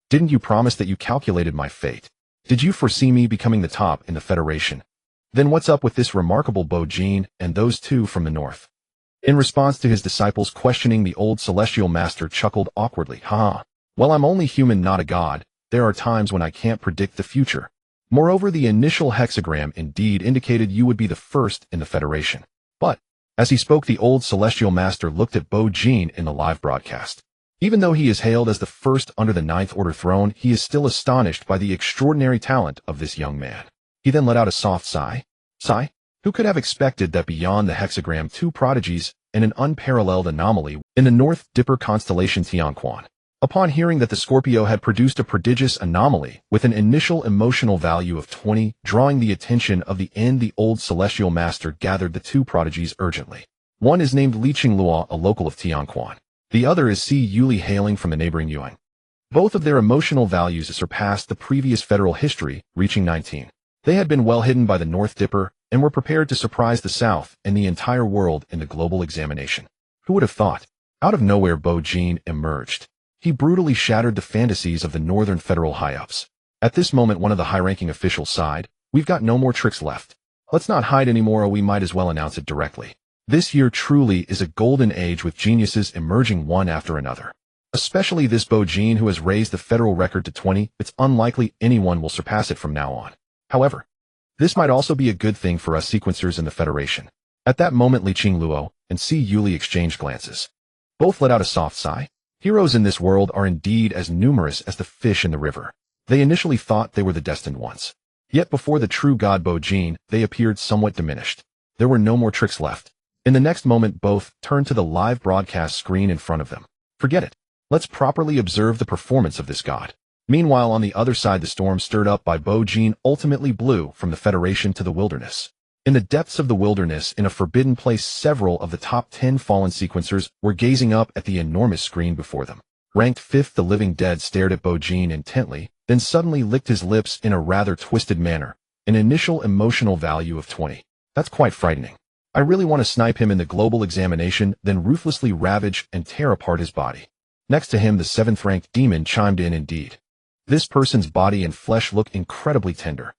Didn't you promise that you calculated my fate? Did you foresee me becoming the top in the Federation? Then what's up with this remarkable Bo-Jin and those two from the north? In response to his disciples' questioning, the old celestial master chuckled awkwardly. Haha. Well, I'm only human, not a god. There are times when I can't predict the future. Moreover, the initial hexagram indeed indicated you would be the first in the Federation. But, as he spoke, the old celestial master looked at Bo-Jin in the live broadcast. Even though he is hailed as the first under the Ninth Order throne, he is still astonished by the extraordinary talent of this young man. He then let out a soft sigh. Sigh? Who could have expected that beyond the hexagram, two prodigies and an unparalleled anomaly in the North Dipper constellation Tianquan? Upon hearing that the Scorpio had produced a prodigious anomaly with an initial emotional value of 20, drawing the attention of the old celestial master gathered the two prodigies urgently. One is named Li Qinglua, a local of Tianquan. The other is Si Yuli, hailing from the neighboring Yuan. Both of their emotional values surpassed the previous federal history, reaching 19. They had been well hidden by the North Dipper and were prepared to surprise the South and the entire world in the global examination. Who would have thought? Out of nowhere, Bo-Jin emerged. He brutally shattered the fantasies of the Northern Federal high-ups. At this moment, one of the high-ranking officials sighed. We've got no more tricks left. Let's not hide anymore, or we might as well announce it directly. This year truly is a golden age with geniuses emerging one after another. Especially this Bo-Jin, who has raised the federal record to 20. It's unlikely anyone will surpass it from now on. However, this might also be a good thing for us sequencers in the Federation. At that moment, Li Qingluo and Si Yuli exchanged glances. Both let out a soft sigh. Heroes in this world are indeed as numerous as the fish in the river. They initially thought they were the destined ones. Yet before the true god Bo-Jin, they appeared somewhat diminished. There were no more tricks left. In the next moment, both turned to the live broadcast screen in front of them. Forget it. Let's properly observe the performance of this god. Meanwhile, on the other side, the storm stirred up by Bo-Jin ultimately blew from the Federation to the wilderness. In the depths of the wilderness, in a forbidden place, several of the top 10 fallen sequencers were gazing up at the enormous screen before them. Ranked 5th, the living dead stared at Bo-Jin intently, then suddenly licked his lips in a rather twisted manner. An initial emotional value of 20. That's quite frightening. I really want to snipe him in the global examination, then ruthlessly ravage and tear apart his body. Next to him, the 7th-ranked demon chimed in. Indeed. This person's body and flesh look incredibly tender.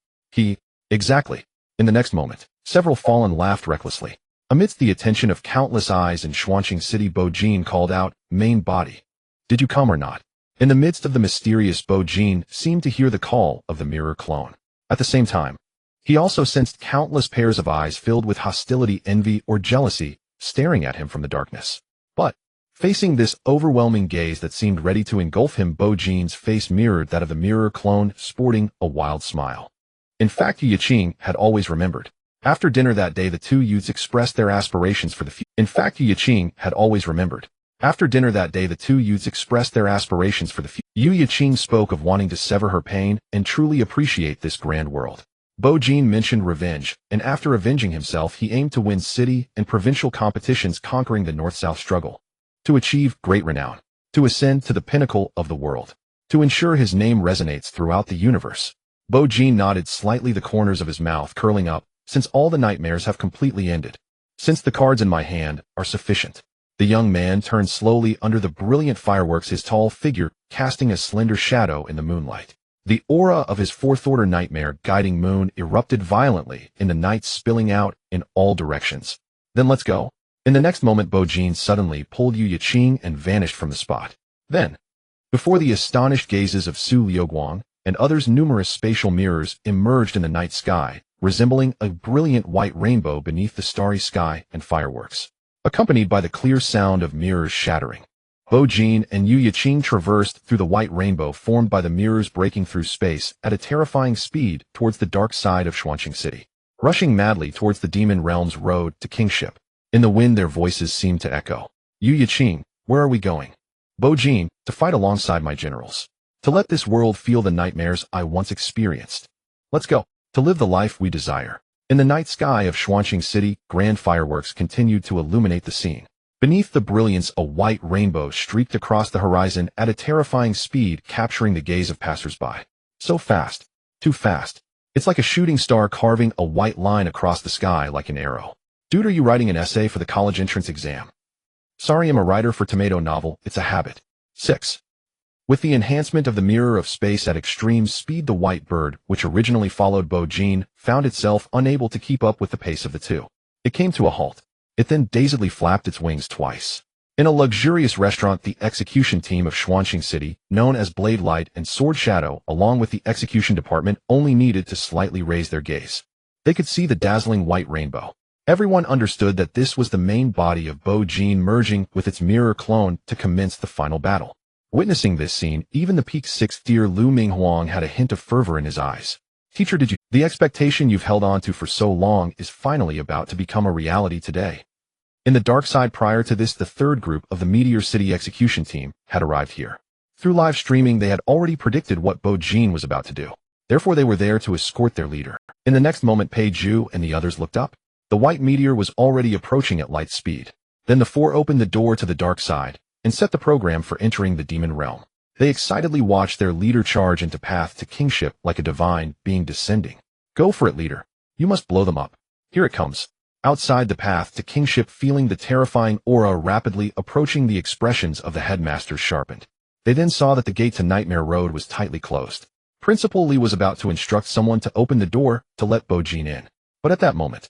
Exactly. In the next moment, several fallen laughed recklessly. Amidst the attention of countless eyes in Xuanqing City, Bo-Jin called out, main body. Did you come or not? In the midst of the mysterious, Bo-Jin seemed to hear the call of the mirror clone. At the same time, he also sensed countless pairs of eyes filled with hostility, envy, or jealousy, staring at him from the darkness. But, facing this overwhelming gaze that seemed ready to engulf him, Bo-Jin's face mirrored that of the mirror clone, sporting a wild smile. In fact, Yu Yiqing had always remembered. After dinner that day, the two youths expressed their aspirations for the future. Yu Yiqing spoke of wanting to sever her pain and truly appreciate this grand world. Bo-Jin mentioned revenge, and after avenging himself, he aimed to win city and provincial competitions, conquering the North-South struggle. To achieve great renown. To ascend to the pinnacle of the world. To ensure his name resonates throughout the universe. Bo-Jin nodded slightly, the corners of his mouth curling up, since all the nightmares have completely ended. Since the cards in my hand are sufficient. The young man turned slowly under the brilliant fireworks, his tall figure casting a slender shadow in the moonlight. The aura of his fourth-order nightmare guiding moon erupted violently in the night, spilling out in all directions. Then let's go. In the next moment, Bo-Jin suddenly pulled Yu Yiqing and vanished from the spot. Then, before the astonished gazes of Su Liuguang and others, numerous spatial mirrors emerged in the night sky, resembling a brilliant white rainbow beneath the starry sky and fireworks, accompanied by the clear sound of mirrors shattering. Bo-Jin and Yu Yiqing traversed through the white rainbow formed by the mirrors, breaking through space at a terrifying speed towards the dark side of Xuanqing City, rushing madly towards the demon realm's road to kingship. In the wind, their voices seemed to echo. Yu Yiqing, where are we going? Bo-Jin, to fight alongside my generals. To let this world feel the nightmares I once experienced. Let's go. To live the life we desire. In the night sky of Xuanqing City, grand fireworks continued to illuminate the scene. Beneath the brilliance, a white rainbow streaked across the horizon at a terrifying speed, capturing the gaze of passers-by. So fast, Too fast. It's like a shooting star carving a white line across the sky like an arrow. Dude, are you writing an essay for the college entrance exam? Sorry, I'm a writer for tomato novel. It's a habit. 6. With the enhancement of the mirror of space at extreme speed, the white bird, which originally followed Bo-Jin, found itself unable to keep up with the pace of the two. It came to a halt. It then dazedly flapped its wings twice. In a luxurious restaurant, the execution team of Xuanqing City, known as Blade Light and Sword Shadow, along with the execution department, only needed to slightly raise their gaze. They could see the dazzling white rainbow. Everyone understood that this was the main body of Bo-Jin merging with its mirror clone to commence the final battle. Witnessing this scene, even the peak 6th tier Lu Minghuang had a hint of fervor in his eyes. Teacher, the expectation you've held on to for so long is finally about to become a reality today. In the dark side, prior to this, the third group of the Meteor City execution team had arrived here. Through live streaming, they had already predicted what Bo-Jin was about to do. Therefore, they were there to escort their leader. In the next moment, Pei Zhu and the others looked up. The white meteor was already approaching at light speed. Then the four opened the door to the dark side and set the program for entering the demon realm. They excitedly watched their leader charge into path to kingship like a divine being descending. Go for it, leader. You must blow them up. Here it comes. Outside the path to kingship, feeling the terrifying aura rapidly approaching, the expressions of the headmasters sharpened. They then saw that the gate to Nightmare Road was tightly closed. Principal Li was about to instruct someone to open the door to let Bo-Jin in. But at that moment,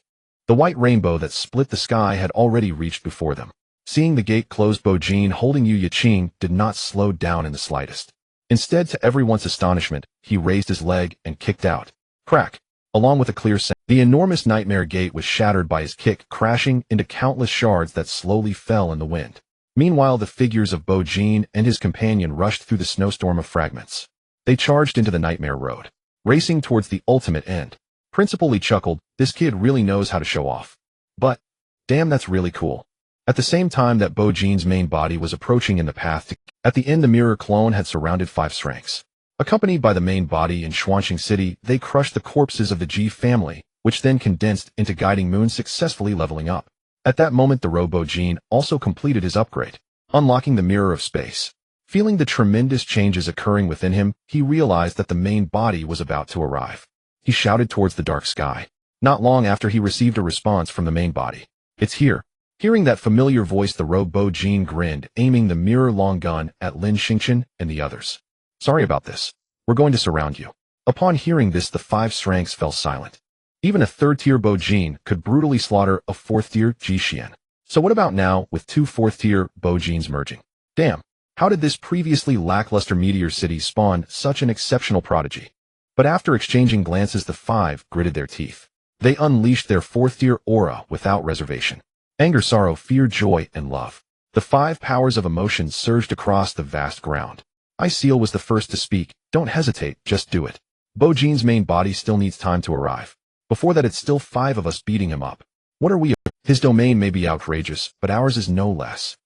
the white rainbow that split the sky had already reached before them. Seeing the gate closed, Bo-Jin, holding Yu Yiqing, did not slow down in the slightest. Instead, to everyone's astonishment, he raised his leg and kicked out. Crack! Along with a clear sound, the enormous nightmare gate was shattered by his kick, crashing into countless shards that slowly fell in the wind. Meanwhile, the figures of Bo-Jin and his companion rushed through the snowstorm of fragments. They charged into the Nightmare Road, racing towards the ultimate end. Principal Li chuckled. This kid really knows how to show off. But, damn, that's really cool. At the same time that Bo-Jin's main body was approaching in the path to, at the end, the mirror clone had surrounded 5 ranks. Accompanied by the main body in Xuanqing City, they crushed the corpses of the Ji family, which then condensed into guiding moons, successfully leveling up. At that moment, the Bo-Jin also completed his upgrade, unlocking the mirror of space. Feeling the tremendous changes occurring within him, he realized that the main body was about to arrive. He shouted towards the dark sky. Not long after, he received a response from the main body. It's here. Hearing that familiar voice, the Bo-Jin grinned, aiming the mirror-long gun at Lin Xingchen and the others. Sorry about this. We're going to surround you. Upon hearing this, the 5 ranks fell silent. Even a 3rd-tier Bo-Jin could brutally slaughter a 4th-tier Ji-Xian. So what about now, with 2 4th-tier Bo-Jins merging? Damn, how did this previously lackluster Meteor City spawn such an exceptional prodigy? But after exchanging glances, the 5 gritted their teeth. They unleashed their 4th-tier aura without reservation. Anger, sorrow, fear, joy, and love. The 5 powers of emotion surged across the vast ground. Seal was the first to speak. Don't hesitate, just do it. Bo-Jin's main body still needs time to arrive. Before that, it's still 5 of us beating him up. What are we? His domain may be outrageous, but ours is no less.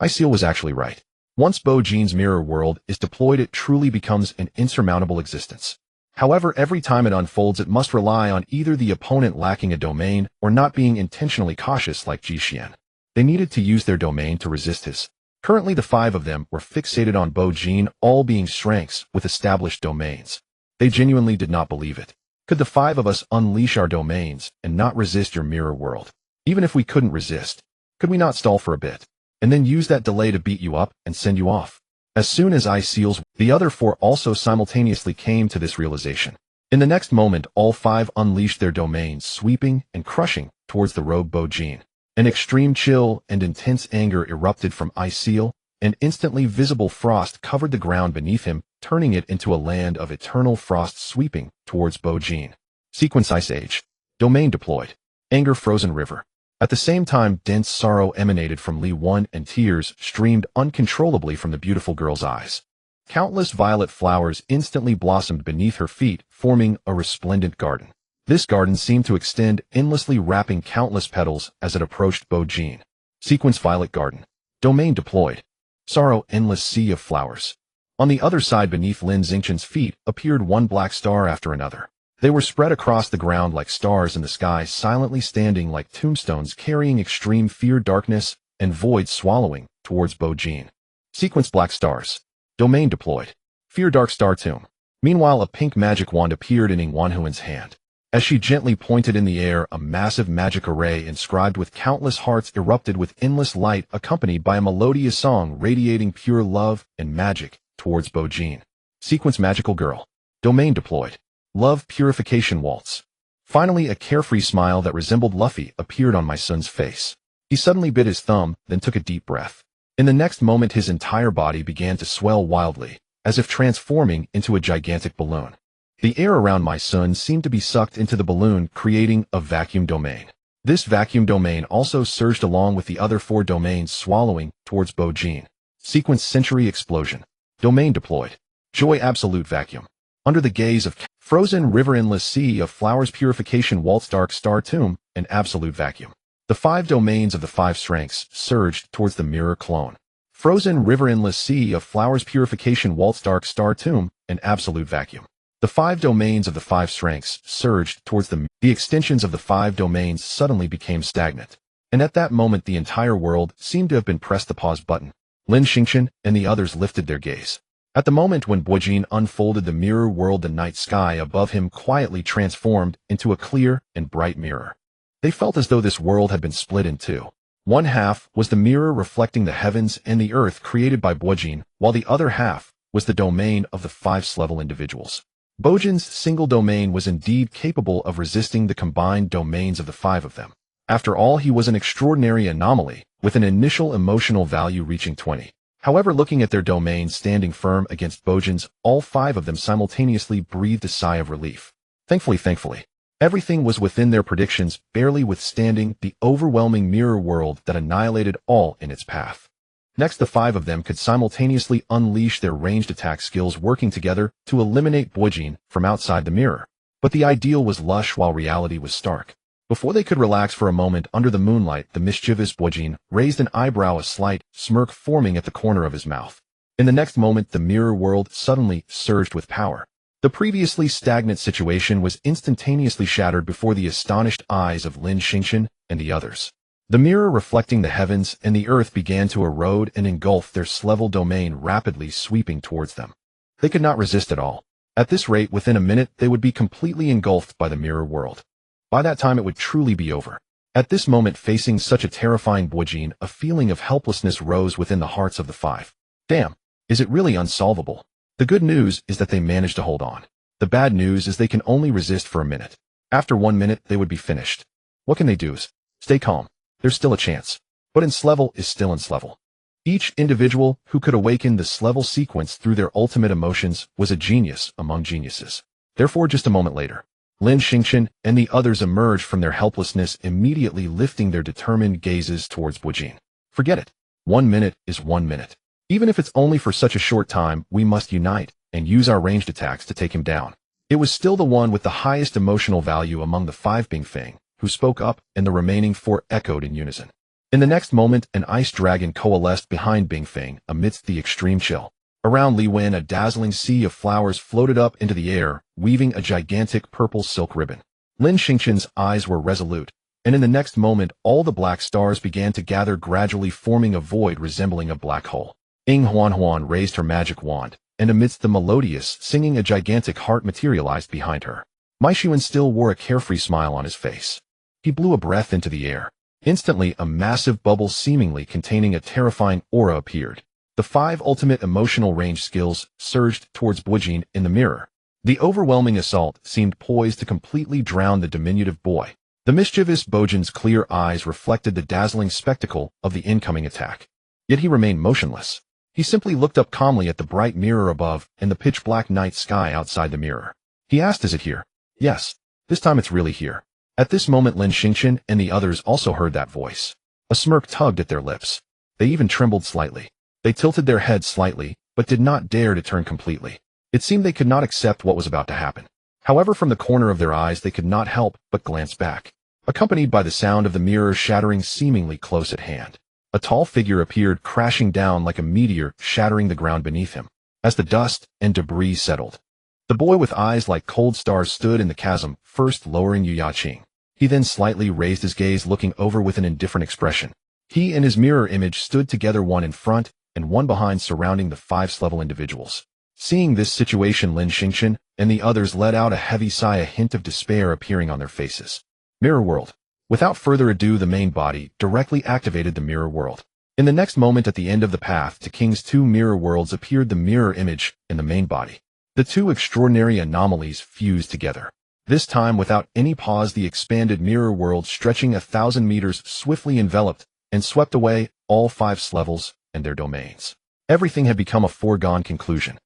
Seal was actually right. Once Bo-Jin's mirror world is deployed, it truly becomes an insurmountable existence. However, every time it unfolds, it must rely on either the opponent lacking a domain or not being intentionally cautious like Ji-Xian. They needed to use their domain to resist his. Currently, the 5 of them were fixated on Bo-Jin, all being strengths with established domains. They genuinely did not believe it. Could the 5 of us unleash our domains and not resist your mirror world? Even if we couldn't resist, could we not stall for a bit, and then use that delay to beat you up and send you off? As soon as Seals, the other 4 also simultaneously came to this realization. In the next moment, all 5 unleashed their domains, sweeping and crushing towards the rogue Bo-Jin. An extreme chill and intense anger erupted from Seal. An instantly visible frost covered the ground beneath him, turning it into a land of eternal frost, sweeping towards Bo-Jin. Sequence Ice Age. Domain deployed. Anger frozen river. At the same time, dense sorrow emanated from Li Wan and tears streamed uncontrollably from the beautiful girl's eyes. Countless violet flowers instantly blossomed beneath her feet, forming a resplendent garden. This garden seemed to extend endlessly, wrapping countless petals as it approached Bo-Jin. Sequence Violet Garden. Domain deployed. Sorrow endless sea of flowers. On the other side, beneath Lin Xingchen's feet, appeared one black star after another. They were spread across the ground like stars in the sky, silently standing like tombstones, carrying extreme fear, darkness, and void, swallowing towards Bo-Jin. Sequence Black Stars. Domain deployed. Fear Dark Star Tomb. Meanwhile, a pink magic wand appeared in Ingwanhuan's hand. As she gently pointed in the air, a massive magic array inscribed with countless hearts erupted with endless light, accompanied by a melodious song radiating pure love and magic towards Bojin. Sequence magical girl. Domain deployed. Love purification waltz. Finally, a carefree smile that resembled Luffy appeared on my son's face. He suddenly bit his thumb, then took a deep breath. In the next moment, his entire body began to swell wildly, as if transforming into a gigantic balloon. The air around my son seemed to be sucked into the balloon, creating a vacuum domain. This vacuum domain also surged along with the other 4 domains, swallowing towards Bojin. Sequence century explosion. Domain deployed. Joy absolute vacuum. Under the gaze of frozen river, endless sea of flowers, purification waltz, dark star tomb, and absolute vacuum. The 5 domains of the 5 strengths surged towards the mirror clone. Frozen river, endless sea of flowers, purification waltz, dark star tomb, and absolute vacuum. The 5 domains of the 5 strengths surged towards the extensions of the 5 domains suddenly became stagnant. And at that moment, the entire world seemed to have been pressed the pause button. Lin Xingqian and the others lifted their gaze. At the moment when Bojin unfolded the mirror world, the night sky above him quietly transformed into a clear and bright mirror. They felt as though this world had been split in two. One half was the mirror reflecting the heavens and the earth created by Bojin, while the other half was the domain of the 5 level individuals. Bojin's single domain was indeed capable of resisting the combined domains of the 5 of them. After all, he was an extraordinary anomaly, with an initial emotional value reaching 20. However, looking at their domains standing firm against Bojin's, all 5 of them simultaneously breathed a sigh of relief. Thankfully, everything was within their predictions, barely withstanding the overwhelming mirror world that annihilated all in its path. Next, the 5 of them could simultaneously unleash their ranged attack skills, working together to eliminate Bojin from outside the mirror. But the ideal was lush while reality was stark. Before they could relax for a moment under the moonlight, the mischievous Bojin raised an eyebrow, a slight smirk forming at the corner of his mouth. In the next moment, the mirror world suddenly surged with power. The previously stagnant situation was instantaneously shattered before the astonished eyes of Lin Xingqian and the others. The mirror reflecting the heavens and the earth began to erode and engulf their level domain, rapidly sweeping towards them. They could not resist at all. At this rate, within a minute, they would be completely engulfed by the mirror world. By that time, it would truly be over. At this moment, facing such a terrifying Bojin, a feeling of helplessness rose within the hearts of the 5. Damn, is it really unsolvable? The good news is that they managed to hold on. The bad news is they can only resist for a minute. After 1 minute, they would be finished. What can they do? Stay calm. There's still a chance. But Enslevel is still Enslevel. Each individual who could awaken the Enslevel sequence through their ultimate emotions was a genius among geniuses. Therefore, just a moment later, Lin Xingqian and the others emerged from their helplessness, immediately lifting their determined gazes towards Bojin. Forget it. 1 minute is 1 minute. Even if it's only for such a short time, we must unite and use our ranged attacks to take him down. It was still the one with the highest emotional value among the 5 Bingfeng, who spoke up, and the remaining 4 echoed in unison. In the next moment, an ice dragon coalesced behind Bingfeng amidst the extreme chill. Around Li Wen, a dazzling sea of flowers floated up into the air, weaving a gigantic purple silk ribbon. Lin Xingqian's eyes were resolute, and in the next moment, all the black stars began to gather, gradually forming a void resembling a black hole. Ing Huan raised her magic wand, and amidst the melodious singing, a gigantic heart materialized behind her. Mai Xuan still wore a carefree smile on his face. He blew a breath into the air. Instantly, a massive bubble seemingly containing a terrifying aura appeared. The 5 ultimate emotional range skills surged towards Bojin in the mirror. The overwhelming assault seemed poised to completely drown the diminutive boy. The mischievous Bojin's clear eyes reflected the dazzling spectacle of the incoming attack. Yet he remained motionless. He simply looked up calmly at the bright mirror above and the pitch-black night sky outside the mirror. He asked, "Is it here?" "Yes. This time it's really here." At this moment, Lin Xingqian and the others also heard that voice. A smirk tugged at their lips. They even trembled slightly. They tilted their heads slightly, but did not dare to turn completely. It seemed they could not accept what was about to happen. However, from the corner of their eyes, they could not help but glance back, accompanied by the sound of the mirror shattering seemingly close at hand. A tall figure appeared, crashing down like a meteor, shattering the ground beneath him. As the dust and debris settled, the boy with eyes like cold stars stood in the chasm, first lowering Yu Yaqing. He then slightly raised his gaze, looking over with an indifferent expression. He and his mirror image stood together, one in front and one behind, surrounding the 5 level individuals. Seeing this situation, Lin Xingqian and the others let out a heavy sigh, a hint of despair appearing on their faces. Mirror world. Without further ado, the main body directly activated the mirror world. In the next moment, at the end of the path to King's two mirror worlds appeared the mirror image in the main body. The two extraordinary anomalies fused together. This time, without any pause, the expanded mirror world, stretching 1,000 meters, swiftly enveloped and swept away all 5 levels and their domains. Everything had become a foregone conclusion.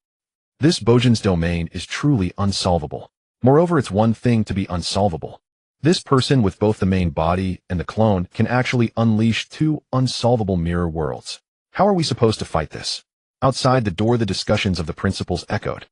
This Bojin's domain is truly unsolvable. Moreover, it's one thing to be unsolvable. This person with both the main body and the clone can actually unleash 2 unsolvable mirror worlds. How are we supposed to fight this? Outside the door, the discussions of the principals echoed.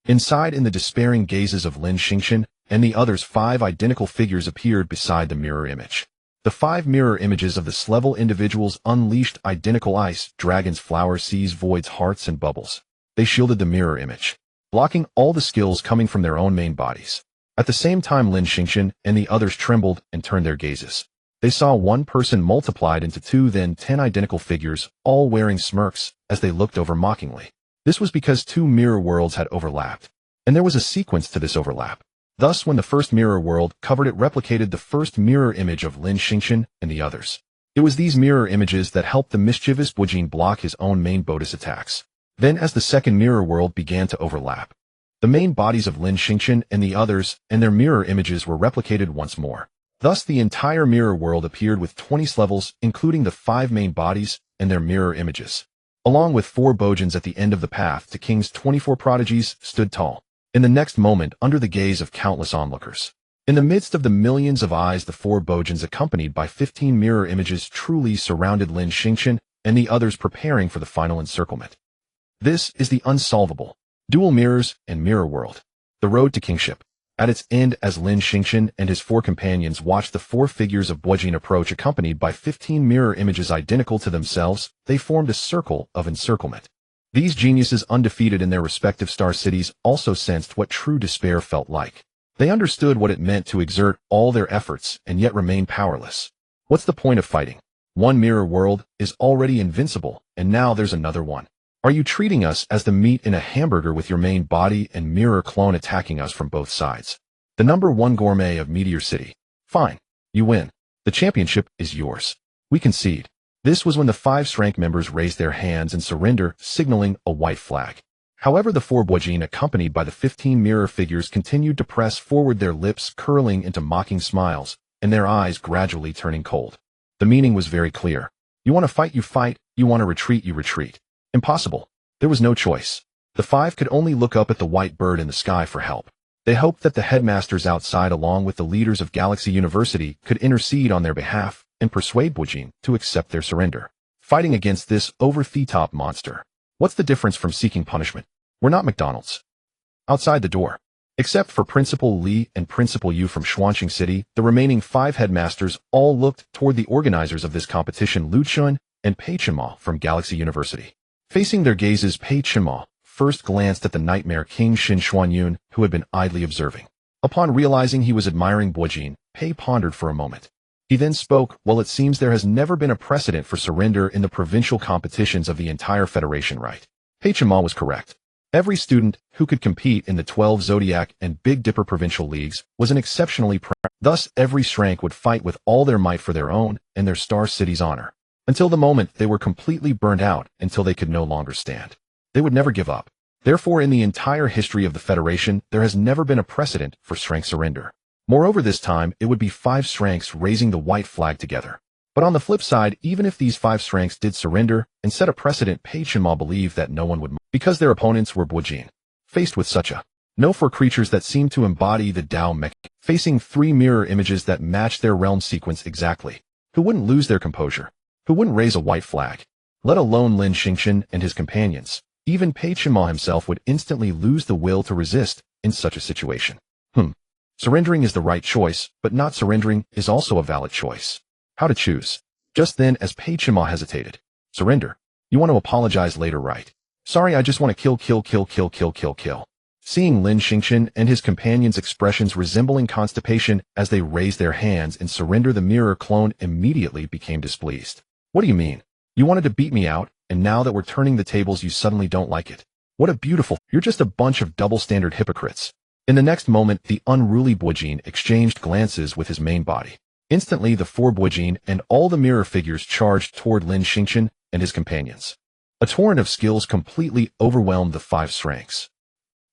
Inside, in the despairing gazes of Lin Xingqian and the others, 5 identical figures appeared beside the mirror image. The 5 mirror images of this level individuals unleashed identical ice, dragons, flowers, seas, voids, hearts, and bubbles. They shielded the mirror image, blocking all the skills coming from their own main bodies. At the same time, Lin Xingqian and the others trembled and turned their gazes. They saw one person multiplied into 2, then 10 identical figures, all wearing smirks as they looked over mockingly. This was because 2 mirror worlds had overlapped, and there was a sequence to this overlap. Thus, when the first mirror world covered, it replicated the first mirror image of Lin Xingqian and the others. It was these mirror images that helped the mischievous Bojin block his own main Bodis attacks. Then, as the second mirror world began to overlap, the main bodies of Lin Xingqian and the others and their mirror images were replicated once more. Thus, the entire mirror world appeared with 20 levels, including the 5 main bodies and their mirror images. Along with 4 Bojins at the end of the path to King's 24 prodigies stood tall. In the next moment, under the gaze of countless onlookers. In the midst of the millions of eyes, the 4 Bojins, accompanied by 15 mirror images, truly surrounded Lin Xingqian and the others, preparing for the final encirclement. This is the unsolvable dual mirrors and mirror world. The road to kingship. At its end, as Lin Xingqian and his 4 companions watched the 4 figures of Bojin approach, accompanied by 15 mirror images identical to themselves, they formed a circle of encirclement. These geniuses, undefeated in their respective star cities, also sensed what true despair felt like. They understood what it meant to exert all their efforts and yet remain powerless. What's the point of fighting? One mirror world is already invincible, and now there's another one. Are you treating us as the meat in a hamburger, with your main body and mirror clone attacking us from both sides? The number 1 gourmet of Meteor City. Fine. You win. The championship is yours. We concede. This was when the 5 SSS-rank members raised their hands in surrender, signaling a white flag. However, the 4 Bojin, accompanied by the 15 mirror figures, continued to press forward, their lips curling into mocking smiles, and their eyes gradually turning cold. The meaning was very clear. You want to fight, you fight. You want to retreat, you retreat. Impossible. There was no choice. The 5 could only look up at the white bird in the sky for help. They hoped that the headmasters outside, along with the leaders of Galaxy University, could intercede on their behalf and persuade Bojin to accept their surrender. Fighting against this over-the-top monster. What's the difference from seeking punishment? We're not McDonald's. Outside the door, except for Principal Li and Principal Yu from Xuanqing City, the remaining 5 headmasters all looked toward the organizers of this competition, Lu Chun and Pei Chenma from Galaxy University. Facing their gazes, Pei Chenma first glanced at the Nightmare King Xin Xuanyun, who had been idly observing. Upon realizing he was admiring Bojin, Pei pondered for a moment. He then spoke. Well, it seems there has never been a precedent for surrender in the provincial competitions of the entire Federation, right? Pei Chenma was correct. Every student who could compete in the 12 Zodiac and Big Dipper provincial leagues was an exceptionally thus every SSS-rank would fight with all their might for their own and their star city's honor. Until the moment they were completely burned out, until they could no longer stand. They would never give up. Therefore, in the entire history of the Federation, there has never been a precedent for SSS-rank surrender. Moreover, this time, it would be 5 SSS-ranks raising the white flag together. But on the flip side, even if these 5 SSS-ranks did surrender and set a precedent, Pei Chenma believed that no one would, because their opponents were Bojin. Faced with such a no-for creatures that seemed to embody the Tao mech, facing 3 mirror images that matched their realm sequence exactly, who wouldn't lose their composure? Who wouldn't raise a white flag? Let alone Lin Xingqian and his companions. Even Pei Chenma himself would instantly lose the will to resist in such a situation. Surrendering is the right choice, but not surrendering is also a valid choice. How to choose? Just then, as Pei Chenma hesitated. Surrender? You want to apologize later, right? Sorry, I just want to kill. Seeing Lin Xingqian and his companions' expressions resembling constipation as they raised their hands in surrender, the mirror clone immediately became displeased. What do you mean? You wanted to beat me out, and now that we're turning the tables you suddenly don't like it. What a beautiful— You're just a bunch of double-standard hypocrites. In the next moment, the unruly Bojin exchanged glances with his main body. Instantly, the four Bojin and all the mirror figures charged toward Lin Xingqian and his companions. A torrent of skills completely overwhelmed the 5 SSS-ranks.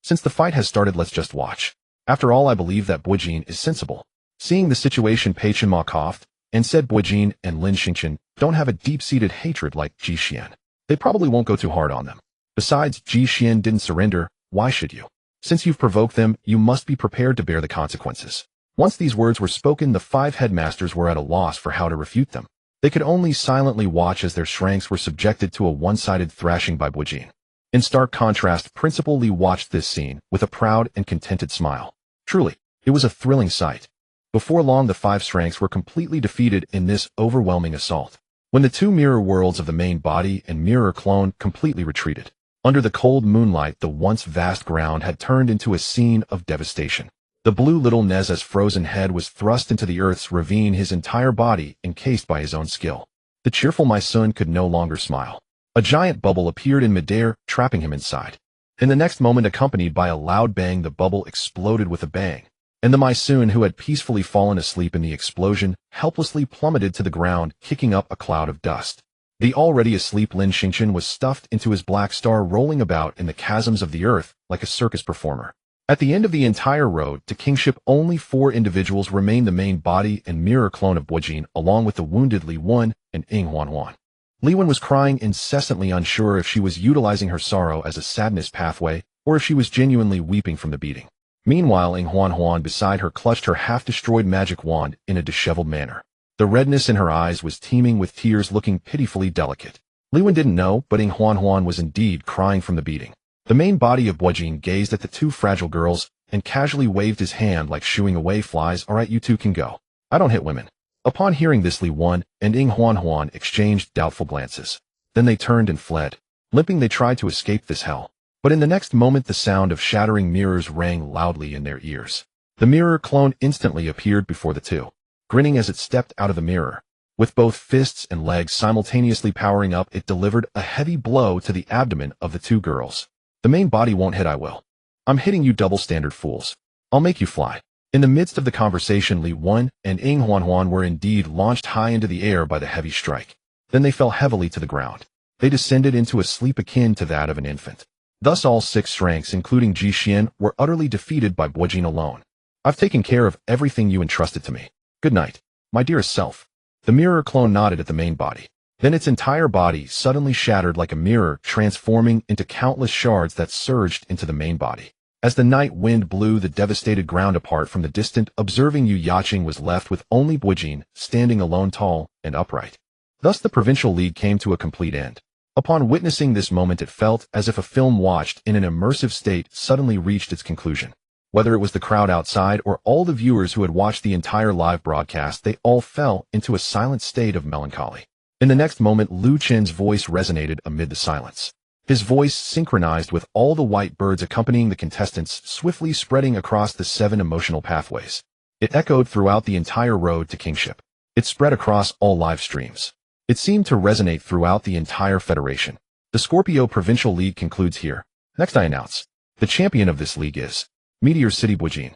Since the fight has started, let's just watch. After all, I believe that Bojin is sensible. Seeing the situation, Pei Chenma coughed and said Bojin and Lin Xingqian don't have a deep-seated hatred like Ji Xian. They probably won't go too hard on them. Besides, Ji Xian didn't surrender, why should you? Since you've provoked them, you must be prepared to bear the consequences. Once these words were spoken, the 5 headmasters were at a loss for how to refute them. They could only silently watch as their SSS-ranks were subjected to a one-sided thrashing by Bojin. In stark contrast, Principal Li watched this scene with a proud and contented smile. Truly, it was a thrilling sight. Before long, the 5 SSS-ranks were completely defeated in this overwhelming assault. When the 2 mirror worlds of the main body and mirror clone completely retreated, under the cold moonlight, the once vast ground had turned into a scene of devastation. The blue little Nez's frozen head was thrust into the earth's ravine, his entire body encased by his own skill. The cheerful Maisun could no longer smile. A giant bubble appeared in midair, trapping him inside. In the next moment, accompanied by a loud bang, the bubble exploded with a bang, and the Maisun, who had peacefully fallen asleep in the explosion, helplessly plummeted to the ground, kicking up a cloud of dust. The already asleep Lin Xingqian was stuffed into his black star, rolling about in the chasms of the earth like a circus performer. At the end of the entire road to kingship, only 4 individuals remained: the main body and mirror clone of Bojin, along with the wounded Li Wen and Ying Huanhuan. Li Wen was crying incessantly, unsure if she was utilizing her sorrow as a sadness pathway or if she was genuinely weeping from the beating. Meanwhile, Ying Huanhuan beside her clutched her half-destroyed magic wand in a disheveled manner. The redness in her eyes was teeming with tears, looking pitifully delicate. Li Wen didn't know, but Ying Huanhuan was indeed crying from the beating. The main body of Bojin gazed at the 2 fragile girls and casually waved his hand like shooing away flies. All right, you 2 can go. I don't hit women. Upon hearing this, Li Wen and Ying Huanhuan exchanged doubtful glances. Then they turned and fled. Limping, they tried to escape this hell. But in the next moment, the sound of shattering mirrors rang loudly in their ears. The mirror clone instantly appeared before the 2. Grinning as it stepped out of the mirror. With both fists and legs simultaneously powering up, it delivered a heavy blow to the abdomen of the 2 girls. The main body won't hit, I will. I'm hitting you, double-standard fools. I'll make you fly. In the midst of the conversation, Li Wen and Ying Huanhuan were indeed launched high into the air by the heavy strike. Then they fell heavily to the ground. They descended into a sleep akin to that of an infant. Thus all 6 SSS-ranks, including Ji Xian, were utterly defeated by Bojin alone. I've taken care of everything you entrusted to me. Good night, my dearest self. The mirror clone nodded at the main body. Then its entire body suddenly shattered like a mirror, transforming into countless shards that surged into the main body. As the night wind blew the devastated ground apart from the distant, observing Yu Yaqing was left with only Bojin standing alone, tall and upright. Thus the Provincial League came to a complete end. Upon witnessing this moment, it felt as if a film watched in an immersive state suddenly reached its conclusion. Whether it was the crowd outside or all the viewers who had watched the entire live broadcast, they all fell into a silent state of melancholy. In the next moment, Lu Chen's voice resonated amid the silence. His voice synchronized with all the white birds accompanying the contestants, swiftly spreading across the 7 emotional pathways. It echoed throughout the entire road to kingship. It spread across all live streams. It seemed to resonate throughout the entire federation. The Scorpio Provincial League concludes here. Next, I announce the champion of this league is Meteor City Bojin.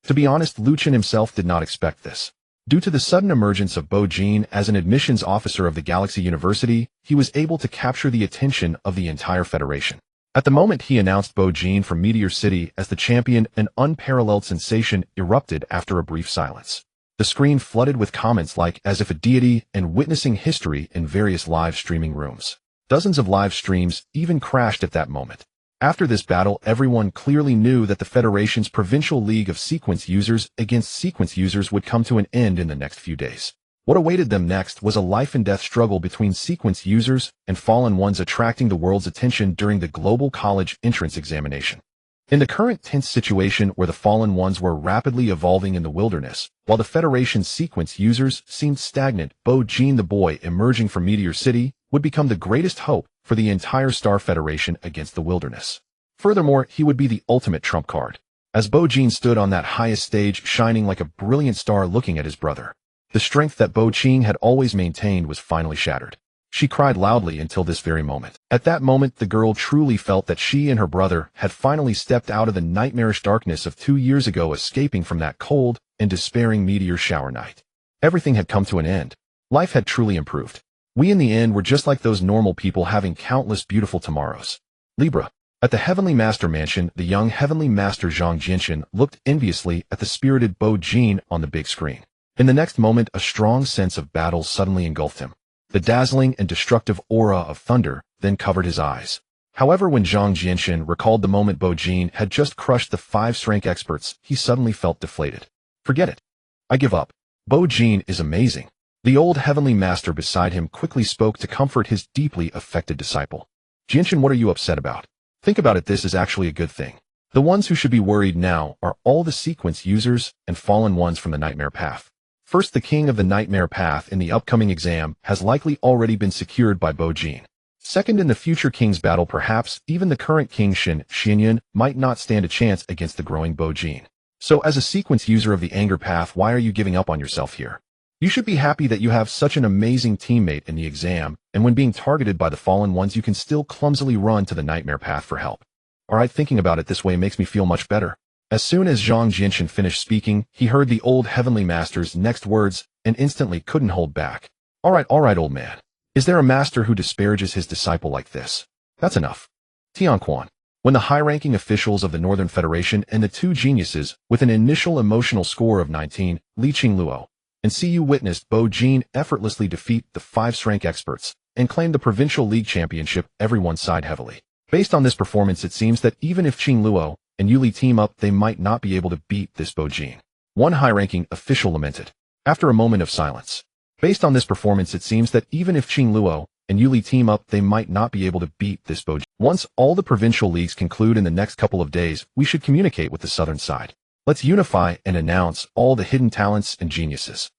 To be honest, Lu Chen himself did not expect this. Due to the sudden emergence of Bojin as an admissions officer of the Galaxy University, he was able to capture the attention of the entire federation. At the moment he announced Bojin from Meteor City as the champion, an unparalleled sensation erupted after a brief silence. The screen flooded with comments like as if a deity and witnessing history in various live streaming rooms. Dozens of live streams even crashed at that moment. After this battle, everyone clearly knew that the Federation's Provincial League of Sequence users against Sequence users would come to an end in the next few days. What awaited them next was a life-and-death struggle between Sequence users and fallen ones, attracting the world's attention during the global college entrance examination. In the current tense situation where the fallen ones were rapidly evolving in the wilderness, while the Federation's Sequence users seemed stagnant, Bojin the boy emerging from Meteor City would become the greatest hope for the entire Star Federation against the wilderness. Furthermore, he would be the ultimate trump card. As Bojin stood on that highest stage, shining like a brilliant star looking at his brother, the strength that Bojin had always maintained was finally shattered. She cried loudly until this very moment. At that moment, the girl truly felt that she and her brother had finally stepped out of the nightmarish darkness of 2 years ago, escaping from that cold and despairing meteor shower night. Everything had come to an end. Life had truly improved. We in the end were just like those normal people having countless beautiful tomorrows. Libra. At the Heavenly Master Mansion, the young Heavenly Master Zhang Jinshan looked enviously at the spirited Bo Jin on the big screen. In the next moment, a strong sense of battle suddenly engulfed him. The dazzling and destructive aura of thunder then covered his eyes. However, when Zhang Jinshan recalled the moment Bo Jin had just crushed the 5th-rank experts, he suddenly felt deflated. Forget it. I give up. Bo Jin is amazing. The old Heavenly Master beside him quickly spoke to comfort his deeply affected disciple. Jinshan, what are you upset about? Think about it, this is actually a good thing. The ones who should be worried now are all the sequence users and fallen ones from the Nightmare Path. First, the king of the Nightmare Path in the upcoming exam has likely already been secured by Bo Jin. Second, in the future king's battle, perhaps even the current king Xinyun might not stand a chance against the growing Bo Jin. So as a sequence user of the Anger Path, why are you giving up on yourself here? You should be happy that you have such an amazing teammate in the exam, and when being targeted by the fallen ones, you can still clumsily run to the Nightmare Path for help. Alright, thinking about it this way makes me feel much better. As soon as Zhang Jinshan finished speaking, he heard the old Heavenly Master's next words and instantly couldn't hold back. Alright, old man. Is there a master who disparages his disciple like this? That's enough. Tianquan. When the high-ranking officials of the Northern Federation and the two geniuses, with an initial emotional score of 19, Li Qingluo and Cu witnessed Bo Jin effortlessly defeat the 5th-rank experts and claim the Provincial League Championship, everyone sighed heavily. Based on this performance, it seems that even if Qingluo and Yuli team up, they might not be able to beat this Bo Jin. One high-ranking official lamented. After a moment of silence. Based on this performance, it seems that even if Qingluo and Yuli team up, they might not be able to beat this Bo Jin. Once all the provincial leagues conclude in the next couple of days, we should communicate with the southern side. Let's unify and announce all the hidden talents and geniuses.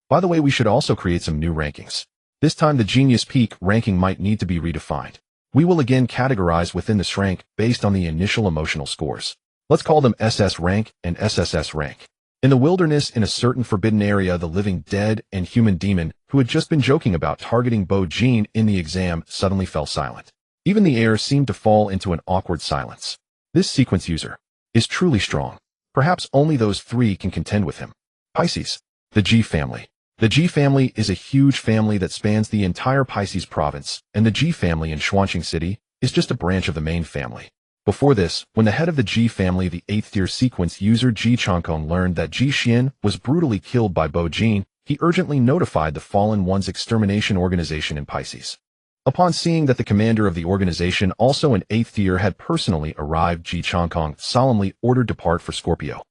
By the way, we should also create some new rankings. This time the Genius Peak ranking might need to be redefined. We will again categorize within this rank based on the initial emotional scores. Let's call them SS-rank and SSS-rank. In the wilderness, in a certain forbidden area, the living dead and human demon, who had just been joking about targeting Bo Jin in the exam, suddenly fell silent. Even the air seemed to fall into an awkward silence. This sequence user is truly strong. Perhaps only those three can contend with him. Pisces. The G family. The G family is a huge family that spans the entire Pisces province, and the G family in Xuanqing City is just a branch of the main family. Before this, when the head of the G family, the 8th-tier sequence user Ji Changkong, learned that Ji Xian was brutally killed by Bo Jin, he urgently notified the Fallen One's extermination organization in Pisces. Upon seeing that the commander of the organization, also an 8th tier, had personally arrived, Ji Changkong solemnly ordered depart for Scorpio.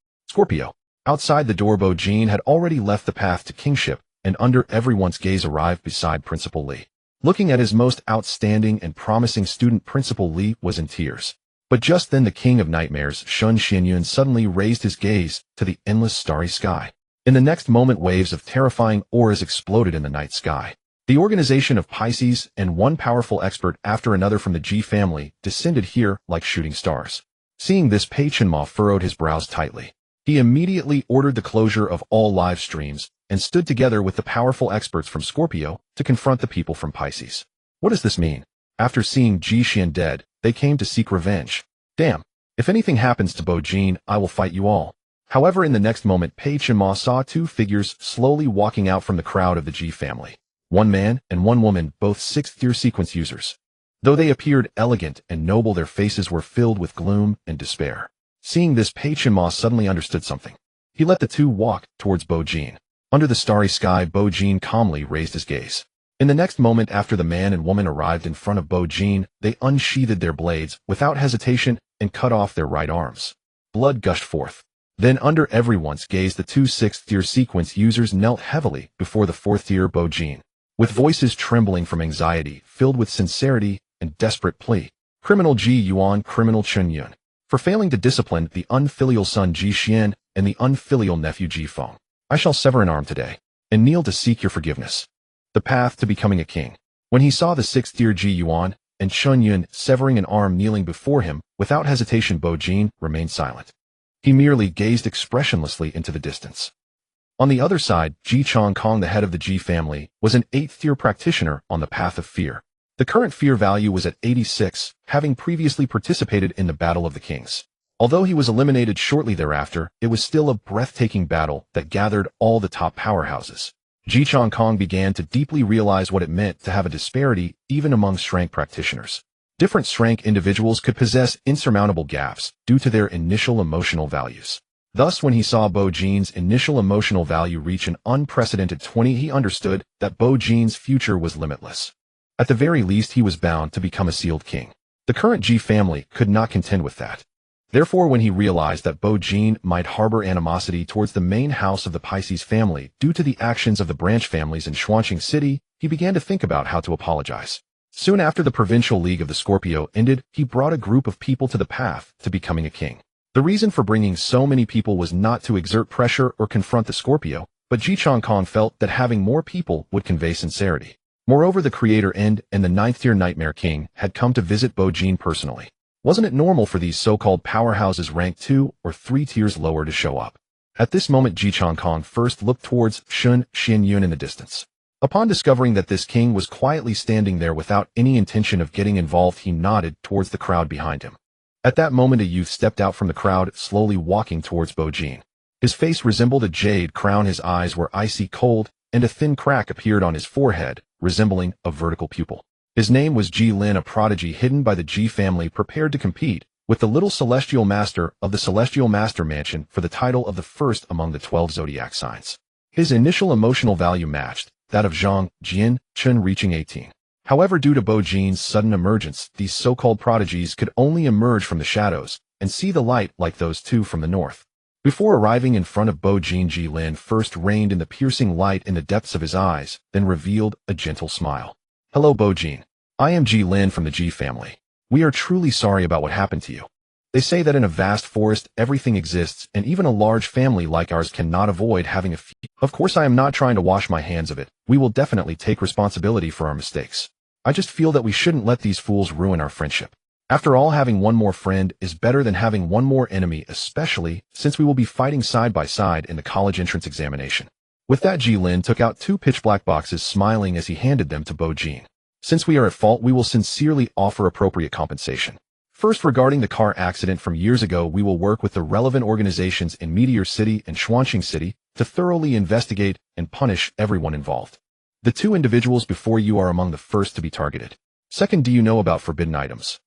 Outside the door, Bo Jin had already left the path to kingship, and under everyone's gaze arrived beside Principal Li. Looking at his most outstanding and promising student, Principal Li was in tears. But just then the king of nightmares, Shun Xinyun, suddenly raised his gaze to the endless starry sky. In the next moment, waves of terrifying auras exploded in the night sky. The organization of Pisces and one powerful expert after another from the G family descended here like shooting stars. Seeing this, Pei Chenma furrowed his brows tightly. He immediately ordered the closure of all live streams and stood together with the powerful experts from Scorpio to confront the people from Pisces. What does this mean? After seeing Ji Xian dead, they came to seek revenge. Damn. If anything happens to Bo Jin, I will fight you all. However, in the next moment, Pei Chenma saw two figures slowly walking out from the crowd of the Ji family. One man and one woman, both 6th-tier sequence users. Though they appeared elegant and noble, their faces were filled with gloom and despair. Seeing this, Pei Chenma suddenly understood something. He let the two walk towards Bo Jin. Under the starry sky, Bo Jin calmly raised his gaze. In the next moment, after the man and woman arrived in front of Bo Jin, they unsheathed their blades without hesitation and cut off their right arms. Blood gushed forth. Then under everyone's gaze, the two 6th-tier sequence users knelt heavily before the 4th-tier Bo Jin. With voices trembling from anxiety, filled with sincerity and desperate plea. Criminal Ji Yuan, criminal Chen Yun, for failing to discipline the unfilial son Ji Xian and the unfilial nephew Ji Feng. I shall sever an arm today, and kneel to seek your forgiveness. The path to becoming a king. When he saw the 6th-tier Ji Yuan and Chen Yun severing an arm kneeling before him, without hesitation Bo Jin remained silent. He merely gazed expressionlessly into the distance. On the other side, Ji Chong Kong, the head of the Ji family, was an 8th tier practitioner on the path of fear. The current fear value was at 86, having previously participated in the Battle of the Kings. Although he was eliminated shortly thereafter, it was still a breathtaking battle that gathered all the top powerhouses. Ji Chong Kong began to deeply realize what it meant to have a disparity even among SSS-rank practitioners. Different SSS-rank individuals could possess insurmountable gaps due to their initial emotional values. Thus, when he saw Bo Jin's initial emotional value reach an unprecedented 20, he understood that Bo Jin's future was limitless. At the very least, he was bound to become a sealed king. The current Ji family could not contend with that. Therefore, when he realized that Bo Jin might harbor animosity towards the main house of the Pisces family due to the actions of the branch families in Xuanqing City, he began to think about how to apologize. Soon after the Provincial League of the Scorpio ended, he brought a group of people to the path to becoming a king. The reason for bringing so many people was not to exert pressure or confront the Scorpio, but Ji Chong Kong felt that having more people would convey sincerity. Moreover, the Creator End and the 9th tier Nightmare King had come to visit Bo Jin personally. Wasn't it normal for these so-called powerhouses ranked 2 or 3 tiers lower to show up? At this moment, Ji Chong Kong first looked towards Shun Xianyun in the distance. Upon discovering that this king was quietly standing there without any intention of getting involved, he nodded towards the crowd behind him. At that moment, a youth stepped out from the crowd, slowly walking towards Bo Jin. His face resembled a jade crown, his eyes were icy cold, and a thin crack appeared on his forehead, resembling a vertical pupil. His name was Ji Lin, a prodigy hidden by the Ji family, prepared to compete with the little celestial master of the Celestial Master Mansion for the title of the first among the 12 zodiac signs. His initial emotional value matched that of Zhang Jian Chun, reaching 18. However, due to Bo Jin's sudden emergence, these so-called prodigies could only emerge from the shadows and see the light like those two from the north. Before arriving in front of Bo Jin, Ji Lin first reigned in the piercing light in the depths of his eyes, then revealed a gentle smile. Hello, Bo Jin. I am Ji Lin from the Ji family. We are truly sorry about what happened to you. They say that in a vast forest, everything exists, and even a large family like ours cannot avoid having a few. Of course, I am not trying to wash my hands of it. We will definitely take responsibility for our mistakes. I just feel that we shouldn't let these fools ruin our friendship. After all, having one more friend is better than having one more enemy, especially since we will be fighting side by side in the college entrance examination. With that, Ji Lin took out 2 pitch black boxes, smiling as he handed them to Bo Jin. Since we are at fault, we will sincerely offer appropriate compensation. First, regarding the car accident from years ago, we will work with the relevant organizations in Meteor City and Xuanqing City to thoroughly investigate and punish everyone involved. The 2 individuals before you are among the first to be targeted. Second, do you know about forbidden items?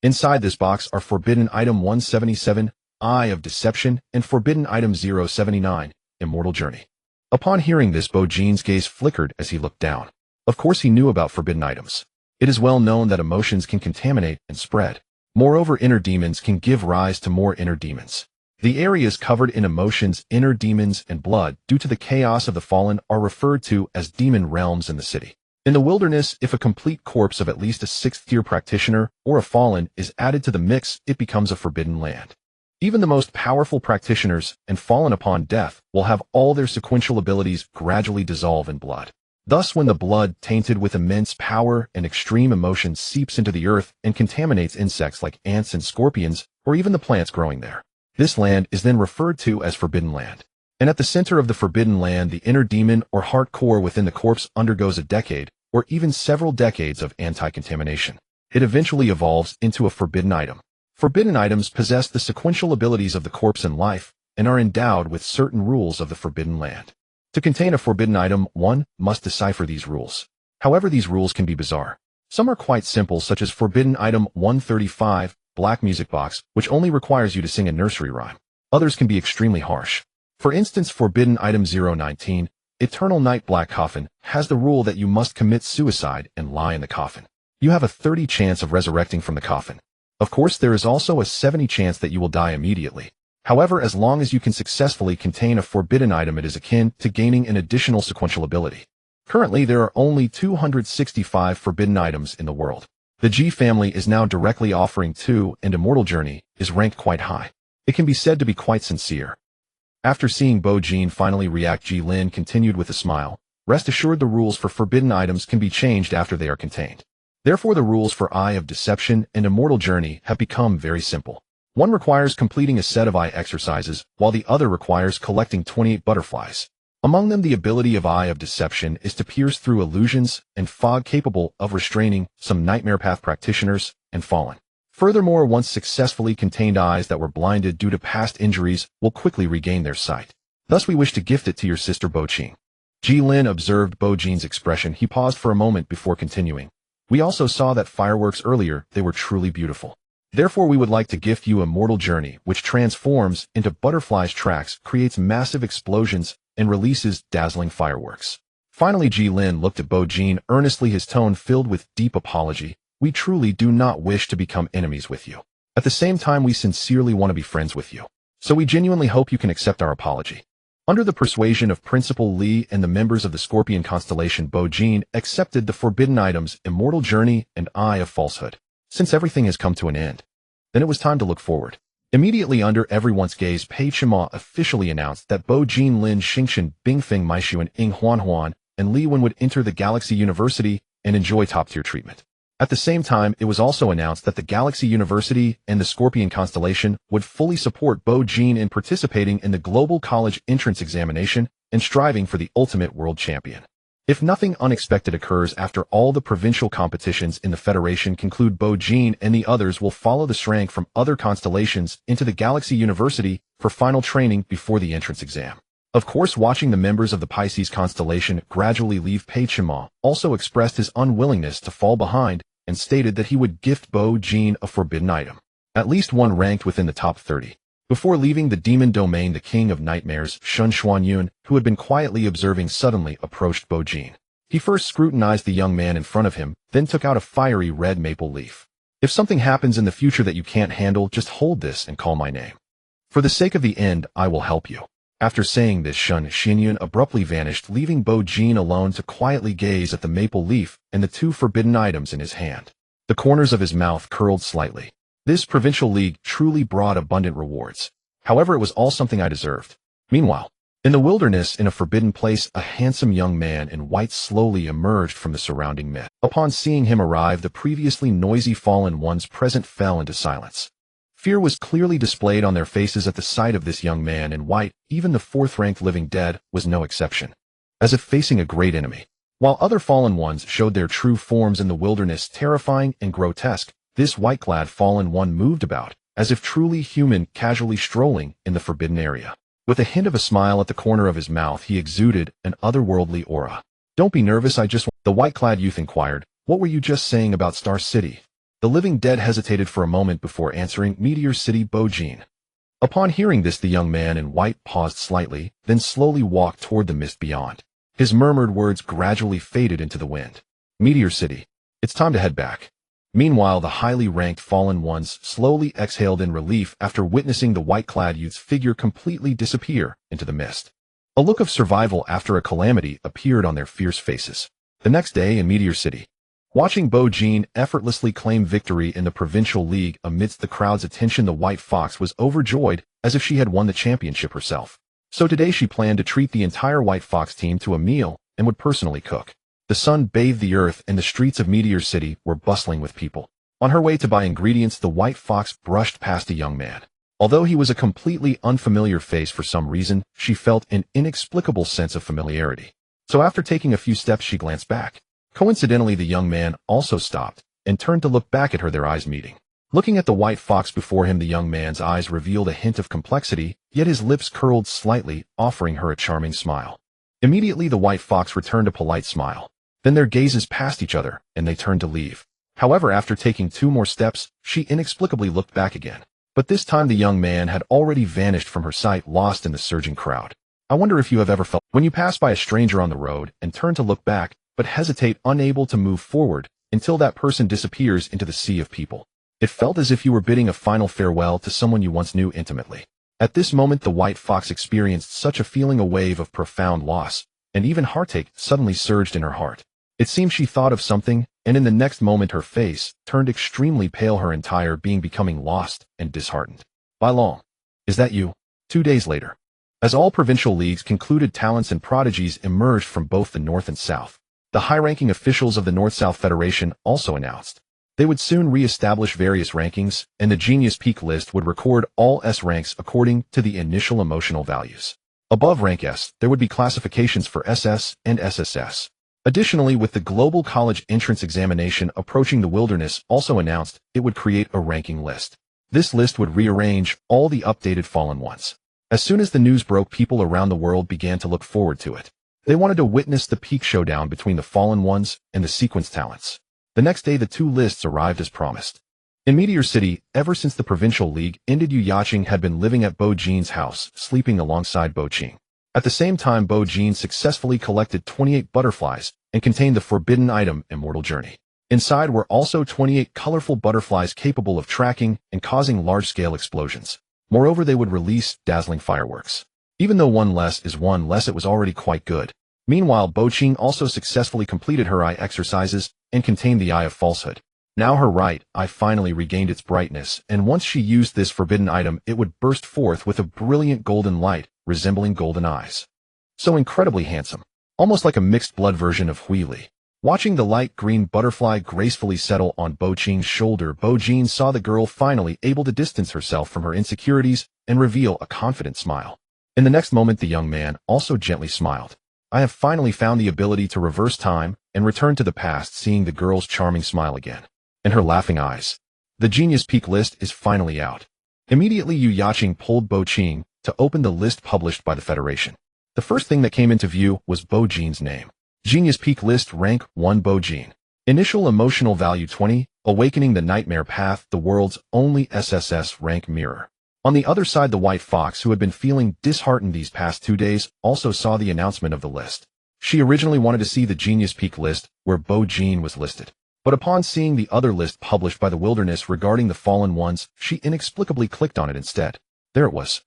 Inside this box are forbidden item 177, Eye of Deception, and forbidden item 079, Immortal Journey. Upon hearing this, Bo Jin's gaze flickered as he looked down. Of course, he knew about forbidden items. It is well known that emotions can contaminate and spread. Moreover, inner demons can give rise to more inner demons. The areas covered in emotions, inner demons, and blood due to the chaos of the fallen are referred to as demon realms in the city. In the wilderness, if a complete corpse of at least a 6th tier practitioner or a fallen is added to the mix, it becomes a forbidden land. Even the most powerful practitioners and fallen upon death will have all their sequential abilities gradually dissolve in blood. Thus, when the blood, tainted with immense power and extreme emotion, seeps into the earth and contaminates insects like ants and scorpions, or even the plants growing there, this land is then referred to as Forbidden Land. And at the center of the Forbidden Land, the inner demon or heart core within the corpse undergoes a decade, or even several decades of anti-contamination. It eventually evolves into a forbidden item. Forbidden items possess the sequential abilities of the corpse and life, and are endowed with certain rules of the Forbidden Land. To contain a forbidden item, one must decipher these rules. However, these rules can be bizarre. Some are quite simple, such as forbidden item 135, Black Music Box, which only requires you to sing a nursery rhyme. Others can be extremely harsh. For instance, forbidden item 019, Eternal Night Black Coffin, has the rule that you must commit suicide and lie in the coffin. You have a 30 chance of resurrecting from the coffin. Of course, there is also a 70 chance that you will die immediately. However, as long as you can successfully contain a forbidden item, it is akin to gaining an additional sequential ability. Currently, there are only 265 forbidden items in the world. The Ji family is now directly offering 2, and Immortal Journey is ranked quite high. It can be said to be quite sincere. After seeing Bo Jin finally react, Ji Lin continued with a smile. Rest assured, the rules for forbidden items can be changed after they are contained. Therefore, the rules for Eye of Deception and Immortal Journey have become very simple. One requires completing a set of eye exercises, while the other requires collecting 28 butterflies. Among them, the ability of Eye of Deception is to pierce through illusions and fog, capable of restraining some Nightmare Path practitioners and Fallen. Furthermore, once successfully contained eyes that were blinded due to past injuries will quickly regain their sight. Thus, we wish to gift it to your sister Bo-Jin. Ji-Lin observed Bo-Jin's expression. He paused for a moment before continuing. We also saw that fireworks earlier. They were truly beautiful. Therefore, we would like to gift you a mortal journey, which transforms into butterflies' tracks, creates massive explosions, and releases dazzling fireworks. Finally, Ji-Lin looked at Bo-Jin earnestly, his tone filled with deep apology. We truly do not wish to become enemies with you. At the same time, we sincerely want to be friends with you. So we genuinely hope you can accept our apology. Under the persuasion of Principal Li and the members of the Scorpion constellation, Bo-Jin accepted the forbidden items, Immortal Journey and Eye of Falsehood. Since everything has come to an end, then it was time to look forward. Immediately under everyone's gaze, Pei Chima officially announced that Bo-Jin, Lin Xingxin, Bingfeng Maishu, and Ying Huanhuan and Li Wen would enter the Galaxy University and enjoy top-tier treatment. At the same time, it was also announced that the Galaxy University and the Scorpion constellation would fully support Bo-Jin in participating in the Global College Entrance Examination and striving for the ultimate world champion. If nothing unexpected occurs after all the provincial competitions in the Federation conclude, Bo-Jin and the others will follow the SSS-rank from other constellations into the Galaxy University for final training before the entrance exam. Of course, watching the members of the Pisces constellation gradually leave, Pei Chima also expressed his unwillingness to fall behind and stated that he would gift Bo-Jin a forbidden item, at least one ranked within the top 30. Before leaving the demon domain, the king of nightmares, Shun Xuanyun, who had been quietly observing, suddenly approached Bo-Jin. He first scrutinized the young man in front of him, then took out a fiery red maple leaf. If something happens in the future that you can't handle, just hold this and call my name. For the sake of the end, I will help you. After saying this, Shun Xuanyun abruptly vanished, leaving Bo-Jin alone to quietly gaze at the maple leaf and the two forbidden items in his hand. The corners of his mouth curled slightly. This provincial league truly brought abundant rewards. However, it was all something I deserved. Meanwhile, in the wilderness, in a forbidden place, a handsome young man in white slowly emerged from the surrounding mist. Upon seeing him arrive, the previously noisy fallen ones present fell into silence. Fear was clearly displayed on their faces at the sight of this young man in white. Even the fourth-ranked living dead was no exception, as if facing a great enemy. While other fallen ones showed their true forms in the wilderness, terrifying and grotesque, this white-clad fallen one moved about, as if truly human, casually strolling in the forbidden area. With a hint of a smile at the corner of his mouth, he exuded an otherworldly aura. Don't be nervous, the white-clad youth inquired. What were you just saying about Star City? The living dead hesitated for a moment before answering, Meteor City, Bo-Jin. Upon hearing this, the young man in white paused slightly, then slowly walked toward the mist beyond. His murmured words gradually faded into the wind. Meteor City. It's time to head back. Meanwhile, the highly ranked fallen ones slowly exhaled in relief after witnessing the white-clad youth's figure completely disappear into the mist. A look of survival after a calamity appeared on their fierce faces. The next day in Meteor City, watching Bo-Jin effortlessly claim victory in the Provincial League amidst the crowd's attention, the White Fox was overjoyed as if she had won the championship herself. So today she planned to treat the entire White Fox team to a meal and would personally cook. The sun bathed the earth and the streets of Meteor City were bustling with people. On her way to buy ingredients, the White Fox brushed past a young man. Although he was a completely unfamiliar face, for some reason, she felt an inexplicable sense of familiarity. So after taking a few steps, she glanced back. Coincidentally, the young man also stopped and turned to look back at her, their eyes meeting. Looking at the White Fox before him, the young man's eyes revealed a hint of complexity, yet his lips curled slightly, offering her a charming smile. Immediately, the White Fox returned a polite smile. Then their gazes passed each other, and they turned to leave. However, after taking 2 more steps, she inexplicably looked back again. But this time the young man had already vanished from her sight, lost in the surging crowd. I wonder if you have ever felt when you pass by a stranger on the road and turn to look back, but hesitate, unable to move forward until that person disappears into the sea of people. It felt as if you were bidding a final farewell to someone you once knew intimately. At this moment, the White Fox experienced such a feeling, a wave of profound loss, and even heartache suddenly surged in her heart. It seemed she thought of something, and in the next moment her face turned extremely pale, her entire being becoming lost and disheartened. Bai Long, is that you? 2 days later, as all provincial leagues concluded, talents and prodigies emerged from both the North and South. The high-ranking officials of the North-South Federation also announced they would soon re-establish various rankings, and the Genius Peak list would record all S ranks according to the initial emotional values. Above rank S, there would be classifications for SS and SSS. Additionally, with the Global College Entrance Examination approaching, the Wilderness also announced it would create a ranking list. This list would rearrange all the updated fallen ones. As soon as the news broke, people around the world began to look forward to it. They wanted to witness the peak showdown between the fallen ones and the sequence talents. The next day, the two lists arrived as promised. In Meteor City, ever since the Provincial League ended, Yu Yaqing had been living at Bo Jin's house, sleeping alongside Bo Qing. At the same time, Bo Jin successfully collected 28 butterflies and contained the forbidden item, Immortal Journey. Inside were also 28 colorful butterflies capable of tracking and causing large-scale explosions. Moreover, they would release dazzling fireworks. Even though one less is one less, it was already quite good. Meanwhile, Bo Qing also successfully completed her eye exercises and contained the Eye of Falsehood. Now her right eye finally regained its brightness, and once she used this forbidden item, it would burst forth with a brilliant golden light, resembling golden eyes. So incredibly handsome, almost like a mixed blood version of Hui Li. Watching the light green butterfly gracefully settle on Bo Qing's shoulder, Bo Jin saw the girl finally able to distance herself from her insecurities and reveal a confident smile. In the next moment, the young man also gently smiled. I have finally found the ability to reverse time and return to the past, seeing the girl's charming smile again. And her laughing eyes. The Genius Peak list is finally out. Immediately, Yu Yaqing pulled Bo Qing to open the list published by the Federation. The first thing that came into view was Bo Jin's name. Genius Peak list, rank 1, Bo Jin. Initial emotional value 20, awakening the nightmare path, the world's only SSS-rank mirror. On the other side, the White Fox, who had been feeling disheartened these past 2 days, also saw the announcement of the list. She originally wanted to see the Genius Peak list where Bo Jin was listed. But upon seeing the other list published by the Wilderness regarding the fallen ones, she inexplicably clicked on it instead. There it was.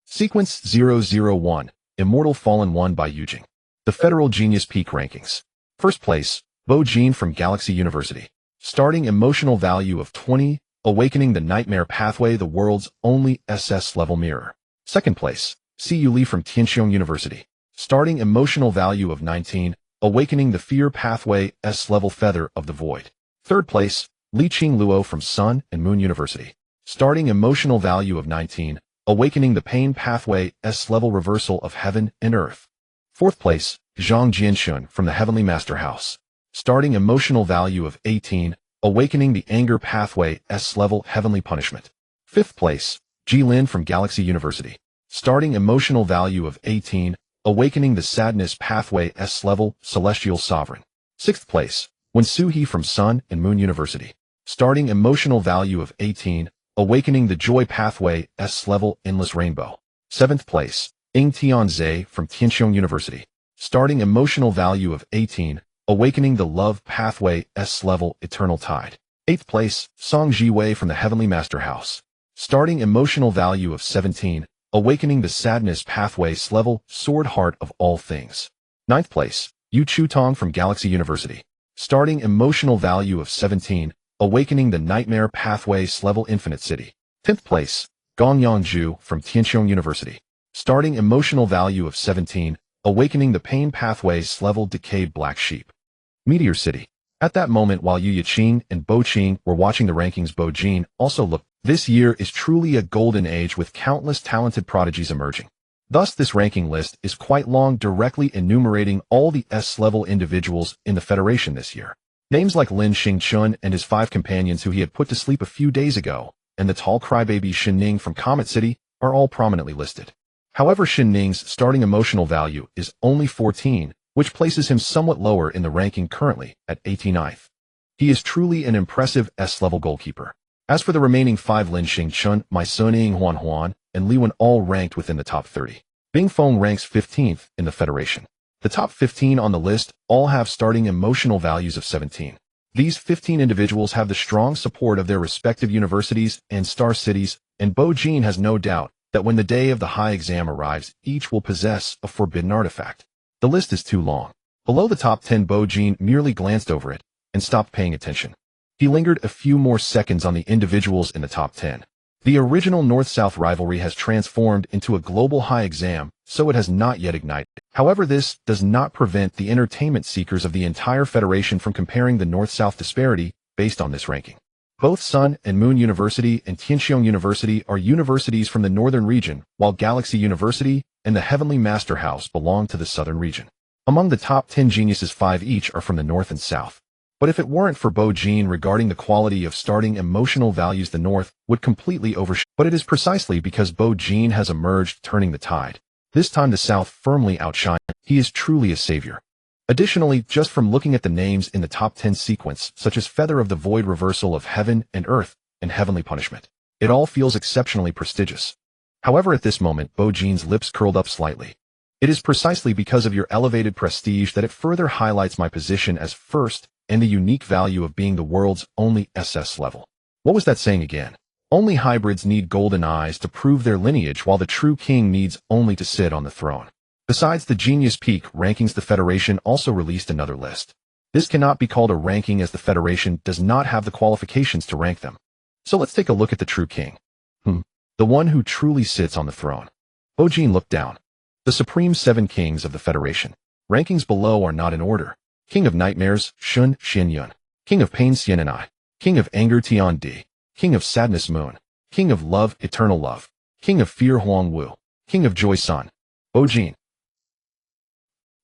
Sequence 001, Immortal Fallen 1 by Yujing. The Federal Genius Peak Rankings. First place, Bo Jin from Galaxy University. Starting emotional value of 20, awakening the nightmare pathway, the world's only SS-level mirror. Second place, Siyu Li from Tianxiong University. Starting emotional value of 19, awakening the fear pathway, S-level feather of the void. Third place, Li Qing Luo from Sun and Moon University. Starting emotional value of 19, awakening the pain pathway, S-level reversal of heaven and earth. Fourth place, Zhang Jianxun from the Heavenly Master House. Starting emotional value of 18, awakening the anger pathway, S-level heavenly punishment. Fifth place, Ji Lin from Galaxy University. Starting emotional value of 18, awakening the sadness pathway, S-level celestial sovereign. Sixth place, Wen Suhi from Sun and Moon University. Starting emotional value of 18, awakening the joy pathway, S-level endless rainbow. Seventh place, Ying Tianze from Tianxiong University. Starting emotional value of 18, awakening the love pathway, S-level eternal tide. Eighth place, Song Jiwei from the Heavenly Master House. Starting emotional value of 17, awakening the sadness pathway, S-level sword heart of all things. Ninth place, Yu Chutong from Galaxy University. Starting emotional value of 17, awakening the nightmare pathway, S-level infinite city. 10th place, Gong Yangzhu from Tianxiong University. Starting emotional value of 17, awakening the pain pathway, S-level decayed black sheep. Meteor City. At that moment, while Yu Yaqing and Bo Qing were watching the rankings, Bo Jin also looked. This year is truly a golden age with countless talented prodigies emerging. Thus, this ranking list is quite long, directly enumerating all the S-level individuals in the Federation this year. Names like Lin Xingchun and his 5 companions who he had put to sleep a few days ago, and the tall crybaby Xin Ning from Comet City are all prominently listed. However, Xin Ning's starting emotional value is only 14, which places him somewhat lower in the ranking, currently at 89th. He is truly an impressive S-level goalkeeper. As for the remaining 5, Lin Xingchun, Mai Suning Huan, and Li Wen, all ranked within the top 30. Bing Feng ranks 15th in the Federation. The top 15 on the list all have starting emotional values of 17. These 15 individuals have the strong support of their respective universities and star cities, and Bo Jin has no doubt that when the day of the high exam arrives, each will possess a forbidden artifact. The list is too long. Below the top 10, Bo Jin merely glanced over it and stopped paying attention. He lingered a few more seconds on the individuals in the top 10. The original North-South rivalry has transformed into a global high exam, so it has not yet ignited. However, this does not prevent the entertainment seekers of the entire Federation from comparing the North-South disparity based on this ranking. Both Sun and Moon University and Tianqiong University are universities from the northern region, while Galaxy University and the Heavenly Master House belong to the southern region. Among the top 10 geniuses, 5 each are from the north and south. But if it weren't for Bo Jin regarding the quality of starting emotional values, the north would completely overshadow. But it is precisely because Bo Jin has emerged, turning the tide. This time the south firmly outshines. He is truly a savior. Additionally, just from looking at the names in the top 10 sequence, such as Feather of the Void, Reversal of Heaven and Earth, and Heavenly Punishment, it all feels exceptionally prestigious. However, at this moment, Bo Jin's lips curled up slightly. It is precisely because of your elevated prestige that it further highlights my position as first and the unique value of being the world's only SS level. What was that saying again? Only hybrids need golden eyes to prove their lineage, while the true king needs only to sit on the throne. Besides the Genius Peak rankings, the Federation also released another list. This cannot be called a ranking as the Federation does not have the qualifications to rank them. So let's take a look at the true king. The one who truly sits on the throne. Bo Jin looked down. The supreme 7 kings of the Federation. Rankings below are not in order. King of Nightmares, Shun Xianyun. King of Pain, Xian'anai. King of Anger, Tian Di. King of Sadness, Moon. King of Love, Eternal Love. King of Fear, Huang Wu. King of Joy, Sun. Bo Jin.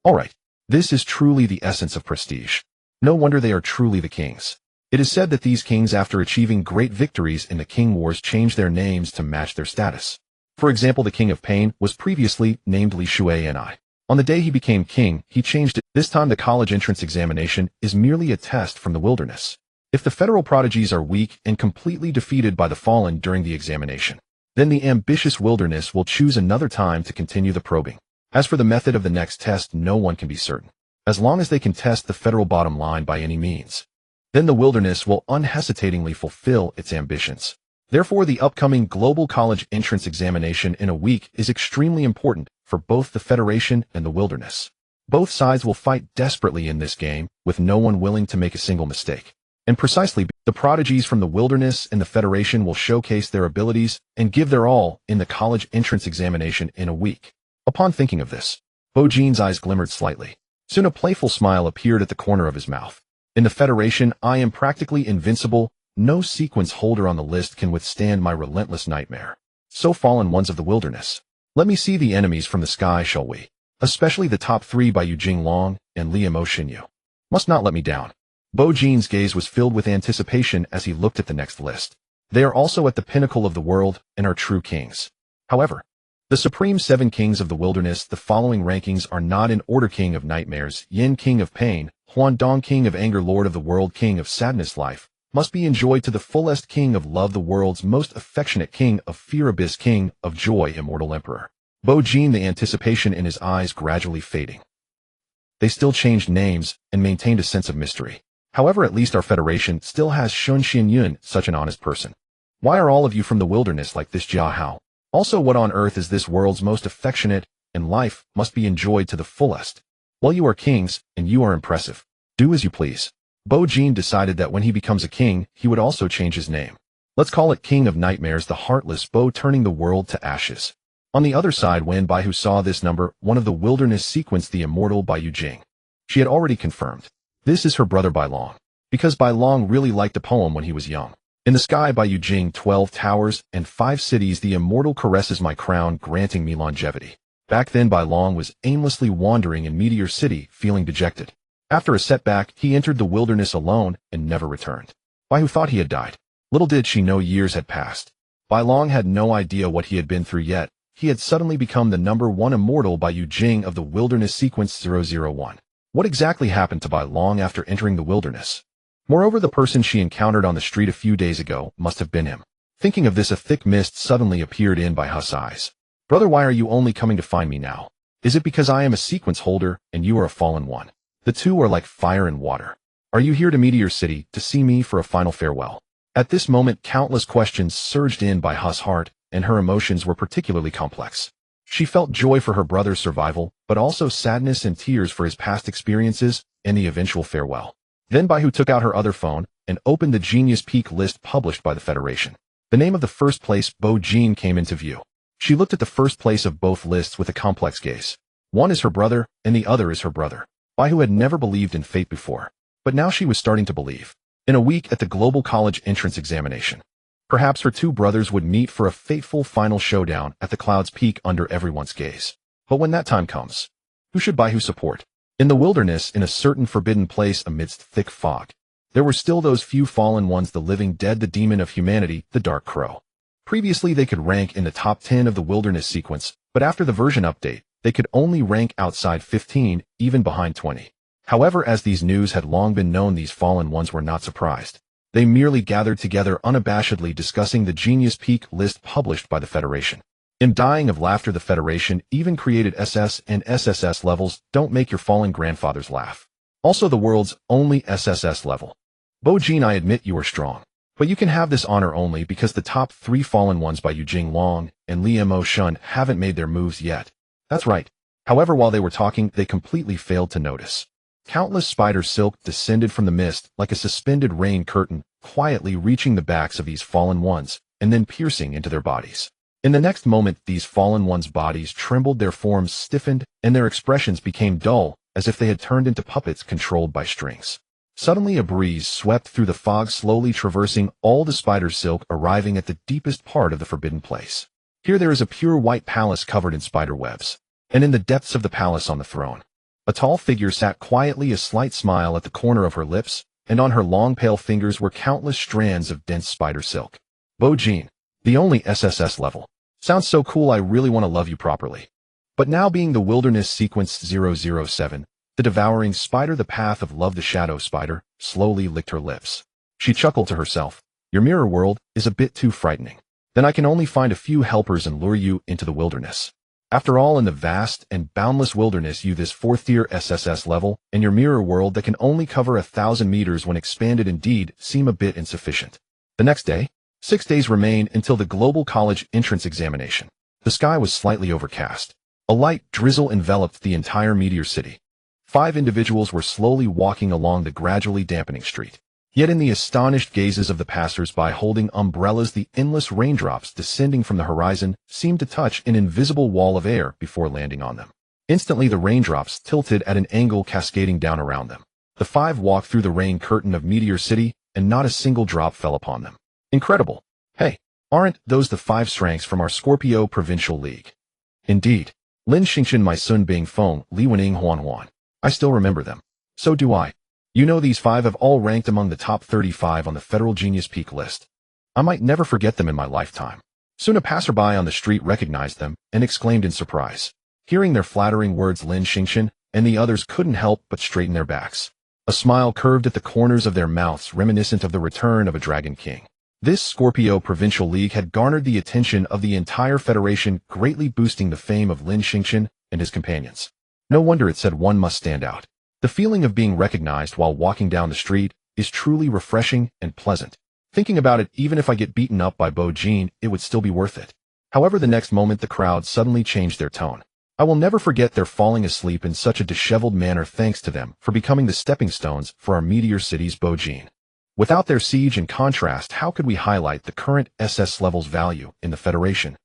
Alright, this is truly the essence of prestige. No wonder they are truly the kings. It is said that these kings, after achieving great victories in the King Wars, changed their names to match their status. For example, the King of Pain was previously named Li Shuai. On the day he became king, he changed it. This time the college entrance examination is merely a test from the wilderness. If the federal prodigies are weak and completely defeated by the fallen during the examination, then the ambitious wilderness will choose another time to continue the probing. As for the method of the next test, no one can be certain. As long as they can test the federal bottom line by any means, then the wilderness will unhesitatingly fulfill its ambitions. Therefore, the upcoming global college entrance examination in a week is extremely important for both the Federation and the wilderness. Both sides will fight desperately in this game, with no one willing to make a single mistake. And precisely, the prodigies from the wilderness and the Federation will showcase their abilities and give their all in the college entrance examination in a week. Upon thinking of this, Bo Jin's eyes glimmered slightly. Soon a playful smile appeared at the corner of his mouth. In the Federation, I am practically invincible. No sequence holder on the list can withstand my relentless nightmare. So fallen ones of the wilderness. Let me see the enemies from the sky, shall we? Especially the top 3 by Yu Jinglong and Liam Xinyu. Must not let me down. Bo Jin's gaze was filled with anticipation as he looked at the next list. They are also at the pinnacle of the world and are true kings. However, the supreme 7 kings of the wilderness, the following rankings are not in order: King of Nightmares, Yin King of Pain, Huan Dong King of Anger, Lord of the World, King of Sadness, Life must be enjoyed to the fullest, King of Love, the world's most affectionate, King of Fear, Abyss, King of Joy, Immortal Emperor. Bo Jin, the anticipation in his eyes gradually fading. They still changed names and maintained a sense of mystery. However, at least our Federation still has Shun Xianyun, such an honest person. Why are all of you from the wilderness like this, Jia Hao? Also, what on earth is this world's most affectionate, and life must be enjoyed to the fullest? Well, you are kings, and you are impressive. Do as you please. Bo Jin decided that when he becomes a king, he would also change his name. Let's call it King of Nightmares, the heartless Bo, turning the world to ashes. On the other side, Wen Bai, who saw this number, one of the wilderness sequence, the immortal Bai Yu Jing. She had already confirmed. This is her brother Bai Long. Because Bai Long really liked a poem when he was young. In the sky, Bai Yu Jing, 12 towers and 5 cities, the immortal caresses my crown, granting me longevity. Back then, Bai Long was aimlessly wandering in Meteor City, feeling dejected. After a setback, he entered the wilderness alone and never returned. Bai, who thought he had died. Little did she know years had passed. Bai Long had no idea what he had been through yet. He had suddenly become the #1 immortal Bai Yu Jing of the wilderness sequence 001. What exactly happened to Bai Long after entering the wilderness? Moreover, the person she encountered on the street a few days ago must have been him. Thinking of this, a thick mist suddenly appeared in Bai Hu's eyes. Brother, why are you only coming to find me now? Is it because I am a sequence holder and you are a fallen one? The two are like fire and water. Are you here to Meteor City to see me for a final farewell? At this moment, countless questions surged in Bai Hu's heart, and her emotions were particularly complex. She felt joy for her brother's survival, but also sadness and tears for his past experiences and the eventual farewell. Then Bai Hu took out her other phone and opened the Genius Peak list published by the Federation. The name of the first place, Bo Jin, came into view. She looked at the first place of both lists with a complex gaze. One is her brother, and the other is her brother. Bai Hu had never believed in fate before, but now she was starting to believe. In a week at the global college entrance examination, perhaps her two brothers would meet for a fateful final showdown at the cloud's peak under everyone's gaze. But when that time comes, who should buy whose support? In the wilderness, in a certain forbidden place amidst thick fog, there were still those few fallen ones, the living dead, the demon of humanity, the Dark Crow. Previously, they could rank in the top 10 of the wilderness sequence, but after the version update, they could only rank outside 15, even behind 20. However, as these news had long been known, these fallen ones were not surprised. They merely gathered together unabashedly, discussing the Genius Peak list published by the Federation. In dying of laughter, the Federation even created SS and SSS levels. Don't make your fallen grandfathers laugh. Also the world's only SSS level. Bo-Jin, I admit you are strong, but you can have this honor only because the top 3 fallen ones by Yujing Long and Li Mo Shun haven't made their moves yet. That's right. However, while they were talking, they completely failed to notice. Countless spider silk descended from the mist like a suspended rain curtain, quietly reaching the backs of these fallen ones and then piercing into their bodies. In the next moment, these fallen ones' bodies trembled, their forms stiffened, and their expressions became dull, as if they had turned into puppets controlled by strings. Suddenly a breeze swept through the fog, slowly traversing all the spider silk, arriving at the deepest part of the forbidden place. Here there is a pure white palace covered in spider webs, and in the depths of the palace on the throne, a tall figure sat quietly, a slight smile at the corner of her lips, and on her long pale fingers were countless strands of dense spider silk. Bo-Jin, the only SSS level. Sounds so cool, I really want to love you properly. But now, being the wilderness sequence 007, the devouring spider, the path of love, the shadow spider, slowly licked her lips. She chuckled to herself. Your mirror world is a bit too frightening. Then I can only find a few helpers and lure you into the wilderness. After all, in the vast and boundless wilderness, you this 4th-tier SSS level, and your mirror world that can only cover 1,000 meters when expanded indeed seem a bit insufficient. The next day, 6 days remain until the global college entrance examination. The sky was slightly overcast. A light drizzle enveloped the entire Meteor City. 5 individuals were slowly walking along the gradually dampening street. Yet in the astonished gazes of the passers-by holding umbrellas, the endless raindrops descending from the horizon seemed to touch an invisible wall of air before landing on them. Instantly the raindrops tilted at an angle, cascading down around them. The 5 walked through the rain curtain of Meteor City, and not a single drop fell upon them. Incredible. Hey, aren't those the 5 strengths from our Scorpio Provincial League? Indeed. Lin Xingxin, my Sun Bing Feng, Li Wening Huan. I still remember them. So do I. You know, these 5 have all ranked among the top 35 on the Federal Genius Peak list. I might never forget them in my lifetime. Soon a passerby on the street recognized them and exclaimed in surprise. Hearing their flattering words, Lin Xingxin and the others couldn't help but straighten their backs. A smile curved at the corners of their mouths, reminiscent of the return of a Dragon King. This Scorpio Provincial League had garnered the attention of the entire Federation, greatly boosting the fame of Lin Xingxin and his companions. No wonder it said one must stand out. The feeling of being recognized while walking down the street is truly refreshing and pleasant. Thinking about it, even if I get beaten up by Bo-Jin, it would still be worth it. However, the next moment the crowd suddenly changed their tone. I will never forget their falling asleep in such a disheveled manner, thanks to them for becoming the stepping stones for our Meteor City's Bo-Jin. Without their siege and contrast, how could we highlight the current SS level's value in the Federation?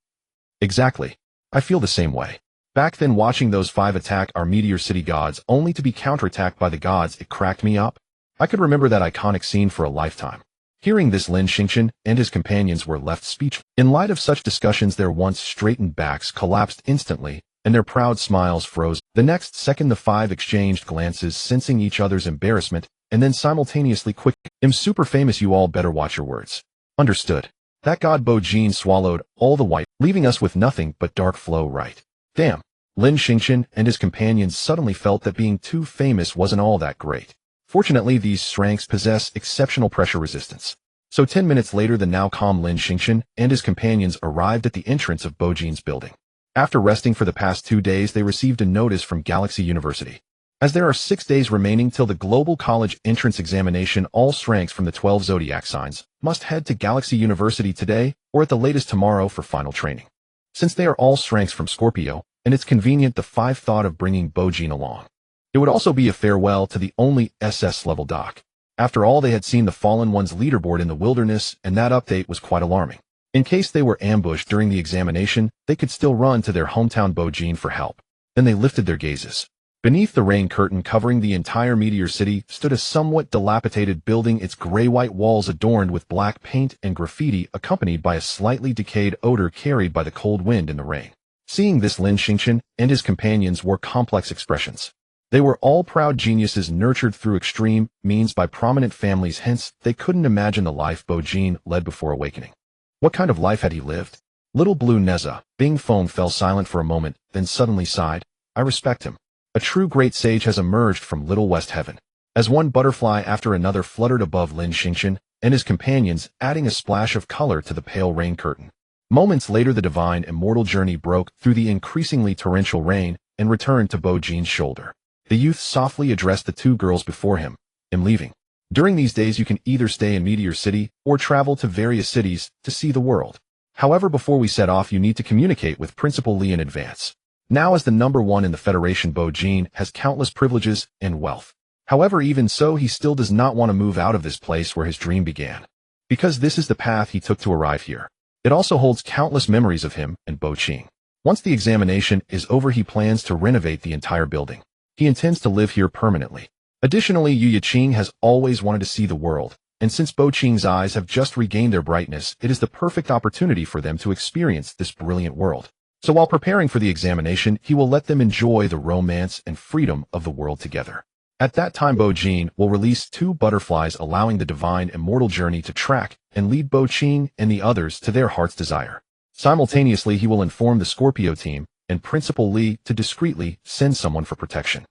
Exactly. I feel the same way. Back then, watching those 5 attack our Meteor City gods only to be counterattacked by the gods, it cracked me up. I could remember that iconic scene for a lifetime. Hearing this, Lin Xingxin and his companions were left speechless. In light of such discussions, their once straightened backs collapsed instantly, and their proud smiles froze. The next second, the 5 exchanged glances, sensing each other's embarrassment, and then simultaneously quick. I'm super famous, you all better watch your words. Understood. That god Bo-Jin swallowed all the white, leaving us with nothing but dark flow, right? Damn. Lin Xingxin and his companions suddenly felt that being too famous wasn't all that great. Fortunately, these strengths possess exceptional pressure resistance. So 10 minutes later, the now calm Lin Xingxin and his companions arrived at the entrance of Bo-Jin's building. After resting for the past 2 days, they received a notice from Galaxy University. As there are 6 days remaining till the global college entrance examination, all strengths from the 12 zodiac signs must head to Galaxy University today or at the latest tomorrow for final training. Since they are all strengths from Scorpio, and it's convenient, the 5 thought of bringing Bo-Jin along. It would also be a farewell to the only SS level doc. After all, they had seen the Fallen One's leaderboard in the wilderness, and that update was quite alarming. In case they were ambushed during the examination, they could still run to their hometown Bo-Jin for help. Then they lifted their gazes. Beneath the rain curtain covering the entire Meteor City stood a somewhat dilapidated building, its gray-white walls adorned with black paint and graffiti, accompanied by a slightly decayed odor carried by the cold wind in the rain. Seeing this, Lin Xingqian and his companions wore complex expressions. They were all proud geniuses nurtured through extreme means by prominent families, hence they couldn't imagine the life Bo Jin led before awakening. What kind of life had he lived? Little Blue Neza, Bing Feng, fell silent for a moment, then suddenly sighed. I respect him. A true great sage has emerged from Little West Heaven. As one butterfly after another fluttered above Lin Xingqian and his companions, adding a splash of color to the pale rain curtain. Moments later, the divine immortal journey broke through the increasingly torrential rain and returned to Bo Jin's shoulder. The youth softly addressed the two girls before him. I'm leaving. During these days you can either stay in Meteor City or travel to various cities to see the world. However, before we set off you need to communicate with Principal Li in advance. Now, as the number one in the Federation, Bo Jin has countless privileges and wealth. However, even so, he still does not want to move out of this place where his dream began. Because this is the path he took to arrive here. It also holds countless memories of him and Bo Qing. Once the examination is over, he plans to renovate the entire building. He intends to live here permanently. Additionally, Yu Yiqing has always wanted to see the world, and since Bo Qing's eyes have just regained their brightness, it is the perfect opportunity for them to experience this brilliant world. So while preparing for the examination, he will let them enjoy the romance and freedom of the world together. At that time, Bo Jin will release two butterflies, allowing the divine immortal journey to track and lead Bo Qing and the others to their heart's desire. Simultaneously, he will inform the Scorpio team and Principal Li to discreetly send someone for protection.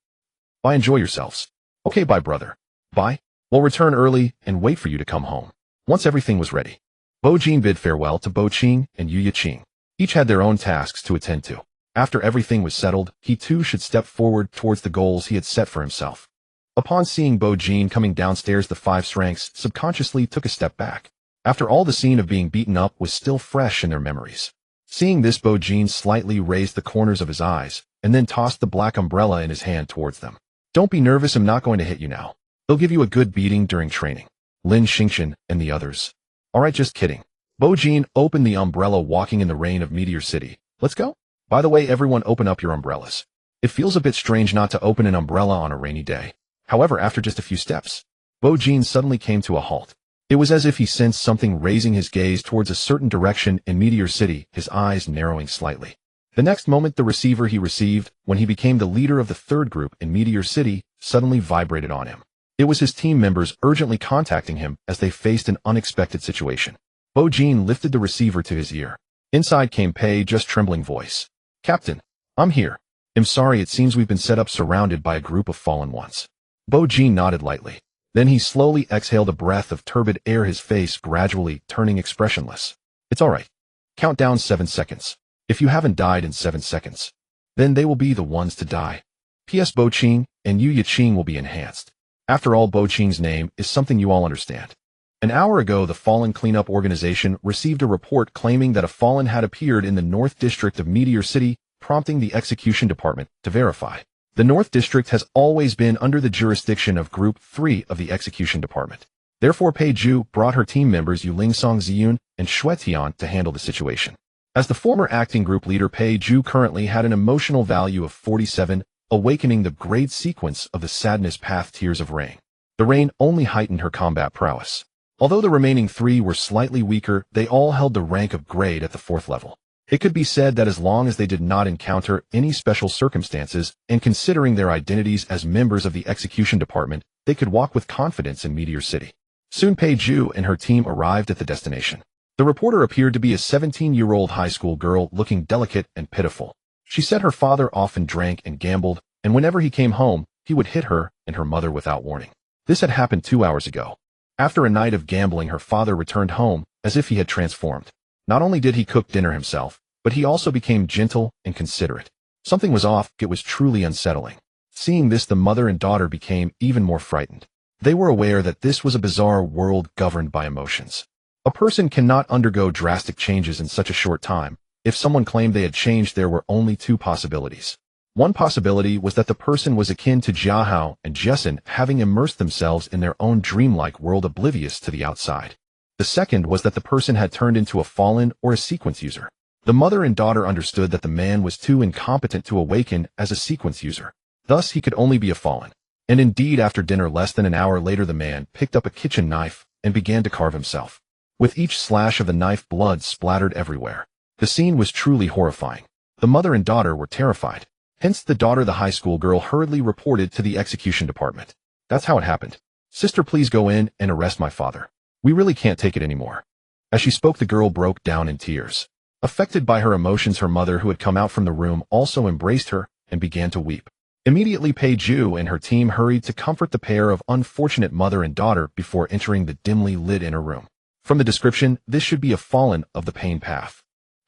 Bye, enjoy yourselves. Okay, bye brother. Bye. We'll return early and wait for you to come home. Once everything was ready, Bo Jin bid farewell to Bo Qing and Yu Yiqing. Each had their own tasks to attend to. After everything was settled, he too should step forward towards the goals he had set for himself. Upon seeing Bo Jin coming downstairs, the five ranks subconsciously took a step back. After all, the scene of being beaten up was still fresh in their memories. Seeing this, Bo Jin slightly raised the corners of his eyes, and then tossed the black umbrella in his hand towards them. Don't be nervous, I'm not going to hit you now. They'll give you a good beating during training. Lin Xingqian and the others. Alright, just kidding. Bo Jin opened the umbrella, walking in the rain of Meteor City. Let's go. By the way, everyone, open up your umbrellas. It feels a bit strange not to open an umbrella on a rainy day. However, after just a few steps, Bo Jin suddenly came to a halt. It was as if he sensed something, raising his gaze towards a certain direction in Meteor City, his eyes narrowing slightly. The next moment, the receiver he received when he became the leader of the third group in Meteor City suddenly vibrated on him. It was his team members urgently contacting him as they faced an unexpected situation. Bo Jin lifted the receiver to his ear. Inside came Pei, just trembling voice. Captain, I'm here. I'm sorry, it seems we've been set up surrounded by a group of fallen ones. Bo Jin nodded lightly. Then he slowly exhaled a breath of turbid air, his face gradually turning expressionless. It's alright. Count down 7 seconds. If you haven't died in 7 seconds, then they will be the ones to die. P.S. Bo Qing and Yu Yiqing will be enhanced. After all, Bo Qing's name is something you all understand. An hour ago, the Fallen Cleanup Organization received a report claiming that a Fallen had appeared in the North District of Meteor City, prompting the Execution Department to verify. The North District has always been under the jurisdiction of Group 3 of the Execution Department. Therefore, Pei Zhu brought her team members Yu Lingsong, Ziyun, and Xue Tian to handle the situation. As the former acting group leader, Pei Zhu currently had an emotional value of 47, awakening the grade sequence of the sadness path Tears of Rain. The rain only heightened her combat prowess. Although the remaining 3 were slightly weaker, they all held the rank of grade at the 4th level. It could be said that as long as they did not encounter any special circumstances, and considering their identities as members of the Execution Department, they could walk with confidence in Meteor City. Soon Pei Zhu and her team arrived at the destination. The reporter appeared to be a 17-year-old high school girl, looking delicate and pitiful. She said her father often drank and gambled, and whenever he came home, he would hit her and her mother without warning. This had happened 2 hours ago. After a night of gambling, her father returned home as if he had transformed. Not only did he cook dinner himself, but he also became gentle and considerate. Something was off, it was truly unsettling. Seeing this, the mother and daughter became even more frightened. They were aware that this was a bizarre world governed by emotions. A person cannot undergo drastic changes in such a short time. If someone claimed they had changed, there were only 2 possibilities. One possibility was that the person was akin to Jiahao and Jessen, having immersed themselves in their own dreamlike world, oblivious to the outside. The second was that the person had turned into a fallen or a sequence user. The mother and daughter understood that the man was too incompetent to awaken as a sequence user. Thus, he could only be a fallen. And indeed, after dinner less than an hour later, the man picked up a kitchen knife and began to carve himself. With each slash of the knife, blood splattered everywhere. The scene was truly horrifying. The mother and daughter were terrified. Hence, the daughter, the high school girl, hurriedly reported to the execution department. That's how it happened. Sister, please go in and arrest my father. We really can't take it anymore. As she spoke, the girl broke down in tears. Affected by her emotions, her mother, who had come out from the room, also embraced her and began to weep. Immediately, Peju and her team hurried to comfort the pair of unfortunate mother and daughter before entering the dimly lit inner room. From the description, this should be a fallen of the pain path.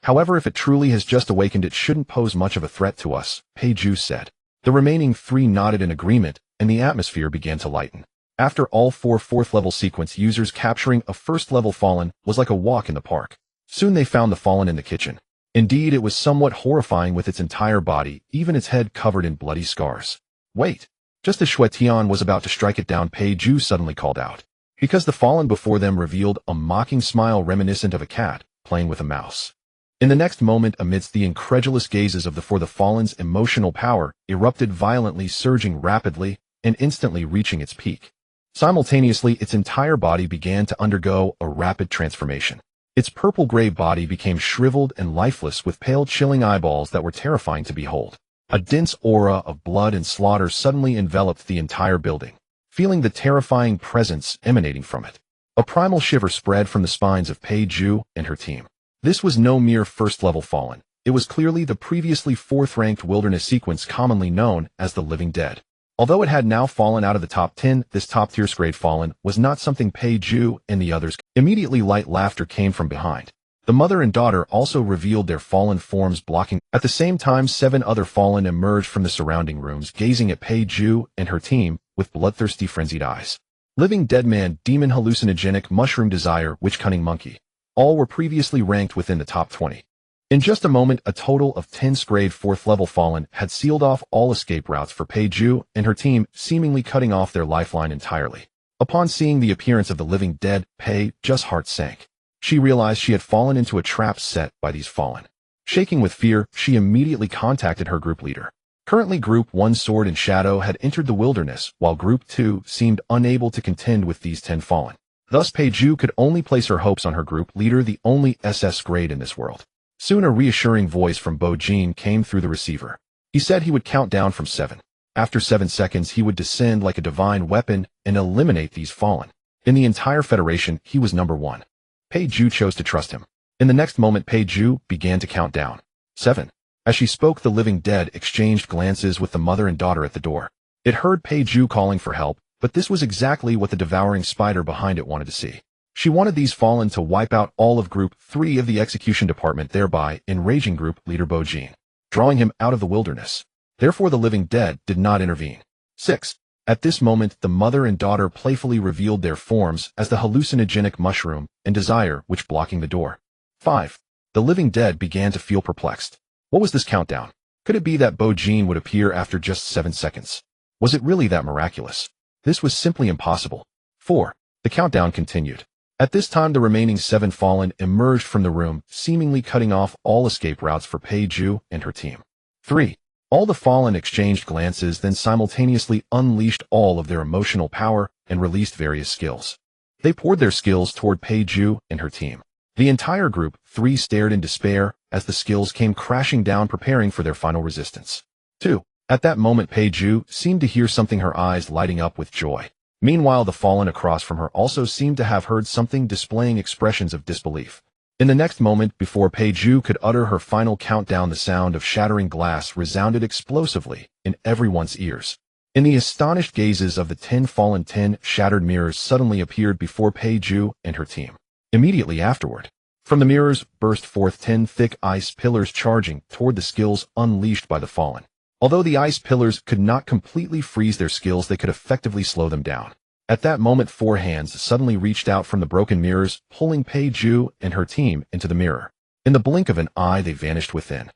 However, if it truly has just awakened, it shouldn't pose much of a threat to us, Peju said. The remaining three nodded in agreement, and the atmosphere began to lighten. After all, 4 4th-level sequence users capturing a first-level fallen was like a walk in the park. Soon they found the fallen in the kitchen. Indeed, it was somewhat horrifying, with its entire body, even its head, covered in bloody scars. Wait! Just as Xue Tian was about to strike it down, Peju suddenly called out. Because the fallen before them revealed a mocking smile reminiscent of a cat playing with a mouse. In the next moment, amidst the incredulous gazes of the fallen's emotional power erupted violently, surging rapidly and instantly reaching its peak. Simultaneously, its entire body began to undergo a rapid transformation. Its purple-gray body became shriveled and lifeless, with pale, chilling eyeballs that were terrifying to behold. A dense aura of blood and slaughter suddenly enveloped the entire building, feeling the terrifying presence emanating from it. A primal shiver spread from the spines of Peju and her team. This was no mere first-level fallen. It was clearly the previously 4th-ranked wilderness sequence, commonly known as the Living Dead. Although it had now fallen out of the top 10, this top-tier grade fallen was not something Peju and the others. Immediately, light laughter came from behind. The mother and daughter also revealed their fallen forms, blocking. At the same time, 7 other fallen emerged from the surrounding rooms, gazing at Peju and her team with bloodthirsty, frenzied eyes. Living Dead Man, Demon, Hallucinogenic, Mushroom, Desire, Witch, Cunning, Monkey. All were previously ranked within the top 20. In just a moment, a total of 10 grade 4th-level fallen had sealed off all escape routes for Peju and her team, seemingly cutting off their lifeline entirely. Upon seeing the appearance of the Living Dead, Peju's heart sank. She realized she had fallen into a trap set by these fallen. Shaking with fear, she immediately contacted her group leader. Currently, Group 1 Sword and Shadow had entered the wilderness, while Group 2 seemed unable to contend with these 10 fallen. Thus, Peju could only place her hopes on her group leader, the only SS grade in this world. Soon, a reassuring voice from Bojin came through the receiver. He said he would count down from 7. After 7 seconds, he would descend like a divine weapon and eliminate these fallen. In the entire Federation, he was number 1. Peju chose to trust him. In the next moment, Peju began to count down. 7. As she spoke, the Living Dead exchanged glances with the mother and daughter at the door. It heard Peju calling for help, but this was exactly what the devouring spider behind it wanted to see. She wanted these fallen to wipe out all of Group 3 of the execution department, thereby enraging group leader Bojin, drawing him out of the wilderness. Therefore, the Living Dead did not intervene. 6. At this moment, the mother and daughter playfully revealed their forms as the hallucinogenic Mushroom and Desire, which blocking the door. 5. The Living Dead began to feel perplexed. What was this countdown? Could it be that Bojin would appear after just 7 seconds? Was it really that miraculous? This was simply impossible. 4. The countdown continued. At this time, the remaining 7 fallen emerged from the room, seemingly cutting off all escape routes for Peju and her team. 3. All the fallen exchanged glances, then simultaneously unleashed all of their emotional power and released various skills. They poured their skills toward Peju and her team. The entire group 3 stared in despair as the skills came crashing down, preparing for their final resistance. 2. At that moment, Peju seemed to hear something, her eyes lighting up with joy. Meanwhile, the fallen across from her also seemed to have heard something, displaying expressions of disbelief. In the next moment, before Peju could utter her final countdown, the sound of shattering glass resounded explosively in everyone's ears. In the astonished gazes of the 10 fallen, 10 shattered mirrors suddenly appeared before Peju and her team. Immediately afterward, from the mirrors burst forth 10 thick ice pillars, charging toward the skills unleashed by the fallen. Although the ice pillars could not completely freeze their skills, they could effectively slow them down. At that moment, 4 hands suddenly reached out from the broken mirrors, pulling Peju and her team into the mirror. In the blink of an eye, they vanished within.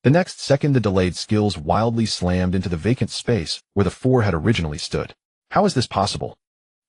The next second, the delayed skills wildly slammed into the vacant space where the 4 had originally stood. How is this possible?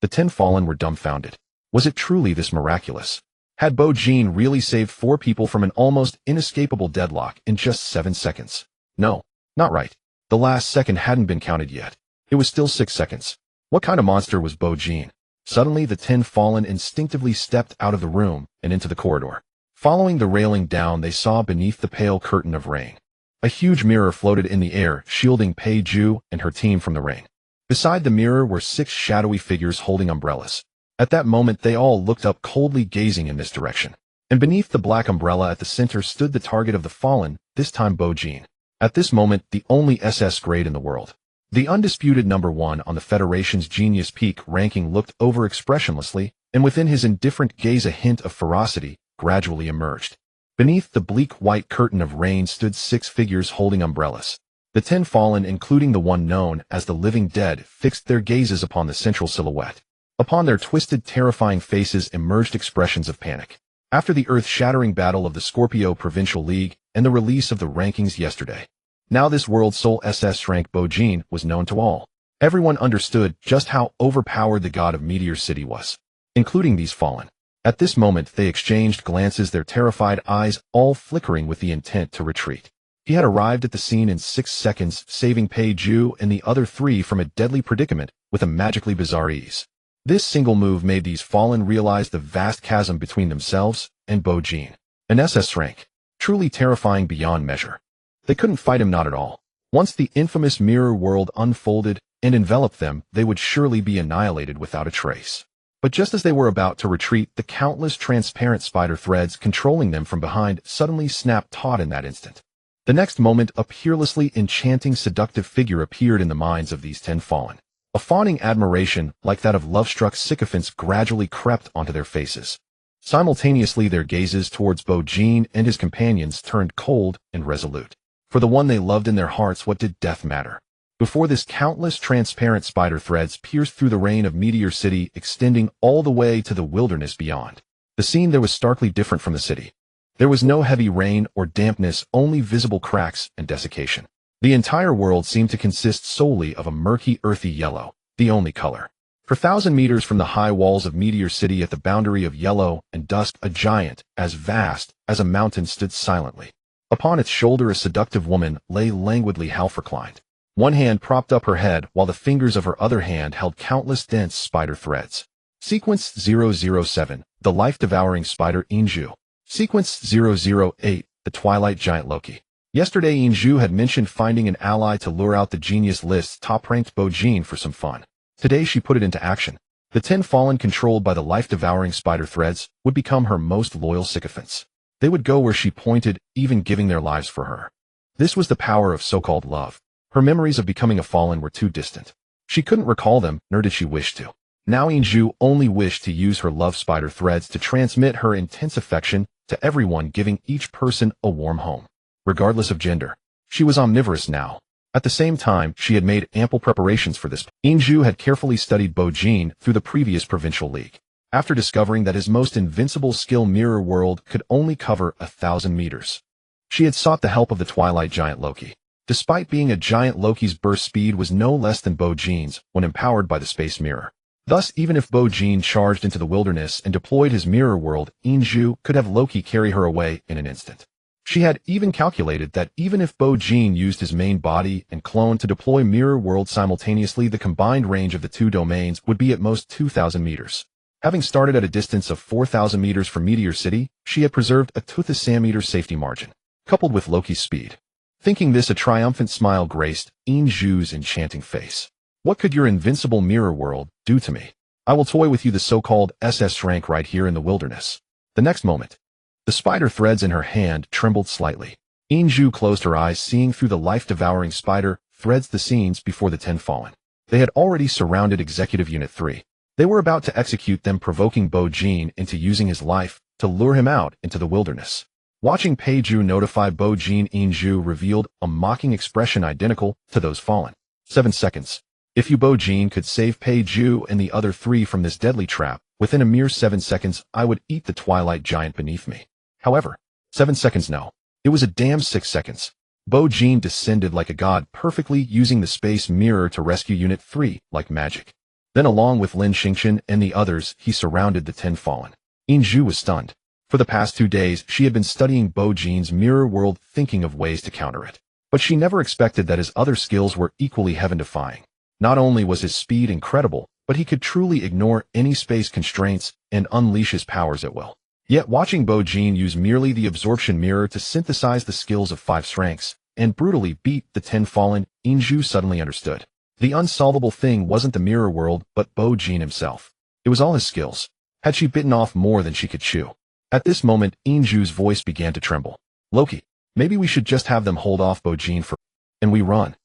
The 10 fallen were dumbfounded. Was it truly this miraculous? Had Bojin really saved 4 people from an almost inescapable deadlock in just 7 seconds? No, not right. The last second hadn't been counted yet. It was still 6 seconds. What kind of monster was Bo Jean? Suddenly, the 10 Fallen instinctively stepped out of the room and into the corridor. Following the railing down, they saw beneath the pale curtain of rain. A huge mirror floated in the air, shielding Pei Ju and her team from the rain. Beside the mirror were 6 shadowy figures holding umbrellas. At that moment, they all looked up coldly, gazing in this direction. And beneath the black umbrella at the center stood the target of the Fallen, this time Bo Jean. At this moment, the only SS grade in the world. The undisputed number 1 on the Federation's Genius Peak ranking looked over expressionlessly, and within his indifferent gaze a hint of ferocity gradually emerged. Beneath the bleak white curtain of rain stood 6 figures holding umbrellas. The 10 Fallen, including the one known as the Living Dead, fixed their gazes upon the central silhouette. Upon their twisted, terrifying faces emerged expressions of panic. After the earth-shattering battle of the Scorpio Provincial League and the release of the rankings yesterday, now this world's sole SS-rank Bo Jean was known to all. Everyone understood just how overpowered the god of Meteor City was, including these Fallen. At this moment, they exchanged glances, their terrified eyes all flickering with the intent to retreat. He had arrived at the scene in 6 seconds, saving Pei Ju and the other 3 from a deadly predicament with a magically bizarre ease. This single move made these Fallen realize the vast chasm between themselves and Bo Jean, an SS rank, truly terrifying beyond measure. They couldn't fight him, not at all. Once the infamous mirror world unfolded and enveloped them, they would surely be annihilated without a trace. But just as they were about to retreat, the countless transparent spider threads controlling them from behind suddenly snapped taut in that instant. The next moment, a peerlessly enchanting, seductive figure appeared in the minds of these 10 Fallen. A fawning admiration, like that of love-struck sycophants, gradually crept onto their faces. Simultaneously, their gazes towards Bo Jean and his companions turned cold and resolute. For the one they loved in their hearts, what did death matter? Before this, countless transparent spider threads pierced through the rain of Meteor City, extending all the way to the wilderness beyond. The scene there was starkly different from the city. There was no heavy rain or dampness, only visible cracks and desiccation. The entire world seemed to consist solely of a murky, earthy yellow, the only color. For 1,000 meters from the high walls of Meteor City, at the boundary of yellow and dust, a giant, as vast as a mountain, stood silently. Upon its shoulder, a seductive woman lay languidly half-reclined. One hand propped up her head, while the fingers of her other hand held countless dense spider threads. Sequence 007, the life-devouring spider Inju. Sequence 008, the Twilight Giant Loki. Yesterday, Inju had mentioned finding an ally to lure out the Genius List's top-ranked Bo Jean for some fun. Today, she put it into action. The 10 Fallen, controlled by the life-devouring spider threads, would become her most loyal sycophants. They would go where she pointed, even giving their lives for her. This was the power of so-called love. Her memories of becoming a Fallen were too distant. She couldn't recall them, nor did she wish to. Now Inju only wished to use her love spider threads to transmit her intense affection to everyone, giving each person a warm home, regardless of gender. She was omnivorous now. At the same time, she had made ample preparations for this. Inju had carefully studied Bo Jean through the previous Provincial League. After discovering that his most invincible skill, Mirror World, could only cover 1,000 meters, she had sought the help of the Twilight Giant Loki. Despite being a giant, Loki's burst speed was no less than Bo Jean's when empowered by the Space Mirror. Thus, even if Bo Jean charged into the wilderness and deployed his Mirror World, Inju could have Loki carry her away in an instant. She had even calculated that even if Bo Jean used his main body and clone to deploy Mirror World simultaneously, the combined range of the two domains would be at most 2,000 meters. Having started at a distance of 4,000 meters from Meteor City, she had preserved a 2,000-meter safety margin, coupled with Loki's speed. Thinking this, a triumphant smile graced Inju's enchanting face. What could your invincible Mirror World do to me? I will toy with you, the so-called SS rank, right here in the wilderness. The next moment, the spider threads in her hand trembled slightly. Inju closed her eyes, seeing through the life-devouring spider threads the scenes before the 10 Fallen. They had already surrounded Executive Unit 3. They were about to execute them, provoking Bo Jean into using his life to lure him out into the wilderness. Watching Pei Ju notify Bo Jean, Inju revealed a mocking expression identical to those Fallen. 7 seconds. If you, Bo Jean, could save Pei Ju and the other 3 from this deadly trap, within a mere 7 seconds, I would eat the Twilight Giant beneath me. However, 7 seconds, no. It was a damn 6 seconds. Bo Jean descended like a god, perfectly using the space mirror to rescue Unit 3 like magic. Then, along with Lin Xingqian and the others, he surrounded the 10 Fallen. Inju was stunned. For the past 2 days, she had been studying Bo Jean's Mirror World, thinking of ways to counter it. But she never expected that his other skills were equally heaven-defying. Not only was his speed incredible, but he could truly ignore any space constraints and unleash his powers at will. Yet watching Bo-Jin use merely the absorption mirror to synthesize the skills of 5 ranks and brutally beat the 10 fallen, Inju suddenly understood. The unsolvable thing wasn't the mirror world, but Bo-Jin himself. It was all his skills. Had she bitten off more than she could chew? At this moment, Inju's voice began to tremble. Loki, maybe we should just have them hold off Bo-Jin for... And we run.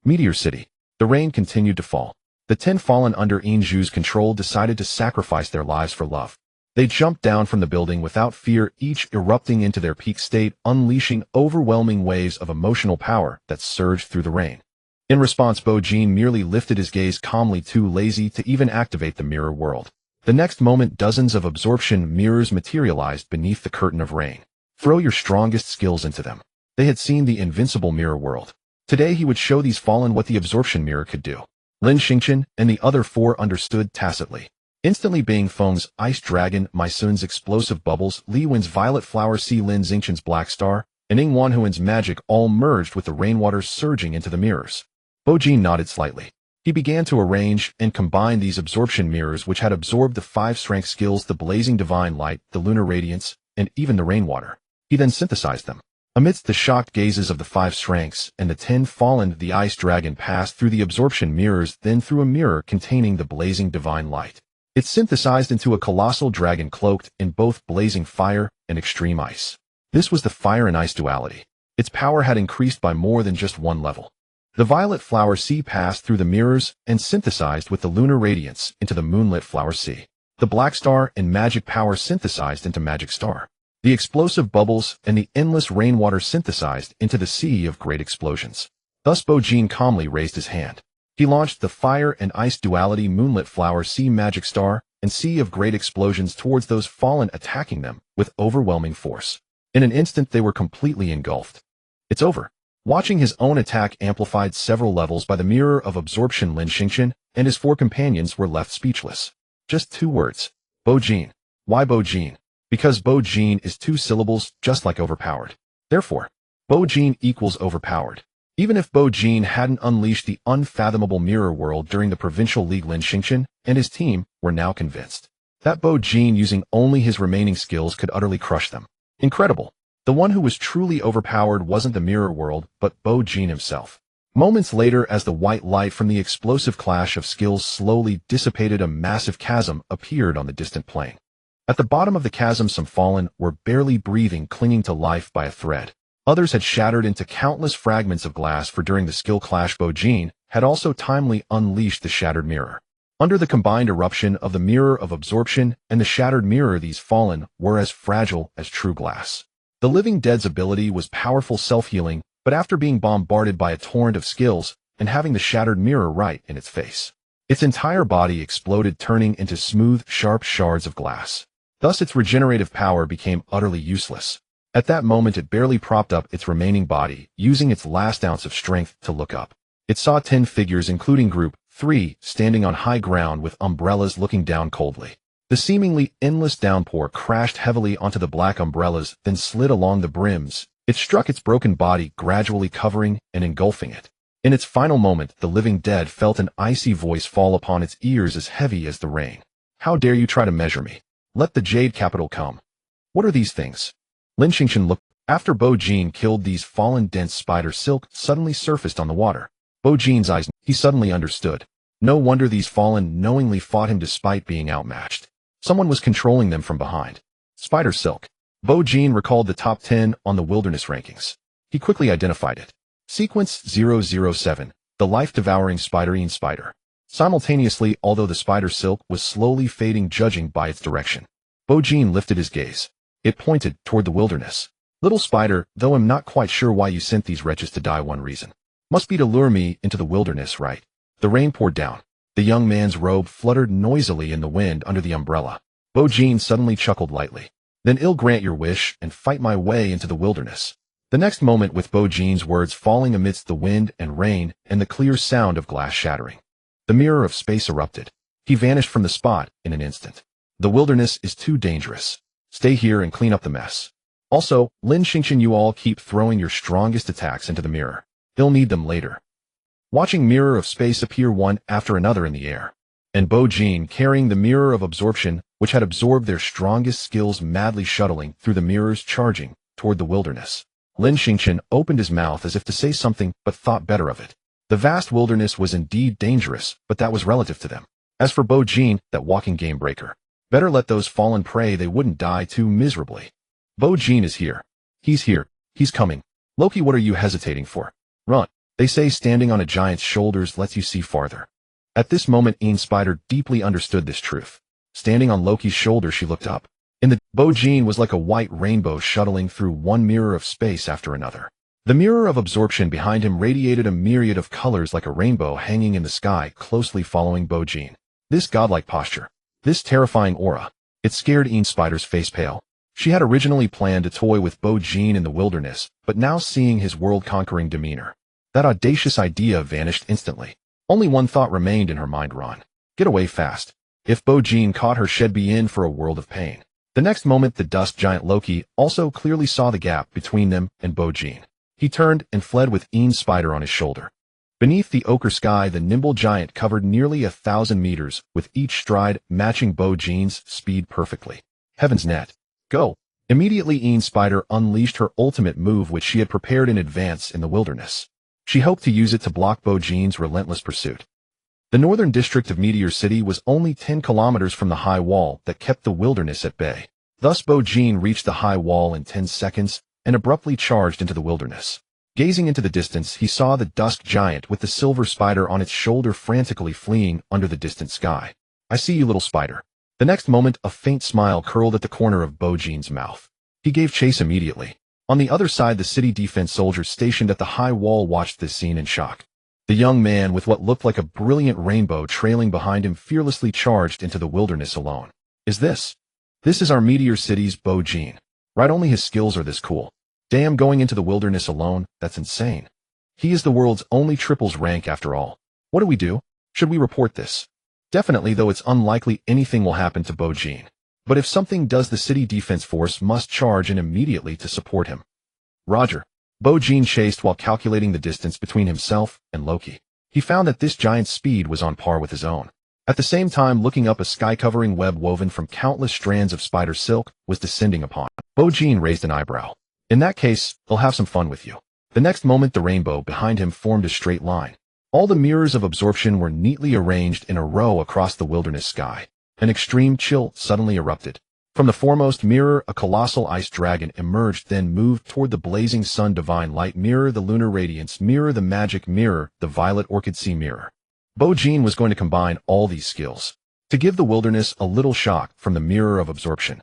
Meteor City. The rain continued to fall. The 10 fallen under Inju's control decided to sacrifice their lives for love. They jumped down from the building without fear, each erupting into their peak state, unleashing overwhelming waves of emotional power that surged through the rain. In response, Bo-Jin merely lifted his gaze calmly, too lazy to even activate the mirror world. The next moment, dozens of absorption mirrors materialized beneath the curtain of rain. Throw your strongest skills into them. They had seen the invincible mirror world. Today he would show these fallen what the absorption mirror could do. Lin Xingqian and the other 4 understood tacitly. Instantly, Bing Feng's Ice Dragon, Mai Sun's Explosive Bubbles, Li Wen's Violet Flower, Lin Xingqian's Black Star, and Ing Wanhuan's Magic all merged with the rainwater surging into the mirrors. Bo-Jin nodded slightly. He began to arrange and combine these absorption mirrors which had absorbed the 5 rank skills, the Blazing Divine Light, the Lunar Radiance, and even the rainwater. He then synthesized them. Amidst the shocked gazes of the 5 ranks and the 10 fallen, the Ice Dragon passed through the absorption mirrors, then through a mirror containing the Blazing Divine Light. It synthesized into a colossal dragon cloaked in both blazing fire and extreme ice. This was the fire and ice duality. Its power had increased by more than just one level. The Violet Flower Sea passed through the mirrors and synthesized with the Lunar Radiance into the Moonlit Flower Sea. The Black Star and Magic Power synthesized into Magic Star. The Explosive Bubbles and the Endless Rainwater synthesized into the Sea of Great Explosions. Thus Bo-Jin calmly raised his hand. He launched the Fire and Ice Duality, Moonlit Flower Sea, Magic Star, and Sea of Great Explosions towards those fallen, attacking them with overwhelming force. In an instant they were completely engulfed. It's over. Watching his own attack amplified several levels by the mirror of absorption, Lin Xingqian and his 4 companions were left speechless. Just 2 words. Bo-Jin. Why Bo-Jin? Because Bo-Jin is 2 syllables, just like overpowered. Therefore, Bo-Jin equals overpowered. Even if Bo-Jin hadn't unleashed the unfathomable mirror world during the Provincial League, Lin Xingqian and his team were now convinced that Bo-Jin, using only his remaining skills, could utterly crush them. Incredible. The one who was truly overpowered wasn't the mirror world, but Bo-Jin himself. Moments later, as the white light from the explosive clash of skills slowly dissipated, a massive chasm appeared on the distant plain. At the bottom of the chasm, some fallen were barely breathing, clinging to life by a thread. Others had shattered into countless fragments of glass, for during the skill clash Bo-Jin had also timely unleashed the shattered mirror. Under the combined eruption of the mirror of absorption and the shattered mirror, these fallen were as fragile as true glass. The living dead's ability was powerful self-healing, but after being bombarded by a torrent of skills and having the shattered mirror right in its face, its entire body exploded, turning into smooth, sharp shards of glass. Thus its regenerative power became utterly useless. At that moment it barely propped up its remaining body, using its last ounce of strength to look up. It saw 10 figures, including Group 3, standing on high ground with umbrellas, looking down coldly. The seemingly endless downpour crashed heavily onto the black umbrellas, then slid along the brims. It struck its broken body, gradually covering and engulfing it. In its final moment, the living dead felt an icy voice fall upon its ears, as heavy as the rain. How dare you try to measure me? Let the Jade Capital come. What are these things? Lin Xingqian looked. After Bo-Jin killed these fallen, dense spider silk suddenly surfaced on the water. Bo-Jin's eyes, he suddenly understood. No wonder these fallen knowingly fought him despite being outmatched. Someone was controlling them from behind. Spider silk. Bo-Jin recalled the top 10 on the wilderness rankings. He quickly identified it. Sequence 007, the life-devouring spiderine spider. Simultaneously, although the spider silk was slowly fading, judging by its direction, Bo-Jin lifted his gaze. It pointed toward the wilderness. Little spider, though I'm not quite sure why you sent these wretches to die, one reason must be to lure me into the wilderness, right? The rain poured down. The young man's robe fluttered noisily in the wind under the umbrella. Bo-Jin suddenly chuckled lightly. Then I'll grant your wish and fight my way into the wilderness. The next moment, with Bo-Jin's words falling amidst the wind and rain and the clear sound of glass shattering, the mirror of space erupted. He vanished from the spot in an instant. The wilderness is too dangerous. Stay here and clean up the mess. Also, Lin Xingqian, you all keep throwing your strongest attacks into the mirror. He'll need them later. Watching Mirror of Space appear one after another in the air, and Bo Jin carrying the Mirror of Absorption, which had absorbed their strongest skills, madly shuttling through the mirrors, charging toward the wilderness. Lin Xingqian opened his mouth as if to say something, but thought better of it. The vast wilderness was indeed dangerous, but that was relative to them. As for Bo Jin, that walking game breaker, better let those fallen pray they wouldn't die too miserably. Bo Jin is here. He's here. He's coming. Loki, what are you hesitating for? Run. They say standing on a giant's shoulders lets you see farther. At this moment, Ian Spider deeply understood this truth. Standing on Loki's shoulder, she looked up. Bo Jin was like a white rainbow shuttling through one mirror of space after another. The mirror of absorption behind him radiated a myriad of colors like a rainbow hanging in the sky, closely following Bo Jin. This godlike posture, this terrifying aura, it scared Ian Spider's face pale. She had originally planned to toy with Bo Jin in the wilderness, but now seeing his world-conquering demeanor, that audacious idea vanished instantly. Only one thought remained in her mind: run. Get away fast. If Bo Jin caught her, she'd be in for a world of pain. The next moment, the dusk giant Loki also clearly saw the gap between them and Bo Jin. He turned and fled with Ian Spider on his shoulder. Beneath the ochre sky, the nimble giant covered nearly 1,000 meters, with each stride matching Bo Jin's speed perfectly. Heaven's net. Go. Immediately, Ian Spider unleashed her ultimate move, which she had prepared in advance in the wilderness. She hoped to use it to block Bo Jin's relentless pursuit. The northern district of Meteor City was only 10 kilometers from the high wall that kept the wilderness at bay. Thus, Bo Jin reached the high wall in 10 seconds and abruptly charged into the wilderness. Gazing into the distance, he saw the dusk giant with the silver spider on its shoulder frantically fleeing under the distant sky. I see you, little spider. The next moment, a faint smile curled at the corner of Bo Jin's mouth. He gave chase immediately. On the other side, the city defense soldiers stationed at the high wall watched this scene in shock. The young man, with what looked like a brilliant rainbow trailing behind him, fearlessly charged into the wilderness alone. This is our Meteor City's Bo Jin. Right, only his skills are this cool. Damn, going into the wilderness alone, that's insane. He is the world's only triples rank after all. What do we do? Should we report this? Definitely, though it's unlikely anything will happen to Bo Jin. But if something does, the city defense force must charge in immediately to support him. Roger. Bo Jin chased while calculating the distance between himself and Loki. He found that this giant's speed was on par with his own. At the same time, looking up, a sky-covering web woven from countless strands of spider silk was descending upon him. Bo Jin raised an eyebrow. In that case, he'll have some fun with you. The next moment, the rainbow behind him formed a straight line. All the mirrors of absorption were neatly arranged in a row across the wilderness sky. An extreme chill suddenly erupted. From the foremost mirror, a colossal ice dragon emerged, then moved toward the blazing sun. Divine light mirror, the lunar radiance mirror, the magic mirror, the violet orchid sea mirror. Bo Jin was going to combine all these skills to give the wilderness a little shock from the mirror of absorption.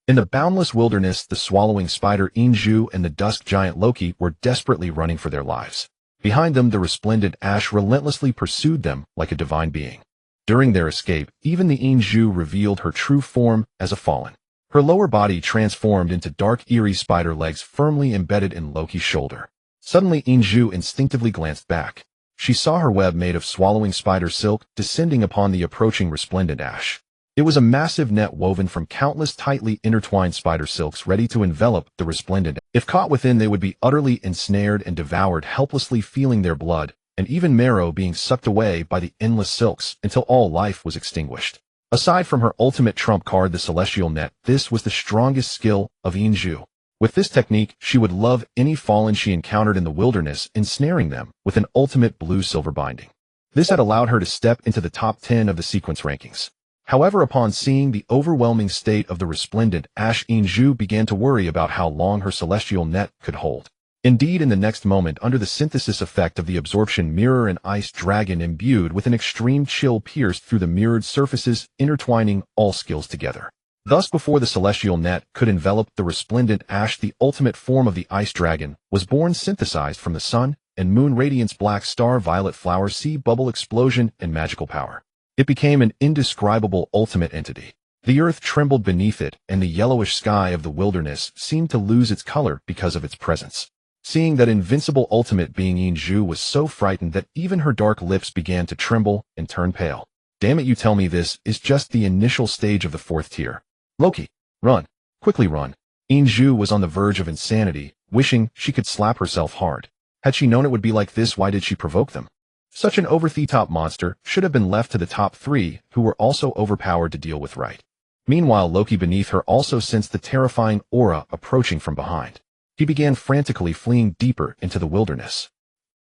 In the boundless wilderness, the swallowing spider Inju and the dusk giant Loki were desperately running for their lives. Behind them, the resplendent ash relentlessly pursued them like a divine being. During their escape, even the Inju revealed her true form as a fallen. Her lower body transformed into dark, eerie spider legs firmly embedded in Loki's shoulder. Suddenly, Inju instinctively glanced back. She saw her web made of swallowing spider silk descending upon the approaching resplendent ash. It was a massive net woven from countless tightly intertwined spider silks ready to envelop the resplendent. If caught within, they would be utterly ensnared and devoured, helplessly feeling their blood and even marrow being sucked away by the endless silks until all life was extinguished. Aside from her ultimate trump card, the celestial net, this was the strongest skill of Inju. With this technique, she would love any fallen she encountered in the wilderness, ensnaring them with an ultimate blue-silver binding. This had allowed her to step into the top 10 of the sequence rankings. However, upon seeing the overwhelming state of the resplendent ash, Inju began to worry about how long her celestial net could hold. Indeed, in the next moment, under the synthesis effect of the absorption mirror, an ice dragon imbued with an extreme chill pierced through the mirrored surfaces, intertwining all skills together. Thus, before the celestial net could envelop the resplendent ash, the ultimate form of the ice dragon was born, synthesized from the sun and moon radiance, black star, violet flower, sea bubble explosion, and magical power. It became an indescribable ultimate entity. The earth trembled beneath it, and the yellowish sky of the wilderness seemed to lose its color because of its presence. Seeing that invincible ultimate being, Inju was so frightened that even her dark lips began to tremble and turn pale. Damn it, you tell me this is just the initial stage of the 4th tier. Loki, run. Quickly run. Inju was on the verge of insanity, wishing she could slap herself hard. Had she known it would be like this, why did she provoke them? Such an over-the-top monster should have been left to the top three, who were also overpowered to deal with, right? Meanwhile, Loki beneath her also sensed the terrifying aura approaching from behind. He began frantically fleeing deeper into the wilderness.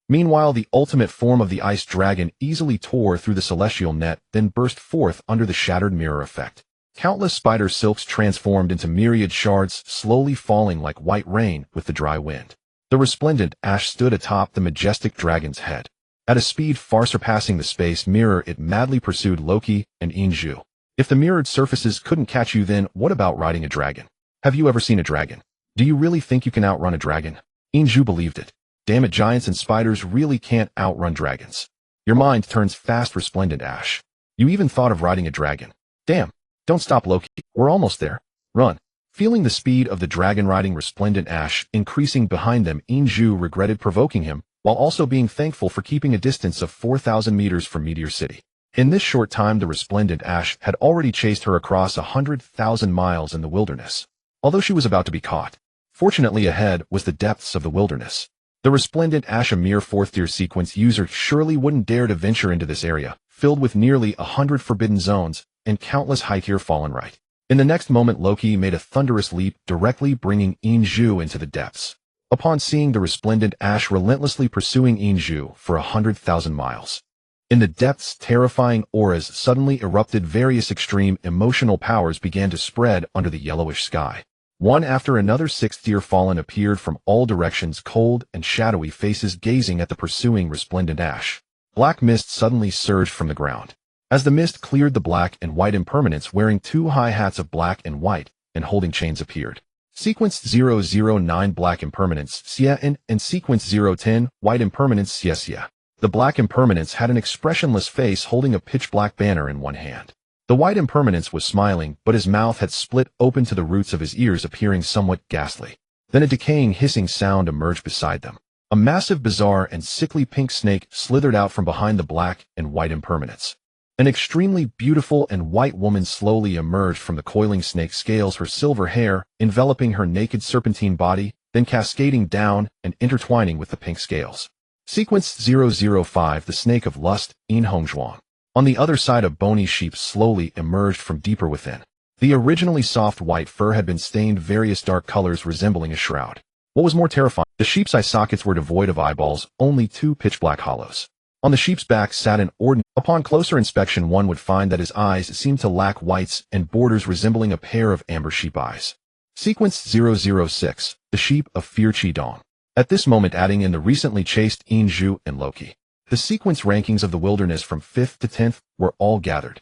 Meanwhile, the ultimate form of the ice dragon easily tore through the celestial net, then burst forth under the shattered mirror effect. Countless spider silks transformed into myriad shards, slowly falling like white rain with the dry wind. The resplendent ash stood atop the majestic dragon's head. At a speed far surpassing the space mirror, it madly pursued Loki and Inju. If the mirrored surfaces couldn't catch you, then what about riding a dragon? Have you ever seen a dragon? Do you really think you can outrun a dragon? Inju believed it. Damn it, giants and spiders really can't outrun dragons. Your mind turns fast, resplendent ash. You even thought of riding a dragon. Damn. Don't stop, Loki. We're almost there. Run. Feeling the speed of the dragon riding resplendent ash increasing behind them, Inju regretted provoking him, while also being thankful for keeping a distance of 4,000 meters from Meteor City. In this short time, the resplendent ash had already chased her across 100,000 miles in the wilderness. Although she was about to be caught, fortunately ahead was the depths of the wilderness. The resplendent ash, a mere fourth-tier sequence user, surely wouldn't dare to venture into this area, filled with nearly 100 forbidden zones and countless high-tier fallen right. In the next moment, Loki made a thunderous leap, directly bringing Inju into the depths. Upon seeing the resplendent ash relentlessly pursuing Inju for 100,000 miles. In the depths, terrifying auras suddenly erupted. Various extreme emotional powers began to spread under the yellowish sky. One after another sixth-tier fallen appeared from all directions, cold and shadowy faces gazing at the pursuing resplendent ash. Black mist suddenly surged from the ground. As the mist cleared, the black and white impermanents wearing two high hats of black and white and holding chains appeared. Sequence 009 black impermanents, Xia, and Sequence 010 white impermanents, Xia. The black impermanents had an expressionless face holding a pitch-black banner in one hand. The white impermanence was smiling, but his mouth had split open to the roots of his ears, appearing somewhat ghastly. Then a decaying hissing sound emerged beside them. A massive, bizarre, and sickly pink snake slithered out from behind the black and white impermanents. An extremely beautiful and white woman slowly emerged from the coiling snake scales, her silver hair enveloping her naked serpentine body, then cascading down and intertwining with the pink scales. Sequence 005 the snake of lust, In Hongzhuang. On the other side, a bony sheep slowly emerged from deeper within. The originally soft white fur had been stained various dark colors resembling a shroud. What was more terrifying, the sheep's eye sockets were devoid of eyeballs, only two pitch-black hollows. On the sheep's back sat an ordinary. Upon closer inspection, one would find that his eyes seemed to lack whites and borders resembling a pair of amber sheep eyes. Sequence 006, the sheep of Fear Qidong. At this moment, adding in the recently chased Inju and Loki. The sequence rankings of the wilderness from 5th to 10th were all gathered.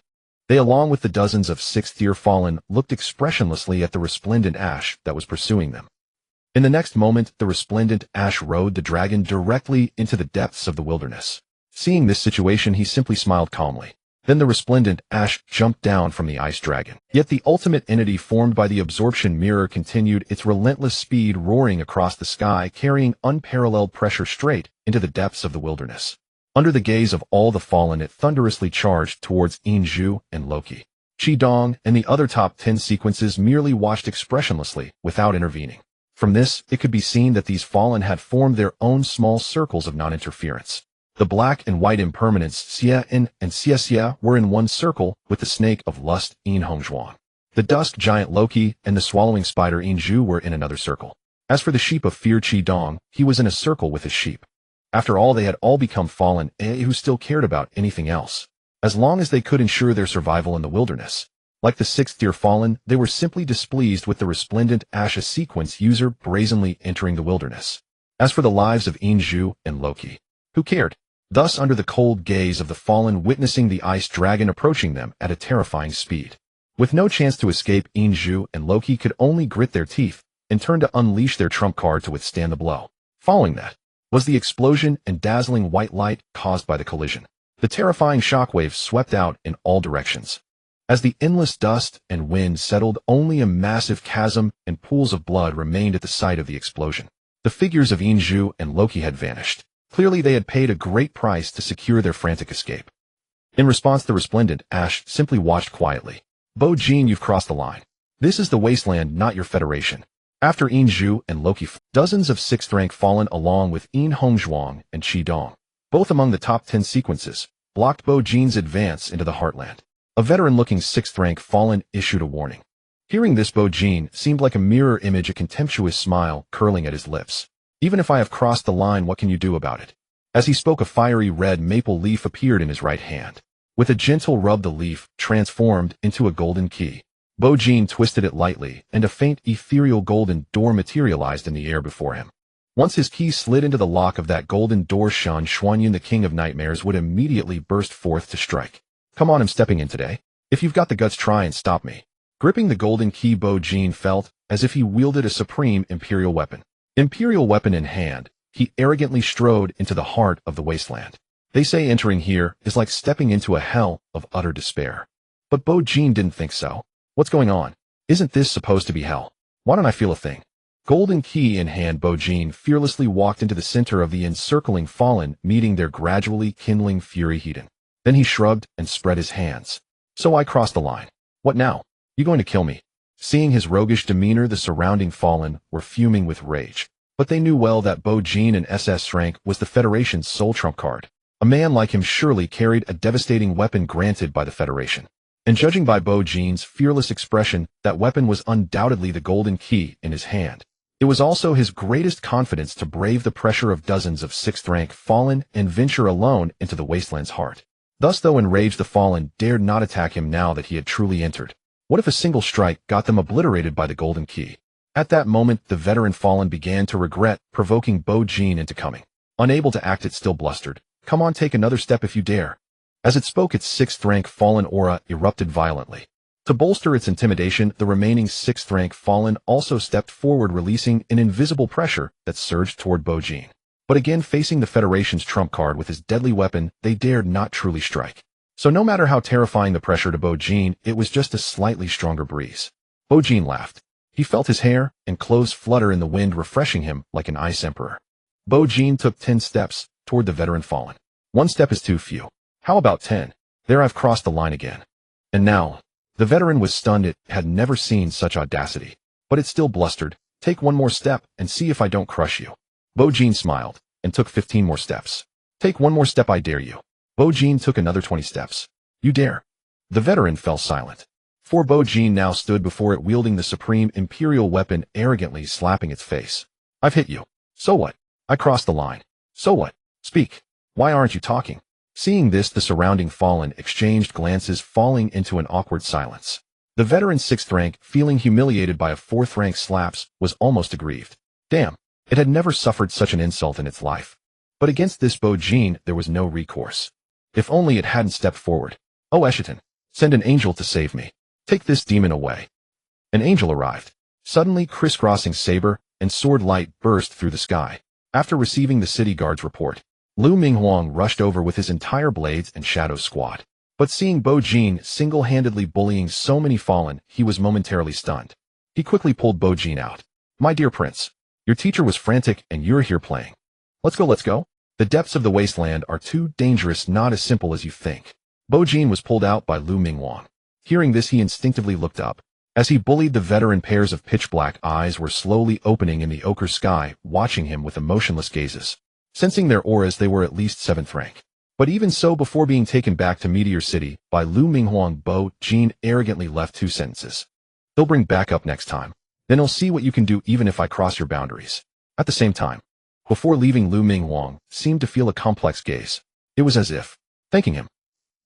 They, along with the dozens of 6th-tier fallen, looked expressionlessly at the resplendent ash that was pursuing them. In the next moment, the resplendent ash rode the dragon directly into the depths of the wilderness. Seeing this situation, he simply smiled calmly. Then the resplendent ash jumped down from the ice dragon. Yet the ultimate entity formed by the absorption mirror continued its relentless speed, roaring across the sky, carrying unparalleled pressure straight into the depths of the wilderness. Under the gaze of all the fallen, it thunderously charged towards Inju and Loki. Qidong and the other top 10 sequences merely watched expressionlessly, without intervening. From this, it could be seen that these fallen had formed their own small circles of non-interference. The black and white impermanents, Xia and Xia, were in one circle with the snake of lust, In Hongzhuang. The dusk giant Loki and the swallowing spider Inju were in another circle. As for the sheep of Fear Qidong, he was in a circle with his sheep. After all, they had all become fallen, who still cared about anything else, as long as they could ensure their survival in the wilderness. Like the 6th-tier fallen, they were simply displeased with the resplendent ash, a sequence user brazenly entering the wilderness. As for the lives of Inju and Loki, who cared? Thus, under the cold gaze of the fallen, witnessing the ice dragon approaching them at a terrifying speed. With no chance to escape, Inju and Loki could only grit their teeth and turn to unleash their trump card to withstand the blow. Following that was the explosion and dazzling white light caused by the collision. The terrifying shockwaves swept out in all directions. As the endless dust and wind settled, only a massive chasm and pools of blood remained at the site of the explosion. The figures of Inju and Loki had vanished. Clearly, they had paid a great price to secure their frantic escape. In response, the resplendent ash simply watched quietly. Bo Jin, you've crossed the line. This is the wasteland, not your federation. After Yin Zhu and Loki, dozens of 6th rank Fallen along with Yin Hongzhuang and Qi Dong, both among the top 10 sequences, blocked Bo Jin's advance into the Heartland. A veteran-looking 6th rank Fallen issued a warning. Hearing this, Bo Jin seemed like a mirror image, a contemptuous smile curling at his lips. Even if I have crossed the line, what can you do about it? As he spoke, a fiery red maple leaf appeared in his right hand. With a gentle rub, the leaf transformed into a golden key. Bo Jin twisted it lightly, and a faint ethereal golden door materialized in the air before him. Once his key slid into the lock of that golden door, Shan Xuanyun, the king of nightmares, would immediately burst forth to strike. Come on, I'm stepping in today. If you've got the guts, try and stop me. Gripping the golden key, Bo Jin felt as if he wielded a supreme imperial weapon. Imperial weapon in hand, he arrogantly strode into the heart of the wasteland. They say entering here is like stepping into a hell of utter despair. But Bo Jin didn't think so. What's going on? Isn't this supposed to be hell? Why don't I feel a thing? Golden key in hand, Bo Jin fearlessly walked into the center of the encircling Fallen, meeting their gradually kindling fury heated. Then he shrugged and spread his hands. So I crossed the line. What now? You going to kill me? Seeing his roguish demeanor, the surrounding Fallen were fuming with rage. But they knew well that Bo Jin in SS rank was the Federation's sole trump card. A man like him surely carried a devastating weapon granted by the Federation. And judging by Bo Jin's fearless expression, that weapon was undoubtedly the golden key in his hand. It was also his greatest confidence to brave the pressure of dozens of 6th rank Fallen and venture alone into the wasteland's heart. Thus, though enraged, the Fallen dared not attack him now that he had truly entered. What if a single strike got them obliterated by the golden key? At that moment, the veteran Fallen began to regret provoking Bo Jin into coming. Unable to act, it still blustered. Come on, take another step if you dare. As it spoke, its 6th rank Fallen aura erupted violently. To bolster its intimidation, the remaining 6th rank Fallen also stepped forward, releasing an invisible pressure that surged toward Bo Jin. But again, facing the Federation's trump card with his deadly weapon, they dared not truly strike. So no matter how terrifying the pressure to Bo Jin, it was just a slightly stronger breeze. Bo Jin laughed. He felt his hair and clothes flutter in the wind, refreshing him like an ice emperor. Bo Jin took 10 steps toward the veteran Fallen. One step is too few. How about 10? There, I've crossed the line again. And now, the veteran was stunned. It had never seen such audacity. But it still blustered. Take one more step and see if I don't crush you. Bo Jin smiled and took 15 more steps. Take one more step, I dare you. Bo Jin took another 20 steps. You dare? The veteran fell silent. For Bo Jin now stood before it, wielding the supreme imperial weapon, arrogantly slapping its face. I've hit you. So what? I crossed the line. So what? Speak. Why aren't you talking? Seeing this, the surrounding Fallen exchanged glances, falling into an awkward silence. The veteran 6th rank, feeling humiliated by a 4th rank slaps, was almost aggrieved. Damn, it had never suffered such an insult in its life. But against this Bo Jin, there was no recourse. If only it hadn't stepped forward. Oh, Eschaton, send an angel to save me. Take this demon away. An angel arrived. Suddenly, crisscrossing saber and sword light burst through the sky. After receiving the city guard's report, Lu Minghuang rushed over with his entire Blades and Shadows squad. But seeing Bo Jin single-handedly bullying so many Fallen, he was momentarily stunned. He quickly pulled Bo Jin out. My dear prince, your teacher was frantic and you're here playing. Let's go, let's go. The depths of the wasteland are too dangerous, not as simple as you think. Bo Jin was pulled out by Lu Minghuang. Hearing this, he instinctively looked up. As he bullied the veteran, pairs of pitch-black eyes were slowly opening in the ochre sky, watching him with emotionless gazes. Sensing their auras, they were at least 7th rank. But even so, before being taken back to Meteor City by Lu Minghuang, Bo Jin arrogantly left 2 sentences. He'll bring backup next time. Then he'll see what you can do even if I cross your boundaries. At the same time, before leaving, Lu Minghuang seemed to feel a complex gaze. It was as if thanking him.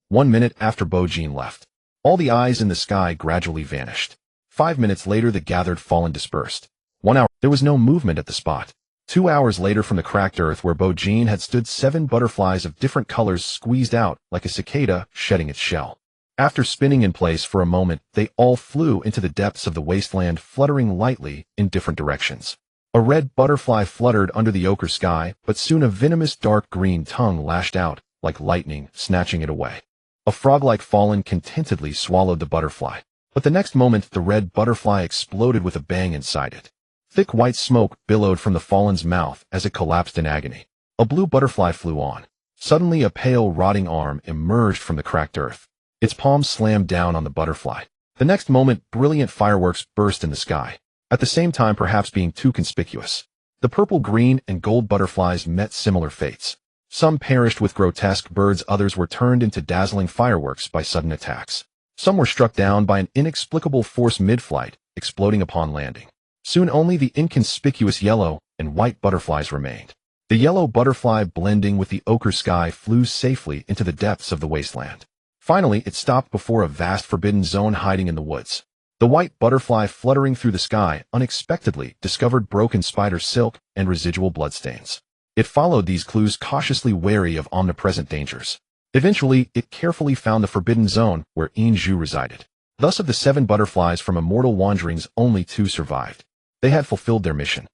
1 minute after Bo Jin left, all the eyes in the sky gradually vanished. 5 minutes later, the gathered Fallen dispersed. 1 hour, there was no movement at the spot. 2 hours later, from the cracked earth where Bo Jin had stood, 7 butterflies of different colors squeezed out like a cicada shedding its shell. After spinning in place for a moment, they all flew into the depths of the wasteland, fluttering lightly in different directions. A red butterfly fluttered under the ochre sky, but soon a venomous dark green tongue lashed out like lightning, snatching it away. A frog-like Fallen contentedly swallowed the butterfly, but the next moment the red butterfly exploded with a bang inside it. Thick white smoke billowed from the Fallen's mouth as it collapsed in agony. A blue butterfly flew on. Suddenly, a pale, rotting arm emerged from the cracked earth. Its palm slammed down on the butterfly. The next moment, brilliant fireworks burst in the sky. at the same time perhaps being too conspicuous. The purple, green, and gold butterflies met similar fates. Some perished with grotesque birds, others were turned into dazzling fireworks by sudden attacks. Some were struck down by an inexplicable force mid-flight, exploding upon landing. Soon only the inconspicuous yellow and white butterflies remained. The yellow butterfly, blending with the ochre sky, flew safely into the depths of the wasteland. Finally, it stopped before a vast forbidden zone hiding in the woods. The white butterfly, fluttering through the sky, unexpectedly discovered broken spider silk and residual bloodstains. It followed these clues, cautiously wary of omnipresent dangers. Eventually, it carefully found the forbidden zone where Inju resided. Thus, of the 7 butterflies from immortal wanderings, only 2 survived. They had fulfilled their mission.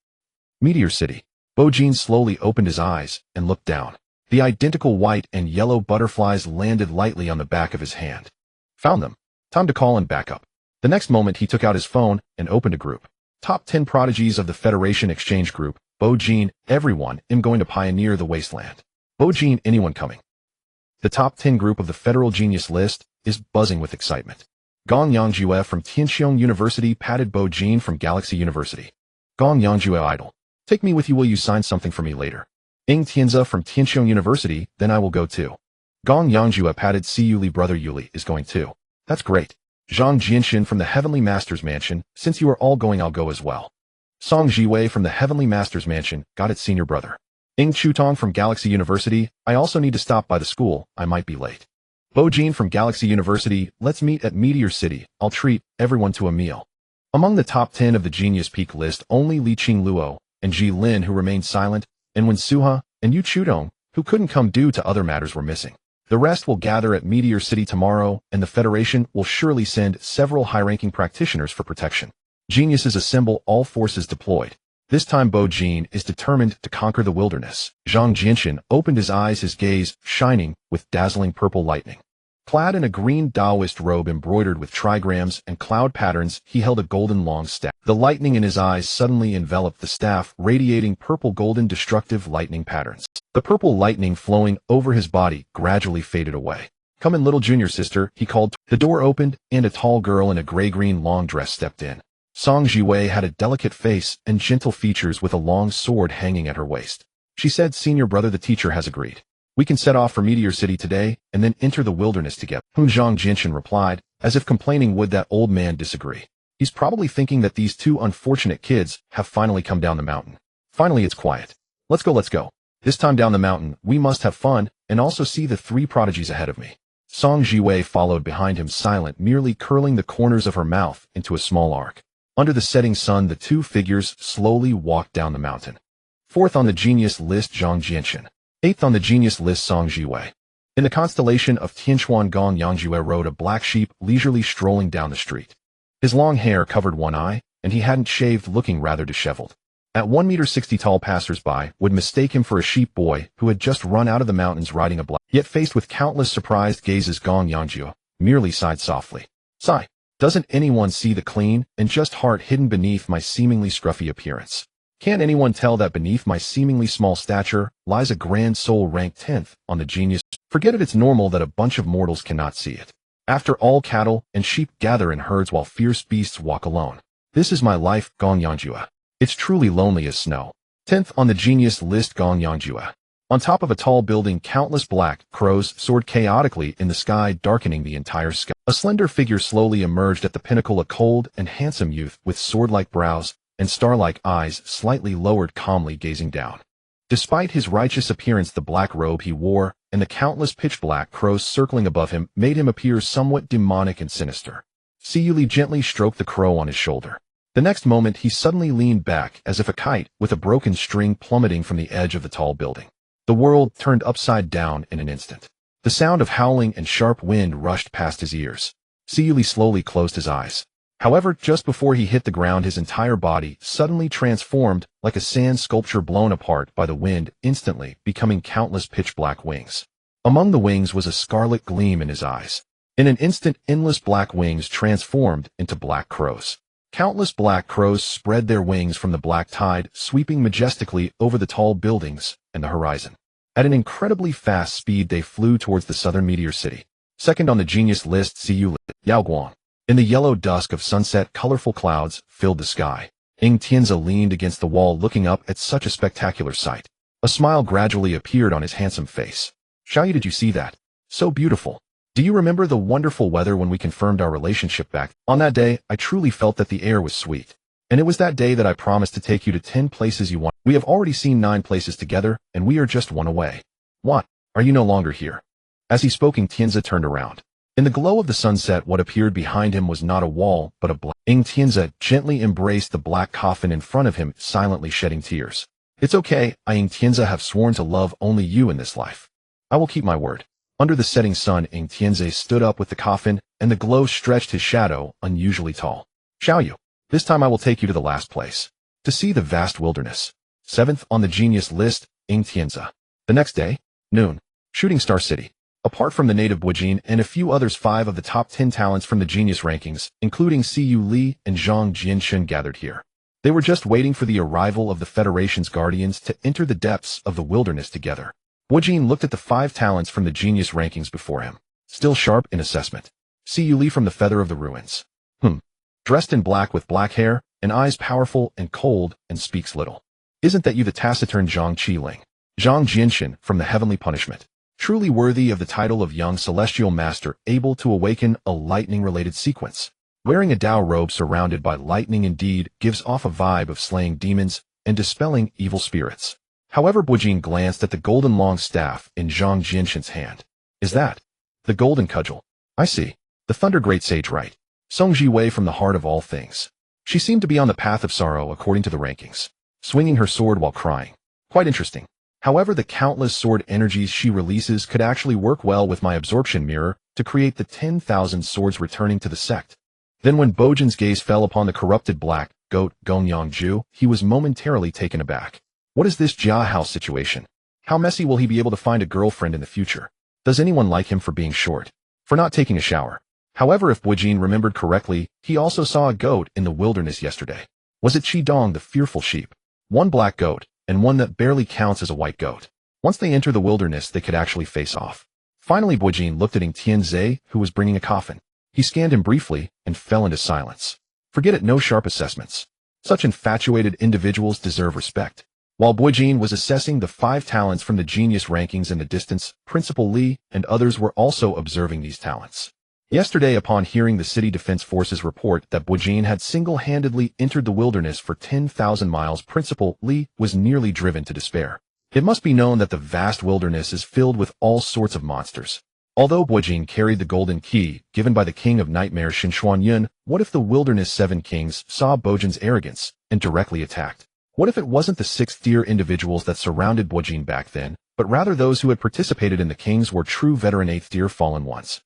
Meteor City. Bojin slowly opened his eyes and looked down. The identical white and yellow butterflies landed lightly on the back of his hand. Found them. Time to call in backup. The next moment he took out his phone and opened a group. Top 10 prodigies of the Federation Exchange Group. Bojin, everyone, am going to pioneer the wasteland. Bojin, anyone coming? The top 10 group of the Federal Genius list is buzzing with excitement. Gong Yangjue from Tianxiong University patted Bojin from Galaxy University. Gong Yangjue idol. Take me with you, will you sign something for me later? Ing Tianza from Tianxiong University, then I will go too. Gong Yangjue patted Si Yuli, brother Yuli is going too. That's great. Zhang Jinshin from the Heavenly Master's Mansion, since you are all going I'll go as well. Song Jiwei from the Heavenly Master's Mansion, got it, senior brother. Ing Chutong from Galaxy University, I also need to stop by the school, I might be late. Bojin from Galaxy University, let's meet at Meteor City, I'll treat everyone to a meal. Among the top 10 of the Genius Peak list, only Li Qing Luo and Ji Lin, who remained silent, and Wen Suha and Yu Chudong, who couldn't come due to other matters, were missing. The rest will gather at Meteor City tomorrow, and the Federation will surely send several high-ranking practitioners for protection. Geniuses assemble, all forces deployed. This time Bojin is determined to conquer the wilderness. Zhang Jinshin opened his eyes, his gaze shining with dazzling purple lightning. Clad in a green Taoist robe embroidered with trigrams and cloud patterns, he held a golden long staff. The lightning in his eyes suddenly enveloped the staff, radiating purple golden destructive lightning patterns. The purple lightning flowing over his body gradually faded away. Come in, little junior sister, he called. The door opened, and a tall girl in a gray-green long dress stepped in. Song Jiwei had a delicate face and gentle features with a long sword hanging at her waist. She said, senior brother, the teacher has agreed. We can set off for Meteor City today and then enter the wilderness together. Zhang Jinshin replied, as if complaining, would that old man disagree? He's probably thinking that these 2 unfortunate kids have finally come down the mountain. Finally, it's quiet. Let's go. This time down the mountain, we must have fun and also see the 3 prodigies ahead of me. Song Jiwei followed behind him, silent, merely curling the corners of her mouth into a small arc. Under the setting sun, the 2 figures slowly walked down the mountain. 4th on the genius list, Zhang Jinshin. 8th on the genius list, Song Jiwei. In the constellation of Tianchuan, Gong Yangjue rode a black sheep, leisurely strolling down the street. His long hair covered one eye, and he hadn't shaved, looking rather disheveled. At 1.60 m tall, passers-by would mistake him for a sheep boy who had just run out of the mountains riding a black. Yet faced with countless surprised gazes, Gong Yangjue merely sighed softly. Sigh. Doesn't anyone see the clean and just heart hidden beneath my seemingly scruffy appearance? Can't anyone tell that beneath my seemingly small stature lies a grand soul ranked 10th on the genius? Forget it, it's normal that a bunch of mortals cannot see it. After all, cattle and sheep gather in herds while fierce beasts walk alone. This is my life, Gong Yangjue. It's truly lonely as snow. 10th on the genius list, Gong Yangjue. On top of a tall building, countless black crows soared chaotically in the sky, darkening the entire sky. A slender figure slowly emerged at the pinnacle, a cold and handsome youth with sword-like brows and star-like eyes, slightly lowered, calmly gazing down. Despite his righteous appearance, the black robe he wore and the countless pitch-black crows circling above him made him appear somewhat demonic and sinister. Si Yuli gently stroked the crow on his shoulder. The next moment, he suddenly leaned back as if a kite with a broken string plummeting from the edge of the tall building. The world turned upside down in an instant. The sound of howling and sharp wind rushed past his ears. Si Yuli slowly closed his eyes. However, just before he hit the ground, his entire body suddenly transformed like a sand sculpture blown apart by the wind, instantly becoming countless pitch-black wings. Among the wings was a scarlet gleam in his eyes. In an instant, endless black wings transformed into black crows. Countless black crows spread their wings from the black tide, sweeping majestically over the tall buildings and the horizon. At an incredibly fast speed, they flew towards the southern Meteor City. Second on the genius list, Si Yuli, Yao Guang. In the yellow dusk of sunset, colorful clouds filled the sky. Tianze leaned against the wall looking up at such a spectacular sight. A smile gradually appeared on his handsome face. Xiaoyu, did you see that? So beautiful. Do you remember the wonderful weather when we confirmed our relationship back? On that day, I truly felt that the air was sweet. And it was that day that I promised to take you to 10 places you want. We have already seen 9 places together, and we are just 1 away. What? Are you no longer here? As he spoke, Tianze turned around. In the glow of the sunset, what appeared behind him was not a wall, but a black. Tianze gently embraced the black coffin in front of him, silently shedding tears. It's okay, I Tianze have sworn to love only you in this life. I will keep my word. Under the setting sun, Tianze stood up with the coffin, and the glow stretched his shadow, unusually tall. Xiaoyu, this time I will take you to the last place. To see the vast wilderness. 7th on the genius list, Tianze. The next day, noon. Shooting Star City. Apart from the native Buijin and a few others, 5 of the top 10 talents from the genius rankings, including Siyu Li and Zhang Jianxun, gathered here. They were just waiting for the arrival of the Federation's guardians to enter the depths of the wilderness together. Buijin looked at the 5 talents from the genius rankings before him, still sharp in assessment. Siyu Li from the Feather of the Ruins. Dressed in black with black hair, and eyes powerful and cold, and speaks little. Isn't that you, the taciturn Zhang Qiling? Zhang Jianxun from the Heavenly Punishment. Truly worthy of the title of young celestial master, able to awaken a lightning-related sequence. Wearing a Dao robe surrounded by lightning indeed gives off a vibe of slaying demons and dispelling evil spirits. However, Buijin glanced at the golden long staff in Zhang Jianxun's hand. Is that the golden cudgel? I see. The Thunder Great Sage, right? Song Ji-wei from the heart of all things. She seemed to be on the path of sorrow according to the rankings, swinging her sword while crying. Quite interesting. However, the countless sword energies she releases could actually work well with my absorption mirror to create the 10,000 swords returning to the sect. Then when Bojin's gaze fell upon the corrupted black goat Gongyang-ju, he was momentarily taken aback. What is this Jia Hao situation? How messy will he be able to find a girlfriend in the future? Does anyone like him for being short? For not taking a shower? However, if Buijin remembered correctly, he also saw a goat in the wilderness yesterday. Was it Qidong, the fearful sheep? One black goat, and one that barely counts as a white goat. Once they enter the wilderness, they could actually face off. Finally, Buijin looked at Tianze, who was bringing a coffin. He scanned him briefly and fell into silence. Forget it, no sharp assessments. Such infatuated individuals deserve respect. While Buijin was assessing the 5 talents from the genius rankings in the distance, Principal Li and others were also observing these talents. Yesterday, upon hearing the City Defense Forces report that Buijin had single-handedly entered the wilderness for 10,000 miles, Principal Li was nearly driven to despair. It must be known that the vast wilderness is filled with all sorts of monsters. Although Buijin carried the golden key given by the King of Nightmares Shinxuan Yun, what if the wilderness 7 kings saw Bojin's arrogance and directly attacked? What if it wasn't the 6th-tier individuals that surrounded Buijin back then, but rather those who had participated in the Kings were true veteran 8th-tier fallen ones?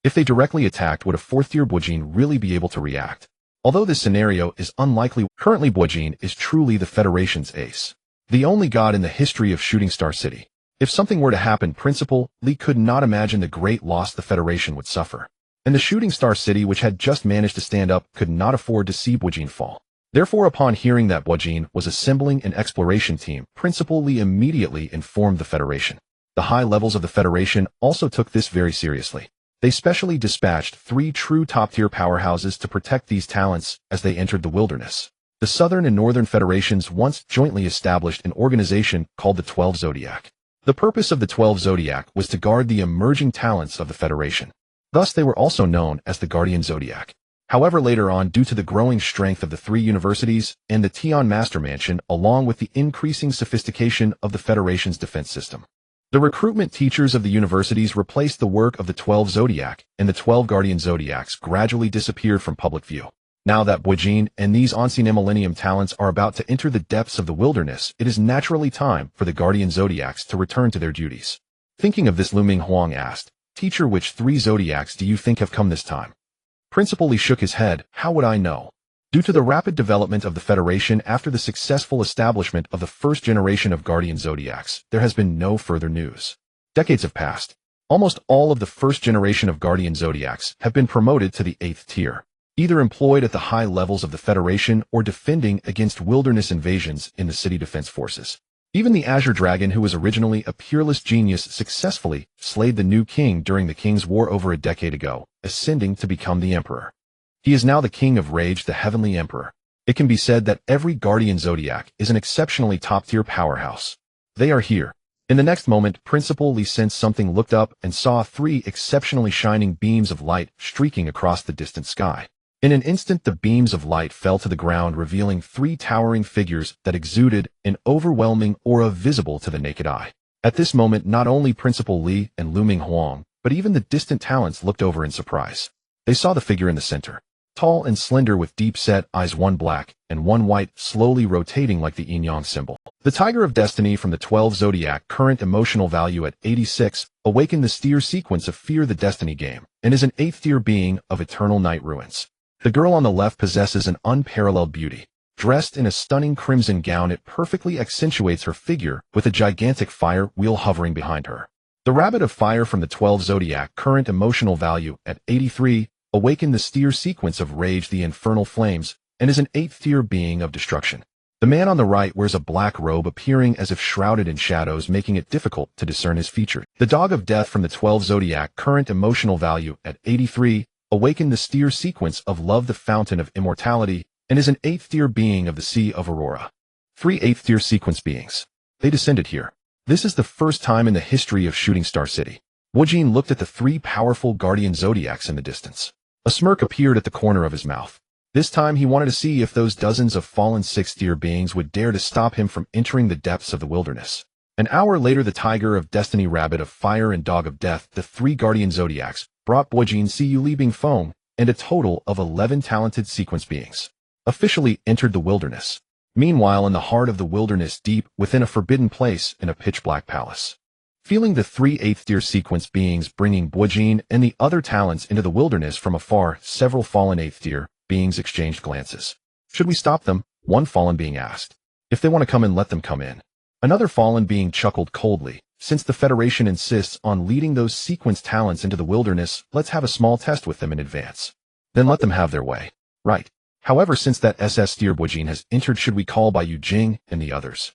If they directly attacked, would a 4th-tier Buijin really be able to react? Although this scenario is unlikely, currently Buijin is truly the Federation's ace. The only god in the history of Shooting Star City. If something were to happen, Principal Li could not imagine the great loss the Federation would suffer. And the Shooting Star City, which had just managed to stand up, could not afford to see Buijin fall. Therefore, upon hearing that Buijin was assembling an exploration team, Principal Li immediately informed the Federation. The high levels of the Federation also took this very seriously. They specially dispatched 3 true top-tier powerhouses to protect these talents as they entered the wilderness. The Southern and Northern Federations once jointly established an organization called the 12 Zodiac. The purpose of the 12 Zodiac was to guard the emerging talents of the Federation. Thus, they were also known as the Guardian Zodiac. However, later on, due to the growing strength of the 3 universities and the Tian Master Mansion, along with the increasing sophistication of the Federation's defense system, the recruitment teachers of the universities replaced the work of the 12 Zodiac, and the 12 Guardian Zodiacs gradually disappeared from public view. Now that Buijin and these Ancient Millennium talents are about to enter the depths of the wilderness, it is naturally time for the Guardian Zodiacs to return to their duties. Thinking of this, Lu Ming Huang asked, "Teacher, which 3 Zodiacs do you think have come this time?" Principal Li shook his head. How would I know? Due to the rapid development of the Federation after the successful establishment of the first generation of Guardian Zodiacs, there has been no further news. Decades have passed. Almost all of the first generation of Guardian Zodiacs have been promoted to the 8th tier, either employed at the high levels of the Federation or defending against wilderness invasions in the City Defense Forces. Even the Azure Dragon, who was originally a peerless genius, successfully slayed the new king during the King's War over a decade ago, ascending to become the Emperor. He is now the King of Rage, the Heavenly Emperor. It can be said that every Guardian Zodiac is an exceptionally top-tier powerhouse. They are here. In the next moment, Principal Li sensed something, looked up, and saw 3 exceptionally shining beams of light streaking across the distant sky. In an instant, the beams of light fell to the ground, revealing 3 towering figures that exuded an overwhelming aura visible to the naked eye. At this moment, not only Principal Li and Lu Ming Huang, but even the distant talents looked over in surprise. They saw the figure in the center. Tall and slender with deep-set eyes, one black and one white, slowly rotating like the yin-yang symbol. The Tiger of Destiny from the 12 Zodiac, current emotional value at 86, awakened the Steer sequence of Fear the Destiny game, and is an 8th tier being of Eternal Night Ruins. The girl on the left possesses an unparalleled beauty. Dressed in a stunning crimson gown, it perfectly accentuates her figure with a gigantic fire wheel hovering behind her. The Rabbit of Fire from the 12 Zodiac, current emotional value at 83, awakened the Steer sequence of Rage the Infernal Flames, and is an 8th tier being of destruction. The man on the right wears a black robe, appearing as if shrouded in shadows, making it difficult to discern his features. The Dog of Death from the 12 Zodiac, current emotional value at 83, awakened the Steer sequence of Love the Fountain of Immortality, and is an 8th tier being of the Sea of Aurora. 3 8th tier sequence beings. They descended here. This is the first time in the history of Shooting Star City. Wojin looked at the 3 powerful Guardian Zodiacs in the distance. A smirk appeared at the corner of his mouth. This time he wanted to see if those dozens of fallen 6th tier beings would dare to stop him from entering the depths of the wilderness. An hour later, the Tiger of Destiny, Rabbit of Fire, and Dog of Death, the 3 Guardian Zodiacs, brought Wojin Siyu Li Bingfeng and a total of 11 talented sequence beings officially entered the wilderness. Meanwhile, in the heart of the wilderness, deep within a forbidden place in a pitch-black palace, feeling the 3 8th tier sequence beings bringing Wojin and the other talents into the wilderness from afar, several fallen 8th tier beings exchanged glances. Should we stop them? One fallen being asked. If they want to come in, let them come in. Another fallen being chuckled coldly. Since the Federation insists on leading those sequence talents into the wilderness, let's have a small test with them in advance. Then let them have their way. Right. However, since that SS tier Wojin has entered, should we call Bai Yujing and the others?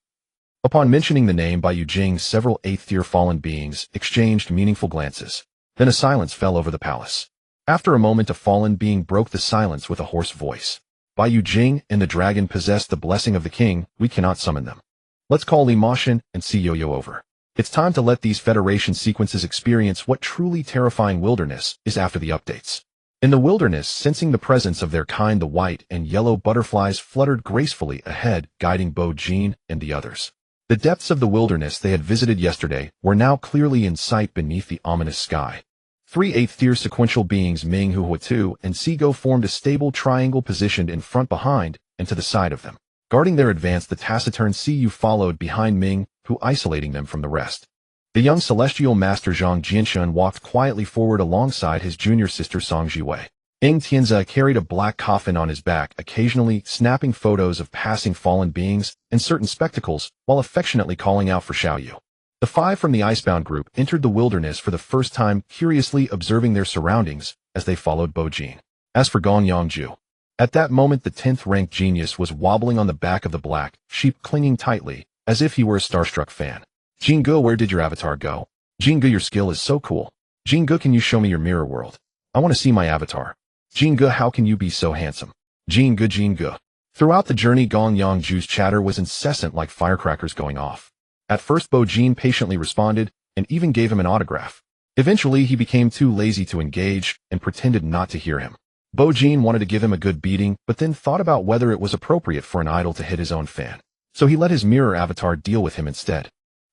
Upon mentioning the name Bai Yujing, several 8th tier fallen beings exchanged meaningful glances. Then a silence fell over the palace. After a moment, a fallen being broke the silence with a hoarse voice. Bai Yujing and the dragon possess the blessing of the king. We cannot summon them. Let's call Li Moshin and see Yo-Yo over. It's time to let these Federation sequences experience what truly terrifying wilderness is after the updates. In the wilderness, sensing the presence of their kind, the white and yellow butterflies fluttered gracefully ahead, guiding Bo Jin and the others. The depths of the wilderness they had visited yesterday were now clearly in sight beneath the ominous sky. 3 8th tier sequential beings Ming Hu Huatu and Sigo formed a stable triangle positioned in front, behind, and to the side of them. Guarding their advance, the taciturn Siyu followed behind Ming Hu, isolating them from the rest. The young celestial master Zhang Jianshun walked quietly forward alongside his junior sister Song Jiwei. Ing Tianza carried a black coffin on his back, occasionally snapping photos of passing fallen beings and certain spectacles while affectionately calling out for Xiaoyu. The 5 from the Icebound group entered the wilderness for the first time, curiously observing their surroundings as they followed Bo Jin. As for Gong Yongju, at that moment the 10th rank genius was wobbling on the back of the black sheep, clinging tightly, as if he were a starstruck fan. Jingu, where did your avatar go? Jingu, your skill is so cool. Jingu, can you show me your mirror world? I want to see my avatar. Jingu, how can you be so handsome? Jingu, Jingu. Throughout the journey, Gong Yongju's chatter was incessant, like firecrackers going off. At first, Bo Jin patiently responded and even gave him an autograph. Eventually, he became too lazy to engage and pretended not to hear him. Bo Jin wanted to give him a good beating, but then thought about whether it was appropriate for an idol to hit his own fan. So he let his mirror avatar deal with him instead.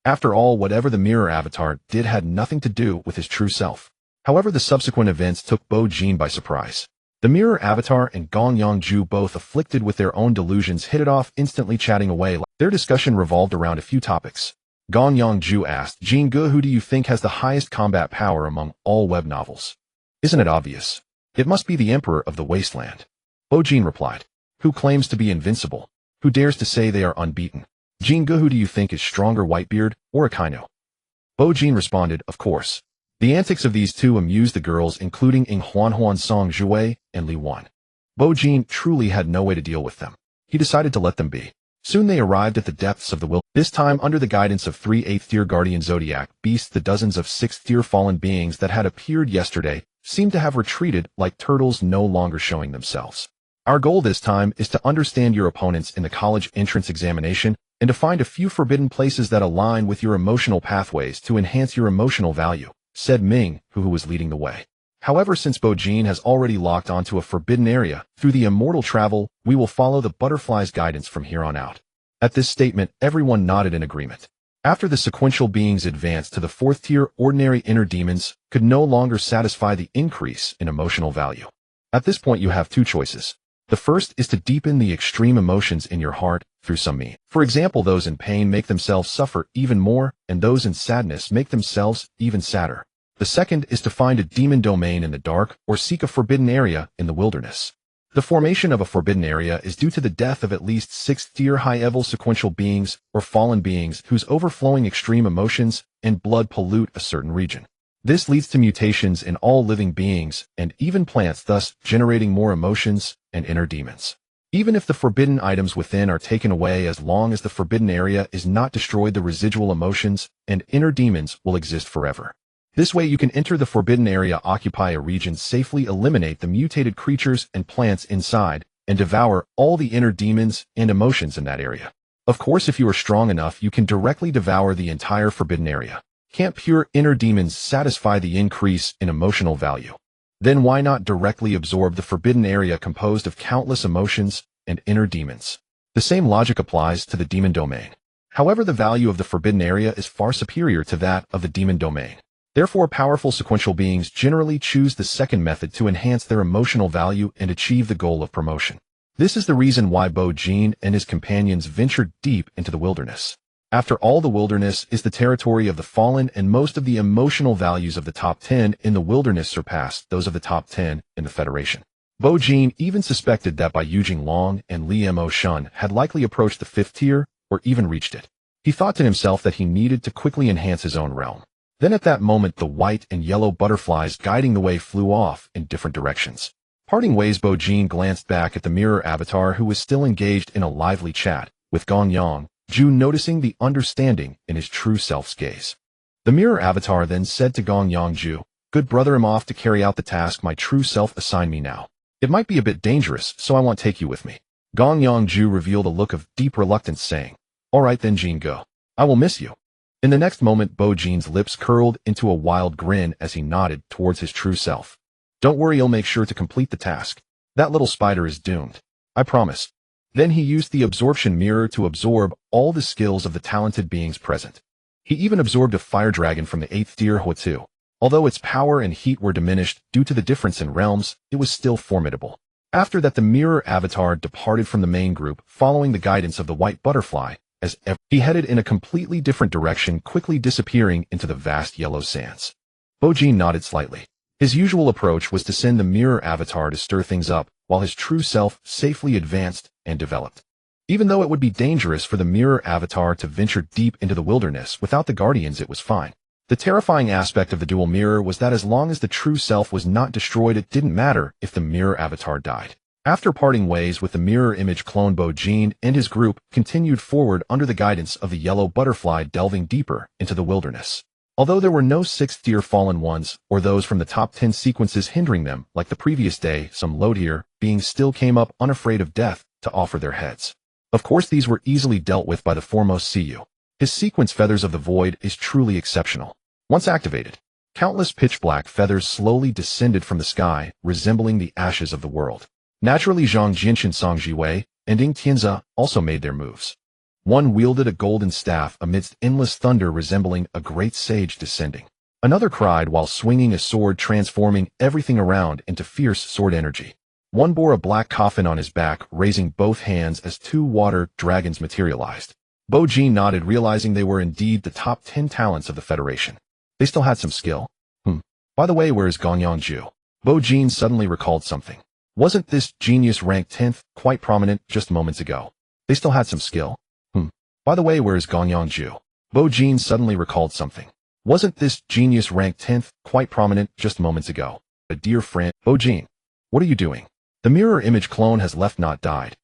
After all, whatever the mirror avatar did had nothing to do with his true self. However, the subsequent events took Bo Jin by surprise. The mirror avatar and Gong Yongju, both afflicted with their own delusions, hit it off, instantly chatting away. Their discussion revolved around a few topics. Gong Yongju asked, Jingu, who do you think has the highest combat power among all web novels? Isn't it obvious? It must be the Emperor of the Wasteland. Bo Jin replied. Who claims to be invincible? Who dares to say they are unbeaten? Jingu, who do you think is stronger, Whitebeard or Akainu? Bo Jin responded, of course. The antics of these two amused the girls, including Ing Huan, Song Jiwei, and Li Wan. Bo Jin truly had no way to deal with them. He decided to let them be. Soon they arrived at the depths of the wilderness. This time, under the guidance of 3 8th tier Guardian Zodiac beasts, the dozens of 6th tier fallen beings that had appeared yesterday seemed to have retreated like turtles, no longer showing themselves. Our goal this time is to understand your opponents in the college entrance examination and to find a few forbidden places that align with your emotional pathways to enhance your emotional value, said Ming, who was leading the way. However, since Bo Jin has already locked onto a forbidden area through the immortal travel, we will follow the butterfly's guidance from here on out. At this statement, everyone nodded in agreement. After the sequential beings advanced to the fourth tier, ordinary inner demons could no longer satisfy the increase in emotional value. At this point, you have two choices. The first is to deepen the extreme emotions in your heart through some means. For example, those in pain make themselves suffer even more, and those in sadness make themselves even sadder. The second is to find a demon domain in the dark or seek a forbidden area in the wilderness. The formation of a forbidden area is due to the death of at least 6th-tier high-level sequential beings or fallen beings whose overflowing extreme emotions and blood pollute a certain region. This leads to mutations in all living beings and even plants, thus generating more emotions and inner demons. Even if the forbidden items within are taken away, as long as the forbidden area is not destroyed, the residual emotions and inner demons will exist forever. This way you can enter the forbidden area, occupy a region, safely eliminate the mutated creatures and plants inside, and devour all the inner demons and emotions in that area. Of course, if you are strong enough, you can directly devour the entire forbidden area. Can't pure inner demons satisfy the increase in emotional value? Then why not directly absorb the forbidden area composed of countless emotions and inner demons? The same logic applies to the demon domain. However, the value of the forbidden area is far superior to that of the demon domain. Therefore, powerful sequential beings generally choose the second method to enhance their emotional value and achieve the goal of promotion. This is the reason why Bo Jin and his companions ventured deep into the wilderness. After all, the wilderness is the territory of the fallen, and most of the emotional values of the top 10 in the wilderness surpassed those of the top 10 in the Federation. Bo Jin even suspected that Bai Yujing Long and Li Mo Shun had likely approached the 5th tier or even reached it. He thought to himself that he needed to quickly enhance his own realm. Then at that moment, the white and yellow butterflies guiding the way flew off in different directions. Parting ways, Bo Jin glanced back at the mirror avatar, who was still engaged in a lively chat with Gong Yang Ju, noticing the understanding in his true self's gaze. The mirror avatar then said to Gong Yang Ju, "Good brother, I'm off to carry out the task my true self assigned me now. It might be a bit dangerous, so I won't take you with me." Gong Yang Ju revealed a look of deep reluctance, saying, "All right then, Jin, go. I will miss you." In the next moment, Bo Jin's lips curled into a wild grin as he nodded towards his true self. "Don't worry, I'll make sure to complete the task. That little spider is doomed. I promise." Then he used the absorption mirror to absorb all the skills of the talented beings present. He even absorbed a fire dragon from the 8th tier Huotu. Although its power and heat were diminished due to the difference in realms, it was still formidable. After that, the mirror avatar departed from the main group, following the guidance of the white butterfly. As ever, he headed in a completely different direction, quickly disappearing into the vast yellow sands. Bo Jin nodded slightly. His usual approach was to send the mirror avatar to stir things up, while his true self safely advanced and developed. Even though it would be dangerous for the mirror avatar to venture deep into the wilderness without the guardians, it was fine. The terrifying aspect of the dual mirror was that as long as the true self was not destroyed, it didn't matter if the mirror avatar died. After parting ways with the mirror image clone, Bo Jin and his group continued forward under the guidance of the yellow butterfly, delving deeper into the wilderness. Although there were no 6th-tier fallen ones or those from the top 10 sequences hindering them, like the previous day, some low-tier beings still came up unafraid of death to offer their heads. Of course, these were easily dealt with by the foremost CU. His sequence Feathers of the Void is truly exceptional. Once activated, countless pitch-black feathers slowly descended from the sky, resembling the ashes of the world. Naturally, Zhang Jinshin, Song Jiwei, and Ying Tianze also made their moves. One wielded a golden staff amidst endless thunder, resembling a great sage descending. Another cried while swinging a sword, transforming everything around into fierce sword energy. One bore a black coffin on his back, raising both hands as 2 water dragons materialized. Bo Jin nodded, realizing they were indeed the top 10 talents of the Federation. They still had some skill. By the way, where is Gong Yang Ju? Bo Jin suddenly recalled something. Wasn't this genius ranked 10th quite prominent just moments ago? They still had some skill. By the way, where is Gong Yang Ju? Bo Jin suddenly recalled something. Wasn't this genius ranked 10th quite prominent just moments ago? A dear friend. Bo Jin, what are you doing? The mirror image clone has left, not died.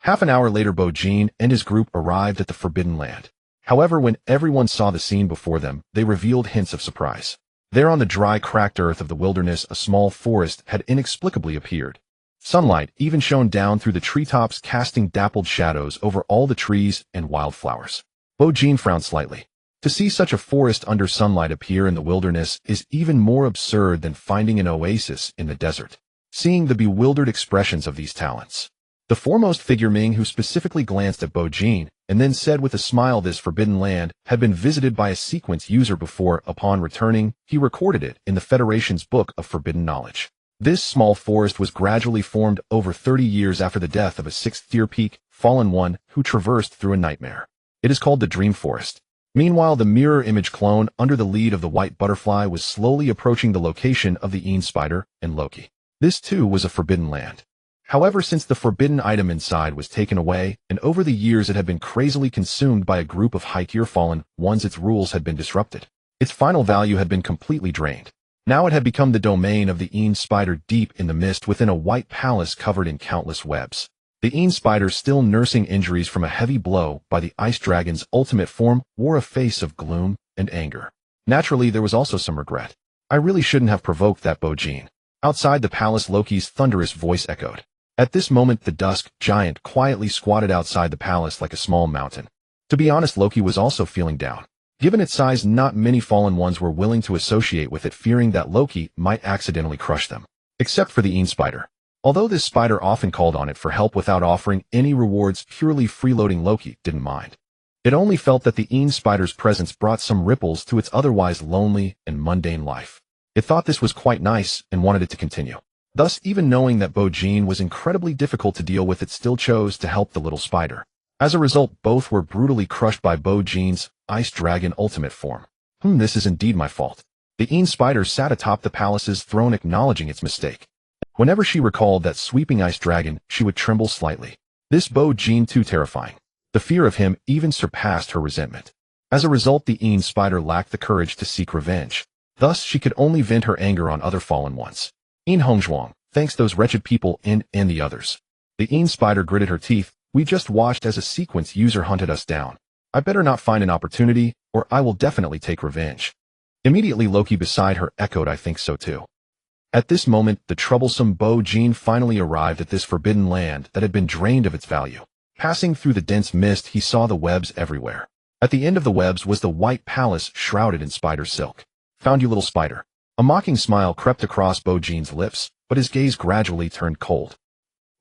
Half an hour later, Bo Jin and his group arrived at the Forbidden Land. However, when everyone saw the scene before them, they revealed hints of surprise. There on the dry, cracked earth of the wilderness, a small forest had inexplicably appeared. Sunlight even shone down through the treetops, casting dappled shadows over all the trees and wildflowers. Bo-jin frowned slightly. To see such a forest under sunlight appear in the wilderness is even more absurd than finding an oasis in the desert. Seeing the bewildered expressions of these talents, the foremost figure Ming, who specifically glanced at Bo-jin and then said with a smile this forbidden land had been visited by a sequence user before. Upon returning, he recorded it in the Federation's Book of Forbidden Knowledge. This small forest was gradually formed over 30 years after the death of a sixth-tier peak, fallen one, who traversed through a nightmare. It is called the Dream Forest. Meanwhile, the mirror image clone under the lead of the white butterfly was slowly approaching the location of the Een spider and Loki. This too was a forbidden land. However, since the forbidden item inside was taken away, and over the years it had been crazily consumed by a group of high-tier fallen ones, its rules had been disrupted. Its final value had been completely drained. Now it had become the domain of the Een spider deep in the mist within a white palace covered in countless webs. The Een spider, still nursing injuries from a heavy blow by the ice dragon's ultimate form, wore a face of gloom and anger. Naturally, there was also some regret. I really shouldn't have provoked that Bo-jin. Outside the palace, Loki's thunderous voice echoed. At this moment, the dusk giant quietly squatted outside the palace like a small mountain. To be honest, Loki was also feeling down. Given its size, not many fallen ones were willing to associate with it, fearing that Loki might accidentally crush them. Except for the Een spider. Although this spider often called on it for help without offering any rewards, purely freeloading Loki didn't mind. It only felt that the Een spider's presence brought some ripples to its otherwise lonely and mundane life. It thought this was quite nice and wanted it to continue. Thus, even knowing that Bo-jin was incredibly difficult to deal with, it still chose to help the little spider. As a result, both were brutally crushed by Bo-jin's ice dragon ultimate form. This is indeed my fault. The Een spider sat atop the palace's throne, acknowledging its mistake. Whenever she recalled that sweeping ice dragon, she would tremble slightly. This Bo-jin too terrifying. The fear of him even surpassed her resentment. As a result, the Een spider lacked the courage to seek revenge. Thus, she could only vent her anger on other fallen ones. Een Hongzhuang, thanks those wretched people and the others. The Een spider gritted her teeth. We just watched as a sequence user hunted us down. I better not find an opportunity, or I will definitely take revenge. Immediately, Loki beside her echoed, I think so too. At this moment, the troublesome Bo-jin finally arrived at this forbidden land that had been drained of its value. Passing through the dense mist, he saw the webs everywhere. At the end of the webs was the white palace shrouded in spider silk. Found you, little spider. A mocking smile crept across Bo-jin's lips, but his gaze gradually turned cold.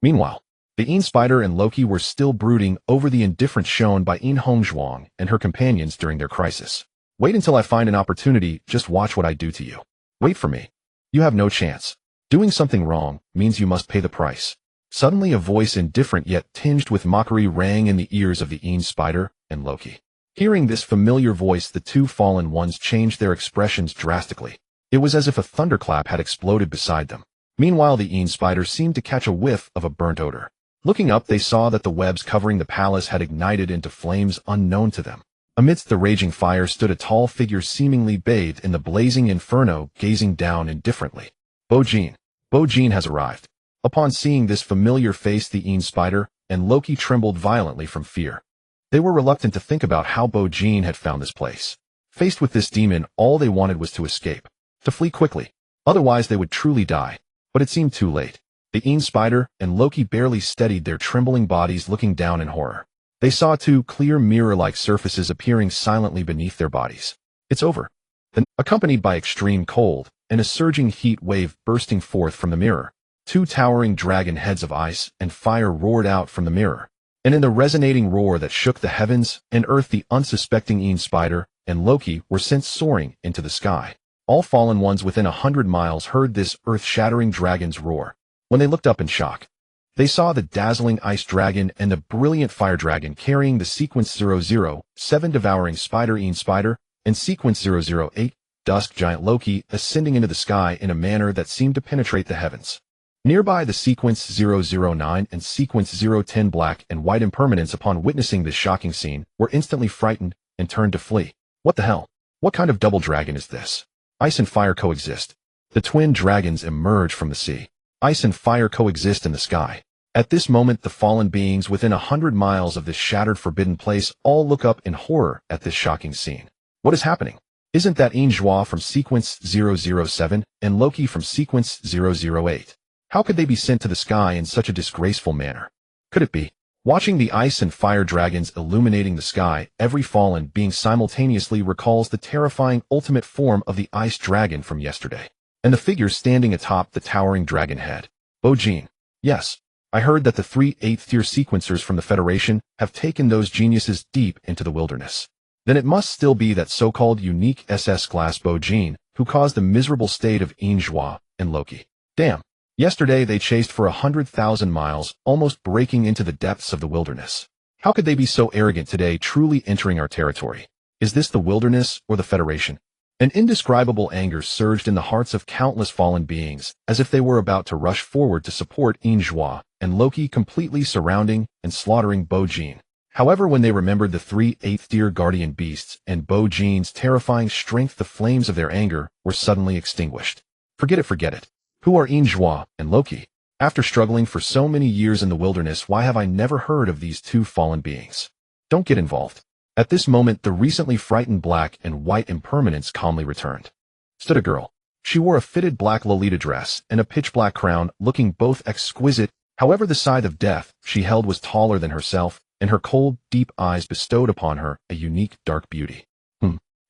Meanwhile, the Een spider and Loki were still brooding over the indifference shown by Een Hongzhuang and her companions during their crisis. Wait until I find an opportunity, just watch what I do to you. Wait for me. You have no chance. Doing something wrong means you must pay the price. Suddenly a voice, indifferent yet tinged with mockery, rang in the ears of the Een spider and Loki. Hearing this familiar voice, the two fallen ones changed their expressions drastically. It was as if a thunderclap had exploded beside them. Meanwhile, the Een spider seemed to catch a whiff of a burnt odor. Looking up, they saw that the webs covering the palace had ignited into flames unknown to them. Amidst the raging fire stood a tall figure seemingly bathed in the blazing inferno, gazing down indifferently. Bo-jin. Bo-jin has arrived. Upon seeing this familiar face, the Een spider and Loki trembled violently from fear. They were reluctant to think about how Bo-jin had found this place. Faced with this demon, all they wanted was to escape. To flee quickly. Otherwise they would truly die. But it seemed too late. The Een spider and Loki barely steadied their trembling bodies, looking down in horror. They saw two clear mirror-like surfaces appearing silently beneath their bodies. It's over. Then, accompanied by extreme cold and a surging heat wave bursting forth from the mirror, two towering dragon heads of ice and fire roared out from the mirror. And in the resonating roar that shook the heavens and earth, the unsuspecting Een spider and Loki were sent soaring into the sky. All fallen ones within 100 miles heard this earth-shattering dragon's roar. When they looked up in shock, they saw the dazzling ice dragon and the brilliant fire dragon carrying the sequence 007 devouring spider Een spider and sequence 008 dusk giant Loki ascending into the sky in a manner that seemed to penetrate the heavens. Nearby, the sequence 009 and sequence 010 black and white impermanents, upon witnessing this shocking scene, were instantly frightened and turned to flee. What the hell? What kind of double dragon is this? Ice and fire coexist. The twin dragons emerge from the sea. Ice and fire coexist in the sky. At this moment, the fallen beings within 100 miles of this shattered forbidden place all look up in horror at this shocking scene. What is happening? Isn't that Een Zhua from sequence 007 and Loki from sequence 008? How could they be sent to the sky in such a disgraceful manner? Could it be? Watching the ice and fire dragons illuminating the sky, every fallen being simultaneously recalls the terrifying ultimate form of the ice dragon from yesterday, and the figure standing atop the towering dragon head. Bojin. Yes, I heard that the 3 8th-tier sequencers from the Federation have taken those geniuses deep into the wilderness. Then it must still be that so-called unique SS class Bojin who caused the miserable state of Injua and Loki. Damn. Yesterday they chased for 100,000 miles, almost breaking into the depths of the wilderness. How could they be so arrogant today, truly entering our territory? Is this the wilderness or the Federation? An indescribable anger surged in the hearts of countless fallen beings, as if they were about to rush forward to support Injua and Loki, completely surrounding and slaughtering Bojin. However, when they remembered the 3 8th-tier guardian beasts and Bojin's terrifying strength, the flames of their anger were suddenly extinguished. Forget it. Who are Injua and Loki? After struggling for so many years in the wilderness, why have I never heard of these two fallen beings? Don't get involved. At this moment, the recently frightened black and white impermanence calmly returned. Stood a girl. She wore a fitted black Lolita dress and a pitch-black crown, looking both exquisite. However, the scythe of death she held was taller than herself, and her cold, deep eyes bestowed upon her a unique dark beauty.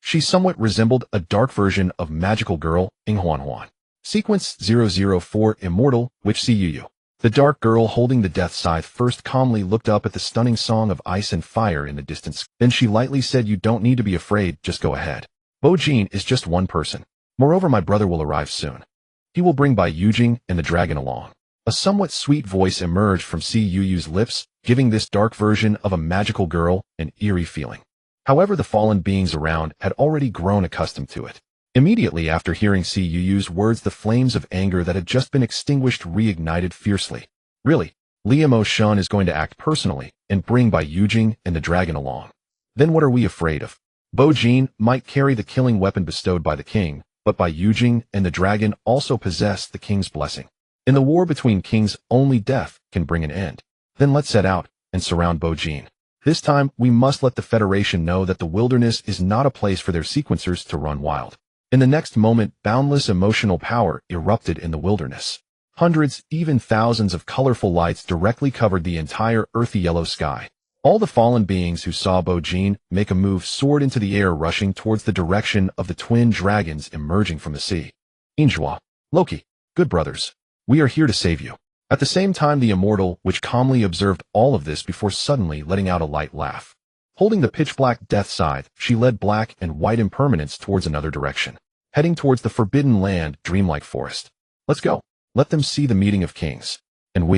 She somewhat resembled a dark version of magical girl Ing Huan. Sequence 004 Immortal, which CUU. The dark girl holding the death scythe first calmly looked up at the stunning song of ice and fire in the distance. Then she lightly said, "You don't need to be afraid, just go ahead. Bojin is just one person. Moreover, my brother will arrive soon. He will bring Bai Yujing and the dragon along." A somewhat sweet voice emerged from CUU's lips, giving this dark version of a magical girl an eerie feeling. However, the fallen beings around had already grown accustomed to it. Immediately after hearing CUU's words, the flames of anger that had just been extinguished reignited fiercely. Really? Liamo Shun is going to act personally and bring Bai Yujing and the dragon along. Then what are we afraid of? Bojin might carry the killing weapon bestowed by the king, but Bai Yujing and the dragon also possess the king's blessing. In the war between kings, only death can bring an end. Then let's set out and surround Bojin. This time, we must let the Federation know that the wilderness is not a place for their sequencers to run wild. In the next moment, boundless emotional power erupted in the wilderness. Hundreds, even thousands of colorful lights directly covered the entire earthy yellow sky. All the fallen beings who saw Bojin make a move soared into the air, rushing towards the direction of the twin dragons emerging from the sea. Injua, Loki, good brothers, we are here to save you. At the same time, the immortal, which calmly observed all of this before suddenly letting out a light laugh. Holding the pitch-black death scythe, she led black and white impermanence towards another direction, heading towards the forbidden land, dreamlike forest. Let's go. Let them see the meeting of kings. And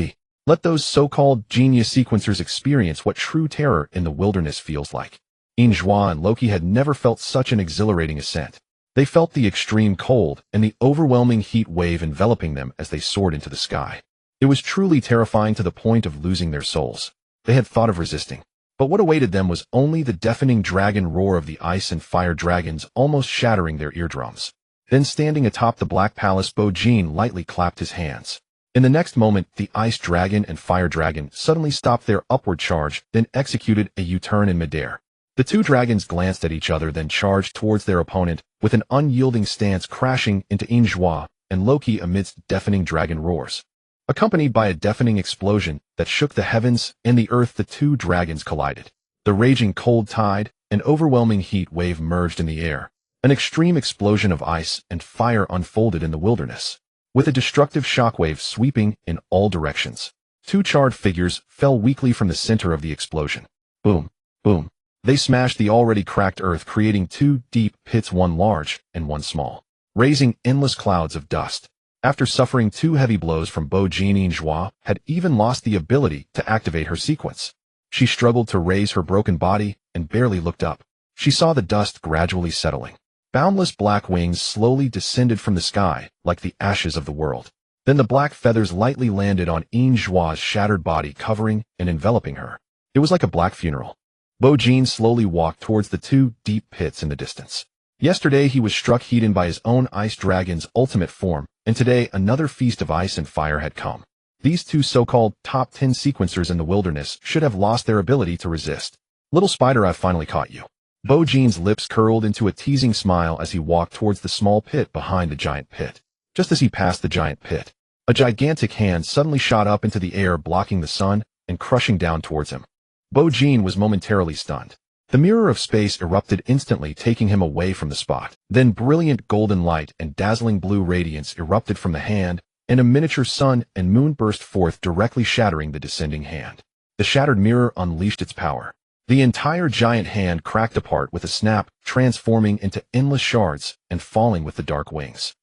let those so-called genius sequencers experience what true terror in the wilderness feels like. Injua and Loki had never felt such an exhilarating ascent. They felt the extreme cold and the overwhelming heat wave enveloping them as they soared into the sky. It was truly terrifying to the point of losing their souls. They had thought of resisting, but what awaited them was only the deafening dragon roar of the ice and fire dragons, almost shattering their eardrums. Then, standing atop the black palace, Bojin lightly clapped his hands. In the next moment, the ice dragon and fire dragon suddenly stopped their upward charge, then executed a U-turn in midair. The two dragons glanced at each other, then charged towards their opponent with an unyielding stance, crashing into Injua and Loki amidst deafening dragon roars. Accompanied by a deafening explosion that shook the heavens and the earth, the two dragons collided. The raging cold tide and overwhelming heat wave merged in the air. An extreme explosion of ice and fire unfolded in the wilderness, with a destructive shockwave sweeping in all directions. Two charred figures fell weakly from the center of the explosion. Boom, boom. They smashed the already cracked earth, creating two deep pits, one large and one small, raising endless clouds of dust. After suffering two heavy blows from Bojin, Injua had even lost the ability to activate her sequence. She struggled to raise her broken body and barely looked up. She saw the dust gradually settling. Boundless black wings slowly descended from the sky like the ashes of the world. Then the black feathers lightly landed on Injua's shattered body, covering and enveloping her. It was like a black funeral. Bojin slowly walked towards the two deep pits in the distance. Yesterday he was struck heated by his own ice dragon's ultimate form, and today another feast of ice and fire had come. These two so-called top 10 sequencers in the wilderness should have lost their ability to resist. Little spider, I've finally caught you. Bojin's lips curled into a teasing smile as he walked towards the small pit behind the giant pit. Just as he passed the giant pit, A gigantic hand suddenly shot up into the air, blocking the sun and crushing down towards him. Bo Jin was momentarily stunned. The mirror of space erupted instantly, taking him away from the spot. Then brilliant golden light and dazzling blue radiance erupted from the hand, and a miniature sun and moon burst forth, directly shattering the descending hand. The shattered mirror unleashed its power. The entire giant hand cracked apart with a snap, transforming into endless shards and falling with the dark wings.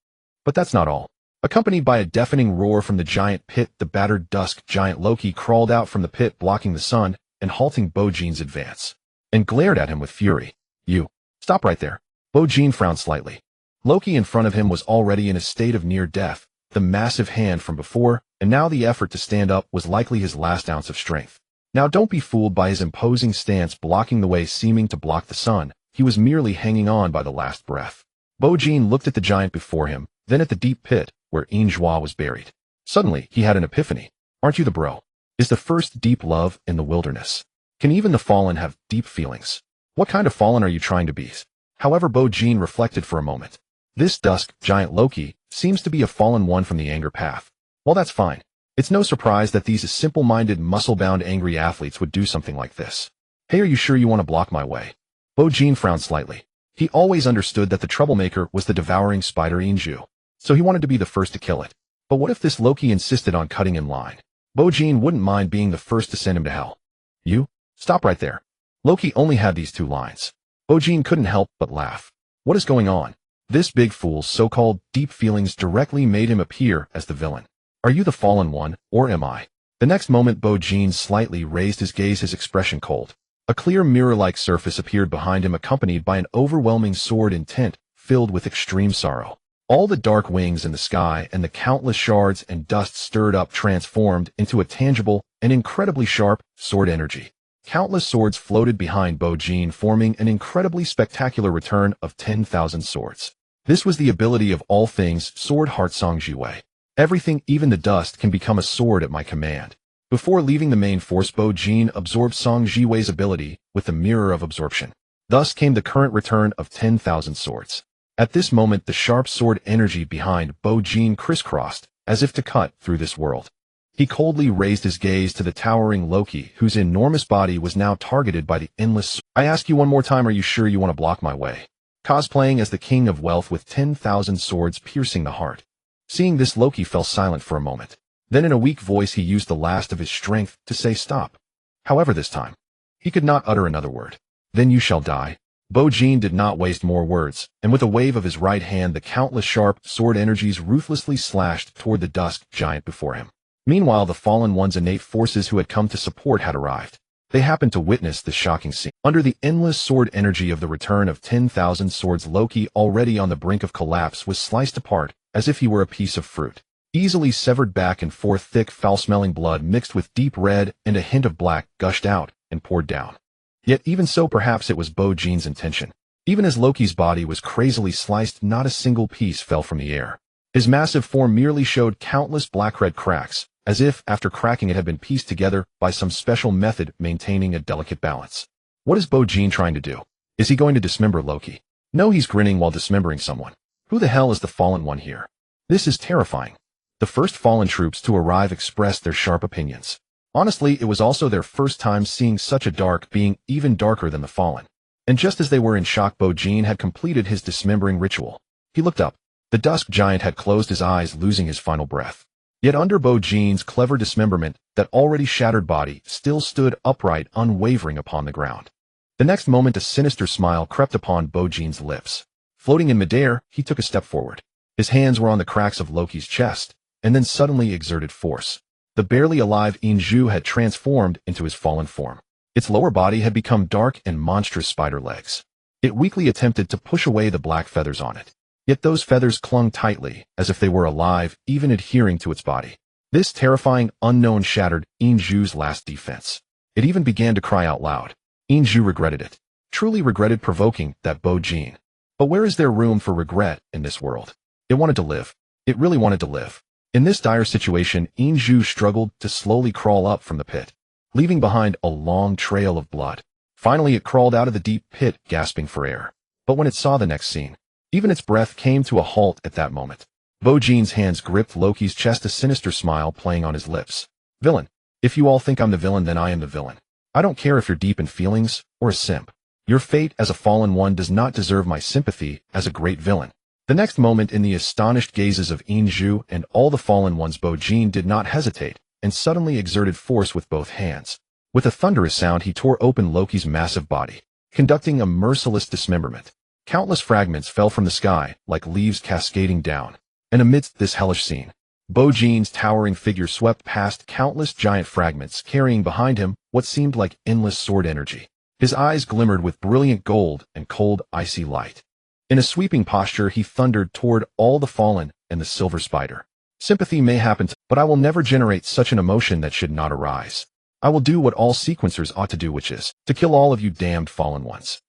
But that's not all. Accompanied by a deafening roar from the giant pit, the battered dusk giant Loki crawled out from the pit, blocking the sun and halting Bo Jin's advance, and glared at him with fury. "You, stop right there." Bo Jin frowned slightly. Loki in front of him was already in a state of near death, the massive hand from before, and now the effort to stand up was likely his last ounce of strength. Now don't be fooled by his imposing stance blocking the way, seeming to block the sun. He was merely hanging on by the last breath. Bo Jin looked at the giant before him, then at the deep pit where Injua was buried. Suddenly, he had an epiphany. Aren't you the bro? Is the first deep love in the wilderness? Can even the fallen have deep feelings? What kind of fallen are you trying to be? However, Bo Jin reflected for a moment. This dusk giant Loki seems to be a fallen one from the anger path. Well, that's fine. It's no surprise that these simple-minded, muscle-bound angry athletes would do something like this. Hey, are you sure you want to block my way? Bo Jin frowned slightly. He always understood that the troublemaker was the devouring spider Inju, so he wanted to be the first to kill it. But what if this Loki insisted on cutting in line? Bo Jin wouldn't mind being the first to send him to hell. "You, stop right there." Loki only had these 2 lines. Bo Jin couldn't help but laugh. What is going on? This big fool's so-called deep feelings directly made him appear as the villain. Are you the fallen one, or am I? The next moment Bo Jin slightly raised his gaze, his expression cold. A clear mirror-like surface appeared behind him, accompanied by an overwhelming sword intent filled with extreme sorrow. All the dark wings in the sky and the countless shards and dust stirred up transformed into a tangible and incredibly sharp sword energy. Countless swords floated behind Bo Jin, forming an incredibly spectacular return of 10,000 swords. This was the ability of all things Sword Heart Song Jiwei. Everything, even the dust, can become a sword at my command. Before leaving the main force, Bo Jin absorbed Song Jiwei's ability with the Mirror of Absorption. Thus came the current return of 10,000 swords. At this moment, the sharp sword energy behind Bo Jin crisscrossed, as if to cut through this world. He coldly raised his gaze to the towering Loki, whose enormous body was now targeted by the endless. "I ask you one more time, are you sure you want to block my way?" Cosplaying as the king of wealth with 10,000 swords piercing the heart. Seeing this, Loki fell silent for a moment. Then in a weak voice he used the last of his strength to say stop. However, this time, he could not utter another word. "Then you shall die." Bo Jin did not waste more words, and with a wave of his right hand the countless sharp sword energies ruthlessly slashed toward the dusk giant before him. Meanwhile, the fallen one's innate forces who had come to support had arrived. They happened to witness this shocking scene. Under the endless sword energy of the return of 10,000 swords, Loki, already on the brink of collapse, was sliced apart as if he were a piece of fruit. Easily severed back and forth, thick, foul-smelling blood mixed with deep red and a hint of black gushed out and poured down. Yet even so, perhaps it was Bo Jin's intention. Even as Loki's body was crazily sliced, not a single piece fell from the air. His massive form merely showed countless black-red cracks, as if, after cracking, it had been pieced together by some special method, maintaining a delicate balance. What is Bo Jin trying to do? Is he going to dismember Loki? No, he's grinning while dismembering someone. Who the hell is the fallen one here? This is terrifying. The first fallen troops to arrive expressed their sharp opinions. Honestly, it was also their first time seeing such a dark being, even darker than the fallen. And just as they were in shock, Bo Jin had completed his dismembering ritual. He looked up. The dusk giant had closed his eyes, losing his final breath. Yet under Bo Jin's clever dismemberment, that already shattered body still stood upright, unwavering upon the ground. The next moment, a sinister smile crept upon Bo Jin's lips. Floating in midair, he took a step forward. His hands were on the cracks of Loki's chest, and then suddenly exerted force. The barely alive Inju had transformed into his fallen form. Its lower body had become dark and monstrous spider legs. It weakly attempted to push away the black feathers on it. Yet those feathers clung tightly, as if they were alive, even adhering to its body. This terrifying unknown shattered Inju's last defense. It even began to cry out loud. Inju regretted it. Truly regretted provoking that Bo Jin. But where is there room for regret in this world? It wanted to live. It really wanted to live. In this dire situation, Inju struggled to slowly crawl up from the pit, leaving behind a long trail of blood. Finally, it crawled out of the deep pit, gasping for air. But when it saw the next scene, even its breath came to a halt at that moment. Bo Jean's hands gripped Loki's chest, a sinister smile playing on his lips. Villain. If you all think I'm the villain, then I am the villain. I don't care if you're deep in feelings or a simp. Your fate as a fallen one does not deserve my sympathy as a great villain. The next moment, in the astonished gazes of Inju and all the fallen ones, Bo Jean did not hesitate and suddenly exerted force with both hands. With a thunderous sound, he tore open Loki's massive body, conducting a merciless dismemberment. Countless fragments fell from the sky like leaves cascading down. And amidst this hellish scene, Bo Jean's towering figure swept past countless giant fragments, carrying behind him what seemed like endless sword energy. His eyes glimmered with brilliant gold and cold, icy light. In a sweeping posture, he thundered toward all the fallen and the silver spider. Sympathy may happen, but I will never generate such an emotion that should not arise. I will do what all sequencers ought to do, which is to kill all of you damned fallen ones.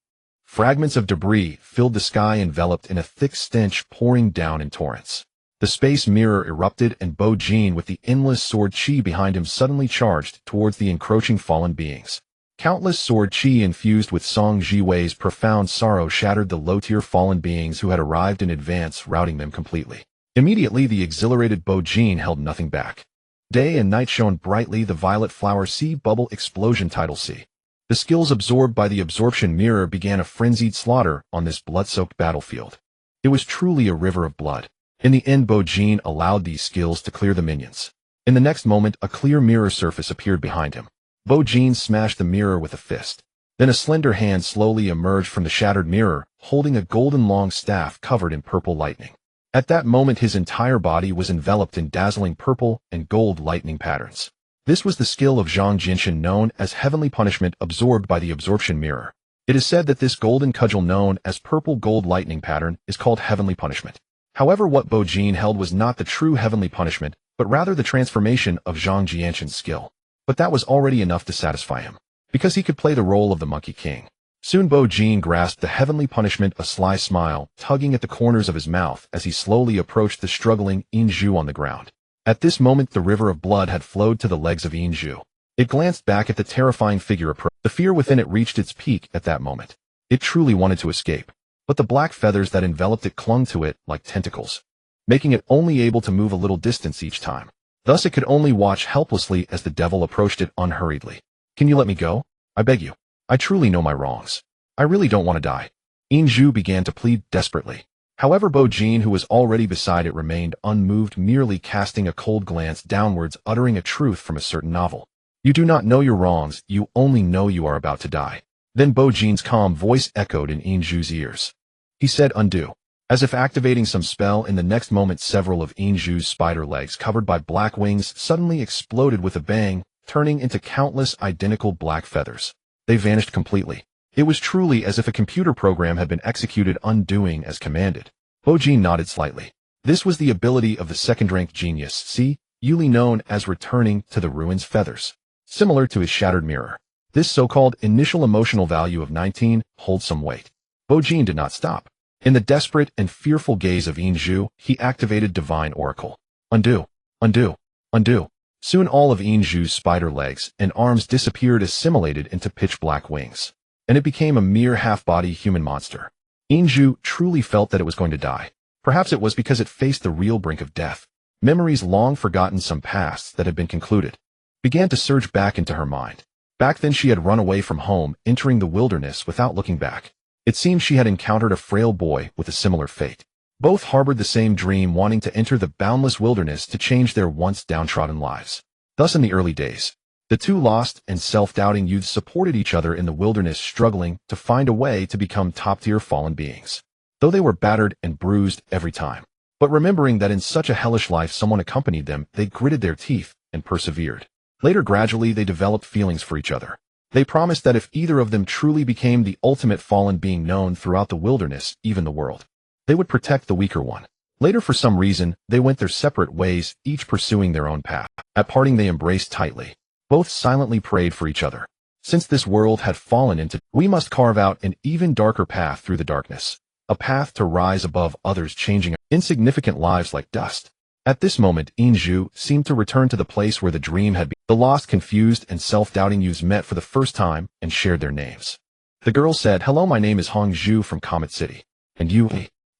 Fragments of debris filled the sky, enveloped in a thick stench pouring down in torrents. The space mirror erupted, and Bo Jean, with the endless sword chi behind him, suddenly charged towards the encroaching fallen beings. Countless sword chi infused with Song Jiwei's profound sorrow shattered the low-tier fallen beings who had arrived in advance, routing them completely. Immediately, the exhilarated Bo Jean held nothing back. Day and night shone brightly. The violet flower sea bubble explosion title C. The skills absorbed by the absorption mirror began a frenzied slaughter on this blood-soaked battlefield. It was truly a river of blood. In the end, Bo Jean allowed these skills to clear the minions. In the next moment, a clear mirror surface appeared behind him. Bo Jean smashed the mirror with a fist. Then a slender hand slowly emerged from the shattered mirror, holding a golden long staff covered in purple lightning. At that moment, his entire body was enveloped in dazzling purple and gold lightning patterns. This was the skill of Zhang Jinshin known as Heavenly Punishment, absorbed by the absorption mirror. It is said that this golden cudgel known as purple gold lightning pattern is called Heavenly Punishment. However, what Bo Jean held was not the true Heavenly Punishment, but rather the transformation of Zhang Jianshin's skill. But that was already enough to satisfy him, because he could play the role of the Monkey King. Soon Bo Jean grasped the Heavenly Punishment, a sly smile tugging at the corners of his mouth as he slowly approached the struggling Inju on the ground. At this moment, the river of blood had flowed to the legs of Inju. It glanced back at the terrifying figure approach. The fear within it reached its peak at that moment. It truly wanted to escape, but the black feathers that enveloped it clung to it like tentacles, making it only able to move a little distance each time. Thus it could only watch helplessly as the devil approached it unhurriedly. Can you let me go? I beg you. I truly know my wrongs. I really don't want to die. Inju began to plead desperately. However, Bo Jean, who was already beside it, remained unmoved, merely casting a cold glance downwards, uttering a truth from a certain novel. You do not know your wrongs, you only know you are about to die. Then Bo Jean's calm voice echoed in Inju's ears. He said, undo. As if activating some spell, in the next moment several of Inju's spider legs covered by black wings suddenly exploded with a bang, turning into countless identical black feathers. They vanished completely. It was truly as if a computer program had been executed, undoing as commanded. Bo Jean nodded slightly. This was the ability of the second-rank genius, see, usually known as returning to the ruins feathers. Similar to his shattered mirror. This so-called initial emotional value of 19 holds some weight. Bo Jean did not stop. In the desperate and fearful gaze of Inju, he activated Divine Oracle. Undo, undo, undo. Soon all of Inju's spider legs and arms disappeared, assimilated into pitch-black wings, and it became a mere half-body human monster. Inju truly felt that it was going to die. Perhaps it was because it faced the real brink of death. Memories long forgotten, some pasts that had been concluded, began to surge back into her mind. Back then she had run away from home, entering the wilderness without looking back. It seemed she had encountered a frail boy with a similar fate. Both harbored the same dream, wanting to enter the boundless wilderness to change their once downtrodden lives. Thus in the early days, the two lost and self-doubting youths supported each other in the wilderness, struggling to find a way to become top-tier fallen beings. Though they were battered and bruised every time, but remembering that in such a hellish life someone accompanied them, they gritted their teeth and persevered. Later, gradually, they developed feelings for each other. They promised that if either of them truly became the ultimate fallen being known throughout the wilderness, even the world, they would protect the weaker one. Later, for some reason, they went their separate ways, each pursuing their own path. At parting, they embraced tightly. Both silently prayed for each other. Since this world had fallen into, we must carve out an even darker path through the darkness. A path to rise above others, changing insignificant lives like dust. At this moment, Inju seemed to return to the place where the dream had been. The lost, confused, and self-doubting youths met for the first time and shared their names. The girl said, "Hello, my name is Hong Zhu from Comet City. And you?"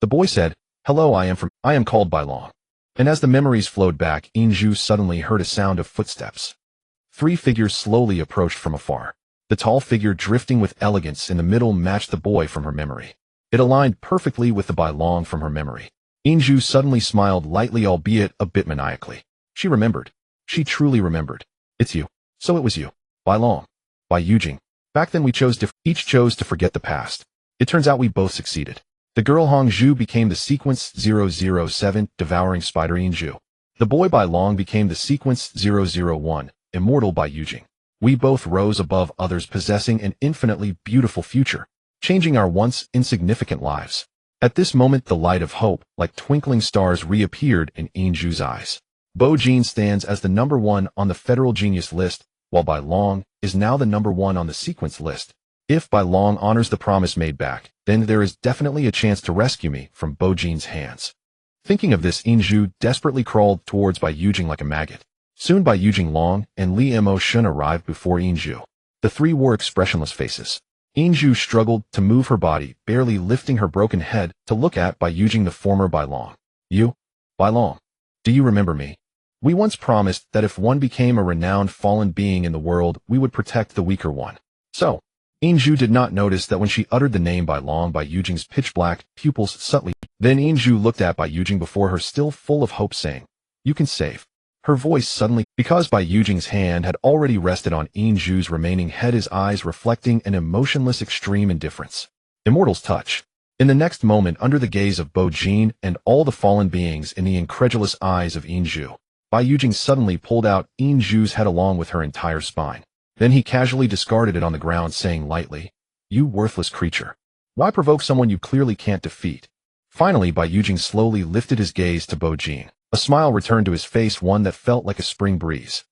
The boy said, "Hello, I am called Bai Long." And as the memories flowed back, Inju suddenly heard a sound of footsteps. 3 figures slowly approached from afar. The tall figure drifting with elegance in the middle matched the boy from her memory. It aligned perfectly with the Bai Long from her memory. Inju suddenly smiled lightly, albeit a bit maniacally. She remembered. She truly remembered. It's you. So it was you. Bai Long. Bai Yujing. Back then each chose to forget the past. It turns out we both succeeded. The girl Hongzhu became the Sequence 007, devouring Spider Inju. The boy Bai Long became the Sequence 001, immortal Bai Yujing. We both rose above others, possessing an infinitely beautiful future, changing our once insignificant lives. At this moment, the light of hope, like twinkling stars, reappeared in Inju's eyes. Bo Jin stands as the number 1 on the Federal Genius list, while Bai Long is now the number 1 on the Sequence list. If Bai Long honors the promise made back, then there is definitely a chance to rescue me from Bo Jin's hands. Thinking of this, Inju desperately crawled towards Bai Yujing like a maggot. Soon Bai Yujing Long and Li Mo Shun arrived before Inju. The 3 wore expressionless faces. Inju struggled to move her body, barely lifting her broken head to look at Bai Yujing, the former Bai Long. You? Bai Long. Do you remember me? We once promised that if one became a renowned fallen being in the world, we would protect the weaker one. So, Inju did not notice that when she uttered the name Bai Long, Bai Yujing's pitch-black pupils subtly. Then Inju looked at Bai Yujing before her, still full of hope, saying, "You can save." Her voice suddenly, because Bai Yujing's hand had already rested on Inju's remaining head, his eyes reflecting an emotionless extreme indifference. Immortal's touch. In the next moment, under the gaze of Bo Jin and all the fallen beings in the incredulous eyes of Inju, Bai Yujing suddenly pulled out Inju's head along with her entire spine. Then he casually discarded it on the ground, saying lightly, "You worthless creature. Why provoke someone you clearly can't defeat?" Finally, Bai Yujing slowly lifted his gaze to Bo Jin. A smile returned to his face, one that felt like a spring breeze.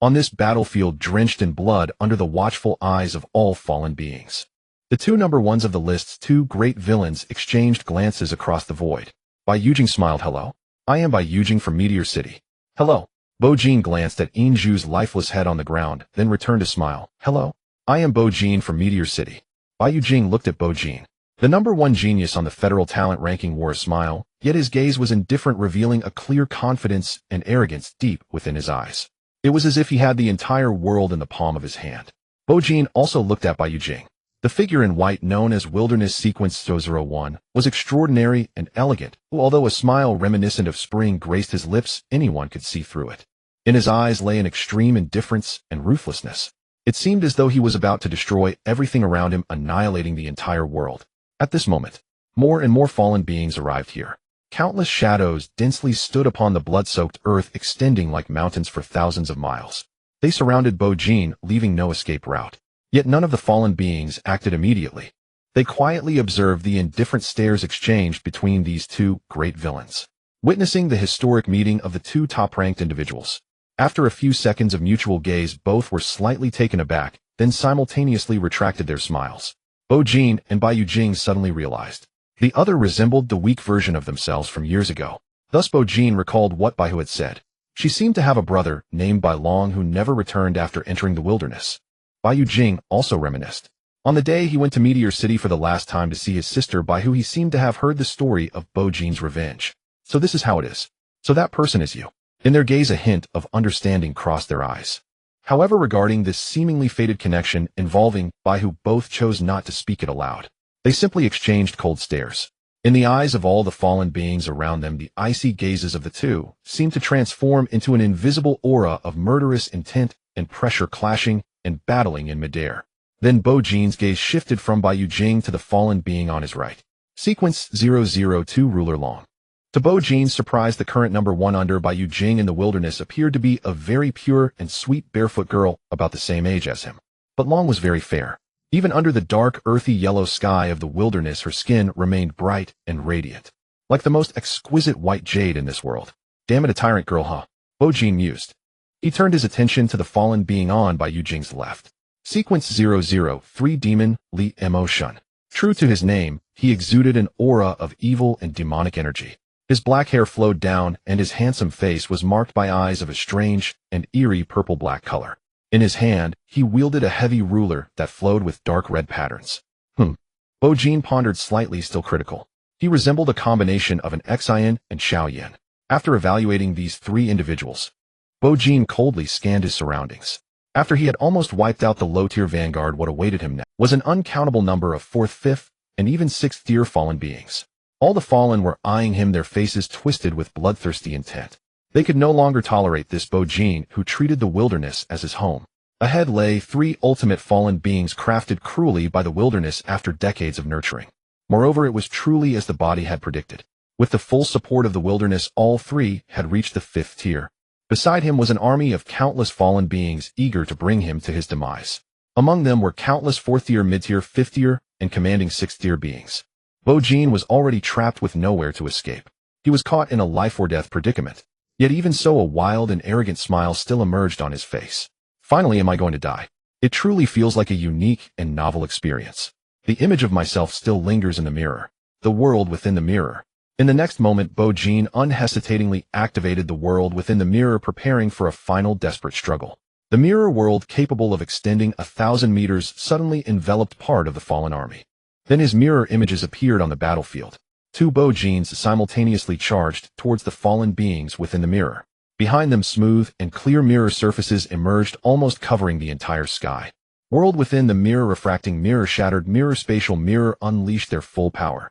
On this battlefield drenched in blood, under the watchful eyes of all fallen beings, the 2 number 1s of the list's 2 great villains exchanged glances across the void. Bai Yujing smiled. "Hello. I am Bai Yujing from Meteor City." "Hello." Bo Jin glanced at Inju's lifeless head on the ground, then returned a smile. "Hello. I am Bo Jin from Meteor City." Bai Yujing looked at Bo Jin. The number 1 genius on the federal talent ranking wore a smile, yet his gaze was indifferent, revealing a clear confidence and arrogance deep within his eyes. It was as if he had the entire world in the palm of his hand. Bo Jin also looked at Bai Yujing. The figure in white, known as Wilderness Sequence 001, was extraordinary and elegant, although a smile reminiscent of spring graced his lips, anyone could see through it. In his eyes lay an extreme indifference and ruthlessness. It seemed as though he was about to destroy everything around him, annihilating the entire world. At this moment, more and more fallen beings arrived here. Countless shadows densely stood upon the blood-soaked earth, extending like mountains for thousands of miles. They surrounded Bo Jin, leaving no escape route. Yet none of the fallen beings acted immediately. They quietly observed the indifferent stares exchanged between these 2 great villains, witnessing the historic meeting of the 2 top-ranked individuals. After a few seconds of mutual gaze, both were slightly taken aback, then simultaneously retracted their smiles. Bo Jin and Bai Yujing suddenly realized the other resembled the weak version of themselves from years ago. Thus Bo Jin recalled what Bai Hu had said. She seemed to have a brother named Bai Long who never returned after entering the wilderness. Bai Yujing also reminisced. On the day he went to Meteor City for the last time to see his sister Bai Hu, he seemed to have heard the story of Bo Jin's revenge. So this is how it is. So that person is you. In their gaze, a hint of understanding crossed their eyes. However, regarding this seemingly fated connection involving Bai Hu, both chose not to speak it aloud. They simply exchanged cold stares. In the eyes of all the fallen beings around them, the icy gazes of the 2 seemed to transform into an invisible aura of murderous intent and pressure, clashing and battling in midair. Then Bo Jin's gaze shifted from Bai Yujing to the fallen being on his right. Sequence 002, Ruler Long. To Bo Jin's surprise, the current number 1 under Bai Yujing in the wilderness appeared to be a very pure and sweet barefoot girl about the same age as him. But Long was very fair. Even under the dark, earthy yellow sky of the wilderness, her skin remained bright and radiant, like the most exquisite white jade in this world. "Damn it, a tyrant girl, huh?" Bo Jin mused. He turned his attention to the fallen being on Bai Yujing's left. Sequence 003, Demon Li Mo Shun. True to his name, he exuded an aura of evil and demonic energy. His black hair flowed down, and his handsome face was marked by eyes of a strange and eerie purple-black color. In his hand, he wielded a heavy ruler that flowed with dark red patterns. Bo Jin pondered slightly, still critical. He resembled a combination of an Xian and Xiaoyan. After evaluating these three individuals, Bo-jin coldly scanned his surroundings. After he had almost wiped out the low-tier vanguard, what awaited him now was an uncountable number of 4th, 5th, and even 6th-tier fallen beings. All the fallen were eyeing him, their faces twisted with bloodthirsty intent. They could no longer tolerate this Bo-jin who treated the wilderness as his home. Ahead lay 3 ultimate fallen beings crafted cruelly by the wilderness after decades of nurturing. Moreover, it was truly as the body had predicted. With the full support of the wilderness, all 3 had reached the 5th tier. Beside him was an army of countless fallen beings eager to bring him to his demise. Among them were countless 4th-tier, mid-tier, 5th-tier, and commanding 6th-tier beings. Bo-jin was already trapped with nowhere to escape. He was caught in a life-or-death predicament. Yet even so, a wild and arrogant smile still emerged on his face. Finally, am I going to die? It truly feels like a unique and novel experience. The image of myself still lingers in the mirror. The world within the mirror. In the next moment, Bo-jin unhesitatingly activated the world within the mirror, preparing for a final desperate struggle. The mirror world, capable of extending 1,000 meters, suddenly enveloped part of the fallen army. Then his mirror images appeared on the battlefield. 2 Bo-jins simultaneously charged towards the fallen beings within the mirror. Behind them, smooth and clear mirror surfaces emerged, almost covering the entire sky. World within the mirror, refracting mirror, shattered mirror, spatial mirror unleashed their full power.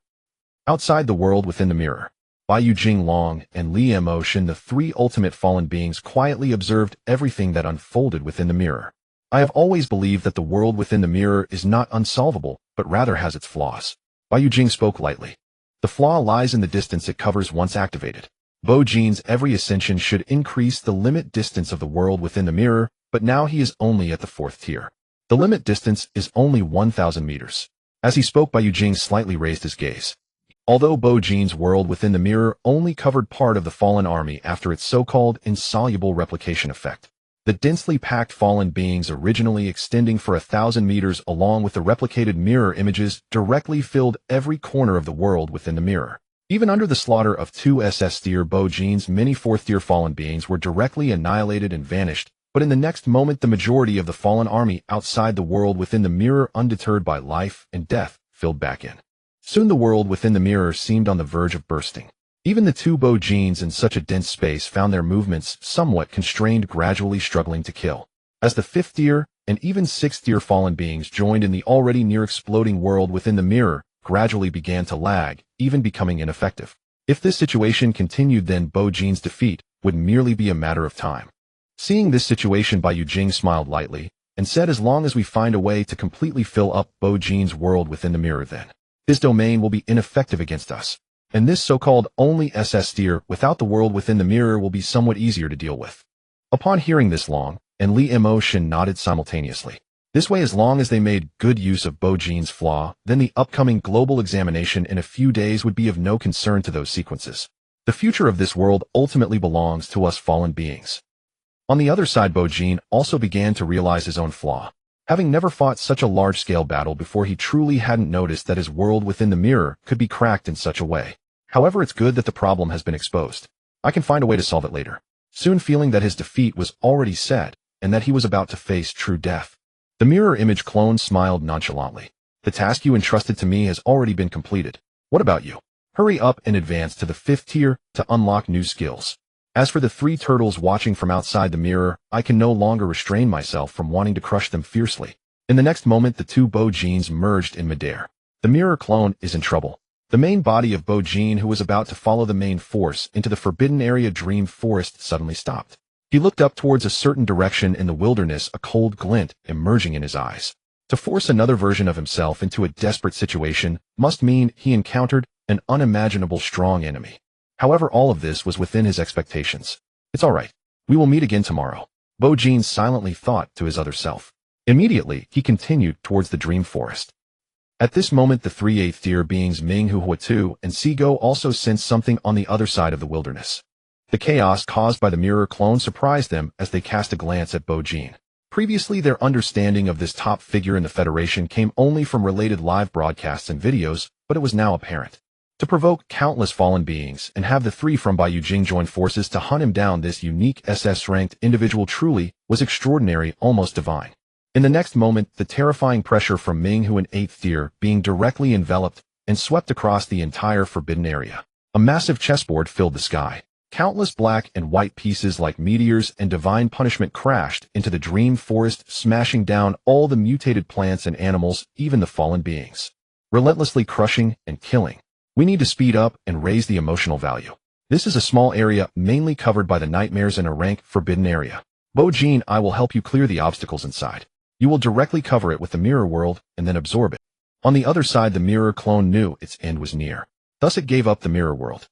Outside the world within the mirror, Bai Jinglong and Li Mo-shin, the 3 ultimate fallen beings, quietly observed everything that unfolded within the mirror. I have always believed that the world within the mirror is not unsolvable, but rather has its flaws. Bai Jing spoke lightly. The flaw lies in the distance it covers once activated. Bo-jin's every ascension should increase the limit distance of the world within the mirror, but now he is only at the 4th tier. The limit distance is only 1,000 meters. As he spoke, Bai Jing slightly raised his gaze. Although Bo-jin's world within the mirror only covered part of the fallen army after its so-called insoluble replication effect, the densely packed fallen beings originally extending for 1,000 meters along with the replicated mirror images directly filled every corner of the world within the mirror. Even under the slaughter of 2 SS-tier Bo-jin's, many 4th-tier fallen beings were directly annihilated and vanished, but in the next moment the majority of the fallen army outside the world within the mirror, undeterred by life and death, filled back in. Soon the world within the mirror seemed on the verge of bursting. Even the 2 Bo-jins in such a dense space found their movements somewhat constrained, gradually struggling to kill. As the 5th-tier and even 6th-tier fallen beings joined in the already near-exploding world within the mirror, gradually began to lag, even becoming ineffective. If this situation continued, then Bo-jin's defeat would merely be a matter of time. Seeing this situation, Bai Jing smiled lightly and said, as long as we find a way to completely fill up Bo-jin's world within the mirror, then his domain will be ineffective against us. And this so-called only SS tier without the world within the mirror will be somewhat easier to deal with. Upon hearing this, Long and Li Mo-shin nodded simultaneously. This way, as long as they made good use of Bo-jin's flaw, then the upcoming global examination in a few days would be of no concern to those sequences. The future of this world ultimately belongs to us fallen beings. On the other side, Bo-jin also began to realize his own flaw. Having never fought such a large-scale battle before, he truly hadn't noticed that his world within the mirror could be cracked in such a way. However, it's good that the problem has been exposed. I can find a way to solve it later. Soon, feeling that his defeat was already set and that he was about to face true death, the mirror image clone smiled nonchalantly. The task you entrusted to me has already been completed. What about you? Hurry up and advance to the 5th tier to unlock new skills. As for the 3 turtles watching from outside the mirror, I can no longer restrain myself from wanting to crush them fiercely. In the next moment, the 2 Bo-jins merged in midair. The mirror clone is in trouble. The main body of Bo-jin, who was about to follow the main force into the forbidden area Dream Forest, suddenly stopped. He looked up towards a certain direction in the wilderness, a cold glint emerging in his eyes. To force another version of himself into a desperate situation must mean he encountered an unimaginable strong enemy. However, all of this was within his expectations. It's all right. We will meet again tomorrow, Bo-jin silently thought to his other self. Immediately, he continued towards the Dream Forest. At this moment, the 3 8th-tier beings Ming, Huatu, and Sigo also sensed something on the other side of the wilderness. The chaos caused by the mirror clone surprised them as they cast a glance at Bo-jin. Previously, their understanding of this top figure in the Federation came only from related live broadcasts and videos, but it was now apparent. To provoke countless fallen beings and have the 3 from Bai Jing join forces to hunt him down, this unique SS-ranked individual truly was extraordinary, almost divine. In the next moment, the terrifying pressure from Ming Hu, an 8th tier, being directly enveloped and swept across the entire forbidden area. A massive chessboard filled the sky. Countless black and white pieces like meteors and divine punishment crashed into the dream forest, smashing down all the mutated plants and animals, even the fallen beings. Relentlessly crushing and killing. We need to speed up and raise the emotional value. This is a small area mainly covered by the nightmares in a rank forbidden area. Bo-Jin, I will help you clear the obstacles inside. You will directly cover it with the mirror world and then absorb it. On the other side, the mirror clone knew its end was near. Thus it gave up the mirror world.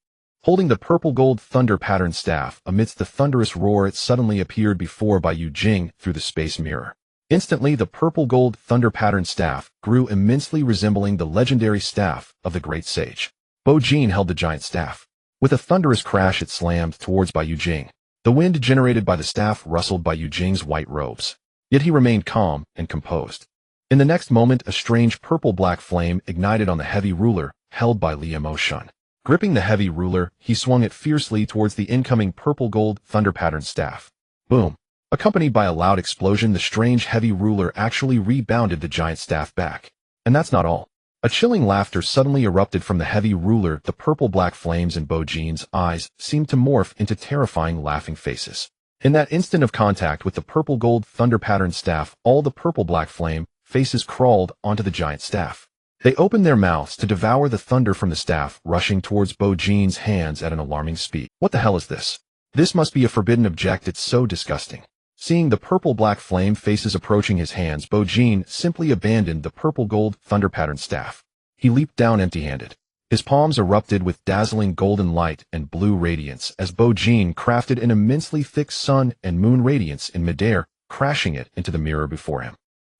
Holding the purple gold thunder pattern staff, amidst the thunderous roar it suddenly appeared before Bai Jing through the space mirror. Instantly the purple gold thunder pattern staff grew immensely resembling the legendary staff of the great sage. Bo-Jin held the giant staff. With a thunderous crash it slammed towards Bai Jing. The wind generated by the staff rustled Bai Jing's white robes. Yet he remained calm and composed. In the next moment a strange purple-black flame ignited on the heavy ruler held by Li Mo-shun. Gripping the heavy ruler, he swung it fiercely towards the incoming purple-gold thunder pattern staff. Boom! Accompanied by a loud explosion, the strange heavy ruler actually rebounded the giant staff back. And that's not all. A chilling laughter suddenly erupted from the heavy ruler. The purple-black flames in Bo-Jin's eyes seemed to morph into terrifying laughing faces. In that instant of contact with the purple-gold thunder pattern staff, all the purple-black flame faces crawled onto the giant staff. They opened their mouths to devour the thunder from the staff, rushing towards Bo-Jin's hands at an alarming speed. What the hell is this? This must be a forbidden object, it's so disgusting. Seeing the purple-black flame faces approaching his hands, Bo-Jin simply abandoned the purple-gold thunder pattern staff. He leaped down empty-handed. His palms erupted with dazzling golden light and blue radiance as Bo-Jin crafted an immensely thick sun and moon radiance in midair, crashing it into the mirror before him.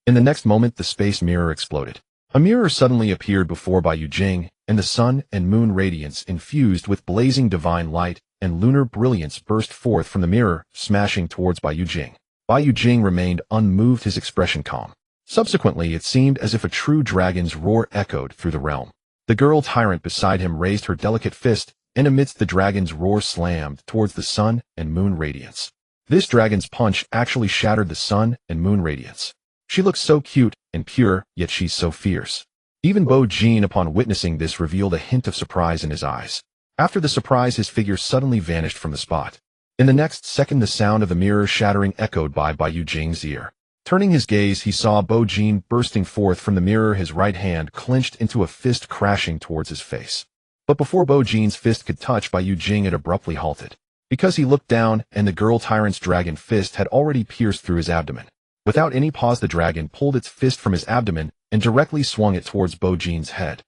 In the next moment, the space mirror exploded. A mirror suddenly appeared before Bai Jing, and the sun and moon radiance infused with blazing divine light and lunar brilliance burst forth from the mirror, smashing towards Bai Jing. Bai Jing remained unmoved, his expression calm. Subsequently, it seemed as if a true dragon's roar echoed through the realm. The girl tyrant beside him raised her delicate fist, and amidst the dragon's roar slammed towards the sun and moon radiance. This dragon's punch actually shattered the sun and moon radiance. She looks so cute and pure, yet she's so fierce. Even Bo-Jin, upon witnessing this, revealed a hint of surprise in his eyes. After the surprise, his figure suddenly vanished from the spot. In the next second, the sound of the mirror shattering echoed by Bai Jing's ear. Turning his gaze, he saw Bo-Jin bursting forth from the mirror, his right hand clenched into a fist crashing towards his face. But before Bo-Jin's fist could touch Bai Jing, it abruptly halted. Because he looked down, and the girl tyrant's dragon fist had already pierced through his abdomen. Without any pause, the dragon pulled its fist from his abdomen and directly swung it towards Bo-Jin's head.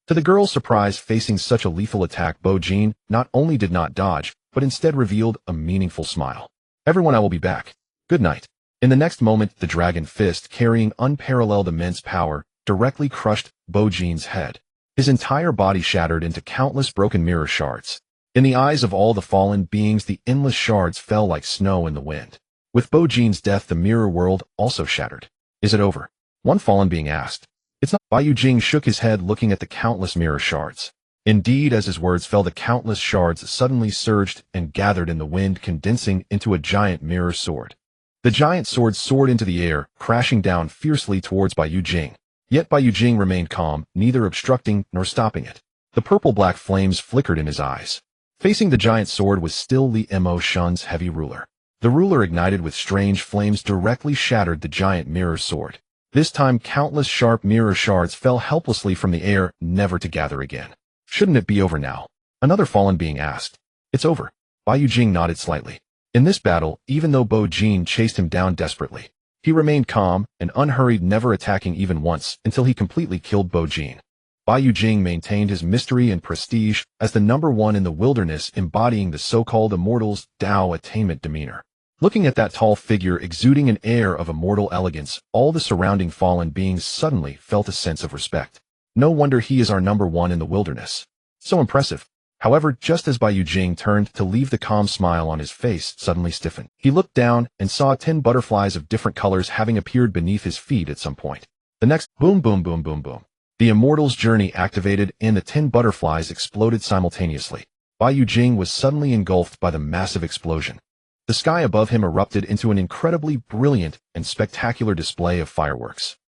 To the girl's surprise, facing such a lethal attack, Bo-Jin not only did not dodge, but instead revealed a meaningful smile. Everyone, I will be back. Good night. In the next moment, the dragon fist, carrying unparalleled immense power, directly crushed Bo-Jin's head. His entire body shattered into countless broken mirror shards. In the eyes of all the fallen beings, the endless shards fell like snow in the wind. With Bo-Jin's death, the mirror world also shattered. Is it over? One fallen being asked. It's not. Bai Jing shook his head, looking at the countless mirror shards. Indeed, as his words fell, the countless shards suddenly surged and gathered in the wind, condensing into a giant mirror sword. The giant sword soared into the air, crashing down fiercely towards Bai Jing. Yet Bai Jing remained calm, neither obstructing nor stopping it. The purple-black flames flickered in his eyes. Facing the giant sword was still Li Mo-shun's heavy ruler. The ruler, ignited with strange flames, directly shattered the giant mirror sword. This time, countless sharp mirror shards fell helplessly from the air, never to gather again. Shouldn't it be over now? Another fallen being asked. It's over. Bai Jing nodded slightly. In this battle, even though Bo-Jin chased him down desperately, he remained calm and unhurried, never attacking even once, until he completely killed Bo-Jin. Bai Jing maintained his mystery and prestige as the #1 in the wilderness, embodying the so-called immortals' Tao attainment demeanor. Looking at that tall figure exuding an air of immortal elegance, all the surrounding fallen beings suddenly felt a sense of respect. No wonder he is our #1 in the wilderness. So impressive. However, just as Bai Jing turned to leave, the calm smile on his face suddenly stiffened. He looked down and saw 10 butterflies of different colors having appeared beneath his feet at some point. The next, boom, boom, boom, boom, boom. The immortal's journey activated and the 10 butterflies exploded simultaneously. Bai Jing was suddenly engulfed by the massive explosion. The sky above him erupted into an incredibly brilliant and spectacular display of fireworks.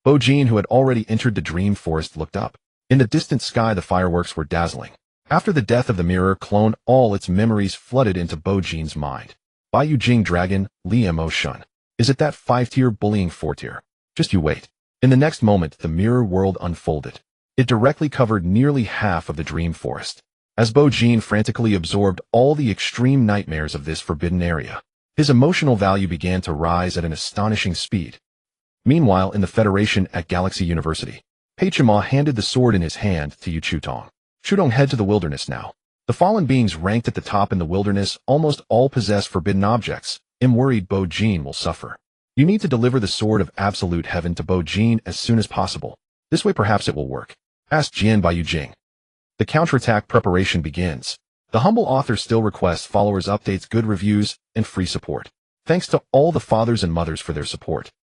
Bo-Jin, who had already entered the dream forest, looked up. In the distant sky, the fireworks were dazzling. After the death of the mirror clone, all its memories flooded into Bo-Jin's mind. Bai Jing Dragon, Li Mo Shun. Is it that 5-tier bullying 4-tier? Just you wait. In the next moment, the mirror world unfolded. It directly covered nearly half of the dream forest. As Bo-Jin frantically absorbed all the extreme nightmares of this forbidden area, his emotional value began to rise at an astonishing speed. Meanwhile, in the Federation at Galaxy University, Peichima handed the sword in his hand to Yu Chutong. Chutong, head to the wilderness now. The fallen beings ranked at the top in the wilderness almost all possess forbidden objects. I'm worried Bo-Jin will suffer. You need to deliver the sword of absolute heaven to Bo-Jin as soon as possible. This way perhaps it will work. Asked Jian by Yu Jing. The counterattack preparation begins. The humble author still requests followers updates, good reviews, and free support. Thanks to all the fathers and mothers for their support.